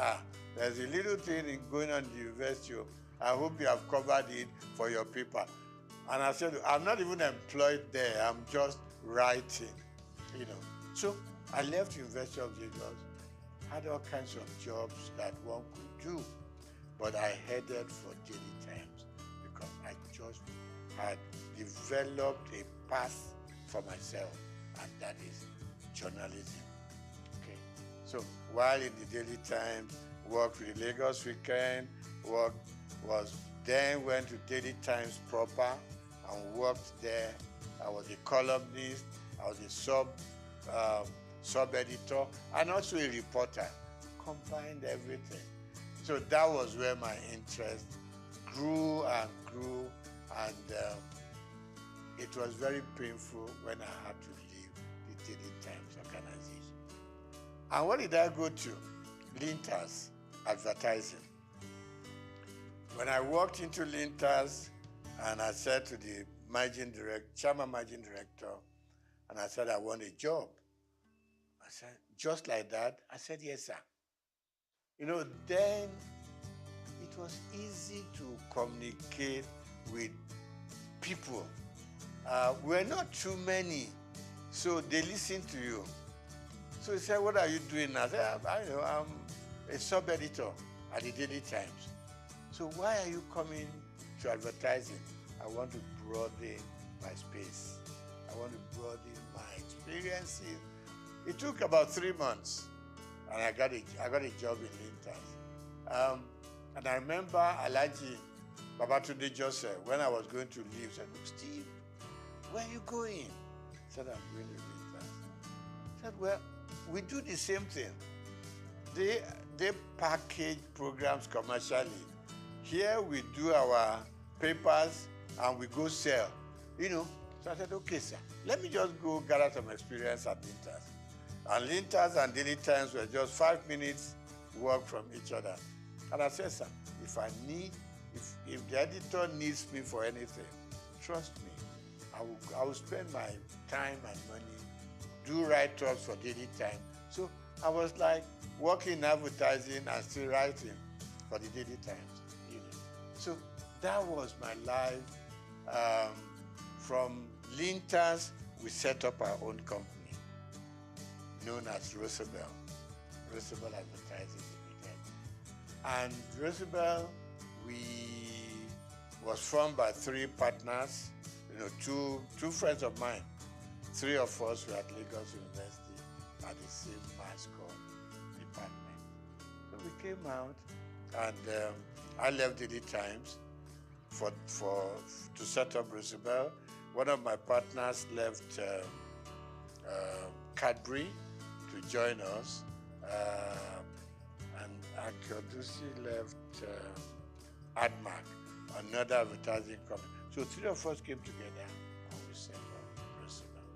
there's a little thing going on in the university. I hope you have covered it for your paper. And I said, I'm not even employed there. I'm just writing, So I left University of Lagos, had all kinds of jobs that one could do. But I headed for Daily Times because I just had developed a path for myself, and that is journalism. Okay. So while in the Daily Times, worked with Lagos Weekend, went to Daily Times proper and worked there. I was a columnist, I was a sub-editor, and also a reporter. Combined everything. So that was where my interest grew and grew, and it was very painful when I had to leave the Daily Times organization. And what did I go to? Lintas Advertising. When I walked into Lintas, and I said to the chairman managing director, and I said, I want a job. I said, just like that? I said, yes, sir. Then it was easy to communicate with people. We're not too many, so they listen to you. So he said, what are you doing now? I said, I'm a sub-editor at the Daily Times. So why are you coming to advertising? I want to broaden my space. I want to broaden my experiences. It took about 3 months, and I got a job in Lintas. And I remember Alhaji Babatunde Joseph, when I was going to leave, said, look, Steve, where are you going? I said, I'm going to Lintas. I said, well, we do the same thing. They package programs commercially. Here we do our papers and we go sell, So I said, okay, sir, let me just go gather some experience at Lintas. And Lintas and Daily Times were just 5 minutes walk from each other. And I said, sir, if the editor needs me for anything, trust me, I will spend my time and money, do write-ups for Daily Times. So I was like working in advertising and still writing for the Daily Times. So that was my life. From Lintas, we set up our own company known as Roosevelt Advertising Limited. And Roosevelt, was formed by 3 partners, two friends of mine. 3 of us were at Lagos University at the same mass comm department. So we came out, and I left Daily Times to set up Roosevelt. One of my partners left Cadbury to join us, and Akodusi left Admark, another advertising company. So 3 of us came together and we set up Roosevelt.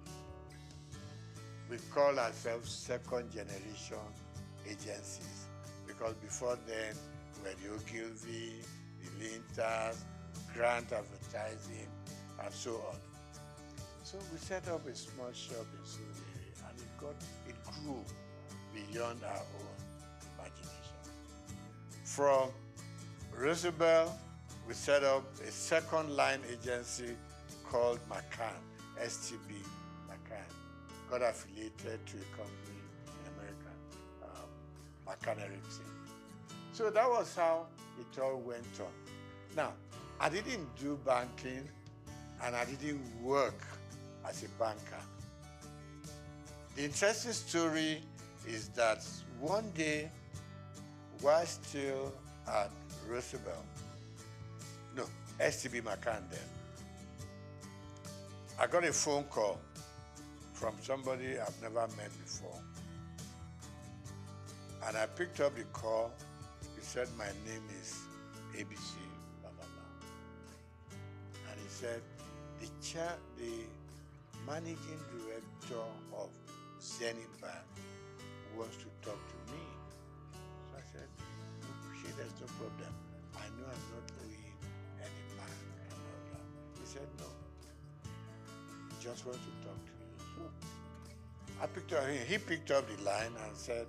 We call ourselves second generation agencies because before then we were the Ogilvy, the Lintas, Grant Advertising, and so on. So we set up a small shop in Souq, and it grew beyond our own imagination. From Roosevelt, we set up a second line agency called McCann, STB McCann. Got affiliated to a company in America, McCann Erickson. So that was how it all went on. Now, I didn't do banking and I didn't work as a banker. The interesting story is that one day, while still at Roosevelt, no, STB McCann then, I got a phone call from somebody I've never met before. And I picked up the call. He said, my name is ABC, blah, blah, blah. And he said, the managing director of Zenith Bank wants to talk to me. So I said, no, there's no problem. I know I'm not owing any bank and all that. He said, no, he just wants to talk to you. So I picked up, he picked up the line and said,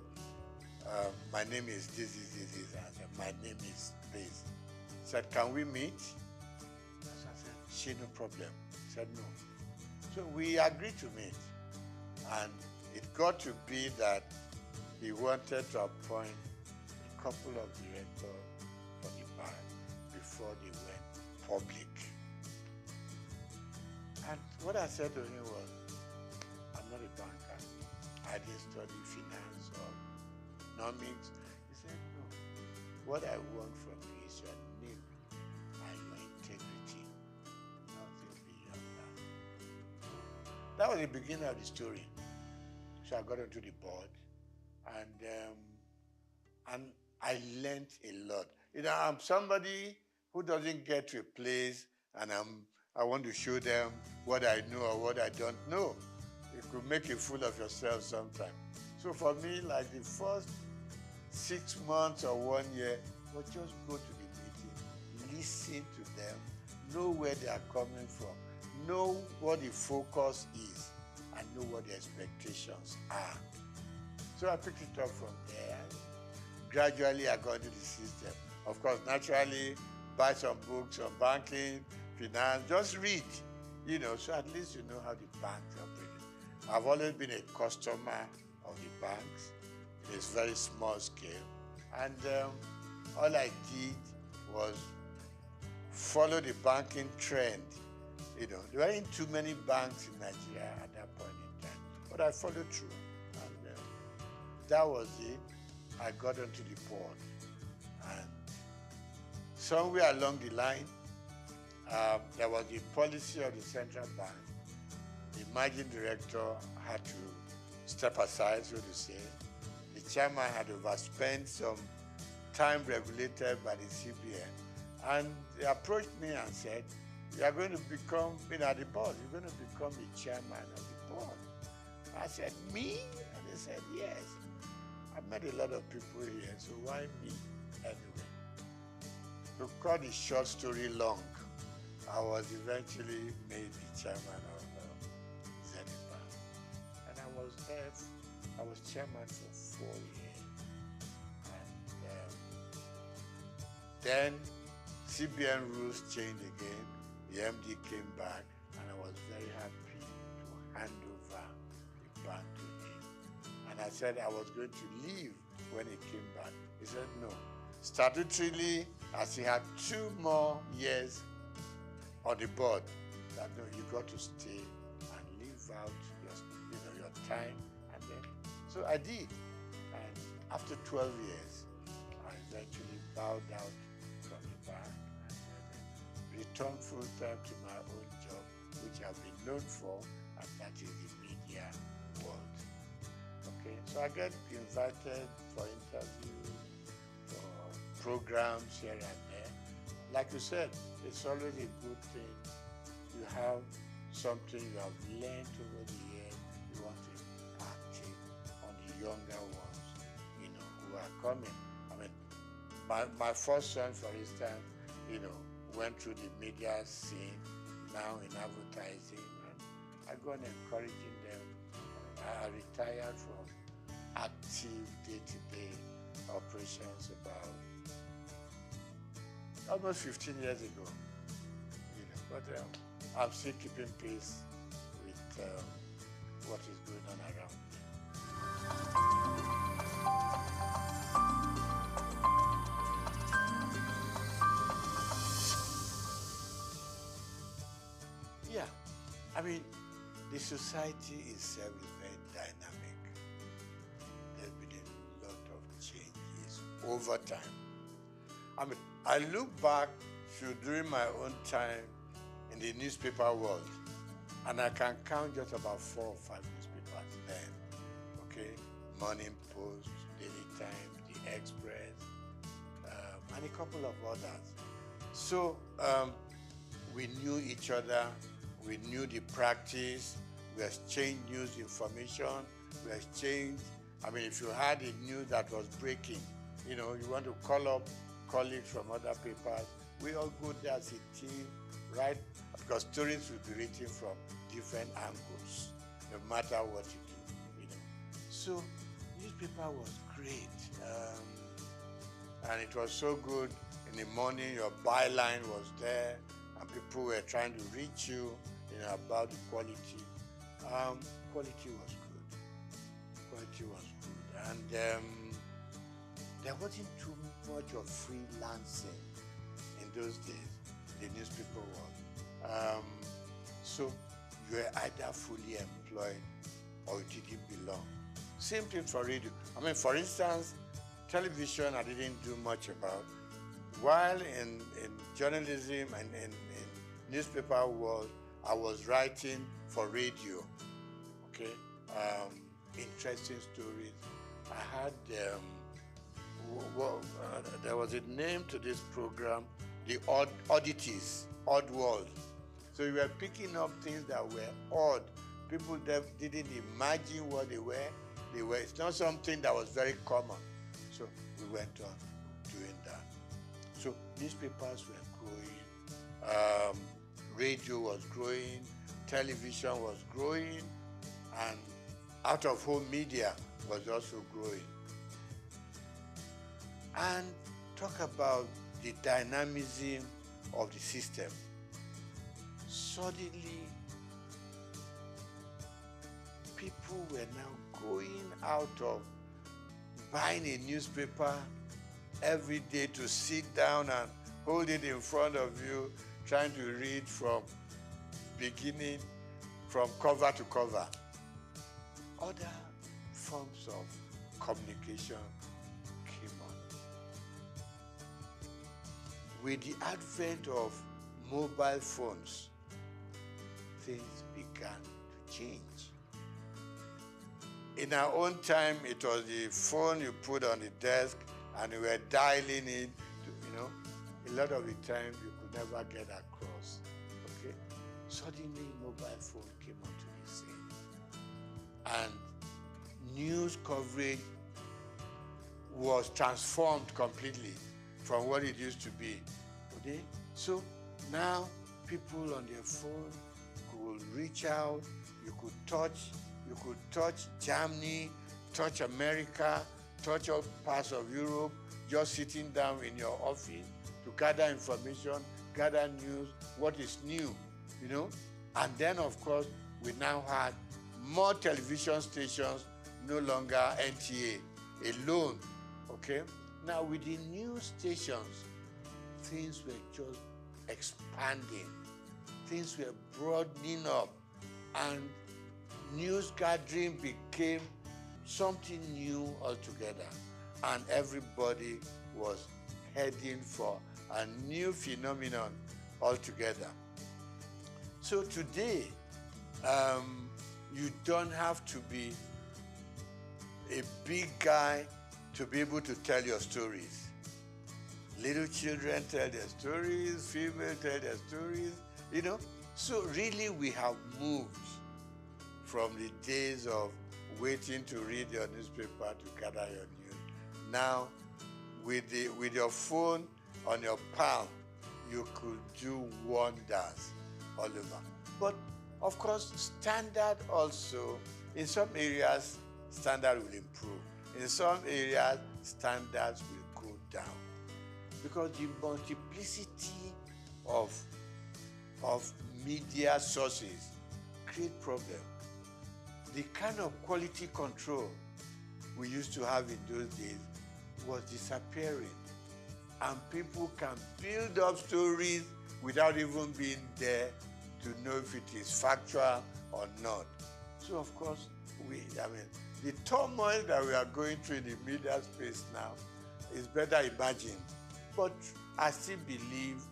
my name is this. And I said, my name is this. He said, can we meet? So I said, she, no problem. He said, no. So we agreed to meet. And it got to be that he wanted to appoint a couple of directors for the bank before they went public. And what I said to him was, I'm not a banker. I didn't study finance or economics. He said, no. What I want from you is your name and your integrity. Nothing beyond that. That was the beginning of the story. So I got onto the board, and I learned a lot. You know, I'm somebody who doesn't get to a place and I want to show them what I know or what I don't know. You could make a fool of yourself sometimes. So for me, like the first 6 months or 1 year, was just go to the meeting, listen to them, know where they are coming from, know what the focus is, and know what the expectations are. So I picked it up from there. Gradually, I got into the system. Of course, naturally, buy some books on banking, finance, just read, you know, so at least you know how the banks operate. I've always been a customer of the banks. It is very small scale. And all I did was follow the banking trend. You know, there weren't too many banks in Nigeria at that point in time, but I followed through. And that was it. I got onto the board. And somewhere along the line, there was the policy of the central bank. The managing director had to step aside, so to say. The chairman had overspent some time regulated by the CBN. And they approached me and said, you are going to become, at the board, you're going to become the chairman of the board. I said, me? And they said, yes. I've met a lot of people here, so why me anyway? To cut the short story long, I was eventually made the chairman of Zenith Bank. And I was there, I was chairman for 4 years. And then CBN rules changed again. The MD came back, and I was very happy to hand over the bank to him. And I said I was going to leave when he came back. He said no. Statutorily, as he had 2 more years on the board, that no, you got to stay and live out your time. And then, so I did. And after 12 years, I eventually bowed out from the bank and returned full time to my own job, which I've been known for, and that is the media world. Okay, so I get invited for interviews, for programs here and there. Like you said, it's always a good thing. You have something you have learned over the years, you want to impact it on the younger ones, who are coming. I mean, my first son, for instance, went through the media scene, now in advertising, and I go on encouraging them. I retired from active day-to-day operations about almost 15 years ago. But I'm still keeping pace with what is going on around me. Yeah, I mean, the society itself is very dynamic. There's been a lot of changes over time. I mean, I look back to during my own time in the newspaper world, and I can count just about 4 or 5 newspapers then. Okay, Morning Post, Daily Times, The Express, and a couple of others. So we knew each other, we knew the practice, we exchanged news information, we exchanged, I mean, if you had a news that was breaking, you know, you want to call up colleagues from other papers, we all go there as a team, right? Because stories will be written from different angles, no matter what you do, you know. So newspaper was great. And it was so good. In the morning, your byline was there, and people were trying to reach you, you know, about the quality. Quality was good. Quality was good. And there wasn't too much of freelancing in those days, the newspaper world. So you were either fully employed or you didn't belong. Same thing for radio. I mean, for instance, television I didn't do much about. While in journalism and in newspaper world, I was writing for radio, okay? Interesting stories. I had, there was a name to this program, the Oddities, Odd World. So you were picking up things that were odd. People didn't imagine what they were. It's not something that was very common. So we went on doing that. So newspapers were growing, radio was growing, television was growing, and out-of-home media was also growing. And talk about the dynamism of the system. Suddenly, people were now going out of buying a newspaper every day to sit down and hold it in front of you, trying to read from beginning, from cover to cover. Other forms of communication came on. With the advent of mobile phones, things began to change. In our own time, it was the phone you put on the desk and you were dialing it, you know. A lot of the time, you could never get across, okay? Suddenly, mobile phone came onto the scene. And news coverage was transformed completely from what it used to be, okay? So now, people on their phone could reach out, you could touch Germany, touch America, touch all parts of Europe, just sitting down in your office to gather information, gather news, what is new, you know? And then, of course, we now had more television stations, no longer NTA alone, okay? Now, with the news stations, things were just expanding. Things were broadening up, and news gathering became something new altogether, and everybody was heading for a new phenomenon altogether. So today, you don't have to be a big guy to be able to tell your stories. Little children tell their stories, females tell their stories, you know. So really we have moved from the days of waiting to read your newspaper to gather your news. Now, with your phone on your palm, you could do wonders all over. But of course, standard also, in some areas, standard will improve. In some areas, standards will go down. Because the multiplicity of media sources create problems. The kind of quality control we used to have in those days was disappearing. And people can build up stories without even being there to know if it is factual or not. So of course, the turmoil that we are going through in the media space now is better imagined But I still believe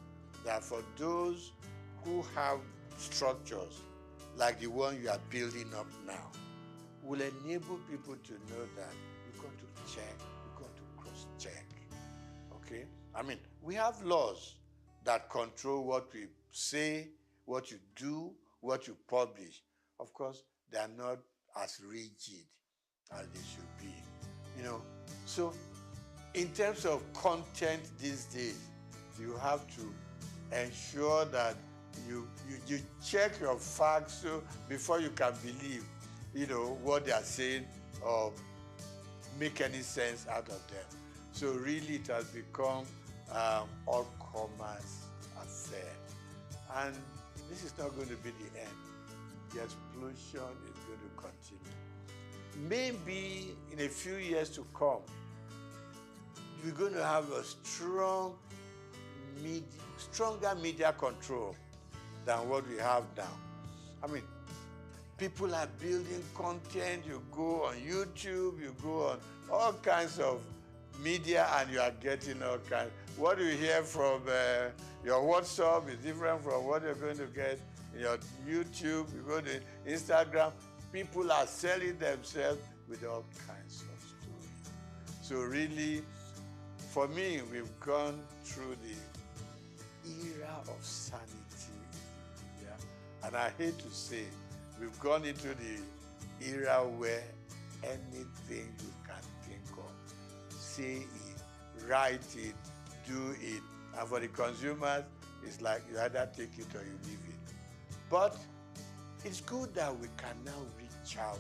that for those who have structures like the one you are building up now, will enable people to know that you're going to check, you're going to cross-check, okay? I mean, we have laws that control what we say, what you do, what you publish. Of course, they are not as rigid as they should be, you know? So, in terms of content these days, you have to ensure that you check your facts so before you can believe, you know, what they are saying or make any sense out of them. So really it has become all commerce affair. And this is not going to be the end. The explosion is going to continue. Maybe in a few years to come, we're going to have a stronger media control than what we have now. I mean, people are building content. You go on YouTube, you go on all kinds of media, and you are getting all kinds. What you hear from your WhatsApp is different from what you're going to get in your YouTube. You go to Instagram. People are selling themselves with all kinds of stories. So really, for me, we've gone through the era of sanity in the media. And I hate to say, we've gone into the era where anything you can think of, say it, write it, do it. And for the consumers, it's like you either take it or you leave it. But it's good that we can now reach out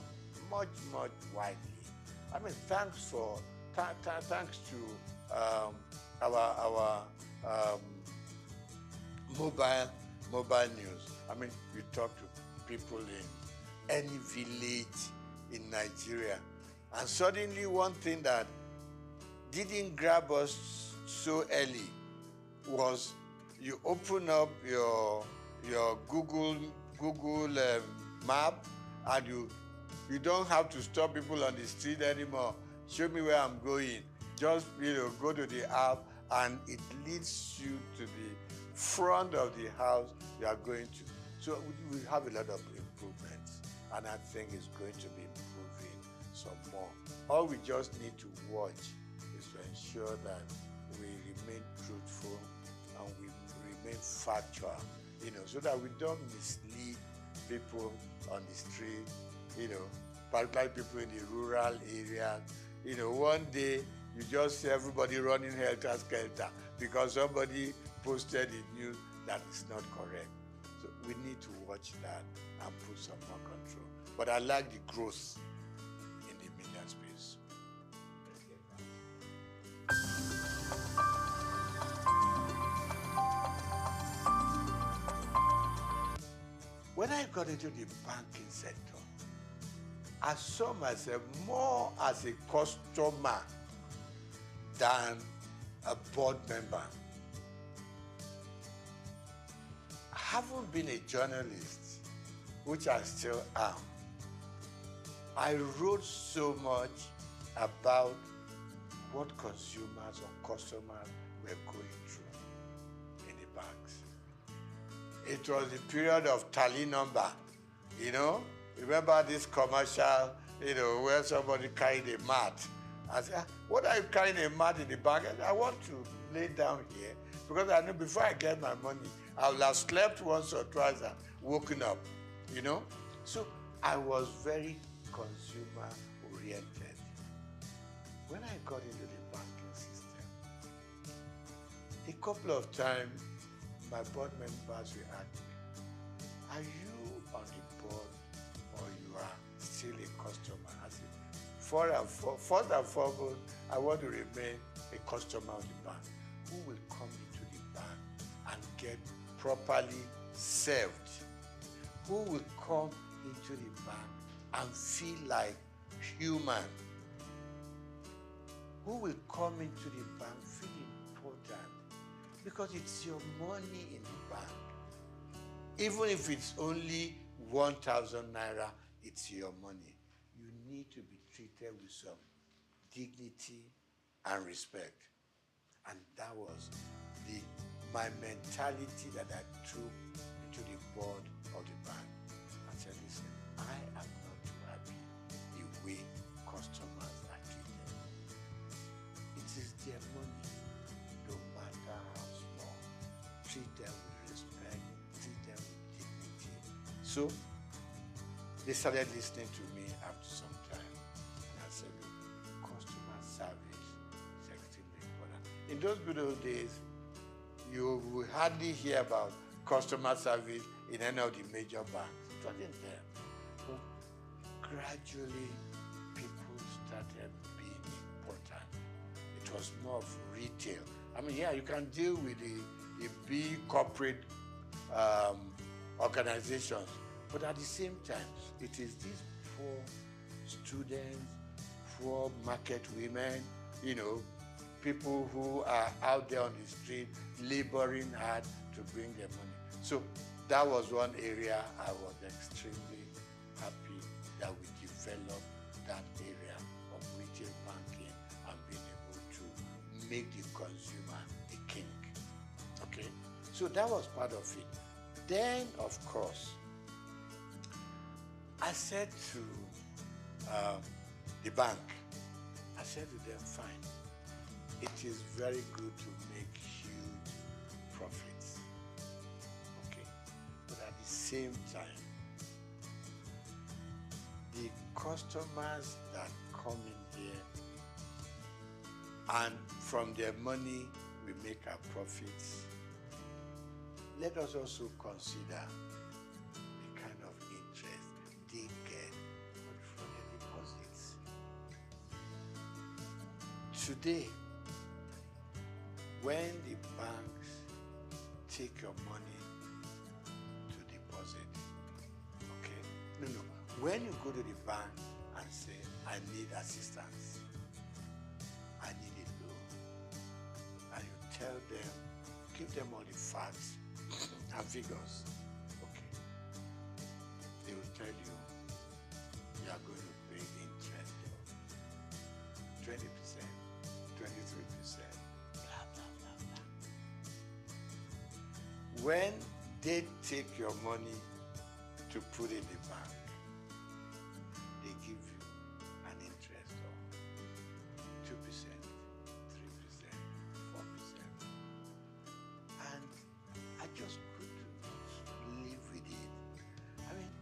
much, much widely. I mean, thanks to our mobile news. I mean, you talk to people in any village in Nigeria, and suddenly one thing that didn't grab us so early was you open up your Google map, and you don't have to stop people on the street anymore. Show me where I'm going. Just go to the app, and it leads you to the front of the house you are going to. So we have a lot of improvements, and I think it's going to be improving some more. All we just need to watch is to ensure that we remain truthful and we remain factual, so that we don't mislead people on the street, particularly people in the rural areas. One day you just see everybody running helter-skelter because somebody posted in news that is not correct. So we need to watch that and put some more control. But I like the growth in the media space. When I got into the banking sector, I saw myself more as a customer than a board member. I haven't been a journalist, which I still am. I wrote so much about what consumers or customers were going through in the banks. It was the period of tally number, Remember this commercial, where somebody carried a mat. I said, what are you carrying a mat in the bank? I want to lay down here because I know before I get my money, I will have slept once or twice and woken up, So I was very consumer-oriented. When I got into the banking system, a couple of times, my board members will ask me, are you on the board or you are still a customer? I said, first and foremost, I want to remain a customer of the bank. Who will come into the bank and get properly served? Who will come into the bank and feel like human? Who will come into the bank feel important? Because it's your money in the bank. Even if it's only 1,000 naira, it's your money. You need to be treated with some dignity and respect. And that was my mentality that I took into the board of the bank. I said, listen, I am not too happy the way customers are treated. It is their money, no matter how small. Treat them with respect, treat them with dignity. So they started listening to me after some time. And I said, look, customer service is extremely important. In those good old days, you will hardly hear about customer service in any of the major banks. It wasn't there. But gradually, people started being important. It was more of retail. I mean, yeah, you can deal with the big corporate organizations, but at the same time, it is these poor students, poor market women, you know, people who are out there on the street laboring hard to bring their money. So that was one area I was extremely happy that we developed that area of retail banking and being able to make the consumer the king. Okay? So that was part of it. Then, of course, I said to the bank, I said to them, fine, it is very good to make huge profits, okay? But at the same time, the customers that come in here and from their money we make our profits, let us also consider the kind of interest they get from their deposits. Today, when the banks take your money to deposit, okay? No. When you go to the bank and say, I need assistance, I need a loan, and you tell them, give them all the facts and figures, okay? They will tell you, you are going to pay interest of 20%, 23%. When they take your money to put in the bank, they give you an interest of 2%, 3%, 4%. And I just couldn't live with it. I mean,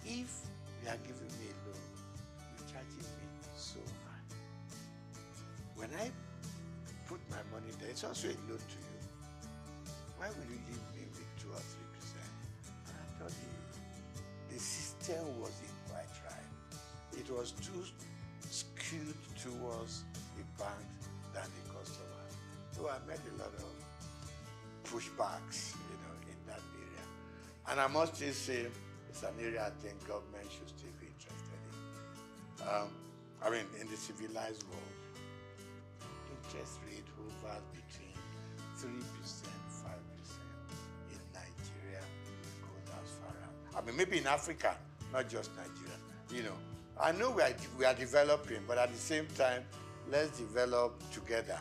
if you are giving me a loan, you're charging me so much. When I put my money there, it's also a loan to you. Why will you leave me with 2 or 3%? And I thought the system wasn't quite right. It was too skewed towards the bank than the customer. So I met a lot of pushbacks, you know, in that area. And I must still say, it's an area I think government should still be interested in. I mean, in the civilized world, interest rate hovers between 3%, 5%. In Nigeria, goes as far out. I mean, maybe in Africa, not just Nigeria. You know, I know we are developing, but at the same time, let's develop together.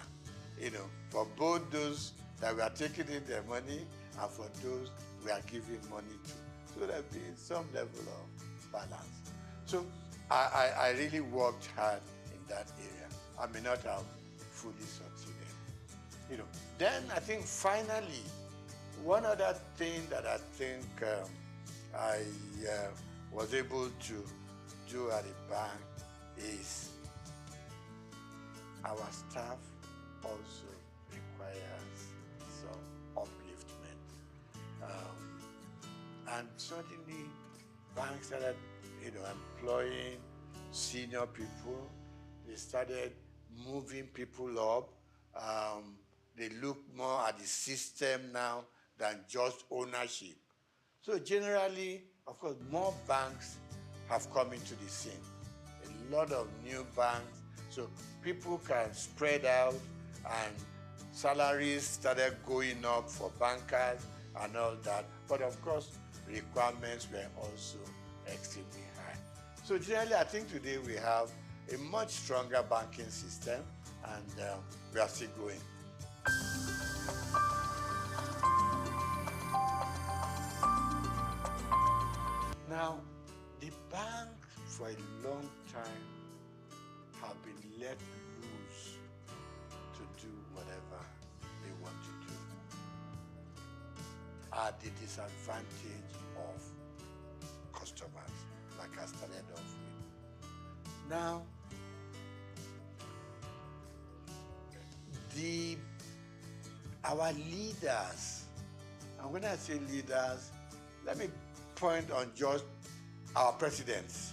You know, for both those that we are taking in their money and for those we are giving money to. So there'll be some level of balance. So I really worked hard in that area. I may not have fully succeeded. You know, then I think finally, one other thing that I think I was able to do at the bank is our staff also requires some upliftment. And certainly banks started, you know, employing senior people. They started moving people up. They look more at the system now than just ownership. So generally, of course, more banks have come into the scene. A lot of new banks. So people can spread out and salaries started going up for bankers and all that. But of course, requirements were also extremely high. So generally, I think today we have a much stronger banking system and we are still growing. for a long time have been let loose to do whatever they want to do at the disadvantage of customers, like I started off with. Now, our leaders, and when I say leaders, let me point on just our presidents.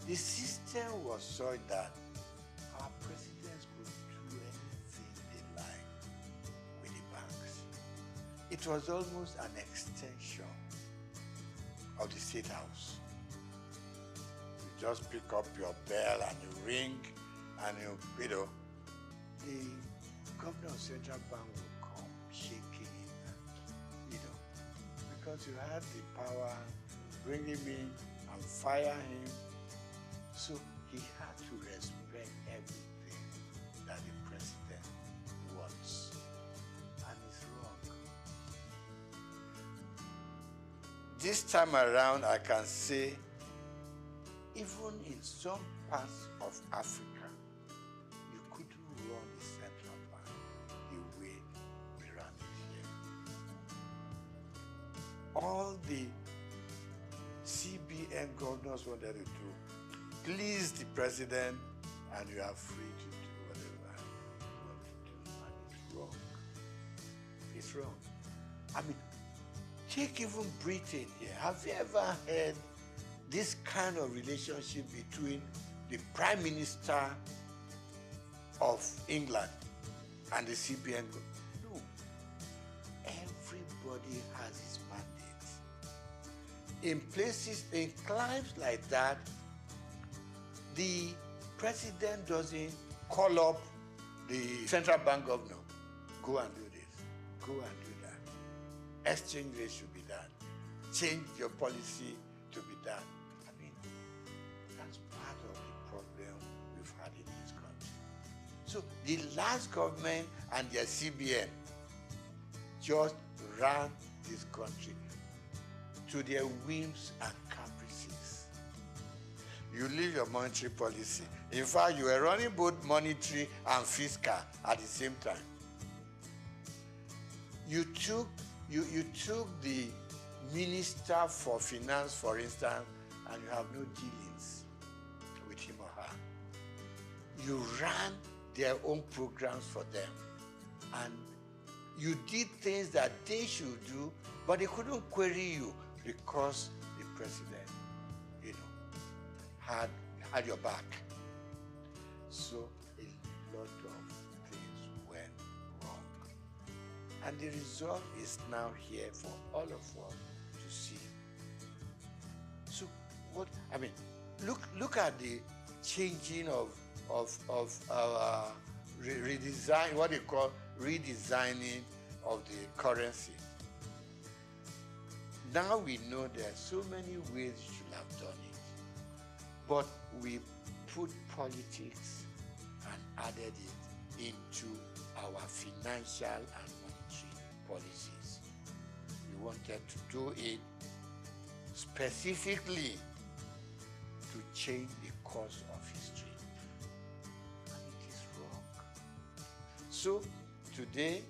The system was such that our presidents could do anything they like with the banks. It was almost an extension of the State House. You just pick up your bell and you ring, and you know, the governor of Central Bank will come shaking it, because you had the power, bring him in and fire him. So he had to respect everything that the president wants. And it's wrong. This time around, I can say, even in some parts of Africa, you couldn't run the central bank the way we run it here. All the CBN governors wanted to do, please the president, and you are free to do whatever you want to do. And it's wrong. It's wrong. I mean, take even Britain here. Have you ever heard this kind of relationship between the Prime Minister of England and the CBN? No. Everybody has his mandate. In places, in climes like that, the president doesn't call up the central bank governor, go and do this, go and do that. Exchange rate should be done. Change your policy to be done. I mean, that's part of the problem we've had in this country. So the last government and their CBN just ran this country to their whims and caprices. You leave your monetary policy. In fact, you were running both monetary and fiscal at the same time. You took the Minister for Finance, for instance, and you have no dealings with him or her. You ran their own programs for them. And you did things that they should do, but they couldn't query you because the president, had your back. So a lot of things went wrong. And the result is now here for all of us to see. So what, I mean, look at the changing of redesign, what they call redesigning of the currency. Now we know there are so many ways you should have done it. But we put politics and added it into our financial and monetary policies. We wanted to do it specifically to change the course of history. And it is wrong. So today,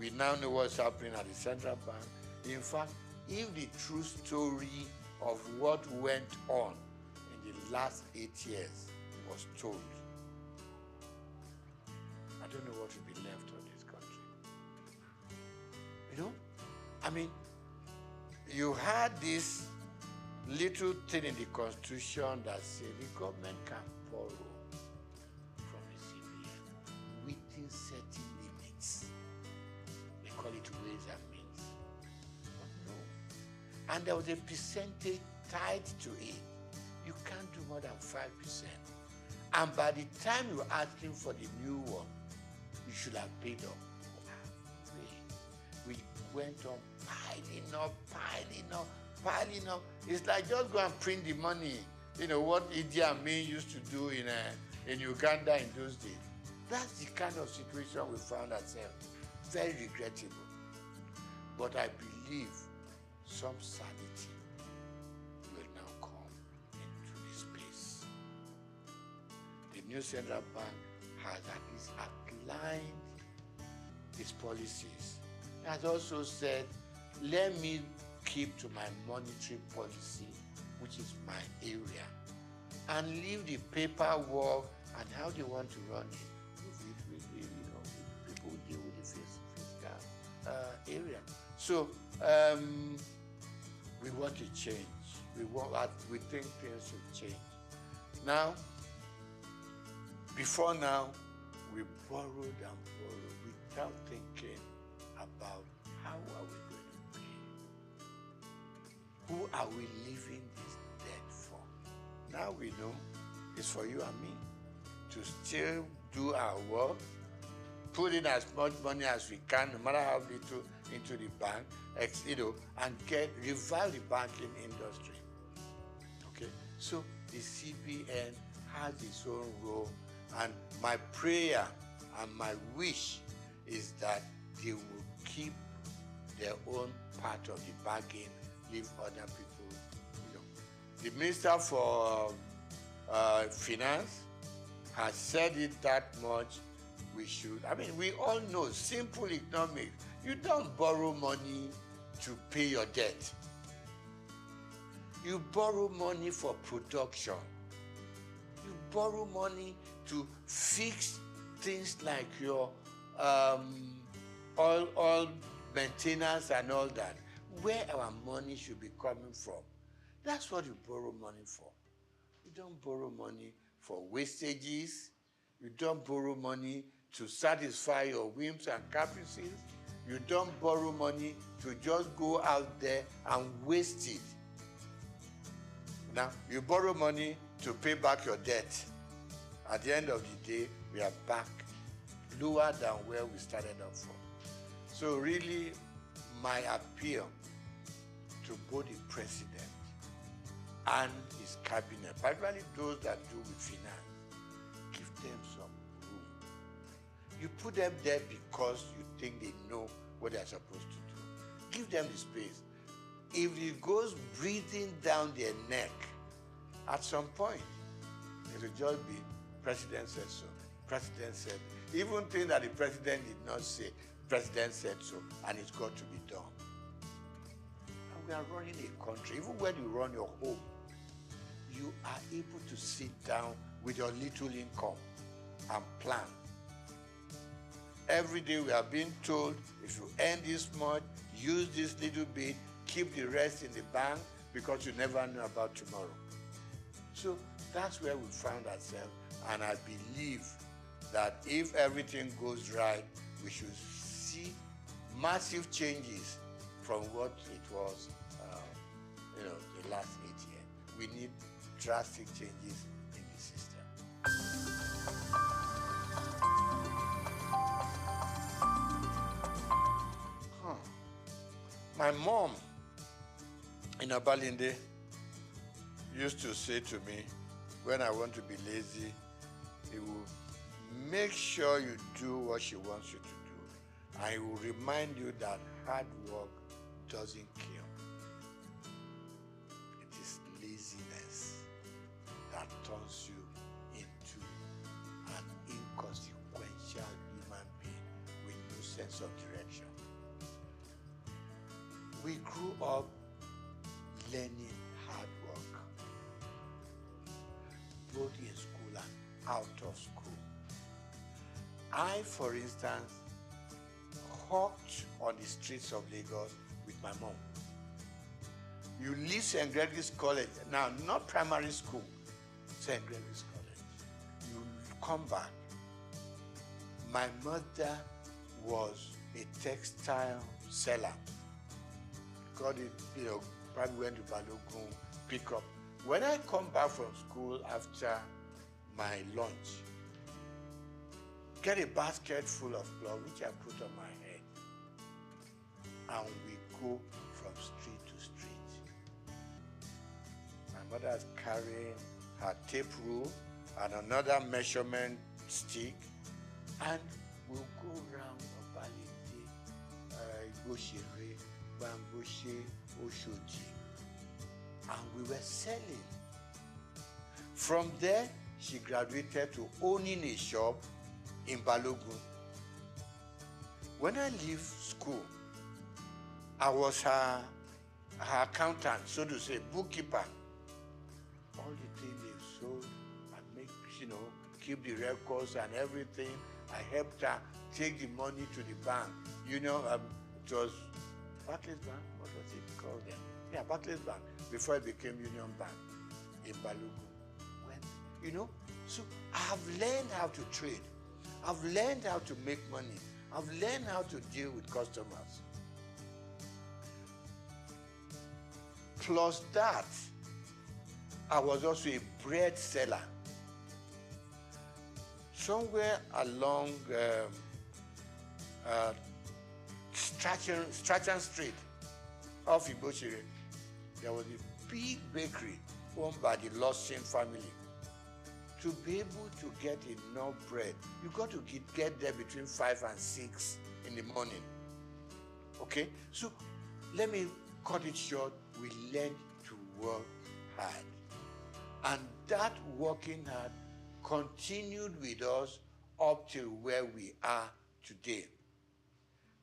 we now know what's happening at the central bank. In fact, if the true story of what went on in the last 8 years was told, I don't know what will be left of this country. I mean, you had this little thing in the Constitution that said the government can borrow from the CBN within certain limits. They call it ways and means. But no. And there was a percentage tied to it. You can't do more than 5%. And by the time you're asking for the new one, you should have paid up. We went on piling up. It's like just go and print the money. What Idi Amin used to do in Uganda in those days. That's the kind of situation we found ourselves. Very regrettable. But I believe some sanity will now come new central bank has at least outlined its policies. It has also said, let me keep to my monetary policy, which is my area, and leave the paperwork and how they want to run it. People who deal with the fiscal area. So we want to change. We think things should change. Now, before now, we borrowed and borrowed without thinking about how are we going to pay? Who are we leaving this debt for? Now we know it's for you and me to still do our work, put in as much money as we can, no matter how little, into the bank, and revive the banking industry. Okay, so the CBN has its own role, and my prayer and my wish is that they will keep their own part of the bargain, leave other people. The Minister for Finance has said it that much. We should. I mean, we all know simple economics. You don't borrow money to pay your debt. You borrow money for production. You borrow money to fix things like your all maintenance and all that. Where our money should be coming from. That's what you borrow money for. You don't borrow money for wastages. You don't borrow money to satisfy your whims and caprices. You don't borrow money to just go out there and waste it. Now, you borrow money to pay back your debt. At the end of the day, we are back lower than where we started off from. So really, my appeal to both the president and his cabinet, particularly those that do with finance, give them some room. You put them there because you think they know what they're supposed to do. Give them the space. If it goes breathing down their neck, at some point, it will just be, president said so, president said. Even things that the president did not say, president said so, and it's got to be done. And we are running a country, even when you run your home, you are able to sit down with your little income and plan. Every day we are being told, if you earn this much, use this little bit, keep the rest in the bank, because you never know about tomorrow. So that's where we found ourselves, and I believe that if everything goes right, we should see massive changes from what it was, the last 8 years. We need drastic changes in the system. My mom in Abalinde used to say to me, when I want to be lazy, he will make sure you do what she wants you to do. And he will remind you that hard work doesn't kill. It is laziness that turns you into an inconsequential human being with no sense of direction. We grew up learning hard work, both in school and out of school. I, for instance, hawked on the streets of Lagos with my mom. You leave St. Gregory's College, now not primary school, St. Gregory's College. You come back. My mother was a textile seller. Got it, probably went to Balogun, pick up. When I come back from school after my lunch, get a basket full of cloth, which I put on my head, and we go from street to street. My mother's carrying her tape rule and another measurement stick, and we'll go round Obalende, Igoshere, Bamboshe, Oshoji, and we were selling. From there, she graduated to owning a shop in Balogun. When I leave school, I was her accountant, so to say, bookkeeper. All the things they sold, I make, keep the records and everything. I helped her take the money to the bank. It was Barclays Bank, what was it called then? Yeah, Barclays Bank, before it became Union Bank in Balogun. So I have learned how to trade. I've learned how to make money. I've learned how to deal with customers. Plus that, I was also a bread seller. Somewhere along Strachan Street off Ibochire, there was a big bakery owned by the Lawson family. To be able to get enough bread, you got to get there between 5 and 6 in the morning. Okay? So let me cut it short. We learned to work hard. And that working hard continued with us up to where we are today.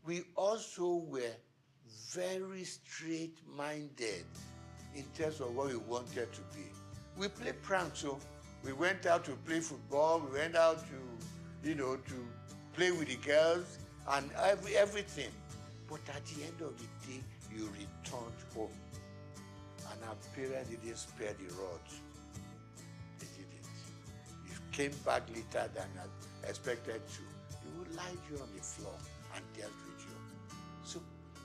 We also were very straight-minded in terms of what we wanted to be. We played pranks, so we went out to play football, we went out to, to play with the girls and everything. But at the end of the day, you returned home. And our parents didn't spare the rod. They didn't. You came back later than expected to. They would lie you on the floor and dealt with you. So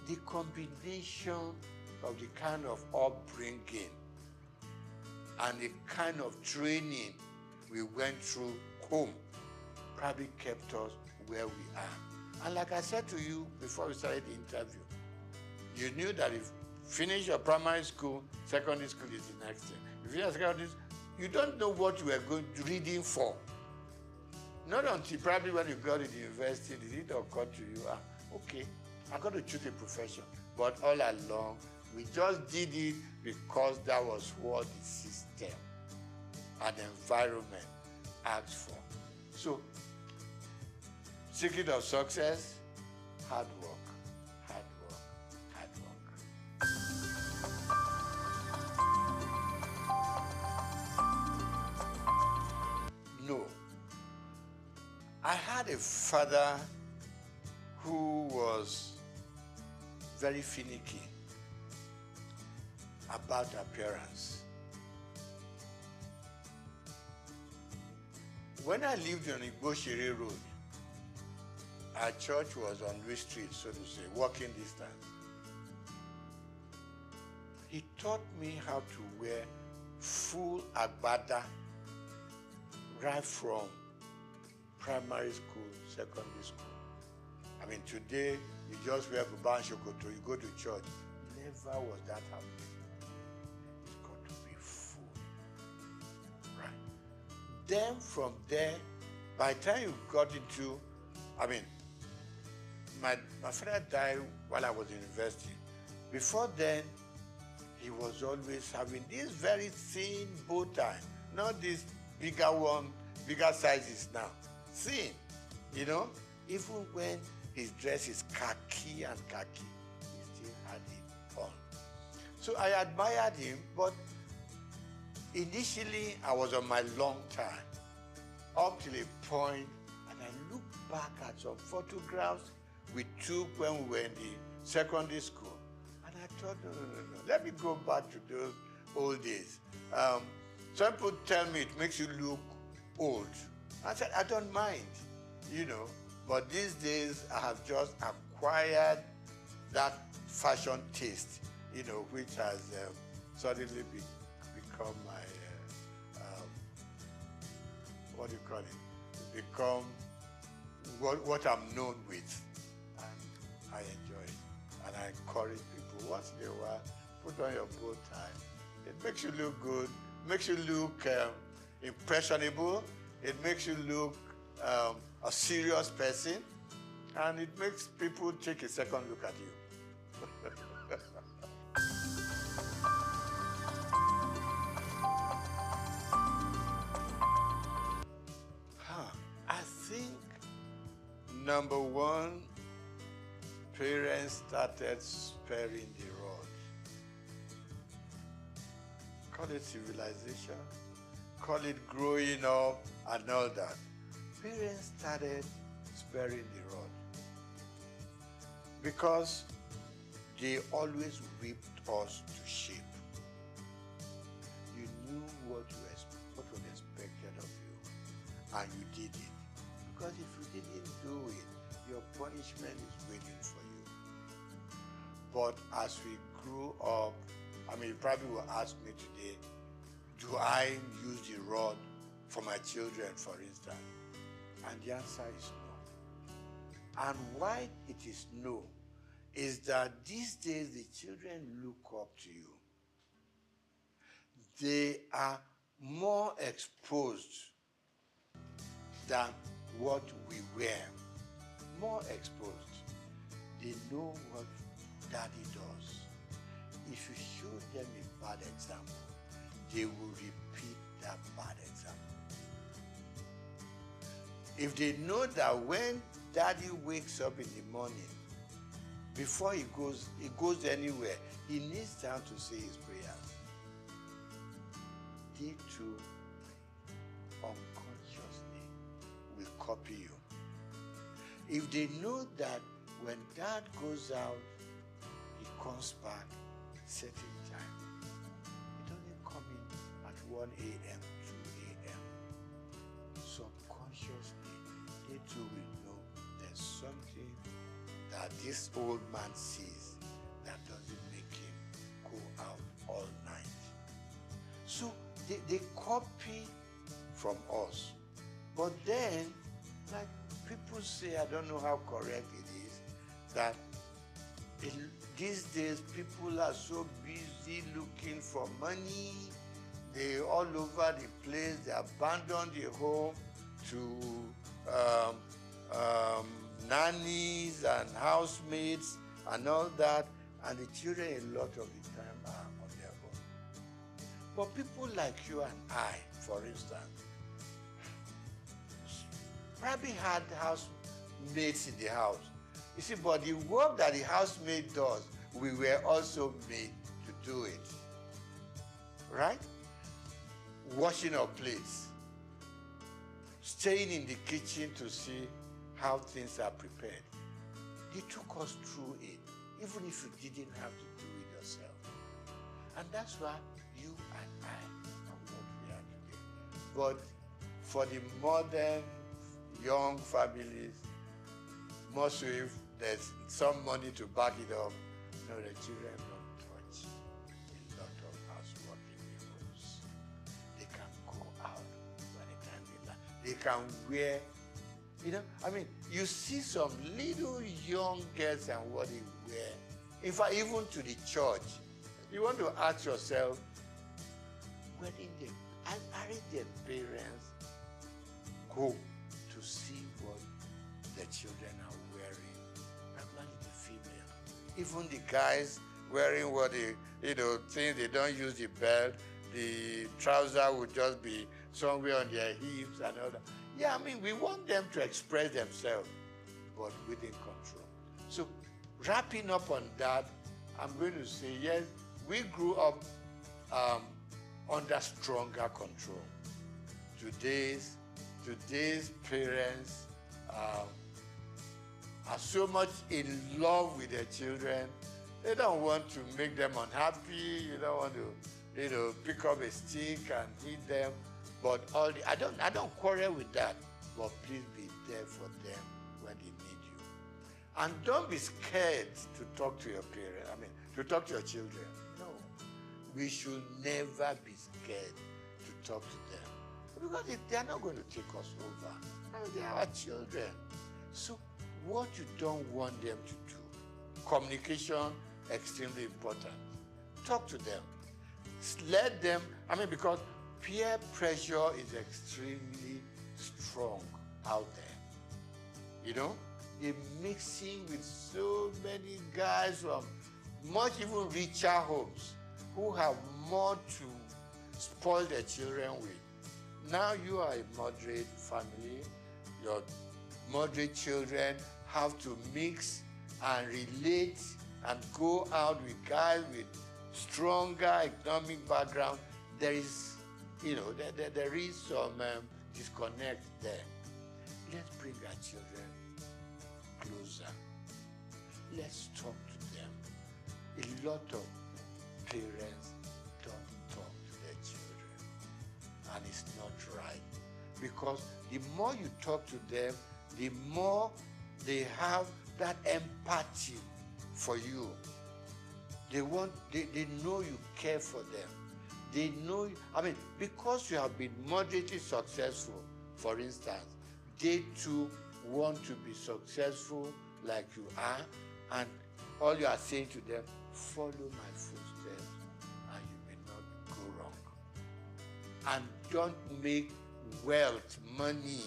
the combination of the kind of upbringing and the kind of training we went through home probably kept us where we are. And like I said to you before we started the interview, you knew that if you finish your primary school, secondary school is the next thing. If you finish secondary school, you don't know what you were going to reading for. Not until probably when you got to the university did it occur to you, okay, I'm going to choose a profession. But all along, we just did it because that was what the system and environment asked for. So, secret of success, hard work, hard work, hard work. No. I had a father who was very finicky about appearance. When I lived on Igboshere Road, our church was on Louis Street, so to say, walking distance. He taught me how to wear full agbada right from primary school, secondary school. I mean, today, you just wear buba and shokoto, you go to church. Never was that happening. It's got to be full. Right. Then from there, by the time you got into, my father died while I was in university. Before then, he was always having this very thin bow tie, not this bigger one, bigger sizes now. Thin, even when his dress is khaki and khaki, he still had it on. So I admired him, but initially I was on my long time, up till a point, and I look back at some photographs we took when we were in the secondary school, and I thought, no, let me go back to those old days. Some people tell me it makes you look old. I said, I don't mind, but these days I have just acquired that fashion taste, which has suddenly become my, what do you call it? Become what I'm known with. And I enjoy it. And I encourage people, once in a while, put on your bow tie. It makes you look good, makes you look impressionable, it makes you look a serious person, and it makes people take a second look at you. Number one, parents started sparing the rod. Call it civilization, call it growing up and all that. Parents started sparing the rod because they always whipped us to shape. You knew what was expected of you, and you did it. Because if you didn't do it, your punishment is waiting for you. But as we grew up, I mean, you probably will ask me today, do I use the rod for my children, for instance? And the answer is no. And why it is no is that these days the children look up to you. They are more exposed than what we were. More exposed. They know what daddy does. If you show them a bad example, they will repeat that bad example. If they know that when daddy wakes up in the morning, before he goes anywhere, he needs time to say his prayers. They too, unconsciously, will copy you. If they know that when dad goes out, he comes back certain time. He doesn't come in at 1 a.m., 2 a.m. Subconsciously, they too will know there's something that this old man sees that doesn't make him go out all night. So they copy from us. But then, like people say, I don't know how correct it is, that these days people are so busy looking for money. They're all over the place. They abandon the home to nannies and housemates and all that, and the children a lot of the time are on their own. But people like you and I, for instance, probably had housemates in the house. You see, but the work that the housemaid does, we were also made to do it. Right? Washing our plates, staying in the kitchen to see how things are prepared. They took us through it, even if you didn't have to do it yourself. And that's why you and I are what we are today. But for the modern young families, most if there's some money to back it up, no, the children don't touch a lot of housework in the homes. They can go out anytime they like. They can wear, I mean, you see some little young girls and what they wear. In fact, even to the church, you want to ask yourself, aren't their parents go to see what the children are wearing? Particularly the female. Even the guys wearing what things they don't use the belt, the trouser would just be somewhere on their hips and all that. Yeah, I mean, we want them to express themselves, but within control. So, wrapping up on that, I'm going to say, yes, we grew up under stronger control. Today's parents are so much in love with their children. They don't want to make them unhappy. You don't want to, pick up a stick and hit them. But I don't quarrel with that. But please be there for them when they need you. And don't be scared to talk to your parents. To talk to your children. No. We should never be scared to talk to them. Because they are not going to take us over. They are our children. So what you don't want them to do, communication, extremely important. Talk to them. Let them, because peer pressure is extremely strong out there. They're mixing with so many guys from much even richer homes who have more to spoil their children with. Now you are a moderate family, your moderate children have to mix and relate and go out with guys with stronger economic background, there is, there is some disconnect there. Let's bring our children closer. Let's talk to them. A lot of parents don't talk to their children, and it's not right. Because the more you talk to them, the more they have that empathy for you. They know you care for them. They know, because you have been moderately successful, for instance, they too want to be successful like you are, and all you are saying to them, follow my footsteps and you may not go wrong. And don't make wealth, money,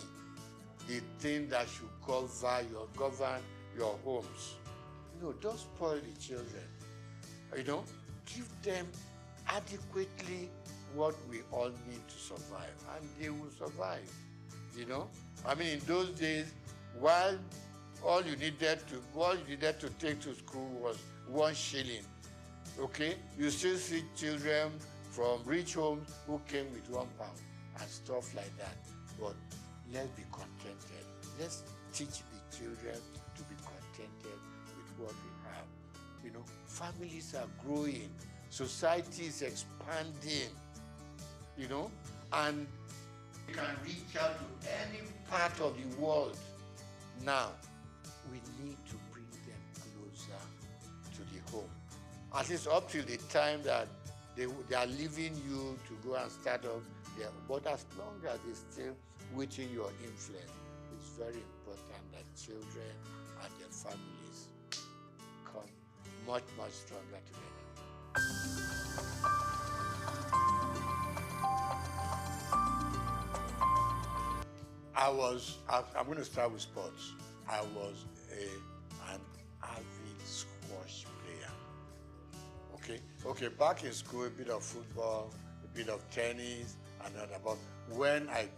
the thing that should govern your homes. Don't spoil the children. Give them adequately what we all need to survive, and they will survive. In those days, while all you needed to take to school was 1 shilling, okay? You still see children from rich homes who came with £1 and stuff like that. But let's be contented. Let's teach the children to be contented with what we have. Families are growing, society is expanding, and we can reach out to any part of the world. Now, we need to bring them closer to the home. At least up till the time that they are leaving you to go and start up there. But as long as they're still within your influence, it's very important that children and their families come much, much stronger together. I'm going to start with sports. I was an avid squash player. Okay, back in school, a bit of football, a bit of tennis, and all that. But when I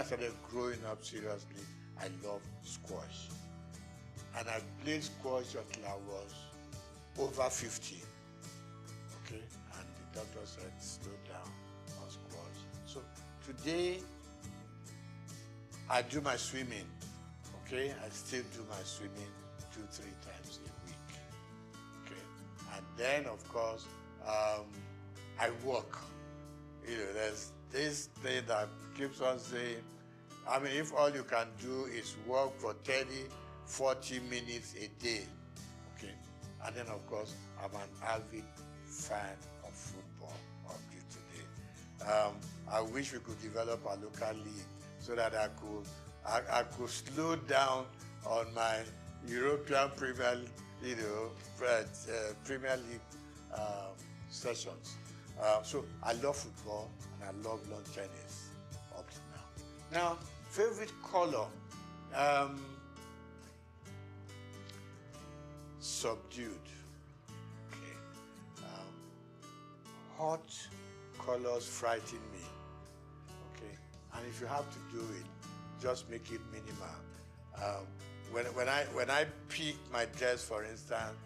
started growing up seriously, I loved squash. And I played squash until I was over 50. Okay, and the doctor said, slow down on squash. So today, I do my swimming. Okay, I still do my swimming 2-3 times a week. Okay, and then of course, I walk. There's this thing that keeps on saying, if all you can do is walk for 30-40 minutes a day, okay, and then of course, I'm an avid fan of football up to today. I wish we could develop a local league so that I could slow down on my European Premier League sessions. So I love football and I love lawn tennis up to now. Now, favorite color, subdued. Okay. Hot colors frighten me. Okay. And if you have to do it, just make it minimal. When I pick my dress, for instance,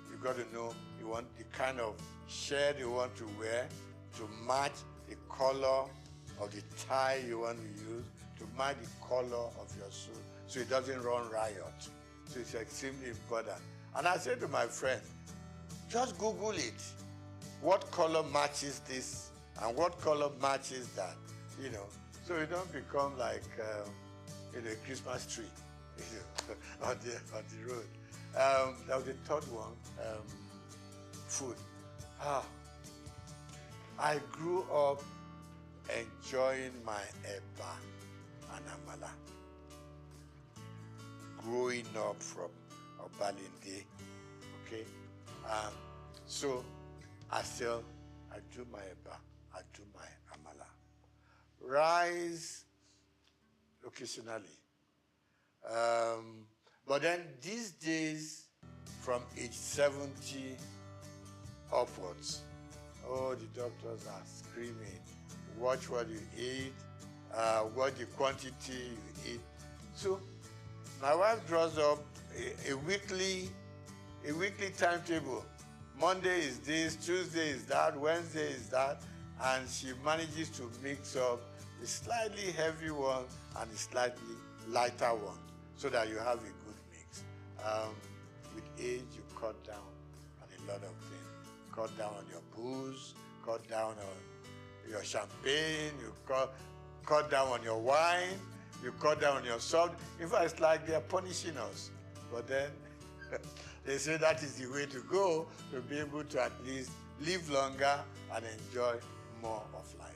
you got to know you want the kind of shirt you want to wear to match the color of the tie you want to use, to match the color of your suit, so it doesn't run riot. So it's extremely important. And I say to my friend, just Google it. What color matches this and what color matches that? So you don't become like a Christmas tree on the road. That was the third one, food. I grew up enjoying my eba and amala. Growing up from Obalinde, okay? So I do my eba, I do my amala. Rice, occasionally. But then these days, from age 70 upwards, the doctors are screaming, watch what you eat, what the quantity you eat. So My wife draws up a weekly timetable. Monday is this, Tuesday is that, Wednesday is that, and she manages to mix up a slightly heavy one and a slightly lighter one so that you have a good mix. With age, you cut down on a lot of things. Cut down on your booze, cut down on your champagne, you cut down on your wine, you cut down on your salt. In fact, it's like they're punishing us. But then they say that is the way to go to be able to at least live longer and enjoy more of life.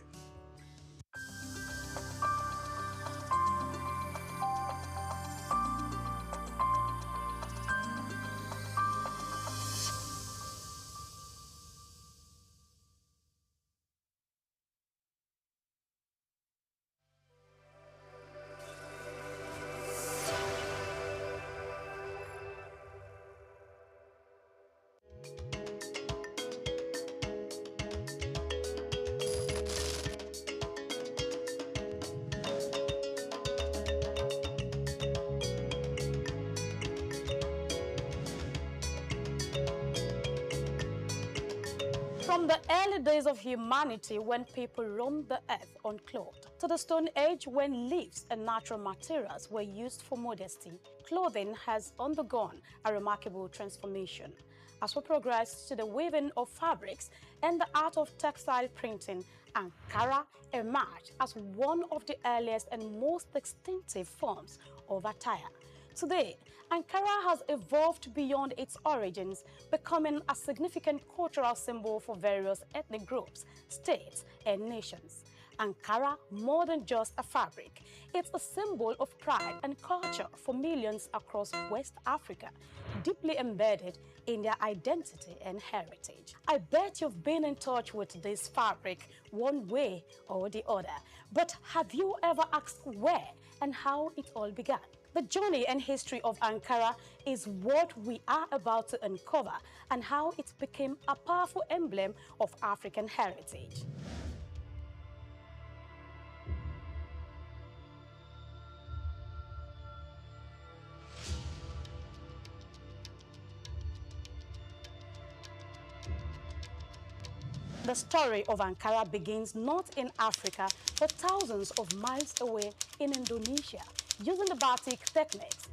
From the early days of humanity when people roamed the earth unclothed, to the Stone Age when leaves and natural materials were used for modesty, clothing has undergone a remarkable transformation. As we progress to the weaving of fabrics and the art of textile printing, Ankara emerged as one of the earliest and most distinctive forms of attire. Today, Ankara has evolved beyond its origins, becoming a significant cultural symbol for various ethnic groups, states, and nations. Ankara, more than just a fabric, it's a symbol of pride and culture for millions across West Africa, deeply embedded in their identity and heritage. I bet you've been in touch with this fabric one way or the other, but have you ever asked where and how it all began? The journey and history of Ankara is what we are about to uncover, and how it became a powerful emblem of African heritage. The story of Ankara begins not in Africa, but thousands of miles away in Indonesia, using the batik techniques.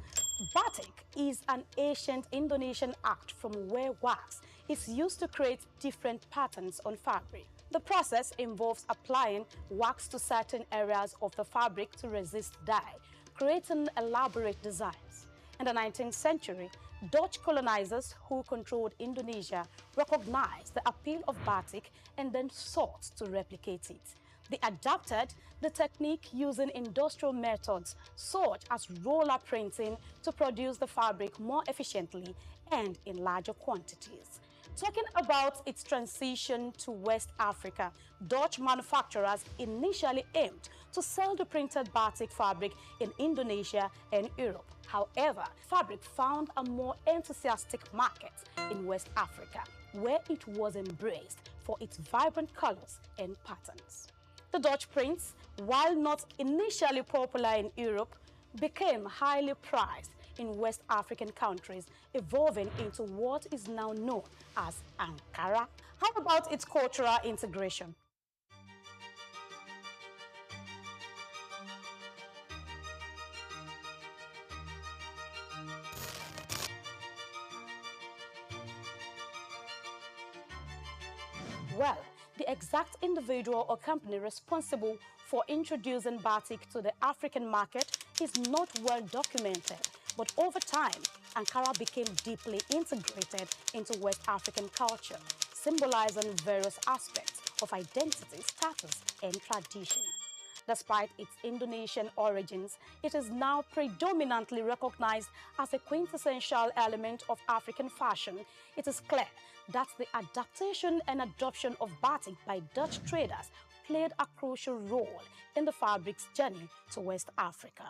Batik is an ancient Indonesian art from where wax is used to create different patterns on fabric. The process involves applying wax to certain areas of the fabric to resist dye, creating elaborate designs. In the 19th century, Dutch colonizers who controlled Indonesia recognized the appeal of batik and then sought to replicate it. They adapted the technique using industrial methods such as roller printing to produce the fabric more efficiently and in larger quantities. Talking about its transition to West Africa, Dutch manufacturers initially aimed to sell the printed batik fabric in Indonesia and Europe. However, fabric found a more enthusiastic market in West Africa, where it was embraced for its vibrant colors and patterns. The Dutch prints, while not initially popular in Europe, became highly prized in West African countries, evolving into what is now known as Ankara. How about its cultural integration? Well, the exact individual or company responsible for introducing batik to the African market is not well documented, but over time, Ankara became deeply integrated into West African culture, symbolizing various aspects of identity, status, and tradition. Despite its Indonesian origins, it is now predominantly recognized as a quintessential element of African fashion. It is clear that the adaptation and adoption of batik by Dutch traders played a crucial role in the fabric's journey to West Africa.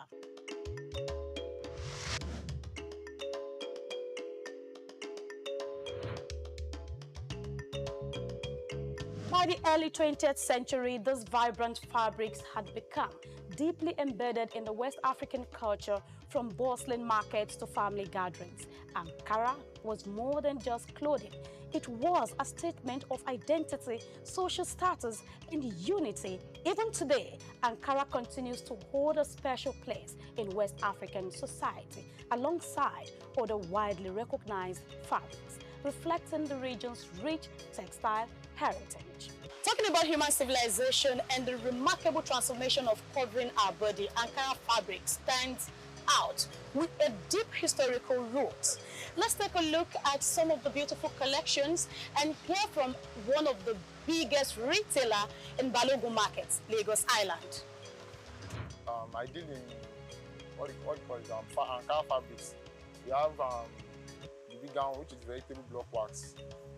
By the early 20th century, these vibrant fabrics had become deeply embedded in the West African culture, from bustling markets to family gatherings. Ankara was more than just clothing. It was a statement of identity, social status, and unity. Even today, Ankara continues to hold a special place in West African society, alongside other widely recognized fabrics, reflecting the region's rich textile heritage. Talking about human civilization and the remarkable transformation of covering our body, Ankara fabric stands out with a deep historical root. Let's take a look at some of the beautiful collections and hear from one of the biggest retailer in Balogun Market, Lagos Island. I deal in what you call it, Ankara fabrics. We have the bigger one, which is vegetable block wax.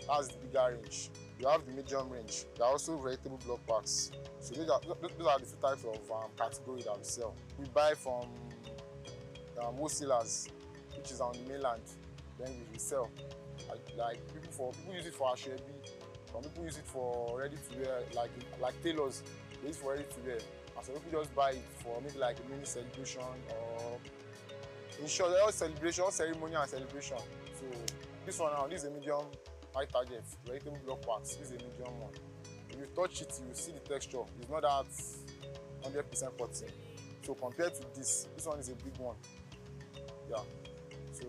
That's the bigger range. You have the medium range. There are also vegetable block wax. So those are the two types of category that we sell. We buy from wholesalers, which is on the mainland. Then we sell. Like people use it for ashwebi. Some people use it for ready to wear, like tailors. They use it for ready to wear. And some people just buy it for maybe like a mini celebration, or in short, all celebration, all ceremony and celebration. So this one now, this is a medium high target, vegetable block wax. This is a medium one. If you touch it, you will see the texture. It's not that 100% cotton. So compared to this one is a big one. Yeah. So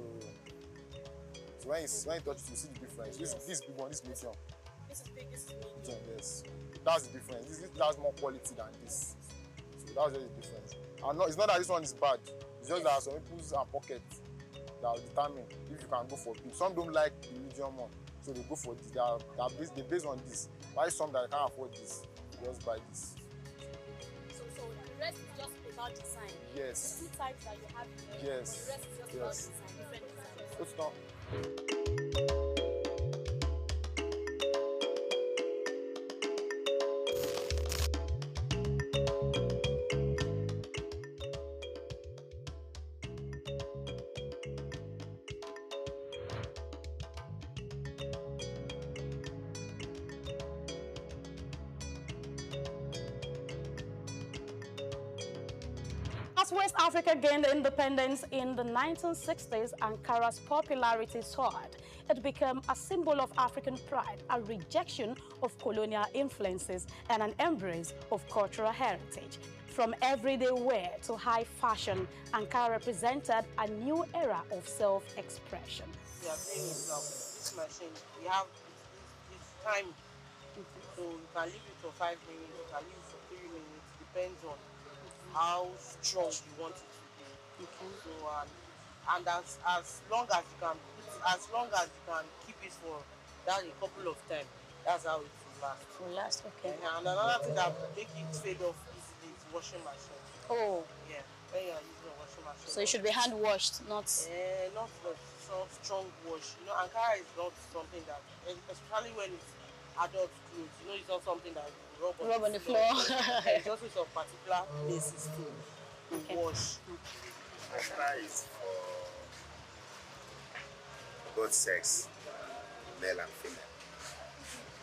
when you touch it, you see the difference. This big one, this medium. This is big, this is medium. Yes. That's the difference. This has more quality than this. So that's just the difference. And it's not that this one is bad. It's just that some people's pocket that will determine if you can go for big. Some don't like the medium one, so they go for this. They based on this. Why some that can't afford this, they just buy this. So the rest is just about design. Yes. The two types that you have here. Yes. The rest is just about design, different designs. It's not. As West Africa gained independence in the 1960s, Ankara's popularity soared. It became a symbol of African pride, a rejection of colonial influences, and an embrace of cultural heritage. From everyday wear to high fashion, Ankara represented a new era of self-expression. We are playing with this machine. We have this time, so you can leave it for 5 minutes, you can leave it for 3 minutes, depends on how strong you want it to be. So and as long as you can keep it for that a couple of times, that's how it will last. Will last, okay. And another thing that make it fade off easily is washing machine. Oh. Yeah, when you are using a washing machine. So it should be hand washed, not. Not strong wash. You know, Ankara is not something that, especially when it's adult clothes. You know, it's not something that you rub on the floor. It's also some particular places to wash. Ankara is for both sex, male and female.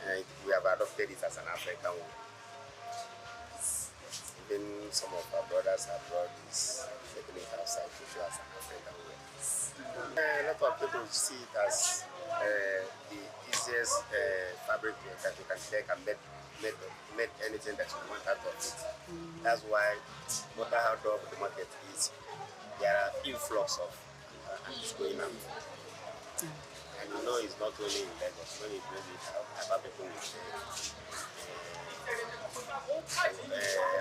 And we have adopted it as an African one. Even some of our brothers abroad is taking it outside to show as an African way. A lot of people see it as the easiest fabric that you can make anything that you want out of it. That's why no matter how tough the market is, there are influx of it's going out. And you know it's not only in Lagos. When you bring it out, other people will say,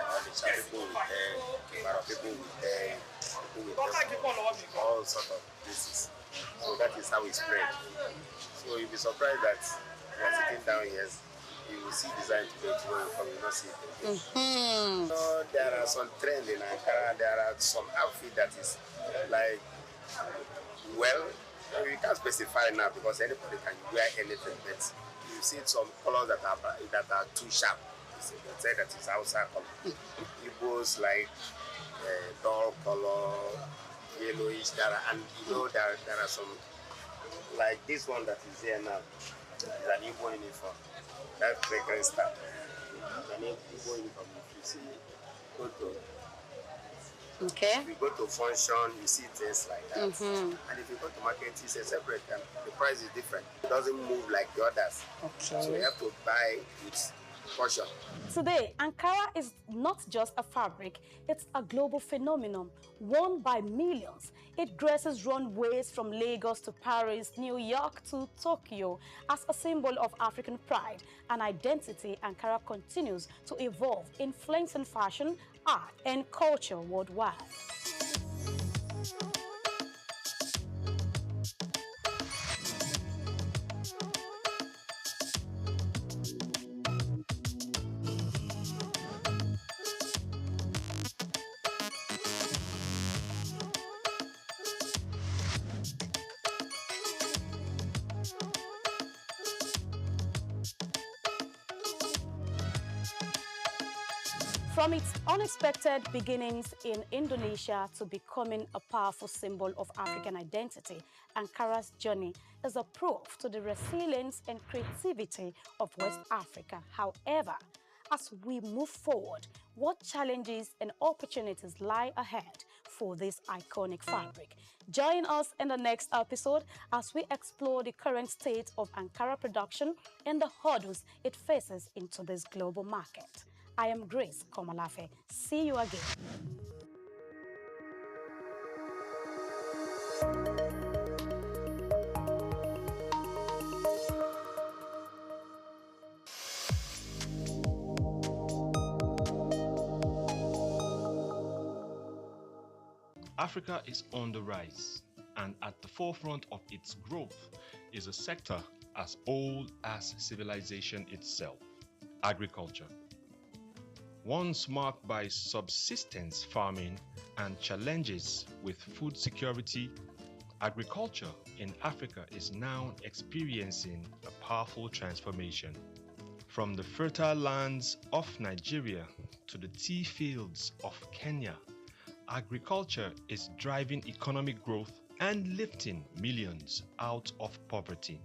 Onitsha people will tell, Mara people will tell, all sorts of places. So that is how it spread. So you'll be surprised that you are sitting down here, you will see design today, tomorrow you come, you will not see it again. So there are some trends in Ankara, there are some outfit that is like, well, you can't specify now because anybody can wear anything, but you see some colors that are too sharp. You say that it's outside color. Igbos like dull color, yellowish, and you know there are some, like this one that is here now, is an Igbo uniform. That's the great start. And then people in from if you see, go to Okay. if you go to function, you see things like that. And if you go to market, it's a separate time. The price is different. It doesn't move like the others. Okay. So you have to buy with caution. Today, Ankara is not just a fabric, it's a global phenomenon, worn by millions. It graces runways from Lagos to Paris, New York to Tokyo. As a symbol of African pride and identity, Ankara continues to evolve, influencing fashion, art, and culture worldwide. From its unexpected beginnings in Indonesia to becoming a powerful symbol of African identity, Ankara's journey is a proof to the resilience and creativity of West Africa. However, as we move forward, what challenges and opportunities lie ahead for this iconic fabric? Join us in the next episode as we explore the current state of Ankara production and the hurdles it faces into this global market. I am Grace Komalafe. See you again. Africa is on the rise, and at the forefront of its growth is a sector as old as civilization itself, agriculture. Once marked by subsistence farming and challenges with food security, agriculture in Africa is now experiencing a powerful transformation. From the fertile lands of Nigeria to the tea fields of Kenya, agriculture is driving economic growth and lifting millions out of poverty.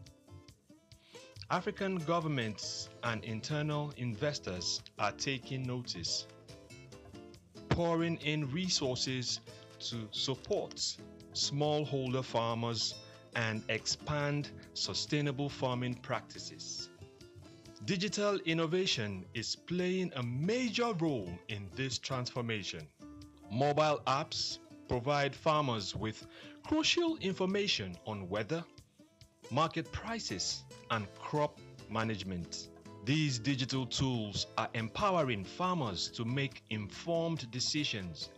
African governments and internal investors are taking notice, pouring in resources to support smallholder farmers and expand sustainable farming practices. Digital innovation is playing a major role in this transformation. Mobile apps provide farmers with crucial information on weather, market prices, and crop management. These digital tools are empowering farmers to make informed decisions,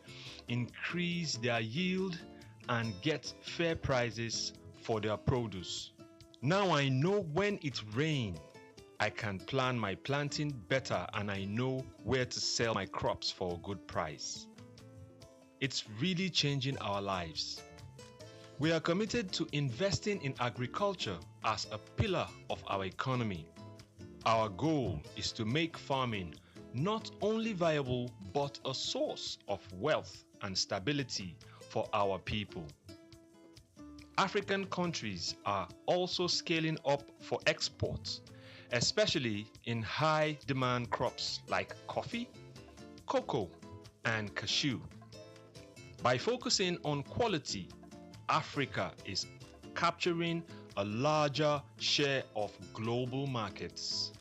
increase their yield, and get fair prices for their produce. Now I know when it rains, I can plan my planting better, and I know where to sell my crops for a good price. It's really changing our lives. We are committed to investing in agriculture as a pillar of our economy. Our goal is to make farming not only viable but a source of wealth and stability for our people. African countries are also scaling up for exports, especially in high-demand crops like coffee, cocoa, and cashew. By focusing on quality, Africa is capturing a larger share of global markets.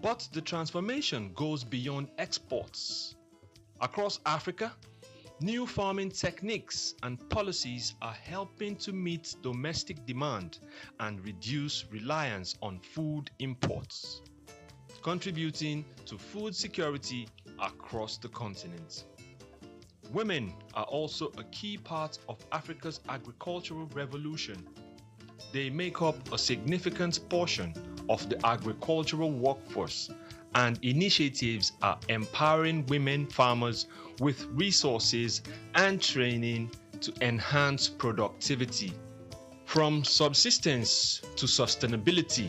But the transformation goes beyond exports. Across Africa, new farming techniques and policies are helping to meet domestic demand and reduce reliance on food imports, contributing to food security across the continent. Women are also a key part of Africa's agricultural revolution. They make up a significant portion of the agricultural workforce, and initiatives are empowering women farmers with resources and training to enhance productivity. From subsistence to sustainability,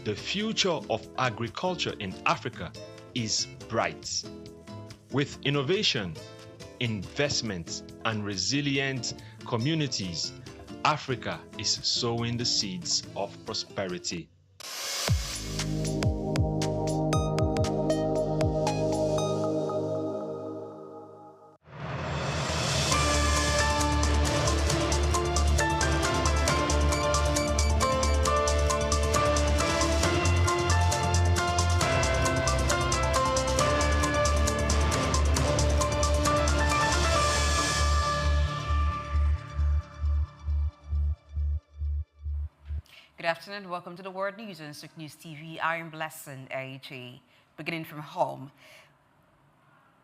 the future of agriculture in Africa is bright. With innovation, investment, and resilient communities, Africa is sowing the seeds of prosperity. Good afternoon. Welcome to the World News on Souq News TV. I am Blessing AG. Beginning from home.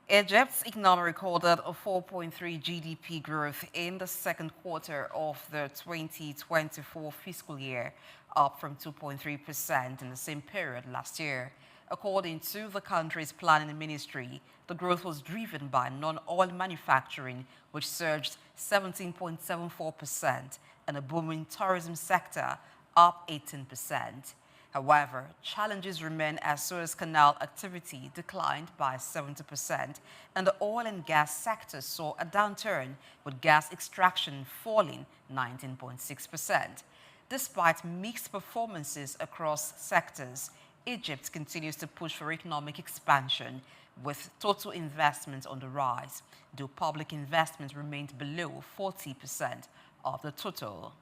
Egypt's economy recorded a 4.3 GDP growth in the second quarter of the 2024 fiscal year, up from 2.3% in the same period last year. According to the country's planning ministry, the growth was driven by non-oil manufacturing, which surged 17.74%, and a booming tourism sector, up 18%. However, challenges remain as Suez Canal activity declined by 70%, and the oil and gas sector saw a downturn, with gas extraction falling 19.6%. Despite mixed performances across sectors, Egypt continues to push for economic expansion, with total investment on the rise, though public investment remained below 40% of the total.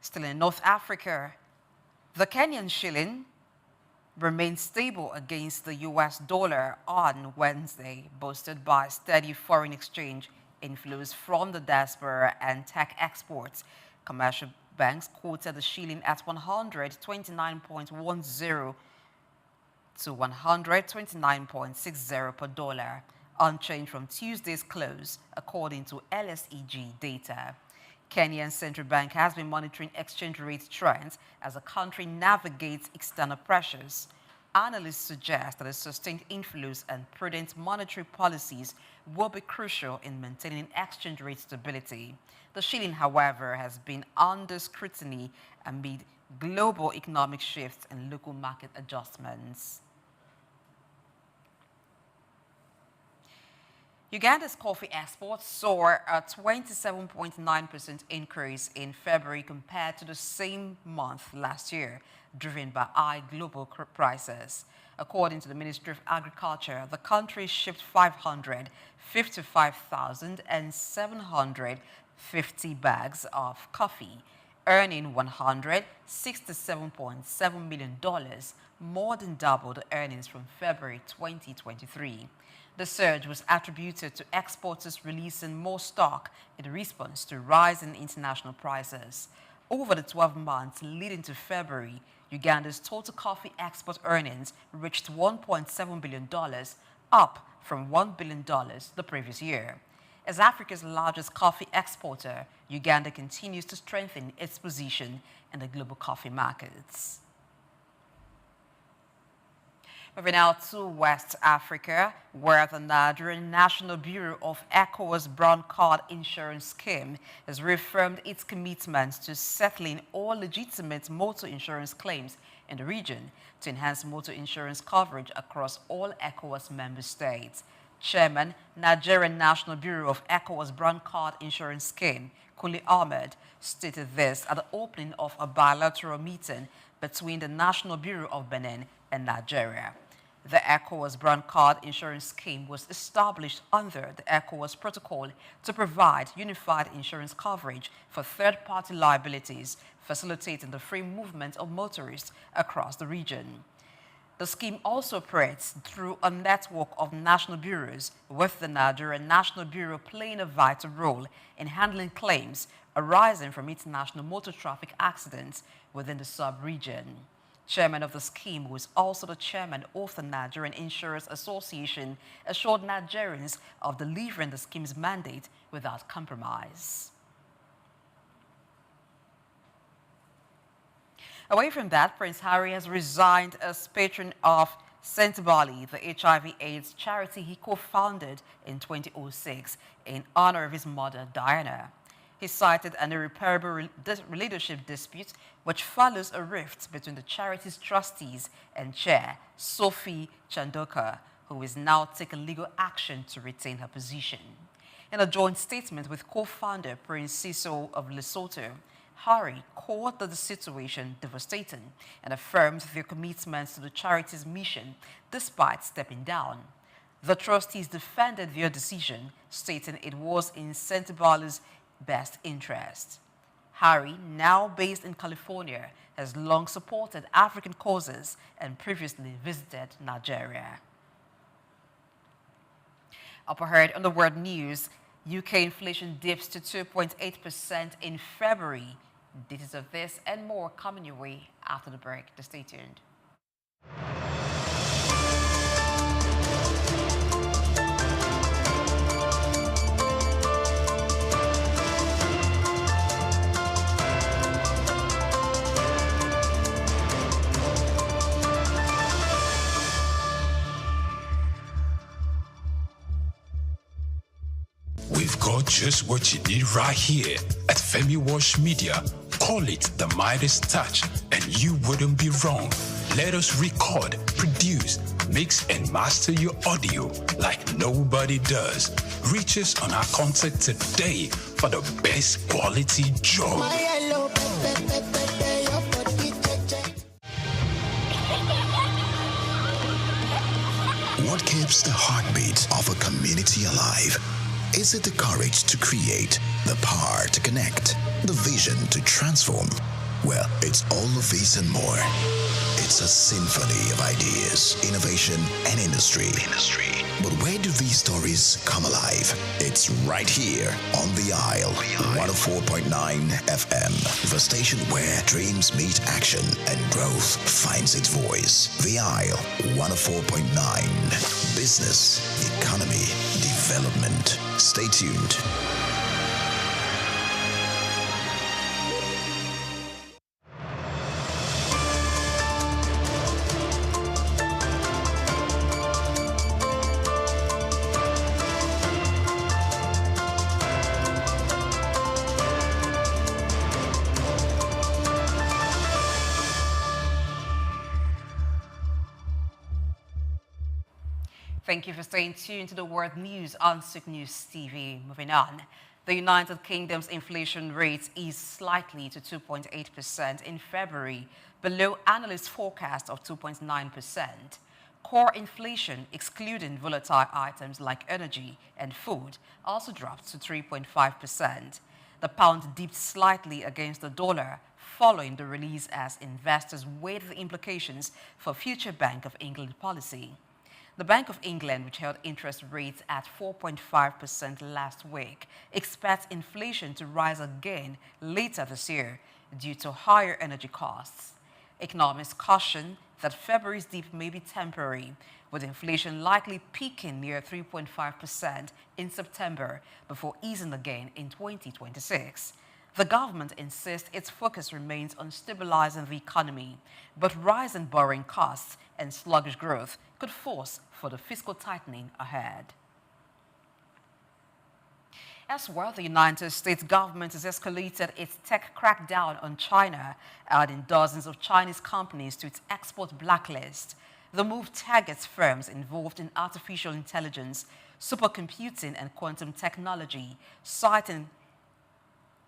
Still in North Africa, the Kenyan shilling remained stable against the US dollar on Wednesday, boosted by steady foreign exchange inflows from the diaspora and tech exports. Commercial banks quoted the shilling at 129.10 to 129.60 per dollar, unchanged from Tuesday's close, according to LSEG data. Kenyan Central Bank has been monitoring exchange rate trends as the country navigates external pressures. Analysts suggest that the sustained inflows and prudent monetary policies will be crucial in maintaining exchange rate stability. The shilling, however, has been under scrutiny amid global economic shifts and local market adjustments. Uganda's coffee exports saw a 27.9% increase in February compared to the same month last year, driven by high global prices. According to the Ministry of Agriculture, the country shipped 555,750 bags of coffee, earning $167.7 million, more than double the earnings from February 2023. The surge was attributed to exporters releasing more stock in response to rising international prices. Over the 12 months leading to February, Uganda's total coffee export earnings reached $1.7 billion, up from $1 billion the previous year. As Africa's largest coffee exporter, Uganda continues to strengthen its position in the global coffee markets. Moving out to West Africa, where the Nigerian National Bureau of ECOWAS Brown Card Insurance Scheme has reaffirmed its commitment to settling all legitimate motor insurance claims in the region to enhance motor insurance coverage across all ECOWAS member states. Chairman, Nigerian National Bureau of ECOWAS Brown Card Insurance Scheme, Kuli Ahmed, stated this at the opening of a bilateral meeting between the National Bureau of Benin and Nigeria. The ECOWAS Brown Card Insurance Scheme was established under the ECOWAS Protocol to provide unified insurance coverage for third-party liabilities, facilitating the free movement of motorists across the region. The scheme also operates through a network of national bureaus, with the Nigerian National Bureau playing a vital role in handling claims arising from international motor traffic accidents within the sub-region. Chairman of the scheme, who is also the chairman of the Nigerian Insurance Association, assured Nigerians of delivering the scheme's mandate without compromise. Away from that, Prince Harry has resigned as patron of St. Bali, the HIV/AIDS charity he co-founded in 2006 in honor of his mother, Diana. He cited an irreparable leadership dispute which follows a rift between the charity's trustees and chair, Sophie Chandoka, who is now taking legal action to retain her position. In a joint statement with co-founder Prince Siso of Lesotho, Harry called the situation devastating and affirmed their commitment to the charity's mission despite stepping down. The trustees defended their decision, stating it was in St. Bali's best interest. Harry, now based in California, has long supported African causes and previously visited Nigeria. Up ahead on the World News, UK inflation dips to 2.8% in February. Details of this and more coming your way after the break. Just stay tuned. We've got just what you need right here at Femi Wash Media. Call it the Midas Touch, and you wouldn't be wrong. Let us record, produce, mix, and master your audio like nobody does. Reach us on our contact today for the best quality job. What keeps the heartbeat of a community alive? Is it the courage to create, the power to connect, the vision to transform? Well, it's all of these and more. It's a symphony of ideas, innovation, and industry. But where do these stories come alive? It's right here on The Isle, 104.9 FM, the station where dreams meet action and growth finds its voice. The Isle, 104.9. Business, economy, development. Stay tuned. Thank you for staying tuned to the World News on Souq News TV. Moving on, the United Kingdom's inflation rate is slightly to 2.8% in February, below analysts' forecast of 2.9%. Core inflation, excluding volatile items like energy and food, also dropped to 3.5%. The pound dipped slightly against the dollar following the release as investors weighed the implications for future Bank of England policy. The Bank of England, which held interest rates at 4.5% last week, expects inflation to rise again later this year due to higher energy costs. Economists caution that February's dip may be temporary, with inflation likely peaking near 3.5% in September before easing again in 2026. The government insists its focus remains on stabilizing the economy, but rising borrowing costs and sluggish growth could force for the fiscal tightening ahead. Elsewhere, the United States government has escalated its tech crackdown on China, adding dozens of Chinese companies to its export blacklist. The move targets firms involved in artificial intelligence, supercomputing, and quantum technology, citing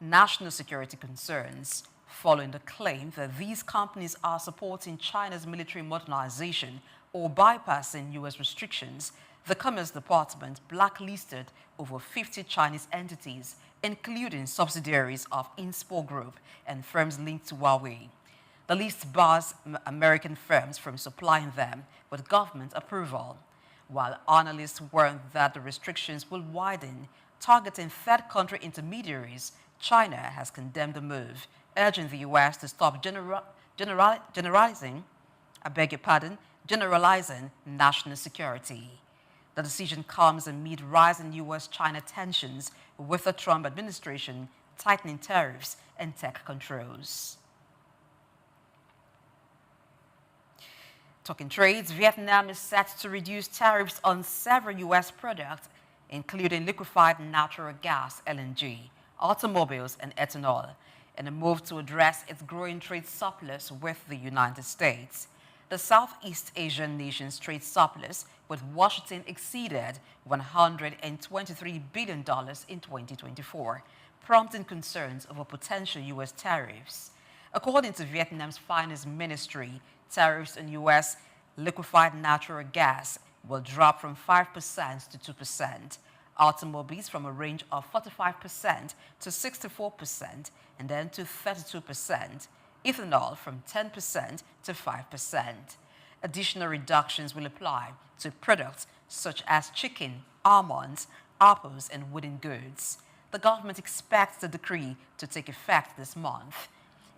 national security concerns, following the claim that these companies are supporting China's military modernization or bypassing U.S. restrictions. The Commerce Department blacklisted over 50 Chinese entities, including subsidiaries of Inspur Group and firms linked to Huawei. The list bars American firms from supplying them with government approval, while analysts warn that the restrictions will widen, targeting third country intermediaries. China has condemned the move, urging the U.S. to stop generalizing national security. The decision comes amid rising U.S.-China tensions, with the Trump administration tightening tariffs and tech controls. Talking trades, Vietnam is set to reduce tariffs on several U.S. products, including liquefied natural gas, LNG, automobiles, and ethanol, in a move to address its growing trade surplus with the United States. The Southeast Asian nation's trade surplus with Washington exceeded $123 billion in 2024, prompting concerns over potential U.S. tariffs. According to Vietnam's Finance Ministry, tariffs on U.S. liquefied natural gas will drop from 5% to 2%, automobiles from a range of 45% to 64%, and then to 32%, ethanol from 10% to 5%. Additional reductions will apply to products such as chicken, almonds, apples, and wooden goods. The government expects the decree to take effect this month.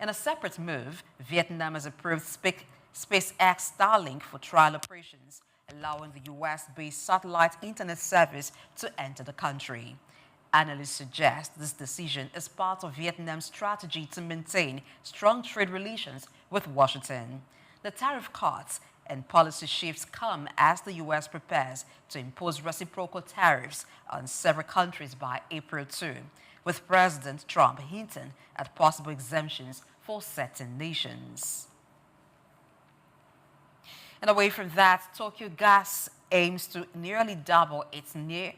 In a separate move, Vietnam has approved SpaceX Starlink for trial operations, allowing the US-based satellite internet service to enter the country. Analysts suggest this decision is part of Vietnam's strategy to maintain strong trade relations with Washington. The tariff cuts and policy shifts come as the U.S. prepares to impose reciprocal tariffs on several countries by April 2, with President Trump hinting at possible exemptions for certain nations. And away from that, Tokyo Gas aims to nearly double its net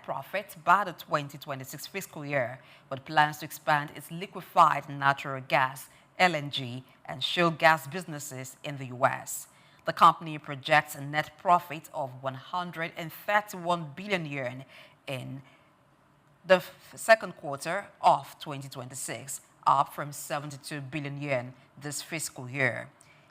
profit by the 2026 fiscal year, but plans to expand its liquefied natural gas, LNG, and shale gas businesses in the U.S. The company projects a net profit of 131 billion yuan in the second quarter of 2026, up from 72 billion yuan this fiscal year.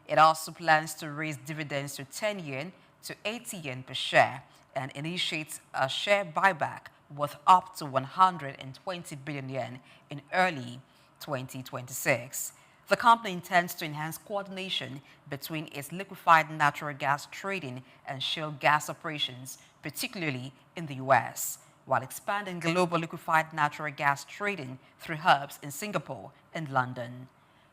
It also plans to raise dividends to 10 yuan to 80 yuan per share and initiates a share buyback worth up to 120 billion yen in early 2026. The company intends to enhance coordination between its liquefied natural gas trading and shale gas operations, particularly in the U.S., while expanding global liquefied natural gas trading through hubs in Singapore and London.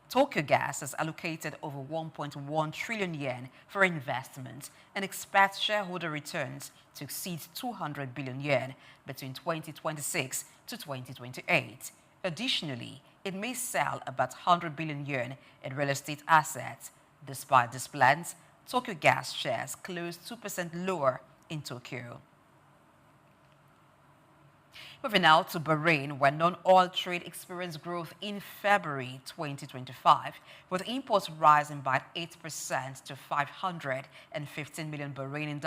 Tokyo Gas has allocated over 1.1 trillion yen for investment and expects shareholder returns to exceed 200 billion yen between 2026 to 2028. Additionally, it may sell about 100 billion yuan in real estate assets. Despite these plans, Tokyo Gas shares closed 2% lower in Tokyo. Moving now to Bahrain, where non-oil trade experienced growth in February 2025, with imports rising by 8% to 515 million Bahraini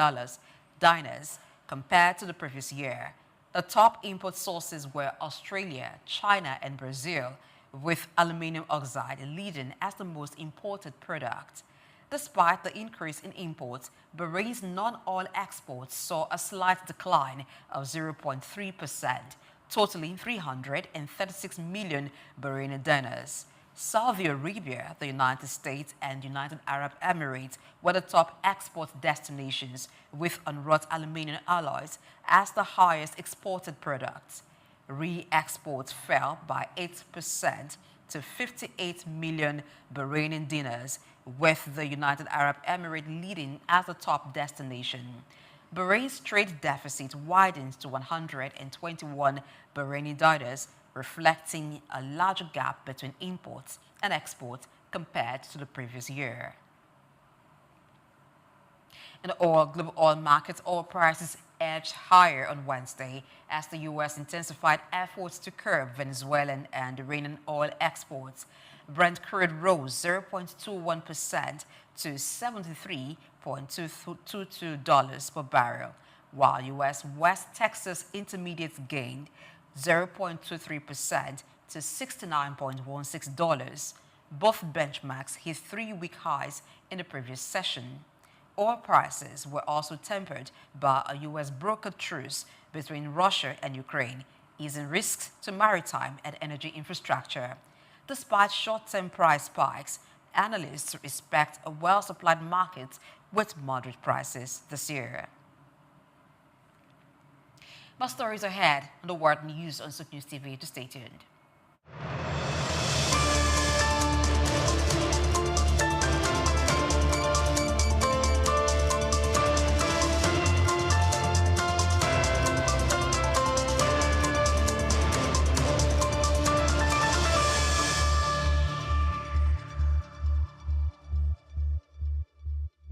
dinars compared to the previous year. The top import sources were Australia, China, and Brazil, with aluminum oxide leading as the most imported product. Despite the increase in imports, Bahrain's non-oil exports saw a slight decline of 0.3%, totaling 336 million Bahraini dinars. Saudi Arabia, the United States, and United Arab Emirates were the top export destinations, with unwrought aluminum alloys as the highest exported products. Re-exports fell by 8% to 58 million Bahraini dinars, with the United Arab Emirates leading as the top destination. Bahrain's trade deficit widened to 121 Bahraini dinars, reflecting a larger gap between imports and exports compared to the previous year. In the global oil markets, oil prices edged higher on Wednesday as the U.S. intensified efforts to curb Venezuelan and Iranian oil exports. Brent crude rose 0.21% to $73.22 per barrel, while U.S. West Texas Intermediates gained 0.23% to $69.16. Both benchmarks hit three-week highs in the previous session. Oil prices were also tempered by a U.S. brokered truce between Russia and Ukraine, easing risks to maritime and energy infrastructure. Despite short-term price spikes, analysts expect a well-supplied market with moderate prices this year. More stories ahead on the World News on Souq News TV. To stay tuned.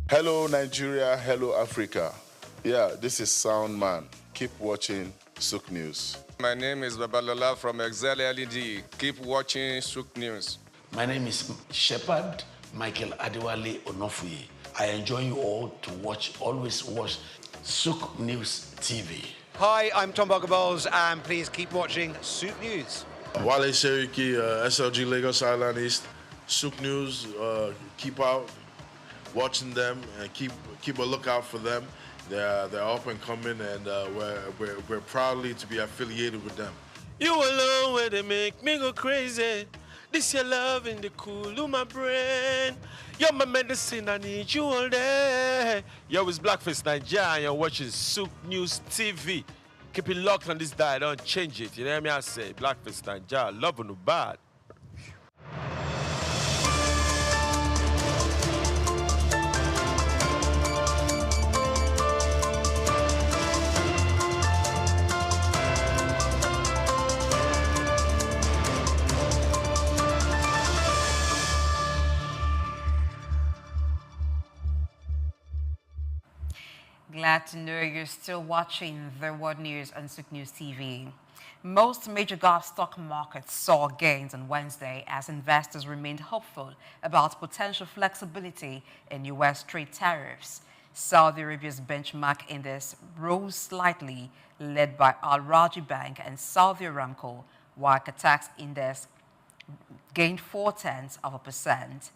Hello Nigeria, hello Africa. Yeah, this is Sound Man. Keep watching Souq News. My name is Babalola from Excel LED. Keep watching Souq News. My name is Shepherd Michael Adewale Onofuye. I enjoy you all to always watch Souq News TV. Hi, I'm Tom Bogaballs, and please keep watching Souq News. Wale Seriki, SLG Lagos Island East. Souq News, keep out watching them and keep a lookout for them. They're up and coming, and we're proudly to be affiliated with them. You alone where they make me go crazy. This your love in the cool of my brain. You're my medicine, I need you all day. Yo, it's Blackface Nigeria, and you're watching Souq News TV. Keep it locked on this dial, don't change it. You know what I say? Blackface Nigeria, love no bad. Glad to know you're still watching the World News on Souq News TV. Most major Gulf stock markets saw gains on Wednesday as investors remained hopeful about potential flexibility in U.S. trade tariffs. Saudi Arabia's benchmark index rose slightly, led by Al Rajhi Bank and Saudi Aramco, while Qatar's index gained 0.4%.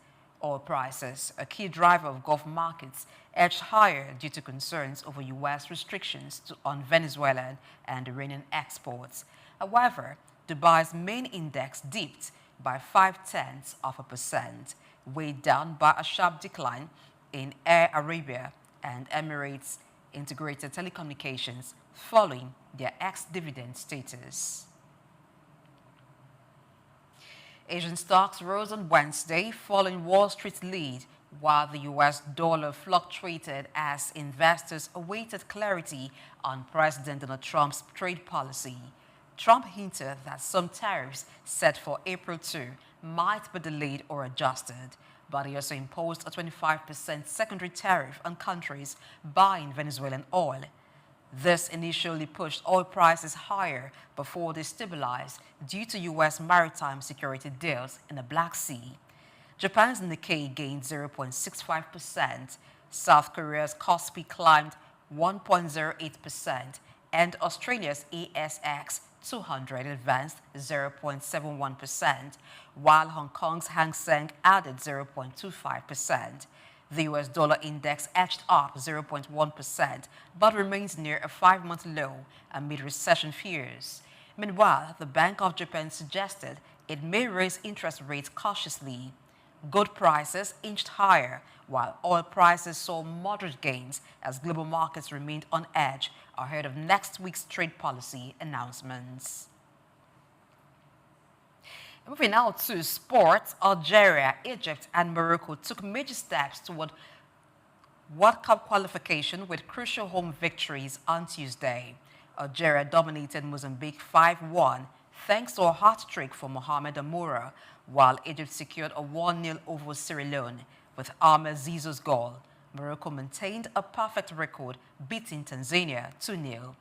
Oil prices, a key driver of Gulf markets, edged higher due to concerns over U.S. restrictions on Venezuelan and Iranian exports. However, Dubai's main index dipped by 0.5%, weighed down by a sharp decline in Air Arabia and Emirates Integrated Telecommunications following their ex-dividend status. Asian stocks rose on Wednesday following Wall Street's lead, while the U.S. dollar fluctuated as investors awaited clarity on President Donald Trump's trade policy. Trump hinted that some tariffs set for April 2 might be delayed or adjusted, but he also imposed a 25% secondary tariff on countries buying Venezuelan oil. This initially pushed oil prices higher before they stabilized due to U.S. maritime security deals in the Black Sea. Japan's Nikkei gained 0.65%, South Korea's Kospi climbed 1.08%, and Australia's ASX 200 advanced 0.71%, while Hong Kong's Hang Seng added 0.25%. The U.S. dollar index edged up 0.1%, but remains near a 5-month low amid recession fears. Meanwhile, the Bank of Japan suggested it may raise interest rates cautiously. Gold prices inched higher, while oil prices saw moderate gains as global markets remained on edge ahead of next week's trade policy announcements. Moving now to sports, Algeria, Egypt, and Morocco took major steps toward World Cup qualification with crucial home victories on Tuesday. Algeria dominated Mozambique 5-1 thanks to a hat-trick for Mohamed Amoura, while Egypt secured a 1-0 over Sierra Leone with Ahmed Zizou's goal. Morocco maintained a perfect record, beating Tanzania 2-0.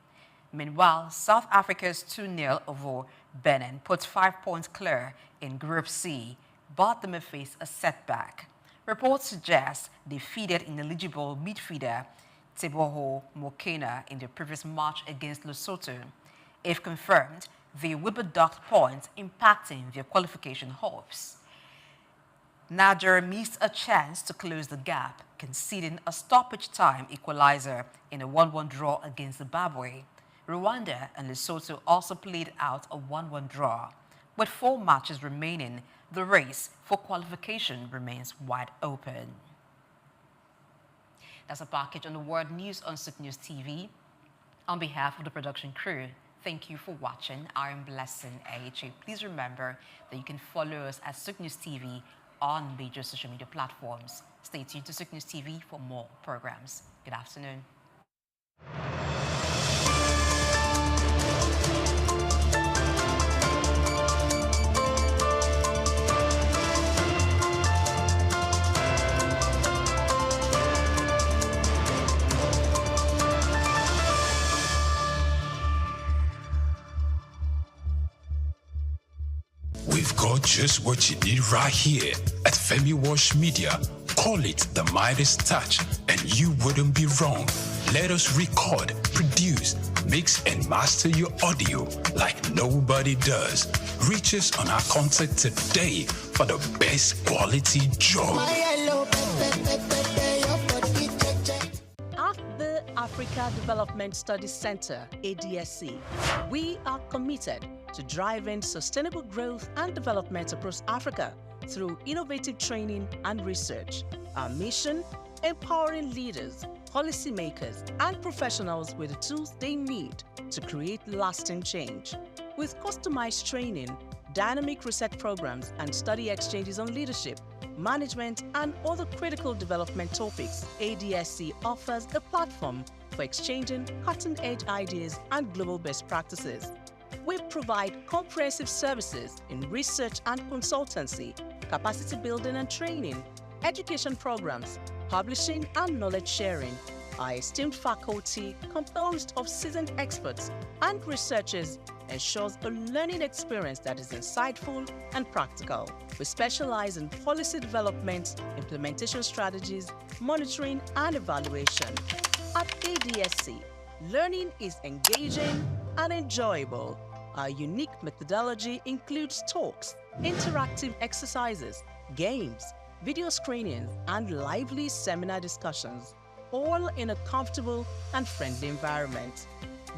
Meanwhile, South Africa's 2-0 over Benin put 5 points clear in Group C, but they may face a setback. Reports suggest they defeated ineligible midfielder Teboho Mokena in the previous match against Lesotho. If confirmed, they would be docked points, impacting their qualification hopes. Nigeria missed a chance to close the gap, conceding a stoppage time equalizer in a 1-1 draw against Zimbabwe. Rwanda and Lesotho also played out a 1-1 draw. With 4 matches remaining, the race for qualification remains wide open. That's a package on the World News on Souq News TV. On behalf of the production crew, thank you for watching. I am Blessing AHA. Please remember that you can follow us at Souq News TV on major social media platforms. Stay tuned to Souq News TV for more programs. Good afternoon. We've got just what you need right here at Femi Wash Media. Call it the Midas touch, and you wouldn't be wrong. Let us record, produce, mix, and master your audio like nobody does. Reach us on our contact today for the best quality job. At the Africa Africa Development Studies Center, ADSC, we are committed to driving sustainable growth and development across Africa through innovative training and research. Our mission: empowering leaders, policymakers, and professionals with the tools they need to create lasting change. With customized training, dynamic research programs, and study exchanges on leadership, management, and other critical development topics, ADSC offers a platform for exchanging cutting-edge ideas and global best practices. We provide comprehensive services in research and consultancy, capacity building and training, education programs, publishing, and knowledge sharing. Our esteemed faculty, composed of seasoned experts and researchers, ensures a learning experience that is insightful and practical. We specialize in policy development, implementation strategies, monitoring, and evaluation. At ADSC, learning is engaging and enjoyable. Our unique methodology includes talks, interactive exercises, games, video screenings, and lively seminar discussions, all in a comfortable and friendly environment.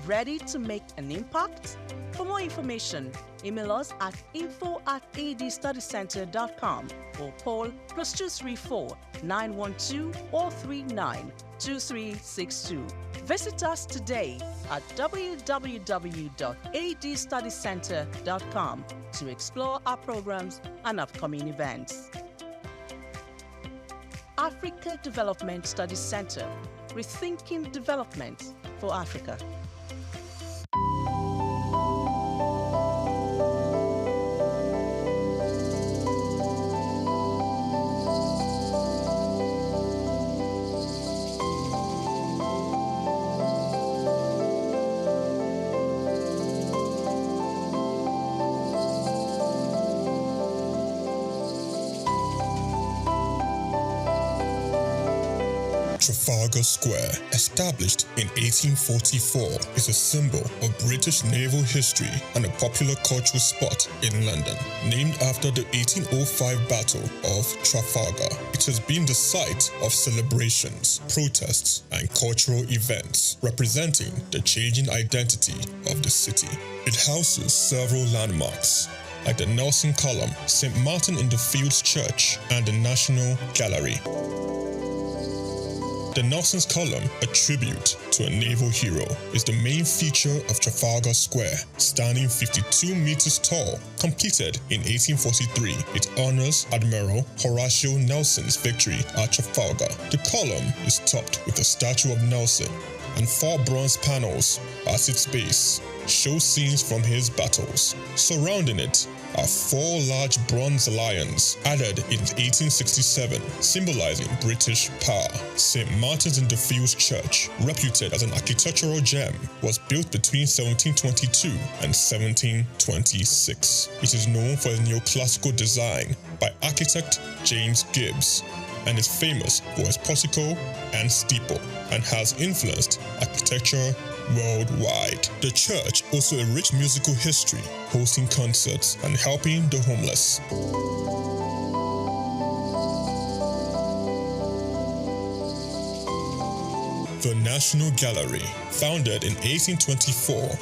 Ready to make an impact? For more information, email us at info@adstudycenter.com or call +234 912 439 2362. Visit us today at www.adstudycenter.com to explore our programs and upcoming events. Africa Development Studies Center, rethinking development for Africa. Trafalgar Square, established in 1844, is a symbol of British naval history and a popular cultural spot in London. Named after the 1805 Battle of Trafalgar, it has been the site of celebrations, protests, and cultural events, representing the changing identity of the city. It houses several landmarks, like the Nelson Column, St. Martin in the Fields Church, and the National Gallery. The Nelson's Column, a tribute to a naval hero, is the main feature of Trafalgar Square. Standing 52 meters tall, completed in 1843, it honors Admiral Horatio Nelson's victory at Trafalgar. The column is topped with a statue of Nelson, and 4 bronze panels at its base show scenes from his battles. Surrounding it are 4 large bronze lions added in 1867, symbolizing British power. St. Martin's in the Fields Church, reputed as an architectural gem, was built between 1722 and 1726. It is known for its neoclassical design by architect James Gibbs, and is famous for its portico and steeple, and has influenced architecture worldwide. The church also a rich musical history, hosting concerts and helping the homeless. The National Gallery, founded in 1824,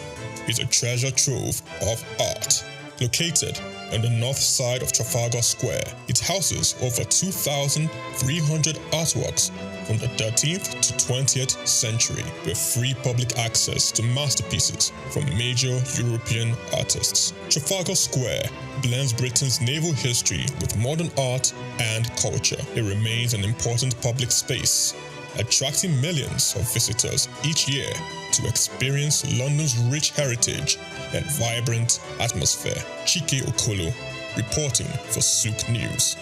is a treasure trove of art. Located on the north side of Trafalgar Square, it houses over 2,300 artworks from the 13th to 20th century, with free public access to masterpieces from major European artists. Trafalgar Square blends Britain's naval history with modern art and culture. It remains an important public space, attracting millions of visitors each year to experience London's rich heritage and vibrant atmosphere. Chike Okolo, reporting for Souq News.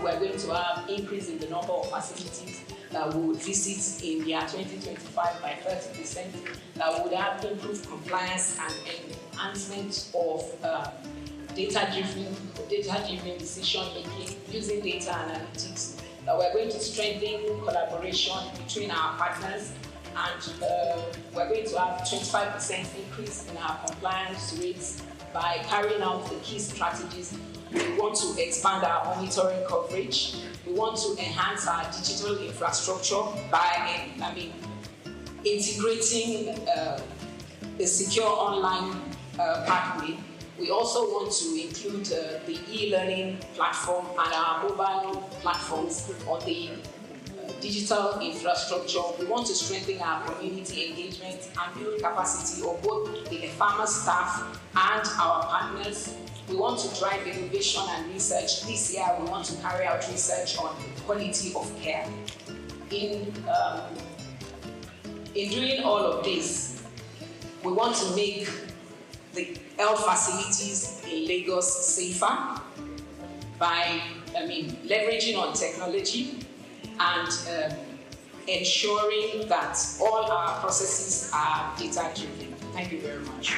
We're going to have increase in the number of facilities that we would visit in the year 2025 by 30%. That would have improved compliance and enhancement of data-driven decision making using data analytics We're going to strengthen collaboration between our partners, and we're going to have 25% increase in our compliance rates by carrying out the key strategies. We want to expand our monitoring coverage. We want to enhance our digital infrastructure by integrating a secure online pathway. We also want to include the e-learning platform and our mobile platforms on the digital infrastructure. We want to strengthen our community engagement and build capacity of both the farmer staff and our partners. We want to drive innovation and research. This year, we want to carry out research on quality of care. In doing all of this, we want to make the health facilities in Lagos safer by leveraging on technology and ensuring that all our processes are data-driven. Thank you very much.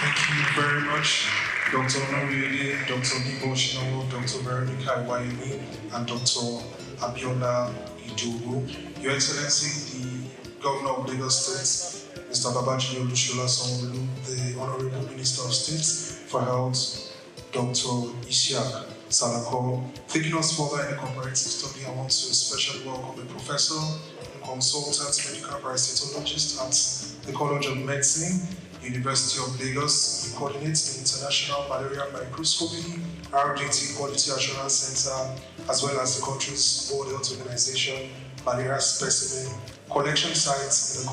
Thank you very much, Dr. Onoriede, Dr. Nibo Shinowo, Dr. Veronica Iwayemi, and Dr. Abiola Idowu. Your Excellency, the Governor of Lagos State, Mr. Babajide Olusola Sanwo-Olu, the Honorable Minister of State for Health, Dr. Isiaq Salako. Taking us further in the comparative study, I want to especially welcome a professor and consultant medical parasitologist at the College of Medicine, University of Lagos. He coordinates the International Malaria Microscopy, RDT Quality Assurance Center, as well as the country's World Health Organization malaria specimen collection sites in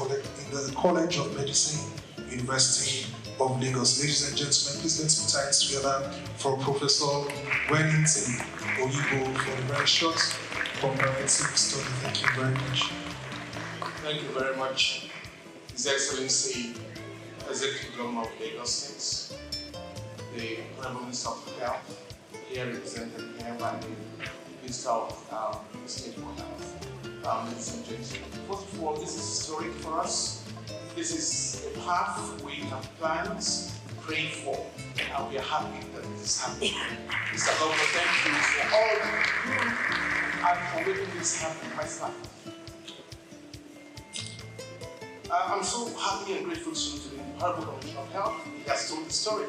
the College of Medicine, University of Lagos. Ladies and gentlemen, please let's put our hands together for Professor Wellington Oyibo for a very short comparative study. Thank you very much. Thank you very much, His Excellency, Executive Governor of Lagos State, the Honorable Minister of Health, here represented here by the Minister of State for Health. Ladies and gentlemen, first of all, this is historic for us. This is a path we have planned, prayed for, and we are happy that this is happening. Mr. Governor, thank you for all you do and for making this happen myself. I'm so happy and grateful to the Honorable Commissioner of Health. He has told the story.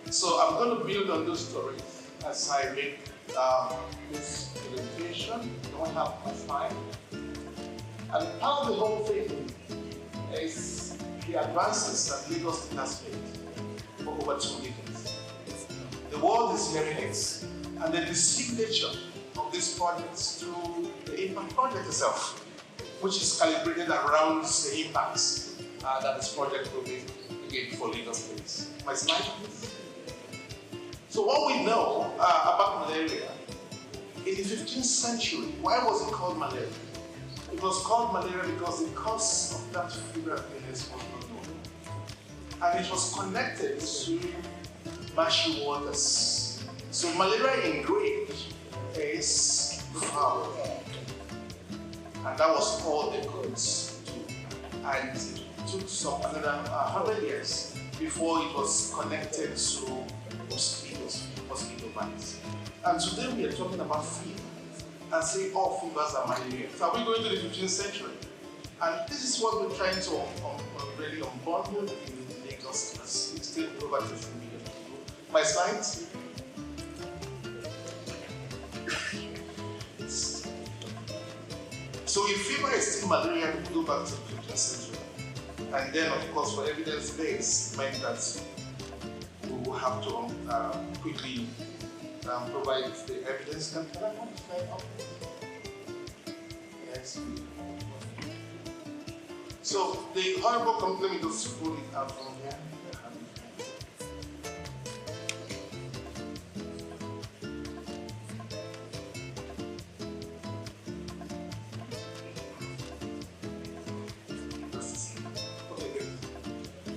So I'm going to build on those stories as I make this presentation. I don't have much time. And part of the whole thing is the advances that Lagos has made for over 2 decades. The world is hearing it, and the distinct nature of this project through the impact project itself, which is calibrated around the impacts that this project will be again for Lagos State. My slide, please. So what we know about malaria, in the 15th century, why was it called malaria? It was called malaria because the cause of that fever illness was not known. And it was connected to marshy waters. So malaria in Greek is foul. And that was all they could do. And it took some another 100 years before it was connected to mosquito bites. And today we are talking about fever and say all fevers are malaria. So are we going to the 15th century? And this is what we're trying to really unbundle in Lagos as 16 over 15 million people. My slides. So if fever is still malaria, we go back to the 15th century. And then, of course, for evidence base, meant that we will have to quickly provide the evidence. Can I have the slide up? Yes. So the Honorable let me just pull it out from here.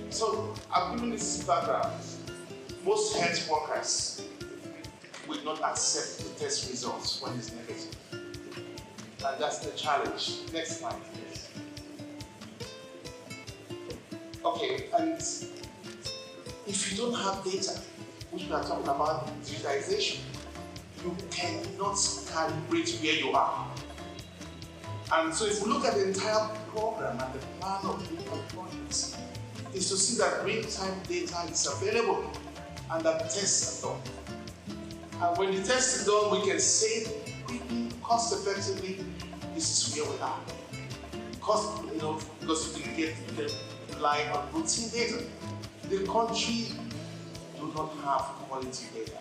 So I've given this background. Most health workers will not accept the test results when it's negative. And that's the challenge. Next slide, please. Okay, and if you don't have data, which we are talking about digitization, you cannot calibrate where you are. And so if we look at the entire program and the plan of different projects, is to see that real-time data is available and that tests are done. And when the test is done, we can say quickly, cost-effectively, this is where we are. Because you can rely on routine data. The country do not have quality data,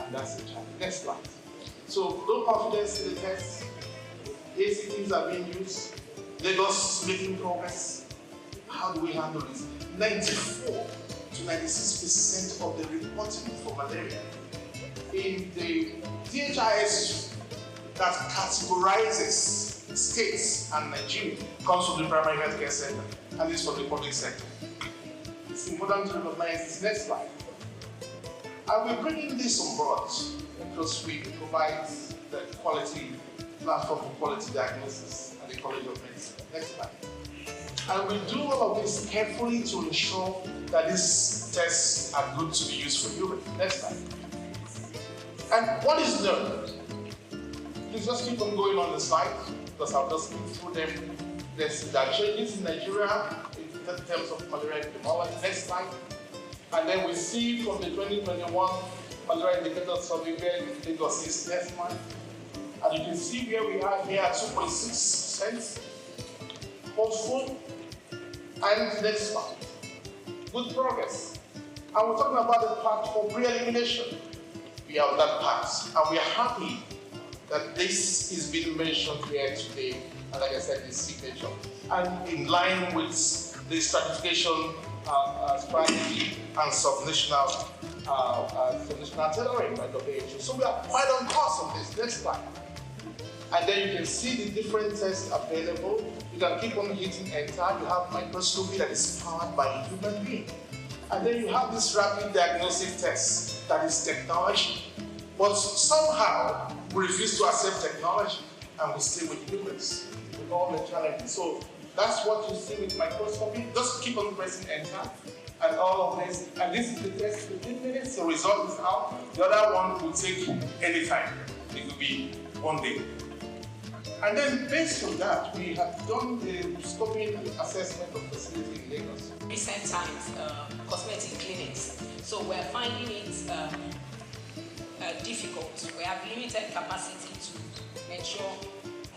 and that's the challenge. Next slide. So, no confidence in the test. ACTs are being used. Lagos is making progress. How do we handle this? 94 to 96% of the reporting for malaria in the DHIS that categorizes states and Nigeria comes from the primary healthcare center, and this from the public sector. It's important to recognize this. Next slide. And we're bringing this on board because we provide the quality platform for quality diagnosis at the College of Medicine. Next slide. And we do all of this carefully to ensure that these tests are good to be used for humans. Next slide. And what is known? Please just keep on going on the slide because I'll just go through them. There are changes in Nigeria in terms of malaria epidemiology. Next slide. And then we see from the 2021 malaria indicator survey where Lagos is. Next slide. And you can see where we are here at 2.6% hopeful. And next slide. Good progress. And we're talking about the path for pre-elimination. We are on that path, and we are happy that this is being mentioned here today, and like I said, this signature, and in line with the stratification strategy and subnational tailoring by WHO. So we are quite on course on this. Next slide. And then you can see the different tests available. You can keep on hitting enter. You have microscopy that is powered by a human being. And then you have this rapid diagnostic test that is technology. But somehow we refuse to accept technology and we stay with humans with all the challenges. So that's what you see with microscopy. Just keep on pressing enter and all of this. And this is the test 15 minutes. The result is out. The other one will take any time. It could be 1 day. And then based on that, we have done the scoping assessment of facility in Lagos. Recent times, cosmetic clinics. So we're finding it difficult. We have limited capacity to ensure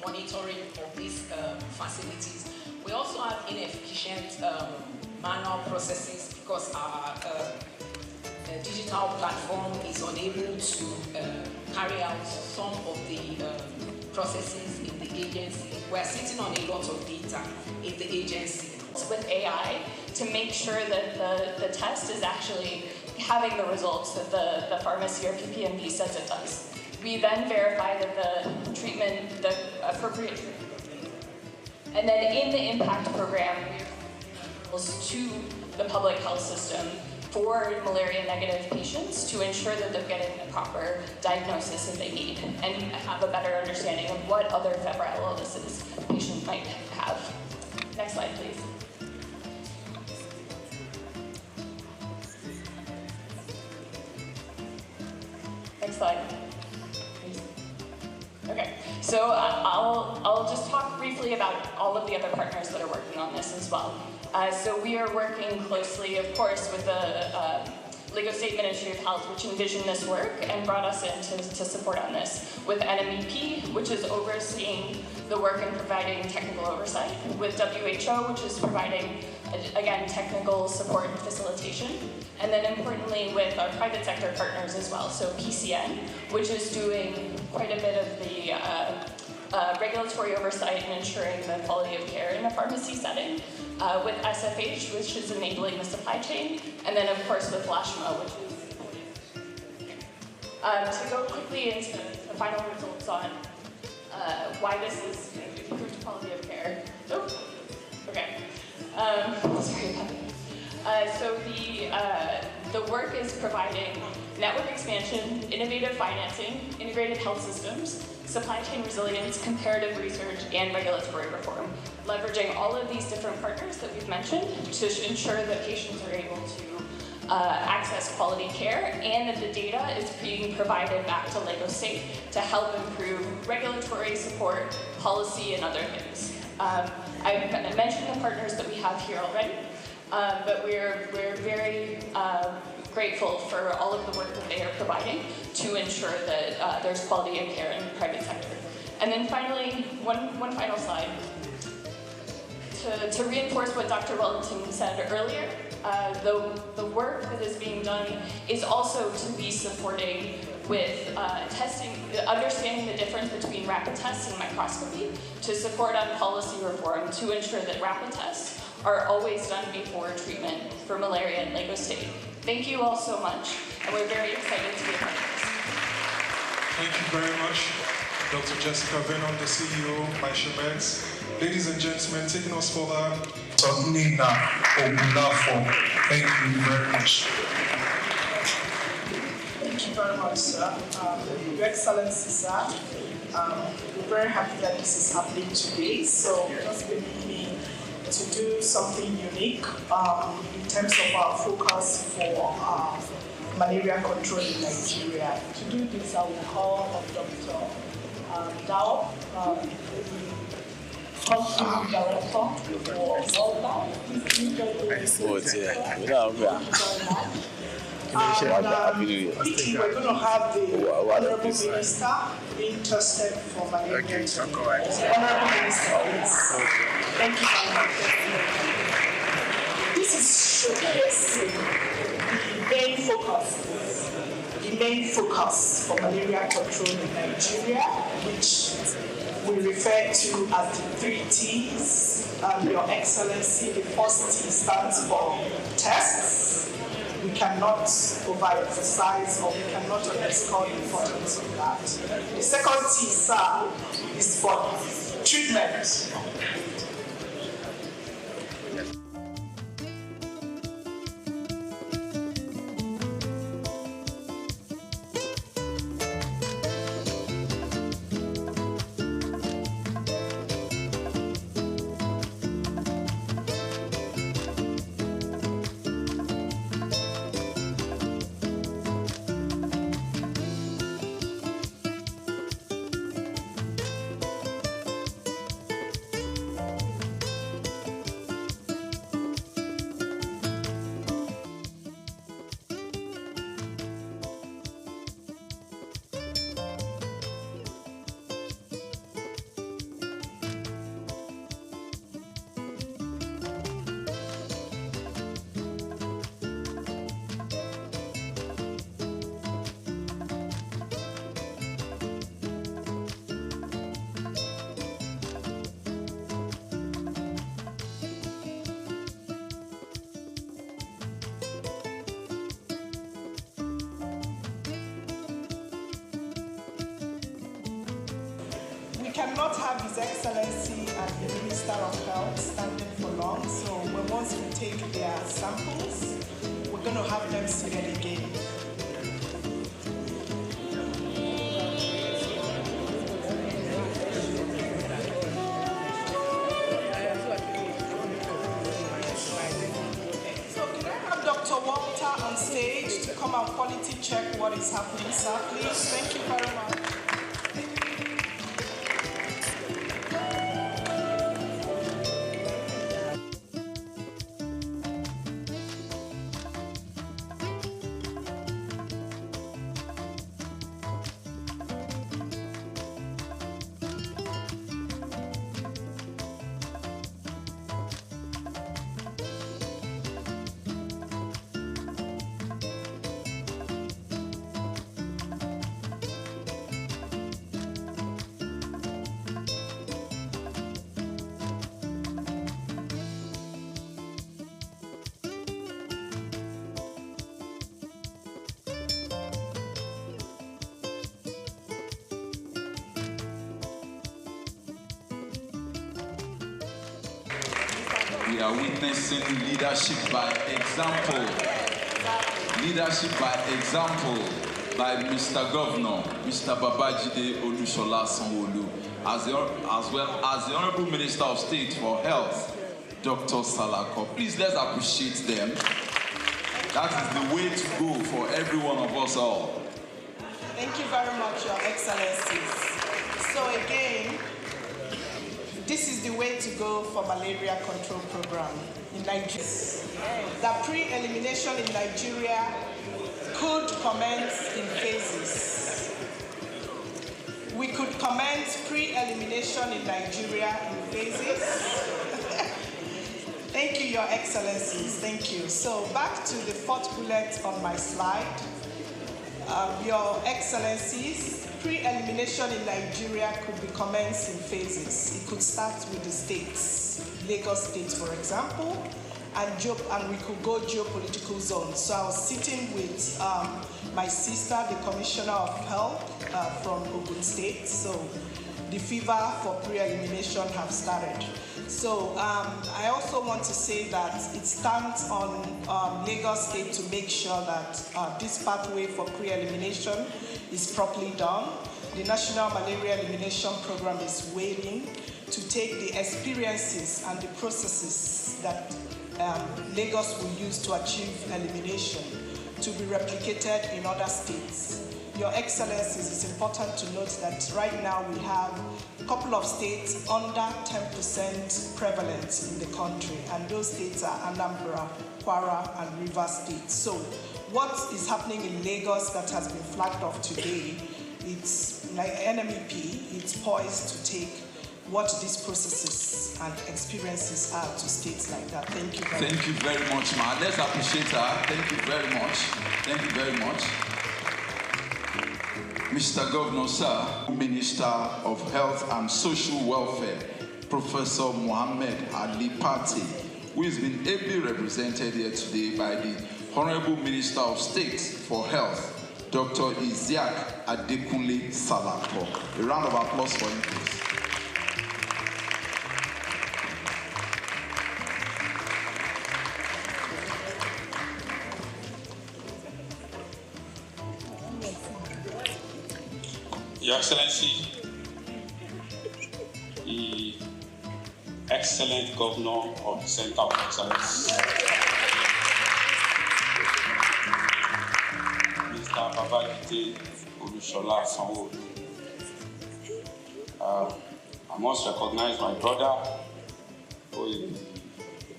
monitoring of these facilities. We also have inefficient manual processes because our digital platform is unable to carry out some of the processes in the agency. We're sitting on a lot of data in the agency. With AI to make sure that the test is actually having the results that the pharmacy or PPMP says it does. We then verify that the treatment, the appropriate treatment. And then in the impact program, we to the public health system for malaria-negative patients to ensure that they're getting the proper diagnosis that they need and have a better understanding of what other febrile illnesses patients might have. Next slide, please. Next slide. Okay, so I'll just talk briefly about all of the other partners that are working on this as well. So we are working closely, of course, with the Lagos State Ministry of Health, which envisioned this work and brought us in to support on this, with NMEP, which is overseeing the work and providing technical oversight, with WHO, which is providing, again, technical support and facilitation, and then importantly with our private sector partners as well, so PCN, which is doing quite a bit of the regulatory oversight and ensuring the quality of care in a pharmacy setting, with SFH, which is enabling the supply chain, and then of course with LASHMA, which is to go quickly into the final results on why this is improved quality of care. Oh, okay. Sorry about that. So the work is providing network expansion, innovative financing, integrated health systems, supply chain resilience, comparative research, and regulatory reform, leveraging all of these different partners that we've mentioned to ensure that patients are able to access quality care, and that the data is being provided back to Lagos State to help improve regulatory support, policy, and other things. I've mentioned the partners that we have here already, but we're very grateful for all of the work that they are providing to ensure that there's quality of care in the private sector. And then finally, one final slide. To reinforce what Dr. Wellington said earlier, the work that is being done is also to be supporting with testing, understanding the difference between rapid tests and microscopy, to support on policy reform to ensure that rapid tests are always done before treatment for malaria in Lagos State. Thank you all so much, and we're very excited to be a part of this. Thank you very much, Dr. Jessica Venon, the CEO of MyShemeds. Ladies and gentlemen, taking us further, Nina Obulafo. Thank you very much. Thank you very much, sir. Your Excellency, sir. We're very happy that this is happening today. So just permit me to do something unique in terms of our focus for malaria control in Nigeria. To do this, I will call on Dr. Dao, Country Director for Malta. We're going to have the Honorable Minister interested for malaria. Honorable Minister, please. Thank you very much. This is showcasing the main focus for malaria control in Nigeria, which we refer to as the 3 T's. Your Excellency, the first T stands for tests. We cannot overemphasize or we cannot underscore the importance of that. The second T, sir, is for treatment. Cannot have His Excellency and the Minister of Health standing for long, so once we take their samples, we're going to have them seated again. So can I have Dr. Walter on stage to come and quality check what is happening, sir, please? Thank you very much. We are witnessing leadership by example. Leadership by example by Mr. Governor, Mr. Babajide Olusola Sanwo-Olu, as well as the Honorable Minister of State for Health, Dr. Salako. Please, let's appreciate them. That is the way to go for every one of us all. Thank you very much, Your Excellencies. So again, this is the way to go for malaria control program in Nigeria. The pre-elimination in Nigeria could commence in phases. We could commence pre-elimination in Nigeria in phases. Thank you, Your Excellencies. Thank you. So back to the fourth bullet on my slide. Your Excellencies, pre-elimination in Nigeria could be commenced in phases. It could start with the states, Lagos State, for example, and we could go geopolitical zones. So I was sitting with my sister, the Commissioner of Health from Ogun State. So the fever for pre-elimination have started. So I also want to say that it stands on Lagos State to make sure that this pathway for pre-elimination is properly done. The National Malaria Elimination Program is waiting to take the experiences and the processes that Lagos will use to achieve elimination to be replicated in other states. Your Excellencies, it's important to note that right now we have a couple of states under 10% prevalence in the country, and those states are Anambra, Kwara, and Rivers State. So what is happening in Lagos that has been flagged off today, it's like NMEP, it's poised to take what these processes and experiences are to states like that. Thank you very much. Thank you very much, ma. Let's appreciate her. Thank you very much. Thank you very much. Mr. Governor, sir, Minister of Health and Social Welfare, Professor Mohammed Ali Pate, who has been ably represented here today by the Honorable Minister of State for Health, Dr. Isiaq Adekunle Salako. A round of applause for him, please. Your Excellency, the excellent Governor of the Center of Excellence, Mr. Babajide Sanwo. I must recognize my brother, who is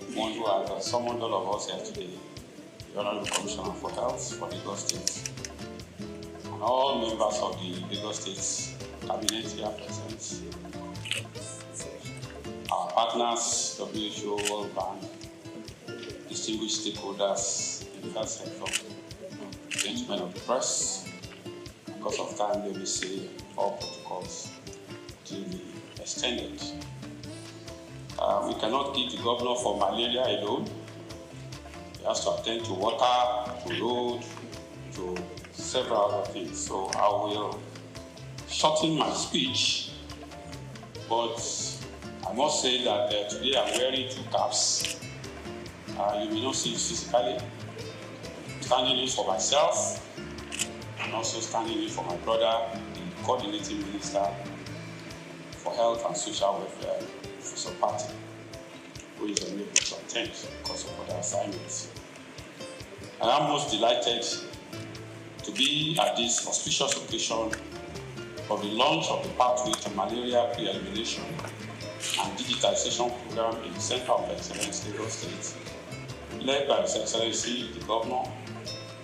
the one who has summoned all of us here today, the Honorable Commissioner for Health for Lagos State. And all members of the Lagos State Cabinet here present, our partners, WHO, World Bank, distinguished stakeholders in the health sector, gentlemen of the press. Because of time, let me say all protocols to be extended. We cannot keep the governor for malaria alone. He has to attend to water, to road, to several other things. So I will shorten my speech, but I must say that today I'm wearing two caps. You may not see it physically. I'm standing in for myself and also standing in for my brother, the coordinating minister for health and social welfare, Professor Pate, who is unable to attend because of other assignments. I am most delighted to be at this auspicious occasion of the launch of the Pathway to Malaria Pre-Elimination and Digitization Program in the Center of Excellence, Lagos State, led by His Excellency the Governor,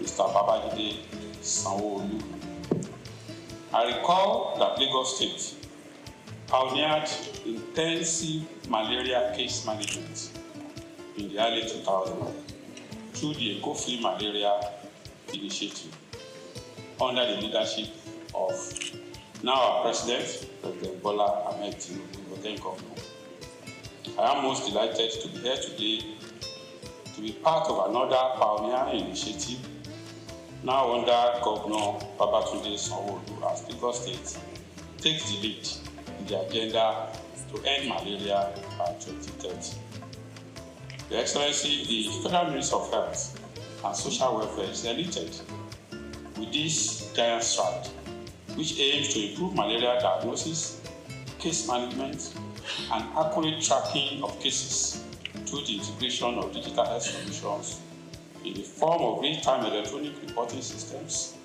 Mr. Babajide Sanwo-Olu. I recall that Lagos State pioneered intensive malaria case management in the early 2000s through the Eco-Free Malaria Initiative under the leadership of now our President, President Bola Ahmed Tinubu, then Governor. I am most delighted to be here today to be part of another pioneering initiative now under Governor Babatunde Sanwo-Olu as Lagos State takes the lead in the agenda to end malaria by 2030. Your Excellency, the Federal Ministry of Health and Social Welfare is elated with this giant stride, which aims to improve malaria diagnosis, case management, and accurate tracking of cases through the integration of digital health solutions in the form of real-time electronic reporting systems,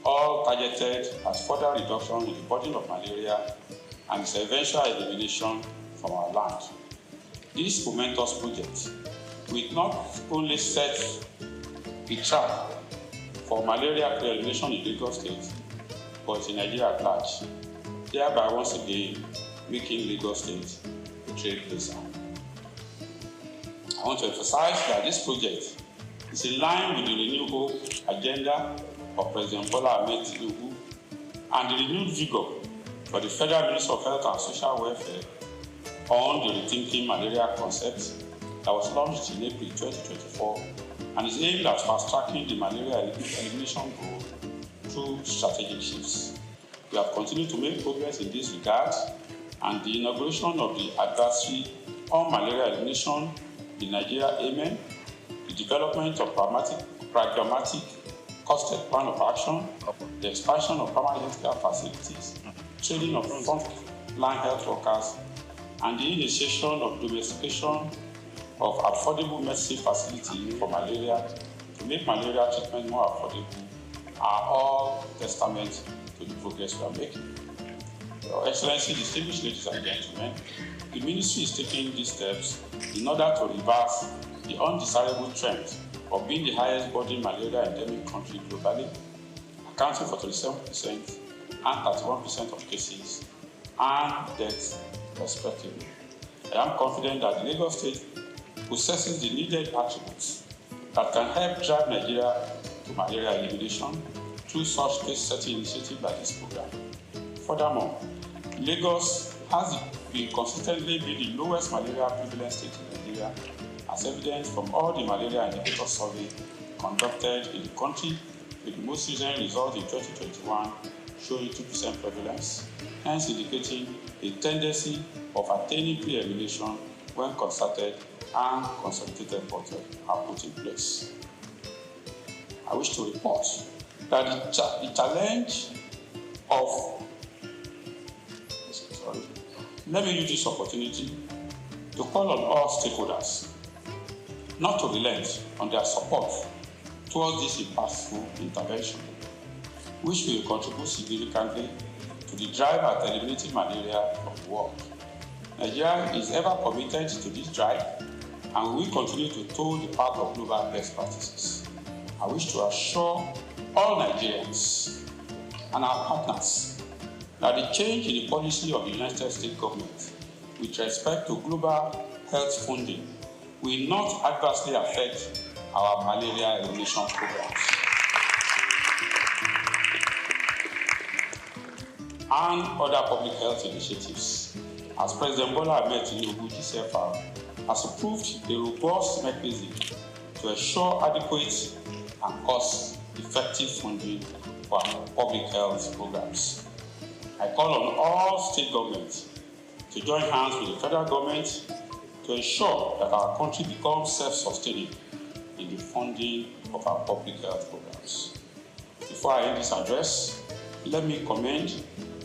all targeted at further reduction in the burden of malaria and its eventual elimination from our land. This momentous project will not only set a track for malaria elimination in Lagos State, but in Nigeria at large, thereby once again making Lagos State a trailblazer. I want to emphasize that this project is in line with the renewed hope agenda of President Bola Ahmed Tinubu and the renewed vigor for the Federal Ministry of Health and Social Welfare on the rethinking malaria concept that was launched in April 2024 and is aimed at fast-tracking the malaria elimination goal through strategic shifts. We have continued to make progress in this regard, and the inauguration of the advisory on malaria elimination in Nigeria, Amen, the development of pragmatic, costed plan of action, the expansion of permanent healthcare facilities, training of frontline health workers, and the initiation of domestication of affordable medicine facilities for malaria to make malaria treatment more affordable are all testament to the progress we are making. Your Excellency, distinguished ladies and gentlemen, the Ministry is taking these steps in order to reverse the undesirable trend of being the highest burden malaria endemic country globally, accounting for 37% and 31% of cases and deaths respectively. I am confident that Lagos State possesses the needed attributes that can help drive Nigeria to malaria elimination through such case-setting initiatives like this program. Furthermore, Lagos has been consistently the lowest malaria prevalence state in Nigeria, as evidenced from all the malaria indicator survey conducted in the country, with the most recent result in 2021 showing 2% prevalence, hence indicating a tendency of attaining pre-elimination when concerted and consolidated efforts are put in place. I wish to report that the challenge of let me use this opportunity to call on all stakeholders not to relent on their support towards this impactful intervention, which will contribute significantly to the drive at eliminating malaria from the world. Nigeria is ever committed to this drive and we will continue to toe the path of global best practices. I wish to assure all Nigerians and our partners that the change in the policy of the United States government with respect to global health funding will not adversely affect our malaria elimination programs and other public health initiatives, as President Bola Ahmed Tinubu GCFR has approved a robust mechanism to ensure adequate and cost-effective funding for our public health programs. I call on all state governments to join hands with the federal government to ensure that our country becomes self-sustaining in the funding of our public health programs. Before I end this address, let me commend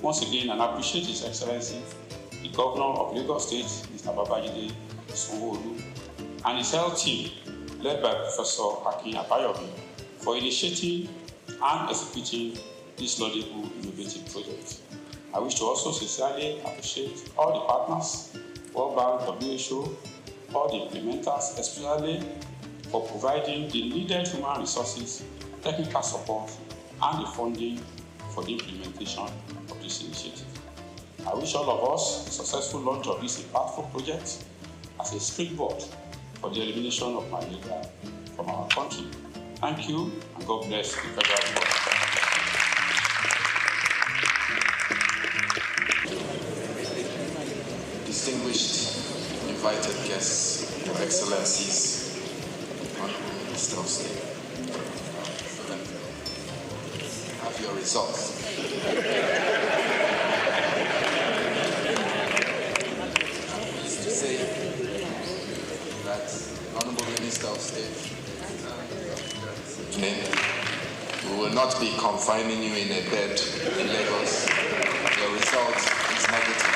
once again and appreciate His Excellency, the Governor of Lagos State, Mr. Babajide Sanwo-Olu, and his health team, led by Professor Akin Abayomi, for initiating and executing this laudable innovative project. I wish to also sincerely appreciate all the partners, World Bank, WHO, all the implementers, especially for providing the needed human resources, technical support, and the funding for the implementation of this initiative. I wish all of us a successful launch of this impactful project as a springboard for the elimination of malaria from our country. Thank you, and God bless the federal government. Distinguished invited guests, Your Excellencies, Honorable Minister of State, have your results. Pleased to say that Honorable Minister of State, we will not be confining you in a bed in Lagos. Your result is negative.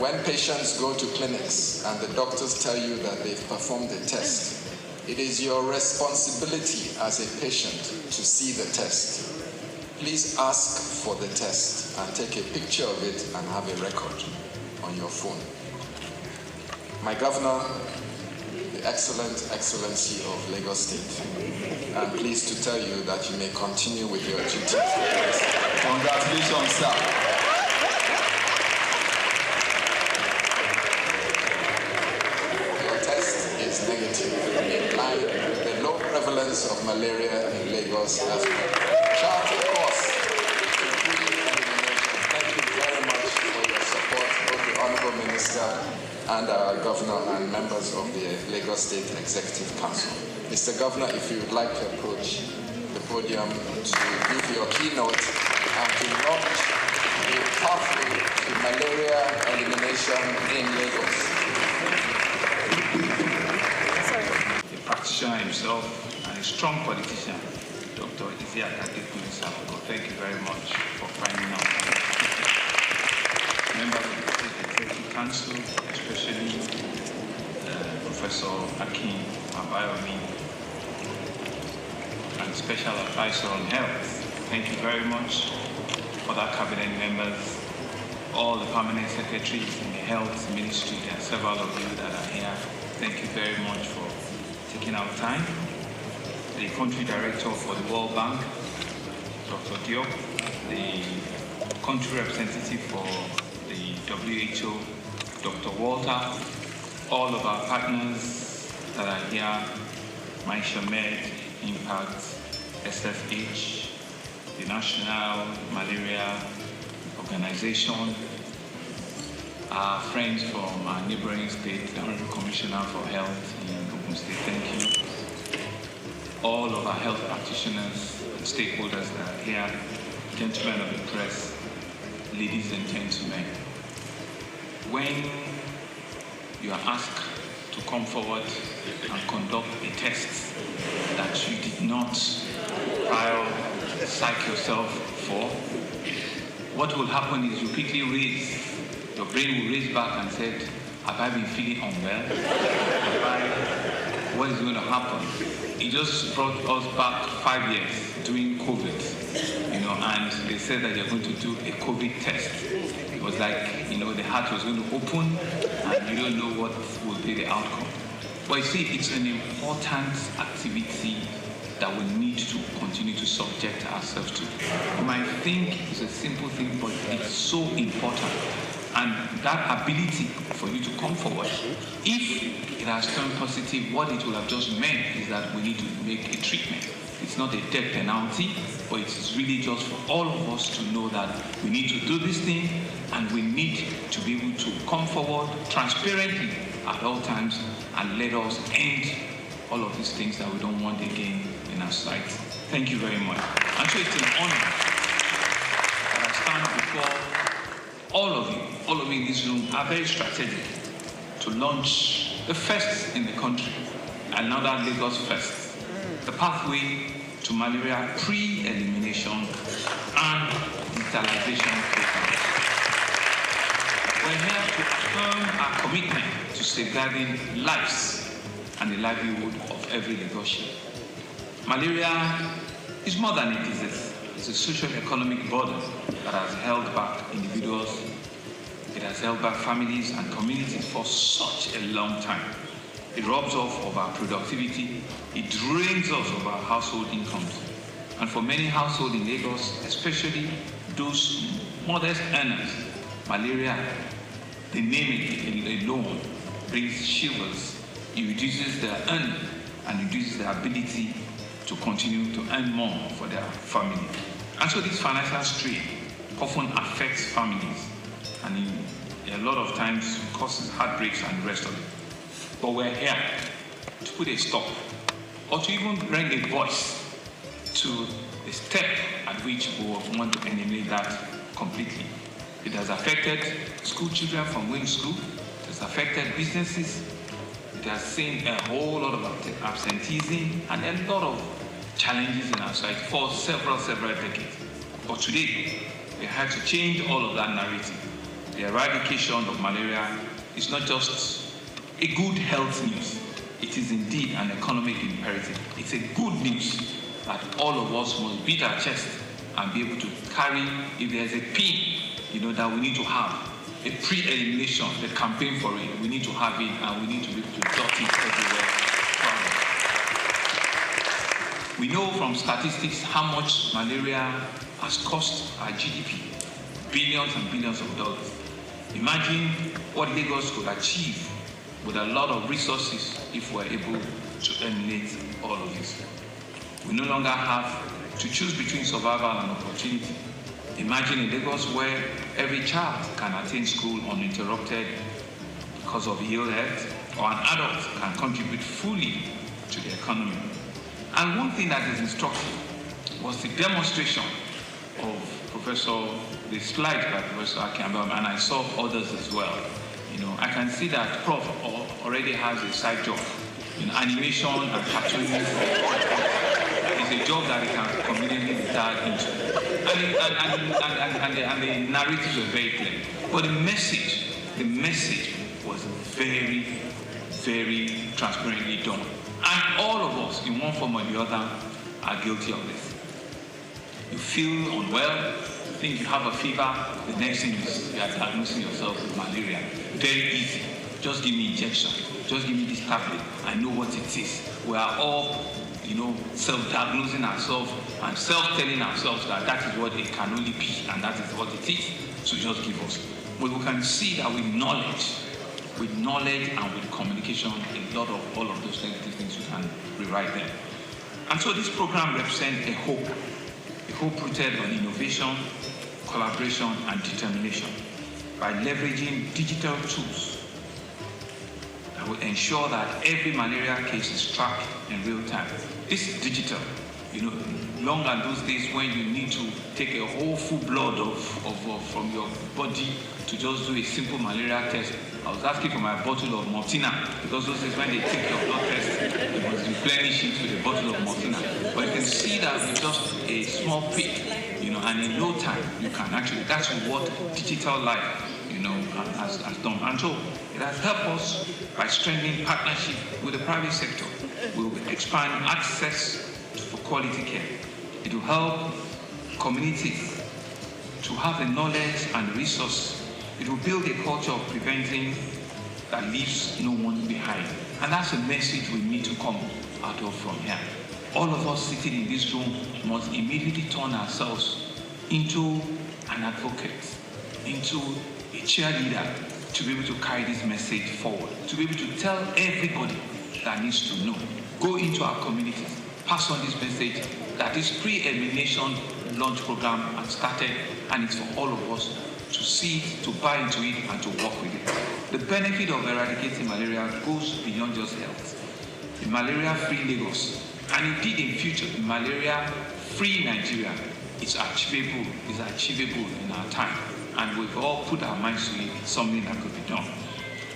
When patients go to clinics and the doctors tell you that they've performed a test, it is your responsibility as a patient to see the test. Please ask for the test and take a picture of it and have a record on your phone. My governor, the Excellency of Lagos State, I'm pleased to tell you that you may continue with your duties. Congratulations, sir. Your test is negative, in line with the low prevalence of malaria in Lagos as well. Chart a course to pre-elimination. Thank you very much for your support, both the Honorable Minister and our Governor and members of the Lagos State Executive Council. Mr. Governor, if you would like to approach the podium to give your keynote and to launch a pathway to malaria elimination in Lagos. A practitioner himself and a strong politician, Dr. Thank you very much for finding out. Members of the State Executive Council, especially Professor Akin Abayomi, and Special Advisor on Health. Thank you very much. Other cabinet members, all the permanent secretaries in the Health Ministry, and several of you that are here. Thank you very much for taking out time. The Country Director for the World Bank, Dr. Diop, the Country Representative for the WHO, Dr. Walter, all of our partners that are here, MyShamed, Impact, SFH, the National Malaria Organization, our friends from our neighboring state, the Honorable Commissioner for Health in Ogun State, thank you. All of our health practitioners and stakeholders that are here, gentlemen of the press, ladies and gentlemen. When you are asked to come forward and conduct a test that you did not prior psych yourself for, what will happen is you quickly your brain will raise back and say, have I been feeling unwell? What is going to happen? It just brought us back 5 years during COVID, and they said that they're going to do a COVID test. It was like, the heart was going to open and you don't know what will be the outcome. But you see, it's an important activity that we need to continue to subject ourselves to. You might think it's a simple thing, but it's so important. And that ability for you to come forward, if it has turned positive, what it will have just meant is that we need to make a treatment. It's not a death penalty, but it's really just for all of us to know that we need to do this thing and we need to be able to come forward transparently at all times and let us end all of these things that we don't want again in our sight. Thank you very much. And so it's an honor that I stand before all of you in this room are very strategic to launch the first in the country, another Lagos first, the pathway to malaria pre-elimination and digitalization program. We're here to affirm our commitment to safeguarding lives and the livelihood of every Lagosian. Malaria is more than a disease. It's a social-economic burden that has held back individuals, it has held back families and communities for such a long time. It robs us of our productivity, it drains us of our household incomes. And for many households in Lagos, especially those modest earners, malaria, the name it alone brings shivers. It reduces their earning and reduces their ability to continue to earn more for their family. And so this financial strain often affects families and a lot of times causes heartbreaks and the rest of it. But we're here to put a stop or to even bring a voice to the step at which we want to eliminate that completely. It has affected school children from going to school, it has affected businesses, it has seen a whole lot of absenteeism and a lot of challenges in our society for several decades. But today, we have to change all of that narrative. the eradication of malaria is not just a good health news. It is indeed an economic imperative. It's a good news that all of us must beat our chest and be able to carry, if there's a pin, that we need to have, a pre-elimination, the campaign for it, we need to have it, and we need to be able to dot it everywhere. We know from statistics how much malaria has cost our GDP, billions and billions of dollars. Imagine what Lagos could achieve with a lot of resources if we're able to eliminate all of this. We no longer have to choose between survival and opportunity. Imagine a Lagos where every child can attend school uninterrupted because of ill health, or an adult can contribute fully to the economy. And one thing that is instructive was the demonstration of the slides by Professor Campbell, and I saw others as well. I can see that Prof already has a side job in animation and cartooning. It's a job that he can conveniently be tagged into. And the narratives were very clear. But the message was very, very transparently done. And all of us, in one form or the other, are guilty of this. You feel unwell, you think you have a fever, the next thing is you are diagnosing yourself with malaria. Very easy. Just give me injection. Just give me this tablet. I know what it is. We are all, self-diagnosing ourselves and self-telling ourselves that that is what it can only be and that is what it is. So just give us. But we can see that with knowledge and with communication, a lot of all of those negative things, you can rewrite them. And so this program represents a hope rooted on innovation, collaboration, and determination by leveraging digital tools that will ensure that every malaria case is tracked in real time. This is digital. Long are those days when you need to take a whole full blood from your body to just do a simple malaria test. I was asking for my bottle of Martina, because those days when they take your blood test, they must replenish it with a bottle of Martina. But you can see that with just a small prick, and in no time, you can actually, that's what digital life, has done. And so it has helped us by strengthening partnership with the private sector. We will expand access for quality care. It will help communities to have the knowledge and resources. It will build a culture of preventing that leaves no one behind. And that's a message we need to come out of from here. All of us sitting in this room must immediately turn ourselves into an advocate, into a cheerleader, to be able to carry this message forward, to be able to tell everybody that needs to know. Go into our communities, pass on this message that this pre-elimination launch program has started, and it's for all of us to see it, to buy into it, and to work with it. The benefit of eradicating malaria goes beyond just health. In malaria-free Lagos, and indeed in future, in malaria-free Nigeria, it's achievable in our time. And we've all put our minds to it, something that could be done.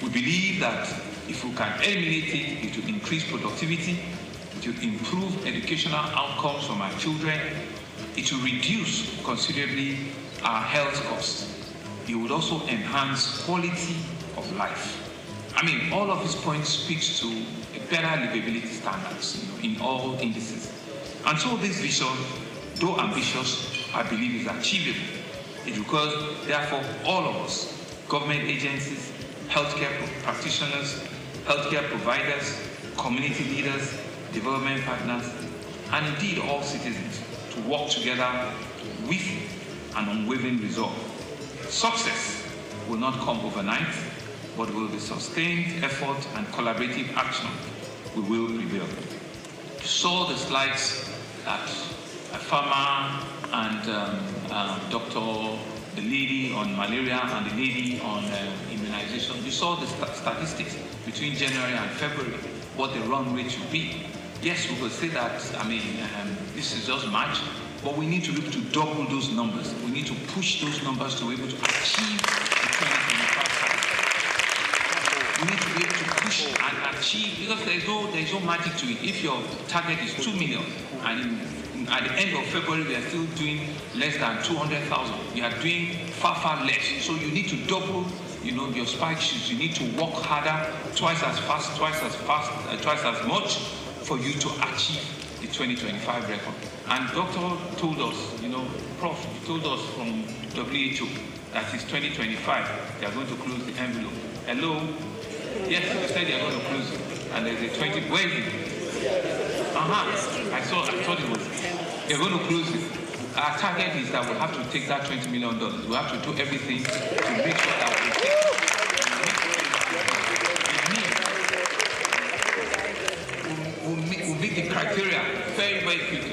We believe that if we can eliminate it, it will increase productivity, it will improve educational outcomes from our children, it will reduce considerably our health costs. It would also enhance quality of life. All of these points speaks to a better livability standards, in all indices. And so this vision, though ambitious, I believe is achievable. It requires, therefore, all of us, government agencies, healthcare practitioners, healthcare providers, community leaders, development partners, and indeed all citizens, to work together with an unwavering resolve. Success will not come overnight, but will be sustained effort and collaborative action. We will prevail. You saw the slides that a farmer and the lady on malaria and the lady on immunization. You saw the statistics between January and February, what the run rate should be. Yes, we could say that, this is just March, but we need to be able to double those numbers. We need to push those numbers to be able to achieve the 2025 target. We need to be able to push and achieve, because there's no magic to it. If your target is 2 million and at the end of February, we are still doing less than 200,000. We are doing far less. So you need to double, your spike shoots. You need to work harder, twice as fast, twice as much for you to achieve the 2025 record. And doctor told us, Prof told us from WHO that it's 2025. They are going to close the envelope. Hello? Yes, they said they are going to close it. And there's a 20, where is it? I thought it was. They're going to close it. Our target is that we have to take that $20 million. We have to do everything to make sure that we take it. We'll meet the criteria very quickly.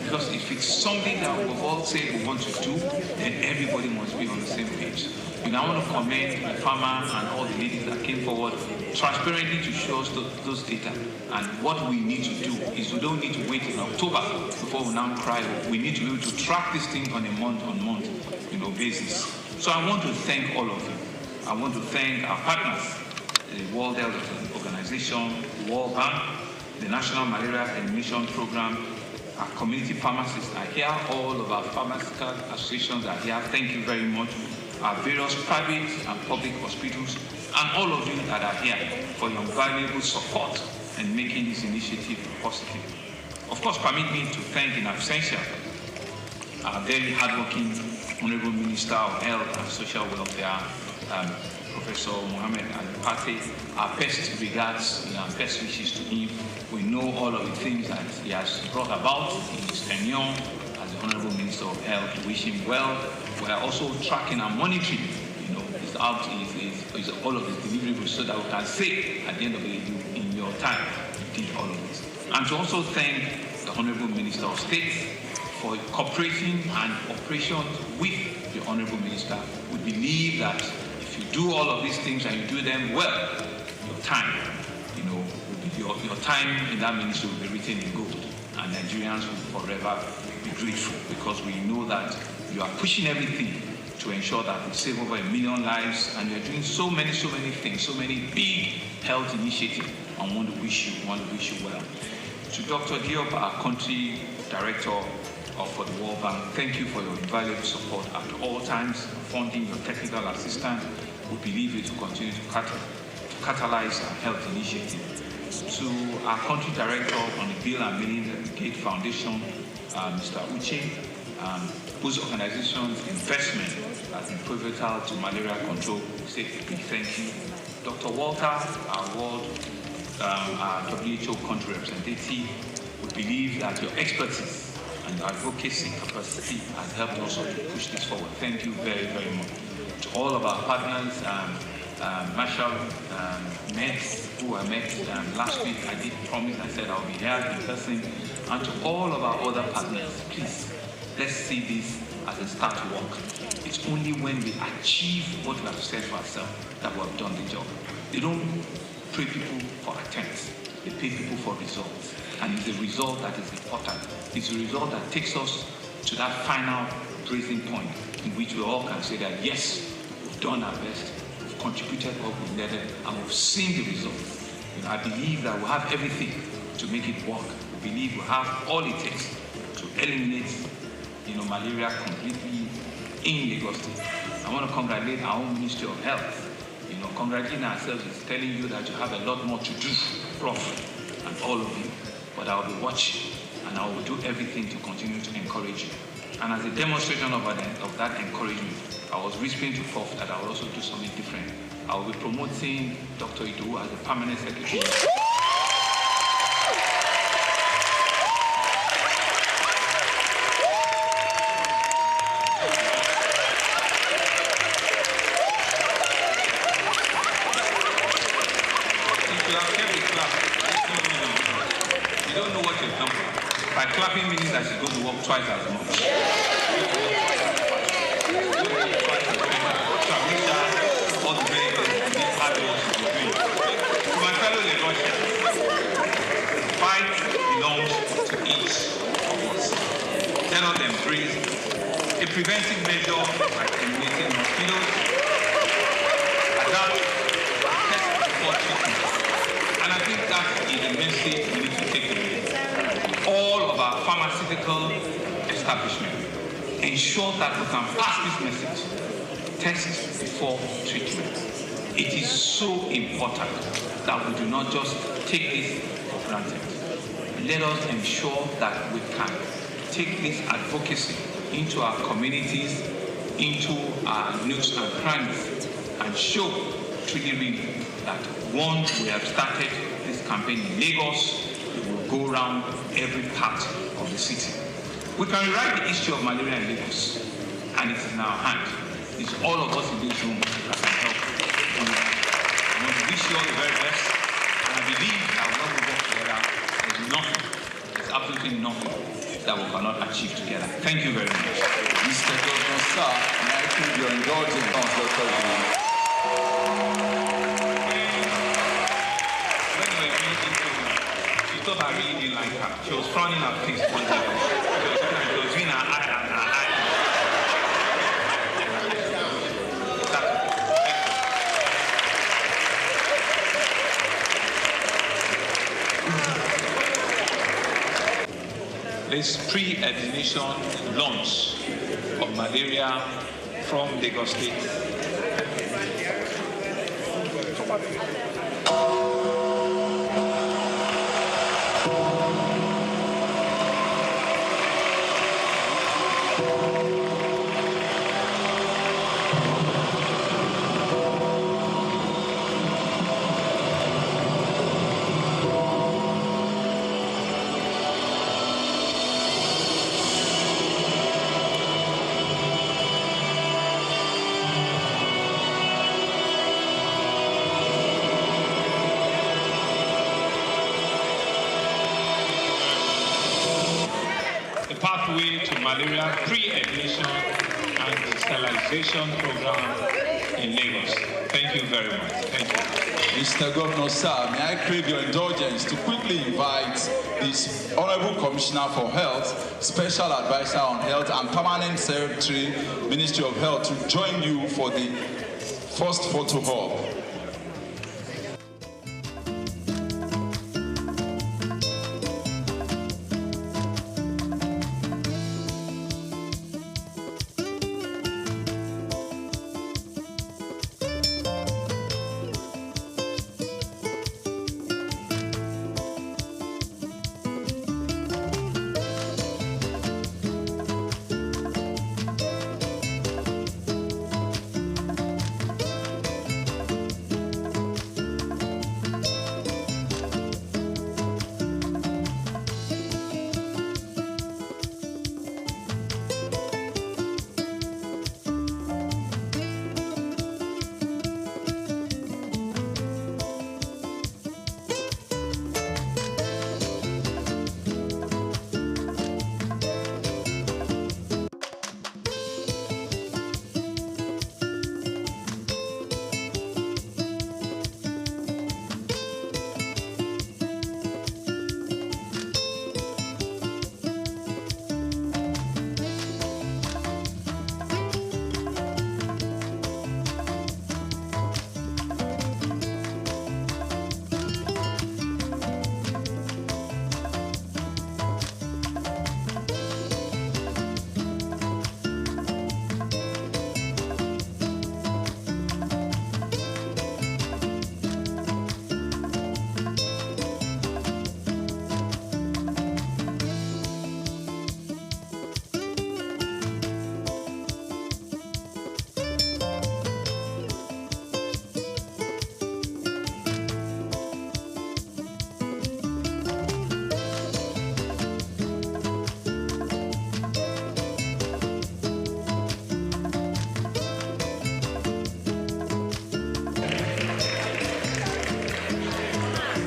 Because if it's something that we've all said we want to do, then everybody must be on the same page. I want to commend the farmer and all the ladies that came forward transparently to show us those data. And what we need to do is we don't need to wait in October before we now cry. We need to be able to track this thing on a month-on-month basis. So I want to thank all of you. I want to thank our partners, the World Health Organization, the World Bank, the National Malaria Elimination Program. Our community pharmacists are here. All of our pharmaceutical associations are here. Thank you very much. Our various private and public hospitals, and all of you that are here for your valuable support and making this initiative positive. Of course, permit me to thank in absentia our very hardworking Honorable Minister of Health and Social Welfare, Professor Mohammed Al-Pate. Our best regards and our best wishes to him. We know all of the things that he has brought about in his tenure as the Honorable Minister of Health. We wish him well. We are also tracking and monitoring, all of his deliverables so that we can say at the end of the day, in your time, you did all of this. And to also thank the Honorable Minister of State for cooperating and operations with the Honorable Minister. We believe that if you do all of these things and you do them well, your time, your time in that ministry will be written in gold, and Nigerians will forever be grateful because we know that you are pushing everything to ensure that we save over 1 million lives, and you're doing so many things, so many big health initiatives. I want to wish you well. To Dr. Diop, our country director for the World Bank, thank you for your invaluable support at all times, funding your technical assistance. We believe it will continue to catalyze our health initiative. To our country director on the Bill and Melinda Gates Foundation, Mr. Uche, whose organization's investment has been pivotal to malaria control. We say a big thank you. Dr. Walter, our WHO country representative, we believe that your expertise and your advocacy capacity has helped also to push this forward. Thank you very much. To all of our partners, Marshall, Mets, who I met last week, I did promise, I said I'll be here in person. And to all of our other partners, please, let's see this as a start to work. It's only when we achieve what we have set for ourselves that we have done the job. They don't pay people for attempts, they pay people for results. And it's the result that is important. It's the result that takes us to that final praising point in which we all can say that yes, we've done our best, we've contributed what we've needed, and we've seen the results. I believe that we have everything to make it work. We believe we have all it takes to eliminate malaria completely in Lagos State. I want to congratulate our own Ministry of Health. Congratulating ourselves is telling you that you have a lot more to do, Prof, and all of you. But I will be watching, and I will do everything to continue to encourage you. And as a demonstration of that encouragement, I was whispering to Prof that I will also do something different. I will be promoting Dr. Idu as a permanent secretary. You don't know what you've done. By clapping means that she's going to work twice as much. All the very best hard work she's doing. To my fellow Lagosians, fight belongs to each of us. Let us embrace a preventive measure like eliminating mosquitoes, adapt, test before treatment. And I think that is the message we need to take away. All of our pharmaceutical pharmaceutical establishment. Ensure that we can pass this message. Test before treatment. It is so important that we do not just take this for granted. Let us ensure that we can take this advocacy into our communities, into our nooks and crannies, and show really that once we have started this campaign in Lagos, we will go around every part of the city. We can rewrite the history of malaria in Lagos, and it is in our hand. It's all of us in this room that can help. I want to wish you all the very best, and I believe that when we work together, there's absolutely nothing that we cannot achieve together. Thank you very much. Mr. Governor Souq, may I take your indulgence, Councillor President? When we were meeting, she thought I really didn't like her. She was frowning her face one day. She was doing her eye and her eye. This pre-elimination launch of malaria from Lagos State. Pathway to Malaria Pre-Elimination and Sterilization Program in Lagos. Thank you very much. Thank you. Mr. Governor Souq, may I crave your indulgence to quickly invite this Honorable Commissioner for Health, Special Advisor on Health and Permanent Secretary, Ministry of Health, to join you for the first photo op.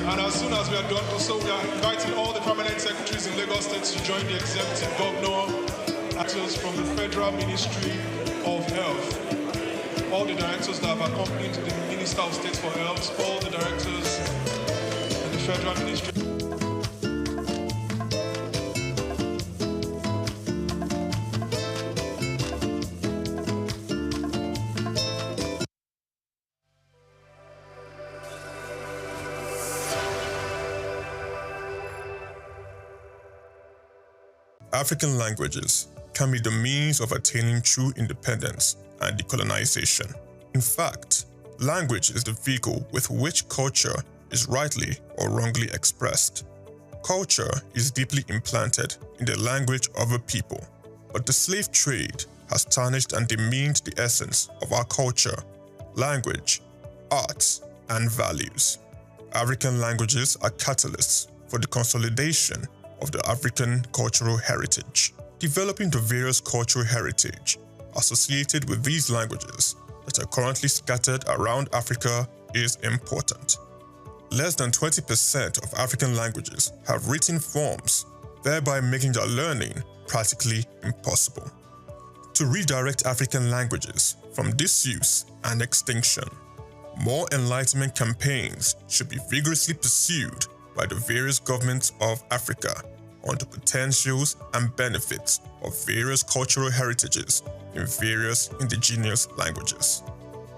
And as soon as we are done, so we are inviting all the permanent secretaries in Lagos State to join the executive governor, actors from the Federal Ministry of Health, all the directors that have accompanied the Minister of State for Health, all the directors in the Federal Ministry. African languages can be the means of attaining true independence and decolonization. In fact, language is the vehicle with which culture is rightly or wrongly expressed. Culture is deeply implanted in the language of a people, but the slave trade has tarnished and demeaned the essence of our culture, language, arts, and values. African languages are catalysts for the consolidation of the African cultural heritage. Developing the various cultural heritage associated with these languages that are currently scattered around Africa is important. Less than 20% of African languages have written forms, thereby making their learning practically impossible. To redirect African languages from disuse and extinction, more enlightenment campaigns should be vigorously pursued by the various governments of Africa on the potentials and benefits of various cultural heritages in various indigenous languages.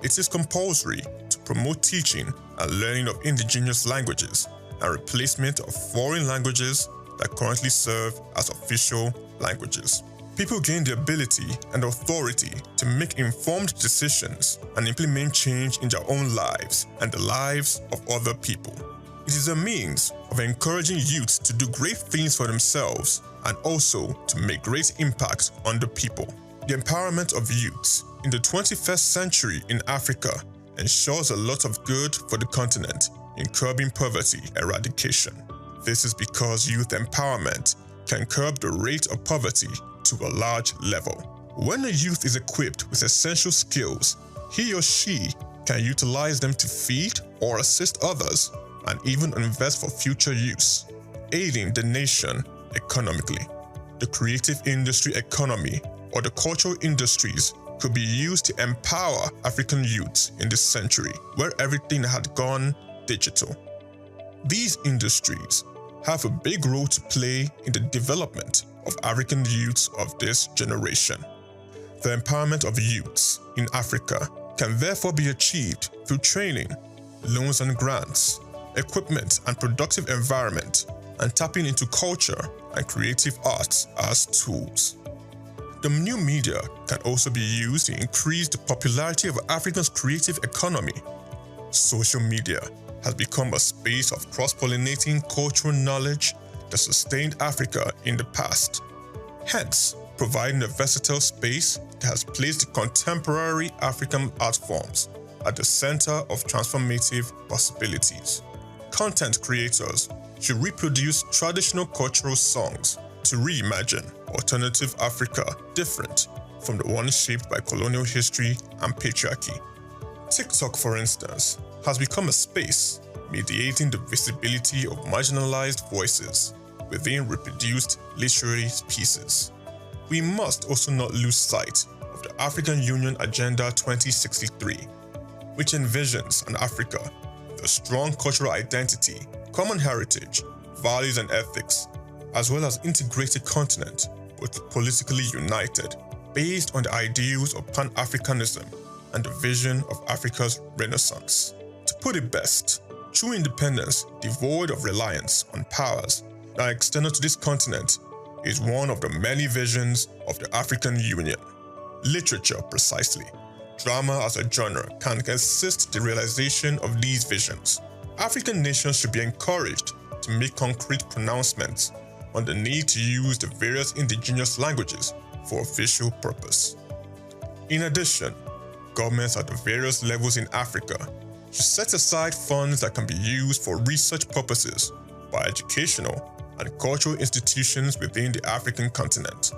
It is compulsory to promote teaching and learning of indigenous languages and replacement of foreign languages that currently serve as official languages. People gain the ability and authority to make informed decisions and implement change in their own lives and the lives of other people. It is a means of encouraging youth to do great things for themselves and also to make great impact on the people. The empowerment of youths in the 21st century in Africa ensures a lot of good for the continent in curbing poverty eradication. This is because youth empowerment can curb the rate of poverty to a large level. When a youth is equipped with essential skills, he or she can utilize them to feed or assist others and even invest for future use, aiding the nation economically. The creative industry economy or the cultural industries could be used to empower African youths in this century where everything had gone digital. These industries have a big role to play in the development of African youths of this generation. The empowerment of youths in Africa can therefore be achieved through training, loans and grants, equipment and productive environment, and tapping into culture and creative arts as tools. The new media can also be used to increase the popularity of Africa's creative economy. Social media has become a space of cross-pollinating cultural knowledge that sustained Africa in the past, hence providing a versatile space that has placed the contemporary African art forms at the center of transformative possibilities. Content creators should reproduce traditional cultural songs to reimagine alternative Africa different from the one shaped by colonial history and patriarchy. TikTok, for instance, has become a space mediating the visibility of marginalized voices within reproduced literary pieces. We must also not lose sight of the African Union Agenda 2063, which envisions an Africa with a strong cultural identity, common heritage, values and ethics, as well as integrated continent, both politically united, based on the ideals of Pan-Africanism and the vision of Africa's Renaissance. To put it best, true independence devoid of reliance on powers that are external to this continent is one of the many visions of the African Union. Literature, precisely, drama as a genre, can assist the realization of these visions. African nations should be encouraged to make concrete pronouncements on the need to use the various indigenous languages for official purpose. In addition, governments at the various levels in Africa should set aside funds that can be used for research purposes by educational and cultural institutions within the African continent.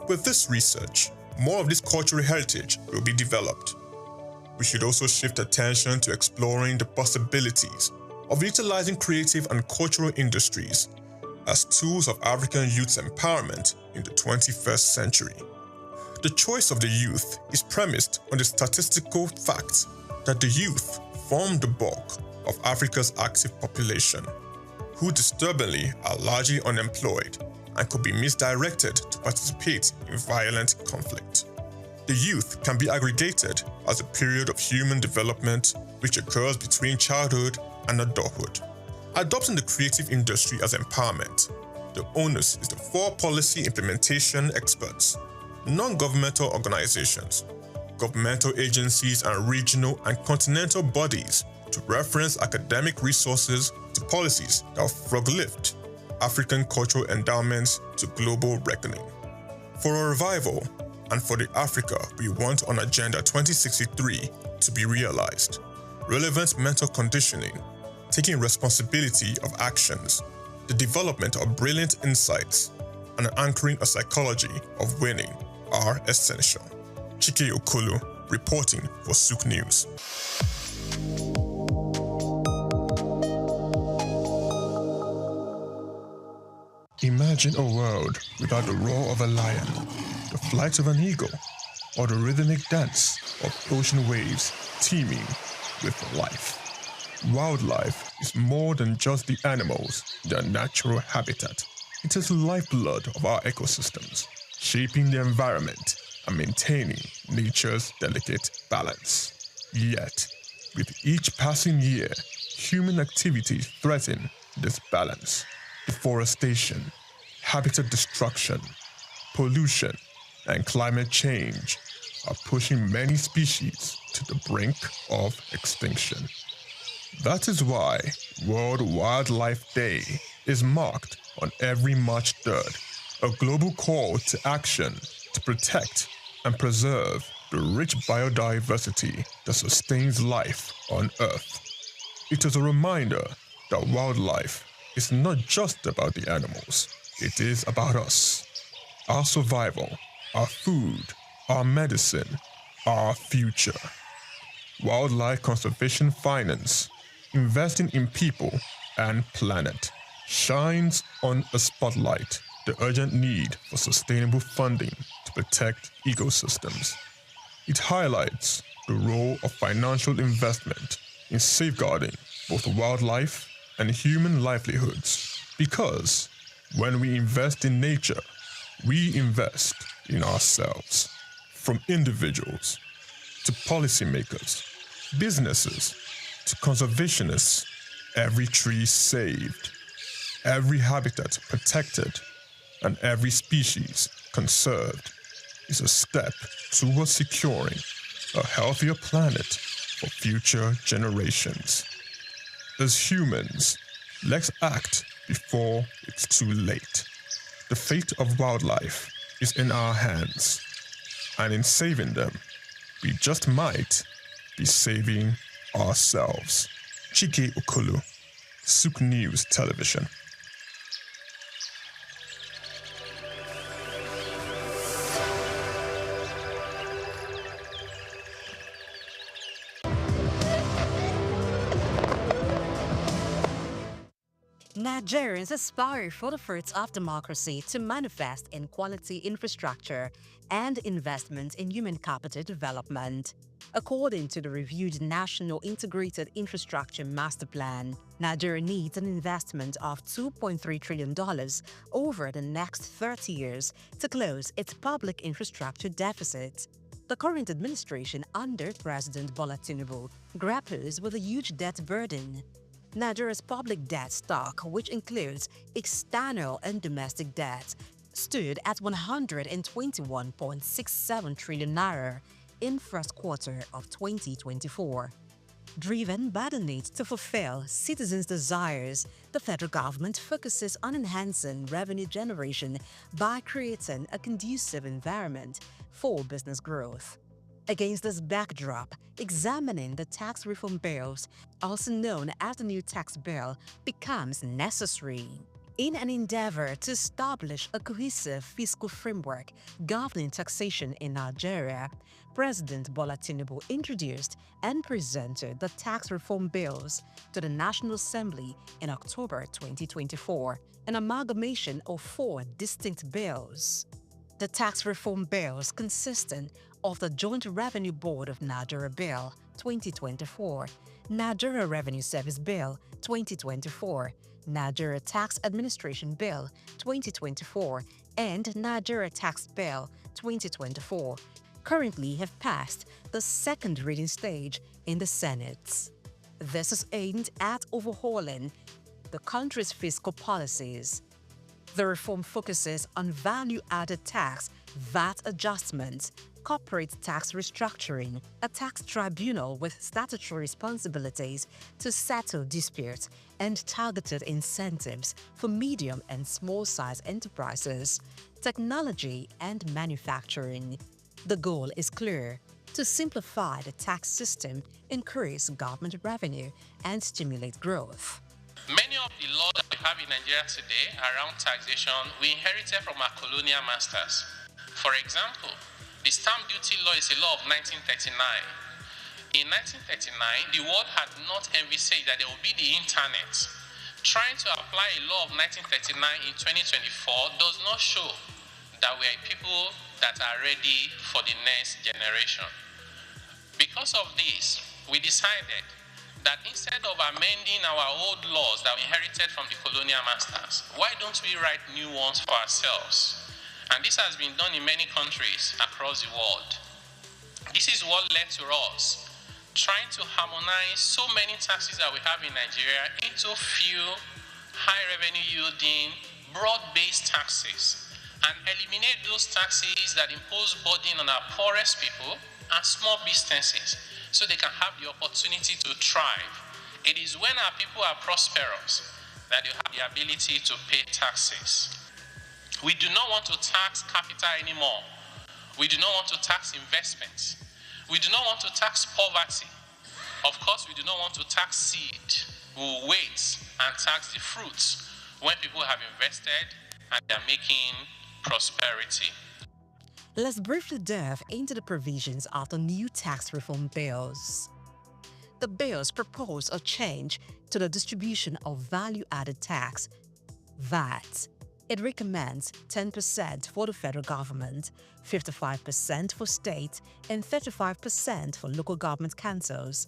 With this research, more of this cultural heritage will be developed. We should also shift attention to exploring the possibilities of utilizing creative and cultural industries as tools of African youth's empowerment in the 21st century. The choice of the youth is premised on the statistical fact that the youth form the bulk of Africa's active population, who disturbingly are largely unemployed and could be misdirected to participate in violent conflict. The youth can be aggregated as a period of human development which occurs between childhood and adulthood. Adopting the creative industry as empowerment The onus is for policy implementation experts, non-governmental organizations, governmental agencies and regional and continental bodies to reference academic resources to policies that will frog-lift African cultural endowments to global reckoning. For a revival, and for the Africa we want on Agenda 2063 to be realized, relevant mental conditioning, taking responsibility of actions, the development of brilliant insights, and anchoring a psychology of winning are essential. Chike Okolo, reporting for Souq News. Imagine a world without the roar of a lion, the flight of an eagle, or the rhythmic dance of ocean waves teeming with life. Wildlife is more than just the animals, their natural habitat. It is the lifeblood of our ecosystems, shaping the environment and maintaining nature's delicate balance. Yet, with each passing year, human activities threaten this balance. Deforestation, habitat destruction, pollution, and climate change are pushing many species to the brink of extinction. That is why World Wildlife Day is marked on every March 3rd, a global call to action to protect and preserve the rich biodiversity that sustains life on Earth. It is a reminder that wildlife is not just about the animals, it is about us, our survival, our food, our medicine, our future. Wildlife Conservation Finance, investing in people and planet, shines on a spotlight the urgent need for sustainable funding to protect ecosystems. It highlights the role of financial investment in safeguarding both wildlife and human livelihoods, because when we invest in nature, we invest in ourselves. From individuals to policymakers, businesses to conservationists, every tree saved, every habitat protected, and every species conserved is a step towards securing a healthier planet for future generations. As humans, let's act before it's too late. The fate of wildlife is in our hands, and in saving them, we just might be saving ourselves. Chike Okolo, Souq News Television. Nigerians aspire for the fruits of democracy to manifest in quality infrastructure and investment in human capital development. According to the reviewed National Integrated Infrastructure Master Plan, Nigeria needs an investment of $2.3 trillion over the next 30 years to close its public infrastructure deficit. The current administration under President Bola Tinubu grapples with a huge debt burden. Nigeria's public debt stock, which includes external and domestic debt, stood at 121.67 trillion naira in first quarter of 2024. Driven by the need to fulfill citizens' desires, the federal government focuses on enhancing revenue generation by creating a conducive environment for business growth. Against this backdrop, examining the tax reform bills, also known as the new tax bill, becomes necessary. In an endeavor to establish a cohesive fiscal framework governing taxation in Nigeria, President Bola Tinubu introduced and presented the tax reform bills to the National Assembly in October 2024, an amalgamation of 4 distinct bills. The tax reform bills consisting of the Joint Revenue Board of Nigeria Bill 2024, Nigeria Revenue Service Bill 2024, Nigeria Tax Administration Bill 2024, and Nigeria Tax Bill 2024, currently have passed the second reading stage in the Senate. This is aimed at overhauling the country's fiscal policies. The reform focuses on value-added tax, VAT adjustments, corporate tax restructuring, a tax tribunal with statutory responsibilities to settle disputes, and targeted incentives for medium and small-size enterprises, technology, and manufacturing. The goal is clear: to simplify the tax system, increase government revenue, and stimulate growth. Many of the laws that we have in Nigeria today around taxation we inherited from our colonial masters. For example, the stamp duty law is a law of 1939. In 1939, the world had not envisaged that there would be the internet. Trying to apply a law of 1939 in 2024 does not show that we are people that are ready for the next generation. Because of this, we decided that instead of amending our old laws that we inherited from the colonial masters, why don't we write new ones for ourselves? And this has been done in many countries across the world. This is what led to us trying to harmonize so many taxes that we have in Nigeria into few high revenue yielding, broad-based taxes, and eliminate those taxes that impose burden on our poorest people and small businesses so they can have the opportunity to thrive. It is when our people are prosperous that they have the ability to pay taxes. We do not want to tax capital anymore. We do not want to tax investments. We do not want to tax poverty. Of course, we do not want to tax seed. We will wait and tax the fruits when people have invested and they are making prosperity. Let's briefly delve into the provisions of the new tax reform bills. The bills propose a change to the distribution of value-added tax, VAT. It recommends 10% for the federal government, 55% for state, and 35% for local government councils.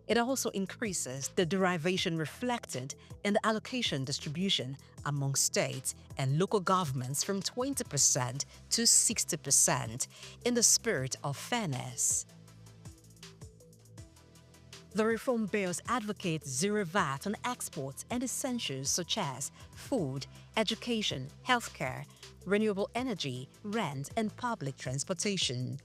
It also increases the derivation reflected in the allocation distribution among states and local governments from 20% to 60% in the spirit of fairness. The reform bills advocate zero VAT on exports and essentials such as food, education, healthcare, renewable energy, rent, and public transportation.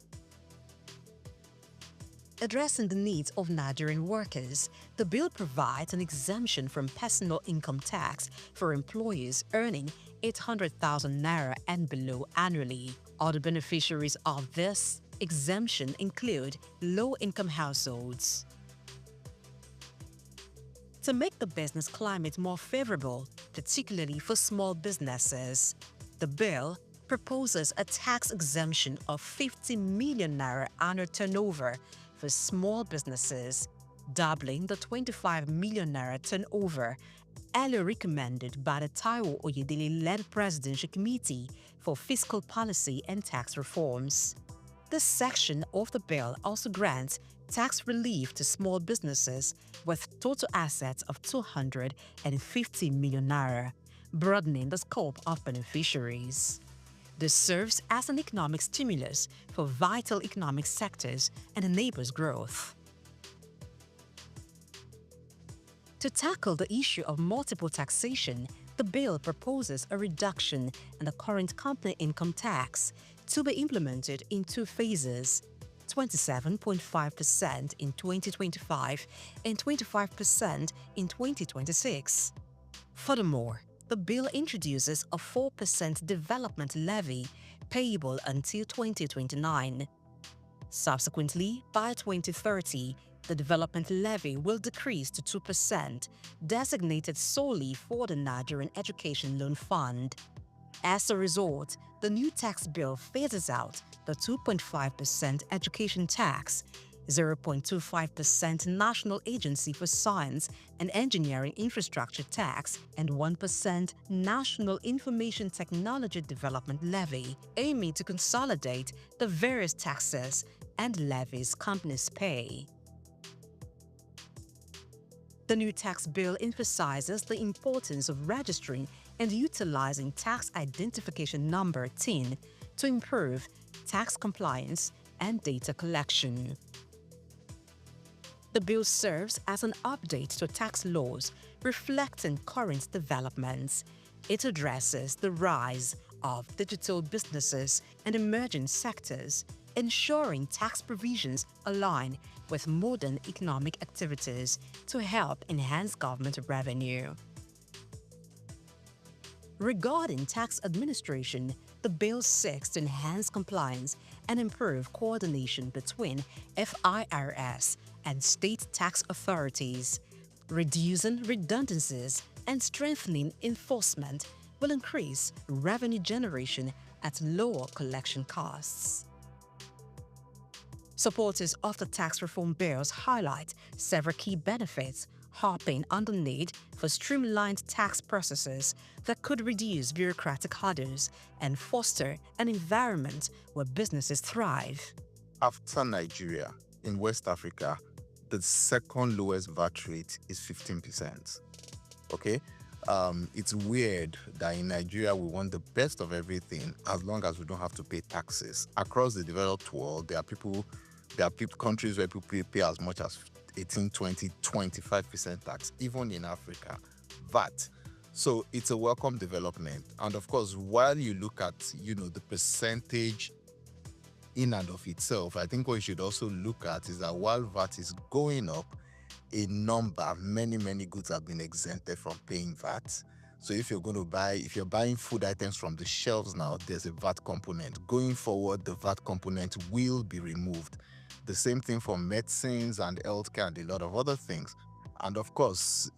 Addressing the needs of Nigerian workers, the bill provides an exemption from personal income tax for employees earning 800,000 naira and below annually. Other beneficiaries of this exemption include low-income households. To make the business climate more favorable, particularly for small businesses, the bill proposes a tax exemption of 50 million naira annual turnover for small businesses, doubling the 25 million naira turnover earlier recommended by the Taiwo Oyedele-led Presidential Committee for Fiscal Policy and Tax Reforms. This section of the bill also grants tax relief to small businesses with total assets of 250 million naira, broadening the scope of beneficiaries. This serves as an economic stimulus for vital economic sectors and enables growth. To tackle the issue of multiple taxation, the bill proposes a reduction in the current company income tax to be implemented in two phases: 27.5% in 2025 and 25% in 2026. Furthermore, the bill introduces a 4% development levy payable until 2029. Subsequently, by 2030, the development levy will decrease to 2%, designated solely for the Nigerian Education Loan Fund. As a result, the new tax bill phases out the 2.5% education tax, 0.25% National Agency for Science and Engineering Infrastructure tax, and 1% National Information Technology Development levy, aiming to consolidate the various taxes and levies companies pay. The new tax bill emphasizes the importance of registering and utilizing tax identification number TIN to improve tax compliance and data collection. The bill serves as an update to tax laws reflecting current developments. It addresses the rise of digital businesses and emerging sectors, ensuring tax provisions align with modern economic activities to help enhance government revenue. Regarding tax administration, the bill seeks to enhance compliance and improve coordination between FIRS and state tax authorities. Reducing redundancies and strengthening enforcement will increase revenue generation at lower collection costs. Supporters of the tax reform bills highlight several key benefits, harping on the need for streamlined tax processes that could reduce bureaucratic hurdles and foster an environment where businesses thrive. After Nigeria, in West Africa, the second lowest VAT rate is 15%. Okay? It's weird that in Nigeria we want the best of everything as long as we don't have to pay taxes. Across the developed world, there are countries where people pay as much as 18, 20, 25% tax, even in Africa, VAT. So it's a welcome development. And of course, while you look at, the percentage in and of itself, I think what you should also look at is that while VAT is going up, many goods have been exempted from paying VAT. So if you're buying food items from the shelves now, there's a VAT component. Going forward, the VAT component will be removed. The same thing for medicines and healthcare and a lot of other things. And of course,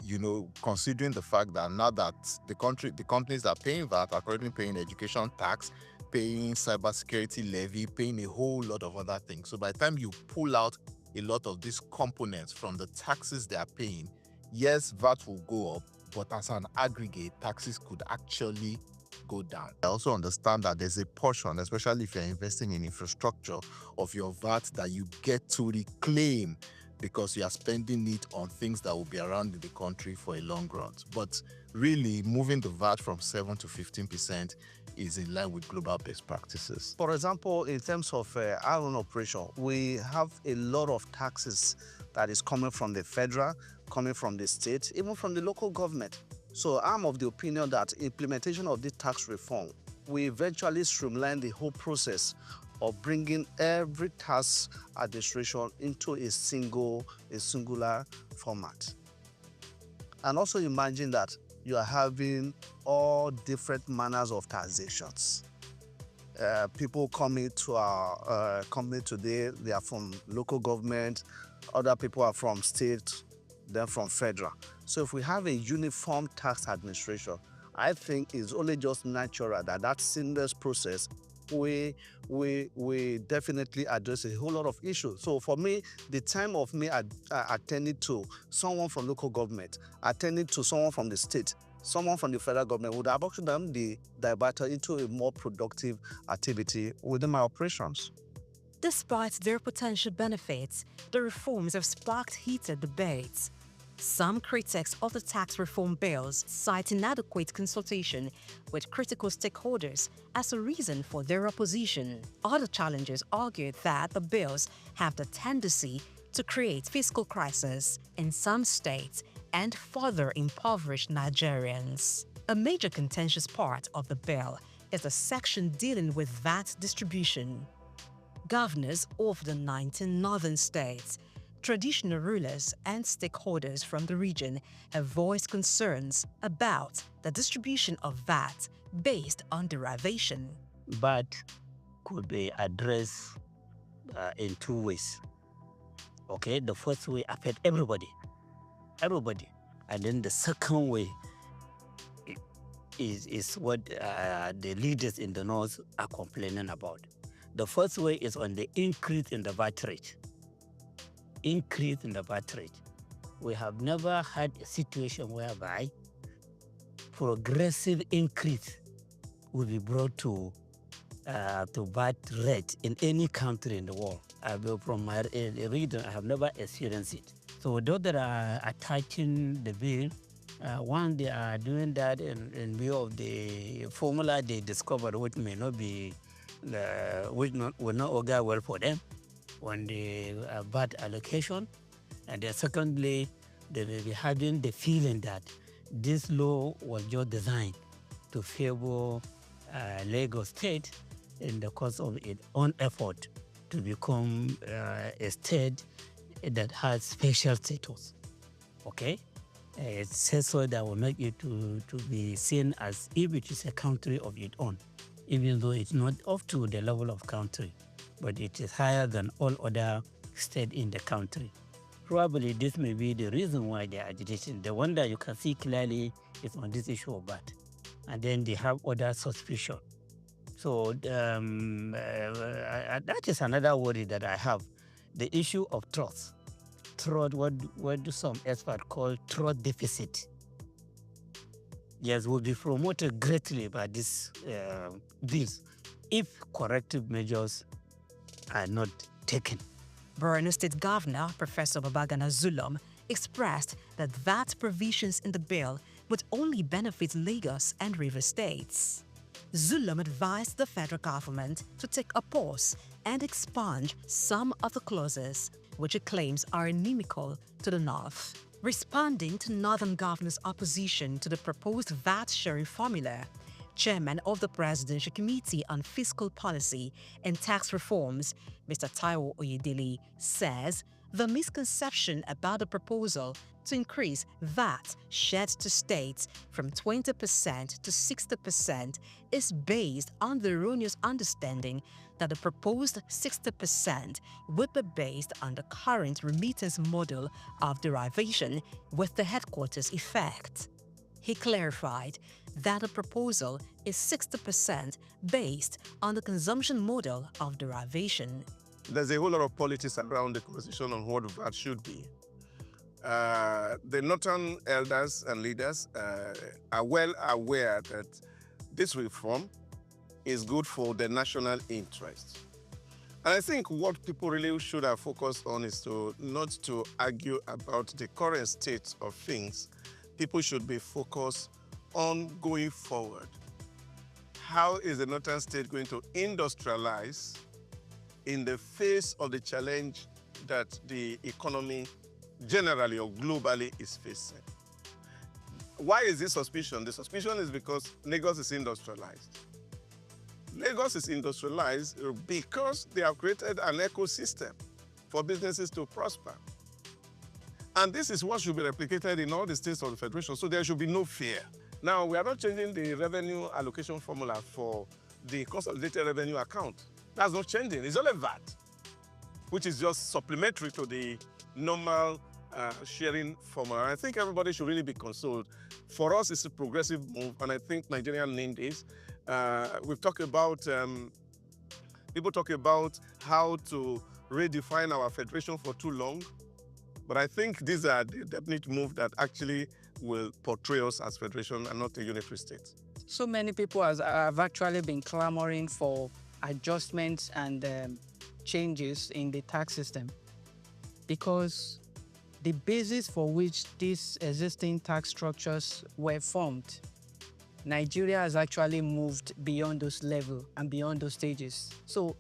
considering the fact that now that the companies that are paying VAT are currently paying education tax, paying cybersecurity levy, paying a whole lot of other things. So by the time you pull out a lot of these components from the taxes they are paying, yes, VAT will go up, but as an aggregate, taxes could actually go down. I also understand that there's a portion, especially if you're investing in infrastructure, of your VAT that you get to reclaim because you are spending it on things that will be around in the country for a long run. But really, moving the VAT from 7 to 15% is in line with global best practices. For example, in terms of our own operation, we have a lot of taxes that is coming from the federal, coming from the state, even from the local government. So I'm of the opinion that implementation of this tax reform will eventually streamline the whole process of bringing every tax administration into a singular format. And also imagine that you are having all different manners of taxations. People coming to our company today, they are from local government, other people are from state, then from federal. So if we have a uniform tax administration, I think it's only just natural that seamless process we definitely address a whole lot of issues. So for me, the time of me attending to someone from local government, attending to someone from the state, someone from the federal government would have actually be diverted into a more productive activity within my operations. Despite their potential benefits, the reforms have sparked heated debates. Some critics of the tax reform bills cite inadequate consultation with critical stakeholders as a reason for their opposition. Other challengers argued that the bills have the tendency to create fiscal crisis in some states and further impoverish Nigerians. A major contentious part of the bill is the section dealing with VAT distribution. Governors of the 19 northern states, traditional rulers and stakeholders from the region have voiced concerns about the distribution of VAT based on derivation. VAT could be addressed in two ways. Okay, the first way affect everybody. And then the second way is what the leaders in the north are complaining about. The first way is on the increase in the VAT rate. We have never had a situation whereby progressive increase will be brought to VAT rate in any country in the world. From my region, I have never experienced it. So those that are attaching the bill, one, they are doing that in view of the formula they discovered, which may not be, will not augur well for them on the VAT allocation. And then secondly, they may be having the feeling that this law was just designed to favor Lagos State in the course of its own effort to become a state that has special status. Okay? It says so that will make it to be seen as if it is a country of its own, even though it's not up to the level of country, but it is higher than all other states in the country. Probably this may be the reason why they are agitating. The one that you can see clearly is on this issue of VAT. And then they have other suspicion. So that is another worry that I have. The issue of trust. Trust, what do some experts call trust deficit. Yes, will be promoted greatly by this if corrective measures are not taken. Borno State Governor Professor Babagana Zulum expressed that VAT provisions in the bill would only benefit Lagos and River states. Zulum advised the federal government to take a pause and expunge some of the clauses which it claims are inimical to the North. Responding to Northern Governor's opposition to the proposed VAT sharing formula, Chairman of the Presidential Committee on Fiscal Policy and Tax Reforms, Mr. Taiwo Oyedele, says the misconception about the proposal to increase VAT shared to states from 20% to 60% is based on the erroneous understanding that the proposed 60% would be based on the current remittance model of derivation with the headquarters effect. He clarified that the proposal is 60% based on the consumption model of derivation. There's a whole lot of politics around the conversation on what VAT should be. The Northern elders and leaders are well aware that this reform is good for the national interest. And I think what people really should have focused on is not to argue about the current state of things. People should be focused on going forward. How is the Northern state going to industrialize in the face of the challenge that the economy generally or globally is facing? Why is this suspicion? The suspicion is because Lagos is industrialized. Lagos is industrialized because they have created an ecosystem for businesses to prosper. And this is what should be replicated in all the states of the Federation, so there should be no fear. Now, we are not changing the revenue allocation formula for the consolidated revenue account. That's not changing. It's only VAT, which is just supplementary to the normal sharing formula. I think everybody should really be consoled. For us, it's a progressive move, and I think Nigeria need this. We've talked about, people talk about how to redefine our federation for too long. But I think these are the definite moves that actually will portray us as federation and not a unitary state. So many people have actually been clamoring for adjustments and changes in the tax system because the basis for which these existing tax structures were formed, Nigeria has actually moved beyond those levels and beyond those stages. So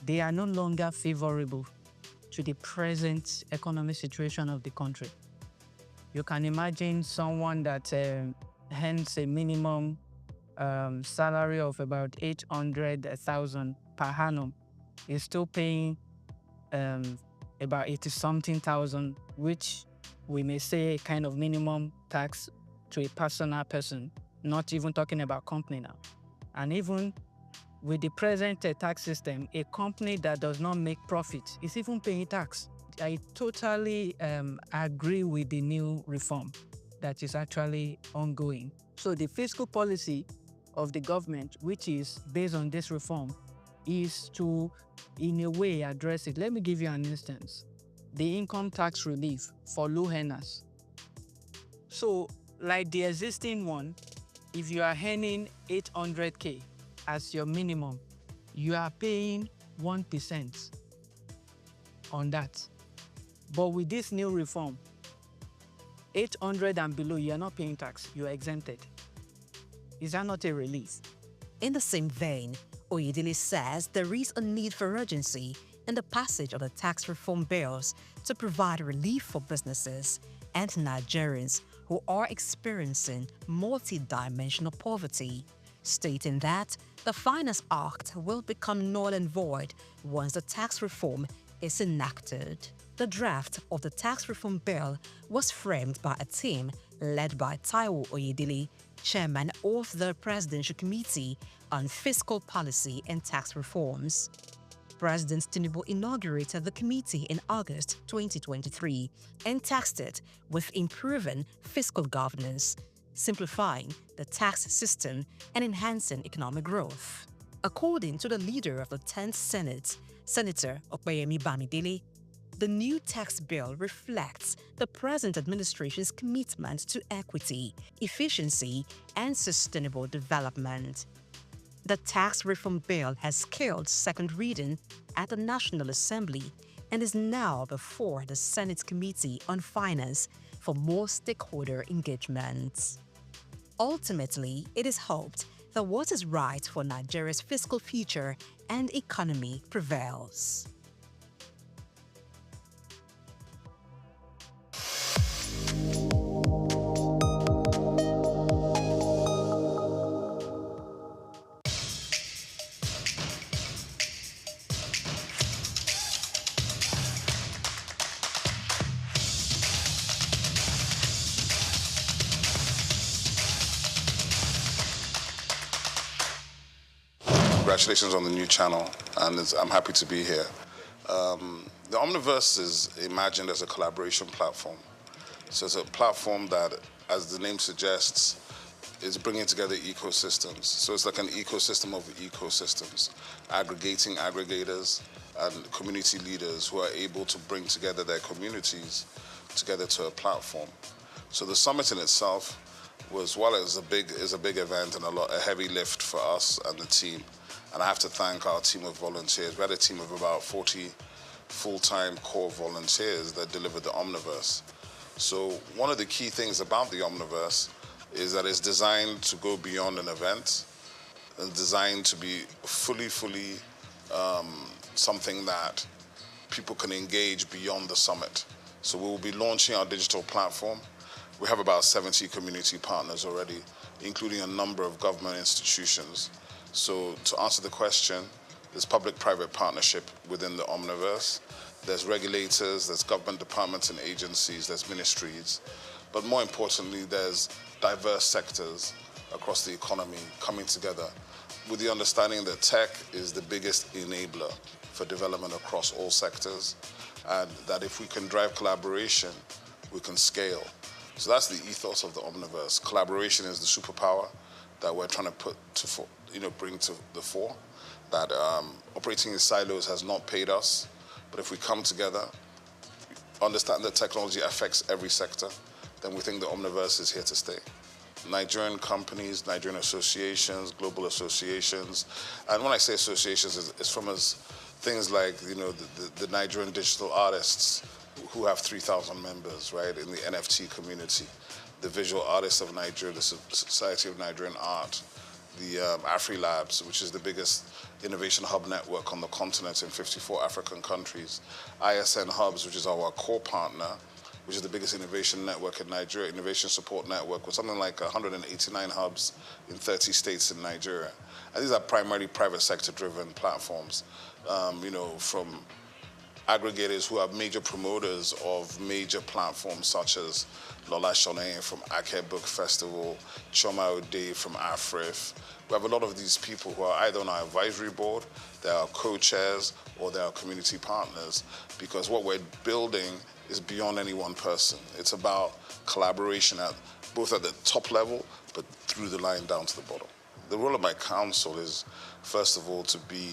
they are no longer favorable to the present economic situation of the country. You can imagine someone that earns a minimum salary of about 800,000 per annum is still paying about 80-something thousand, which we may say a kind of minimum tax to a personal person, not even talking about company now. And even with the present tax system, a company that does not make profit is even paying tax. I totally agree with the new reform that is actually ongoing. So the fiscal policy of the government, which is based on this reform, is to, in a way, address it. Let me give you an instance. The income tax relief for low earners. So, like the existing one, if you are earning 800K as your minimum, you are paying 1% on that. But with this new reform, 800 and below, you are not paying tax, you are exempted. Is that not a relief? In the same vein, Oyedele says there is a need for urgency in the passage of the tax reform bills to provide relief for businesses and Nigerians who are experiencing multi-dimensional poverty. stating that the Finance Act will become null and void once the tax reform is enacted. The draft of the tax reform bill was framed by a team led by Taiwo Oyedele, chairman of the Presidential Committee on Fiscal Policy and Tax Reforms. President Tinubu inaugurated the committee in August 2023 and tasked it with improving fiscal governance, simplifying the tax system, and enhancing economic growth. According to the leader of the 10th Senate, Senator Opeyemi Bamidele, the new tax bill reflects the present administration's commitment to equity, efficiency, and sustainable development. The tax reform bill has scaled second reading at the National Assembly and is now before the Senate Committee on Finance for more stakeholder engagement. Ultimately, it is hoped that what is right for Nigeria's fiscal future and economy prevails. Congratulations on the new channel, and I'm happy to be here. The Omniverse is imagined as a collaboration platform. So it's a platform that, as the name suggests, is bringing together ecosystems. So it's like an ecosystem of ecosystems, aggregating aggregators and community leaders who are able to bring together their communities together to a platform. So the summit in itself was, while it was a big event and a heavy lift for us and the team, and I have to thank our team of volunteers. We had a team of about 40 full-time core volunteers that delivered the Omniverse. So one of the key things about the Omniverse is that it's designed to go beyond an event and designed to be fully something that people can engage beyond the summit. So we will be launching our digital platform. We have about 70 community partners already, including a number of government institutions. So to answer the question, there's public-private partnership within the Omniverse. There's regulators, there's government departments and agencies, there's ministries. But more importantly, there's diverse sectors across the economy coming together with the understanding that tech is the biggest enabler for development across all sectors, and that if we can drive collaboration, we can scale. So that's the ethos of the Omniverse. Collaboration is the superpower that we're trying to bring to the fore. That operating in silos has not paid us, but if we come together, understand that technology affects every sector, then we think the Omniverse is here to stay. Nigerian companies, Nigerian associations, global associations, and when I say associations, it's from things like the Nigerian digital artists who have 3,000 members, right, in the NFT community, the Visual Artists of Nigeria, the Society of Nigerian Art, the AfriLabs, which is the biggest innovation hub network on the continent in 54 African countries, ISN Hubs, which is our core partner, which is the biggest innovation network in Nigeria, innovation support network, with something like 189 hubs in 30 states in Nigeria. And these are primarily private sector driven platforms, from aggregators who are major promoters of major platforms such as Lola Shone from Ake Book Festival, Choma Ode from AFRIF. We have a lot of these people who are either on our advisory board, they are co-chairs, or they are community partners, because what we're building is beyond any one person. It's about collaboration both at the top level, but through the line down to the bottom. The role of my council is, first of all, to be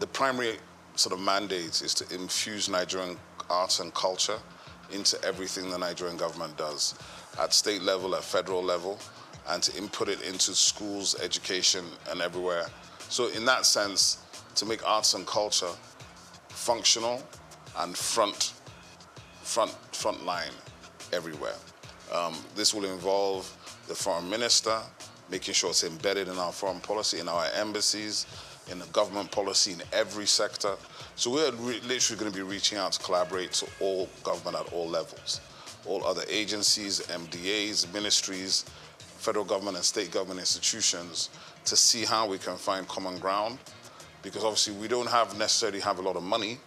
the primary sort of mandate is to infuse Nigerian arts and culture into everything the Nigerian government does, at state level, at federal level, and to input it into schools, education, and everywhere. So in that sense, to make arts and culture functional and front line everywhere. This will involve the foreign minister, making sure it's embedded in our foreign policy, in our embassies, in the government policy, in every sector. So we're literally going to be reaching out to collaborate to all government at all levels, all other agencies, MDAs, ministries, federal government and state government institutions, to see how we can find common ground, because obviously we don't necessarily have a lot of money,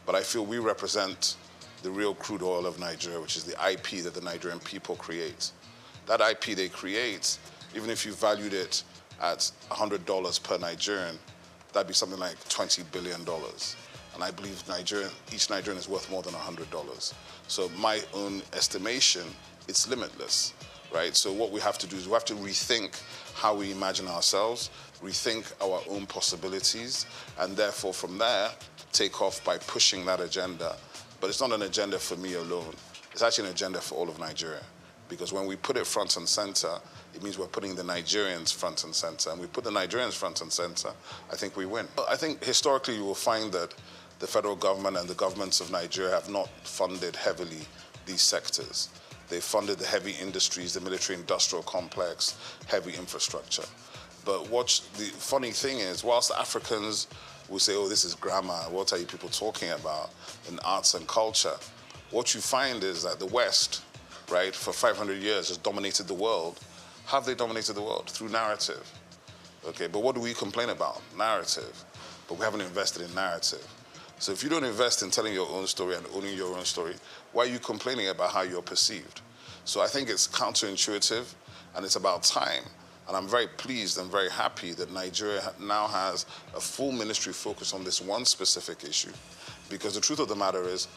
but I feel we represent the real crude oil of Nigeria, which is the IP that the Nigerian people create. That IP they create, even if you valued it at $100 per Nigerian, that'd be something like $20 billion. And I believe each Nigerian is worth more than $100. So my own estimation, it's limitless, right? So what we have to do is we have to rethink how we imagine ourselves, rethink our own possibilities, and therefore from there, take off by pushing that agenda. But it's not an agenda for me alone. It's actually an agenda for all of Nigeria. Because when we put it front and center, it means we're putting the Nigerians front and center. And we put the Nigerians front and center, I think we win. I think historically you will find that the federal government and the governments of Nigeria have not funded heavily these sectors. They funded the heavy industries, the military-industrial complex, heavy infrastructure. But the funny thing is, whilst Africans will say, oh, this is grammar, what are you people talking about in arts and culture? What you find is that the West, right, for 500 years has dominated the world. How have they dominated the world? Through narrative. Okay, but what do we complain about? Narrative. But we haven't invested in narrative. So if you don't invest in telling your own story and owning your own story, why are you complaining about how you're perceived? So I think it's counterintuitive, and it's about time. And I'm very pleased and very happy that Nigeria now has a full ministry focused on this one specific issue. Because the truth of the matter is,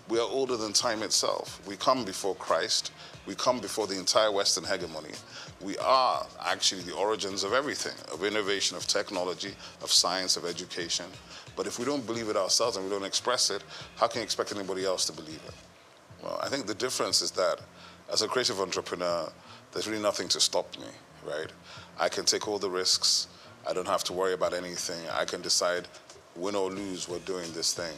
we are older than time itself. We come before Christ. We come before the entire Western hegemony. We are actually the origins of everything, of innovation, of technology, of science, of education. But if we don't believe it ourselves and we don't express it, how can you expect anybody else to believe it? Well, I think the difference is that as a creative entrepreneur, there's really nothing to stop me, right? I can take all the risks. I don't have to worry about anything. I can decide, win or lose, we're doing this thing.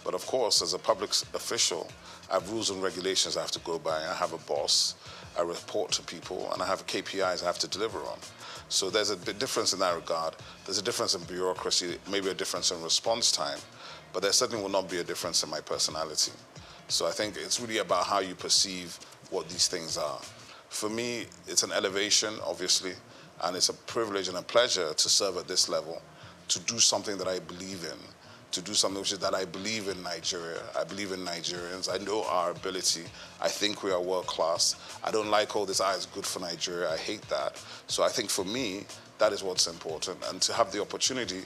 But of course, as a public official, I have rules and regulations I have to go by. I have a boss, I report to people, and I have KPIs I have to deliver on. So there's a big difference in that regard. There's a difference in bureaucracy, maybe a difference in response time, but there certainly will not be a difference in my personality. So I think it's really about how you perceive what these things are. For me, it's an elevation, obviously, and it's a privilege and a pleasure to serve at this level, to do something that I believe in, to do something which is that I believe in Nigeria. I believe in Nigerians. I know our ability. I think we are world class. I don't like all this, it's good for Nigeria. I hate that. So I think for me, that is what's important. And to have the opportunity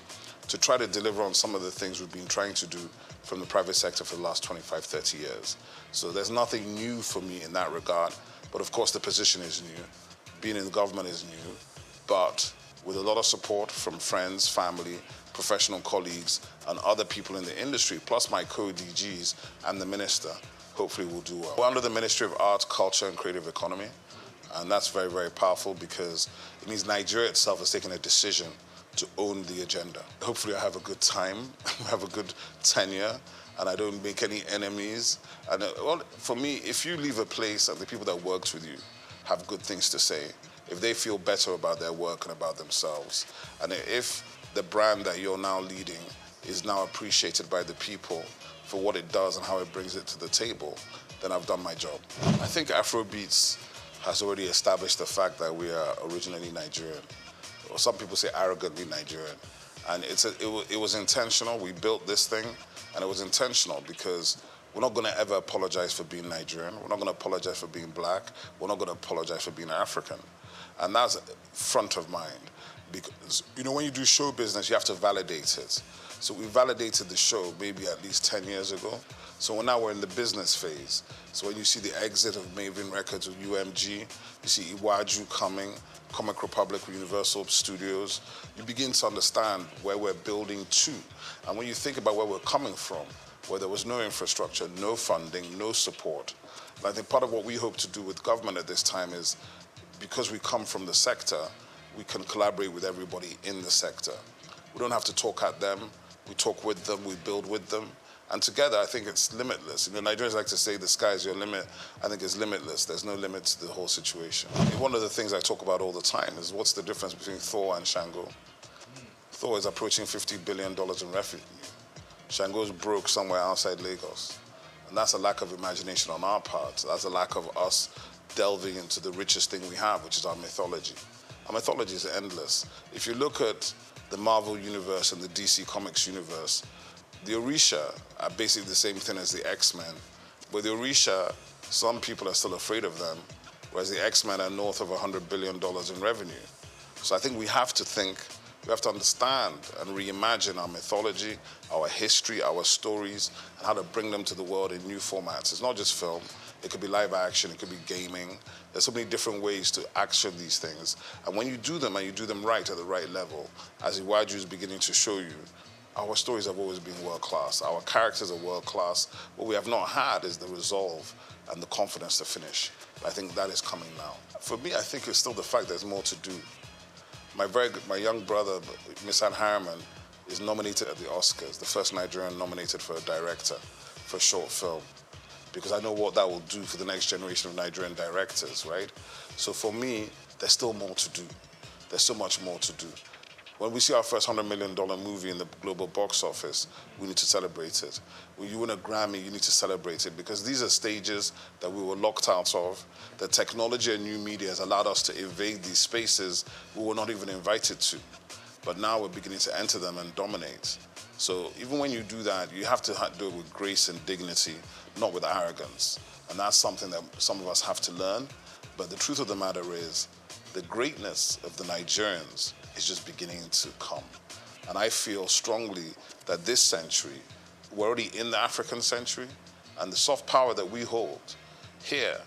to try to deliver on some of the things we've been trying to do from the private sector for the last 25, 30 years. So there's nothing new for me in that regard. But of course, the position is new. Being in the government is new. But with a lot of support from friends, family, professional colleagues, and other people in the industry, plus my co-DGs and the minister, hopefully we'll do well. We're under the Ministry of Arts, Culture, and Creative Economy, and that's very, very powerful because it means Nigeria itself has taken a decision to own the agenda. Hopefully I have a good time, have a good tenure, and I don't make any enemies. And well, for me, if you leave a place and the people that worked with you have good things to say, if they feel better about their work and about themselves, and if the brand that you're now leading is now appreciated by the people for what it does and how it brings it to the table, then I've done my job. I think Afrobeats has already established the fact that we are originally Nigerian, or some people say arrogantly Nigerian. And it was intentional. We built this thing, and it was intentional because we're not going to ever apologize for being Nigerian. We're not going to apologize for being black. We're not going to apologize for being African. And that's front of mind. Because, you know, when you do show business, you have to validate it. So we validated the show maybe at least 10 years ago. So now we're in the business phase. So when you see the exit of Maven Records with UMG, you see Iwaju coming, Comic Republic with Universal Studios, you begin to understand where we're building to. And when you think about where we're coming from, where there was no infrastructure, no funding, no support, and I think part of what we hope to do with government at this time is, because we come from the sector, we can collaborate with everybody in the sector. We don't have to talk at them. We talk with them, we build with them. And together, I think it's limitless. You know, Nigerians like to say the sky is your limit. I think it's limitless. There's no limit to the whole situation. I mean, one of the things I talk about all the time is what's the difference between Thor and Shango? Thor is approaching $50 billion in revenue. Shango's broke somewhere outside Lagos. And that's a lack of imagination on our part. That's a lack of us delving into the richest thing we have, which is our mythology. Our mythology is endless. If you look at the Marvel universe and the DC Comics universe, the Orisha are basically the same thing as the X-Men. But the Orisha, some people are still afraid of them, whereas the X-Men are north of $100 billion in revenue. So I think we have to understand and reimagine our mythology, our history, our stories, and how to bring them to the world in new formats. It's not just film. It could be live action, it could be gaming. There's so many different ways to action these things. And when you do them and you do them right at the right level, as Iwaju is beginning to show you, our stories have always been world-class. Our characters are world-class. What we have not had is the resolve and the confidence to finish. I think that is coming now. For me, I think it's still the fact there's more to do. My young brother, Misan Harriman, is nominated at the Oscars, the first Nigerian nominated for a director for a short film, because I know what that will do for the next generation of Nigerian directors, right? So for me, there's still more to do. There's so much more to do. When we see our first $100 million movie in the global box office, we need to celebrate it. When you win a Grammy, you need to celebrate it, because these are stages that we were locked out of. The technology and new media has allowed us to invade these spaces we were not even invited to. But now we're beginning to enter them and dominate. So even when you do that, you have to do it with grace and dignity, not with arrogance. And that's something that some of us have to learn. But the truth of the matter is, the greatness of the Nigerians is just beginning to come. And I feel strongly that this century, we're already in the African century, and the soft power that we hold here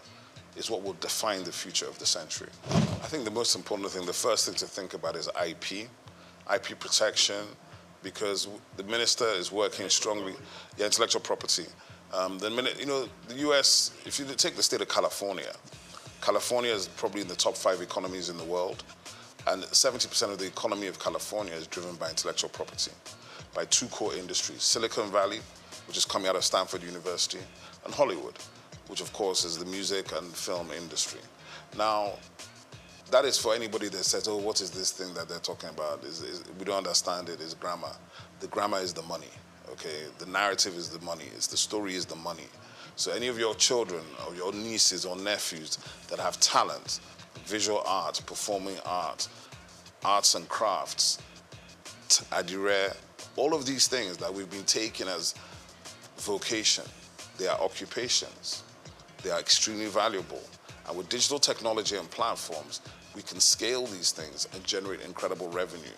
is what will define the future of the century. I think the most important thing, the first thing to think about is IP protection, because the minister is working strongly, intellectual property. The US, if you take the state of California is probably in the top 5 economies in the world, and 70% of the economy of California is driven by intellectual property, by 2 core industries: Silicon Valley, which is coming out of Stanford University, and Hollywood, which of course is the music and film industry. Now, that is for anybody that says, oh, what is this thing that they're talking about? We don't understand it, it's grammar. The grammar is the money, okay? The narrative is the money, the story is the money. So any of your children or your nieces or nephews that have talent, visual art, performing art, arts and crafts, adire, all of these things that we've been taking as vocation, they are occupations. They are extremely valuable. And with digital technology and platforms, we can scale these things and generate incredible revenue.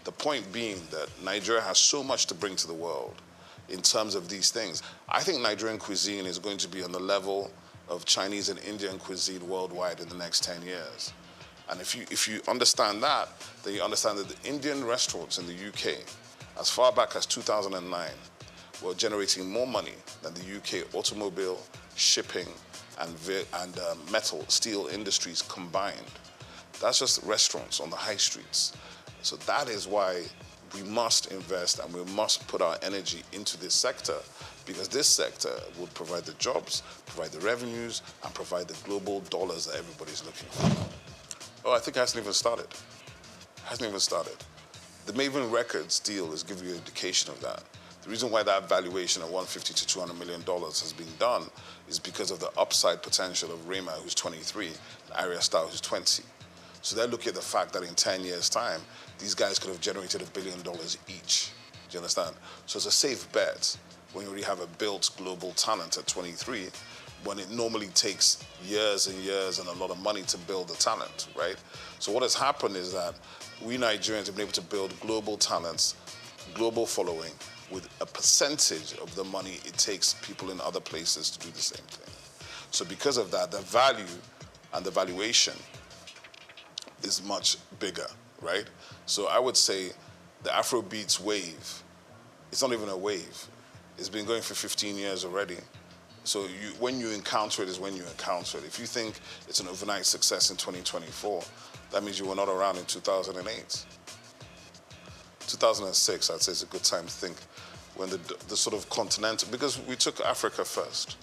The point being that Nigeria has so much to bring to the world in terms of these things. I think Nigerian cuisine is going to be on the level of Chinese and Indian cuisine worldwide in the next 10 years. And if you understand that, then you understand that the Indian restaurants in the UK, as far back as 2009, were generating more money than the UK automobile, shipping, and metal, steel industries combined. That's just restaurants on the high streets. So that is why we must invest and we must put our energy into this sector, because this sector will provide the jobs, provide the revenues, and provide the global dollars that everybody's looking for. Oh, I think it hasn't even started. The Maven Records deal is giving you an indication of that. The reason why that valuation of $150 to $200 million has been done is because of the upside potential of Rema, who's 23, and Arya Star, who's 20. So they're looking at the fact that in 10 years' time, these guys could have generated $1 billion each. Do you understand? So it's a safe bet when you already have a built global talent at 23, when it normally takes years and years and a lot of money to build the talent, right? So what has happened is that we Nigerians have been able to build global talents, global following, with a percentage of the money it takes people in other places to do the same thing. So because of that, the value and the valuation is much bigger, right? So I would say the Afrobeats wave, it's not even a wave. It's been going for 15 years already. So when you encounter it is when you encounter it. If you think it's an overnight success in 2024, that means you were not around in 2008. 2006, I'd say it's a good time to think, when the sort of continental, because we took Africa first,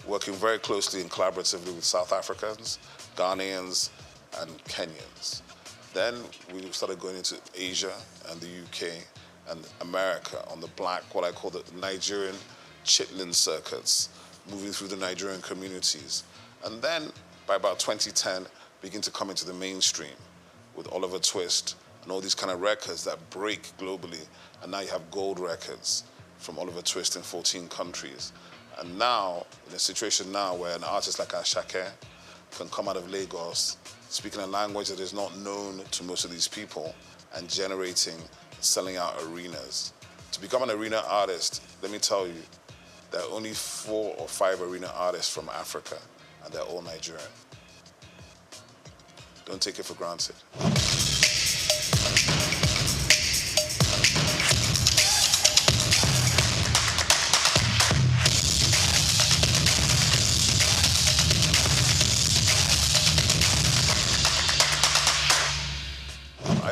working very closely and collaboratively with South Africans, Ghanaians, and Kenyans. Then we started going into Asia and the UK and America on the black, what I call the Nigerian chitlin circuits, moving through the Nigerian communities. And then by about 2010, begin to come into the mainstream. with Oliver Twist and all these kind of records that break globally. And now you have gold records from Oliver Twist in 14 countries. And now, in a situation now where an artist like Ashake can come out of Lagos, speaking a language that is not known to most of these people, and generating, selling out arenas. To become an arena artist, let me tell you, there are only 4 or 5 arena artists from Africa, and they're all Nigerian. Don't take it for granted.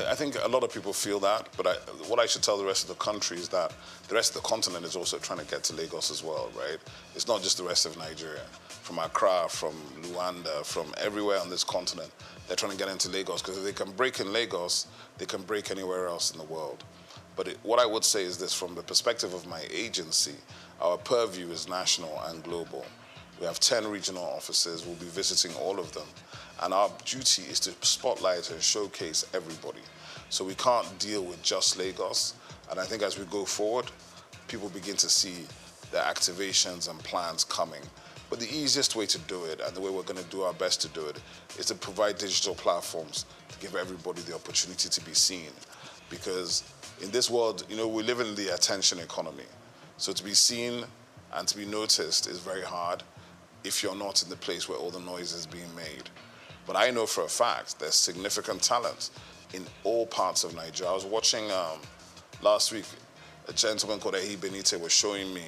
I think a lot of people feel that, but what I should tell the rest of the country is that the rest of the continent is also trying to get to Lagos as well, right? It's not just the rest of Nigeria. From Accra, from Luanda, from everywhere on this continent, they're trying to get into Lagos, because if they can break in Lagos, they can break anywhere else in the world. But what I would say is this, from the perspective of my agency, our purview is national and global. We have 10 regional offices. We'll be visiting all of them. And our duty is to spotlight and showcase everybody. So we can't deal with just Lagos. And I think as we go forward, people begin to see the activations and plans coming. But the easiest way to do it, and the way we're going to do our best to do it, is to provide digital platforms to give everybody the opportunity to be seen. Because in this world, you know, we live in the attention economy. So to be seen and to be noticed is very hard if you're not in the place where all the noise is being made. But I know for a fact there's significant talent in all parts of Nigeria. I was watching last week, a gentleman called Ehi Benite was showing me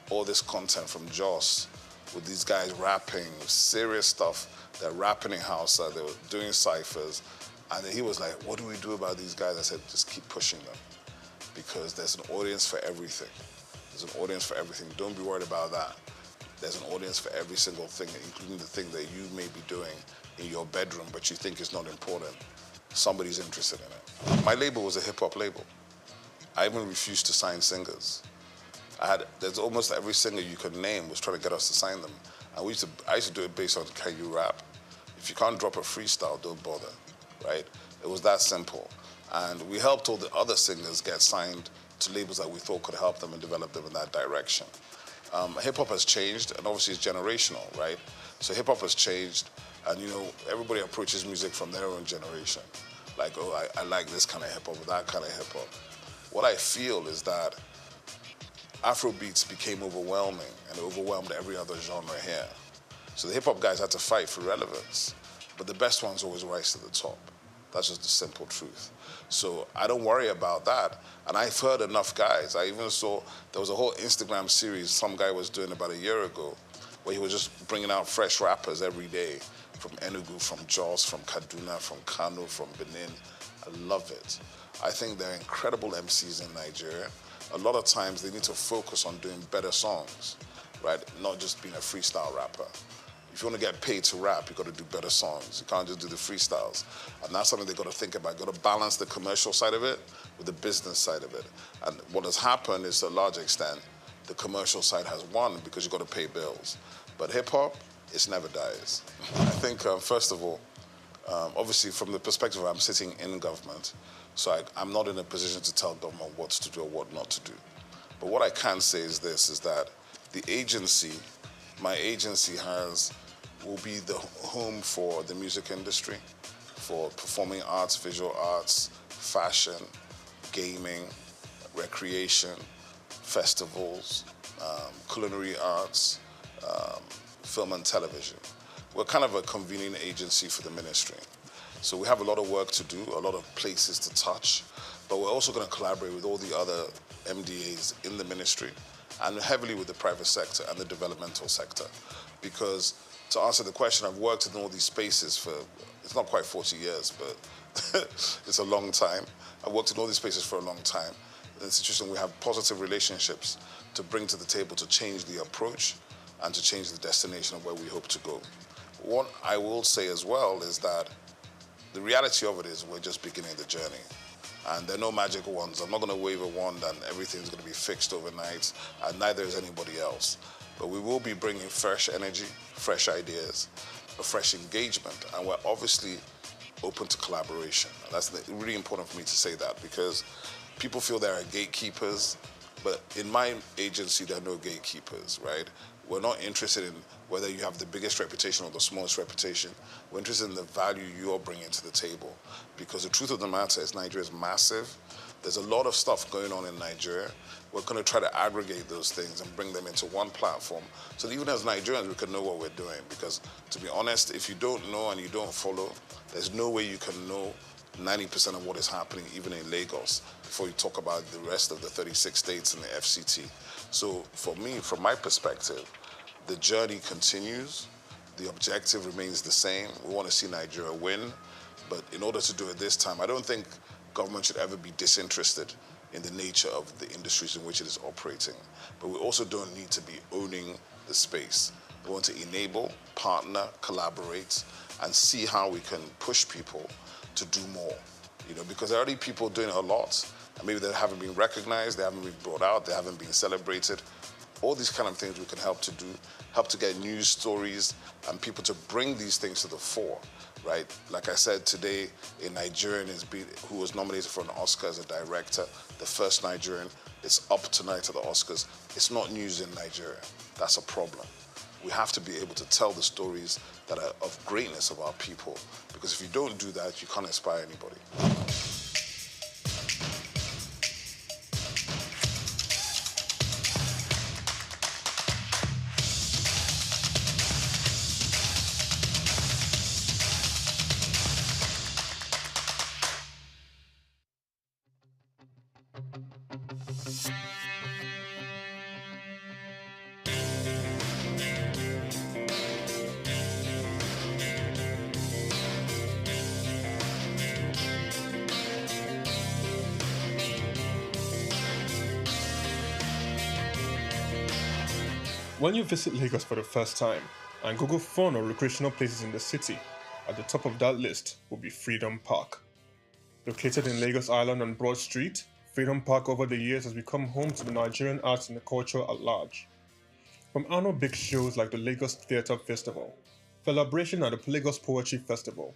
all this content from Jos with these guys rapping, serious stuff. They're rapping in Hausa, they were doing ciphers. And he was like, what do we do about these guys? I said, just keep pushing them, because there's an audience for everything. There's an audience for everything. Don't be worried about that. There's an audience for every single thing, including the thing that you may be doing in your bedroom, but you think is not important. Somebody's interested in it. My label was a hip-hop label. I even refused to sign singers. There's almost every singer you could name was trying to get us to sign them. And I used to do it based on, can you rap? If you can't drop a freestyle, don't bother, right? It was that simple. And we helped all the other singers get signed to labels that we thought could help them and develop them in that direction. Hip-hop has changed, and obviously it's generational, right? So hip-hop has changed, and you know, everybody approaches music from their own generation. Like, oh, I like this kind of hip-hop or that kind of hip-hop. What I feel is that Afrobeats became overwhelming and overwhelmed every other genre here. So the hip-hop guys had to fight for relevance, but the best ones always rise to the top. That's just the simple truth. So I don't worry about that. And I've heard enough guys. I even saw, there was a whole Instagram series some guy was doing about a year ago, where he was just bringing out fresh rappers every day, from Enugu, from Jos, from Kaduna, from Kano, from Benin. I love it. I think there are incredible MCs in Nigeria. A lot of times they need to focus on doing better songs, right? Not just being a freestyle rapper. If you want to get paid to rap, you've got to do better songs. You can't just do the freestyles. And that's something they've got to think about. You've got to balance the commercial side of it with the business side of it. And what has happened is, to a large extent, the commercial side has won because you've got to pay bills. But hip-hop, it never dies. I think, first of all, obviously from the perspective I'm sitting in government, so I'm not in a position to tell government what to do or what not to do. But what I can say is this, is that the agency, my agency will be the home for the music industry, for performing arts, visual arts, fashion, gaming, recreation, festivals, culinary arts, film and television. We're kind of a convening agency for the ministry. So we have a lot of work to do, a lot of places to touch, but we're also going to collaborate with all the other MDAs in the ministry and heavily with the private sector and the developmental sector. Because to answer the question, I've worked in all these spaces for, it's not quite 40 years, but it's a long time. I've worked in all these spaces for a long time. It's interesting, we have positive relationships to bring to the table to change the approach and to change the destination of where we hope to go. What I will say as well is that the reality of it is we're just beginning the journey. And there are no magic wands. I'm not going to wave a wand and everything's going to be fixed overnight, and neither is anybody else. But we will be bringing fresh energy, fresh ideas, a fresh engagement, and we're obviously open to collaboration. And that's really important for me to say that, because people feel there are gatekeepers, but in my agency, there are no gatekeepers, right? We're not interested in whether you have the biggest reputation or the smallest reputation. We're interested in the value you're bringing to the table. Because the truth of the matter is Nigeria is massive. There's a lot of stuff going on in Nigeria. We're going to try to aggregate those things and bring them into one platform so that even as Nigerians, we can know what we're doing. Because to be honest, if you don't know and you don't follow, there's no way you can know 90% of what is happening, even in Lagos, before you talk about the rest of the 36 states in the FCT. So for me, from my perspective, the journey continues. The objective remains the same. We want to see Nigeria win. But in order to do it this time, I don't think government should ever be disinterested in the nature of the industries in which it is operating. But we also don't need to be owning the space. We want to enable, partner, collaborate, and see how we can push people to do more. Because there are already people doing a lot, and maybe they haven't been recognized, they haven't been brought out, they haven't been celebrated. All these kind of things we can help to do, help to get news stories and people to bring these things to the fore, right? Like I said today, a Nigerian who was nominated for an Oscar as a director, the first Nigerian. It's up tonight at the Oscars. It's not news in Nigeria. That's a problem. We have to be able to tell the stories that are of greatness of our people, because if you don't do that, you can't inspire anybody. When you visit Lagos for the first time and Google fun or recreational places in the city, at the top of that list will be Freedom Park. Located in Lagos Island on Broad Street, Freedom Park over the years has become home to the Nigerian arts and the culture at large. From annual big shows like the Lagos Theatre Festival, celebration at the Lagos Poetry Festival,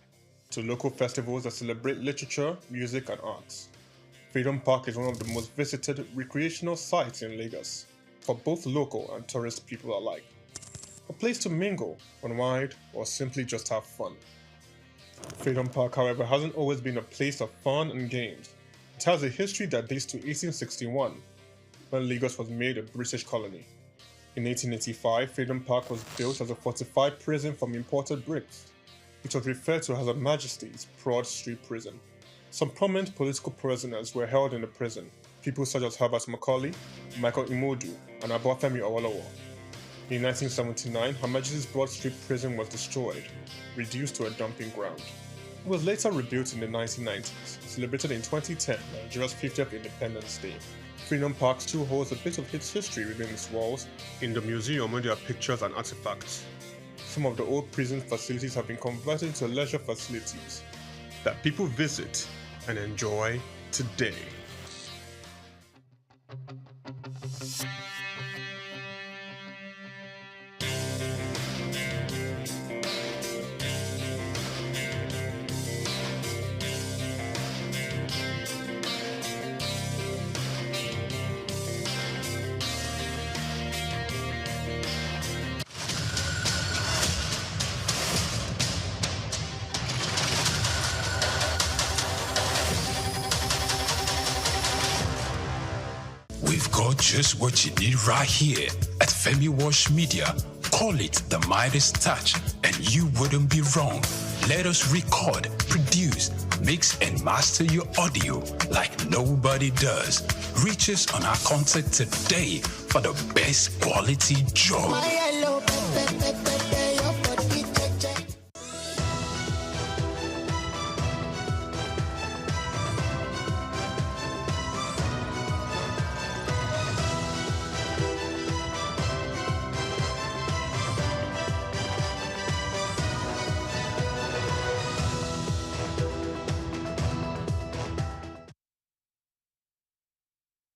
to local festivals that celebrate literature, music and arts. Freedom Park is one of the most visited recreational sites in Lagos, for both local and tourist people alike. A place to mingle, unwind, or simply just have fun. Freedom Park, however, hasn't always been a place of fun and games. It has a history that dates to 1861, when Lagos was made a British colony. In 1885, Freedom Park was built as a fortified prison from imported bricks. It was referred to as Her Majesty's Broad Street Prison. Some prominent political prisoners were held in the prison. People such as Herbert Macaulay, Michael Imodu, and Obafemi Awolowo. In 1979, Her Majesty's Broad Street Prison was destroyed, reduced to a dumping ground. It was later rebuilt in the 1990s, celebrated in 2010, Nigeria's 50th Independence Day. Freedom Park still holds a bit of its history within its walls. In the museum, where there are pictures and artifacts. Some of the old prison facilities have been converted into leisure facilities that people visit and enjoy today. We've got just what you need right here at Femi Wash Media. Call it the Midas Touch, and you wouldn't be wrong. Let us record, produce, mix, and master your audio like nobody does. Reach us on our contact today for the best quality job.